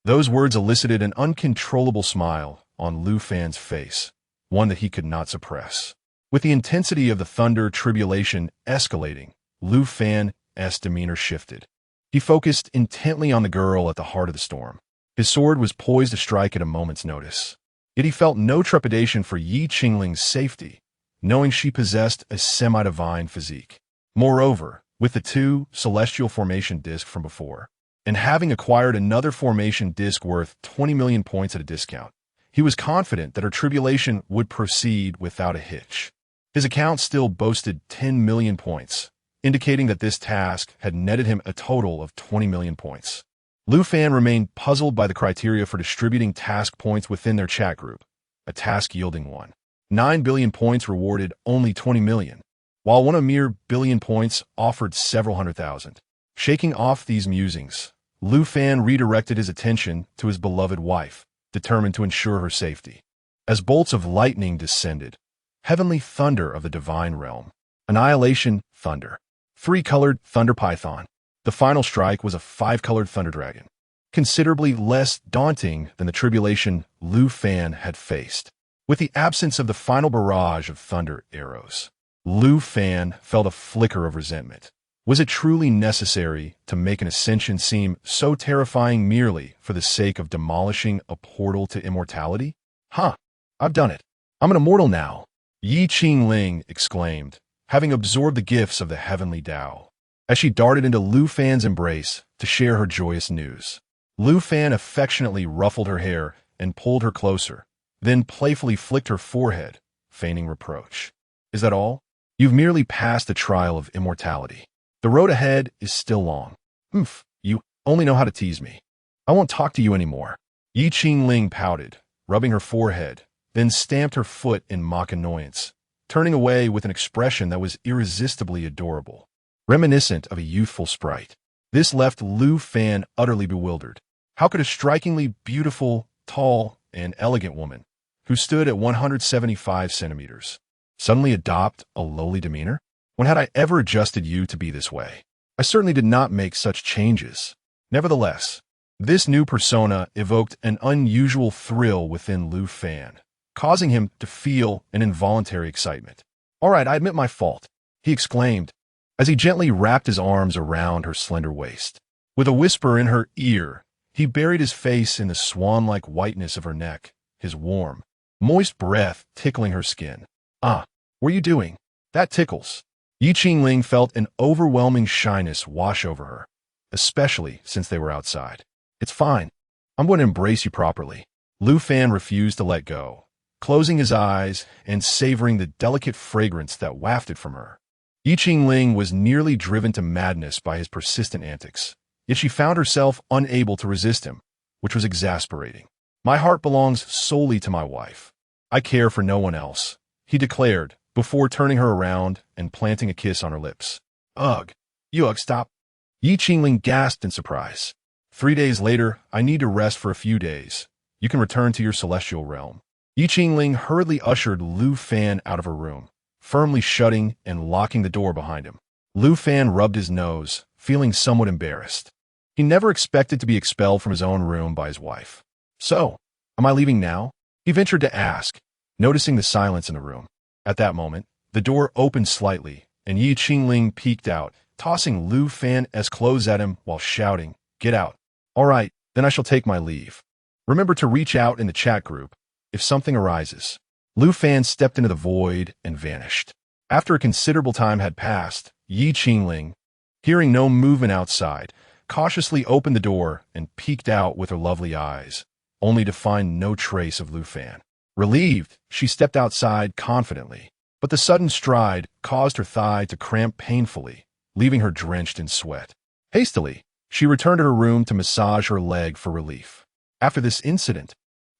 Those words elicited an uncontrollable smile on Lu Fan's face, one that he could not suppress. With the intensity of the thunder tribulation escalating, Lu Fan's demeanor shifted. He focused intently on the girl at the heart of the storm. His sword was poised to strike at a moment's notice. Yet he felt no trepidation for Ye Qingling's safety, knowing she possessed a semi-divine physique. Moreover, with the 2 celestial formation disc from before, and having acquired another formation disc worth 20 million points at a discount, he was confident that her tribulation would proceed without a hitch. His account still boasted 10 million points, indicating that this task had netted him a total of 20 million points. Lu Fan remained puzzled by the criteria for distributing task points within their chat group, a task yielding 9 billion points rewarded only 20 million, while a mere billion points offered several 100,000. Shaking off these musings, Lu Fan redirected his attention to his beloved wife, determined to ensure her safety. As bolts of lightning descended, heavenly thunder of the divine realm, annihilation thunder, 3-colored thunder python. The final strike was a 5-colored thunder dragon, considerably less daunting than the tribulation Lu Fan had faced. With the absence of the final barrage of thunder arrows, Lu Fan felt a flicker of resentment. Was it truly necessary to make an ascension seem so terrifying merely for the sake of demolishing a portal to immortality? I've done it. I'm an immortal now, Ye Qingling exclaimed, having absorbed the gifts of the heavenly Tao, as she darted into Lu Fan's embrace to share her joyous news. Lu Fan affectionately ruffled her hair and pulled her closer, then playfully flicked her forehead, feigning reproach. "Is that all? You've merely passed the trial of immortality. The road ahead is still long. You only know how to tease me. I won't talk to you anymore." Ye Qingling pouted, rubbing her forehead, then stamped her foot in mock annoyance, turning away with an expression that was irresistibly adorable, reminiscent of a youthful sprite. This left Lu Fan utterly bewildered. How could a strikingly beautiful, tall, and elegant woman, who stood at 175 centimeters, suddenly adopt a lowly demeanor? When had I ever adjusted you to be this way? I certainly did not make such changes. Nevertheless, this new persona evoked an unusual thrill within Lu Fan, causing him to feel an involuntary excitement. "All right, I admit my fault," he exclaimed, as he gently wrapped his arms around her slender waist. With a whisper in her ear, he buried his face in the swan-like whiteness of her neck, his warm, moist breath tickling her skin. What are you doing? That tickles." Ye Qingling felt an overwhelming shyness wash over her, especially since they were outside. "It's fine. I'm going to embrace you properly." Lu Fan refused to let go, closing his eyes and savoring the delicate fragrance that wafted from her. Ye Qingling was nearly driven to madness by his persistent antics, yet she found herself unable to resist him, which was exasperating. My heart belongs solely to my wife. I care for no one else, he declared, before turning her around and planting a kiss on her lips. Ugh, stop. Ye Qingling gasped in surprise. 3 days later, I need to rest for a few days. You can return to your celestial realm. Ye Qingling hurriedly ushered Lu Fan out of her room, firmly shutting and locking the door behind him. Lu Fan rubbed his nose, feeling somewhat embarrassed. He never expected to be expelled from his own room by his wife. So, am I leaving now? He ventured to ask, noticing the silence in the room. At that moment, the door opened slightly, and Ye Qingling peeked out, tossing Lu Fan's clothes at him while shouting, "Get out." All right, then I shall take my leave. Remember to reach out in the chat group if something arises. Lu Fan stepped into the void and vanished. After a considerable time had passed, Ye Qingling, hearing no movement outside, cautiously opened the door and peeked out with her lovely eyes, only to find no trace of Lu Fan. Relieved, she stepped outside confidently, but the sudden stride caused her thigh to cramp painfully, leaving her drenched in sweat. Hastily, she returned to her room to massage her leg for relief. After this incident,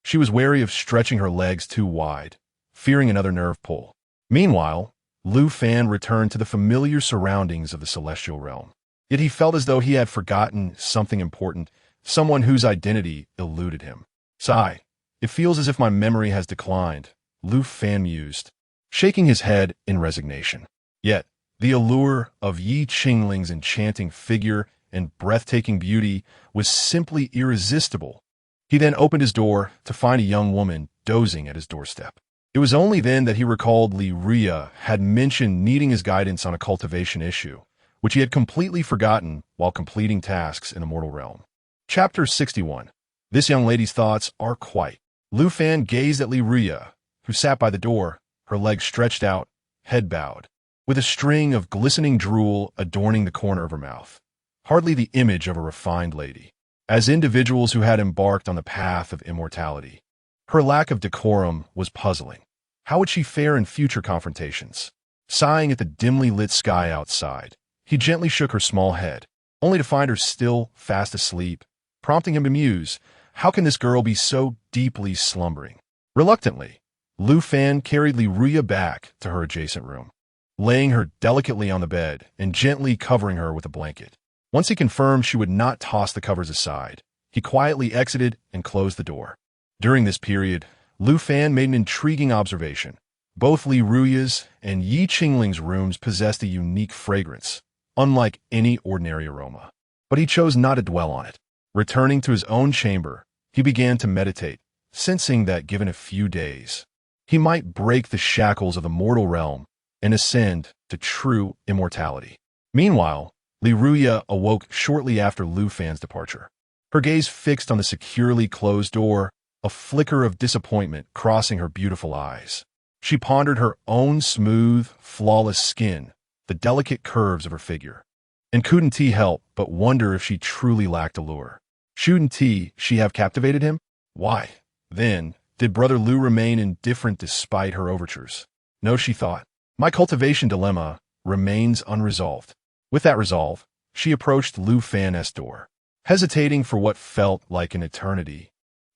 she was wary of stretching her legs too wide, fearing another nerve pull. Meanwhile, Lu Fan returned to the familiar surroundings of the celestial realm. Yet he felt as though he had forgotten something important, someone whose identity eluded him. Sigh. It feels as if my memory has declined, Lu Fan mused, shaking his head in resignation. Yet, the allure of Ye Qingling's enchanting figure and breathtaking beauty was simply irresistible. He then opened his door to find a young woman dozing at his doorstep. It was only then that he recalled Li Ruya had mentioned needing his guidance on a cultivation issue, which he had completely forgotten while completing tasks in the mortal realm. Chapter 61. This young lady's thoughts are quite. Lu Fan gazed at Li Ruya, who sat by the door, her legs stretched out, head bowed, with a string of glistening drool adorning the corner of her mouth. Hardly the image of a refined lady. As individuals who had embarked on the path of immortality, her lack of decorum was puzzling. How would she fare in future confrontations? Sighing at the dimly lit sky outside, he gently shook her small head, only to find her still fast asleep, prompting him to muse, how can this girl be so deeply slumbering? Reluctantly, Lu Fan carried Li Ruya back to her adjacent room, laying her delicately on the bed and gently covering her with a blanket. Once he confirmed she would not toss the covers aside, he quietly exited and closed the door. During this period, Lu Fan made an intriguing observation. Both Li Ruya's and Ye Qingling's rooms possessed a unique fragrance, unlike any ordinary aroma. But he chose not to dwell on it. Returning to his own chamber, he began to meditate, sensing that given a few days, he might break the shackles of the mortal realm and ascend to true immortality. Meanwhile, Li Ruya awoke shortly after Lu Fan's departure. Her gaze fixed on the securely closed door, a flicker of disappointment crossing her beautiful eyes. She pondered her own smooth, flawless skin, the delicate curves of her figure, and couldn't he help but wonder if she truly lacked allure. Shouldn't she have captivated him? Why, then, did Brother Lu remain indifferent despite her overtures? No, she thought. My cultivation dilemma remains unresolved. With that resolve, she approached Lu Fan's door, hesitating for what felt like an eternity.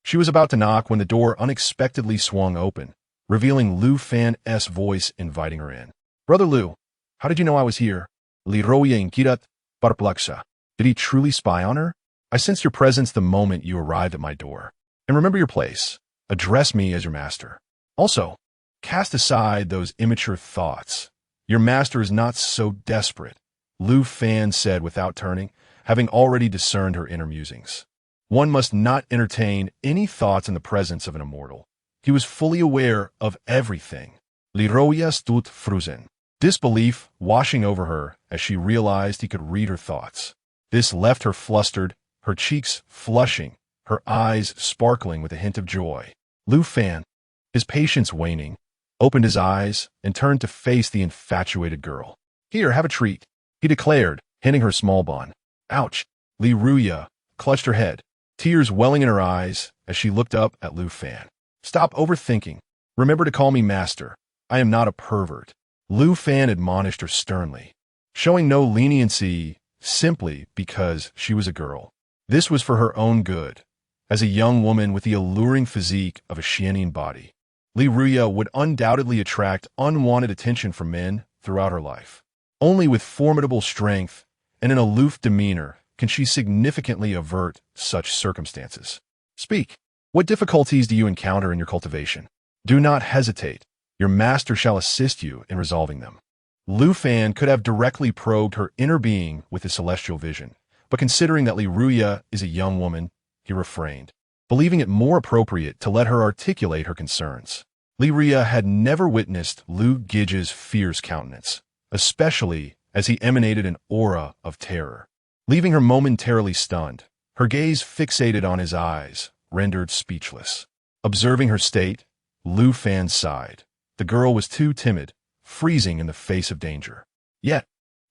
She was about to knock when the door unexpectedly swung open, revealing Lu Fan's voice inviting her in. Brother Lu, how did you know I was here? Li Ruya inquirat, perplexa. Did he truly spy on her? I sensed your presence the moment you arrived at my door. And remember your place. Address me as your master. Also, cast aside those immature thoughts. Your master is not so desperate, Lu Fan said without turning, having already discerned her inner musings. One must not entertain any thoughts in the presence of an immortal. He was fully aware of everything. Li Ruya stood frozen, disbelief washing over her as she realized he could read her thoughts. This left her flustered, her cheeks flushing, her eyes sparkling with a hint of joy. Lu Fan, his patience waning, opened his eyes and turned to face the infatuated girl. Here, have a treat, he declared, handing her small bun. Ouch! Li Ruya clutched her head, tears welling in her eyes as she looked up at Lu Fan. Stop overthinking. Remember to call me master. I am not a pervert. Lu Fan admonished her sternly, showing no leniency simply because she was a girl. This was for her own good. As a young woman with the alluring physique of a Xiannian body, Li Ruya would undoubtedly attract unwanted attention from men throughout her life. Only with formidable strength and an aloof demeanor can she significantly avert such circumstances. Speak. What difficulties do you encounter in your cultivation? Do not hesitate. Your master shall assist you in resolving them. Lu Fan could have directly probed her inner being with his celestial vision, but considering that Li Ruya is a young woman, he refrained, believing it more appropriate to let her articulate her concerns. Li Ruya had never witnessed Lu Gij's fierce countenance, especially as he emanated an aura of terror. Leaving her momentarily stunned, her gaze fixated on his eyes, rendered speechless. Observing her state, Lu Fan sighed. The girl was too timid, freezing in the face of danger. Yet,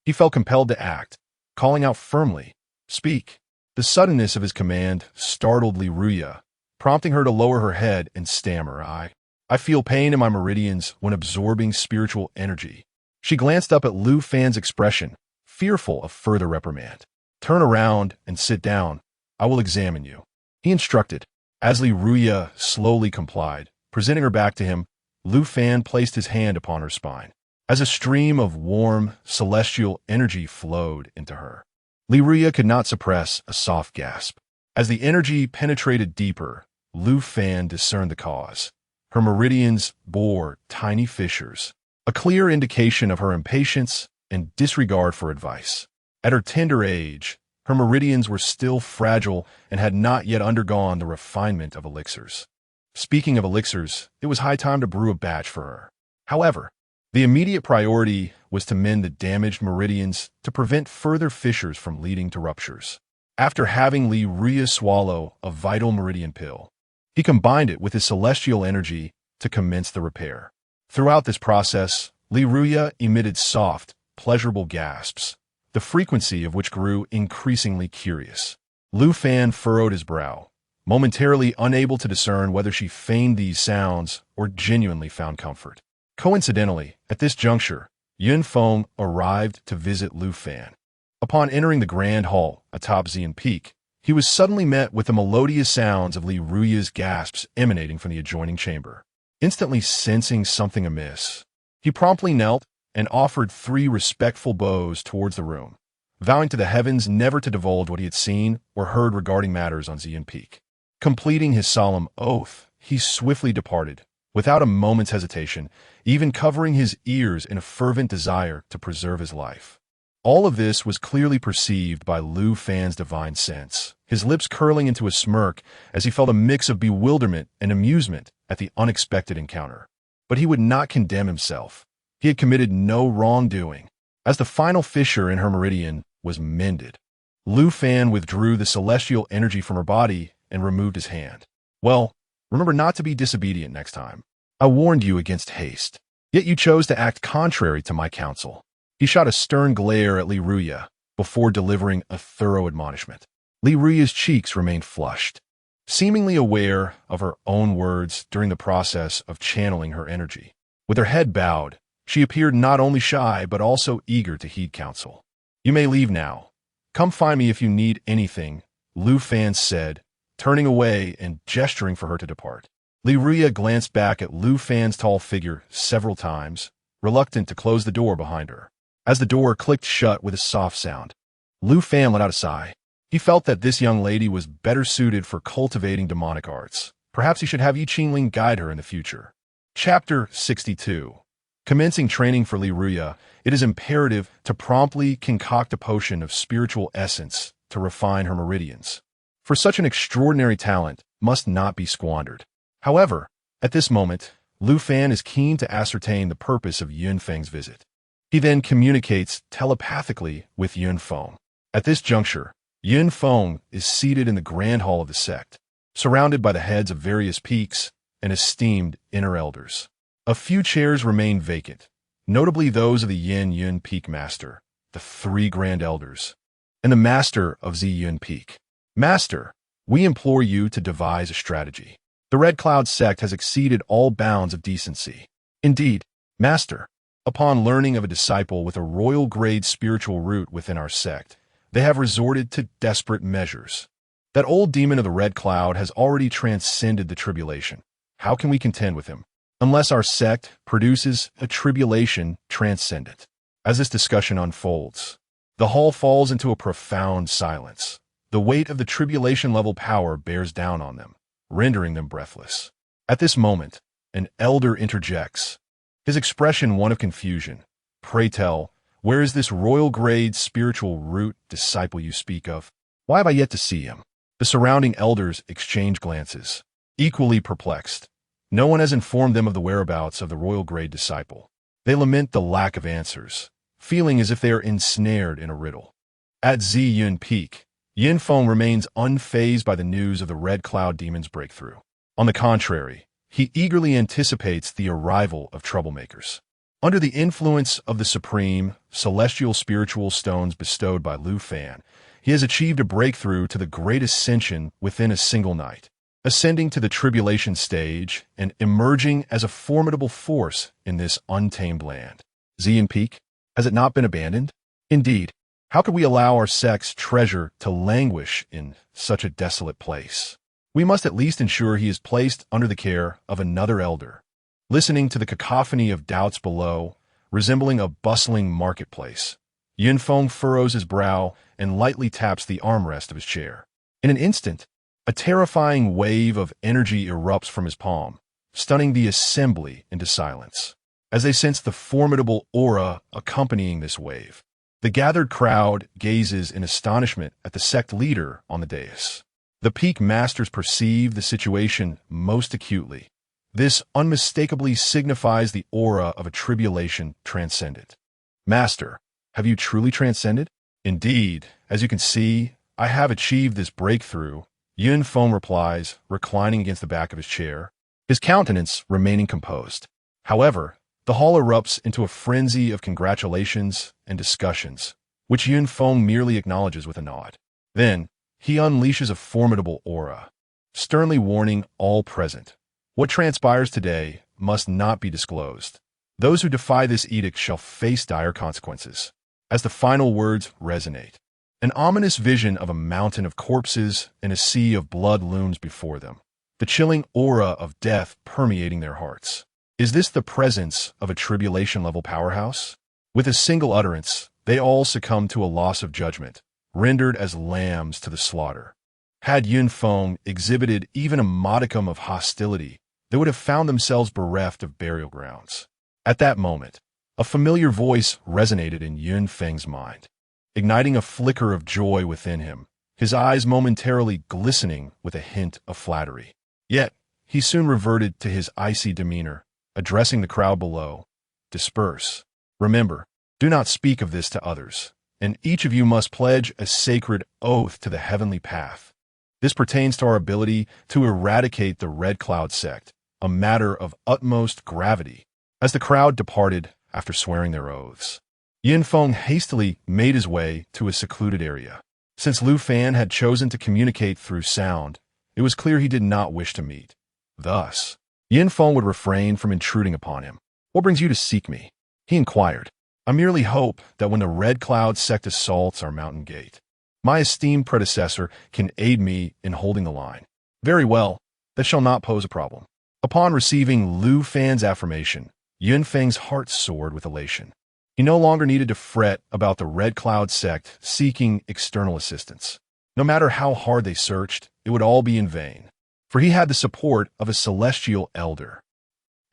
he felt compelled to act, calling out firmly, "Speak." The suddenness of his command startled Li Ruya, prompting her to lower her head and stammer, I feel pain in my meridians when absorbing spiritual energy." She glanced up at Lu Fan's expression, fearful of further reprimand. "Turn around and sit down. I will examine you," he instructed. As Li Ruya slowly complied, presenting her back to him, Lu Fan placed his hand upon her spine. As a stream of warm, celestial energy flowed into her, Li Ruya could not suppress a soft gasp. As the energy penetrated deeper, Lu Fan discerned the cause. Her meridians bore tiny fissures, a clear indication of her impatience and disregard for advice. At her tender age, her meridians were still fragile and had not yet undergone the refinement of elixirs. Speaking of elixirs, it was high time to brew a batch for her. However, the immediate priority was to mend the damaged meridians to prevent further fissures from leading to ruptures. After having Li Ruya swallow a vital meridian pill, he combined it with his celestial energy to commence the repair. Throughout this process, Li Ruya emitted soft, pleasurable gasps, the frequency of which grew increasingly curious. Lu Fan furrowed his brow, momentarily unable to discern whether she feigned these sounds or genuinely found comfort. Coincidentally, at this juncture, Yun Feng arrived to visit Lu Fan. Upon entering the grand hall atop Xian Peak, he was suddenly met with the melodious sounds of Li Ruya's gasps emanating from the adjoining chamber. Instantly sensing something amiss, he promptly knelt and offered 3 respectful bows towards the room, vowing to the heavens never to divulge what he had seen or heard regarding matters on Xian Peak. Completing his solemn oath, he swiftly departed, without a moment's hesitation, even covering his ears in a fervent desire to preserve his life. All of this was clearly perceived by Lu Fan's divine sense, his lips curling into a smirk as he felt a mix of bewilderment and amusement at the unexpected encounter. But he would not condemn himself. He had committed no wrongdoing. As the final fissure in her meridian was mended, Lu Fan withdrew the celestial energy from her body and removed his hand. "Well, remember not to be disobedient next time. I warned you against haste, yet you chose to act contrary to my counsel." He shot a stern glare at Li Ruya before delivering a thorough admonishment. Li Ruya's cheeks remained flushed, seemingly aware of her own words during the process of channeling her energy. With her head bowed, she appeared not only shy but also eager to heed counsel. "You may leave now. Come find me if you need anything," Lu Fan said, turning away and gesturing for her to depart. Li Ruya glanced back at Lu Fan's tall figure several times, reluctant to close the door behind her. As the door clicked shut with a soft sound, Lu Fan let out a sigh. He felt that this young lady was better suited for cultivating demonic arts. Perhaps he should have Ye Qingling guide her in the future. Chapter 62. Commencing training for Li Ruya, it is imperative to promptly concoct a potion of spiritual essence to refine her meridians. For such an extraordinary talent must not be squandered. However, at this moment, Lu Fan is keen to ascertain the purpose of Yun Feng's visit. He then communicates telepathically with Yun Feng. At this juncture, Yun Feng is seated in the grand hall of the sect, surrounded by the heads of various peaks and esteemed inner elders. A few chairs remain vacant, notably those of the Yin Yun Peak Master, the 3 Grand Elders, and the Master of Zi Yun Peak. "Master, we implore you to devise a strategy. The Red Cloud sect has exceeded all bounds of decency. Indeed, Master, Upon learning of a disciple with a royal-grade spiritual root within our sect, they have resorted to desperate measures. That old demon of the red cloud has already transcended the tribulation. How can we contend with him? Unless our sect produces a tribulation transcendent. As this discussion unfolds, the hall falls into a profound silence. The weight of the tribulation-level power bears down on them, rendering them breathless. At this moment, an elder interjects, his expression one of confusion. Pray tell, where is this royal-grade spiritual root disciple you speak of? Why have I yet to see him? The surrounding elders exchange glances, equally perplexed. No one has informed them of the whereabouts of the royal-grade disciple. They lament the lack of answers, feeling as if they are ensnared in a riddle. At Ziyun Peak, Yinfeng remains unfazed by the news of the Red Cloud Demon's breakthrough. On the contrary, he eagerly anticipates the arrival of troublemakers. Under the influence of the supreme, celestial spiritual stones bestowed by Lu Fan, he has achieved a breakthrough to the great ascension within a single night, ascending to the tribulation stage and emerging as a formidable force in this untamed land. Ziyun Peak, has it not been abandoned? Indeed, how could we allow our sect's treasure to languish in such a desolate place? We must at least ensure he is placed under the care of another elder. Listening to the cacophony of doubts below, resembling a bustling marketplace, Yunfeng furrows his brow and lightly taps the armrest of his chair. In an instant, a terrifying wave of energy erupts from his palm, stunning the assembly into silence. As they sense the formidable aura accompanying this wave, the gathered crowd gazes in astonishment at the sect leader on the dais. The peak masters perceive the situation most acutely. This unmistakably signifies the aura of a tribulation transcendent. Master, have you truly transcended? Indeed, as you can see, I have achieved this breakthrough, Yunfeng replies, reclining against the back of his chair, his countenance remaining composed. However, the hall erupts into a frenzy of congratulations and discussions, which Yunfeng merely acknowledges with a nod. Then, he unleashes a formidable aura, sternly warning all present. What transpires today must not be disclosed. Those who defy this edict shall face dire consequences. As the final words resonate, an ominous vision of a mountain of corpses and a sea of blood looms before them, the chilling aura of death permeating their hearts. Is this the presence of a tribulation-level powerhouse? With a single utterance, they all succumb to a loss of judgment, rendered as lambs to the slaughter. Had Yunfeng exhibited even a modicum of hostility, they would have found themselves bereft of burial grounds. At that moment, a familiar voice resonated in Yunfeng's mind, igniting a flicker of joy within him, his eyes momentarily glistening with a hint of flattery. Yet, he soon reverted to his icy demeanor, addressing the crowd below. Disperse. Remember, do not speak of this to others, and each of you must pledge a sacred oath to the heavenly path. This pertains to our ability to eradicate the Red Cloud sect, a matter of utmost gravity. As the crowd departed after swearing their oaths, Yunfeng hastily made his way to a secluded area. Since Lu Fan had chosen to communicate through sound, it was clear he did not wish to meet. Thus, Yunfeng would refrain from intruding upon him. What brings you to seek me? He inquired. I merely hope that when the Red Cloud sect assaults our mountain gate, my esteemed predecessor can aid me in holding the line. Very well, that shall not pose a problem. Upon receiving Lu Fan's affirmation, Yunfeng's heart soared with elation. He no longer needed to fret about the Red Cloud sect seeking external assistance. No matter how hard they searched, it would all be in vain, for he had the support of a celestial elder.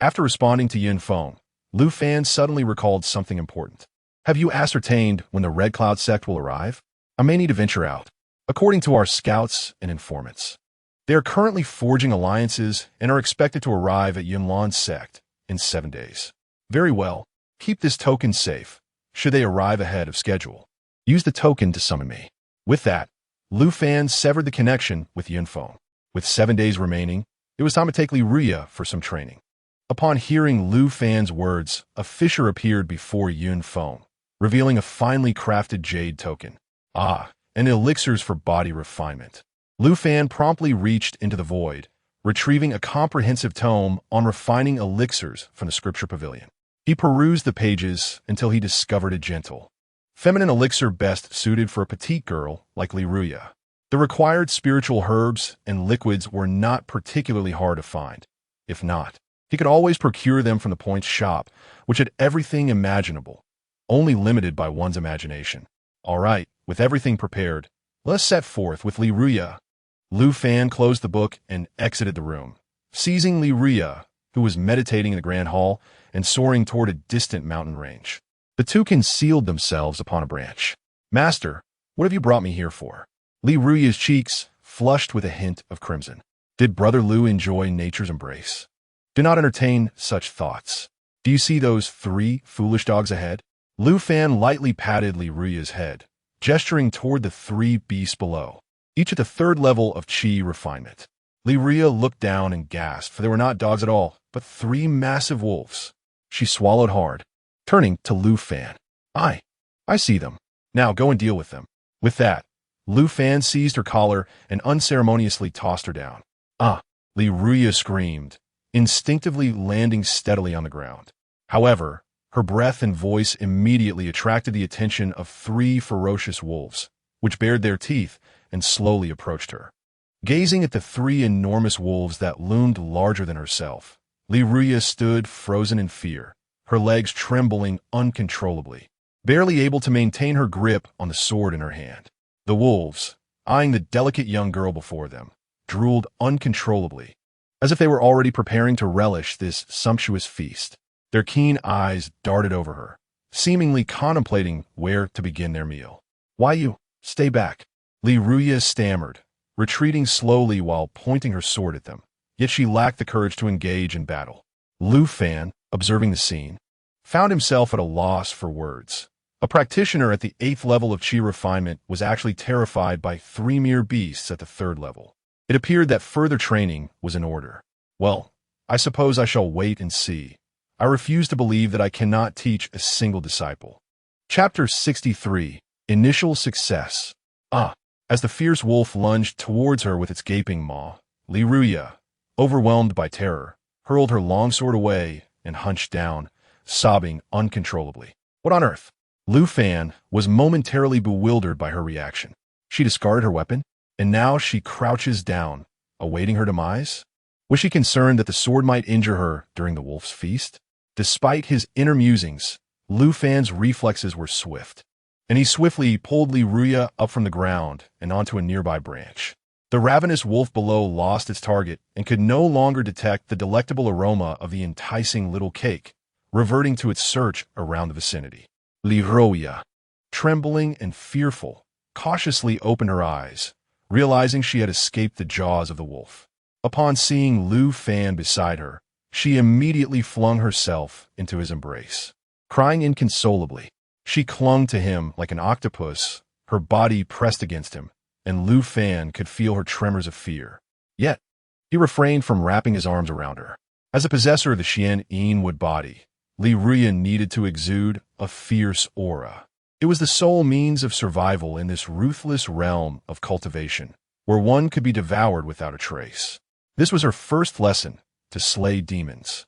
After responding to Yunfeng, Lu Fan suddenly recalled something important. Have you ascertained when the Red Cloud sect will arrive? I may need to venture out. According to our scouts and informants, they are currently forging alliances and are expected to arrive at Yunlan's sect in 7 days. Very well. Keep this token safe, should they arrive ahead of schedule. Use the token to summon me. With that, Lu Fan severed the connection with Yunfeng. With 7 days remaining, it was time to take Li Ruya for some training. Upon hearing Lu Fan's words, a fissure appeared before Yunfeng, revealing a finely crafted jade token. Ah, and elixirs for body refinement. Lu Fan promptly reached into the void, retrieving a comprehensive tome on refining elixirs from the scripture pavilion. He perused the pages until he discovered a gentle, feminine elixir best suited for a petite girl like Liruya. The required spiritual herbs and liquids were not particularly hard to find. If not, he could always procure them from the Point's shop, which had everything imaginable, only limited by one's imagination. All right, with everything prepared, let us set forth with Liruya. Lu Fan closed the book and exited the room, seizing Liruya, who was meditating in the grand hall and soaring toward a distant mountain range. The two concealed themselves upon a branch. "Master, what have you brought me here for?" Liruya's cheeks flushed with a hint of crimson. Did Brother Lu enjoy nature's embrace? Do not entertain such thoughts. Do you see those 3 foolish dogs ahead? Lu Fan lightly patted Liruya's head, gesturing toward the 3 beasts below, each at the 3rd level of Qi refinement. Liruya looked down and gasped, for they were not dogs at all, but 3 massive wolves. She swallowed hard, turning to Lu Fan. I see them. Now go and deal with them." With that, Lu Fan seized her collar and unceremoniously tossed her down. "Ah!" Liruya screamed, instinctively landing steadily on the ground. However, her breath and voice immediately attracted the attention of 3 ferocious wolves, which bared their teeth and slowly approached her. Gazing at the 3 enormous wolves that loomed larger than herself, Liruya stood frozen in fear, her legs trembling uncontrollably, barely able to maintain her grip on the sword in her hand. The wolves, eyeing the delicate young girl before them, drooled uncontrollably, as if they were already preparing to relish this sumptuous feast. Their keen eyes darted over her, seemingly contemplating where to begin their meal. "Why you? Stay back," Liruya stammered, retreating slowly while pointing her sword at them. Yet she lacked the courage to engage in battle. Lu Fan, observing the scene, found himself at a loss for words. A practitioner at the 8th level of Qi refinement was actually terrified by 3 mere beasts at the 3rd level. It appeared that further training was in order. Well, I suppose I shall wait and see. I refuse to believe that I cannot teach a single disciple. Chapter 63. Initial Success. Ah! As the fierce wolf lunged towards her with its gaping maw, Liruya, overwhelmed by terror, hurled her longsword away and hunched down, sobbing uncontrollably. What on earth? Lu Fan was momentarily bewildered by her reaction. She discarded her weapon, and now she crouches down, awaiting her demise? Was she concerned that the sword might injure her during the wolf's feast? Despite his inner musings, Lu Fan's reflexes were swift, and he swiftly pulled Liruya up from the ground and onto a nearby branch. The ravenous wolf below lost its target and could no longer detect the delectable aroma of the enticing little cake, reverting to its search around the vicinity. Liruya, trembling and fearful, cautiously opened her eyes, realizing she had escaped the jaws of the wolf. Upon seeing Lu Fan beside her, she immediately flung herself into his embrace. Crying inconsolably, she clung to him like an octopus, her body pressed against him, and Lu Fan could feel her tremors of fear. Yet, he refrained from wrapping his arms around her. As a possessor of the Xian Yin-wood body, Liruya needed to exude a fierce aura. It was the sole means of survival in this ruthless realm of cultivation, where one could be devoured without a trace. This was her first lesson, to slay demons.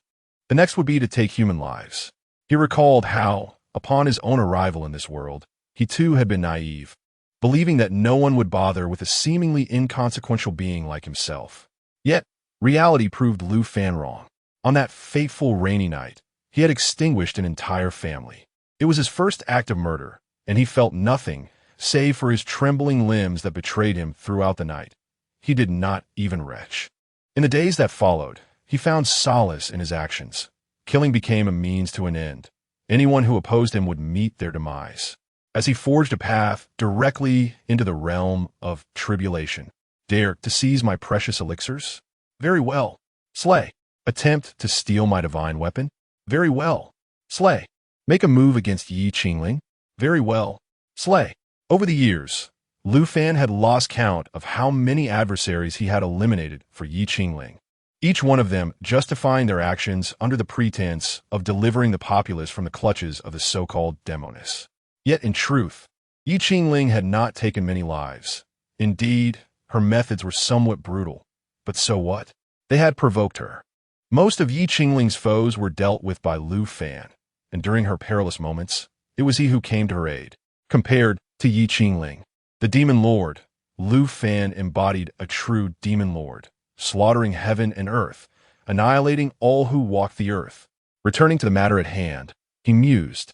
The next would be to take human lives. He recalled how, upon his own arrival in this world, he too had been naive, believing that no one would bother with a seemingly inconsequential being like himself. Yet, reality proved Lu Fan wrong. On that fateful rainy night, he had extinguished an entire family. It was his first act of murder, and he felt nothing save for his trembling limbs that betrayed him throughout the night. He did not even retch. In the days that followed, he found solace in his actions. Killing became a means to an end. Anyone who opposed him would meet their demise. As he forged a path directly into the realm of tribulation. Dare to seize my precious elixirs? Very well. Slay. Attempt to steal my divine weapon? Very well. Slay. Make a move against Ye Qingling? Very well. Slay. Over the years, Lu Fan had lost count of how many adversaries he had eliminated for Ye Qingling, each one of them justifying their actions under the pretense of delivering the populace from the clutches of the so-called demoness. Yet in truth, Ye Qingling had not taken many lives. Indeed, her methods were somewhat brutal, but so what? They had provoked her. Most of Ye Qingling's foes were dealt with by Lu Fan, and during her perilous moments, it was he who came to her aid. Compared to Ye Qingling, the Demon Lord, Lu Fan embodied a true Demon Lord, slaughtering heaven and earth, annihilating all who walk the earth. Returning to the matter at hand, he mused,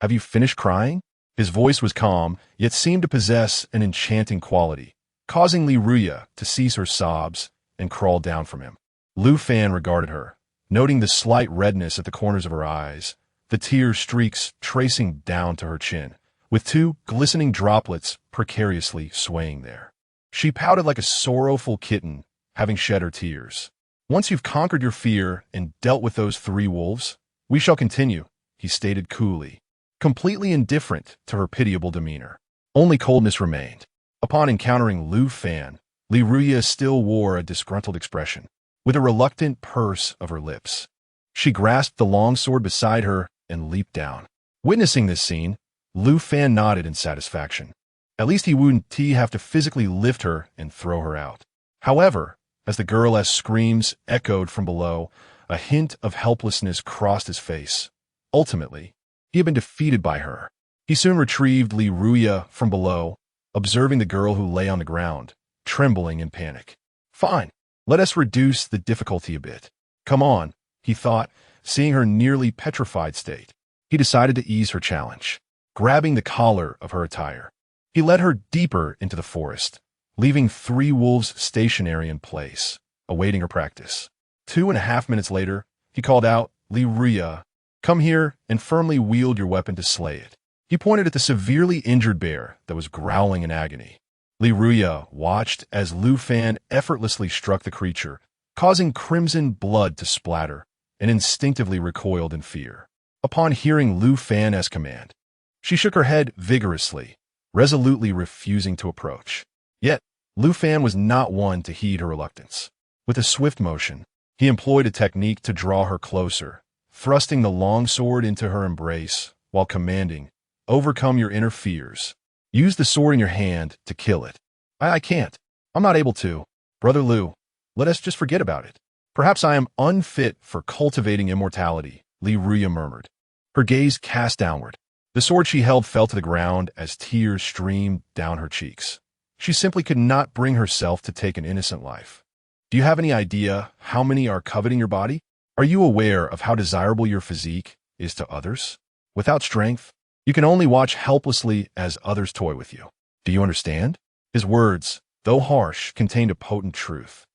"Have you finished crying?" His voice was calm, yet seemed to possess an enchanting quality, causing Li Ruya to cease her sobs and crawl down from him. Lu Fan regarded her, noting the slight redness at the corners of her eyes, the tear streaks tracing down to her chin, with two glistening droplets precariously swaying there. She pouted like a sorrowful kitten, having shed her tears. "Once you've conquered your fear and dealt with those 3 wolves, we shall continue," he stated coolly, completely indifferent to her pitiable demeanor. Only coldness remained. Upon encountering Lu Fan, Li Ruya still wore a disgruntled expression, with a reluctant purse of her lips. She grasped the long sword beside her and leaped down. Witnessing this scene, Lu Fan nodded in satisfaction. At least he wouldn't have to physically lift her and throw her out. However, as the girl's screams echoed from below, a hint of helplessness crossed his face. Ultimately, he had been defeated by her. He soon retrieved Li Ruya from below, observing the girl who lay on the ground, trembling in panic. "Fine, let us reduce the difficulty a bit. Come on," he thought, seeing her nearly petrified state. He decided to ease her challenge, grabbing the collar of her attire. He led her deeper into the forest, leaving 3 wolves stationary in place, awaiting her practice. 2.5 minutes later, he called out, "Li Ruya, come here and firmly wield your weapon to slay it." He pointed at the severely injured bear that was growling in agony. Li Ruya watched as Lu Fan effortlessly struck the creature, causing crimson blood to splatter, and instinctively recoiled in fear. Upon hearing Lu Fan's command, she shook her head vigorously, resolutely refusing to approach. Yet, Lu Fan was not one to heed her reluctance. With a swift motion, he employed a technique to draw her closer, thrusting the long sword into her embrace while commanding, "Overcome your inner fears. Use the sword in your hand to kill it." I can't. I'm not able to. Brother Lu, let us just forget about it. Perhaps I am unfit for cultivating immortality," Li Ruya murmured, her gaze cast downward. The sword she held fell to the ground as tears streamed down her cheeks. She simply could not bring herself to take an innocent life. "Do you have any idea how many are coveting your body? Are you aware of how desirable your physique is to others? Without strength, you can only watch helplessly as others toy with you. Do you understand?" His words, though harsh, contained a potent truth.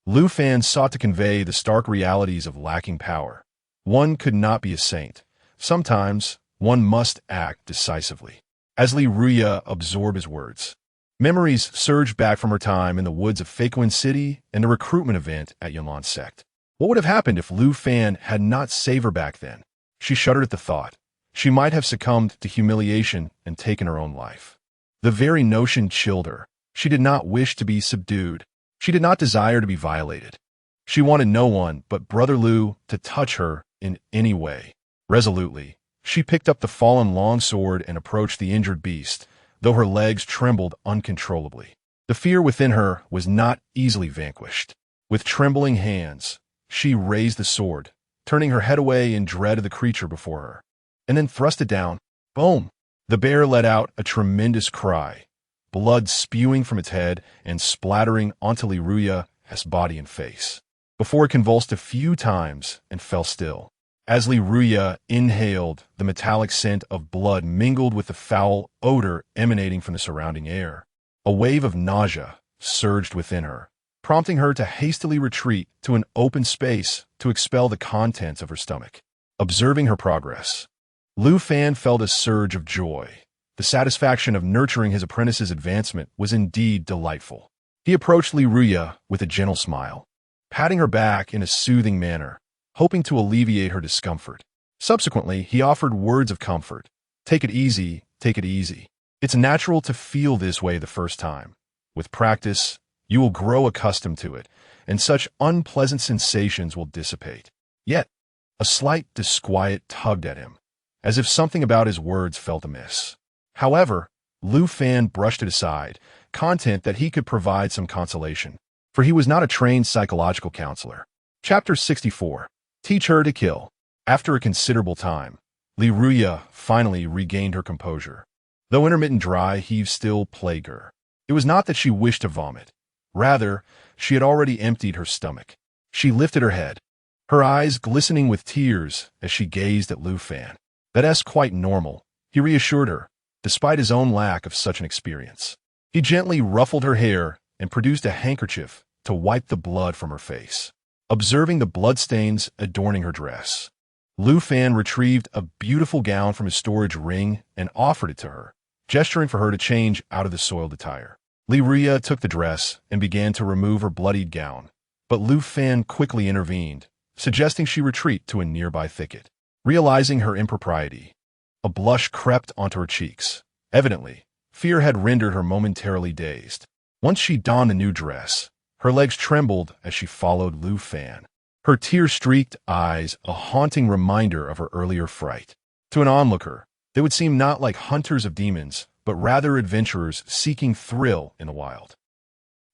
Lu Fan sought to convey the stark realities of lacking power. One could not be a saint. Sometimes, one must act decisively. As Li Ruya absorbed his words, memories surged back from her time in the woods of Feiquan City and the recruitment event at Yunlan Sect. What would have happened if Lu Fan had not saved her back then? She shuddered at the thought. She might have succumbed to humiliation and taken her own life. The very notion chilled her. She did not wish to be subdued. She did not desire to be violated. She wanted no one but Brother Lu to touch her in any way. Resolutely, she picked up the fallen longsword and approached the injured beast, though her legs trembled uncontrollably. The fear within her was not easily vanquished. With trembling hands, she raised the sword, turning her head away in dread of the creature before her, and then thrust it down. Boom! The bear let out a tremendous cry, blood spewing from its head and splattering onto Li Ruya's body and face, before it convulsed a few times and fell still. As Li Ruya inhaled, the metallic scent of blood mingled with the foul odor emanating from the surrounding air. A wave of nausea surged within her, prompting her to hastily retreat to an open space to expel the contents of her stomach. Observing her progress, Lu Fan felt a surge of joy. The satisfaction of nurturing his apprentice's advancement was indeed delightful. He approached Li Ruya with a gentle smile, patting her back in a soothing manner, hoping to alleviate her discomfort. Subsequently, he offered words of comfort. Take it easy, take it easy. It's natural to feel this way the first time. With practice, you will grow accustomed to it, and such unpleasant sensations will dissipate. Yet, a slight disquiet tugged at him, as if something about his words felt amiss. However, Lu Fan brushed it aside, content that he could provide some consolation, for he was not a trained psychological counselor. Chapter 64. Teach her to kill. After a considerable time, Li Ruya finally regained her composure. Though intermittent dry heaves still plagued her. It was not that she wished to vomit. Rather, she had already emptied her stomach. She lifted her head, her eyes glistening with tears as she gazed at Lu Fan. "That's quite normal," he reassured her, despite his own lack of such an experience. He gently ruffled her hair and produced a handkerchief to wipe the blood from her face. Observing the bloodstains adorning her dress, Lu Fan retrieved a beautiful gown from his storage ring and offered it to her, gesturing for her to change out of the soiled attire. Li Ruya took the dress and began to remove her bloodied gown, but Lu Fan quickly intervened, suggesting she retreat to a nearby thicket. Realizing her impropriety, a blush crept onto her cheeks. Evidently, fear had rendered her momentarily dazed. Once she donned the new dress, her legs trembled as she followed Lu Fan, her tear-streaked eyes a haunting reminder of her earlier fright. To an onlooker, they would seem not like hunters of demons, but rather adventurers seeking thrill in the wild.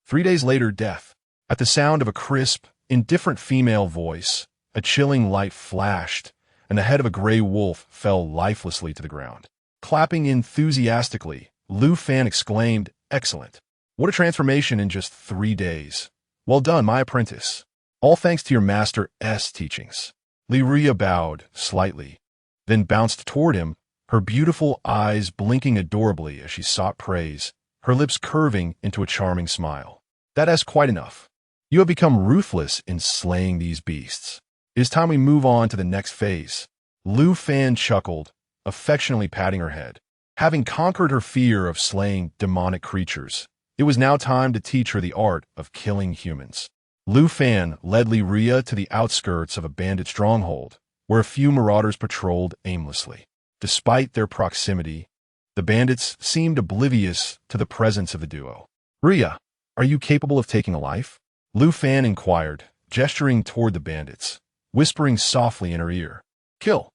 3 days later, death. At the sound of a crisp, indifferent female voice, a chilling light flashed, and the head of a gray wolf fell lifelessly to the ground. Clapping enthusiastically, Lu Fan exclaimed, "Excellent. What a transformation in just 3 days. Well done, my apprentice. All thanks to your master's teachings." Li Ruya bowed slightly, then bounced toward him, her beautiful eyes blinking adorably as she sought praise, her lips curving into a charming smile. "That's quite enough. You have become ruthless in slaying these beasts. It is time we move on to the next phase." Lu Fan chuckled, affectionately patting her head. Having conquered her fear of slaying demonic creatures, it was now time to teach her the art of killing humans. Lu Fan led Li Ruya to the outskirts of a bandit stronghold, where a few marauders patrolled aimlessly. Despite their proximity, the bandits seemed oblivious to the presence of the duo. "Ruya, are you capable of taking a life?" Lu Fan inquired, gesturing toward the bandits, whispering softly in her ear. Kill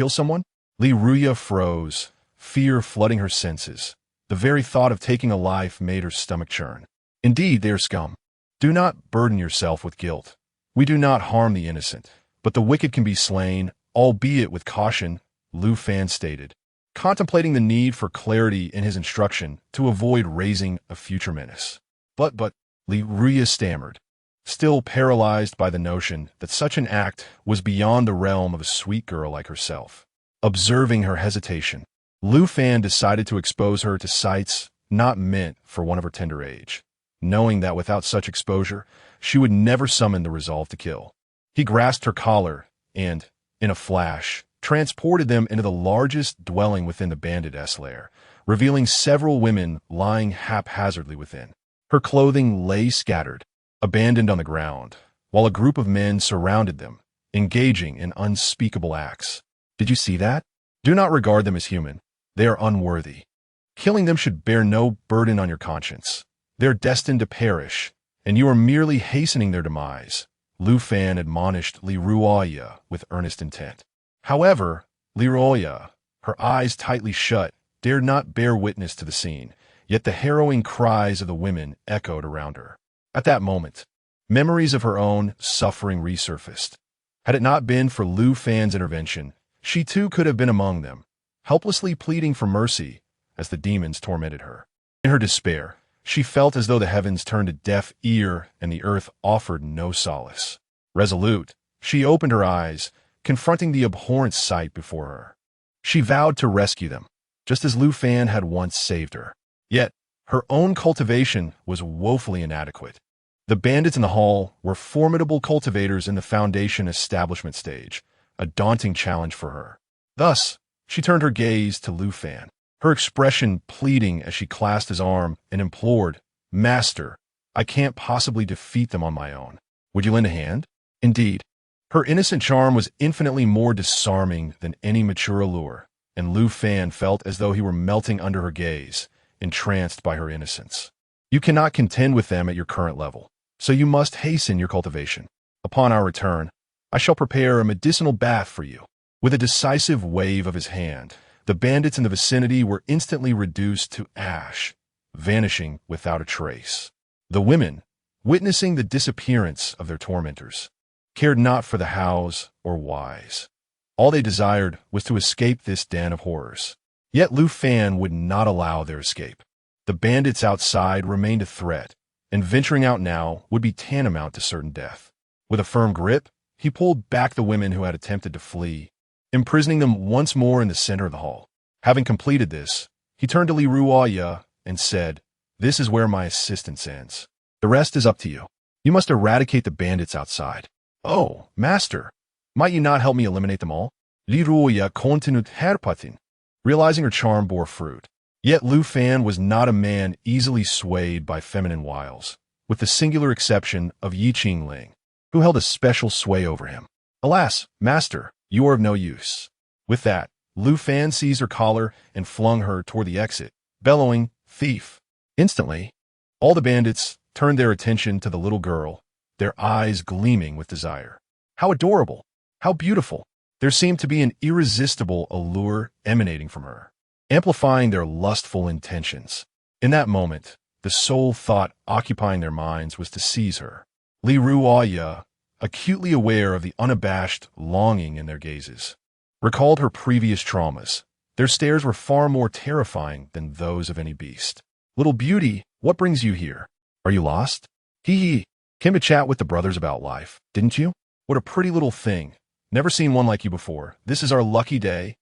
someone?" Li Ruya froze, fear flooding her senses. The very thought of taking a life made her stomach churn. "Indeed, they are scum. Do not burden yourself with guilt. We do not harm the innocent, but the wicked can be slain, albeit with caution," Lu Fan stated, contemplating the need for clarity in his instruction to avoid raising a future menace. But, Li Ruya stammered, still paralyzed by the notion that such an act was beyond the realm of a sweet girl like herself. Observing her hesitation, Lu Fan decided to expose her to sights not meant for one of her tender age, knowing that without such exposure, she would never summon the resolve to kill. He grasped her collar and, in a flash, transported them into the largest dwelling within the bandit's lair, revealing several women lying haphazardly within. Her clothing lay scattered, abandoned on the ground, while a group of men surrounded them, engaging in unspeakable acts. "Did you see that? Do not regard them as human. They are unworthy. Killing them should bear no burden on your conscience. They are destined to perish, and you are merely hastening their demise," Lu Fan admonished Li Ruya with earnest intent. However, Li Ruya, her eyes tightly shut, dared not bear witness to the scene, yet the harrowing cries of the women echoed around her. At that moment, memories of her own suffering resurfaced. Had it not been for Lu Fan's intervention, she too could have been among them, helplessly pleading for mercy as the demons tormented her. In her despair, she felt as though the heavens turned a deaf ear and the earth offered no solace. Resolute, she opened her eyes, confronting the abhorrent sight before her. She vowed to rescue them, just as Lu Fan had once saved her. Yet, her own cultivation was woefully inadequate. The bandits in the hall were formidable cultivators in the Foundation establishment stage, a daunting challenge for her. Thus, she turned her gaze to Lu Fan, her expression pleading as she clasped his arm and implored, "Master, I can't possibly defeat them on my own. Would you lend a hand?" Indeed, her innocent charm was infinitely more disarming than any mature allure, and Lu Fan felt as though he were melting under her gaze, entranced by her innocence. "You cannot contend with them at your current level, so you must hasten your cultivation. Upon our return, I shall prepare a medicinal bath for you." With a decisive wave of his hand, the bandits in the vicinity were instantly reduced to ash, vanishing without a trace. The women, witnessing the disappearance of their tormentors, cared not for the hows or whys. All they desired was to escape this den of horrors. Yet Lu Fan would not allow their escape. The bandits outside remained a threat, and venturing out now would be tantamount to certain death. With a firm grip, he pulled back the women who had attempted to flee, imprisoning them once more in the center of the hall. Having completed this, he turned to Li Ruoya and said, "This is where my assistance ends. The rest is up to you. You must eradicate the bandits outside." "Oh, master, might you not help me eliminate them all?" Li Ruoya continued herpatin, realizing her charm bore fruit. Yet Lu Fan was not a man easily swayed by feminine wiles, with the singular exception of Ye Qingling, who held a special sway over him. "Alas, master, you are of no use." With that, Lu Fan seized her collar and flung her toward the exit, bellowing, "Thief!" Instantly, all the bandits turned their attention to the little girl, their eyes gleaming with desire. How adorable! How beautiful! There seemed to be an irresistible allure emanating from her, amplifying their lustful intentions. In that moment, the sole thought occupying their minds was to seize her. Li Ruoya, acutely aware of the unabashed longing in their gazes, recalled her previous traumas. Their stares were far more terrifying than those of any beast. "Little beauty, what brings you here? Are you lost?" "Hee. Came to chat with the brothers about life, didn't you? What a pretty little thing. Never seen one like you before. This is our lucky day."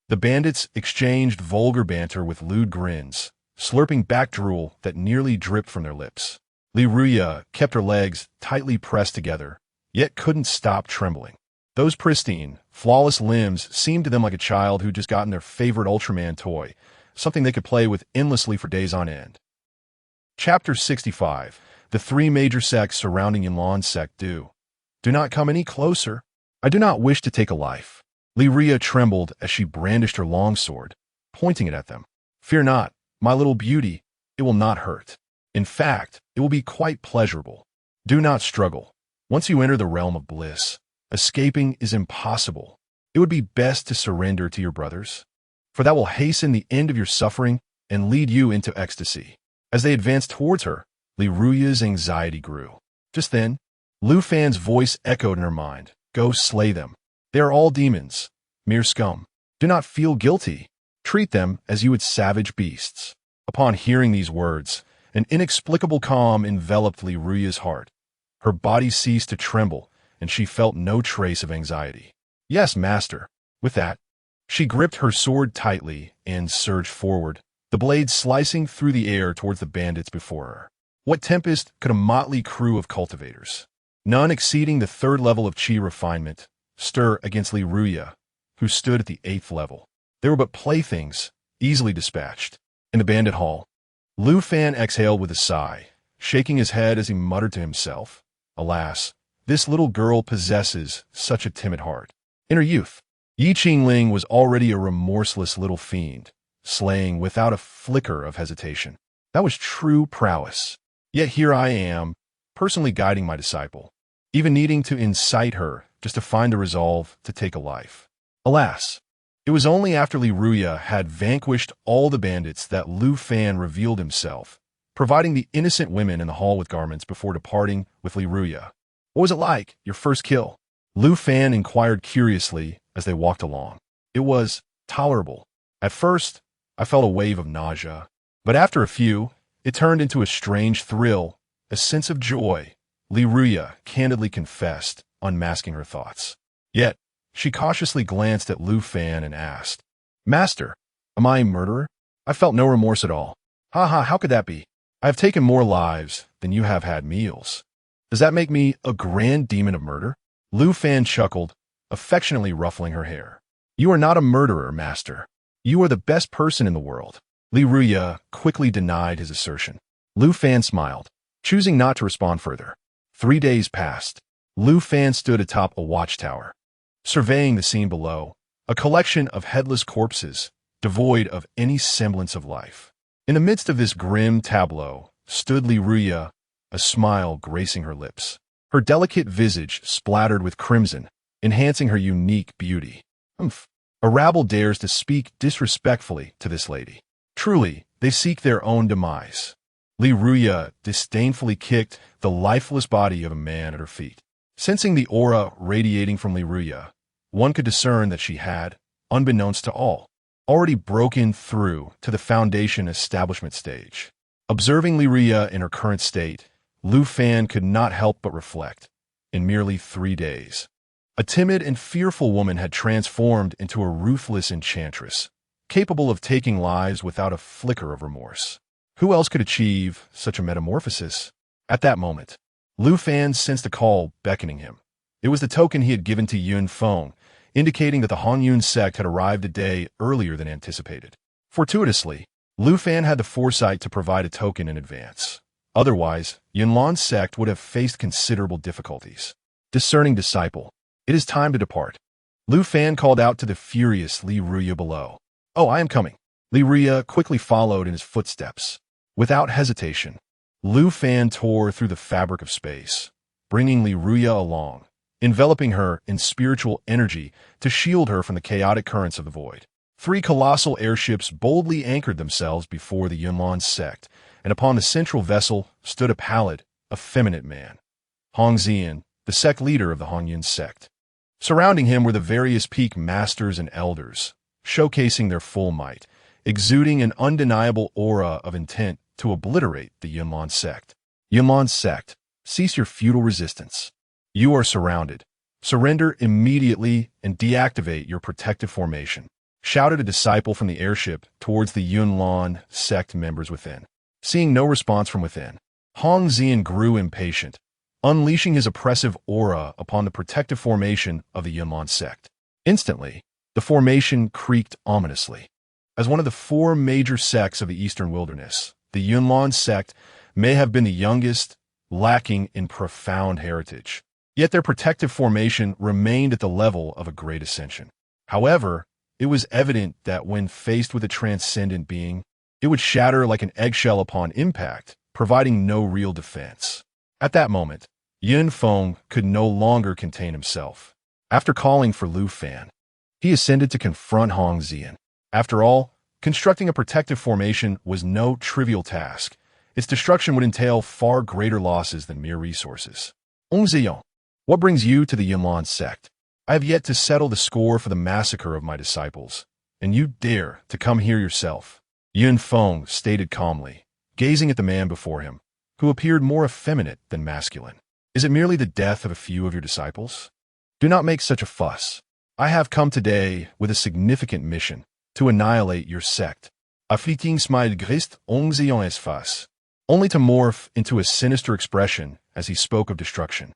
The bandits exchanged vulgar banter with lewd grins, slurping back drool that nearly dripped from their lips. Li Ruoya kept her legs tightly pressed together, yet couldn't stop trembling. Those pristine, flawless limbs seemed to them like a child who'd just gotten their favorite Ultraman toy, something they could play with endlessly for days on end. Chapter 65. The three major sects surrounding Yinlan's sect do not come any closer. I do not wish to take a life. Li Ruoya trembled as she brandished her long sword, pointing it at them. "Fear not, my little beauty, it will not hurt. In fact, it will be quite pleasurable. Do not struggle. Once you enter the realm of bliss, escaping is impossible. It would be best to surrender to your brothers, for that will hasten the end of your suffering and lead you into ecstasy." As they advanced towards her, Li Ruoya's anxiety grew. Just then, Lu Fan's voice echoed in her mind. "Go slay them. They are all demons, mere scum. Do not feel guilty. Treat them as you would savage beasts." Upon hearing these words, an inexplicable calm enveloped Li Ruoya's heart. Her body ceased to tremble, and she felt no trace of anxiety. "Yes, master." With that, she gripped her sword tightly and surged forward, the blade slicing through the air towards the bandits before her. What tempest could a motley crew of cultivators, none exceeding the 3rd level of chi refinement, stir against Li Ruoya, who stood at the 8th level? They were but playthings, easily dispatched. In the bandit hall, Lu Fan exhaled with a sigh, shaking his head as he muttered to himself, "Alas, this little girl possesses such a timid heart." In her youth, Ye Qingling was already a remorseless little fiend, slaying without a flicker of hesitation. That was true prowess. Yet here I am, personally guiding my disciple, even needing to incite her just to find the resolve to take a life. Alas, it was only after Li Ruoya had vanquished all the bandits that Lu Fan revealed himself, providing the innocent women in the hall with garments before departing with Li Ruoya. "What was it like, your first kill?" Lu Fan inquired curiously as they walked along. "It was tolerable. At first, I felt a wave of nausea, but after a few, it turned into a strange thrill, a sense of joy," Li Ruoya candidly confessed, unmasking her thoughts. Yet, she cautiously glanced at Lu Fan and asked, "Master, am I a murderer?" "I felt no remorse at all." "Ha, how could that be? I have taken more lives than you have had meals. Does that make me a grand demon of murder?" Lu Fan chuckled, affectionately ruffling her hair. "You are not a murderer, master. You are the best person in the world." Li Ruoya quickly denied his assertion. Lu Fan smiled, choosing not to respond further. 3 days passed. Lu Fan stood atop a watchtower, surveying the scene below, a collection of headless corpses, devoid of any semblance of life. In the midst of this grim tableau stood Li Ruoya, a smile gracing her lips, her delicate visage splattered with crimson, enhancing her unique beauty. "Humph, a rabble dares to speak disrespectfully to this lady. Truly, they seek their own demise." Li Ruoya disdainfully kicked the lifeless body of a man at her feet. Sensing the aura radiating from Li Ruoya, one could discern that she had, unbeknownst to all, already broken through to the foundation establishment stage. Observing Li Ria in her current state, Lu Fan could not help but reflect. In merely 3 days, a timid and fearful woman had transformed into a ruthless enchantress, capable of taking lives without a flicker of remorse. Who else could achieve such a metamorphosis? At that moment, Lu Fan sensed a call beckoning him. It was the token he had given to Yun Feng, indicating that the Hongyun sect had arrived a day earlier than anticipated. Fortuitously, Lu Fan had the foresight to provide a token in advance. Otherwise, Yunlan's sect would have faced considerable difficulties. Discerning disciple, it is time to depart. Lu Fan called out to the furious Li Ria below. Oh, I am coming. Li Ria quickly followed in his footsteps. Without hesitation, Lu Fan tore through the fabric of space, bringing Li Ria along, enveloping her in spiritual energy to shield her from the chaotic currents of the void. 3 colossal airships boldly anchored themselves before the Yunlan sect, and upon the central vessel stood a pallid, effeminate man, Hong Xian, the sect leader of the Hongyun sect. Surrounding him were the various peak masters and elders, showcasing their full might, exuding an undeniable aura of intent to obliterate the Yunlan sect. Yunlan sect, cease your futile resistance. You are surrounded. Surrender immediately and deactivate your protective formation, shouted a disciple from the airship towards the Yunlan sect members within. Seeing no response from within, Hong Xian grew impatient, unleashing his oppressive aura upon the protective formation of the Yunlan sect. Instantly, the formation creaked ominously. As one of the 4 major sects of the Eastern Wilderness, the Yunlan sect may have been the youngest, lacking in profound heritage. Yet their protective formation remained at the level of a great ascension. However, it was evident that when faced with a transcendent being, it would shatter like an eggshell upon impact, providing no real defense. At that moment, Yun Feng could no longer contain himself. After calling for Lu Fan, he ascended to confront Hong Xian. After all, constructing a protective formation was no trivial task. Its destruction would entail far greater losses than mere resources. Hong Xian, what brings you to the Yunlan sect? I have yet to settle the score for the massacre of my disciples, and you dare to come here yourself. Yun Feng stated calmly, gazing at the man before him, who appeared more effeminate than masculine. Is it merely the death of a few of your disciples? Do not make such a fuss. I have come today with a significant mission, to annihilate your sect. A fleeting smile grist Hong Xian's face, only to morph into a sinister expression as he spoke of destruction.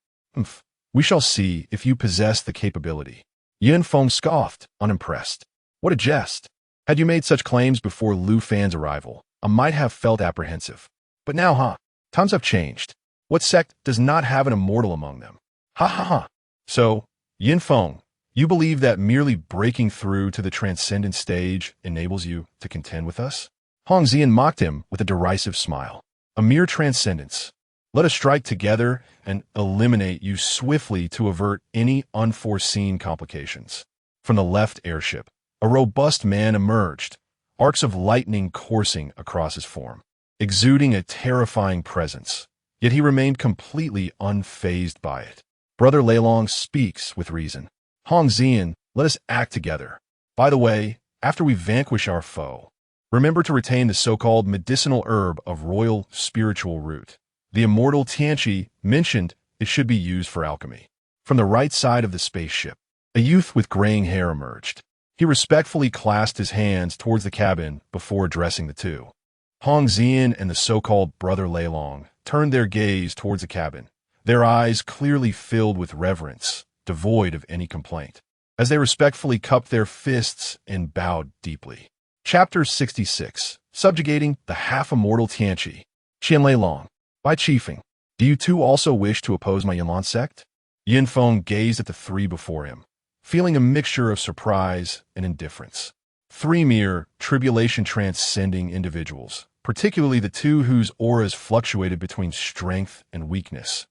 We shall see if you possess the capability. Yun Feng scoffed, unimpressed. What a jest! Had you made such claims before Lu Fan's arrival, I might have felt apprehensive. But now, times have changed. What sect does not have an immortal among them? Ha ha ha. So, Yun Feng, you believe that merely breaking through to the transcendent stage enables you to contend with us? Hong Xian mocked him with a derisive smile. A mere transcendence. Let us strike together and eliminate you swiftly to avert any unforeseen complications. From the left airship, a robust man emerged, arcs of lightning coursing across his form, exuding a terrifying presence. Yet he remained completely unfazed by it. Brother Leilong speaks with reason. Hong Xian, let us act together. By the way, after we vanquish our foe, remember to retain the so-called medicinal herb of royal spiritual root. The immortal Tianqi mentioned it should be used for alchemy. From the right side of the spaceship, a youth with graying hair emerged. He respectfully clasped his hands towards the cabin before addressing the two. Hong Xian and the so-called Brother Leilong turned their gaze towards the cabin, their eyes clearly filled with reverence, devoid of any complaint, as they respectfully cupped their fists and bowed deeply. Chapter 66, Subjugating the Half-Immortal Tianqi. Qian Leilong, by Chiefing, do you too also wish to oppose my Yunlan sect? Yun Feng gazed at the 3 before him, feeling a mixture of surprise and indifference. 3 mere tribulation transcending individuals, particularly the 2 whose auras fluctuated between strength and weakness.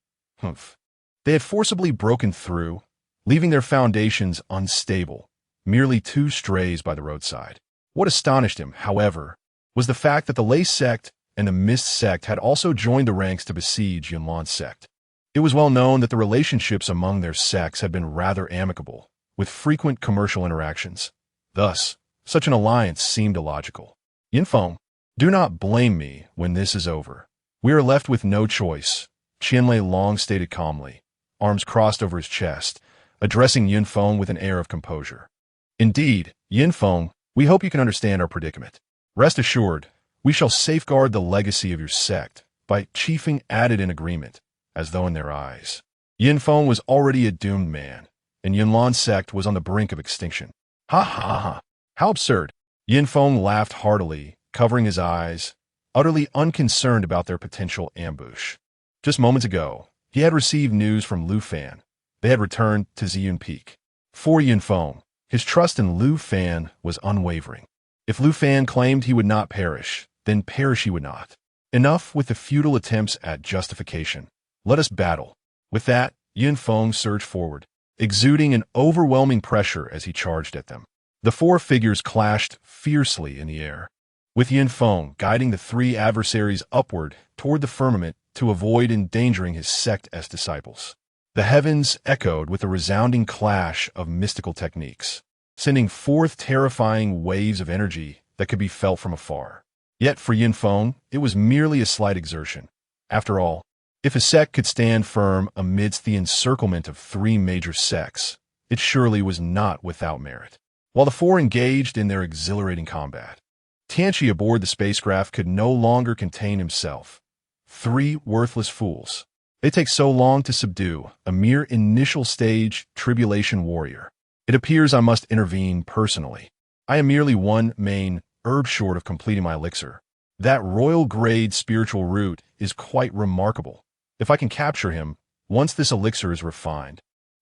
They had forcibly broken through, leaving their foundations unstable, merely 2 strays by the roadside. What astonished him, however, was the fact that the Lei sect and the Mist sect had also joined the ranks to besiege Yunlan's sect. It was well known that the relationships among their sects had been rather amicable, with frequent commercial interactions. Thus, such an alliance seemed illogical. Yinfeng, do not blame me when this is over. We are left with no choice, Qianlei Long stated calmly, arms crossed over his chest, addressing Yinfeng with an air of composure. Indeed, Yinfeng, we hope you can understand our predicament. Rest assured, we shall safeguard the legacy of your sect by chiefing added in agreement, as though in their eyes. Yinfeng was already a doomed man, and Yunlan's sect was on the brink of extinction. Ha ha ha! How absurd! Yinfeng laughed heartily, covering his eyes, utterly unconcerned about their potential ambush. Just moments ago, he had received news from Lu Fan. They had returned to Ziyun Peak. For Yinfeng, his trust in Lu Fan was unwavering. If Lu Fan claimed he would not perish, then perish he would not. Enough with the futile attempts at justification. Let us battle. With that, Yinfeng surged forward, exuding an overwhelming pressure as he charged at them. The four figures clashed fiercely in the air, with Yinfeng guiding the three adversaries upward toward the firmament to avoid endangering his sect as disciples. The heavens echoed with a resounding clash of mystical techniques, sending forth terrifying waves of energy that could be felt from afar. Yet for Yinfeng, it was merely a slight exertion. After all, if a sect could stand firm amidst the encirclement of three major sects, it surely was not without merit. While the four engaged in their exhilarating combat, Tianqi aboard the spacecraft could no longer contain himself. Three worthless fools. They take so long to subdue a mere initial stage tribulation warrior. It appears I must intervene personally. I am merely one main herb short of completing my elixir. That royal-grade spiritual root is quite remarkable. If I can capture him, once this elixir is refined,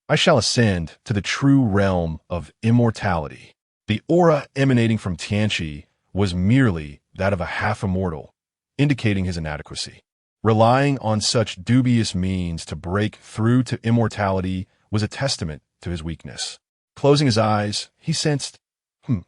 I shall ascend to the true realm of immortality. The aura emanating from Tianqi was merely that of a half-immortal, indicating his inadequacy. Relying on such dubious means to break through to immortality was a testament to his weakness. Closing his eyes, he sensed,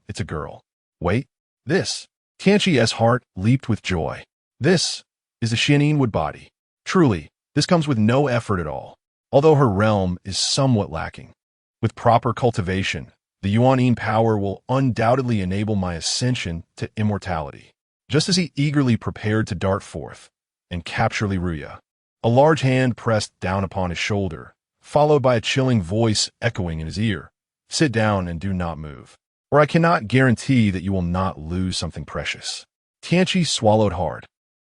it's a girl. Wait, this. Tianqi's heart leaped with joy. This is the Xianyin Wood body. Truly, this comes with no effort at all, although her realm is somewhat lacking. With proper cultivation, the Yuanyin power will undoubtedly enable my ascension to immortality. Just as he eagerly prepared to dart forth and capture Liruya, a large hand pressed down upon his shoulder, followed by a chilling voice echoing in his ear. Sit down and do not move, or I cannot guarantee that you will not lose something precious. Tianqi swallowed hard.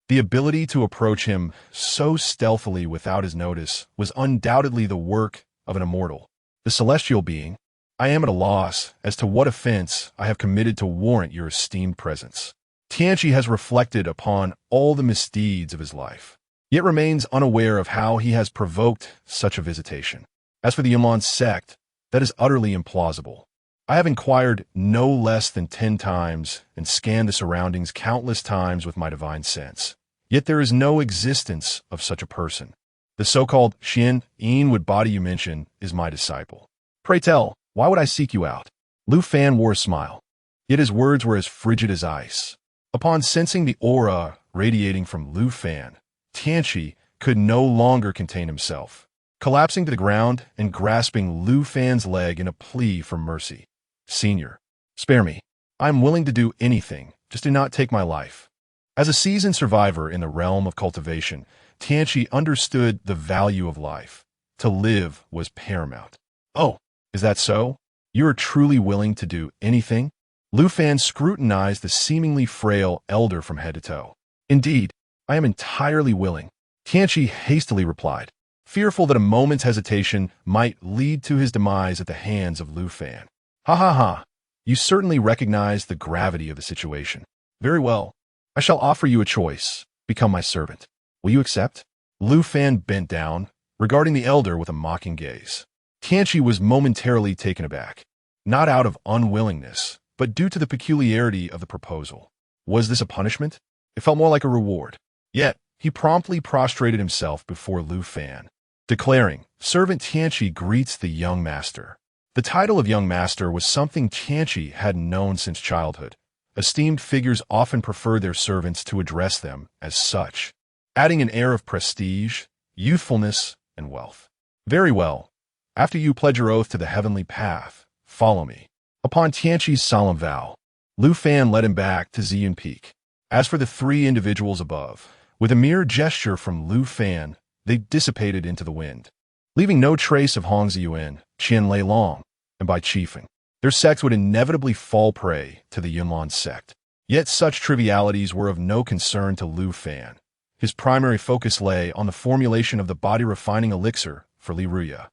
The ability to approach him so stealthily without his notice was undoubtedly the work of an immortal. The celestial being, I am at a loss as to what offense I have committed to warrant your esteemed presence. Tianqi has reflected upon all the misdeeds of his life, yet remains unaware of how he has provoked such a visitation. As for the Yunlan sect, that is utterly implausible. I have inquired no less than 10 times and scanned the surroundings countless times with my divine sense. Yet there is no existence of such a person. The so-called Xianyin Wood body you mention is my disciple. Pray tell, why would I seek you out? Lu Fan wore a smile, yet his words were as frigid as ice. Upon sensing the aura radiating from Lu Fan, Tianqi could no longer contain himself, collapsing to the ground and grasping Lu Fan's leg in a plea for mercy. Senior, spare me. I am willing to do anything, just do not take my life. As a seasoned survivor in the realm of cultivation, Tianqi understood the value of life. To live was paramount. Oh, is that so? You are truly willing to do anything? Lu Fan scrutinized the seemingly frail elder from head to toe. Indeed, I am entirely willing, Tianqi hastily replied, fearful that a moment's hesitation might lead to his demise at the hands of Lu Fan. Ha ha ha, you certainly recognize the gravity of the situation. Very well, I shall offer you a choice. Become my servant. Will you accept? Lu Fan bent down, regarding the elder with a mocking gaze. Tianqi was momentarily taken aback, not out of unwillingness, but due to the peculiarity of the proposal. Was this a punishment? It felt more like a reward. Yet, he promptly prostrated himself before Lu Fan, declaring, Servant Tianqi greets the young master. The title of young master was something Tianqi had known since childhood. Esteemed figures often preferred their servants to address them as such, adding an air of prestige, youthfulness, and wealth. Very well. After you pledge your oath to the heavenly path, follow me. Upon Tianqi's solemn vow, Lu Fan led him back to Ziyun Peak. As for the three individuals above, with a mere gesture from Lu Fan, they dissipated into the wind, leaving no trace of Hong Ziyuan, Qian Lei Long, and Bai Qifeng. Their sect would inevitably fall prey to the Yunlan sect. Yet such trivialities were of no concern to Lu Fan. His primary focus lay on the formulation of the body-refining elixir for Li Ruya.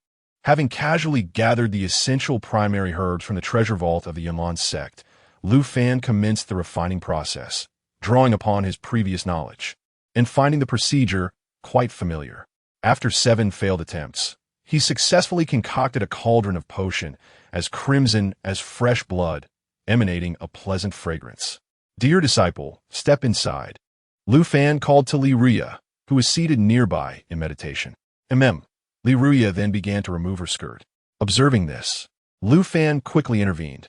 Having casually gathered the essential primary herbs from the treasure vault of the Yunlan sect, Lu Fan commenced the refining process, drawing upon his previous knowledge, and finding the procedure quite familiar. After 7 failed attempts, he successfully concocted a cauldron of potion as crimson as fresh blood, emanating a pleasant fragrance. "Dear disciple, step inside," Lu Fan called to Li Ruya, who was seated nearby in meditation. Li Ruya then began to remove her skirt. Observing this, Lu Fan quickly intervened.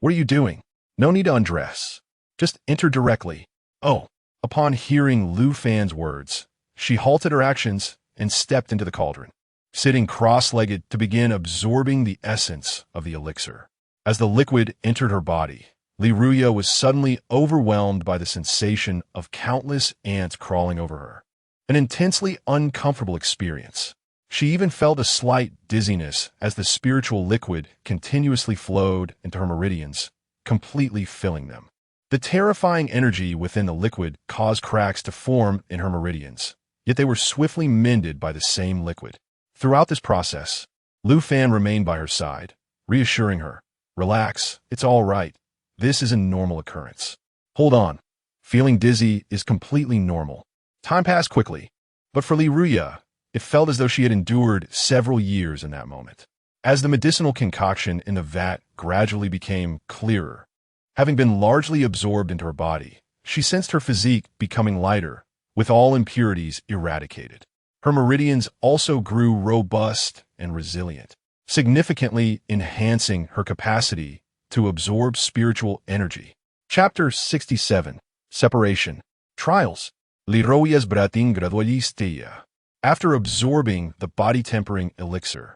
"What are you doing? No need to undress. Just enter directly." "Oh." Upon hearing Lu Fan's words, she halted her actions and stepped into the cauldron, sitting cross-legged to begin absorbing the essence of the elixir. As the liquid entered her body, Li Ruya was suddenly overwhelmed by the sensation of countless ants crawling over her. An intensely uncomfortable experience. She even felt a slight dizziness as the spiritual liquid continuously flowed into her meridians, completely filling them. The terrifying energy within the liquid caused cracks to form in her meridians, yet they were swiftly mended by the same liquid. Throughout this process, Lu Fan remained by her side, reassuring her, "Relax, it's all right. This is a normal occurrence. Hold on. Feeling dizzy is completely normal." Time passed quickly, but for Li Ruya, it felt as though she had endured several years in that moment. As the medicinal concoction in the vat gradually became clearer, having been largely absorbed into her body, she sensed her physique becoming lighter, with all impurities eradicated. Her meridians also grew robust and resilient, significantly enhancing her capacity to absorb spiritual energy. Chapter 67. Separation. Trials. Li Ruya's bratin gradualistia. After absorbing the body-tempering elixir,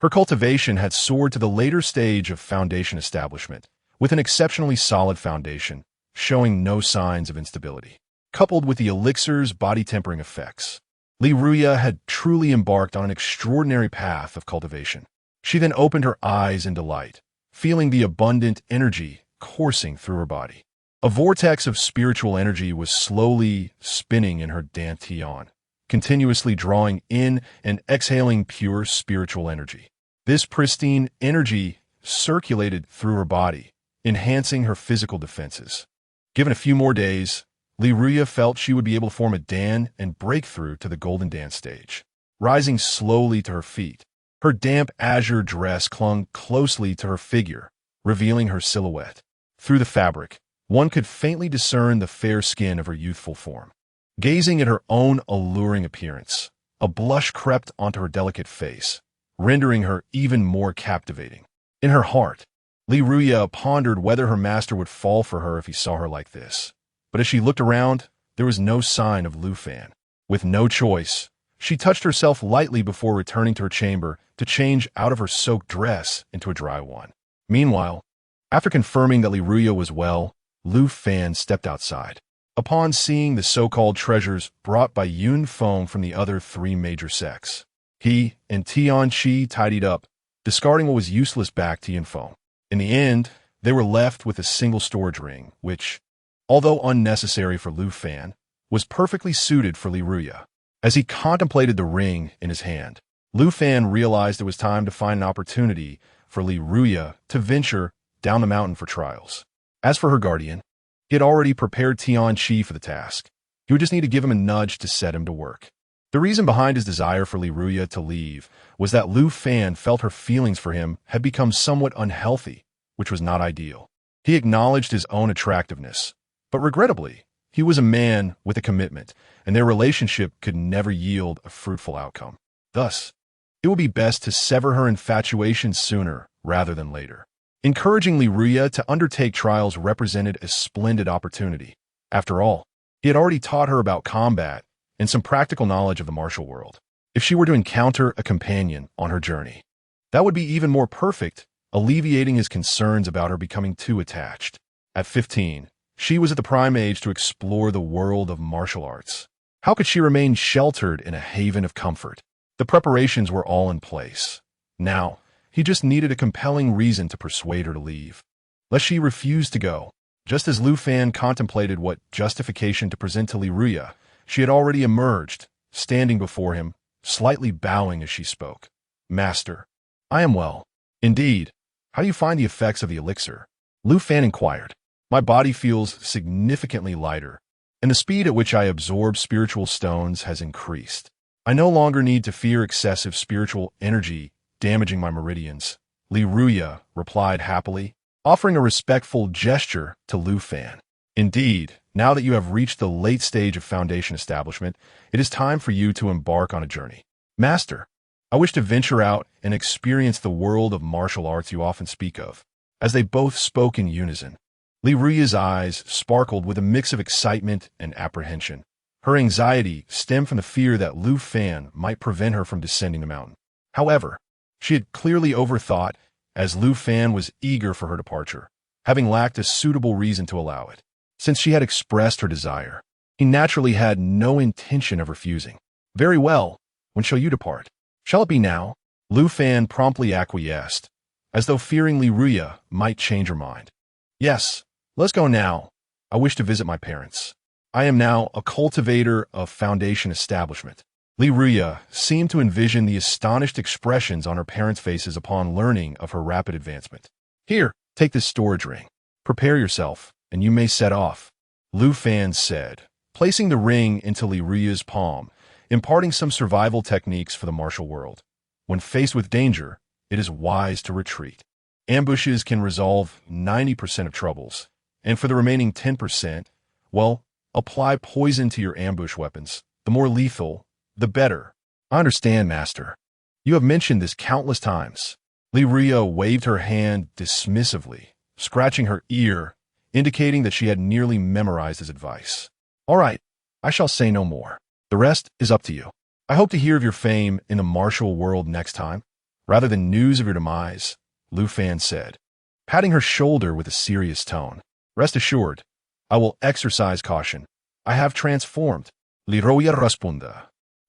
her cultivation had soared to the later stage of foundation establishment, with an exceptionally solid foundation, showing no signs of instability. Coupled with the elixir's body-tempering effects, Li Ruya had truly embarked on an extraordinary path of cultivation. She then opened her eyes in delight, feeling the abundant energy coursing through her body. A vortex of spiritual energy was slowly spinning in her dantian, continuously drawing in and exhaling pure spiritual energy. This pristine energy circulated through her body, enhancing her physical defenses. Given a few more days, Li Ruya felt she would be able to form a dan and break through to the golden dance stage. Rising slowly to her feet, her damp azure dress clung closely to her figure, revealing her silhouette. Through the fabric, one could faintly discern the fair skin of her youthful form. Gazing at her own alluring appearance, a blush crept onto her delicate face, rendering her even more captivating. In her heart, Li Ruya pondered whether her master would fall for her if he saw her like this. But as she looked around, there was no sign of Lu Fan. With no choice, she touched herself lightly before returning to her chamber to change out of her soaked dress into a dry one. Meanwhile, after confirming that Li Ruya was well, Lu Fan stepped outside. Upon seeing the so-called treasures brought by Yun Feng from the other 3 major sects, he and Tianqi tidied up, discarding what was useless back to Yun Feng. In the end, they were left with a single storage ring, which, although unnecessary for Lu Fan, was perfectly suited for Li Ruya. As he contemplated the ring in his hand, Lu Fan realized it was time to find an opportunity for Li Ruya to venture down the mountain for trials. As for her guardian, he had already prepared Tianqi for the task. He would just need to give him a nudge to set him to work. The reason behind his desire for Li Ruya to leave was that Lu Fan felt her feelings for him had become somewhat unhealthy, which was not ideal. He acknowledged his own attractiveness, but regrettably, he was a man with a commitment, and their relationship could never yield a fruitful outcome. Thus, it would be best to sever her infatuation sooner rather than later. Encouraging Li Ruya to undertake trials represented a splendid opportunity. After all, he had already taught her about combat and some practical knowledge of the martial world. If she were to encounter a companion on her journey, that would be even more perfect alleviating his concerns about her becoming too attached. At 15, she was at the prime age to explore the world of martial arts. How could she remain sheltered in a haven of comfort? The preparations were all in place. Now, he just needed a compelling reason to persuade her to leave. Lest she refused to go. Just as Lu Fan contemplated what justification to present to Li Ruya, she had already emerged, standing before him, slightly bowing as she spoke. Master, I am well. Indeed. How do you find the effects of the elixir? Lu Fan inquired. My body feels significantly lighter, and the speed at which I absorb spiritual stones has increased. I no longer need to fear excessive spiritual energy damaging my meridians, Li Ruya replied happily, offering a respectful gesture to Lu Fan. Indeed, now that you have reached the late stage of foundation establishment, it is time for you to embark on a journey. Master, I wish to venture out and experience the world of martial arts you often speak of. As they both spoke in unison, Li Ruya's eyes sparkled with a mix of excitement and apprehension. Her anxiety stemmed from the fear that Lu Fan might prevent her from descending the mountain. However, she had clearly overthought, as Lu Fan was eager for her departure, having lacked a suitable reason to allow it. Since she had expressed her desire, he naturally had no intention of refusing. Very well, when shall you depart? Shall it be now? Lu Fan promptly acquiesced, as though fearing Li Ruya might change her mind. Yes, let's go now. I wish to visit my parents. I am now a cultivator of foundation establishment. Li Ruya seemed to envision the astonished expressions on her parents' faces upon learning of her rapid advancement. Here, take this storage ring. Prepare yourself, and you may set off, Lu Fan said, placing the ring into Li Ruya's palm, imparting some survival techniques for the martial world. When faced with danger, it is wise to retreat. Ambushes can resolve 90% of troubles, and for the remaining 10%, well, apply poison to your ambush weapons. The more lethal, the better. I understand, Master. You have mentioned this countless times. Li Ruya waved her hand dismissively, scratching her ear, indicating that she had nearly memorized his advice. All right, I shall say no more. The rest is up to you. I hope to hear of your fame in the martial world next time, rather than news of your demise, Lu Fan said, patting her shoulder with a serious tone. Rest assured, I will exercise caution. I have transformed, Li Ruya responded,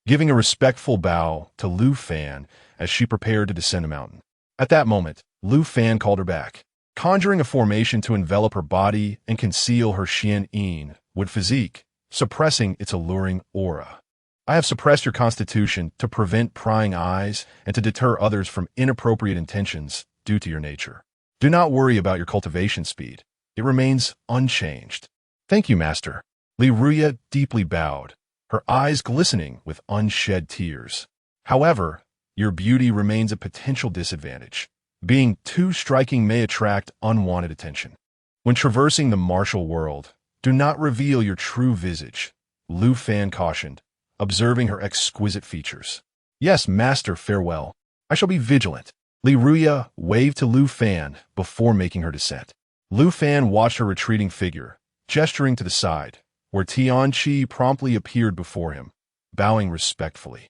giving a respectful bow to Lu Fan as she prepared to descend the mountain. At that moment, Lu Fan called her back, conjuring a formation to envelop her body and conceal her Xian Yin with physique, suppressing its alluring aura. I have suppressed your constitution to prevent prying eyes and to deter others from inappropriate intentions due to your nature. Do not worry about your cultivation speed. It remains unchanged. Thank you, Master. Li Ruya deeply bowed, her eyes glistening with unshed tears. However, your beauty remains a potential disadvantage. Being too striking may attract unwanted attention. When traversing the martial world, do not reveal your true visage, Lu Fan cautioned, observing her exquisite features. Yes, Master, farewell. I shall be vigilant. Li Ruya waved to Lu Fan before making her descent. Lu Fan watched her retreating figure, gesturing to the side, where Tianqi promptly appeared before him, bowing respectfully.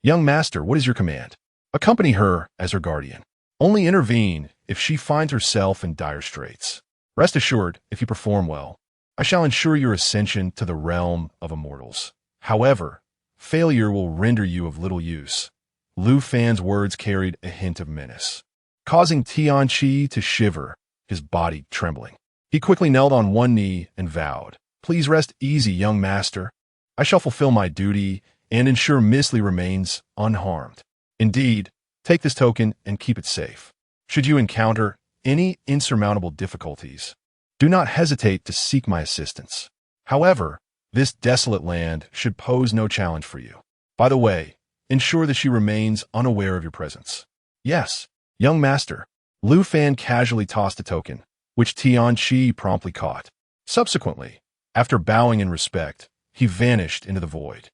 Young Master, what is your command? Accompany her as her guardian. Only intervene if she finds herself in dire straits. Rest assured, if you perform well, I shall ensure your ascension to the realm of immortals. However, failure will render you of little use. Lu Fan's words carried a hint of menace, causing Tianqi to shiver, his body trembling. He quickly knelt on one knee and vowed, Please rest easy, young master. I shall fulfill my duty and ensure Miss Li remains unharmed. Indeed, take this token and keep it safe. Should you encounter any insurmountable difficulties, do not hesitate to seek my assistance. However, this desolate land should pose no challenge for you. By the way, ensure that she remains unaware of your presence. Yes, young master. Lu Fan casually tossed a token, which Tianqi promptly caught. Subsequently, after bowing in respect, he vanished into the void.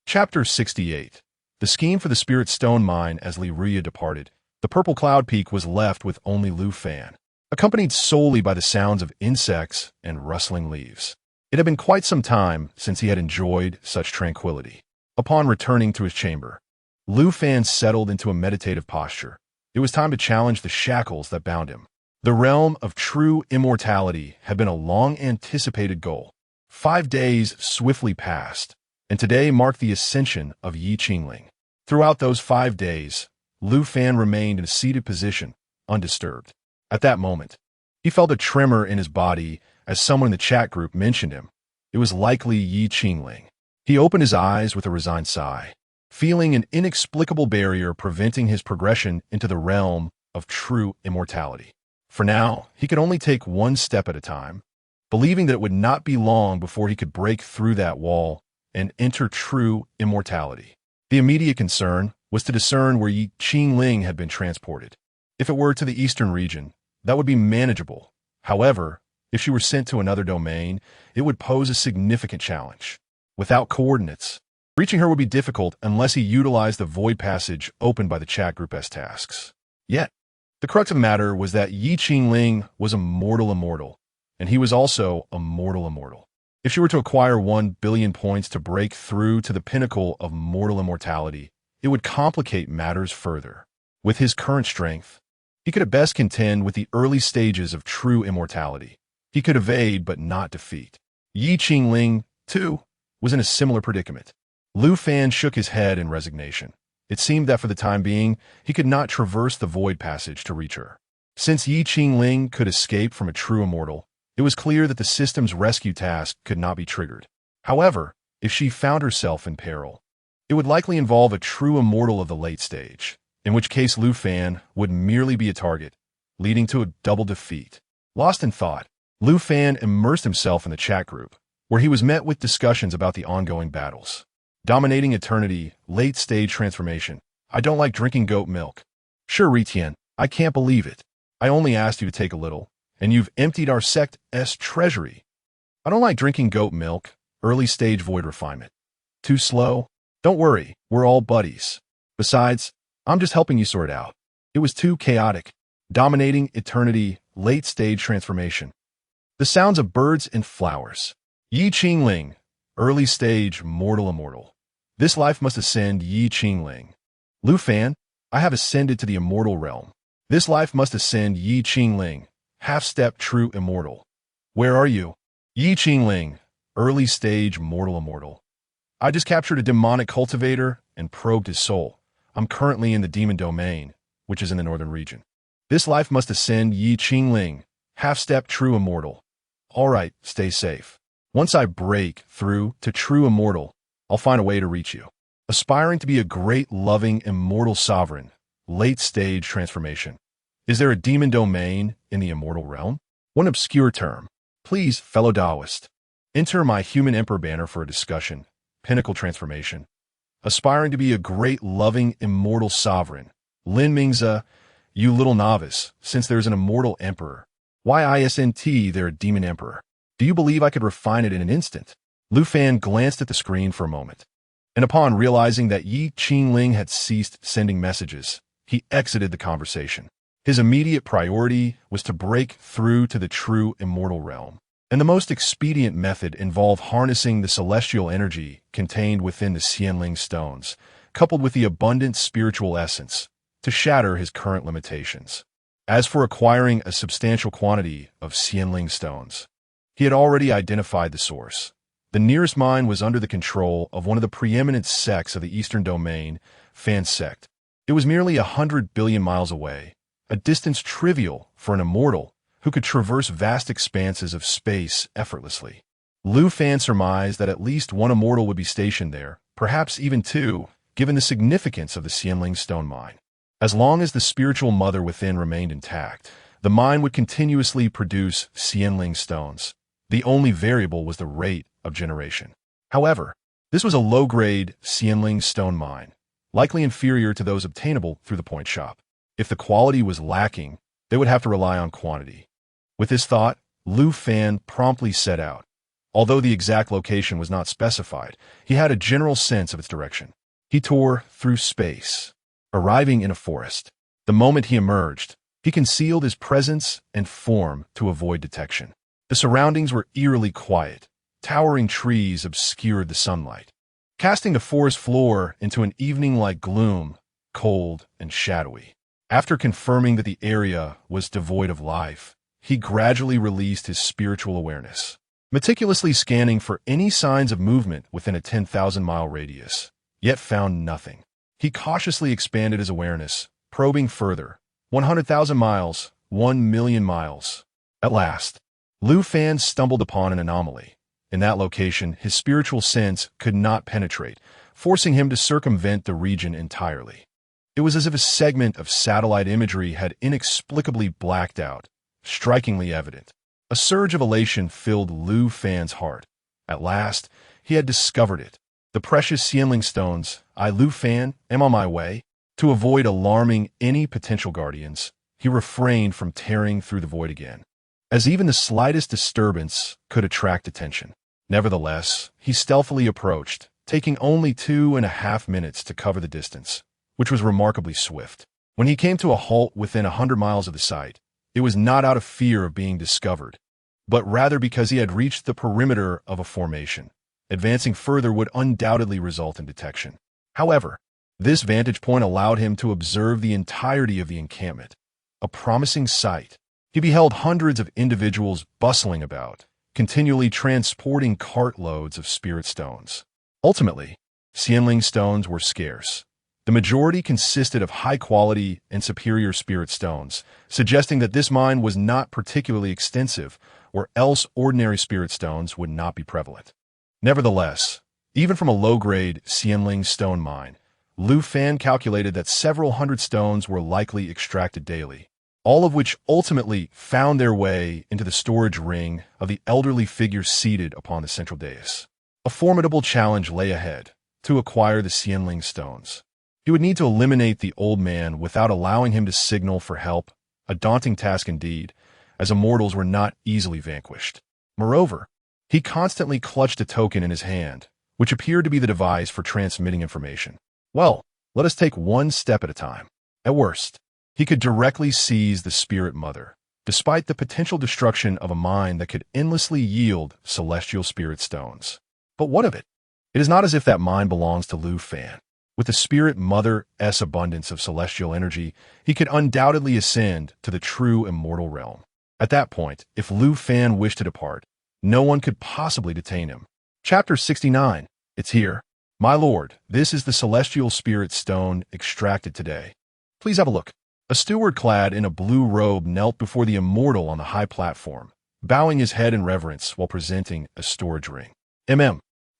Chapter 68. The scheme for the Spirit Stone Mine. As Li Ruya departed, the purple cloud peak was left with only Lu Fan, accompanied solely by the sounds of insects and rustling leaves. It had been quite some time since he had enjoyed such tranquility. Upon returning to his chamber, Lu Fan settled into a meditative posture, It was time to challenge the shackles that bound him. The realm of true immortality had been a long-anticipated goal. 5 days swiftly passed, and today marked the ascension of Ye Qingling. Throughout those 5 days, Lu Fan remained in a seated position, undisturbed. At that moment, he felt a tremor in his body as someone in the chat group mentioned him. It was likely Ye Qingling. He opened his eyes with a resigned sigh, feeling an inexplicable barrier preventing his progression into the realm of true immortality. For now, he could only take one step at a time, believing that it would not be long before he could break through that wall and enter true immortality. The immediate concern was to discern where Ye Qingling had been transported. If it were to the eastern region, that would be manageable. However, if she were sent to another domain, it would pose a significant challenge. Without coordinates, reaching her would be difficult unless he utilized the void passage opened by the chat group as tasks. Yet, the crux of the matter was that Ye Qingling was a mortal immortal, and he was also a mortal immortal. If she were to acquire 1 billion points to break through to the pinnacle of mortal immortality, it would complicate matters further. With his current strength, he could at best contend with the early stages of true immortality. He could evade but not defeat. Ye Qingling, too, was in a similar predicament. Lu Fan shook his head in resignation. It seemed that for the time being, he could not traverse the void passage to reach her. Since Ye Qingling could escape from a true immortal, it was clear that the system's rescue task could not be triggered. However, if she found herself in peril, it would likely involve a true immortal of the late stage, in which case Lu Fan would merely be a target, leading to a double defeat. Lost in thought, Lu Fan immersed himself in the chat group, where he was met with discussions about the ongoing battles. Dominating eternity, late-stage transformation. I don't like drinking goat milk. Sure, Ritian, I can't believe it. I only asked you to take a little, and you've emptied our sect's treasury. I don't like drinking goat milk, early-stage void refinement. Too slow? Don't worry, we're all buddies. Besides, I'm just helping you sort it out. It was too chaotic. Dominating eternity, late-stage transformation. The sounds of birds and flowers. Ye Qingling, early stage mortal immortal. This life must ascend Ye Qingling. Lu Fan, I have ascended to the immortal realm. This life must ascend Ye Qingling, half-step true immortal. Where are you? Ye Qingling, early stage mortal immortal. I just captured a demonic cultivator and probed his soul. I'm currently in the demon domain, which is in the northern region. This life must ascend Ye Qingling, half-step true immortal. All right, stay safe. Once I break through to true immortal, I'll find a way to reach you. Aspiring to be a great, loving, immortal sovereign, late-stage transformation. Is there a demon domain in the immortal realm? One obscure term. Please, fellow Taoist, enter my human emperor banner for a discussion. Pinnacle transformation. Aspiring to be a great, loving, immortal sovereign. Lin Mingza, you little novice, since there's an immortal emperor. Why isn't there a demon emperor? Do you believe I could refine it in an instant? Lu Fan glanced at the screen for a moment, and upon realizing that Ye Qingling had ceased sending messages, he exited the conversation. His immediate priority was to break through to the true immortal realm, and the most expedient method involved harnessing the celestial energy contained within the Qianling stones, coupled with the abundant spiritual essence, to shatter his current limitations. As for acquiring a substantial quantity of Qianling stones, he had already identified the source. The nearest mine was under the control of one of the preeminent sects of the Eastern Domain, Fan Sect. It was merely 100 billion miles away, a distance trivial for an immortal who could traverse vast expanses of space effortlessly. Lu Fan surmised that at least one immortal would be stationed there, perhaps even two, given the significance of the Qianling stone mine. As long as the spiritual mother within remained intact, the mine would continuously produce Qianling stones. The only variable was the rate of generation. However, this was a low-grade Qianling stone mine, likely inferior to those obtainable through the point shop. If the quality was lacking, they would have to rely on quantity. With this thought, Lu Fan promptly set out. Although the exact location was not specified, he had a general sense of its direction. He tore through space, arriving in a forest. The moment he emerged, he concealed his presence and form to avoid detection. The surroundings were eerily quiet. Towering trees obscured the sunlight, casting the forest floor into an evening-like gloom, cold and shadowy. After confirming that the area was devoid of life, he gradually released his spiritual awareness, meticulously scanning for any signs of movement within a 10,000-mile radius, yet found nothing. He cautiously expanded his awareness, probing further. 100,000 miles, 1,000,000 miles. At last, Lu Fan stumbled upon an anomaly. In that location, his spiritual sense could not penetrate, forcing him to circumvent the region entirely. It was as if a segment of satellite imagery had inexplicably blacked out, strikingly evident. A surge of elation filled Lu Fan's heart. At last, he had discovered it. The precious Qingling stones. I, Lu Fan, am on my way. To avoid alarming any potential guardians, he refrained from tearing through the void again, as even the slightest disturbance could attract attention. Nevertheless, he stealthily approached, taking only 2.5 minutes to cover the distance, which was remarkably swift. When he came to a halt within 100 miles of the site, it was not out of fear of being discovered, but rather because he had reached the perimeter of a formation. Advancing further would undoubtedly result in detection. However, this vantage point allowed him to observe the entirety of the encampment, a promising sight. He beheld hundreds of individuals bustling about, continually transporting cartloads of spirit stones. Ultimately, Qingling stones were scarce. The majority consisted of high-quality and superior spirit stones, suggesting that this mine was not particularly extensive, or else ordinary spirit stones would not be prevalent. Nevertheless, even from a low-grade Qingling stone mine, Lu Fan calculated that several hundred stones were likely extracted daily, all of which ultimately found their way into the storage ring of the elderly figure seated upon the central dais. A formidable challenge lay ahead: to acquire the Qingling stones. He would need to eliminate the old man without allowing him to signal for help, a daunting task indeed, as immortals were not easily vanquished. Moreover, he constantly clutched a token in his hand, which appeared to be the device for transmitting information. Well, let us take one step at a time. At worst, he could directly seize the Spirit Mother, despite the potential destruction of a mine that could endlessly yield celestial spirit stones. But what of it? It is not as if that mine belongs to Lu Fan. With the Spirit Mother's abundance of celestial energy, he could undoubtedly ascend to the true immortal realm. At that point, if Lu Fan wished to depart, no one could possibly detain him. Chapter 69. It's here. My lord, this is the celestial spirit stone extracted today. Please have a look. A steward clad in a blue robe knelt before the immortal on the high platform, bowing his head in reverence while presenting a storage ring.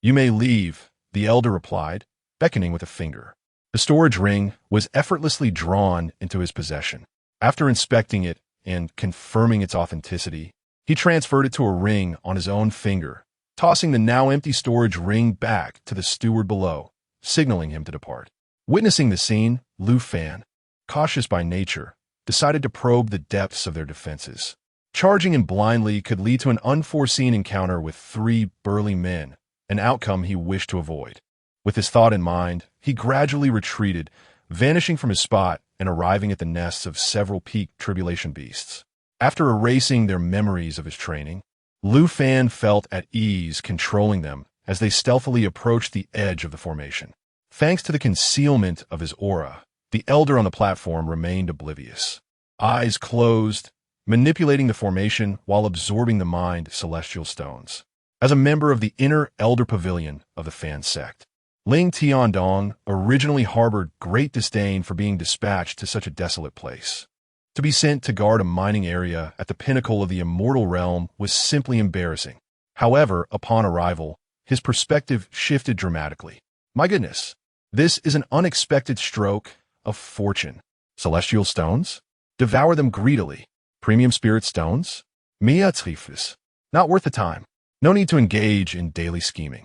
You may leave, the elder replied, beckoning with a finger. The storage ring was effortlessly drawn into his possession. After inspecting it and confirming its authenticity, he transferred it to a ring on his own finger, tossing the now empty storage ring back to the steward below, signaling him to depart. Witnessing the scene, Lu Fan, cautious by nature, decided to probe the depths of their defenses. Charging in blindly could lead to an unforeseen encounter with 3 burly men, an outcome he wished to avoid. With this thought in mind, he gradually retreated, vanishing from his spot and arriving at the nests of several peak tribulation beasts. After erasing their memories of his training, Lu Fan felt at ease controlling them as they stealthily approached the edge of the formation. Thanks to the concealment of his aura, the elder on the platform remained oblivious, eyes closed, manipulating the formation while absorbing the mind celestial stones. As a member of the inner elder pavilion of the Fan sect, Ling Tiandong originally harbored great disdain for being dispatched to such a desolate place. To be sent to guard a mining area at the pinnacle of the immortal realm was simply embarrassing. However, upon arrival, his perspective shifted dramatically. My goodness, this is an unexpected stroke of fortune. Celestial stones? Devour them greedily. Premium spirit stones? Mia trifus. Not worth the time. No need to engage in daily scheming.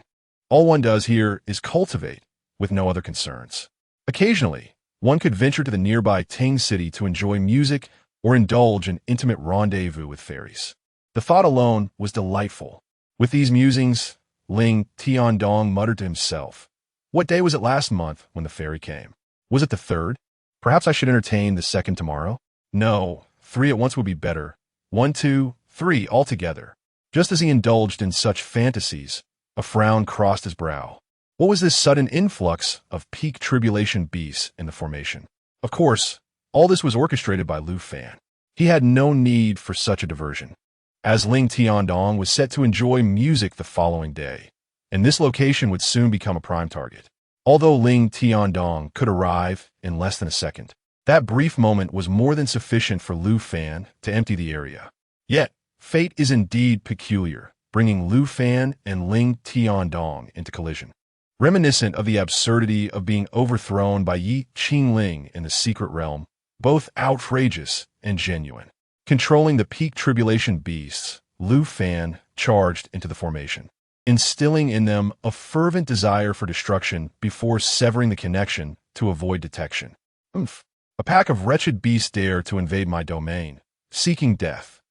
All one does here is cultivate, with no other concerns. Occasionally, one could venture to the nearby Ting city to enjoy music or indulge in intimate rendezvous with fairies. The thought alone was delightful. With these musings, Ling Tiandong muttered to himself, "What day was it last month when the fairy came? Was it the 3rd? Perhaps I should entertain the 2nd tomorrow? No, 3 at once would be better. 1, 2, 3 all together." Just as he indulged in such fantasies, a frown crossed his brow. What was this sudden influx of peak tribulation beasts in the formation? Of course, All this was orchestrated by Lu Fan. He had no need for such a diversion, as Ling Tiandong was set to enjoy music the following day, and this location would soon become a prime target. Although Ling Tiandong could arrive in less than a second, that brief moment was more than sufficient for Lu Fan to empty the area. Yet, fate is indeed peculiar, bringing Lu Fan and Ling Tiandong into collision. Reminiscent of the absurdity of being overthrown by Ye Qingling in the secret realm, both outrageous and genuine. Controlling the peak tribulation beasts, Lu Fan charged into the formation, instilling in them a fervent desire for destruction before severing the connection to avoid detection. A pack of wretched beasts dare to invade my domain, seeking death.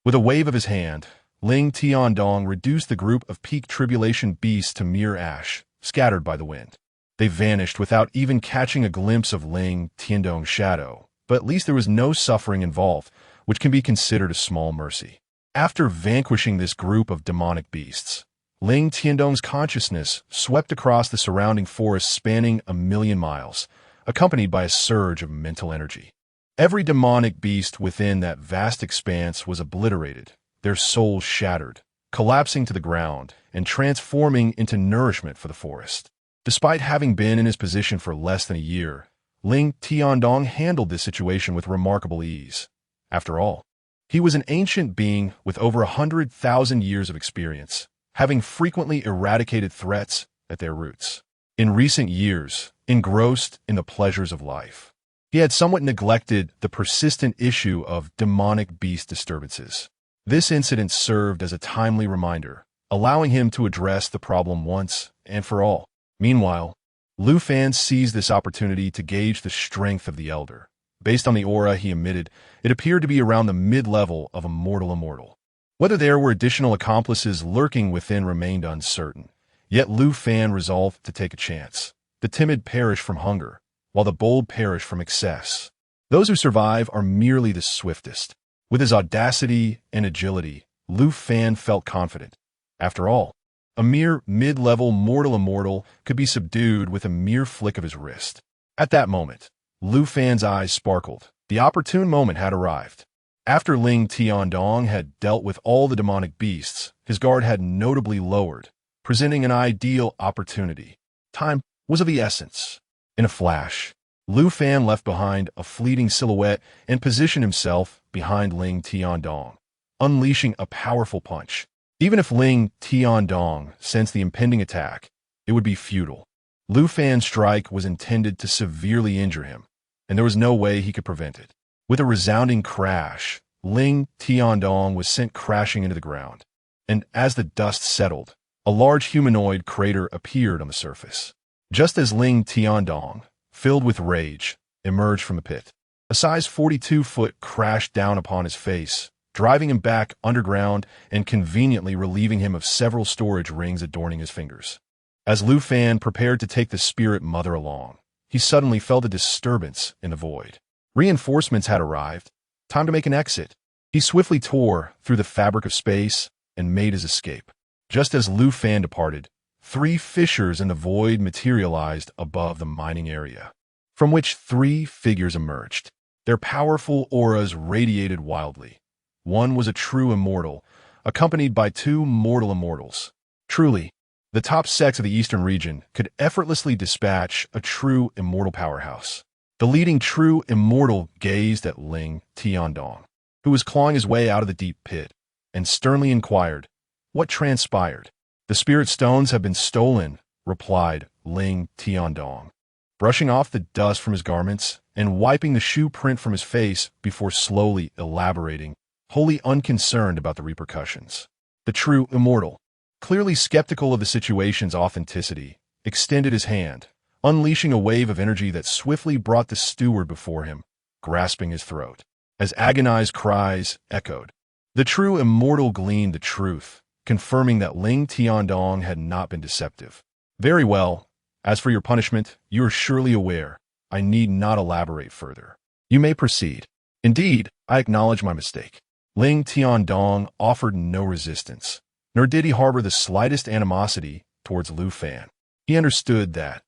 With a wave of his hand, Ling Tiandong reduced the group of peak tribulation beasts to mere ash, scattered by the wind. They vanished without even catching a glimpse of Ling Tiandong's shadow, but at least there was no suffering involved, which can be considered a small mercy. After vanquishing this group of demonic beasts, Ling Tiandong's consciousness swept across the surrounding forest spanning 1,000,000 miles, accompanied by a surge of mental energy. Every demonic beast within that vast expanse was obliterated, their souls shattered, collapsing to the ground and transforming into nourishment for the forest. Despite having been in his position for less than a year, Ling Tiandong handled this situation with remarkable ease. After all, he was an ancient being with over 100,000 years of experience, having frequently eradicated threats at their roots. In recent years, engrossed in the pleasures of life, he had somewhat neglected the persistent issue of demonic beast disturbances. This incident served as a timely reminder, allowing him to address the problem once and for all. Meanwhile, Lu Fan seized this opportunity to gauge the strength of the Elder. Based on the aura he emitted, it appeared to be around the mid-level of immortal. Whether there were additional accomplices lurking within remained uncertain, yet Lu Fan resolved to take a chance. The timid perish from hunger, while the bold perish from excess. Those who survive are merely the swiftest. With his audacity and agility, Lu Fan felt confident. After all, a mere mid-level immortal could be subdued with a mere flick of his wrist. At that moment, Lu Fan's eyes sparkled. The opportune moment had arrived. After Ling Tiandong had dealt with all the demonic beasts, his guard had notably lowered, presenting an ideal opportunity. Time was of the essence. In a flash, Lu Fan left behind a fleeting silhouette and positioned himself behind Ling Tiandong, unleashing a powerful punch. Even if Ling Tiandong sensed the impending attack, it would be futile. Lu Fan's strike was intended to severely injure him, and there was no way he could prevent it. With a resounding crash, Ling Tiandong was sent crashing into the ground, and as the dust settled, a large humanoid crater appeared on the surface. Just as Ling Tiandong, filled with rage, emerged from the pit, a size 42-foot crashed down upon his face, driving him back underground and conveniently relieving him of several storage rings adorning his fingers. As Lu Fan prepared to take the spirit mother along, he suddenly felt a disturbance in the void. Reinforcements had arrived. Time to make an exit. He swiftly tore through the fabric of space and made his escape. Just as Lu Fan departed, 3 fissures in the void materialized above the mining area, from which 3 figures emerged. Their powerful auras radiated wildly. One was a true immortal, accompanied by 2 mortal immortals. Truly, the top sex of the eastern region could effortlessly dispatch a true immortal powerhouse. The leading true immortal gazed at Ling Tiandong, who was clawing his way out of the deep pit, and sternly inquired, "What transpired?" "The spirit stones have been stolen," replied Ling Tiandong, brushing off the dust from his garments and wiping the shoe print from his face before slowly elaborating, wholly unconcerned about the repercussions. The true immortal, clearly skeptical of the situation's authenticity, extended his hand, unleashing a wave of energy that swiftly brought the steward before him, grasping his throat. As agonized cries echoed, the true immortal gleaned the truth, confirming that Ling Tiandong had not been deceptive. "Very well. As for your punishment, you are surely aware. I need not elaborate further. You may proceed." "Indeed, I acknowledge my mistake." Ling Tiandong offered no resistance, nor did he harbor the slightest animosity towards Lu Fan. He understood that,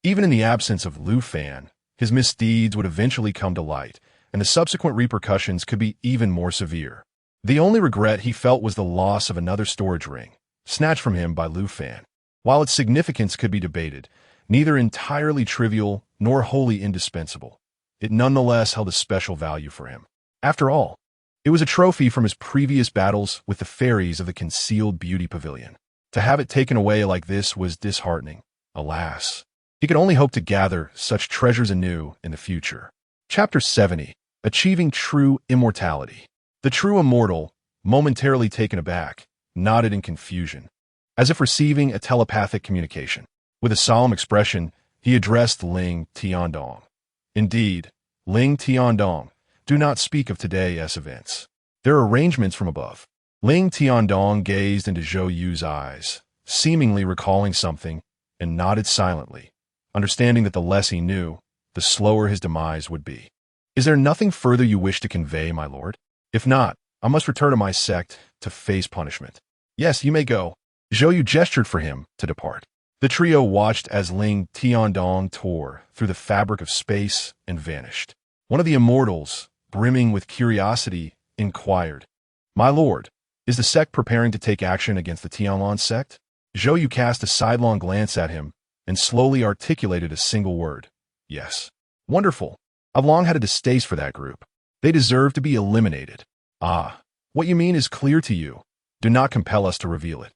even in the absence of Lu Fan, His misdeeds would eventually come to light, and the subsequent repercussions could be even more severe. The only regret he felt was the loss of another storage ring, snatched from him by Lu Fan. While its significance could be debated, neither entirely trivial nor wholly indispensable, it nonetheless held a special value for him. After all, it was a trophy from his previous battles with the fairies of the Concealed Beauty Pavilion. To have it taken away like this was disheartening. Alas, he could only hope to gather such treasures anew in the future. Chapter 70. Achieving True Immortality. The true immortal, momentarily taken aback, nodded in confusion, as if receiving a telepathic communication. With a solemn expression, he addressed Ling Tiandong. Indeed, Ling Tiandong, do not speak of today's events. There are arrangements from above. Ling Tiandong gazed into Zhou Yu's eyes, seemingly recalling something, and nodded silently, understanding that the less he knew, the slower his demise would be. Is there nothing further you wish to convey, my lord? If not, I must return to my sect to face punishment. Yes, you may go. Zhou Yu gestured for him to depart. The trio watched as Ling Tiandong tore through the fabric of space and vanished. One of the immortals, brimming with curiosity, inquired, My lord, is the sect preparing to take action against the Tianlan sect? Zhou Yu cast a sidelong glance at him and slowly articulated a single word. Yes. Wonderful. I've long had a distaste for that group. They deserve to be eliminated. Ah, what you mean is clear to you. Do not compel us to reveal it.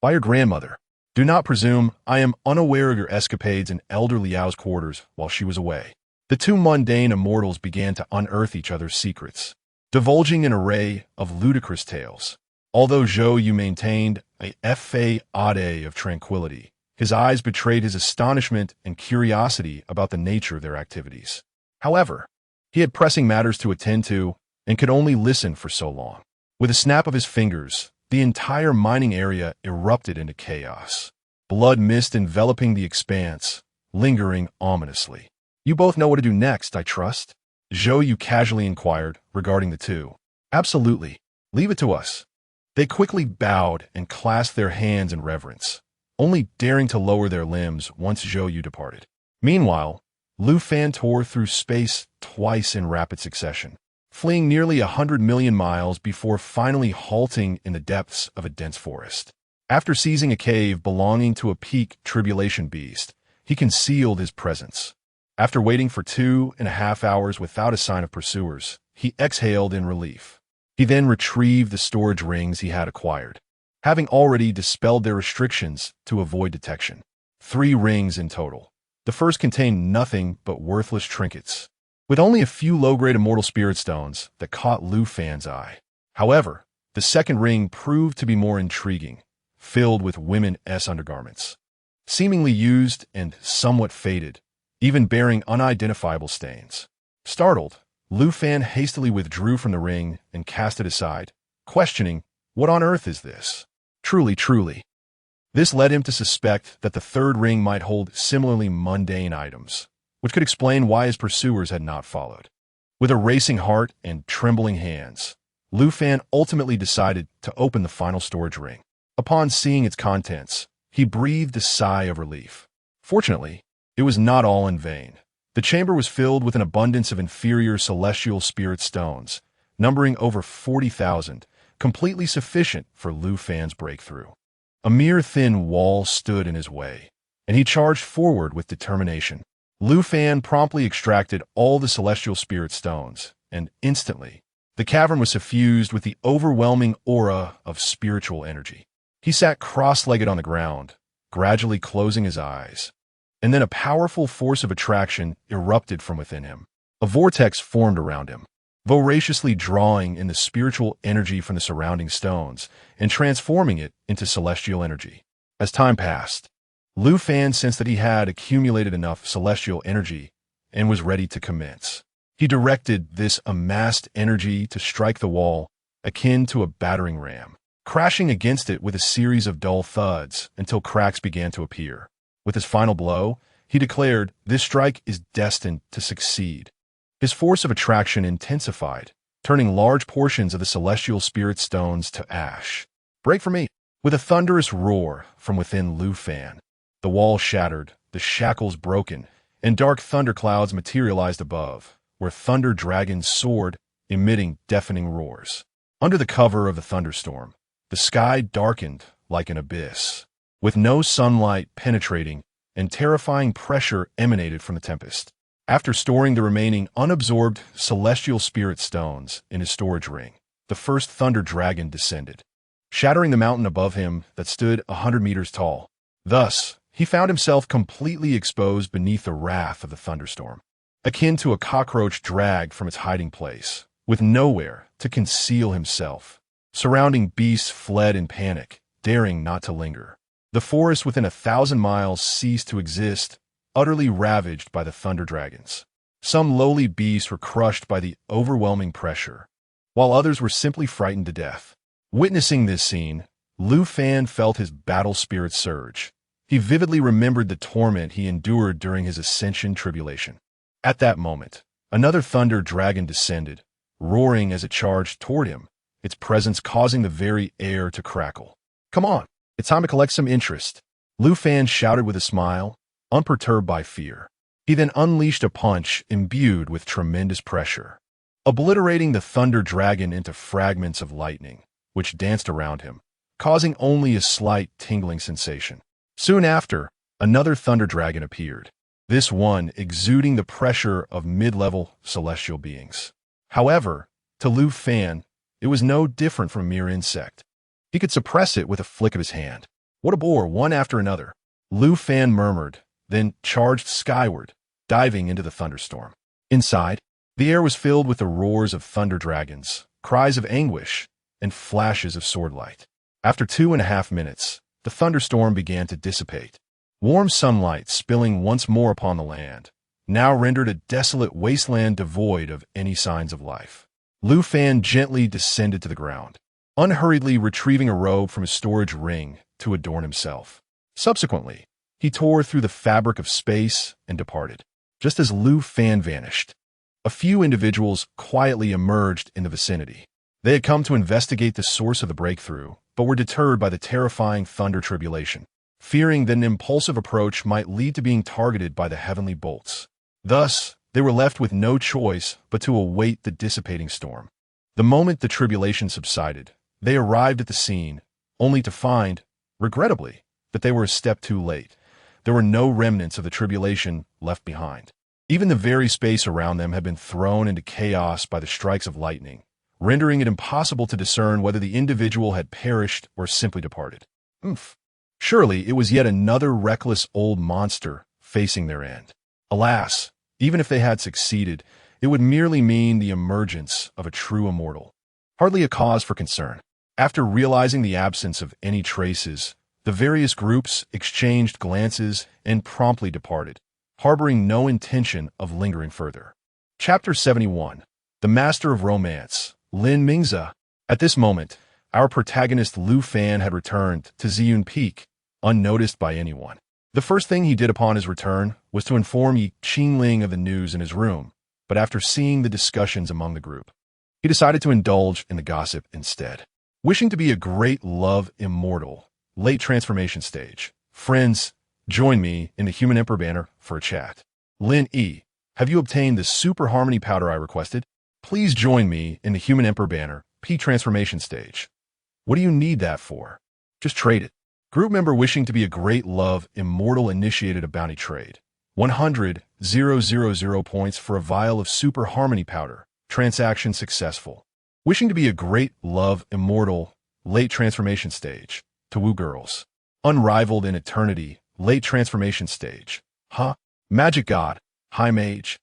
By your grandmother, do not presume I am unaware of your escapades in Elder Liao's quarters while she was away. The two mundane immortals began to unearth each other's secrets, divulging an array of ludicrous tales. Although Zhou Yu maintained a fade of tranquility, his eyes betrayed his astonishment and curiosity about the nature of their activities. However, he had pressing matters to attend to and could only listen for so long. With a snap of his fingers, the entire mining area erupted into chaos. Blood mist enveloping the expanse, lingering ominously. You both know what to do next, I trust? Zhou Yu casually inquired regarding the two. Absolutely. Leave it to us. They quickly bowed and clasped their hands in reverence, only daring to lower their limbs once Zhou Yu departed. Meanwhile, Lu Fan tore through space twice in rapid succession, fleeing nearly 100 million miles before finally halting in the depths of a dense forest. After seizing a cave belonging to a peak tribulation beast, he concealed his presence. After waiting for 2.5 hours without a sign of pursuers, he exhaled in relief. He then retrieved the storage rings he had acquired, having already dispelled their restrictions to avoid detection. 3 rings in total. The first contained nothing but worthless trinkets, with only a few low-grade immortal spirit stones that caught Lu Fan's eye. However, the second ring proved to be more intriguing, filled with women's undergarments, seemingly used and somewhat faded, even bearing unidentifiable stains. Startled, Lu Fan hastily withdrew from the ring and cast it aside, questioning, what on earth is this? Truly. This led him to suspect that the third ring might hold similarly mundane items, which could explain why his pursuers had not followed. With a racing heart and trembling hands, Lu Fan ultimately decided to open the final storage ring. Upon seeing its contents, he breathed a sigh of relief. Fortunately, it was not all in vain. The chamber was filled with an abundance of inferior celestial spirit stones, numbering over 40,000, completely sufficient for Lu Fan's breakthrough. A mere thin wall stood in his way, and he charged forward with determination. Lu Fan promptly extracted all the celestial spirit stones, and instantly, the cavern was suffused with the overwhelming aura of spiritual energy. He sat cross-legged on the ground, gradually closing his eyes, and then a powerful force of attraction erupted from within him. A vortex formed around him, voraciously drawing in the spiritual energy from the surrounding stones and transforming it into celestial energy. As time passed, Lu Fan sensed that he had accumulated enough celestial energy and was ready to commence. He directed this amassed energy to strike the wall, akin to a battering ram, crashing against it with a series of dull thuds until cracks began to appear. With his final blow, he declared, this strike is destined to succeed. His force of attraction intensified, turning large portions of the celestial spirit stones to ash. Break for me! With a thunderous roar from within Lu Fan, the wall shattered, the shackles broken, and dark thunderclouds materialized above, where thunder dragons soared, emitting deafening roars. Under the cover of the thunderstorm, the sky darkened like an abyss, with no sunlight penetrating, and terrifying pressure emanated from the tempest. After storing the remaining unabsorbed celestial spirit stones in his storage ring, the first thunder dragon descended, shattering the mountain above him that stood 100 meters tall. Thus, he found himself completely exposed beneath the wrath of the thunderstorm, akin to a cockroach dragged from its hiding place, with nowhere to conceal himself. Surrounding beasts fled in panic, daring not to linger. The forest within 1,000 miles ceased to exist, utterly ravaged by the thunder dragons. Some lowly beasts were crushed by the overwhelming pressure, while others were simply frightened to death. Witnessing this scene, Lu Fan felt his battle spirit surge. He vividly remembered the torment he endured during his ascension tribulation. At that moment, another thunder dragon descended, roaring as it charged toward him, its presence causing the very air to crackle. "Come on, it's time to collect some interest," Lu Fan shouted with a smile, unperturbed by fear. He then unleashed a punch imbued with tremendous pressure, obliterating the thunder dragon into fragments of lightning, which danced around him, causing only a slight tingling sensation. Soon after, another thunder dragon appeared, this one exuding the pressure of mid-level celestial beings. However, to Lu Fan, it was no different from a mere insect. He could suppress it with a flick of his hand. "What a bore, one after another," Lu Fan murmured, then charged skyward, diving into the thunderstorm. Inside, the air was filled with the roars of thunder dragons, cries of anguish, and flashes of swordlight. After 2.5 minutes, the thunderstorm began to dissipate. Warm sunlight spilling once more upon the land, now rendered a desolate wasteland devoid of any signs of life. Lu Fan gently descended to the ground, unhurriedly retrieving a robe from his storage ring to adorn himself. Subsequently, he tore through the fabric of space and departed. Just as Lu Fan vanished, a few individuals quietly emerged in the vicinity. They had come to investigate the source of the breakthrough, but were deterred by the terrifying thunder tribulation, fearing that an impulsive approach might lead to being targeted by the heavenly bolts. Thus, they were left with no choice but to await the dissipating storm. The moment the tribulation subsided, they arrived at the scene, only to find, regrettably, that they were a step too late. There were no remnants of the tribulation left behind. Even the very space around them had been thrown into chaos by the strikes of lightning, rendering it impossible to discern whether the individual had perished or simply departed. Surely it was yet another reckless old monster facing their end. Alas, even if they had succeeded, it would merely mean the emergence of a true immortal. Hardly a cause for concern. After realizing the absence of any traces, the various groups exchanged glances and promptly departed, harboring no intention of lingering further. Chapter 71. The Master of Romance, Lin Mingze. At this moment, our protagonist Lu Fan had returned to Ziyun Peak, unnoticed by anyone. The first thing he did upon his return was to inform Ye Qingling of the news in his room, but after seeing the discussions among the group, he decided to indulge in the gossip instead. Wishing to be a great love immortal, late transformation stage. Friends, join me in the Human Emperor banner for a chat. Lin E, have you obtained the super harmony powder I requested? Please join me in the Human Emperor banner, P transformation stage. What do you need that for? Just trade it. Group member wishing to be a great love immortal initiated a bounty trade. 100,000 points for a vial of super harmony powder. Transaction successful. Wishing to be a great love immortal, late transformation stage. To woo girls. Unrivaled in eternity, late transformation stage. Magic God, High Mage.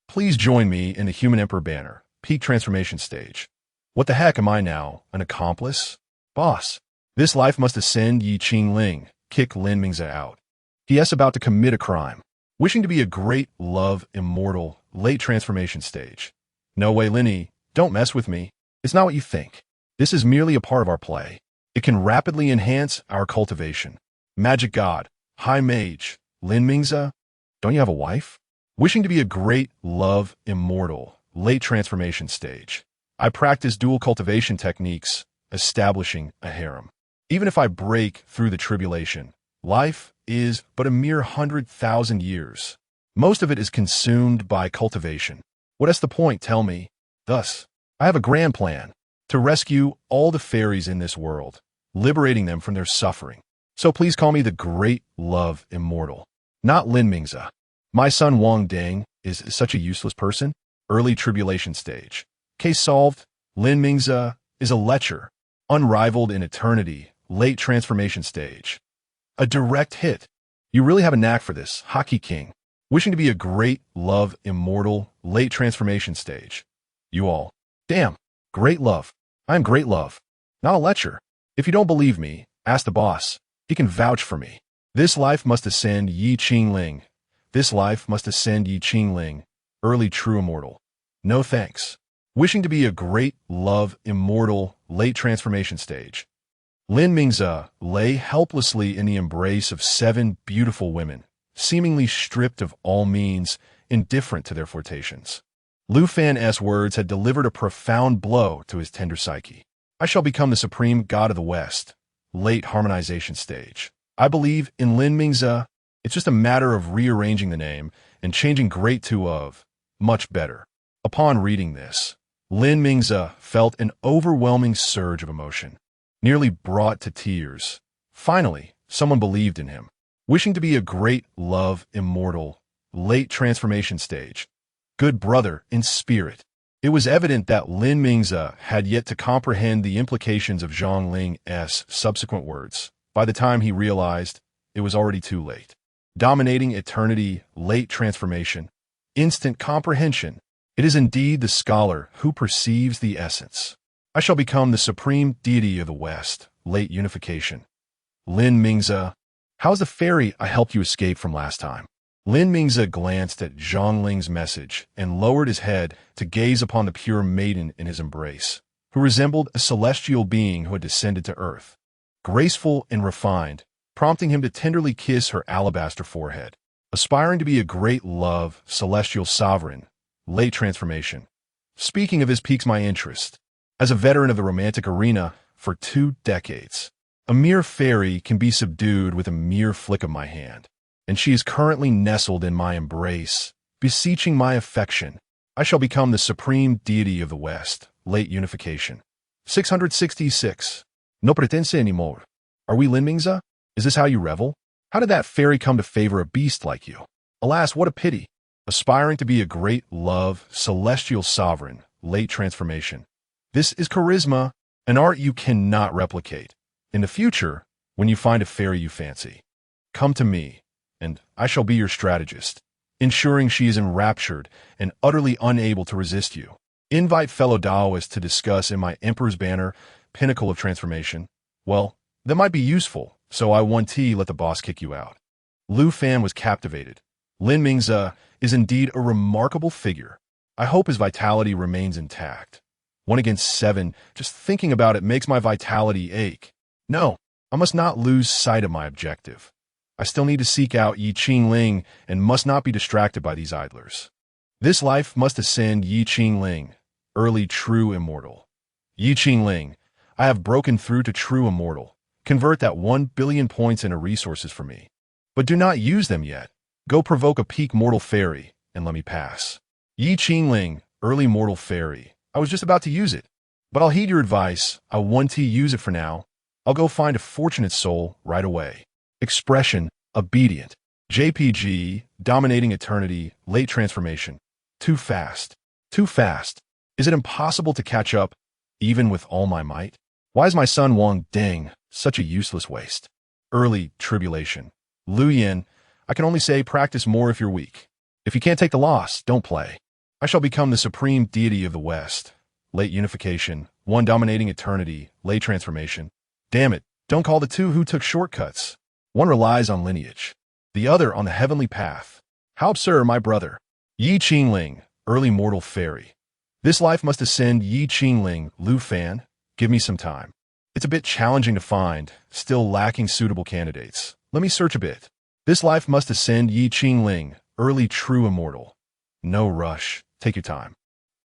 Please join me in the Human Emperor banner, peak transformation stage. What the heck am I now, an accomplice? Boss. This life must ascend Ye Qingling, kick Lin Mingze out. PS about to commit a crime. Wishing to be a great love immortal, late transformation stage. No way, Linny, don't mess with me. It's not what you think. This is merely a part of our play. It can rapidly enhance our cultivation. Magic God, High Mage, Lin Mingze, don't you have a wife? Wishing to be a great love immortal, late transformation stage. I practice dual cultivation techniques, establishing a harem. Even if I break through the tribulation, life is but a mere 100,000 years. Most of it is consumed by cultivation. What is the point, tell me? Thus, I have a grand plan to rescue all the fairies in this world, liberating them from their suffering. So please call me the Great Love Immortal, not Lin Mingzi. My son Wang Deng is such a useless person. Early Tribulation Stage. Case solved. Lin Mingzi is a lecher, unrivaled in eternity. Late Transformation Stage. A direct hit. You really have a knack for this, Hockey King. Wishing to be a Great Love Immortal. Late Transformation Stage. You all. Damn. Great Love. I am Great Love. Not a lecher. If you don't believe me, ask the boss. He can vouch for me. This life must ascend Ye Qingling. This life must ascend Ye Qingling. Early True Immortal. No thanks. Wishing to be a Great Love Immortal. Late Transformation Stage. Lin Mingzi lay helplessly in the embrace of 7 beautiful women, seemingly stripped of all means, indifferent to their flirtations. Lu Fan's words had delivered a profound blow to his tender psyche. I shall become the supreme god of the West. Late Harmonization Stage. I believe in Lin Mingzi. It's just a matter of rearranging the name and changing great to of much better. Upon reading this, Lin Mingzi felt an overwhelming surge of emotion, nearly brought to tears. Finally, someone believed in him. Wishing to be a Great Love Immortal. Late Transformation Stage. Good brother in spirit. It was evident that Lin Mingzi had yet to comprehend the implications of Zhang Ling's subsequent words. By the time he realized, it was already too late. Dominating eternity. Late Transformation. Instant comprehension. It is indeed the scholar who perceives the essence. I shall become the supreme deity of the West. Late Unification. Lin Mingzi. How's the fairy I helped you escape from last time? Lin Mingzi glanced at Zhang Ling's message and lowered his head to gaze upon the pure maiden in his embrace, who resembled a celestial being who had descended to earth. Graceful and refined, prompting him to tenderly kiss her alabaster forehead. Aspiring to be a great love, celestial sovereign. Late Transformation. Speaking of his piques my interest. As a veteran of the romantic arena for 2 decades, a mere fairy can be subdued with a mere flick of my hand, and she is currently nestled in my embrace, beseeching my affection. I shall become the supreme deity of the West. Late Unification. 666. No pretense anymore. Are we Lin Mingzi? Is this how you revel? How did that fairy come to favor a beast like you? Alas, what a pity. Aspiring to be a great love, celestial sovereign. Late Transformation. This is charisma, an art you cannot replicate. In the future, when you find a fairy you fancy, come to me, and I shall be your strategist, ensuring she is enraptured and utterly unable to resist you. Invite fellow Taoists to discuss in my Emperor's Banner, Pinnacle of Transformation. Well, that might be useful, so I 1T let the boss kick you out. Lu Fan was captivated. Lin Mingzi is indeed a remarkable figure. I hope his vitality remains intact. 1 against 7, just thinking about it makes my vitality ache. No, I must not lose sight of my objective. I still need to seek out Ye Qingling and must not be distracted by these idlers. This life must ascend Ye Qingling, early true immortal. Ye Qingling, I have broken through to true immortal. Convert that 1 billion points into resources for me. But do not use them yet. Go provoke a peak mortal fairy and let me pass. Ye Qingling, early mortal fairy. I was just about to use it, but I'll heed your advice. I 1T use it for now. I'll go find a fortunate soul right away. Expression, obedient. JPG, dominating eternity, late transformation. Too fast. Too fast. Is it impossible to catch up, even with all my might? Why is my son Wang Deng such a useless waste? Early tribulation. Lu Yin, I can only say practice more if you're weak. If you can't take the loss, don't play. I shall become the supreme deity of the West. Late unification. 1 dominating eternity. Late transformation. Damn it, don't call the 2 who took shortcuts. 1 relies on lineage, the other on the heavenly path. How absurd, my brother. Ye Qingling, early mortal fairy. This life must ascend Ye Qingling. Lu Fan, give me some time. It's a bit challenging to find, still lacking suitable candidates. Let me search a bit. This life must ascend Ye Qingling, early true immortal. No rush. Take your time.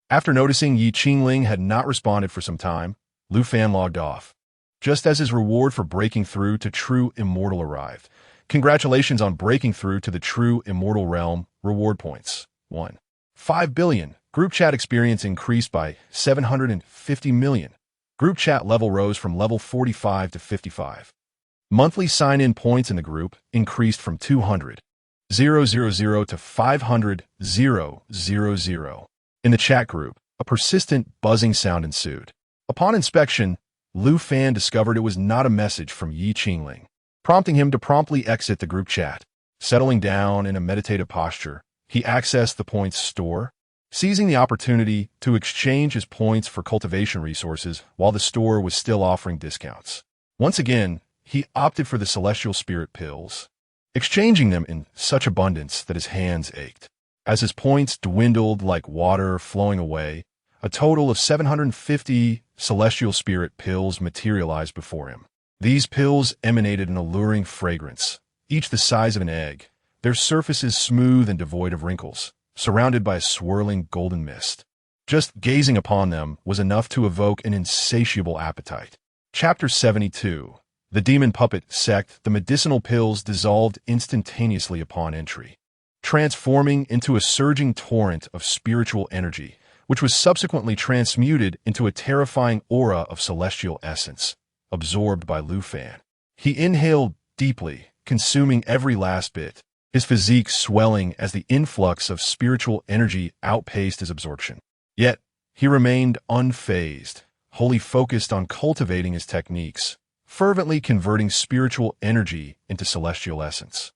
After noticing Ye Qingling had not responded for some time, Lu Fan logged off. Just as his reward for breaking through to true immortal arrived, Congratulations on breaking through to the true immortal realm. Reward points. 1. 5 billion. Group chat experience increased by 750 million. Group chat level rose from level 45 to 55. Monthly sign-in points in the group increased from 200,000 to 500,000. In the chat group, a persistent buzzing sound ensued. Upon inspection, Lu Fan discovered it was not a message from Ye Qingling, prompting him to promptly exit the group chat. Settling down in a meditative posture, he accessed the points store, seizing the opportunity to exchange his points for cultivation resources while the store was still offering discounts. Once again, he opted for the celestial spirit pills, exchanging them in such abundance that his hands ached. As his points dwindled like water flowing away, a total of 750 celestial spirit pills materialized before him. These pills emanated an alluring fragrance, each the size of an egg, their surfaces smooth and devoid of wrinkles, surrounded by a swirling golden mist. Just gazing upon them was enough to evoke an insatiable appetite. Chapter 72. The Demon Puppet Sect. The medicinal pills dissolved instantaneously upon entry, transforming into a surging torrent of spiritual energy, which was subsequently transmuted into a terrifying aura of celestial essence, absorbed by Lu Fan. He inhaled deeply, consuming every last bit, his physique swelling as the influx of spiritual energy outpaced his absorption. Yet, he remained unfazed, wholly focused on cultivating his techniques, fervently converting spiritual energy into celestial essence.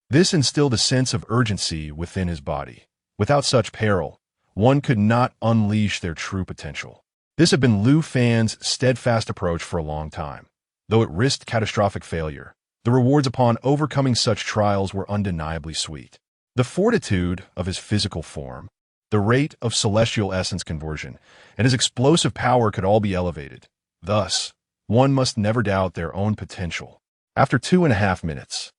This instilled a sense of urgency within his body. Without such peril, one could not unleash their true potential. This had been Lu Fan's steadfast approach for a long time. Though it risked catastrophic failure, the rewards upon overcoming such trials were undeniably sweet. The fortitude of his physical form, the rate of celestial essence conversion, and his explosive power could all be elevated. Thus, one must never doubt their own potential. After 2.5 minutes,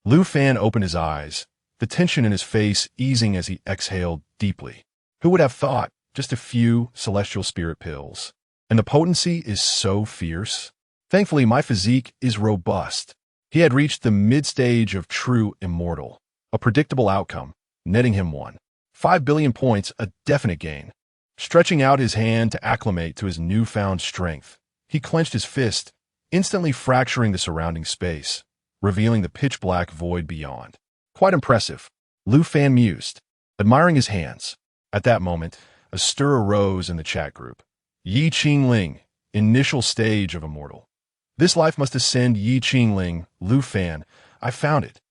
Lu Fan opened his eyes, the tension in his face easing as he exhaled deeply. Who would have thought? Just a few celestial spirit pills. And the potency is so fierce. Thankfully, my physique is robust. He had reached the mid-stage of true immortal, a predictable outcome, netting him 1.5 billion points, a definite gain. Stretching out his hand to acclimate to his newfound strength, he clenched his fist, instantly fracturing the surrounding space, revealing the pitch-black void beyond. Quite impressive, Lu Fan mused, admiring his hands. At that moment, a stir arose in the chat group. Ye Qingling, initial stage of immortal. This life must ascend Ye Qingling, Lu Fan. I found it.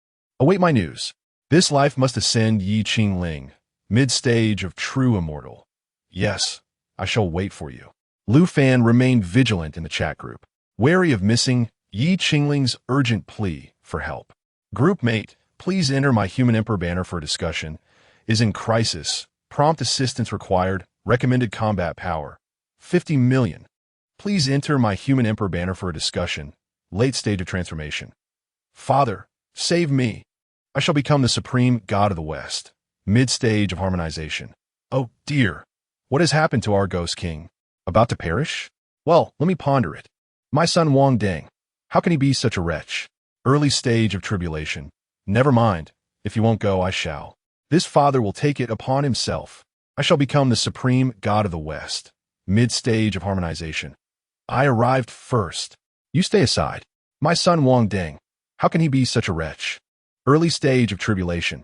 Await my news. This life must ascend Ye Qingling, mid-stage of true immortal. Yes, I shall wait for you. Lu Fan remained vigilant in the chat group, wary of missing Ye Qingling's urgent plea for help. Group mate, please enter my Human Emperor banner for discussion. Is in crisis. Prompt assistance required. Recommended combat power. 50 million. Please enter my Human Emperor banner for a discussion. Late stage of transformation. Father, save me. I shall become the supreme god of the West. Mid-stage of harmonization. Oh dear. What has happened to our ghost king? About to perish? Well, let me ponder it. My son Wang Deng. How can he be such a wretch? Early stage of tribulation. Never mind. If you won't go, I shall. This father will take it upon himself. I shall become the supreme god of the West. Mid-stage of harmonization. I arrived first. You stay aside. My son Wang Deng. How can he be such a wretch? Early stage of tribulation.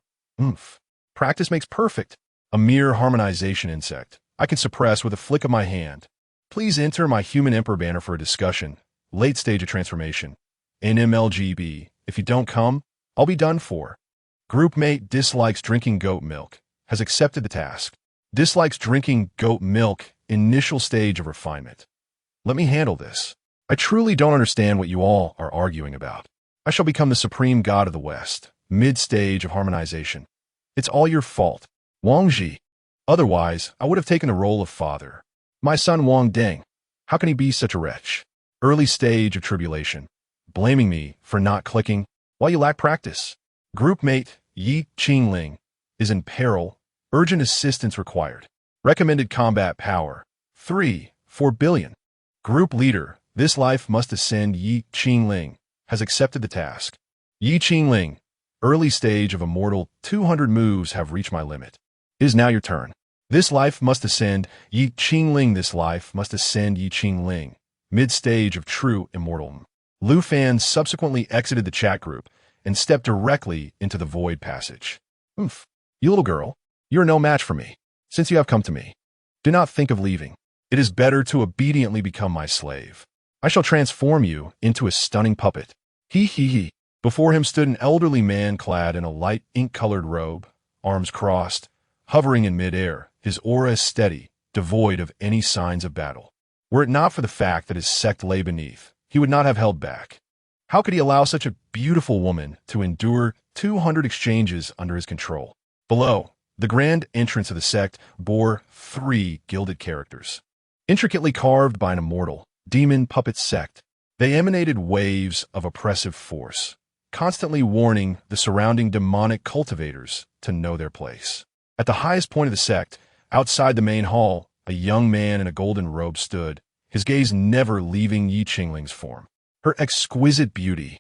Practice makes perfect. A mere harmonization insect. I can suppress with a flick of my hand. Please enter my Human Emperor banner for a discussion. Late stage of transformation. NMLGB. If you don't come, I'll be done for. Groupmate dislikes drinking goat milk. Has accepted the task. Dislikes drinking goat milk. Initial stage of refinement. Let me handle this. I truly don't understand what you all are arguing about. I shall become the supreme god of the West. Mid-stage of harmonization. It's all your fault, Wang Ji. Otherwise, I would have taken the role of father. My son Wang Deng. How can he be such a wretch? Early stage of tribulation. Blaming me for not clicking while you lack practice. Groupmate Ye Qingling is in peril. Urgent assistance required. Recommended combat power. 3.4 billion. Group leader. This life must ascend Ye Qingling. Has accepted the task. Ye Qingling, early stage of immortal, 200 moves have reached my limit. It is now your turn. This life must ascend, Ye Qingling, this life must ascend, Ye Qingling, mid-stage of true immortal. Lu Fan subsequently exited the chat group and stepped directly into the void passage. Oomph. You little girl, you are no match for me. Since you have come to me, do not think of leaving. It is better to obediently become my slave. I shall transform you into a stunning puppet. He he he. Before him stood an elderly man clad in a light ink-colored robe, arms crossed, hovering in mid-air, his aura steady, devoid of any signs of battle. Were it not for the fact that his sect lay beneath, he would not have held back. How could he allow such a beautiful woman to endure 200 exchanges under his control? Below, the grand entrance of the sect bore 3 gilded characters. Intricately carved by an immortal, demon puppet sect, they emanated waves of oppressive force, constantly warning the surrounding demonic cultivators to know their place. At the highest point of the sect, outside the main hall, a young man in a golden robe stood, his gaze never leaving Ye Qingling's form. Her exquisite beauty,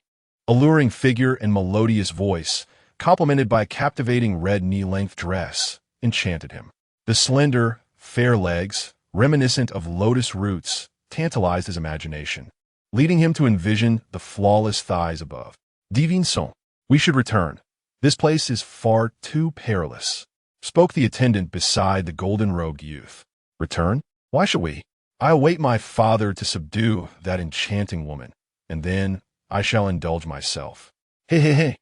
alluring figure and melodious voice, complemented by a captivating red knee-length dress, enchanted him. The slender, fair legs, reminiscent of lotus roots, tantalized his imagination, leading him to envision the flawless thighs above. Divine son, we should return. This place is far too perilous, spoke the attendant beside the golden-robed youth. Return? Why should we? I await my father to subdue that enchanting woman, and then I shall indulge myself. Hey, hey, hey.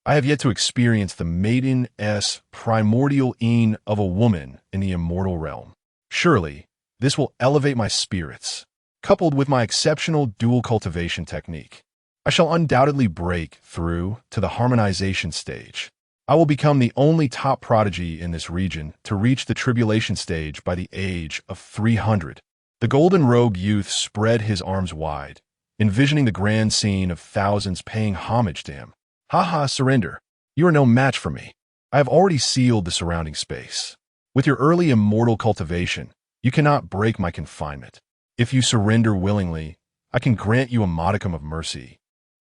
I have yet to experience the maiden-s primordial een of a woman in the immortal realm. Surely, this will elevate my spirits, coupled with my exceptional dual cultivation technique. I shall undoubtedly break through to the harmonization stage. I will become the only top prodigy in this region to reach the tribulation stage by the age of 300. The golden-robed youth spread his arms wide, envisioning the grand scene of thousands paying homage to him. Ha, surrender. You are no match for me. I have already sealed the surrounding space. With your early immortal cultivation, you cannot break my confinement. If you surrender willingly, I can grant you a modicum of mercy,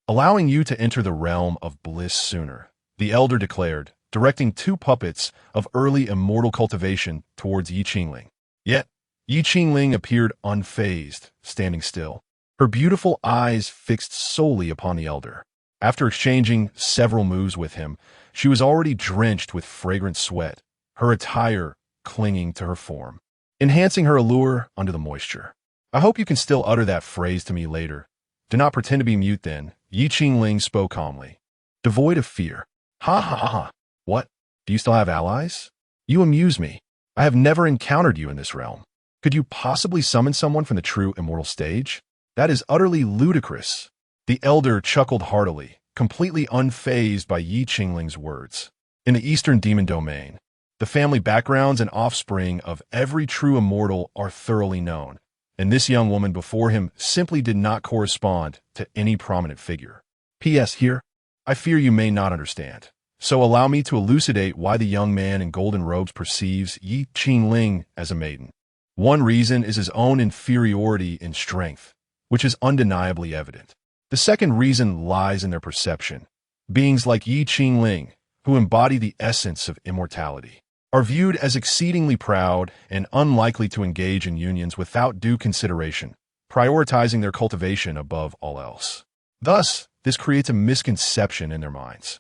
allowing you to enter the realm of bliss sooner, the elder declared, directing 2 puppets of early immortal cultivation towards Ye Qingling. Yet, Ye Qingling appeared unfazed, standing still, her beautiful eyes fixed solely upon the elder. After exchanging several moves with him, she was already drenched with fragrant sweat, her attire clinging to her form, enhancing her allure under the moisture. I hope you can still utter that phrase to me later. Do not pretend to be mute then, Ye Qingling spoke calmly, devoid of fear. Ha ha ha. What? Do you still have allies? You amuse me. I have never encountered you in this realm. Could you possibly summon someone from the true immortal stage? That is utterly ludicrous. The elder chuckled heartily, completely unfazed by Ye Qingling's words. In the Eastern Demon Domain, the family backgrounds and offspring of every true immortal are thoroughly known, and this young woman before him simply did not correspond to any prominent figure. P.S. Here, I fear you may not understand, so allow me to elucidate why the young man in golden robes perceives Ye Qingling as a maiden. One reason is his own inferiority in strength, which is undeniably evident. The second reason lies in their perception. Beings like Ye Qingling, who embody the essence of immortality, are viewed as exceedingly proud and unlikely to engage in unions without due consideration, prioritizing their cultivation above all else. Thus, this creates a misconception in their minds.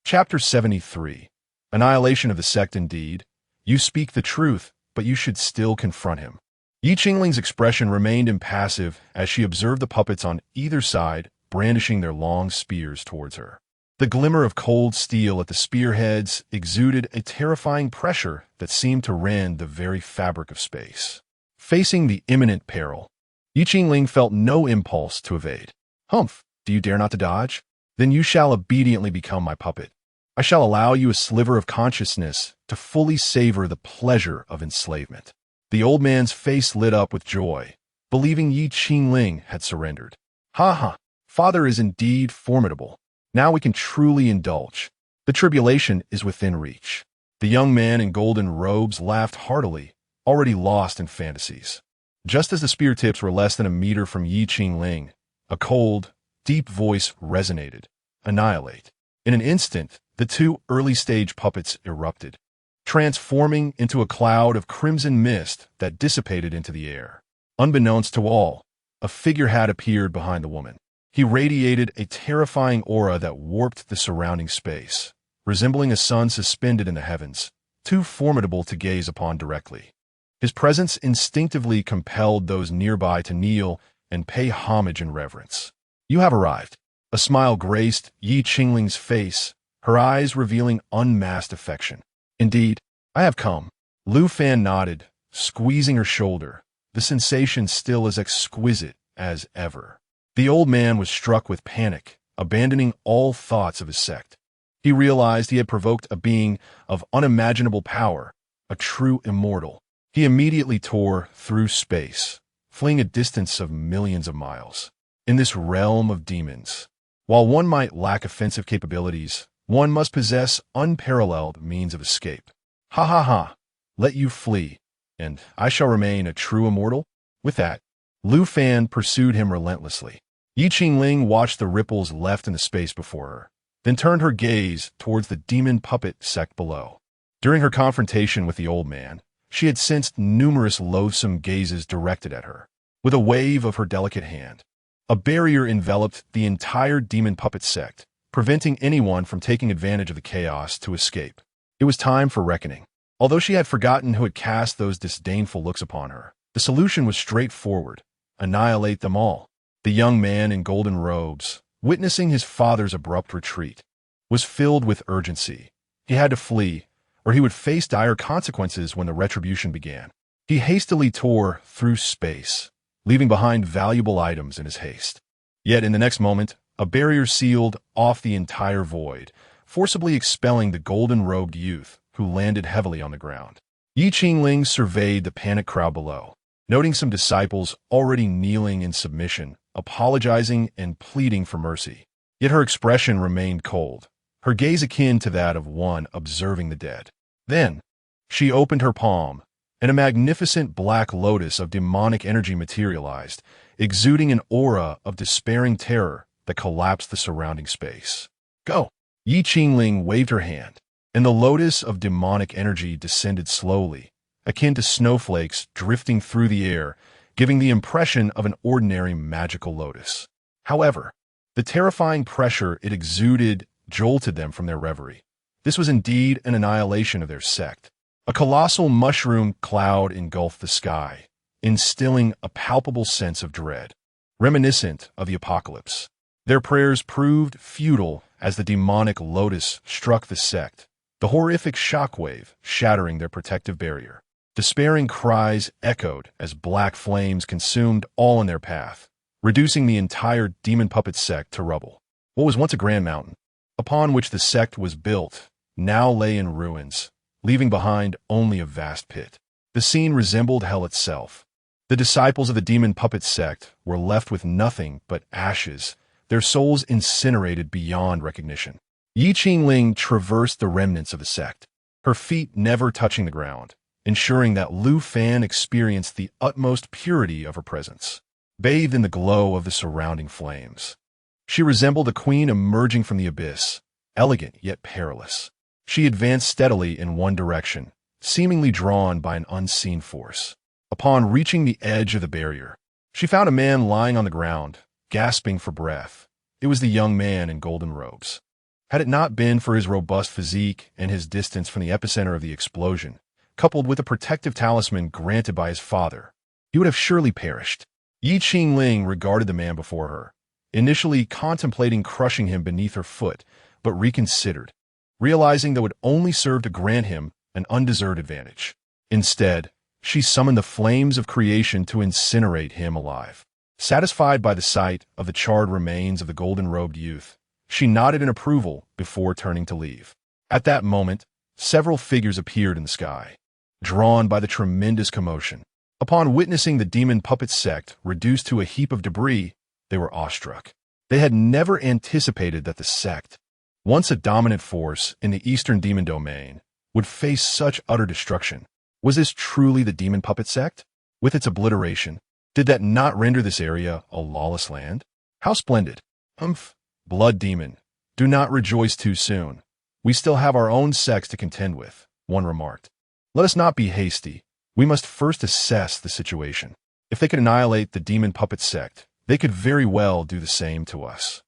Chapter 73. Annihilation of the sect indeed. You speak the truth, but you should still confront him. Ye Qingling's expression remained impassive as she observed the puppets on either side brandishing their long spears towards her. The glimmer of cold steel at the spearheads exuded a terrifying pressure that seemed to rend the very fabric of space. Facing the imminent peril, Ye Qingling felt no impulse to evade. Humph, do you dare not to dodge? Then you shall obediently become my puppet. I shall allow you a sliver of consciousness to fully savor the pleasure of enslavement. The old man's face lit up with joy, believing Ye Qingling had surrendered. Ha ha, father is indeed formidable. Now we can truly indulge. The tribulation is within reach. The young man in golden robes laughed heartily, already lost in fantasies. Just as the spear tips were less than a meter from Ye Qingling, a cold, deep voice resonated. Annihilate. In an instant, the two early-stage puppets erupted, transforming into a cloud of crimson mist that dissipated into the air. Unbeknownst to all, a figure had appeared behind the woman. He radiated a terrifying aura that warped the surrounding space, resembling a sun suspended in the heavens, too formidable to gaze upon directly. His presence instinctively compelled those nearby to kneel and pay homage and reverence. "You have arrived." A smile graced Ye Qingling's face, her eyes revealing unmasked affection. "Indeed, I have come." Lu Fan nodded, squeezing her shoulder, the sensation still as exquisite as ever. The old man was struck with panic, abandoning all thoughts of his sect. He realized he had provoked a being of unimaginable power, a true immortal. He immediately tore through space, fleeing a distance of millions of miles. In this realm of demons, while one might lack offensive capabilities, one must possess unparalleled means of escape. "Ha ha ha! Let you flee, and I shall remain a true immortal?" With that, Lu Fan pursued him relentlessly. Ye Qingling watched the ripples left in the space before her, then turned her gaze towards the demon puppet sect below. During her confrontation with the old man, she had sensed numerous loathsome gazes directed at her. With a wave of her delicate hand, a barrier enveloped the entire demon puppet sect, preventing anyone from taking advantage of the chaos to escape. It was time for reckoning. Although she had forgotten who had cast those disdainful looks upon her, the solution was straightforward: annihilate them all. The young man in golden robes, witnessing his father's abrupt retreat, was filled with urgency. He had to flee, or he would face dire consequences when the retribution began. He hastily tore through space, leaving behind valuable items in his haste. Yet in the next moment, a barrier sealed off the entire void, forcibly expelling the golden-robed youth, who landed heavily on the ground. Ye Qingling surveyed the panicked crowd below, noting some disciples already kneeling in submission, apologizing and pleading for mercy. Yet her expression remained cold, her gaze akin to that of one observing the dead. Then, she opened her palm, and a magnificent black lotus of demonic energy materialized, exuding an aura of despairing terror that collapsed the surrounding space. "Go!" Ye Qingling waved her hand, and the lotus of demonic energy descended slowly, akin to snowflakes drifting through the air, giving the impression of an ordinary magical lotus. However, the terrifying pressure it exuded jolted them from their reverie. This was indeed an annihilation of their sect. A colossal mushroom cloud engulfed the sky, instilling a palpable sense of dread, reminiscent of the apocalypse. Their prayers proved futile as the demonic lotus struck the sect, the horrific shockwave shattering their protective barrier. Despairing cries echoed as black flames consumed all in their path, reducing the entire demon puppet sect to rubble. What was once a grand mountain, upon which the sect was built, now lay in ruins, leaving behind only a vast pit. The scene resembled hell itself. The disciples of the demon puppet sect were left with nothing but ashes, their souls incinerated beyond recognition. Ye Qingling traversed the remnants of the sect, her feet never touching the ground, ensuring that Lu Fan experienced the utmost purity of her presence. Bathed in the glow of the surrounding flames, she resembled a queen emerging from the abyss, elegant yet perilous. She advanced steadily in one direction, seemingly drawn by an unseen force. Upon reaching the edge of the barrier, she found a man lying on the ground, gasping for breath. It was the young man in golden robes. Had it not been for his robust physique and his distance from the epicenter of the explosion, coupled with a protective talisman granted by his father, he would have surely perished. Ye Qingling regarded the man before her, initially contemplating crushing him beneath her foot, but reconsidered, realizing that would only serve to grant him an undeserved advantage. Instead, she summoned the flames of creation to incinerate him alive. Satisfied by the sight of the charred remains of the golden-robed youth, she nodded in approval before turning to leave. At that moment, several figures appeared in the sky, drawn by the tremendous commotion. Upon witnessing the demon puppet sect reduced to a heap of debris, they were awestruck. They had never anticipated that the sect, once a dominant force in the eastern demon domain, would face such utter destruction. Was this truly the demon puppet sect? With its obliteration, did that not render this area a lawless land? How splendid! Blood demon, Do not rejoice too soon. We still have our own sex to contend with, one remarked. Let us not be hasty. We must first assess the situation. If they could annihilate the demon puppet sect, they could very well do the same to us.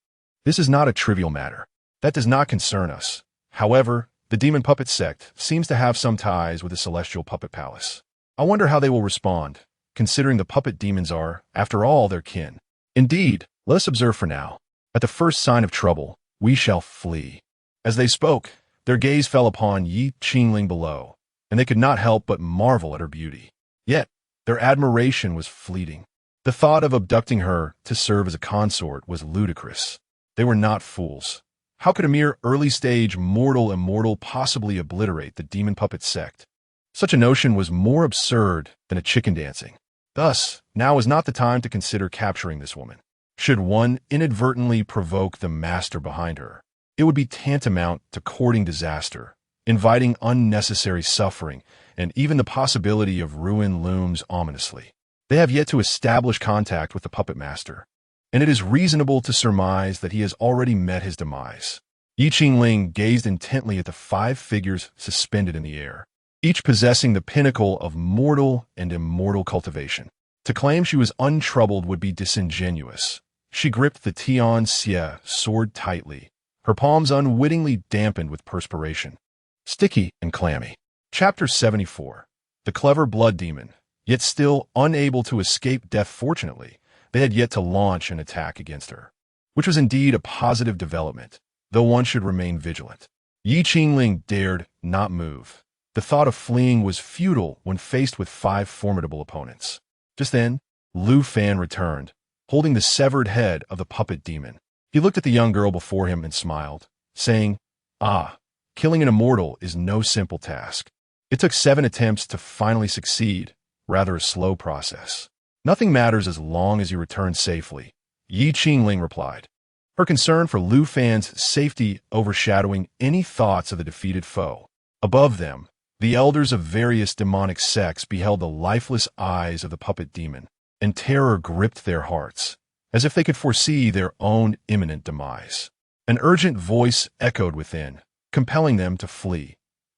This is not a trivial matter. That does not concern us. However, the demon puppet sect seems to have some ties with the celestial puppet palace. I wonder how they will respond, considering the puppet demons are, after all, their kin. Indeed, let us observe for now. At the first sign of trouble, we shall flee. As they spoke, their gaze fell upon Ye Qingling below, and they could not help but marvel at her beauty. Yet, their admiration was fleeting. The thought of abducting her to serve as a consort was ludicrous. They were not fools. How could a mere early-stage mortal immortal possibly obliterate the demon puppet sect? Such a notion was more absurd than a chicken dancing. Thus, now is not the time to consider capturing this woman. Should one inadvertently provoke the master behind her, it would be tantamount to courting disaster, inviting unnecessary suffering, and even the possibility of ruin looms ominously. They have yet to establish contact with the puppet master, and it is reasonable to surmise that he has already met his demise. Ye Qingling gazed intently at the 5 figures suspended in the air, each possessing the pinnacle of mortal and immortal cultivation. To claim she was untroubled would be disingenuous. She gripped the Tian Xie sword tightly, her palms unwittingly dampened with perspiration. Sticky and clammy. Chapter 74. The clever blood demon. Yet still unable to escape death fortunately, they had yet to launch an attack against her, which was indeed a positive development, though one should remain vigilant. Ye Qingling dared not move. The thought of fleeing was futile when faced with 5 formidable opponents. Just then, Lu Fan returned, holding the severed head of the puppet demon. He looked at the young girl before him and smiled, saying, "Ah, killing an immortal is no simple task. It took 7 attempts to finally succeed, rather a slow process. Nothing matters as long as you return safely," Ye Qingling replied, her concern for Lu Fan's safety overshadowing any thoughts of the defeated foe. Above them, the elders of various demonic sects beheld the lifeless eyes of the puppet demon, and terror gripped their hearts, as if they could foresee their own imminent demise. An urgent voice echoed within, compelling them to flee.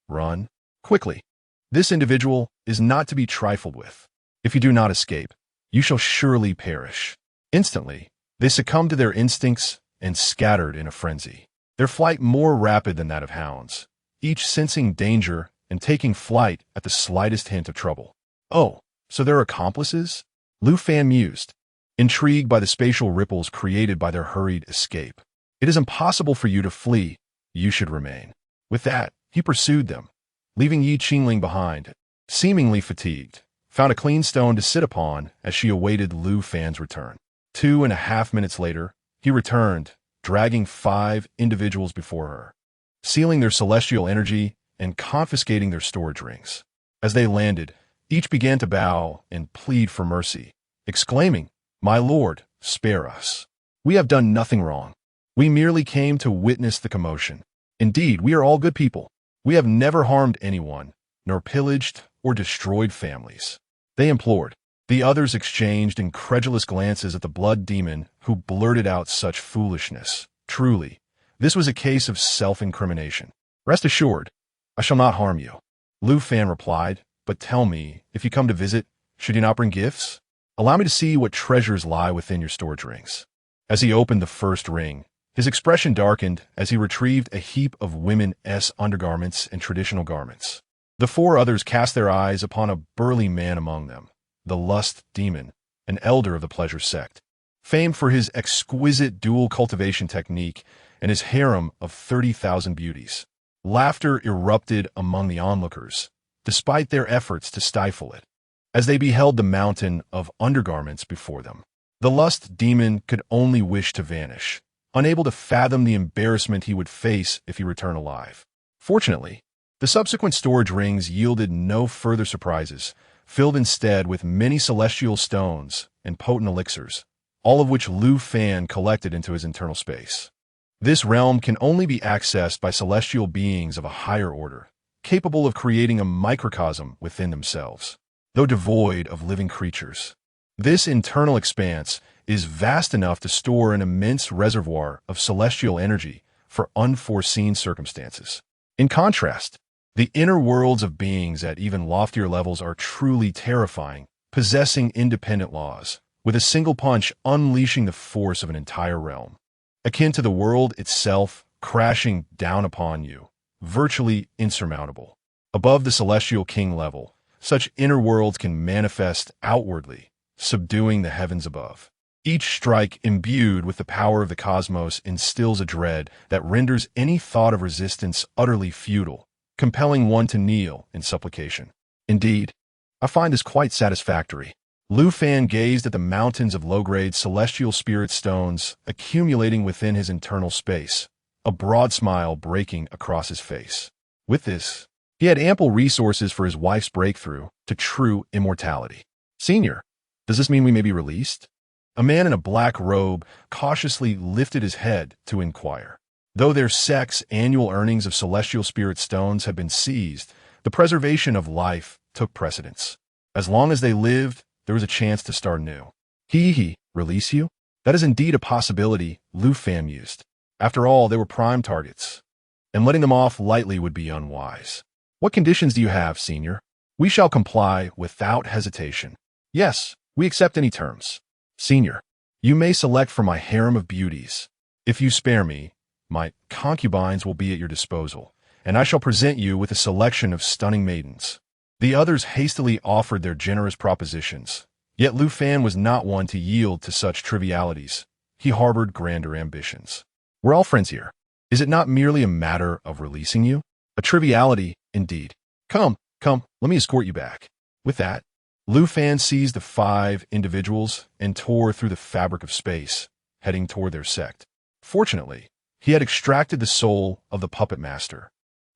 Run, quickly. This individual is not to be trifled with. If you do not escape, you shall surely perish. Instantly, they succumbed to their instincts and scattered in a frenzy, their flight more rapid than that of hounds, each sensing danger and taking flight at the slightest hint of trouble. Oh, so they're accomplices? Lu Fan mused, intrigued by the spatial ripples created by their hurried escape. It is impossible for you to flee. You should remain. With that, he pursued them, leaving Ye Qingling behind, seemingly fatigued, found a clean stone to sit upon as she awaited Lu Fan's return. 2.5 minutes later, he returned, dragging 5 individuals before her, sealing their celestial energy and confiscating their storage rings. As they landed, each began to bow and plead for mercy, exclaiming, "My lord, spare us. We have done nothing wrong. We merely came to witness the commotion. Indeed, we are all good people. We have never harmed anyone, nor pillaged or destroyed families." They implored. The others exchanged incredulous glances at the blood demon who blurted out such foolishness. Truly, this was a case of self-incrimination. "Rest assured, I shall not harm you," Lu Fan replied, "but tell me, if you come to visit, should you not bring gifts? Allow me to see what treasures lie within your storage rings." As he opened the first ring, his expression darkened as he retrieved a heap of women's undergarments and traditional garments. The 4 others cast their eyes upon a burly man among them, the lust demon, an elder of the pleasure sect, famed for his exquisite dual cultivation technique and his harem of 30,000 beauties. Laughter erupted among the onlookers, despite their efforts to stifle it, as they beheld the mountain of undergarments before them. The lust demon could only wish to vanish, unable to fathom the embarrassment he would face if he returned alive. Fortunately, the subsequent storage rings yielded no further surprises, filled instead with many celestial stones and potent elixirs, all of which Lu Fan collected into his internal space. This realm can only be accessed by celestial beings of a higher order, capable of creating a microcosm within themselves, though devoid of living creatures. This internal expanse is vast enough to store an immense reservoir of celestial energy for unforeseen circumstances. In contrast, the inner worlds of beings at even loftier levels are truly terrifying, possessing independent laws, with a single punch unleashing the force of an entire realm. Akin to the world itself crashing down upon you, virtually insurmountable. Above the celestial king level, such inner worlds can manifest outwardly, subduing the heavens above. Each strike imbued with the power of the cosmos instills a dread that renders any thought of resistance utterly futile, compelling one to kneel in supplication. Indeed, I find this quite satisfactory. Lu Fan gazed at the mountains of low-grade celestial spirit stones accumulating within his internal space, a broad smile breaking across his face. With this, he had ample resources for his wife's breakthrough to true immortality. Senior, does this mean we may be released? A man in a black robe cautiously lifted his head to inquire. Though their sect's annual earnings of celestial spirit stones had been seized, the preservation of life took precedence. As long as they lived, there was a chance to start new. Release you? That is indeed a possibility, Lu Fan mused. After all, they were prime targets, and letting them off lightly would be unwise. What conditions do you have, Senior? We shall comply without hesitation. Yes, we accept any terms. Senior, you may select from my harem of beauties. If you spare me, my concubines will be at your disposal, and I shall present you with a selection of stunning maidens. The others hastily offered their generous propositions, yet Lu Fan was not one to yield to such trivialities. He harbored grander ambitions. We're all friends here. Is it not merely a matter of releasing you? A triviality, indeed. Come, let me escort you back. With that, Lu Fan seized the 5 individuals and tore through the fabric of space, heading toward their sect. Fortunately, he had extracted the soul of the puppet master,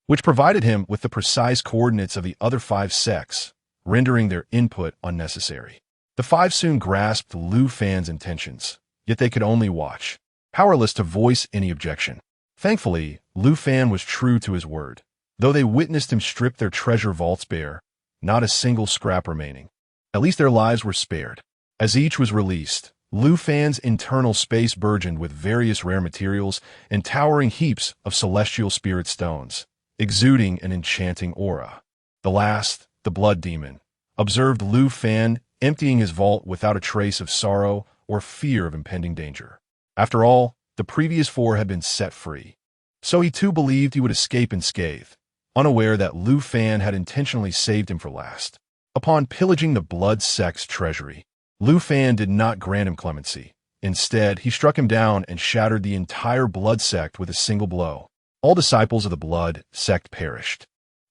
which provided him with the precise coordinates of the other 5 sects, rendering their input unnecessary. The 5 soon grasped Lu Fan's intentions, yet they could only watch, powerless to voice any objection. Thankfully, Lu Fan was true to his word. Though they witnessed him strip their treasure vaults bare, not a single scrap remaining. At least their lives were spared. As each was released, Lu Fan's internal space burgeoned with various rare materials and towering heaps of celestial spirit stones, exuding an enchanting aura. The last, the blood demon, observed Lu Fan emptying his vault without a trace of sorrow or fear of impending danger. After all, the previous 4 had been set free. So he too believed he would escape unscathed, unaware that Lu Fan had intentionally saved him for last. Upon pillaging the blood sect's treasury, Lu Fan did not grant him clemency. Instead, he struck him down and shattered the entire blood sect with a single blow. All disciples of the blood sect perished,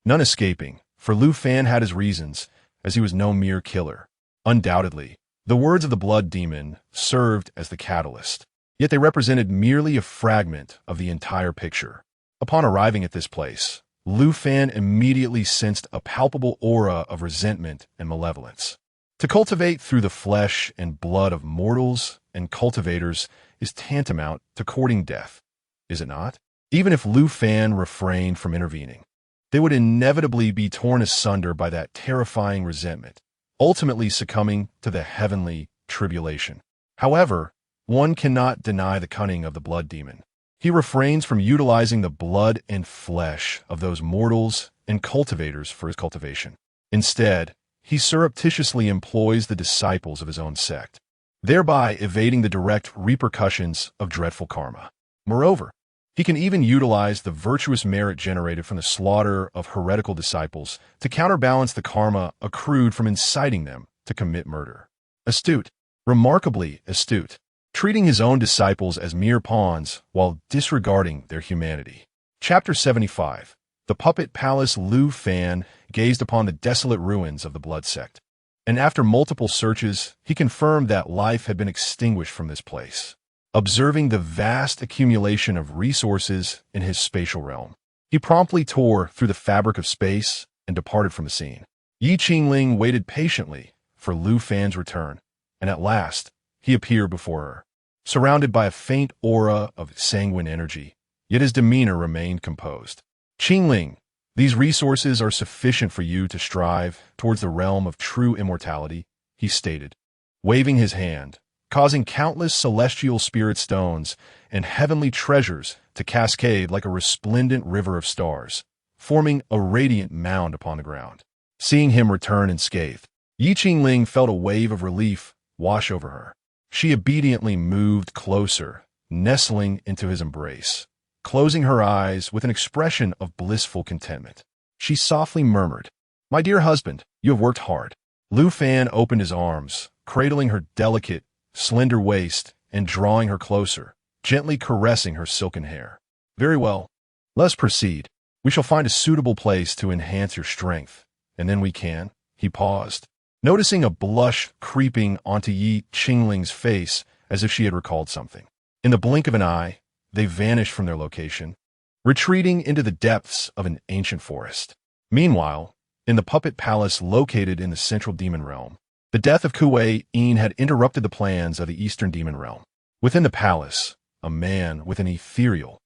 none escaping, for Lu Fan had his reasons, as he was no mere killer. Undoubtedly, the words of the blood demon served as the catalyst, yet they represented merely a fragment of the entire picture. Upon arriving at this place, Lu Fan immediately sensed a palpable aura of resentment and malevolence. To cultivate through the flesh and blood of mortals and cultivators is tantamount to courting death, is it not? Even if Lu Fan refrained from intervening, they would inevitably be torn asunder by that terrifying resentment, ultimately succumbing to the heavenly tribulation. However, one cannot deny the cunning of the blood demon. He refrains from utilizing the blood and flesh of those mortals and cultivators for his cultivation. Instead, he surreptitiously employs the disciples of his own sect, thereby evading the direct repercussions of dreadful karma. Moreover, he can even utilize the virtuous merit generated from the slaughter of heretical disciples to counterbalance the karma accrued from inciting them to commit murder. Astute, remarkably astute, treating his own disciples as mere pawns while disregarding their humanity. Chapter 75. The Puppet Palace. Lu Fan gazed upon the desolate ruins of the blood sect, and after multiple searches, he confirmed that life had been extinguished from this place. Observing the vast accumulation of resources in his spatial realm, he promptly tore through the fabric of space and departed from the scene. Ye Qingling waited patiently for Lu Fan's return, and at last, he appeared before her, surrounded by a faint aura of sanguine energy, yet his demeanor remained composed. Qingling, these resources are sufficient for you to strive towards the realm of true immortality, he stated, waving his hand, causing countless celestial spirit stones and heavenly treasures to cascade like a resplendent river of stars, forming a radiant mound upon the ground. Seeing him return unscathed, Ye Qingling felt a wave of relief wash over her. She obediently moved closer, nestling into his embrace, closing her eyes with an expression of blissful contentment. She softly murmured, "My dear husband, you have worked hard." Lu Fan opened his arms, cradling her delicate, slender waist and drawing her closer, gently caressing her silken hair. "Very well. Let's proceed. We shall find a suitable place to enhance your strength, and then we can." He paused, noticing a blush creeping onto Ye Qingling's face as if she had recalled something. In the blink of an eye, they vanished from their location, retreating into the depths of an ancient forest. Meanwhile, in the puppet palace located in the central demon realm, the death of Kuei-in had interrupted the plans of the eastern demon realm. Within the palace, a man with an ethereal,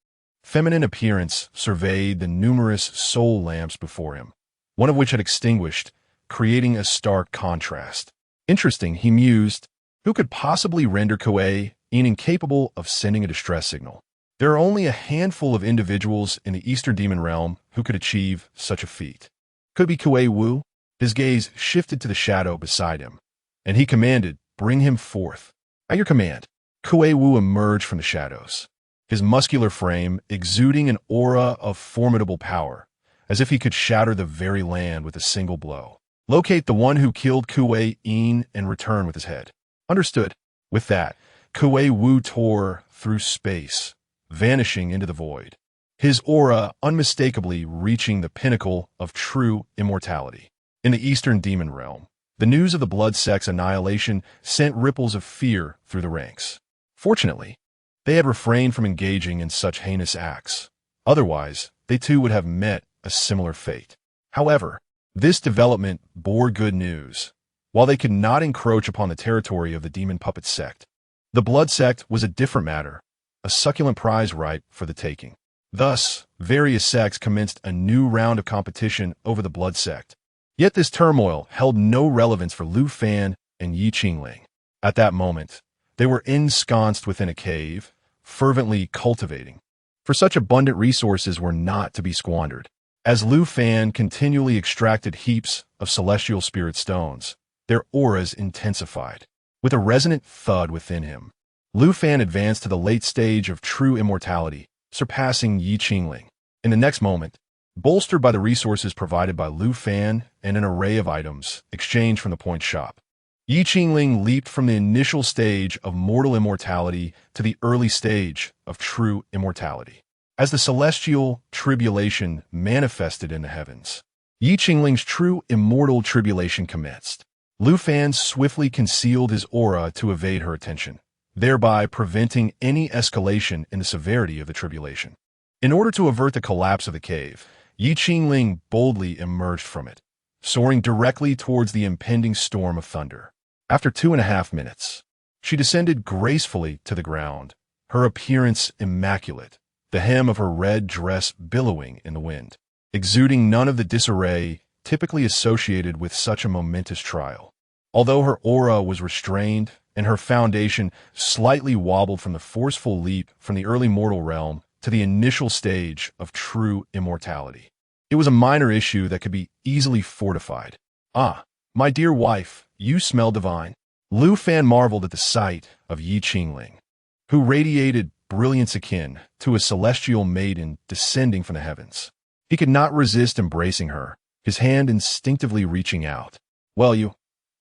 feminine appearance surveyed the numerous soul lamps before him, one of which had extinguished, creating a stark contrast. Interesting, he mused. Who could possibly render Kuei-in incapable of sending a distress signal? There are only a handful of individuals in the eastern demon realm who could achieve such a feat. Could it be Kuei Wu? His gaze shifted to the shadow beside him, and he commanded, "Bring him forth." At your command, Kuei Wu emerged from the shadows, his muscular frame exuding an aura of formidable power, as if he could shatter the very land with a single blow. Locate the one who killed Kuei-in and return with his head. Understood. With that, Kuei Wu tore through space, vanishing into the void, his aura unmistakably reaching the pinnacle of true immortality. In the eastern demon realm, the news of the blood sect's annihilation sent ripples of fear through the ranks. Fortunately, they had refrained from engaging in such heinous acts. Otherwise, they too would have met a similar fate. However, this development bore good news. While they could not encroach upon the territory of the demon puppet sect, the blood sect was a different matter, a succulent prize ripe for the taking. Thus, various sects commenced a new round of competition over the blood sect. Yet this turmoil held no relevance for Lu Fan and Ye Qingling. At that moment, they were ensconced within a cave, fervently cultivating, for such abundant resources were not to be squandered. As Lu Fan continually extracted heaps of celestial spirit stones, their auras intensified. With a resonant thud within him, Lu Fan advanced to the late stage of true immortality, surpassing Ye Qingling. In the next moment, bolstered by the resources provided by Lu Fan and an array of items exchanged from the point shop, Ye Qingling leaped from the initial stage of mortal immortality to the early stage of true immortality. As the celestial tribulation manifested in the heavens, Ye Qingling's true immortal tribulation commenced. Lu Fan swiftly concealed his aura to evade her attention, thereby preventing any escalation in the severity of the tribulation. In order to avert the collapse of the cave, Ye Qingling boldly emerged from it, soaring directly towards the impending storm of thunder. After 2.5 minutes, she descended gracefully to the ground, her appearance immaculate, the hem of her red dress billowing in the wind, exuding none of the disarray typically associated with such a momentous trial. Although her aura was restrained and her foundation slightly wobbled from the forceful leap from the early mortal realm to the initial stage of true immortality, it was a minor issue that could be easily fortified. "Ah, my dear wife, you smell divine." Lu Fan marveled at the sight of Ye Qingling, who radiated brilliance akin to a celestial maiden descending from the heavens. He could not resist embracing her, his hand instinctively reaching out. "Well, you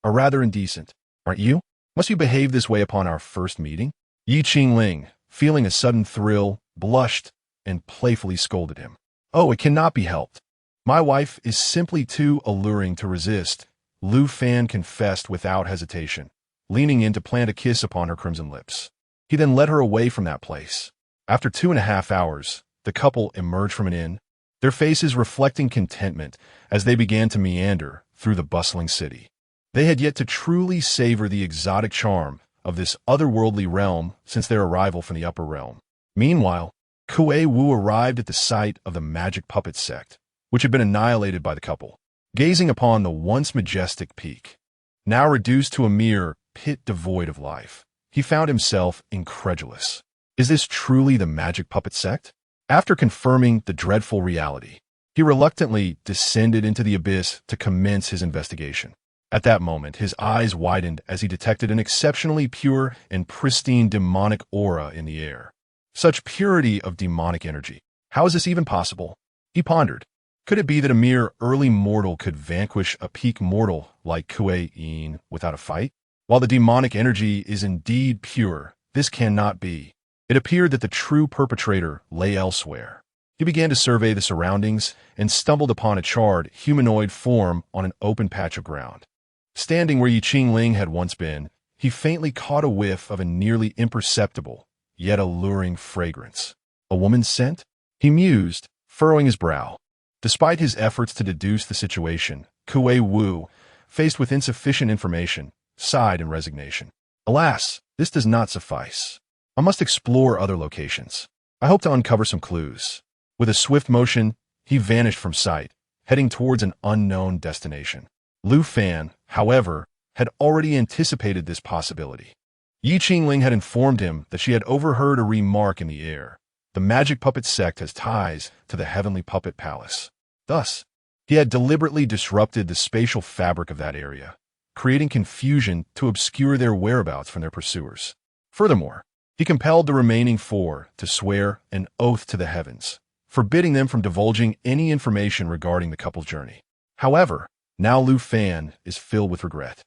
are rather indecent, aren't you? Must you behave this way upon our first meeting?" Ye Qingling, feeling a sudden thrill, blushed and playfully scolded him. "Oh, it cannot be helped. My wife is simply too alluring to resist," Lu Fan confessed without hesitation, leaning in to plant a kiss upon her crimson lips. He then led her away from that place. After 2.5 hours, the couple emerged from an inn, their faces reflecting contentment as they began to meander through the bustling city. They had yet to truly savor the exotic charm of this otherworldly realm since their arrival from the upper realm. Meanwhile, Kuei Wu arrived at the site of the magic puppet sect, which had been annihilated by the couple. Gazing upon the once majestic peak, now reduced to a mere pit devoid of life, he found himself incredulous. Is this truly the magic puppet sect? After confirming the dreadful reality, he reluctantly descended into the abyss to commence his investigation. At that moment, his eyes widened as he detected an exceptionally pure and pristine demonic aura in the air. Such purity of demonic energy. How is this even possible? He pondered. Could it be that a mere early mortal could vanquish a peak mortal like Qingling without a fight? While the demonic energy is indeed pure, this cannot be. It appeared that the true perpetrator lay elsewhere. He began to survey the surroundings and stumbled upon a charred, humanoid form on an open patch of ground. Standing where Ye Qingling had once been, he faintly caught a whiff of a nearly imperceptible, yet alluring fragrance. A woman's scent? He mused, furrowing his brow. Despite his efforts to deduce the situation, Kue Wu, faced with insufficient information, sighed in resignation. Alas, this does not suffice. I must explore other locations. I hope to uncover some clues. With a swift motion, he vanished from sight, heading towards an unknown destination. Lu Fan, however, had already anticipated this possibility. Ye Qingling had informed him that she had overheard a remark in the air. The magic puppet sect has ties to the heavenly puppet palace. Thus, he had deliberately disrupted the spatial fabric of that area, creating confusion to obscure their whereabouts from their pursuers. Furthermore, he compelled the remaining four to swear an oath to the heavens, forbidding them from divulging any information regarding the couple's journey. However, now Lu Fan is filled with regret.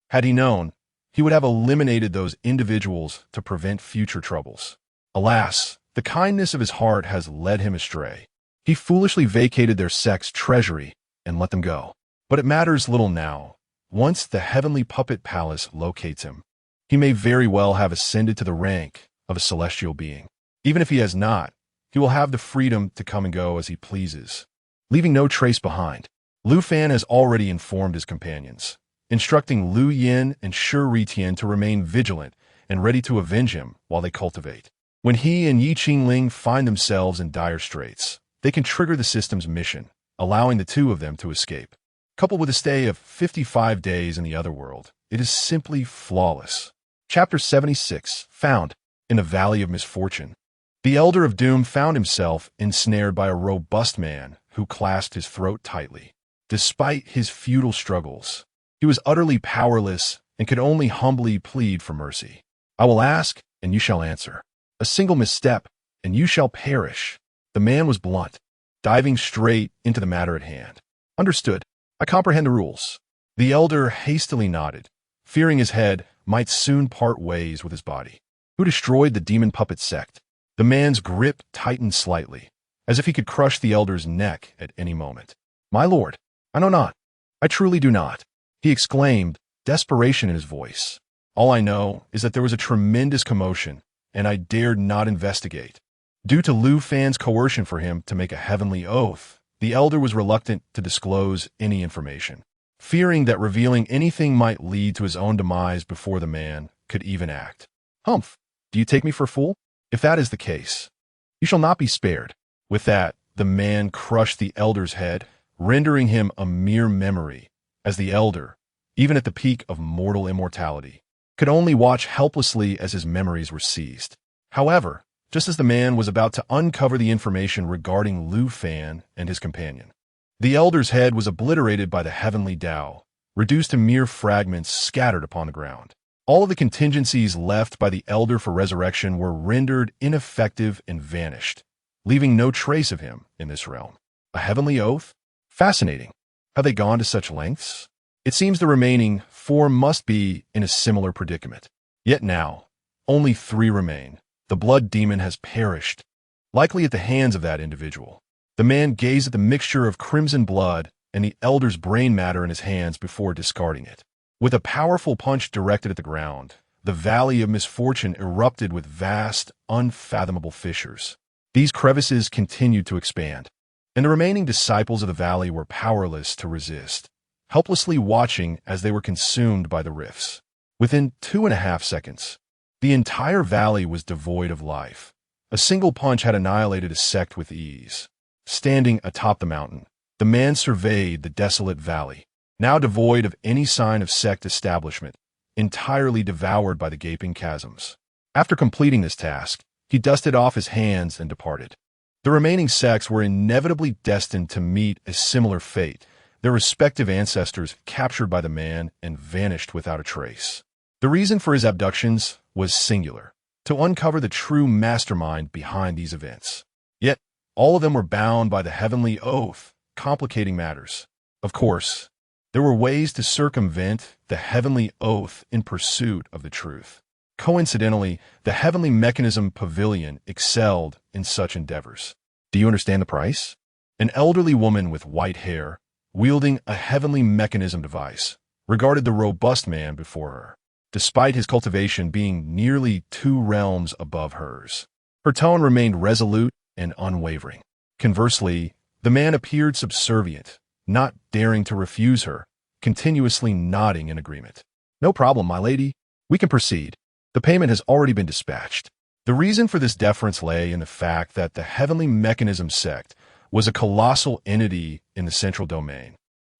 Had he known, he would have eliminated those individuals to prevent future troubles. Alas, the kindness of his heart has led him astray. He foolishly vacated their sect's treasury and let them go. But it matters little now. Once the heavenly puppet palace locates him, he may very well have ascended to the rank of a celestial being. Even if he has not, he will have the freedom to come and go as he pleases, leaving no trace behind. Lu Fan has already informed his companions, instructing Lu Yin and Shi Ritian to remain vigilant and ready to avenge him while they cultivate. When he and Ye Qingling find themselves in dire straits, they can trigger the system's mission, allowing the two of them to escape. Coupled with a stay of 55 days in the other world, it is simply flawless. Chapter 76, Found in the Valley of Misfortune. The Elder of Doom found himself ensnared by a robust man who clasped his throat tightly. Despite his futile struggles, he was utterly powerless and could only humbly plead for mercy. I will ask, and you shall answer. A single misstep, and you shall perish. The man was blunt, diving straight into the matter at hand. Understood. I comprehend the rules. The elder hastily nodded, fearing his head might soon part ways with his body. Who destroyed the demon puppet sect? The man's grip tightened slightly, as if he could crush the elder's neck at any moment. My lord, I know not. I truly do not, he exclaimed, desperation in his voice. All I know is that there was a tremendous commotion, and I dared not investigate. Due to Lu Fan's coercion for him to make a heavenly oath, the elder was reluctant to disclose any information, fearing that revealing anything might lead to his own demise before the man could even act. Humph, do you take me for a fool? If that is the case, you shall not be spared. With that, the man crushed the elder's head, rendering him a mere memory, as the elder, even at the peak of mortal immortality, could only watch helplessly as his memories were seized. However, just as the man was about to uncover the information regarding Lu Fan and his companion, the elder's head was obliterated by the heavenly Tao, reduced to mere fragments scattered upon the ground. All of the contingencies left by the elder for resurrection were rendered ineffective and vanished, leaving no trace of him in this realm. A heavenly oath? Fascinating. Have they gone to such lengths? It seems the remaining four must be in a similar predicament. Yet now, only three remain. The blood demon has perished, likely at the hands of that individual. The man gazed at the mixture of crimson blood and the elder's brain matter in his hands before discarding it. With a powerful punch directed at the ground, the Valley of Misfortune erupted with vast, unfathomable fissures. These crevices continued to expand, and the remaining disciples of the valley were powerless to resist, helplessly watching as they were consumed by the rifts. Within 2.5 seconds, the entire valley was devoid of life. A single punch had annihilated a sect with ease. Standing atop the mountain, the man surveyed the desolate valley, now devoid of any sign of sect establishment, entirely devoured by the gaping chasms. After completing this task, he dusted off his hands and departed. The remaining sects were inevitably destined to meet a similar fate, their respective ancestors captured by the man and vanished without a trace. The reason for his abductions was singular: to uncover the true mastermind behind these events. Yet, all of them were bound by the heavenly oath, complicating matters. Of course, there were ways to circumvent the heavenly oath in pursuit of the truth. Coincidentally, the Heavenly Mechanism Pavilion excelled in such endeavors. Do you understand the price? An elderly woman with white hair, wielding a heavenly mechanism device, regarded the robust man before her, despite his cultivation being nearly 2 realms above hers. Her tone remained resolute and unwavering. Conversely, the man appeared subservient, not daring to refuse her, continuously nodding in agreement. "No problem, my lady. We can proceed. The payment has already been dispatched." The reason for this deference lay in the fact that the Heavenly Mechanism sect was a colossal entity in the central domain.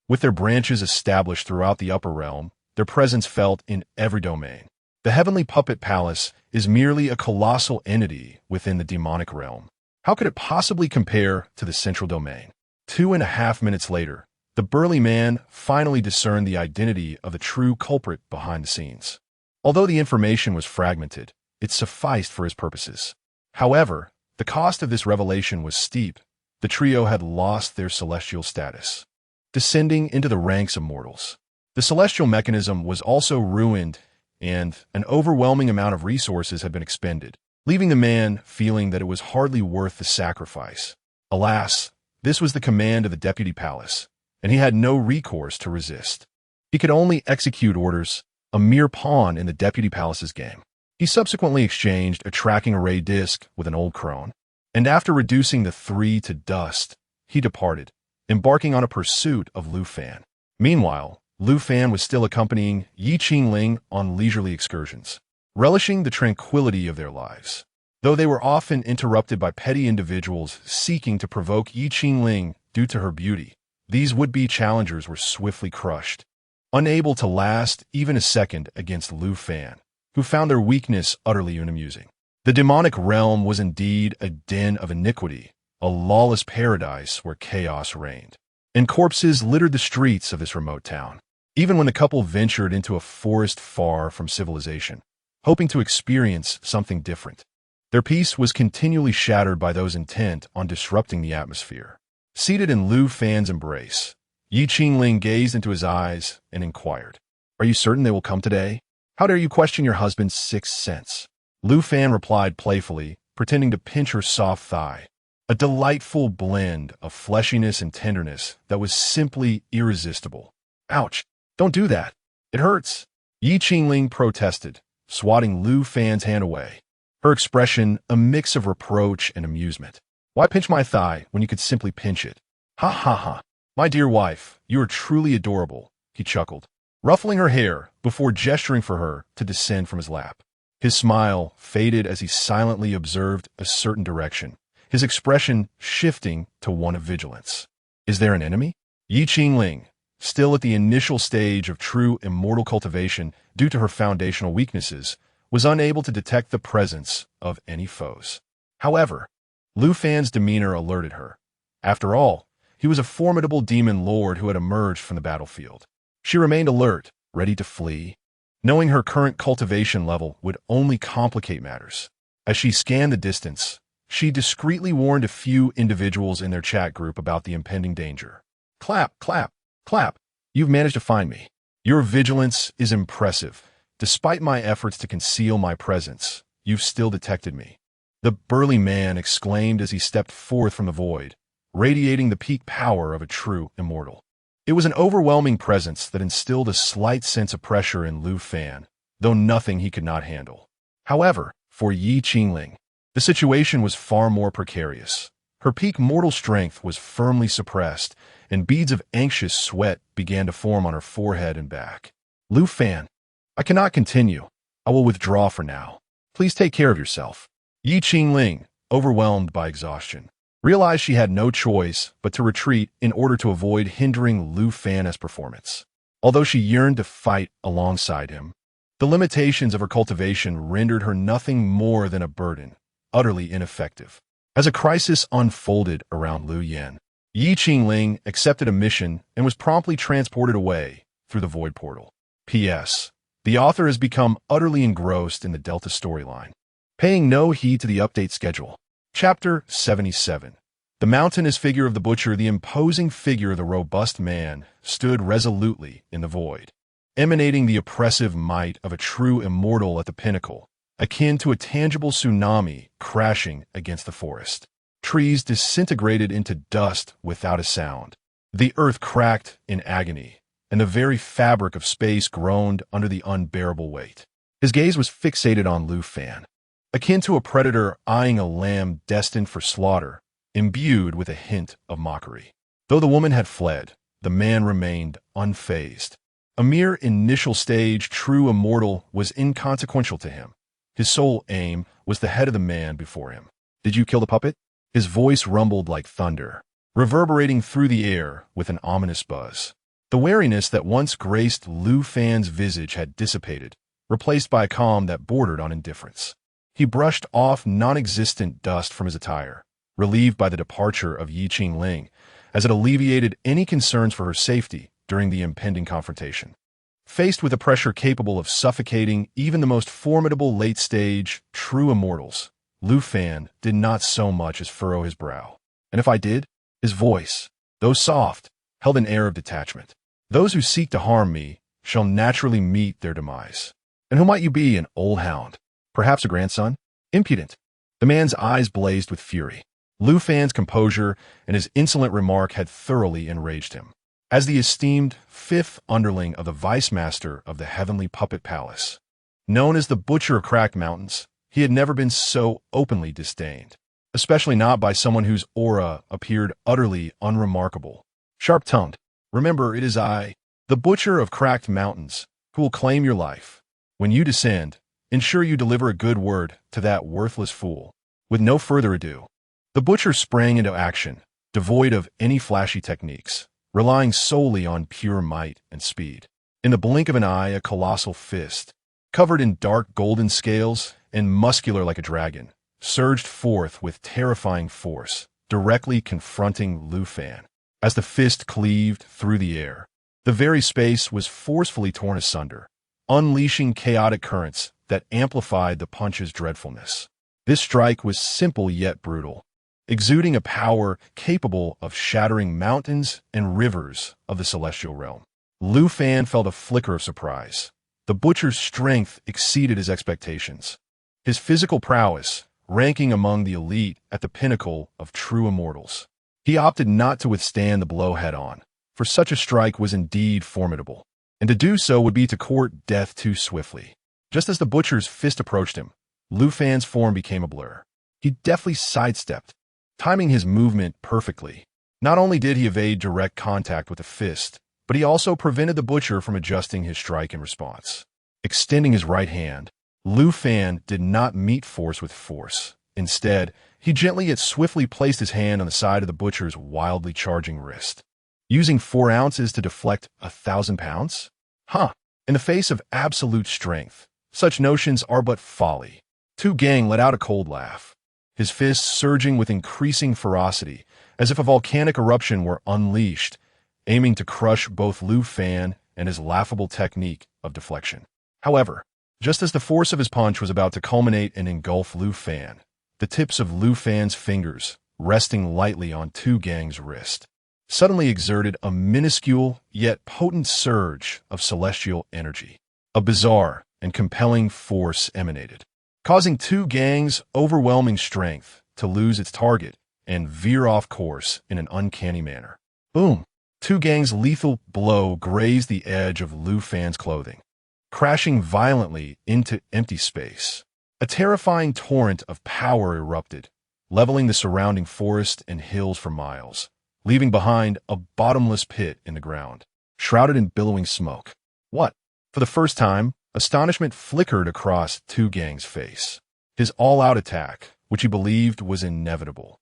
With their branches established throughout the upper realm, their presence felt in every domain. The Heavenly Puppet Palace is merely a colossal entity within the demonic realm. How could it possibly compare to the central domain? 2.5 minutes later, the burly man finally discerned the identity of the true culprit behind the scenes. Although the information was fragmented, it sufficed for his purposes. However, the cost of this revelation was steep. The trio had lost their celestial status, descending into the ranks of mortals. The celestial mechanism was also ruined, and an overwhelming amount of resources had been expended, leaving the man feeling that it was hardly worth the sacrifice. Alas, this was the command of the Deputy Palace, and he had no recourse to resist. He could only execute orders, a mere pawn in the Deputy Palace's game. He subsequently exchanged a tracking array disc with an old crone, and after reducing the 3 to dust, he departed, embarking on a pursuit of Lu Fan. Meanwhile, Lu Fan was still accompanying Ye Qingling on leisurely excursions, relishing the tranquility of their lives. Though they were often interrupted by petty individuals seeking to provoke Ye Qingling due to her beauty, these would-be challengers were swiftly crushed, unable to last even a second against Lu Fan, who found their weakness utterly unamusing. The demonic realm was indeed a den of iniquity, a lawless paradise where chaos reigned, and corpses littered the streets of this remote town. Even when the couple ventured into a forest far from civilization, hoping to experience something different, their peace was continually shattered by those intent on disrupting the atmosphere. Seated in Lu Fan's embrace, Ye Qingling gazed into his eyes and inquired, "Are you certain they will come today? How dare you question your husband's sixth sense?" Lu Fan replied playfully, pretending to pinch her soft thigh, a delightful blend of fleshiness and tenderness that was simply irresistible. "Ouch! Don't do that. It hurts." Ye Qingling protested, swatting Lu Fan's hand away, her expression a mix of reproach and amusement. "Why pinch my thigh when you could simply pinch it?" "Ha ha ha. My dear wife, you are truly adorable," he chuckled, ruffling her hair before gesturing for her to descend from his lap. His smile faded as he silently observed a certain direction, his expression shifting to one of vigilance. "Is there an enemy?" Ye Qingling, still at the initial stage of true immortal cultivation due to her foundational weaknesses, was unable to detect the presence of any foes. However, Lu Fan's demeanor alerted her. After all, he was a formidable demon lord who had emerged from the battlefield. She remained alert, ready to flee, knowing her current cultivation level would only complicate matters. As she scanned the distance, she discreetly warned a few individuals in their chat group about the impending danger. "Clap, clap, clap. You've managed to find me. Your vigilance is impressive. Despite my efforts to conceal my presence, you've still detected me," the burly man exclaimed as he stepped forth from the void, radiating the peak power of a true immortal. It was an overwhelming presence that instilled a slight sense of pressure in Lu Fan, though nothing he could not handle. However, for Ye Qingling, the situation was far more precarious. Her peak mortal strength was firmly suppressed, and beads of anxious sweat began to form on her forehead and back. "Lu Fan, I cannot continue. I will withdraw for now. Please take care of yourself." Ye Qingling, overwhelmed by exhaustion, realized she had no choice but to retreat in order to avoid hindering Lu Fan's performance. Although she yearned to fight alongside him, The limitations of her cultivation rendered her nothing more than a burden, utterly ineffective. As a crisis unfolded around Lu Yan, Ye Qingling accepted a mission and was promptly transported away through the void portal. P.S. The author has become utterly engrossed in the Delta storyline, paying no heed to the update schedule. Chapter 77. The mountainous figure of the butcher, the imposing figure of the robust man, stood resolutely in the void, emanating the oppressive might of a true immortal at the pinnacle, akin to a tangible tsunami crashing against the forest. Trees disintegrated into dust without a sound. The earth cracked in agony, and the very fabric of space groaned under the unbearable weight. His gaze was fixated on Lu Fan, akin to a predator eyeing a lamb destined for slaughter, imbued with a hint of mockery. Though the woman had fled, the man remained unfazed. A mere initial stage true immortal was inconsequential to him. His sole aim was the head of the man before him. "Did you kill the puppet?" His voice rumbled like thunder, reverberating through the air with an ominous buzz. The wariness that once graced Lu Fan's visage had dissipated, replaced by a calm that bordered on indifference. He brushed off non-existent dust from his attire, relieved by the departure of Ye Qingling, as it alleviated any concerns for her safety during the impending confrontation. Faced with a pressure capable of suffocating even the most formidable late-stage, true immortals, Lu Fan did not so much as furrow his brow. "And if I did?" His voice, though soft, held an air of detachment. "Those who seek to harm me shall naturally meet their demise. And who might you be, an old hound? Perhaps a grandson? Impudent." The man's eyes blazed with fury. Lu Fan's composure and his insolent remark had thoroughly enraged him. As the esteemed fifth underling of the vice-master of the heavenly puppet palace, known as the Butcher of Cracked Mountains, he had never been so openly disdained, especially not by someone whose aura appeared utterly unremarkable. Sharp-tongued, "Remember, it is I, the Butcher of Cracked Mountains, who will claim your life. When you descend, ensure you deliver a good word to that worthless fool." With no further ado, the Butcher sprang into action, devoid of any flashy techniques, relying solely on pure might and speed. In the blink of an eye, a colossal fist, covered in dark golden scales and muscular like a dragon, surged forth with terrifying force, directly confronting Lu Fan. As the fist cleaved through the air, the very space was forcefully torn asunder, unleashing chaotic currents that amplified the punch's dreadfulness. This strike was simple yet brutal, exuding a power capable of shattering mountains and rivers of the celestial realm. Lu Fan felt a flicker of surprise. The Butcher's strength exceeded his expectations. His physical prowess, ranking among the elite at the pinnacle of true immortals. He opted not to withstand the blow head-on, for such a strike was indeed formidable, and to do so would be to court death too swiftly. Just as the Butcher's fist approached him, Lu Fan's form became a blur. He deftly sidestepped, timing his movement perfectly. Not only did he evade direct contact with the fist, but he also prevented the Butcher from adjusting his strike in response. Extending his right hand, Lu Fan did not meet force with force. Instead, he gently yet swiftly placed his hand on the side of the Butcher's wildly charging wrist. Using 4 ounces to deflect 1,000 pounds? In the face of absolute strength, such notions are but folly. Tu Gang let out a cold laugh, his fists surging with increasing ferocity, as if a volcanic eruption were unleashed, aiming to crush both Lu Fan and his laughable technique of deflection. However, just as the force of his punch was about to culminate and engulf Lu Fan, the tips of Lu Fan's fingers, resting lightly on Tu Gang's wrist, suddenly exerted a minuscule yet potent surge of celestial energy. A bizarre and compelling force emanated, causing Tu Gang's overwhelming strength to lose its target and veer off course in an uncanny manner. Boom! Tu Gang's lethal blow grazed the edge of Lu Fan's clothing, crashing violently into empty space. A terrifying torrent of power erupted, leveling the surrounding forest and hills for miles, leaving behind a bottomless pit in the ground, shrouded in billowing smoke. What? For the first time, astonishment flickered across Tu Gang's face. His all-out attack, which he believed was inevitable,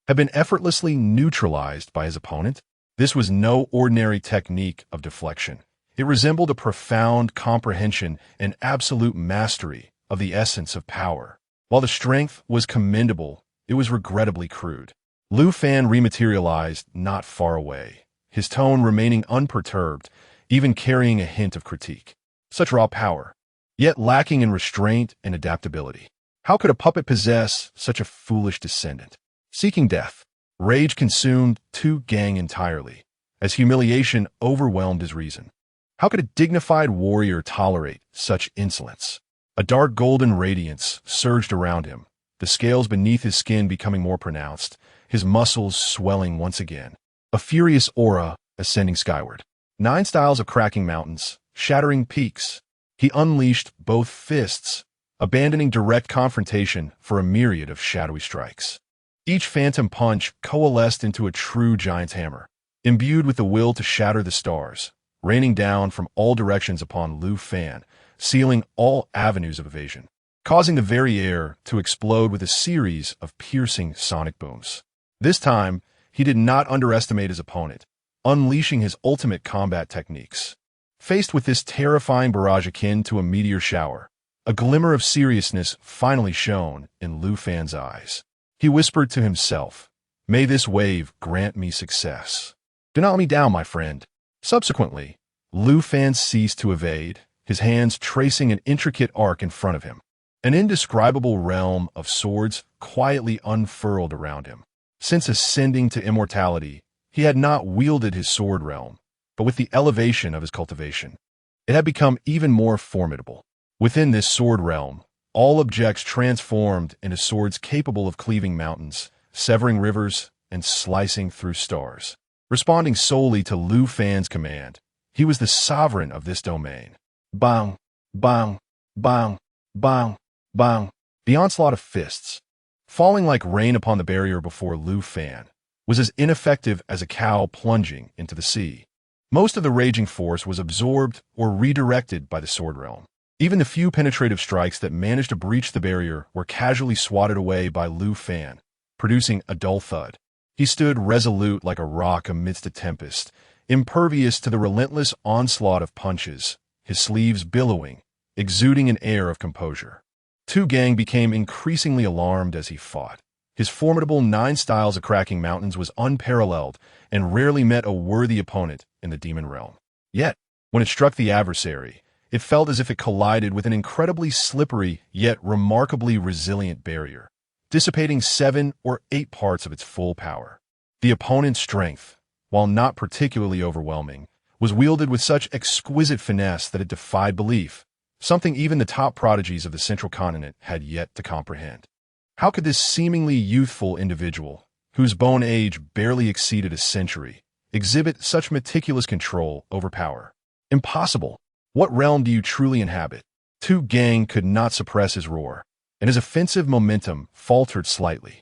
had been effortlessly neutralized by his opponent. This was no ordinary technique of deflection. It resembled a profound comprehension and absolute mastery of the essence of power. While the strength was commendable, it was regrettably crude. Lu Fan rematerialized not far away, his tone remaining unperturbed, even carrying a hint of critique. Such raw power, yet lacking in restraint and adaptability. How could a puppet possess such a foolish descendant? Seeking death, rage consumed Tu Gang entirely, as humiliation overwhelmed his reason. How could a dignified warrior tolerate such insolence? A dark golden radiance surged around him, the scales beneath his skin becoming more pronounced, his muscles swelling once again. A furious aura ascending skyward. 9 styles of cracking mountains, shattering peaks. He unleashed both fists, abandoning direct confrontation for a myriad of shadowy strikes. Each phantom punch coalesced into a true giant's hammer, imbued with the will to shatter the stars, raining down from all directions upon Lu Fan, sealing all avenues of evasion, causing the very air to explode with a series of piercing sonic booms. This time, he did not underestimate his opponent, unleashing his ultimate combat techniques. Faced with this terrifying barrage akin to a meteor shower, a glimmer of seriousness finally shone in Lu Fan's eyes. He whispered to himself, "May this wave grant me success. Do not let me down, my friend." Subsequently, Lu Fan ceased to evade, his hands tracing an intricate arc in front of him. An indescribable realm of swords quietly unfurled around him. Since ascending to immortality, he had not wielded his sword realm, but with the elevation of his cultivation, it had become even more formidable. Within this sword realm, all objects transformed into swords capable of cleaving mountains, severing rivers, and slicing through stars. Responding solely to Lu Fan's command, he was the sovereign of this domain. Bang, bang, bang, bang, bang. The onslaught of fists, falling like rain upon the barrier before Lu Fan, was as ineffective as a cow plunging into the sea. Most of the raging force was absorbed or redirected by the sword realm. Even the few penetrative strikes that managed to breach the barrier were casually swatted away by Lu Fan, producing a dull thud. He stood resolute like a rock amidst a tempest, impervious to the relentless onslaught of punches, his sleeves billowing, exuding an air of composure. Tu Gang became increasingly alarmed as he fought. His formidable 9 styles of cracking mountains was unparalleled and rarely met a worthy opponent in the demon realm. Yet, when it struck the adversary, it felt as if it collided with an incredibly slippery yet remarkably resilient barrier, dissipating 7 or 8 parts of its full power. The opponent's strength, while not particularly overwhelming, was wielded with such exquisite finesse that it defied belief, something even the top prodigies of the central continent had yet to comprehend. How could this seemingly youthful individual, whose bone age barely exceeded a century, exhibit such meticulous control over power? Impossible. What realm do you truly inhabit? Tu Gang could not suppress his roar, and his offensive momentum faltered slightly.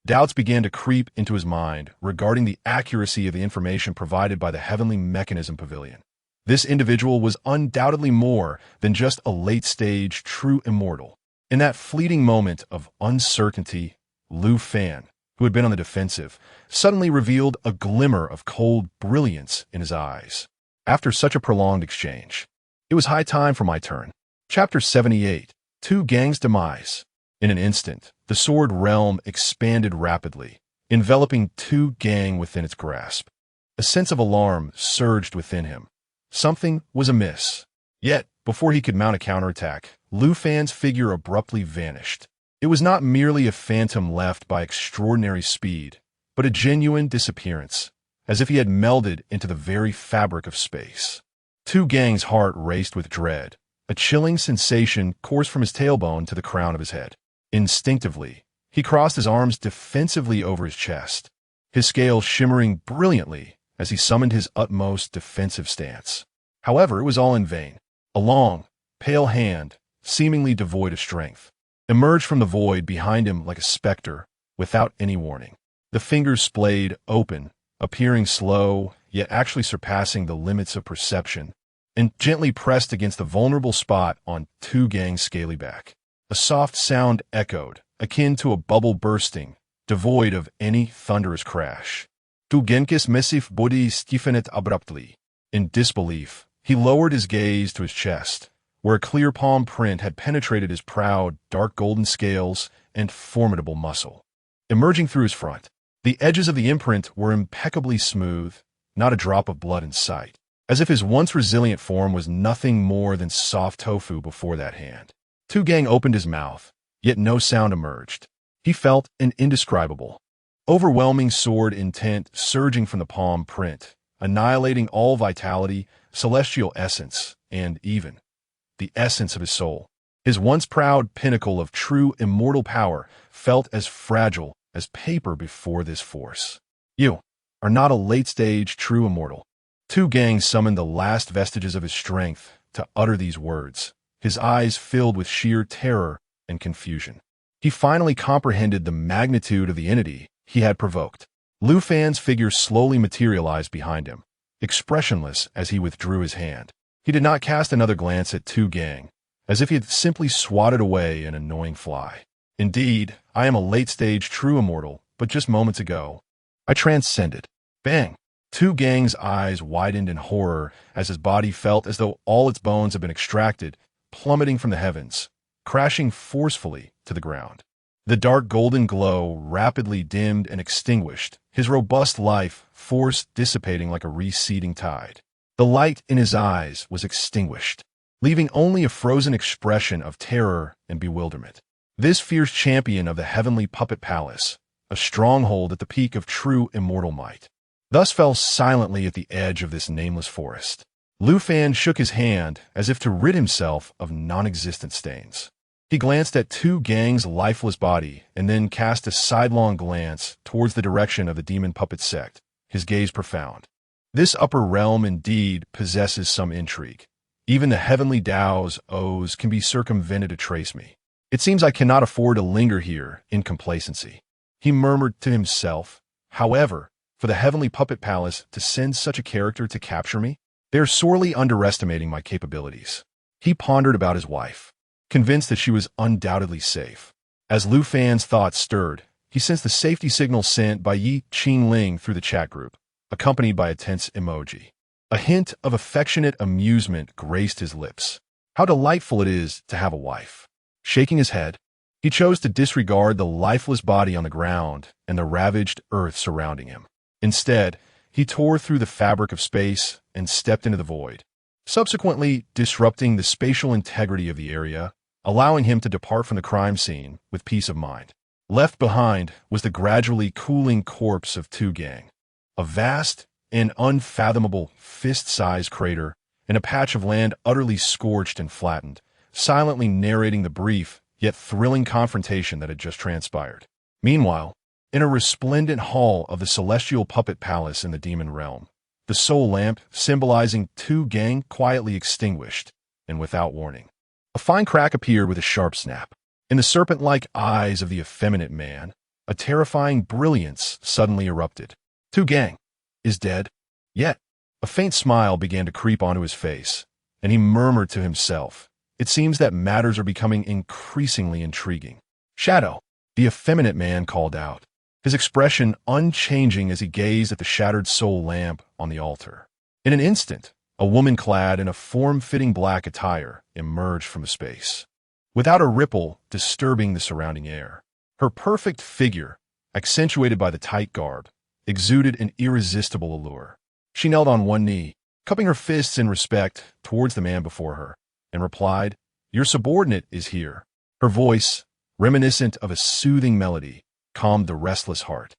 Doubts began to creep into his mind regarding the accuracy of the information provided by the Heavenly Mechanism Pavilion. This individual was undoubtedly more than just a late-stage true immortal. In that fleeting moment of uncertainty, Lu Fan, who had been on the defensive, suddenly revealed a glimmer of cold brilliance in his eyes. After such a prolonged exchange, it was high time for my turn. Chapter 78, Tu Gang's Demise. In an instant, the sword realm expanded rapidly, enveloping Tu Gang within its grasp. A sense of alarm surged within him. Something was amiss. Yet, before he could mount a counterattack, Lu Fan's figure abruptly vanished. It was not merely a phantom left by extraordinary speed, but a genuine disappearance, as if he had melded into the very fabric of space. Tu Gang's heart raced with dread. A chilling sensation coursed from his tailbone to the crown of his head. Instinctively, he crossed his arms defensively over his chest, his scales shimmering brilliantly as he summoned his utmost defensive stance. However, it was all in vain. A long, pale hand, seemingly devoid of strength, emerged from the void behind him like a specter, without any warning. The fingers splayed open, appearing slow, yet actually surpassing the limits of perception, and gently pressed against the vulnerable spot on Tu Gang's scaly back. A soft sound echoed, akin to a bubble bursting, devoid of any thunderous crash. Tu Genkis Messif Body stiffened abruptly. In disbelief, He lowered his gaze to his chest, where a clear palm print had penetrated his proud, dark golden scales and formidable muscle. Emerging through his front, the edges of the imprint were impeccably smooth, not a drop of blood in sight, as if his once resilient form was nothing more than soft tofu before that hand. Tu Gang opened his mouth, yet no sound emerged. He felt an indescribable, overwhelming sword intent surging from the palm print, annihilating all vitality, celestial essence, and even the essence of his soul. His once proud pinnacle of true immortal power felt as fragile as paper before this force. You are not a late-stage true immortal. Tu Gang summoned the last vestiges of his strength to utter these words, his eyes filled with sheer terror and confusion. He finally comprehended the magnitude of the entity he had provoked. Lu Fan's figure slowly materialized behind him, expressionless as he withdrew his hand. He did not cast another glance at Tu Gang, as if he had simply swatted away an annoying fly. Indeed, I am a late-stage true immortal, but just moments ago, I transcended. Bang! Tu Gang's eyes widened in horror as his body felt as though all its bones had been extracted, plummeting from the heavens, crashing forcefully to the ground. The dark golden glow rapidly dimmed and extinguished, his robust life force dissipating like a receding tide. The light in his eyes was extinguished, leaving only a frozen expression of terror and bewilderment. This fierce champion of the heavenly puppet palace, a stronghold at the peak of true immortal might, thus fell silently at the edge of this nameless forest. Lu Fan shook his hand as if to rid himself of non-existent stains. He glanced at Tu Gang's lifeless body and then cast a sidelong glance towards the direction of the demon puppet sect, his gaze profound. This upper realm indeed possesses some intrigue. Even the heavenly Tao's oaths can be circumvented to trace me. It seems I cannot afford to linger here in complacency. He murmured to himself. However, for the heavenly puppet palace to send such a character to capture me, they are sorely underestimating my capabilities. He pondered about his wife, convinced that she was undoubtedly safe. As Lu Fan's thoughts stirred, he sensed the safety signal sent by Ye Qingling through the chat group, accompanied by a tense emoji. A hint of affectionate amusement graced his lips. How delightful it is to have a wife. Shaking his head, he chose to disregard the lifeless body on the ground and the ravaged earth surrounding him. Instead, he tore through the fabric of space and stepped into the void, subsequently disrupting the spatial integrity of the area, allowing him to depart from the crime scene with peace of mind. Left behind was the gradually cooling corpse of Tu Gang, a vast and unfathomable fist-sized crater in a patch of land utterly scorched and flattened, silently narrating the brief yet thrilling confrontation that had just transpired. Meanwhile, in a resplendent hall of the celestial puppet palace in the demon realm, the soul lamp, symbolizing Tu Gang, quietly extinguished, and without warning. A fine crack appeared with a sharp snap. In the serpent-like eyes of the effeminate man, a terrifying brilliance suddenly erupted. Tu Gang is dead. Yet, a faint smile began to creep onto his face, and he murmured to himself, "It seems that matters are becoming increasingly intriguing." "Shadow," the effeminate man called out, his expression unchanging as he gazed at the shattered soul lamp on the altar. In an instant, a woman clad in a form-fitting black attire emerged from the space, without a ripple disturbing the surrounding air. Her perfect figure, accentuated by the tight garb, exuded an irresistible allure. She knelt on one knee, cupping her fists in respect towards the man before her, and replied, "Your subordinate is here." Her voice, reminiscent of a soothing melody, calmed the restless heart.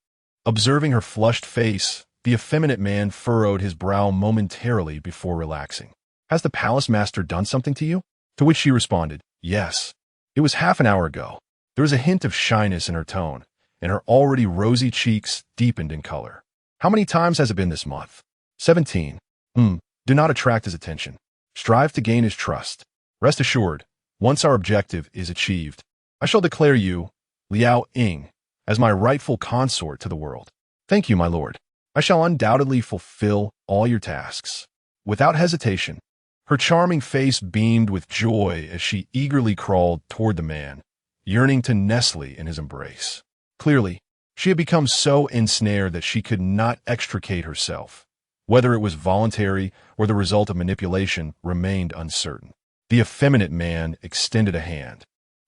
Observing her flushed face, the effeminate man furrowed his brow momentarily before relaxing. "Has the palace master done something to you?" To which she responded, "Yes. It was half an hour ago." There was a hint of shyness in her tone, and her already rosy cheeks deepened in color. "How many times has it been this month?" 17. Do not attract his attention. Strive to gain his trust. Rest assured, once our objective is achieved, I shall declare you, Liao Ying, as my rightful consort to the world. Thank you, my lord. I shall undoubtedly fulfill all your tasks. Without hesitation, her charming face beamed with joy as she eagerly crawled toward the man, yearning to nestle in his embrace. Clearly, she had become so ensnared that she could not extricate herself, Whether it was voluntary or the result of manipulation remained uncertain. The effeminate man extended a hand,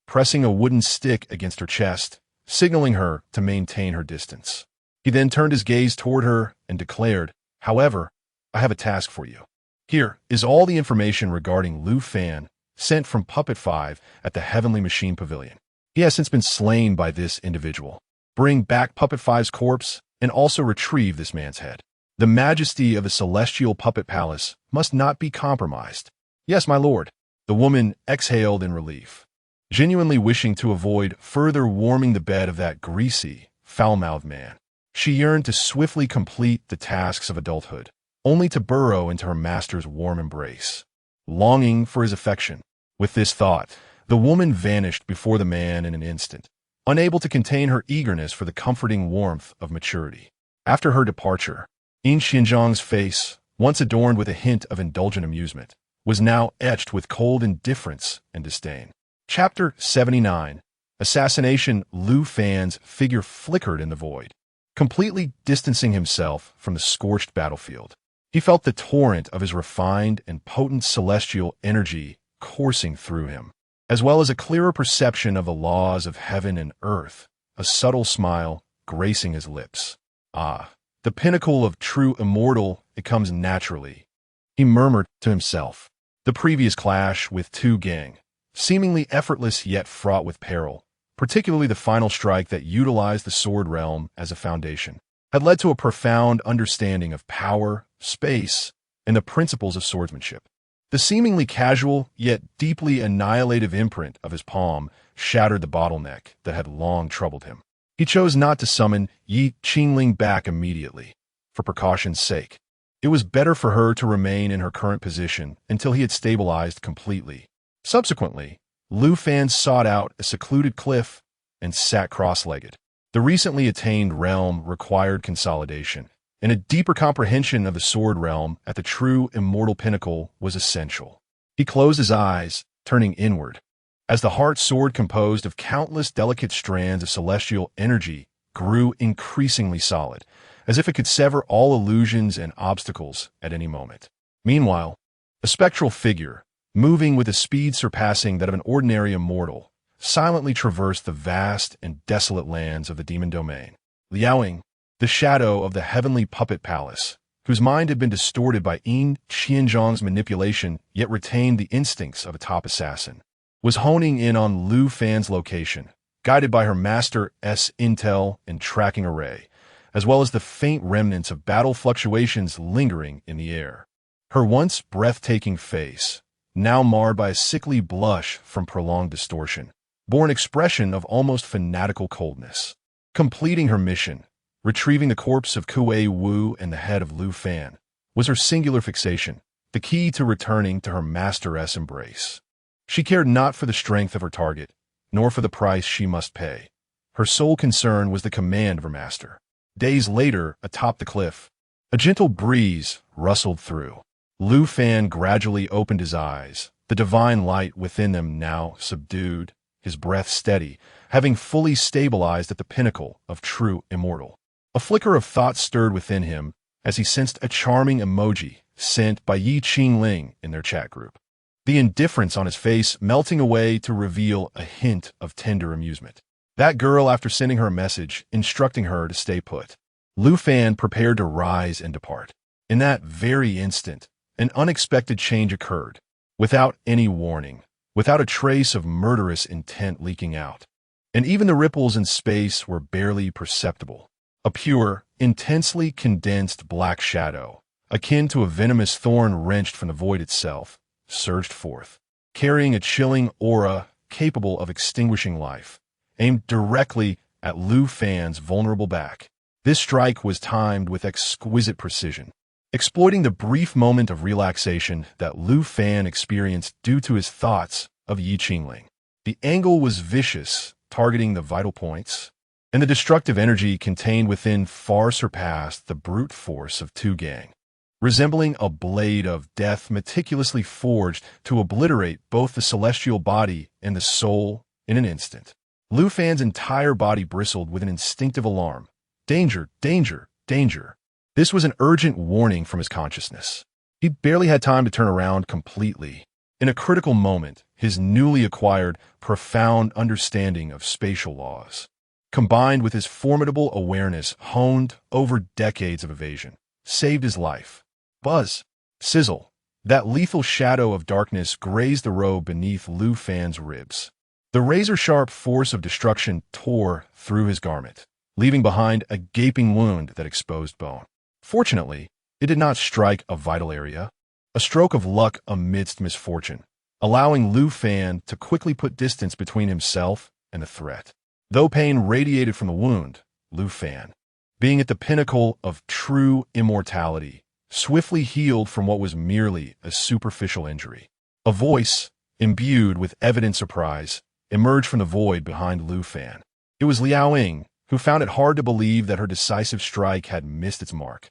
pressing a wooden stick against her chest, signaling her to maintain her distance. He then turned his gaze toward her and declared, "However, I have a task for you. Here is all the information regarding Lu Fan, sent from Puppet 5 at the Heavenly Machine Pavilion. He has since been slain by this individual. Bring back Puppet 5's corpse and also retrieve this man's head. The majesty of the celestial puppet palace must not be compromised." "Yes, my lord." The woman exhaled in relief, genuinely wishing to avoid further warming the bed of that greasy, foul-mouthed man. She yearned to swiftly complete the tasks of adulthood, only to burrow into her master's warm embrace, longing for his affection. With this thought, the woman vanished before the man in an instant, unable to contain her eagerness for the comforting warmth of maturity. After her departure, Yin Xianzhang's face, once adorned with a hint of indulgent amusement, was now etched with cold indifference and disdain. Chapter 79. Assassination. Lu Fan's figure flickered in the void, completely distancing himself from the scorched battlefield. He felt the torrent of his refined and potent celestial energy coursing through him, as well as a clearer perception of the laws of heaven and earth, a subtle smile gracing his lips. "Ah, the pinnacle of true immortal, it comes naturally," he murmured to himself. The previous clash with Tu Gang, seemingly effortless yet fraught with peril, particularly the final strike that utilized the sword realm as a foundation, had led to a profound understanding of power, space, and the principles of swordsmanship. The seemingly casual yet deeply annihilative imprint of his palm shattered the bottleneck that had long troubled him. He chose not to summon Ye Qingling back immediately, for precaution's sake. It was better for her to remain in her current position until he had stabilized completely. Subsequently, Lu Fan sought out a secluded cliff and sat cross-legged. The recently attained realm required consolidation, and a deeper comprehension of the sword realm at the true immortal pinnacle was essential. He closed his eyes, turning inward, as the heart sword composed of countless delicate strands of celestial energy grew increasingly solid, as if it could sever all illusions and obstacles at any moment. Meanwhile, a spectral figure, moving with a speed surpassing that of an ordinary immortal, silently traversed the vast and desolate lands of the demon domain. Liaoing, the shadow of the heavenly puppet palace, whose mind had been distorted by Yin Qianzhang's manipulation yet retained the instincts of a top assassin, was honing in on Lu Fan's location, guided by her master's intel and tracking array, as well as the faint remnants of battle fluctuations lingering in the air. Her once breathtaking face, now marred by a sickly blush from prolonged distortion, bore an expression of almost fanatical coldness. Completing her mission, retrieving the corpse of Kuei Wu and the head of Lu Fan, was her singular fixation, the key to returning to her master's embrace. She cared not for the strength of her target, nor for the price she must pay. Her sole concern was the command of her master. Days later, atop the cliff, a gentle breeze rustled through. Lu Fan gradually opened his eyes, the divine light within them now subdued, his breath steady, having fully stabilized at the pinnacle of true immortal. A flicker of thought stirred within him as he sensed a charming emoji sent by Ye Qingling in their chat group, the indifference on his face melting away to reveal a hint of tender amusement. That girl, after sending her a message instructing her to stay put. Lu Fan prepared to rise and depart. In that very instant, an unexpected change occurred, without any warning, without a trace of murderous intent leaking out. And even the ripples in space were barely perceptible. A pure, intensely condensed black shadow, akin to a venomous thorn wrenched from the void itself, surged forth, carrying a chilling aura capable of extinguishing life, aimed directly at Lu Fan's vulnerable back. This strike was timed with exquisite precision, exploiting the brief moment of relaxation that Lu Fan experienced due to his thoughts of Ye Qingling. The angle was vicious, targeting the vital points, and the destructive energy contained within far surpassed the brute force of Tu Gang, resembling a blade of death meticulously forged to obliterate both the celestial body and the soul in an instant. Lu Fan's entire body bristled with an instinctive alarm. Danger, danger, danger. This was an urgent warning from his consciousness. He barely had time to turn around completely. In a critical moment, his newly acquired, profound understanding of spatial laws, combined with his formidable awareness honed over decades of evasion, saved his life. Buzz. Sizzle. That lethal shadow of darkness grazed the robe beneath Lu Fan's ribs. The razor-sharp force of destruction tore through his garment, leaving behind a gaping wound that exposed bone. Fortunately, it did not strike a vital area, a stroke of luck amidst misfortune, allowing Lu Fan to quickly put distance between himself and the threat. Though pain radiated from the wound, Lu Fan, being at the pinnacle of true immortality, swiftly healed from what was merely a superficial injury. A voice, imbued with evident surprise, emerged from the void behind Lu Fan. It was Liao Ying, who found it hard to believe that her decisive strike had missed its mark.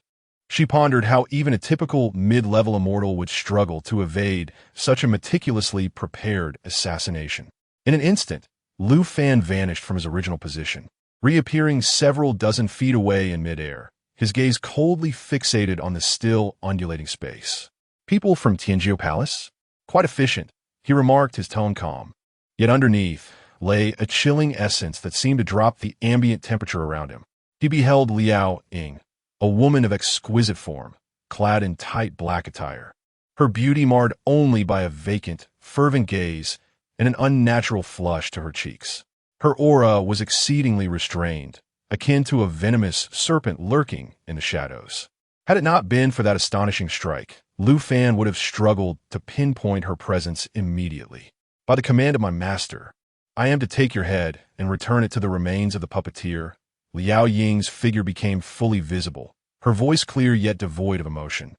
She pondered how even a typical mid-level immortal would struggle to evade such a meticulously prepared assassination. In an instant, Lu Fan vanished from his original position, reappearing several dozen feet away in midair, his gaze coldly fixated on the still, undulating space. People from Tianjiu Palace? Quite efficient, he remarked, his tone calm. Yet underneath lay a chilling essence that seemed to drop the ambient temperature around him. He beheld Liao Ying, a woman of exquisite form, clad in tight black attire, her beauty marred only by a vacant, fervent gaze and an unnatural flush to her cheeks. Her aura was exceedingly restrained, akin to a venomous serpent lurking in the shadows. Had it not been for that astonishing strike, Lu Fan would have struggled to pinpoint her presence immediately. By the command of my master, I am to take your head and return it to the remains of the puppeteer. Liao Ying's figure became fully visible, her voice clear yet devoid of emotion,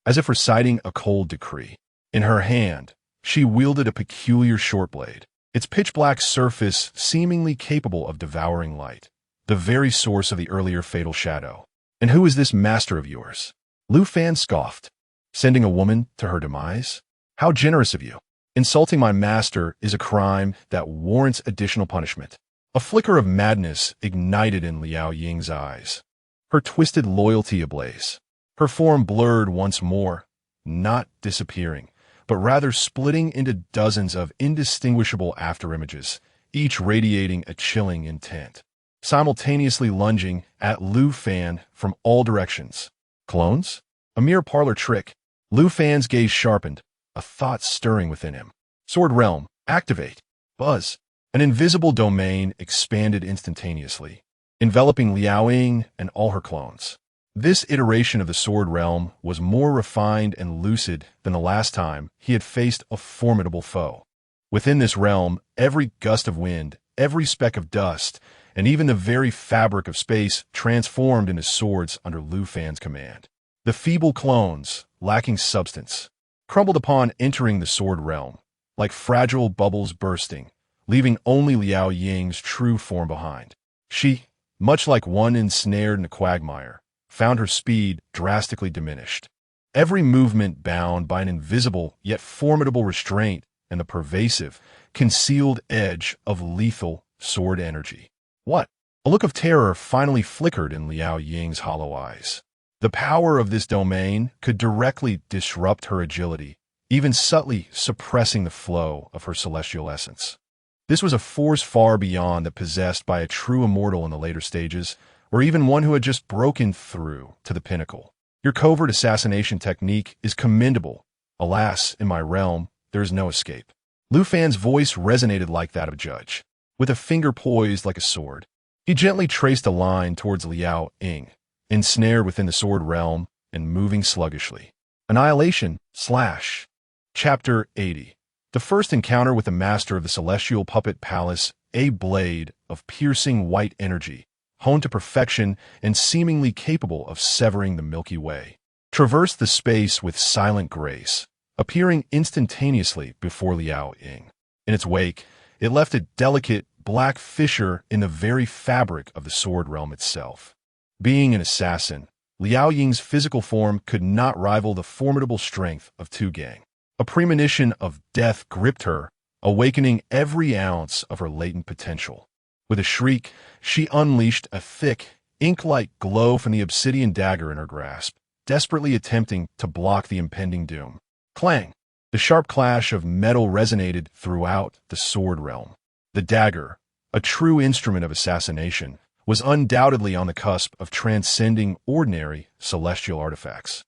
as if reciting a cold decree. In her hand, she wielded a peculiar short blade, its pitch-black surface seemingly capable of devouring light, the very source of the earlier fatal shadow. And who is this master of yours? Lu Fan scoffed. Sending a woman to her demise? How generous of you. Insulting my master is a crime that warrants additional punishment. A flicker of madness ignited in Liao Ying's eyes, her twisted loyalty ablaze. Her form blurred once more, not disappearing, but rather splitting into dozens of indistinguishable afterimages, each radiating a chilling intent, simultaneously lunging at Lu Fan from all directions. Clones? A mere parlor trick. Lu Fan's gaze sharpened, a thought stirring within him. Sword Realm, activate. Buzz. An invisible domain expanded instantaneously, enveloping Liao Ying and all her clones. This iteration of the Sword Realm was more refined and lucid than the last time he had faced a formidable foe. Within this realm, every gust of wind, every speck of dust, and even the very fabric of space transformed into swords under Lu Fan's command. The feeble clones, lacking substance, crumbled upon entering the Sword Realm, like fragile bubbles bursting, leaving only Liao Ying's true form behind. She, much like one ensnared in a quagmire, found her speed drastically diminished. Every movement bound by an invisible yet formidable restraint and the pervasive, concealed edge of lethal sword energy. What? A look of terror finally flickered in Liao Ying's hollow eyes. The power of this domain could directly disrupt her agility, even subtly suppressing the flow of her celestial essence. This was a force far beyond that possessed by a true immortal in the later stages, or even one who had just broken through to the pinnacle. Your covert assassination technique is commendable. Alas, in my realm, there is no escape. Lu Fan's voice resonated like that of a judge. With a finger poised like a sword, he gently traced a line towards Liao Ying, ensnared within the sword realm and moving sluggishly. Annihilation / Chapter 80. The first encounter with the master of the celestial puppet palace, a blade of piercing white energy, honed to perfection and seemingly capable of severing the Milky Way, traversed the space with silent grace, appearing instantaneously before Liao Ying. In its wake, it left a delicate black fissure in the very fabric of the sword realm itself. Being an assassin, Liao Ying's physical form could not rival the formidable strength of Tu Gang. A premonition of death gripped her, awakening every ounce of her latent potential. With a shriek, she unleashed a thick, ink-like glow from the obsidian dagger in her grasp, desperately attempting to block the impending doom. Clang! The sharp clash of metal resonated throughout the sword realm. The dagger, a true instrument of assassination, was undoubtedly on the cusp of transcending ordinary celestial artifacts,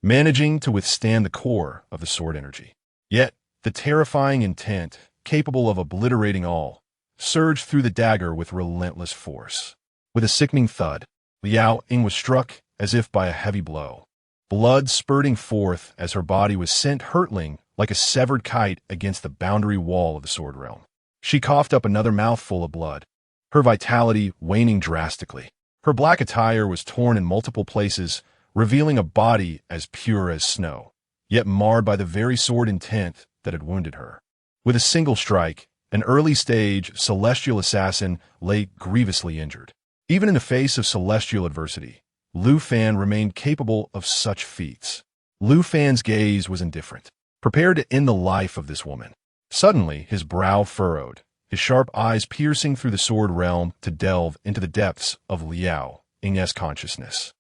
managing to withstand the core of the sword energy. Yet, the terrifying intent, capable of obliterating all, surged through the dagger with relentless force. With a sickening thud, Liao Ying was struck as if by a heavy blow, blood spurting forth as her body was sent hurtling like a severed kite against the boundary wall of the sword realm. She coughed up another mouthful of blood, her vitality waning drastically. Her black attire was torn in multiple places, revealing a body as pure as snow, yet marred by the very sword intent that had wounded her. With a single strike, an early-stage celestial assassin lay grievously injured. Even in the face of celestial adversity, Lu Fan remained capable of such feats. Lu Fan's gaze was indifferent, prepared to end the life of this woman. Suddenly, his brow furrowed, his sharp eyes piercing through the sword realm to delve into the depths of Liao Ying's consciousness.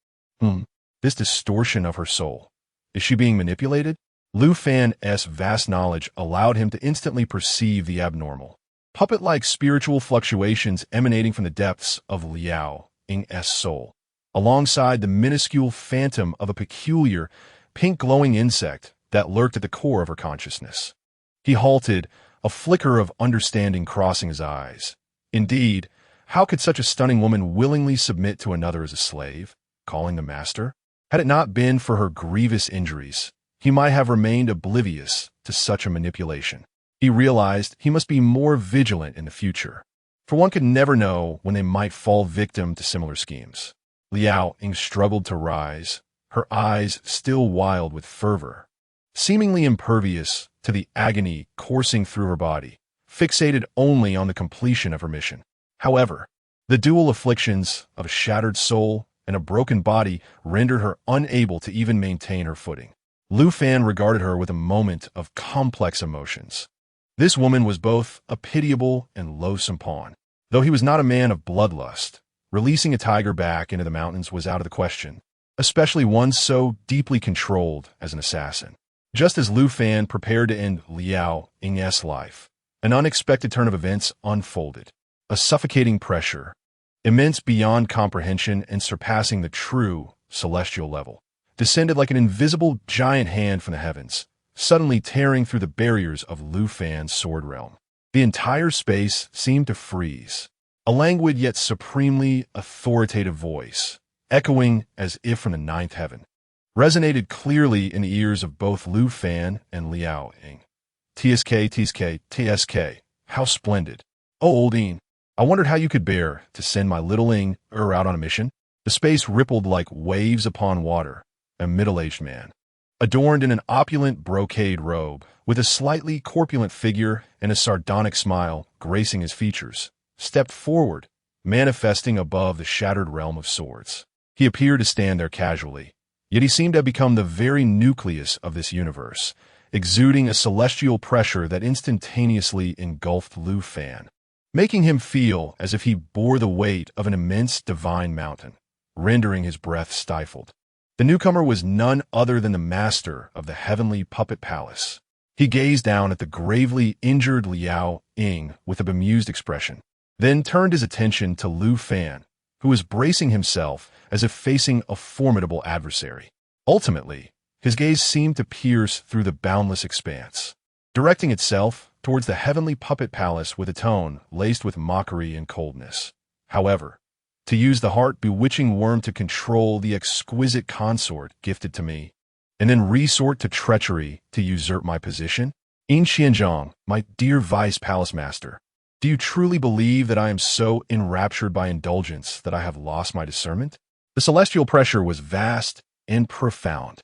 This distortion of her soul. Is she being manipulated? Lu Fan's vast knowledge allowed him to instantly perceive the abnormal, puppet-like spiritual fluctuations emanating from the depths of Liao Ying's soul, alongside the minuscule phantom of a peculiar, pink-glowing insect that lurked at the core of her consciousness. He halted, a flicker of understanding crossing his eyes. Indeed, how could such a stunning woman willingly submit to another as a slave, calling the master? Had it not been for her grievous injuries, he might have remained oblivious to such a manipulation. He realized he must be more vigilant in the future, for one could never know when they might fall victim to similar schemes. Liao Ying struggled to rise, her eyes still wild with fervor, seemingly impervious to the agony coursing through her body, fixated only on the completion of her mission. However, the dual afflictions of a shattered soul and a broken body rendered her unable to even maintain her footing. Lu Fan regarded her with a moment of complex emotions. This woman was both a pitiable and loathsome pawn. Though he was not a man of bloodlust, releasing a tiger back into the mountains was out of the question, especially one so deeply controlled as an assassin. Just as Lu Fan prepared to end Liao Ying's life, an unexpected turn of events unfolded. A suffocating pressure, immense beyond comprehension and surpassing the true celestial level, descended like an invisible giant hand from the heavens, suddenly tearing through the barriers of Lu Fan's sword realm. The entire space seemed to freeze. A languid yet supremely authoritative voice, echoing as if from the ninth heaven, resonated clearly in the ears of both Lu Fan and Liao Ying. TSK, how splendid. Oh, old Ying, I wondered how you could bear to send my little Ying out on a mission. The space rippled like waves upon water. A middle-aged man, adorned in an opulent brocade robe, with a slightly corpulent figure and a sardonic smile gracing his features, stepped forward, manifesting above the shattered realm of swords. He appeared to stand there casually, yet he seemed to have become the very nucleus of this universe, exuding a celestial pressure that instantaneously engulfed Lu Fan, making him feel as if he bore the weight of an immense divine mountain, rendering his breath stifled. The newcomer was none other than the master of the heavenly puppet palace. He gazed down at the gravely injured Liao Ying with a bemused expression, then turned his attention to Lu Fan, who was bracing himself as if facing a formidable adversary. Ultimately, his gaze seemed to pierce through the boundless expanse, directing itself towards the heavenly puppet palace with a tone laced with mockery and coldness. However, to use the heart-bewitching worm to control the exquisite consort gifted to me, and then resort to treachery to usurp my position? Yin Xianzhong, my dear Vice Palace Master, do you truly believe that I am so enraptured by indulgence that I have lost my discernment? The celestial pressure was vast and profound.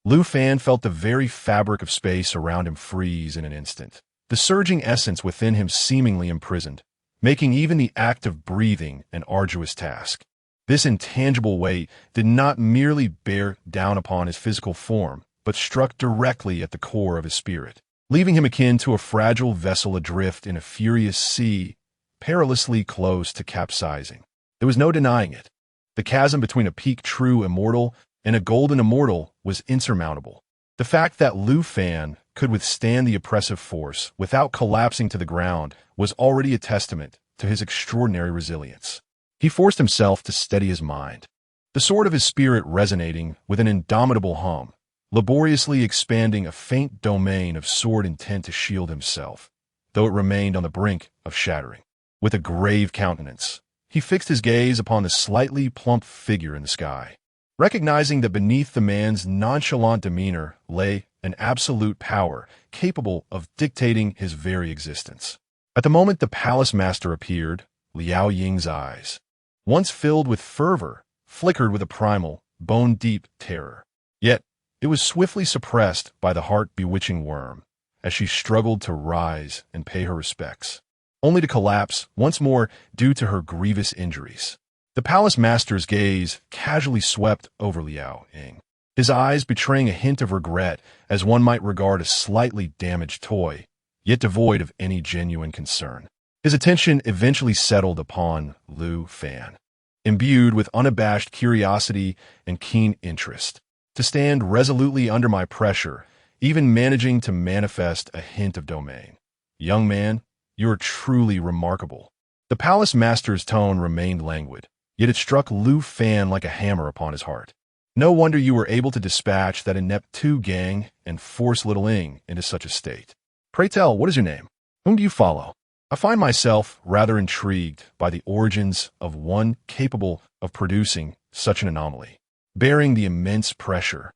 Lu Fan felt the very fabric of space around him freeze in an instant, the surging essence within him seemingly imprisoned, making even the act of breathing an arduous task. This intangible weight did not merely bear down upon his physical form, but struck directly at the core of his spirit, leaving him akin to a fragile vessel adrift in a furious sea, perilously close to capsizing. There was no denying it. The chasm between a peak true immortal and a golden immortal was insurmountable. The fact that Lu Fan could withstand the oppressive force without collapsing to the ground was already a testament to his extraordinary resilience. He forced himself to steady his mind, the sword of his spirit resonating with an indomitable hum, laboriously expanding a faint domain of sword intent to shield himself, though it remained on the brink of shattering. With a grave countenance, he fixed his gaze upon the slightly plump figure in the sky, recognizing that beneath the man's nonchalant demeanor lay an absolute power capable of dictating his very existence. At the moment the palace master appeared, Liao Ying's eyes, once filled with fervor, flickered with a primal, bone-deep terror. Yet, it was swiftly suppressed by the heart-bewitching worm, as she struggled to rise and pay her respects, only to collapse once more due to her grievous injuries. The palace master's gaze casually swept over Liao Ying, his eyes betraying a hint of regret as one might regard a slightly damaged toy, yet devoid of any genuine concern. His attention eventually settled upon Lu Fan, imbued with unabashed curiosity and keen interest, to stand resolutely under my pressure, even managing to manifest a hint of domain. Young man, you are truly remarkable. The palace master's tone remained languid, yet it struck Lu Fan like a hammer upon his heart. No wonder you were able to dispatch that inept two gang and force little Ing into such a state. Pray tell, what is your name? Whom do you follow? I find myself rather intrigued by the origins of one capable of producing such an anomaly. Bearing the immense pressure,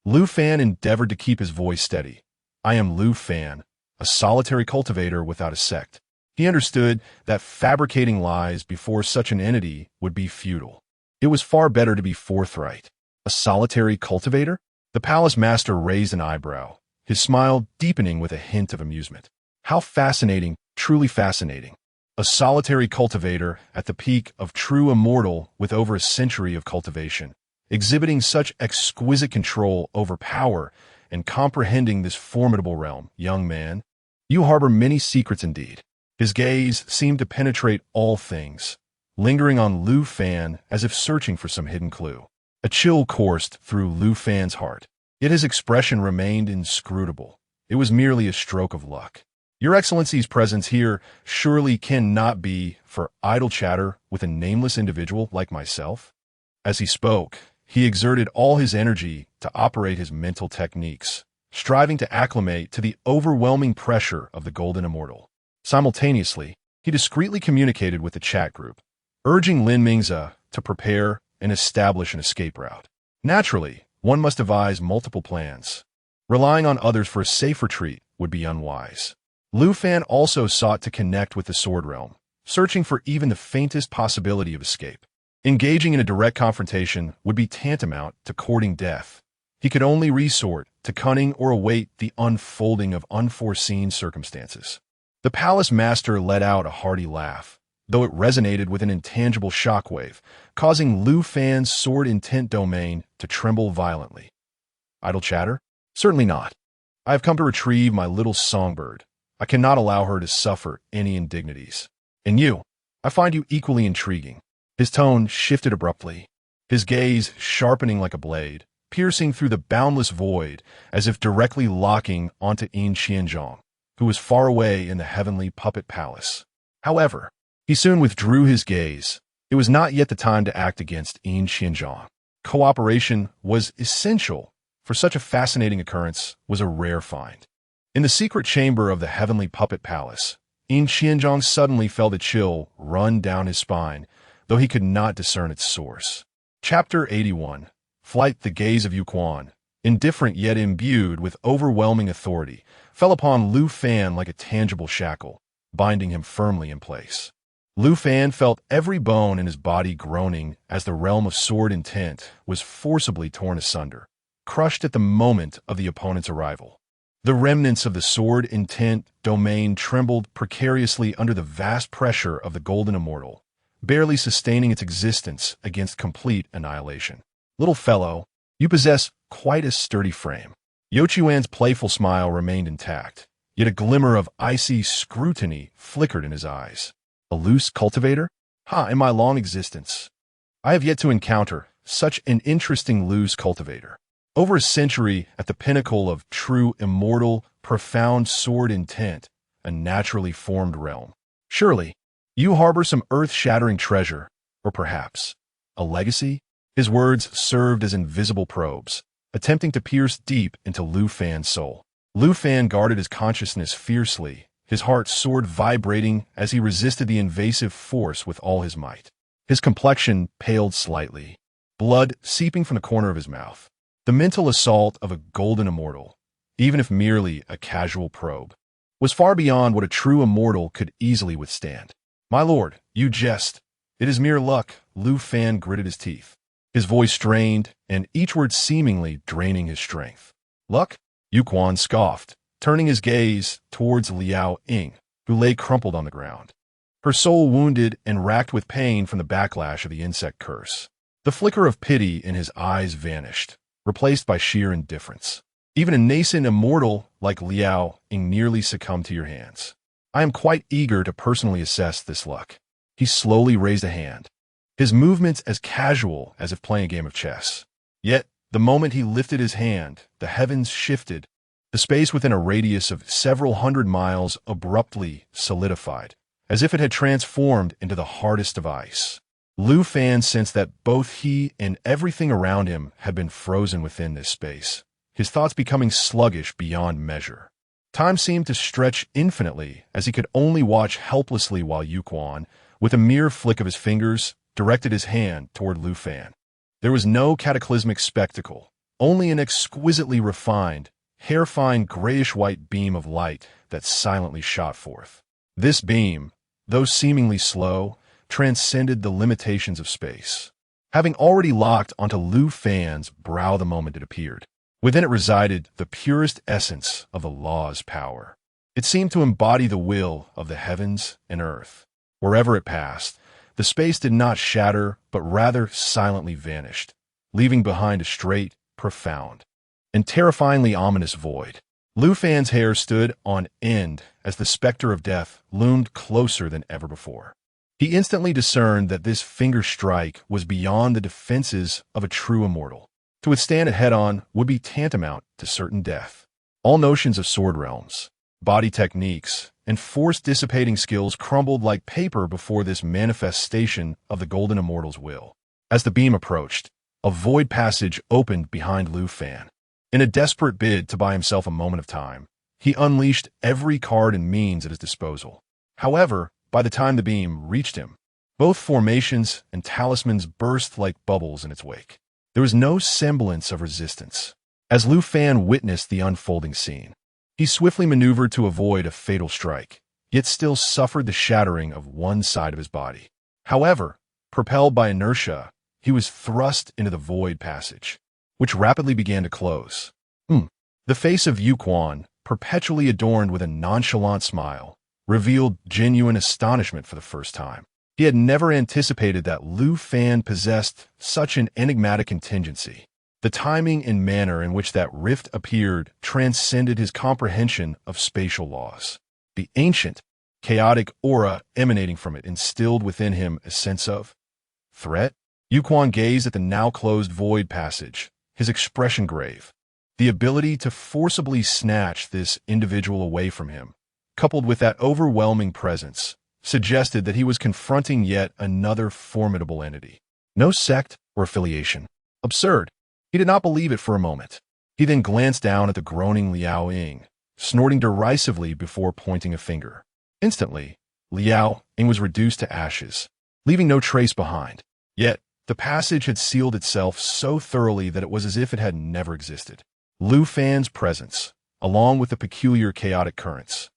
Lu Fan endeavored to keep his voice steady. I am Lu Fan, a solitary cultivator without a sect. He understood that fabricating lies before such an entity would be futile. It was far better to be forthright. A solitary cultivator? The palace master raised an eyebrow, his smile deepening with a hint of amusement. How fascinating, truly fascinating. A solitary cultivator at the peak of true immortal with over a century of cultivation, exhibiting such exquisite control over power and comprehending this formidable realm. Young man, you harbor many secrets indeed. His gaze seemed to penetrate all things, lingering on Lu Fan as if searching for some hidden clue. A chill coursed through Lu Fan's heart, yet his expression remained inscrutable. It was merely a stroke of luck. Your Excellency's presence here surely cannot be for idle chatter with a nameless individual like myself. As he spoke, he exerted all his energy to operate his mental techniques, striving to acclimate to the overwhelming pressure of the Golden Immortal. Simultaneously, he discreetly communicated with the chat group, urging Lin Mingze to prepare and establish an escape route. Naturally, one must devise multiple plans. Relying on others for a safe retreat would be unwise. Lu Fan also sought to connect with the Sword Realm, searching for even the faintest possibility of escape. Engaging in a direct confrontation would be tantamount to courting death. He could only resort to cunning or await the unfolding of unforeseen circumstances. The palace master let out a hearty laugh, though it resonated with an intangible shockwave, causing Lu Fan's sword intent domain to tremble violently. Idle chatter? Certainly not. I have come to retrieve my little songbird. I cannot allow her to suffer any indignities. And you, I find you equally intriguing. His tone shifted abruptly, his gaze sharpening like a blade, piercing through the boundless void as if directly locking onto Yin Qianzhong, who was far away in the heavenly puppet palace. However, he soon withdrew his gaze. It was not yet the time to act against Yin Qianzhong. Cooperation was essential, for such a fascinating occurrence was a rare find. In the secret chamber of the heavenly puppet palace, Yin Qianzhong suddenly felt a chill run down his spine, though he could not discern its source. Chapter 81. Flight. The gaze of Yu Quan, indifferent yet imbued with overwhelming authority, fell upon Lu Fan like a tangible shackle, binding him firmly in place. Lu Fan felt every bone in his body groaning as the realm of sword intent was forcibly torn asunder, crushed at the moment of the opponent's arrival. The remnants of the sword intent domain trembled precariously under the vast pressure of the Golden Immortal, barely sustaining its existence against complete annihilation. Little fellow, you possess quite a sturdy frame. Yo Chuan's playful smile remained intact, yet a glimmer of icy scrutiny flickered in his eyes. A loose cultivator? In my long existence, I have yet to encounter such an interesting loose cultivator. Over a century at the pinnacle of true immortal, profound sword intent, a naturally formed realm. Surely, you harbor some earth-shattering treasure, or perhaps a legacy? His words served as invisible probes, attempting to pierce deep into Lu Fan's soul. Lu Fan guarded his consciousness fiercely, his heart soared vibrating as he resisted the invasive force with all his might. His complexion paled slightly, blood seeping from the corner of his mouth. The mental assault of a golden immortal, even if merely a casual probe, was far beyond what a true immortal could easily withstand. "My lord, you jest. It is mere luck," Lu Fan gritted his teeth, his voice strained, and each word seemingly draining his strength. "Luck?" Yuquan scoffed, turning his gaze towards Liao Ying, who lay crumpled on the ground, her soul wounded and racked with pain from the backlash of the insect curse. The flicker of pity in his eyes vanished, replaced by sheer indifference. "Even a nascent immortal like Liao Ying nearly succumbed to your hands. I am quite eager to personally assess this luck." He slowly raised a hand, his movements as casual as if playing a game of chess. Yet, the moment he lifted his hand, the heavens shifted. The space within a radius of several hundred miles abruptly solidified, as if it had transformed into the hardest of ice. Lu Fan sensed that both he and everything around him had been frozen within this space, his thoughts becoming sluggish beyond measure. Time seemed to stretch infinitely as he could only watch helplessly while Yuquan, with a mere flick of his fingers, directed his hand toward Lu Fan. There was no cataclysmic spectacle, only an exquisitely refined, hair-fine grayish-white beam of light that silently shot forth. This beam, though seemingly slow, transcended the limitations of space, having already locked onto Lu Fan's brow the moment it appeared. Within it resided the purest essence of the law's power. It seemed to embody the will of the heavens and earth. Wherever it passed, the space did not shatter, but rather silently vanished, leaving behind a straight, profound, and terrifyingly ominous void. Lu Fan's hair stood on end as the specter of death loomed closer than ever before. He instantly discerned that this finger strike was beyond the defenses of a true immortal. To withstand it head-on would be tantamount to certain death. All notions of sword realms, body techniques, and force-dissipating skills crumbled like paper before this manifestation of the Golden Immortal's will. As the beam approached, a void passage opened behind Lu Fan. In a desperate bid to buy himself a moment of time, he unleashed every card and means at his disposal. However, by the time the beam reached him, both formations and talismans burst like bubbles in its wake. There was no semblance of resistance. As Lu Fan witnessed the unfolding scene, he swiftly maneuvered to avoid a fatal strike, yet still suffered the shattering of one side of his body. However, propelled by inertia, he was thrust into the void passage, which rapidly began to close. The face of Yuquan, perpetually adorned with a nonchalant smile, revealed genuine astonishment for the first time. He had never anticipated that Lu Fan possessed such an enigmatic contingency. The timing and manner in which that rift appeared transcended his comprehension of spatial laws. The ancient, chaotic aura emanating from it instilled within him a sense of threat. Yuquan gazed at the now-closed void passage, his expression grave. The ability to forcibly snatch this individual away from him, coupled with that overwhelming presence, suggested that he was confronting yet another formidable entity. No sect or affiliation. Absurd. He did not believe it for a moment. He then glanced down at the groaning Liao Ying, snorting derisively before pointing a finger. Instantly, Liao Ying was reduced to ashes, leaving no trace behind. Yet, the passage had sealed itself so thoroughly that it was as if it had never existed. Lu Fan's presence, along with the peculiar chaotic currents,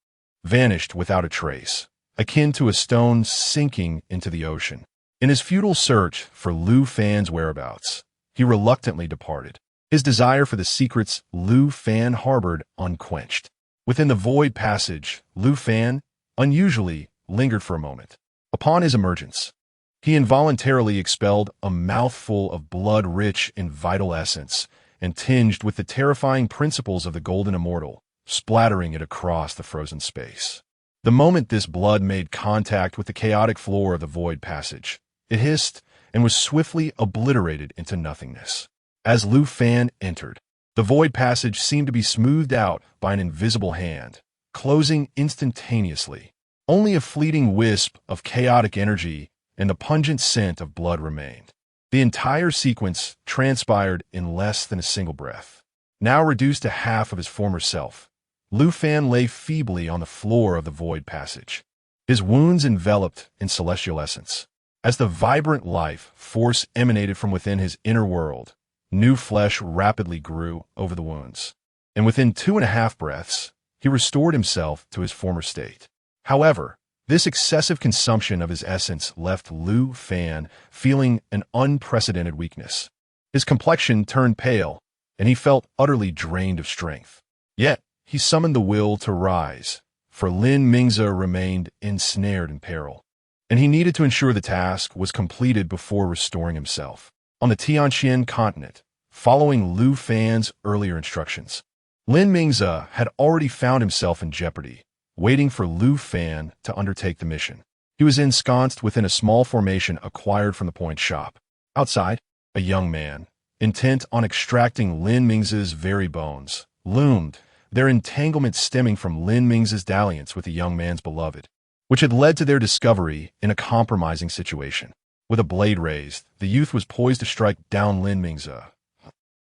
vanished without a trace, akin to a stone sinking into the ocean. In his futile search for Lu Fan's whereabouts, he reluctantly departed, his desire for the secrets Lu Fan harbored unquenched. Within the void passage, Lu Fan, unusually, lingered for a moment. Upon his emergence, he involuntarily expelled a mouthful of blood rich in vital essence and tinged with the terrifying principles of the Golden Immortal, splattering it across the frozen space. The moment this blood made contact with the chaotic floor of the void passage, it hissed and was swiftly obliterated into nothingness. As Lu Fan entered, the void passage seemed to be smoothed out by an invisible hand, closing instantaneously. Only a fleeting wisp of chaotic energy and the pungent scent of blood remained. The entire sequence transpired in less than a single breath. Now reduced to half of his former self, Lu Fan lay feebly on the floor of the void passage, his wounds enveloped in celestial essence. As the vibrant life force emanated from within his inner world, new flesh rapidly grew over the wounds, and within 2.5 breaths, he restored himself to his former state. However, this excessive consumption of his essence left Lu Fan feeling an unprecedented weakness. His complexion turned pale, and he felt utterly drained of strength. Yet, he summoned the will to rise, for Lin Mingze remained ensnared in peril, and he needed to ensure the task was completed before restoring himself. On the Tianqian continent, following Lu Fan's earlier instructions, Lin Mingze had already found himself in jeopardy, waiting for Lu Fan to undertake the mission. He was ensconced within a small formation acquired from the point shop. Outside, a young man, intent on extracting Lin Mingze's very bones, loomed, their entanglement stemming from Lin Mingze's dalliance with the young man's beloved, which had led to their discovery in a compromising situation. With a blade raised, the youth was poised to strike down Lin Mingze.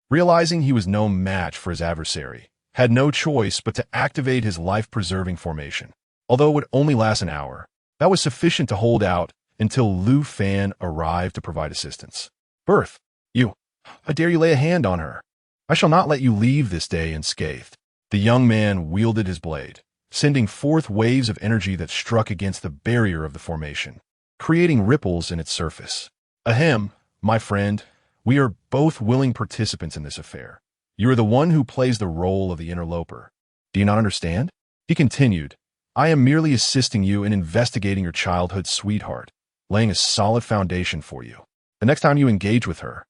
Realizing he was no match for his adversary, had no choice but to activate his life-preserving formation. Although it would only last an hour, that was sufficient to hold out until Lu Fan arrived to provide assistance. "Birth, how dare you lay a hand on her? I shall not let you leave this day unscathed." The young man wielded his blade, sending forth waves of energy that struck against the barrier of the formation, creating ripples in its surface. "Ahem, my friend, we are both willing participants in this affair. You are the one who plays the role of the interloper. Do you not understand?" He continued, "I am merely assisting you in investigating your childhood sweetheart, laying a solid foundation for you. The next time you engage with her,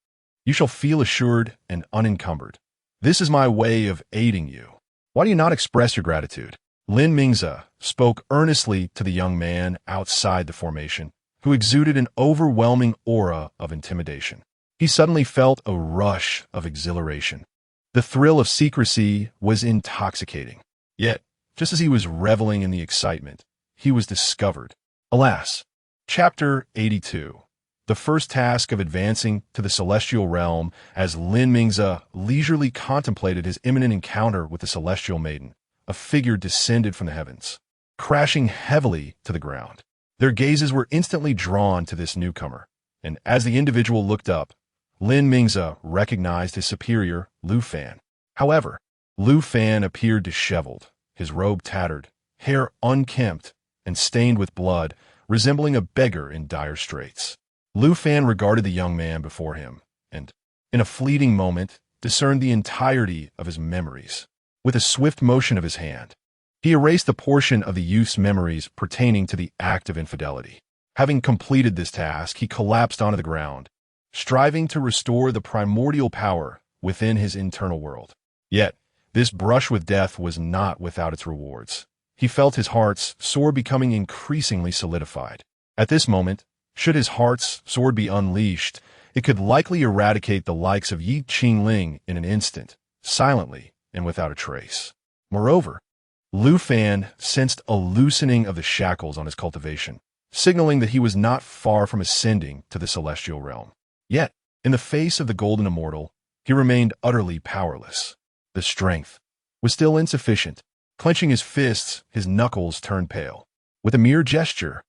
you shall feel assured and unencumbered. This is my way of aiding you. Why do you not express your gratitude?" Lin Mingze spoke earnestly to the young man outside the formation, who exuded an overwhelming aura of intimidation. He suddenly felt a rush of exhilaration. The thrill of secrecy was intoxicating. Yet, just as he was reveling in the excitement, he was discovered. Alas! Chapter 82. The first task of advancing to the celestial realm. As Lin Mingze leisurely contemplated his imminent encounter with the celestial maiden, a figure descended from the heavens, crashing heavily to the ground. Their gazes were instantly drawn to this newcomer, and as the individual looked up, Lin Mingze recognized his superior, Lu Fan. However, Lu Fan appeared disheveled, his robe tattered, hair unkempt and stained with blood, resembling a beggar in dire straits. Lu Fan regarded the young man before him, and, in a fleeting moment, discerned the entirety of his memories. With a swift motion of his hand, he erased the portion of the youth's memories pertaining to the act of infidelity. Having completed this task, he collapsed onto the ground, striving to restore the primordial power within his internal world. Yet, this brush with death was not without its rewards. He felt his heart's sword becoming increasingly solidified. At this moment, should his heart's sword be unleashed, it could likely eradicate the likes of Ye Qingling in an instant, silently and without a trace. Moreover, Lu Fan sensed a loosening of the shackles on his cultivation, signaling that he was not far from ascending to the celestial realm. Yet, in the face of the golden immortal, he remained utterly powerless. The strength was still insufficient. Clenching his fists, his knuckles turned pale. With a mere gesture,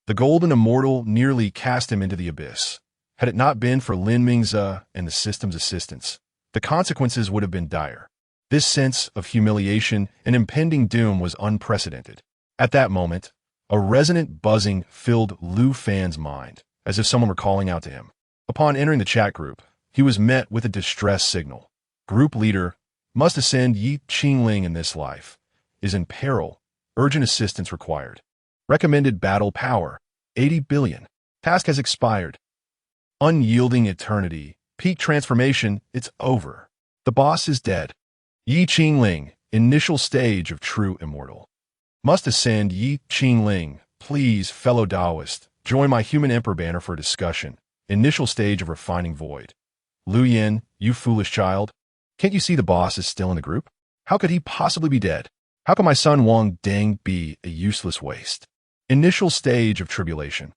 the golden immortal nearly cast him into the abyss. Had it not been for Lin Mingze and the system's assistance, the consequences would have been dire. This sense of humiliation and impending doom was unprecedented. At that moment, a resonant buzzing filled Lu Fan's mind, as if someone were calling out to him. Upon entering the chat group, he was met with a distress signal. Group leader, must ascend Ye Qingling in this life. Is in peril. Urgent assistance required. Recommended battle power, 80 billion. Task has expired. Unyielding eternity. Peak transformation, it's over. The boss is dead. Ye Qingling, initial stage of true immortal. Must ascend Ye Qingling. Please, fellow Taoist, join my human emperor banner for a discussion. Initial stage of refining void. Lu Yin, you foolish child. Can't you see the boss is still in the group? How could he possibly be dead? How can my son Wang Deng be a useless waste? Initial stage of tribulation.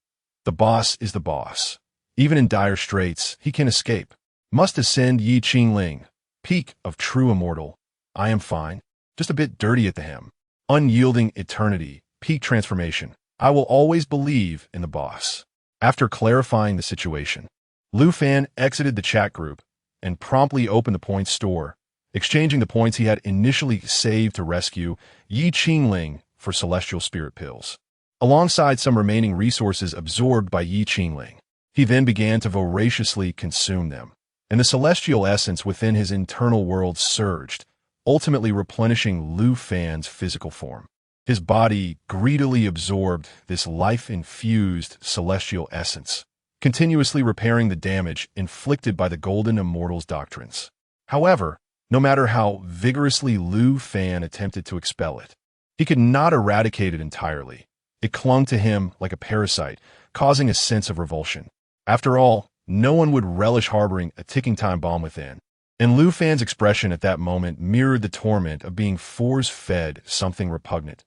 The boss is the boss. Even in dire straits, he can escape. Must ascend Ye Qingling, peak of true immortal. I am fine. Just a bit dirty at the hem. Unyielding eternity, peak transformation. I will always believe in the boss. After clarifying the situation, Lu Fan exited the chat group and promptly opened the points store, exchanging the points he had initially saved to rescue Ye Qingling for celestial spirit pills, alongside some remaining resources absorbed by Ye Qingling. He then began to voraciously consume them, and the celestial essence within his internal world surged, ultimately replenishing Lu Fan's physical form. His body greedily absorbed this life-infused celestial essence, continuously repairing the damage inflicted by the Golden Immortal's doctrines. However, no matter how vigorously Lu Fan attempted to expel it, he could not eradicate it entirely. It clung to him like a parasite, causing a sense of revulsion. After all, no one would relish harboring a ticking time bomb within. And Lu Fan's expression at that moment mirrored the torment of being force-fed something repugnant,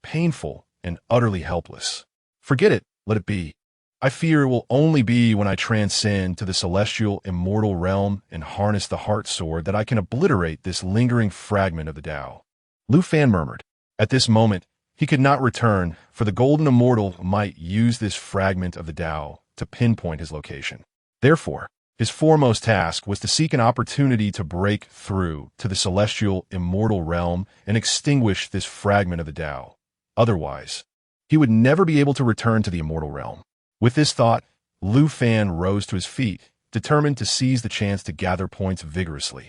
painful, and utterly helpless. Forget it, let it be. I fear it will only be when I transcend to the celestial immortal realm and harness the heart sword that I can obliterate this lingering fragment of the Tao. Lu Fan murmured. At this moment, he could not return, for the Golden Immortal might use this fragment of the Tao to pinpoint his location. Therefore, his foremost task was to seek an opportunity to break through to the celestial immortal realm and extinguish this fragment of the Tao. Otherwise, he would never be able to return to the immortal realm. With this thought, Lu Fan rose to his feet, determined to seize the chance to gather points vigorously,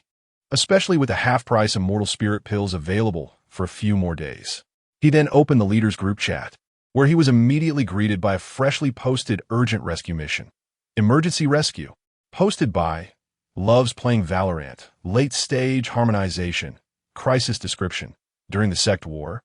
especially with the half-price immortal spirit pills available for a few more days. He then opened the leader's group chat, where he was immediately greeted by a freshly posted urgent rescue mission. Emergency rescue. Posted by Loves Playing Valorant. Late stage harmonization. Crisis description. During the sect war,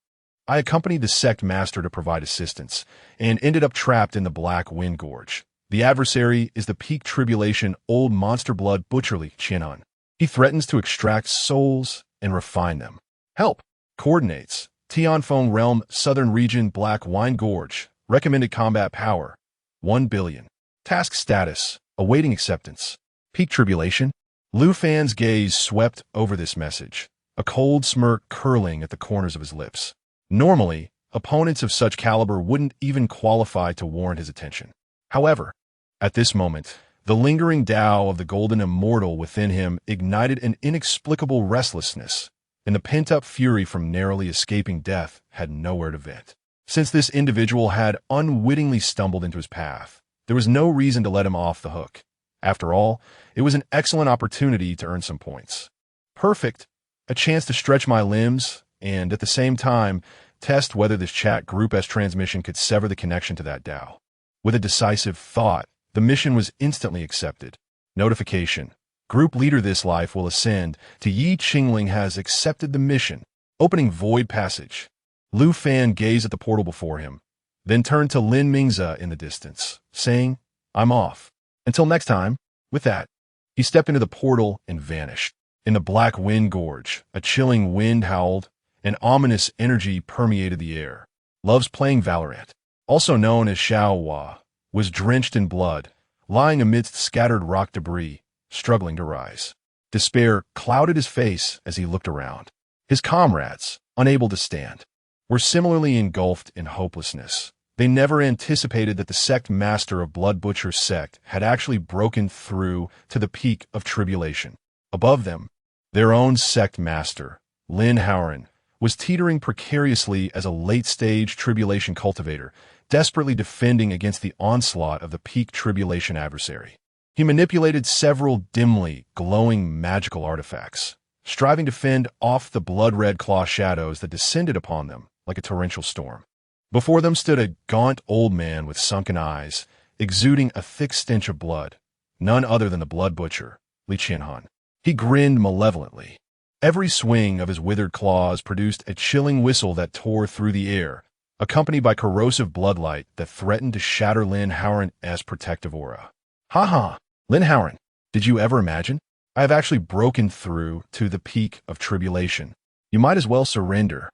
I accompanied the sect master to provide assistance, and ended up trapped in the Black Wind Gorge. The adversary is the peak tribulation old monster blood butcher Ye Qingling. He threatens to extract souls and refine them. Help. Coordinates. Tianfeng Realm, Southern Region, Black Wind Gorge. Recommended combat power, 1 billion. Task status, awaiting acceptance. Peak tribulation. Lu Fan's gaze swept over this message, a cold smirk curling at the corners of his lips. Normally, opponents of such caliber wouldn't even qualify to warrant his attention. However, at this moment, the lingering Tao of the Golden Immortal within him ignited an inexplicable restlessness, and the pent-up fury from narrowly escaping death had nowhere to vent. Since this individual had unwittingly stumbled into his path, there was no reason to let him off the hook. After all, it was an excellent opportunity to earn some points. Perfect, a chance to stretch my limbs, and at the same time, test whether this chat group S transmission could sever the connection to that Tao. With a decisive thought, the mission was instantly accepted. Notification. Group leader this life will ascend to Ye Qingling has accepted the mission. Opening void passage. Lu Fan gazed at the portal before him, then turned to Lin Mingze in the distance, saying, I'm off. Until next time. With that, he stepped into the portal and vanished. In the Black Wind Gorge, a chilling wind howled, and ominous energy permeated the air. Loves Playing Valorant, also known as Xiao Hua, was drenched in blood, lying amidst scattered rock debris, struggling to rise. Despair clouded his face as he looked around. His comrades, unable to stand, were similarly engulfed in hopelessness. They never anticipated that the sect master of Blood Butcher's sect had actually broken through to the peak of tribulation. Above them, their own sect master, Lin Howren, was teetering precariously as a late-stage tribulation cultivator, desperately defending against the onslaught of the peak tribulation adversary. He manipulated several dimly glowing magical artifacts, striving to fend off the blood-red claw shadows that descended upon them like a torrential storm. Before them stood a gaunt old man with sunken eyes, exuding a thick stench of blood, none other than the Blood Butcher, Ye Qingling. He grinned malevolently. Every swing of his withered claws produced a chilling whistle that tore through the air, accompanied by corrosive bloodlight that threatened to shatter Lin Howren's protective aura. Ha! Lin Howren, did you ever imagine? I have actually broken through to the peak of tribulation. You might as well surrender.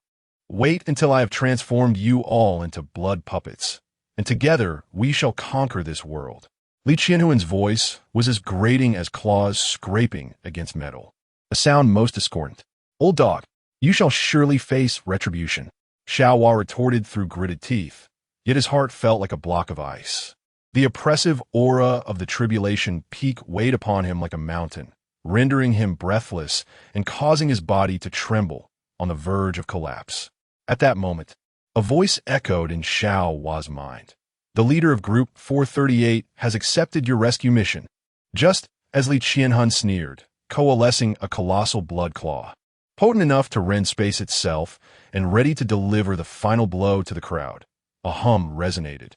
Wait until I have transformed you all into blood puppets, and together we shall conquer this world. Li Qianhuan's voice was as grating as claws scraping against metal, a sound most discordant. Old dog, you shall surely face retribution, Xiao Hua retorted through gritted teeth, yet his heart felt like a block of ice. The oppressive aura of the tribulation peak weighed upon him like a mountain, rendering him breathless and causing his body to tremble on the verge of collapse. At that moment, a voice echoed in Xiao Hua's mind. The leader of Group 438 has accepted your rescue mission, just as Li Qianhun sneered, coalescing a colossal blood claw, potent enough to rend space itself and ready to deliver the final blow to the crowd. A hum resonated.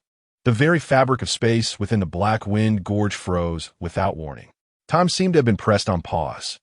The very fabric of space within the black wind gorge froze without warning. Time seemed to have been pressed on pause.